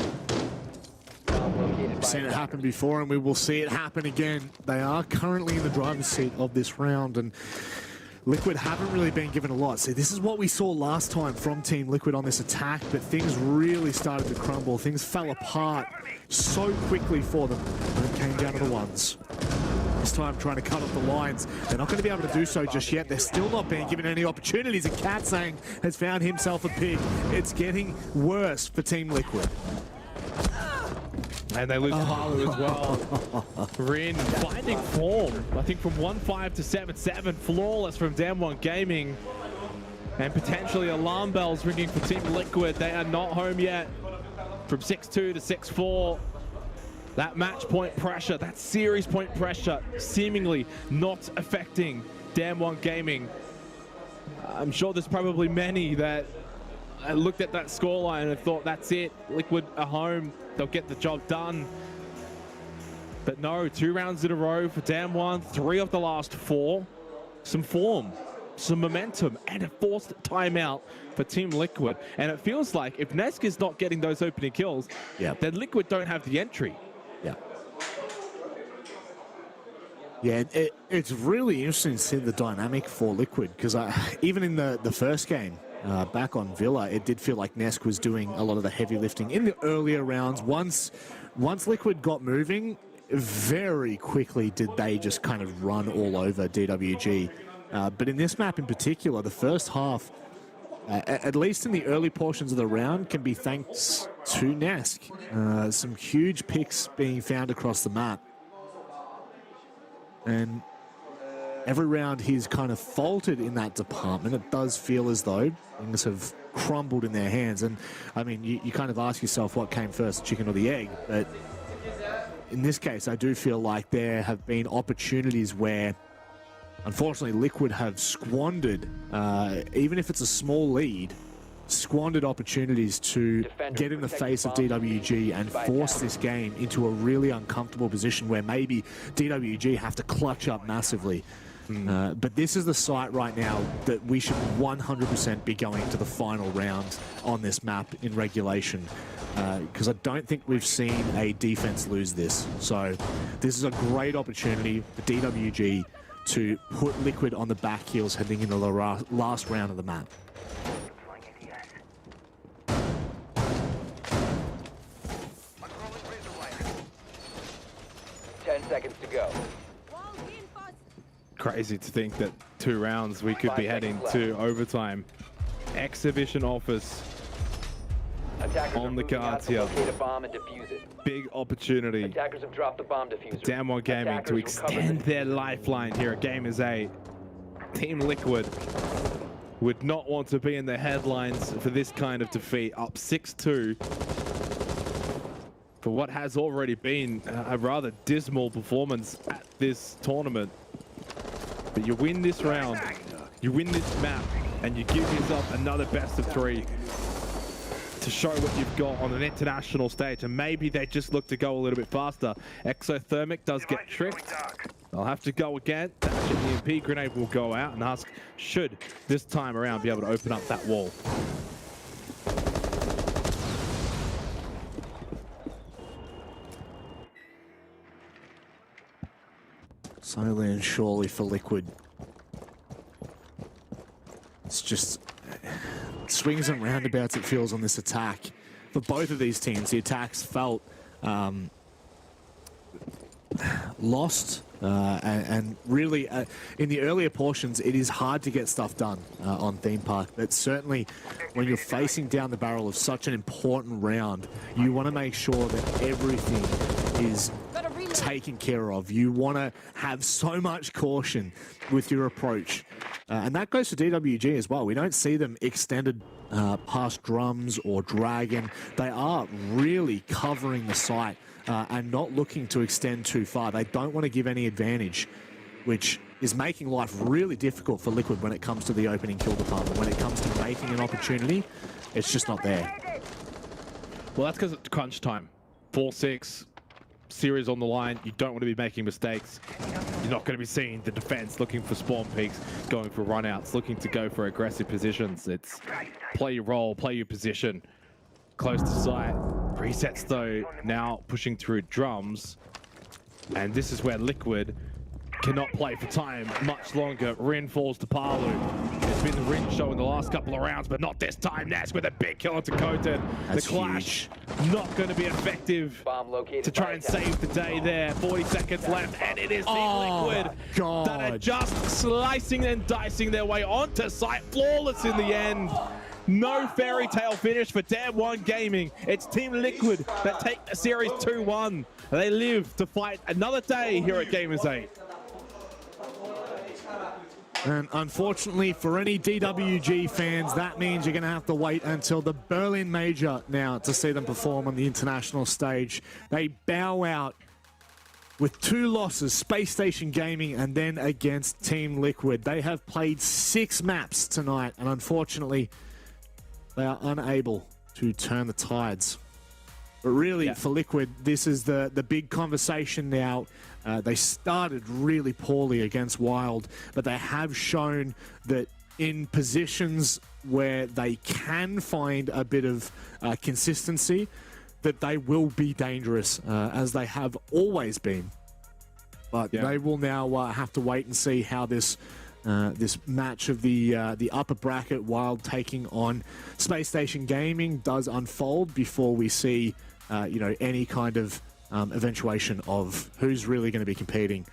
We've seen it happen before, and we will see it happen again. They are currently in the driver's seat of this round, and Liquid haven't really been given a lot. See, this is what we saw last time from Team Liquid on this attack, but things really started to crumble. Things fell apart so quickly for them when it came down to the ones. This time trying to cut off the lines. They're not going to be able to do so just yet. They're still not being given any opportunities. And Katsang has found himself a pig. It's getting worse for Team Liquid. And they lose Palu as well. Rin finding form. I think from 1-5 to 7-7. Flawless from DWG Gaming. And potentially alarm bells ringing for Team Liquid. They are not home yet. From 6-2 to 6-4. That match point pressure, that series point pressure, seemingly not affecting DWG Gaming. I'm sure there's probably many that looked at that scoreline and thought, that's it. Liquid are home. They'll get the job done. But no, 2 rounds in a row for Damwon, 3 of the last 4. Some form, some momentum, and a forced timeout for Team Liquid. And it feels like if Nesk is not getting those opening kills, then Liquid don't have the entry. Yeah, it's really interesting to see the dynamic for Liquid, because even in the first game back on Villa, it did feel like Nesk was doing a lot of the heavy lifting in the earlier rounds. Once Liquid got moving, very quickly did they just kind of run all over DWG. But in this map in particular, the first half, at least in the early portions of the round, can be thanks to Nesk. Some huge picks being found across the map. And every round he's kind of faltered in that department. It does feel as though things have crumbled in their hands. And, I mean, you kind of ask yourself what came first, the chicken or the egg. But in this case, I do feel like there have been opportunities where, unfortunately, Liquid have squandered, even if it's a small lead, squandered opportunities to get in the face of DWG and force this game into a really uncomfortable position where maybe DWG have to clutch up massively. But this is the site right now that we should 100% be going to the final round on this map in regulation, because I don't think we've seen a defense lose this. So this is a great opportunity for DWG to put Liquid on the back heels heading into the last round of the map. 10 seconds to go. Crazy to think that 2 rounds we could be heading to overtime. Exhibition Office on the cards here. Big opportunity. Attackers have dropped the bomb diffuser. Damwon Gaming to extend their lifeline here at Gamers8. Team Liquid would not want to be in the headlines for this kind of defeat. Up 6-2 for what has already been a rather dismal performance at this tournament. But you win this round, you win this map, and you give yourself another best of 3 to show what you've got on an international stage. And maybe they just look to go a little bit faster. Exothermic does get tricked. They'll have to go again. That EMP grenade will go out, and Husk should this time around be able to open up that wall. Slowly and surely for Liquid. It's just swings and roundabouts it feels on this attack. For both of these teams, the attacks felt lost. And really, in the earlier portions, it is hard to get stuff done on Theme Park. But certainly, when you're facing down the barrel of such an important round, you want to make sure that everything is taken care of. You want to have so much caution with your approach. And that goes for DWG as well. We don't see them extended past drums or dragon. They are really covering the site and not looking to extend too far. They don't want to give any advantage, which is making life really difficult for Liquid when it comes to the opening kill department. When it comes to making an opportunity, it's just not there. Well, that's because it's crunch time. 4-6. Series on the line, you don't want to be making mistakes. You're not going to be seeing the defense looking for spawn peaks, going for runouts, looking to go for aggressive positions. It's play your role, play your position, close to sight. Resets though, now pushing through drums. And this is where Liquid cannot play for time much longer. Rin falls to Palu. It's been the Rin show in the last couple of rounds, but not this time. Nesk with a big kill onto Koten. The clash not going to be effective to try and save the day there. 40 seconds left, and it is Team Liquid that are just slicing and dicing their way onto site. Flawless in the end. No fairy tale finish for Damwon Gaming. It's Team Liquid that take the series 2-1. They live to fight another day here at Gamers8. And unfortunately for any DWG fans, that means you're going to have to wait until the Berlin Major now to see them perform on the international stage. They bow out with 2 losses, Spacestation Gaming and then against Team Liquid. They have played 6 maps tonight, and unfortunately, they are unable to turn the tides. But really, for Liquid, this is the big conversation now. They started really poorly against Wild, but they have shown that in positions where they can find a bit of consistency, that they will be dangerous, as they have always been. But they will now have to wait and see how this match of the upper bracket, Wild taking on Spacestation Gaming, does unfold before we see any kind of eventuation of who's really going to be competing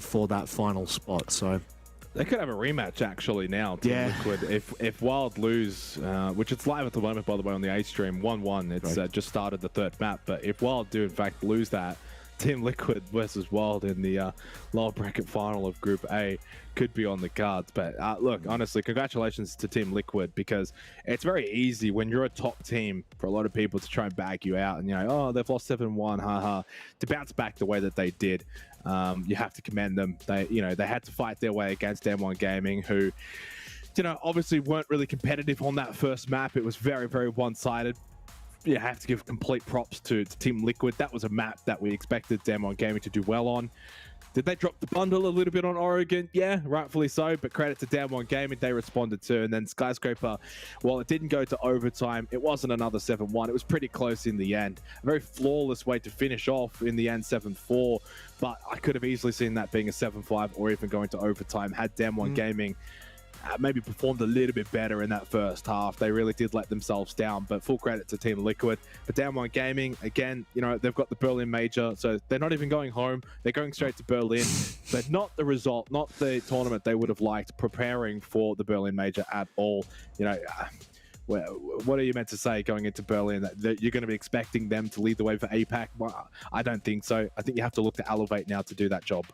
for that final spot. So they could have a rematch actually now. Team Liquid, if Wild lose, which it's live at the moment by the way on the A stream, 1-1. It's just started the third map. But if Wild do in fact lose that, Team Liquid versus Wild in the lower bracket final of Group A could be on the cards. But look, honestly, congratulations to Team Liquid, because it's very easy when you're a top team for a lot of people to try and bag you out and, oh, they've lost 7-1, haha. To bounce back the way that they did, you have to commend them. They had to fight their way against M1 Gaming, who, obviously weren't really competitive on that first map. It was very, very one-sided. You have to give complete props to Team Liquid. That was a map that we expected M1 Gaming to do well on. Did they drop the bundle a little bit on Oregon? Yeah, rightfully so, but credit to M1 Gaming, they responded to. And then Skyscraper, while it didn't go to overtime, it wasn't another 7-1. It was pretty close in the end. A very flawless way to finish off in the end, 7-4. But I could have easily seen that being a 7-5 or even going to overtime had M1 Gaming maybe performed a little bit better in that first half. They really did let themselves down, but full credit to Team Liquid. But M1 Gaming, again, they've got the Berlin Major, so they're not even going home. They're going straight to Berlin, but not the result, not the tournament they would have liked, preparing for the Berlin Major at all. What are you meant to say going into Berlin? That you're going to be expecting them to lead the way for APAC? Well, I don't think so. I think you have to look to Elevate now to do that job.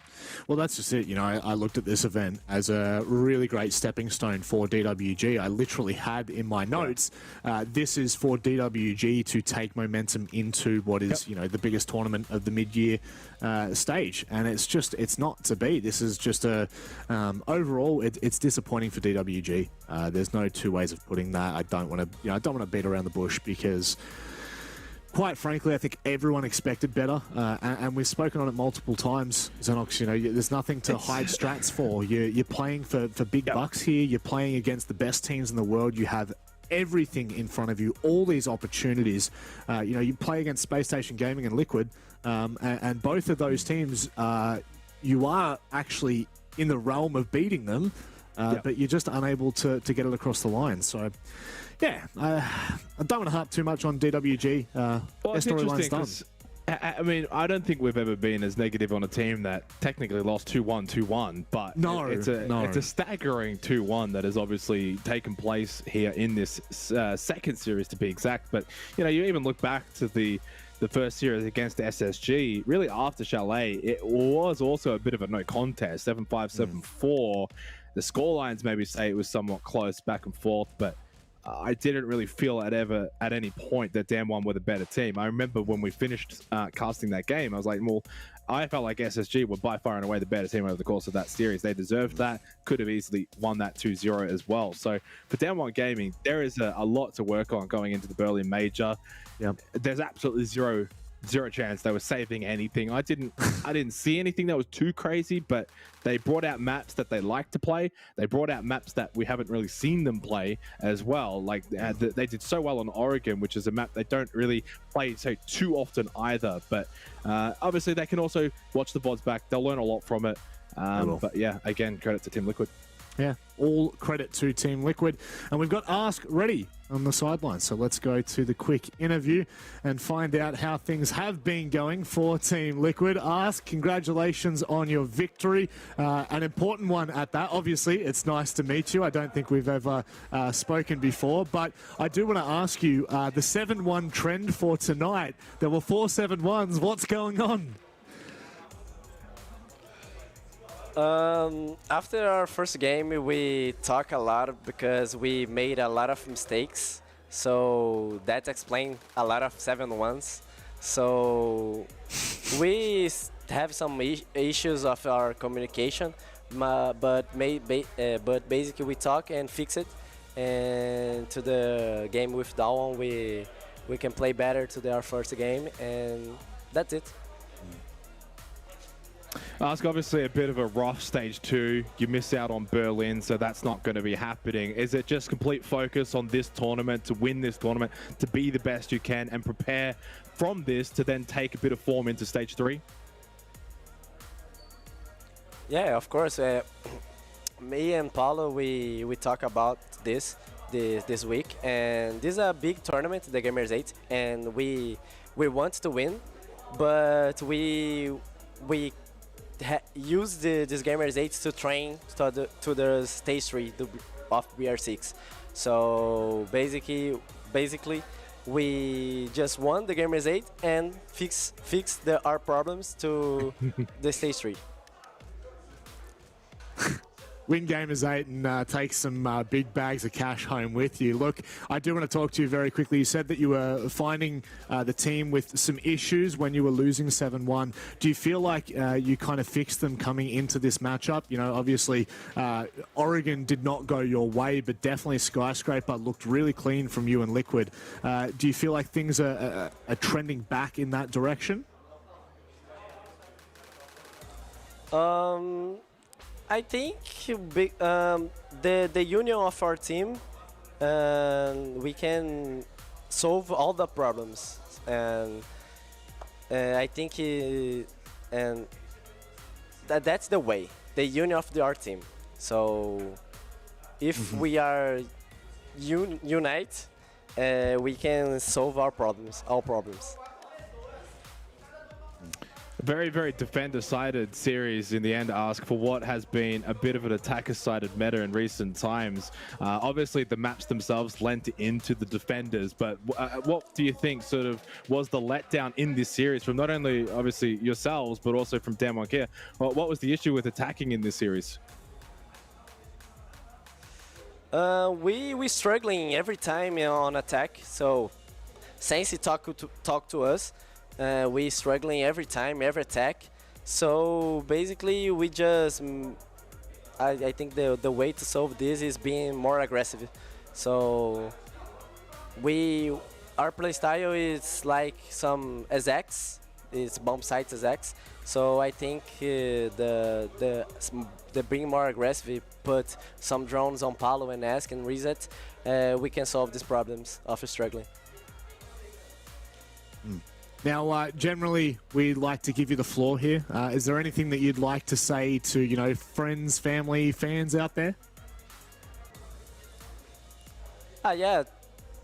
Well, that's just it. I looked at this event as a really great stepping stone for DWG. I literally had in my notes, this is for DWG to take momentum into what is, the biggest tournament of the mid-year stage. And it's not to be. This is just overall, it's disappointing for DWG. There's no two ways of putting that. I don't want to beat around the bush, because quite frankly, I think everyone expected better, and we've spoken on it multiple times, Xenox. There's nothing to hide strats for. You're playing for big bucks here. You're playing against the best teams in the world. You have everything in front of you, all these opportunities. You play against Space Station Gaming and Liquid, and both of those teams, you are actually in the realm of beating them, but you're just unable to get it across the line. So, yeah, I don't want to harp too much on DWG. Their storyline's done. I mean, I don't think we've ever been as negative on a team that technically lost 2-1, 2-1, but it's a staggering 2-1 that has obviously taken place here in this second series, to be exact. But, you even look back to the first series against SSG, really after Chalet, it was also a bit of a no contest, 7-5, 7-4. The scorelines maybe say it was somewhat close back and forth, but I didn't really feel at any point that M1 were the better team. I remember when we finished casting that game, I was like, well, I felt like SSG were by far and away the better team over the course of that series. They deserved that, could have easily won that 2-0 as well. So for M1 Gaming, there is a lot to work on going into the Berlin Major. There's absolutely zero chance they were saving anything. I didn't see anything that was too crazy, but they brought out maps that they like to play. They brought out maps that we haven't really seen them play as well. Like they did so well on Oregon, which is a map they don't really play too often either. But obviously they can also watch the VODs back. They'll learn a lot from it. But yeah, again, credit to Team Liquid. Yeah, all credit to Team Liquid. And we've got Ask ready on the sideline. So let's go to the quick interview and find out how things have been going for Team Liquid. Ask, congratulations on your victory. An important one at that. Obviously, it's nice to meet you. I don't think we've ever spoken before, but I do want to ask you, the 7-1 trend for tonight, there were 4 7-1s. What's going on? After our first game, we talk a lot because we made a lot of mistakes. So that explains a lot of 7-1s. So we have some issues of our communication, but basically we talk and fix it. And to the game with Dawn, we we can play better to our first game, and that's it. Ask, obviously a bit of a rough stage 2. You miss out on Berlin, so that's not going to be happening. Is it just complete focus on this tournament, to win this tournament, to be the best you can, and prepare from this to then take a bit of form into stage 3? Yeah, of course. Me and Paulo, we talk about this week, and this is a big tournament, the Gamers8, and we want to win, but we use this Gamers8 to train to the stage 3 of BR6. So basically we just won the Gamers8 and fix our problems to the stage 3. Win Gamers8 and take some big bags of cash home with you. Look, I do want to talk to you very quickly. You said that you were finding the team with some issues when you were losing 7-1. Do you feel like you kind of fixed them coming into this matchup? You know, obviously Oregon did not go your way, but definitely Skyscraper looked really clean from you and Liquid. Do you feel like things are trending back in that direction? I think the union of our team, we can solve all the problems, and I think that's the way, the union of our team. So if we are unite, we can solve our problems, all problems. Very, very defender-sided series in the end, Ask, for what has been a bit of an attacker-sided meta in recent times. Obviously, the maps themselves lent into the defenders, but what do you think sort of was the letdown in this series from not only, obviously, yourselves, but also from DWG KIA? What was the issue with attacking in this series? We struggling every time on attack, so since he talk to us, we struggling every time, every attack. So basically, we just, I think the way to solve this is being more aggressive. So our playstyle is like some SX, it's bomb sites SX. So I think the being more aggressive, put some drones on Paulo and Ask and reset, we can solve these problems of struggling. Now, generally, we like to give you the floor here. Is there anything that you'd like to say to, you know, friends, family, fans out there? Yeah,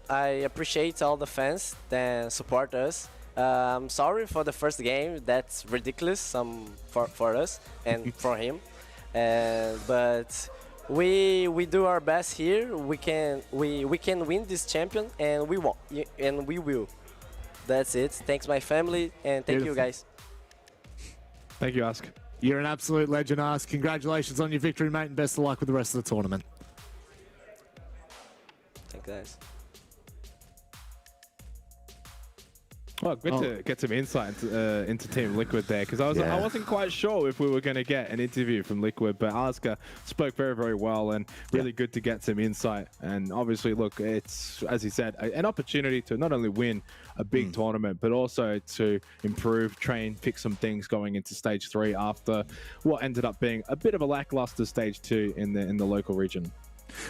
I appreciate all the fans that support us. I'm sorry for the first game. That's ridiculous for us and for him. But we do our best here. We can win this champion, and we will. That's it. Thanks, my family, and thank you, guys. Thank you, Ask. You're an absolute legend, Ask. Congratulations on your victory, mate, and best of luck with the rest of the tournament. Thanks, guys. Well, good to get some insight into Team Liquid there, because I wasn't quite sure if we were going to get an interview from Liquid, but Aska spoke very, very well, and really good to get some insight. And obviously, look, it's, as he said, an opportunity to not only win a big tournament, but also to improve, train, fix some things going into stage 3 after what ended up being a bit of a lackluster stage 2 in the local region.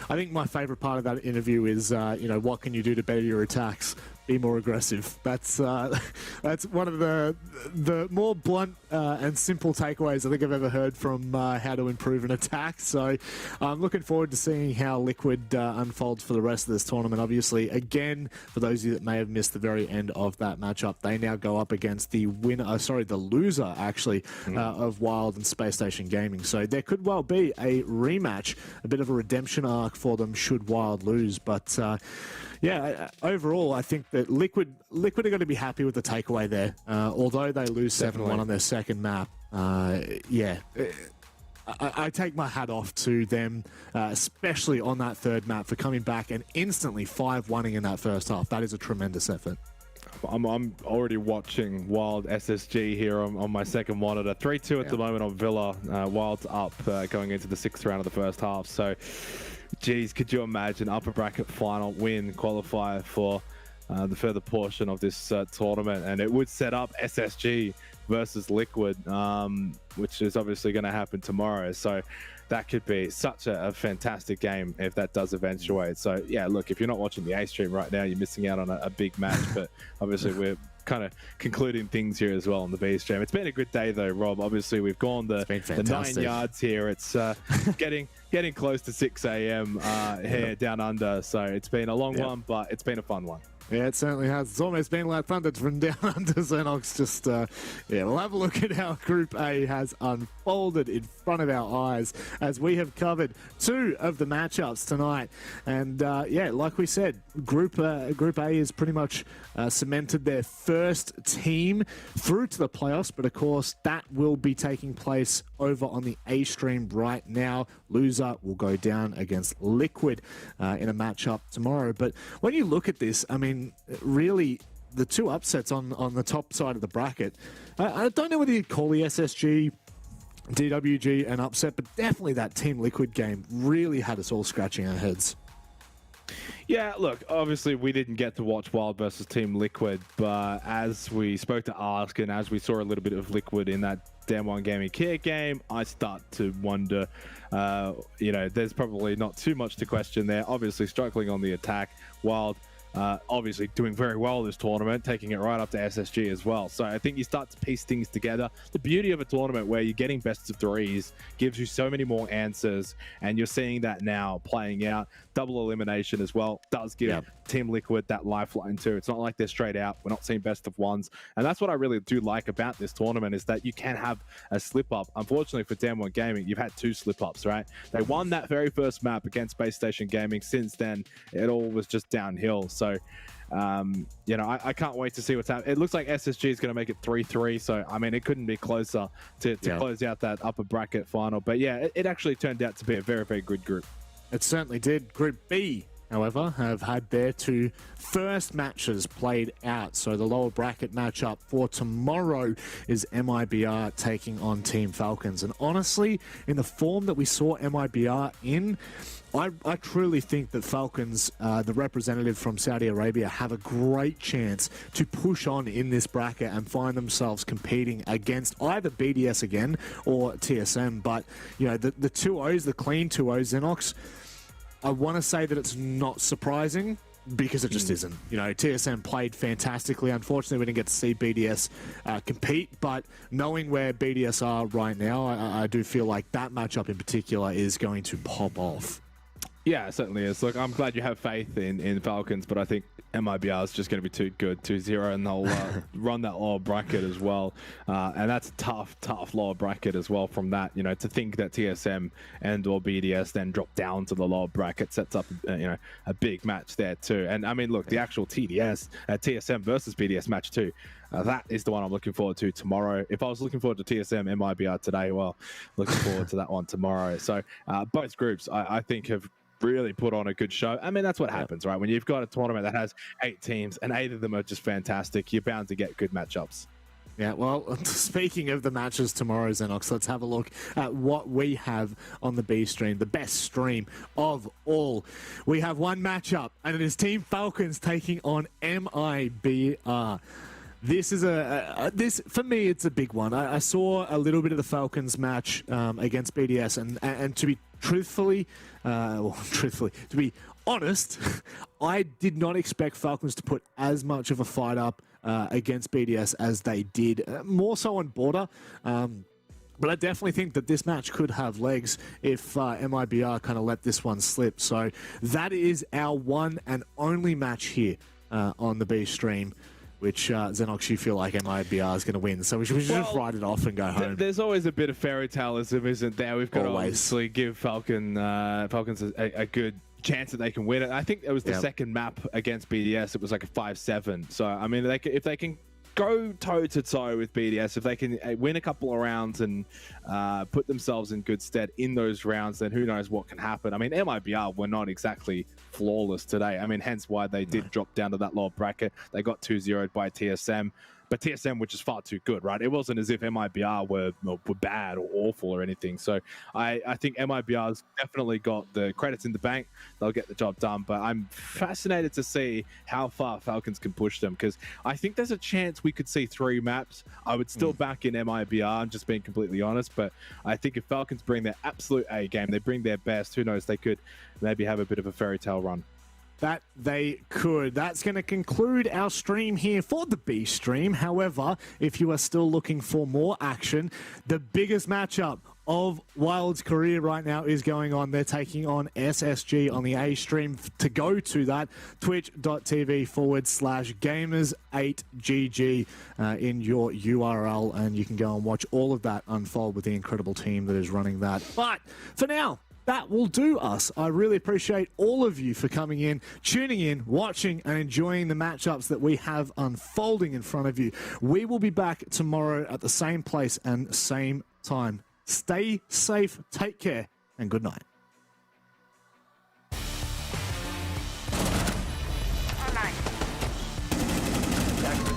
I think my favorite part of that interview is, you know, what can you do to better your attacks? Be more aggressive. That's one of the more blunt and simple takeaways I think I've ever heard from how to improve an attack. So I'm looking forward to seeing how Liquid unfolds for the rest of this tournament. Obviously, again, for those of you that may have missed the very end of that matchup, they now go up against the winner, the loser actually, of Wild and Space Station Gaming. So there could well be a rematch, a bit of a redemption arc for them should Wild lose. But yeah, overall, I think that Liquid are going to be happy with the takeaway there. Although they lose 7-1 on their second map, yeah, I take my hat off to them, especially on that third map, for coming back and instantly 5-1ing in that first half. That is a tremendous effort. I'm already watching Wild SSG here on my second monitor. 3-2 at the moment on Villa. Wild's up going into the 6th round of the first half. So, geez, could you imagine upper bracket final win qualifier for the further portion of this tournament, and it would set up SSG versus Liquid, which is obviously going to happen tomorrow. So that could be such a fantastic game if that does eventuate. So yeah, look, if you're not watching the A stream right now, you're missing out on a big match, but obviously we're kind of concluding things here as well on the B stream. It's been a good day though, Rob. Obviously we've gone the 9 yards here. It's getting close to 6 a.m. Here down under. So it's been a long one, but it's been a fun one. Yeah, it certainly has. It's almost been like thunder from down under Xenox. Just, we'll have a look at how Group A has unfolded in front of our eyes as we have covered 2 of the matchups tonight. And, like we said, Group A is pretty much cemented their first team through to the playoffs. But, of course, that will be taking place over on the A stream right now. Loser will go down against Liquid in a matchup tomorrow. But when you look at this, I mean, really, the 2 upsets on the top side of the bracket, I don't know whether you'd call the SSG, DWG an upset, but definitely that Team Liquid game really had us all scratching our heads. Yeah, look, obviously we didn't get to watch Wild versus Team Liquid, but as we spoke to Ask and as we saw a little bit of Liquid in that DWG Gaming KIA game, I start to wonder, there's probably not too much to question there. Obviously struggling on the attack, Wild obviously doing very well this tournament, taking it right up to SSG as well. So I think you start to piece things together. The beauty of a tournament where you're getting best of threes gives you so many more answers, and you're seeing that now playing out. Double elimination as well does give Team Liquid that lifeline too. It's not like they're straight out. We're not seeing best of ones, and that's what I really do like about this tournament, is that you can have a slip up. Unfortunately for DWG Gaming, you've had 2 slip ups, right? They won that very first map against Spacestation Gaming. Since then, it all was just downhill. So, I can't wait to see what's happening. It looks like SSG is going to make it 3-3. So, I mean, it couldn't be closer to close out that upper bracket final. But yeah, it actually turned out to be a very, very good group. It certainly did. Group B, however, have had their 2 first matches played out. So the lower bracket matchup for tomorrow is MIBR taking on Team Falcons. And honestly, in the form that we saw MIBR in, I truly think that Falcons, the representative from Saudi Arabia, have a great chance to push on in this bracket and find themselves competing against either BDS again or TSM. But, the 2-0s, the clean 2-0s, Xenox, I want to say that it's not surprising because it just isn't. TSM played fantastically. Unfortunately, we didn't get to see BDS compete, but knowing where BDS are right now, I do feel like that matchup in particular is going to pop off. Yeah, it certainly is. Look, I'm glad you have faith in Falcons, but I think MIBR is just going to be too good, 2-0, and they'll run that lower bracket as well. And that's a tough lower bracket as well from that. To think that TSM and or BDS then drop down to the lower bracket sets up, a big match there too. And I mean, look, the actual TSM versus BDS match too. That is the one I'm looking forward to tomorrow. If I was looking forward to TSM MIBR today, well, looking forward to that one tomorrow. So both groups, I think, have really put on a good show. I mean, that's what happens, right? When you've got a tournament that has 8 teams and 8 of them are just fantastic, you're bound to get good matchups. Yeah, well, speaking of the matches tomorrow, Xenox, let's have a look at what we have on the B stream, the best stream of all. We have one matchup, and it is Team Falcons taking on MIBR. This is this for me, it's a big one. I saw a little bit of the Falcons match against BDS, and to be to be honest, I did not expect Falcons to put as much of a fight up against BDS as they did, more so on border. But I definitely think that this match could have legs if MIBR kind of let this one slip. So that is our one and only match here on the B stream, which Xenox, you feel like MIBR is going to win. So we should just write it off and go home. There's always a bit of fairy taleism, isn't there? We've got to obviously give Falcons a good chance that they can win it. I think it was the second map against BDS. It was like a 5-7. So, I mean, if they can go toe-to-toe with BDS, if they can win a couple of rounds and put themselves in good stead in those rounds, then who knows what can happen. I mean, MIBR were not exactly flawless today. I mean, hence why they did drop down to that lower bracket. They got 2-0'd by TSM. but TSM were just far too good, right? It wasn't as if MIBR were bad or awful or anything. So I think MIBR's definitely got the credits in the bank. They'll get the job done, but I'm fascinated to see how far Falcons can push them, because I think there's a chance we could see 3 maps. I would still back in MIBR, I'm just being completely honest, but I think if Falcons bring their absolute A game, they bring their best, who knows, they could maybe have a bit of a fairy tale run. That they could. That's going to conclude our stream here for the B stream. However, if you are still looking for more action, the biggest matchup of Wild's career right now is going on. They're taking on SSG on the A stream. To go to that, twitch.tv/Gamers8GG in your URL, and you can go and watch all of that unfold with the incredible team that is running that. But for now, that will do us. I really appreciate all of you for coming in, tuning in, watching, and enjoying the matchups that we have unfolding in front of you. We will be back tomorrow at the same place and same time. Stay safe, take care, and good night.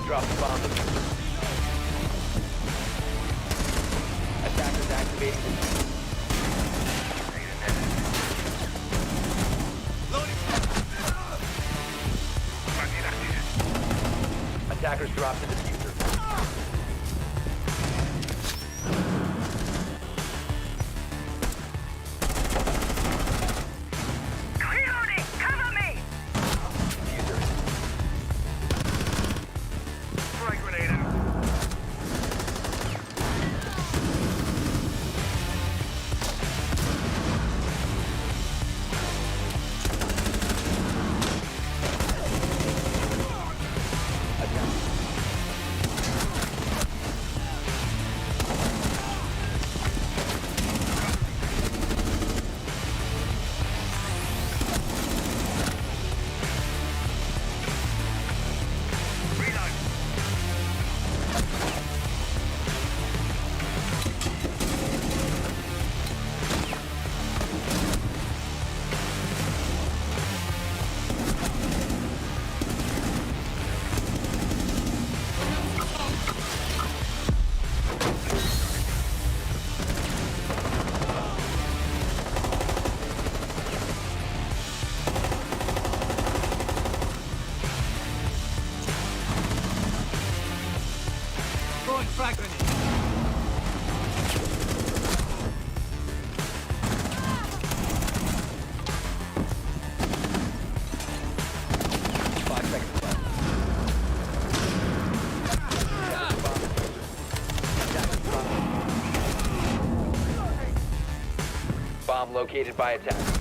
Drop the bomb. Attackers activating the attackers dropped the diffuser. Reloading! Cover me! Diffuser. Throwing grenade out. Throwing frag grenade. Bomb located by attack.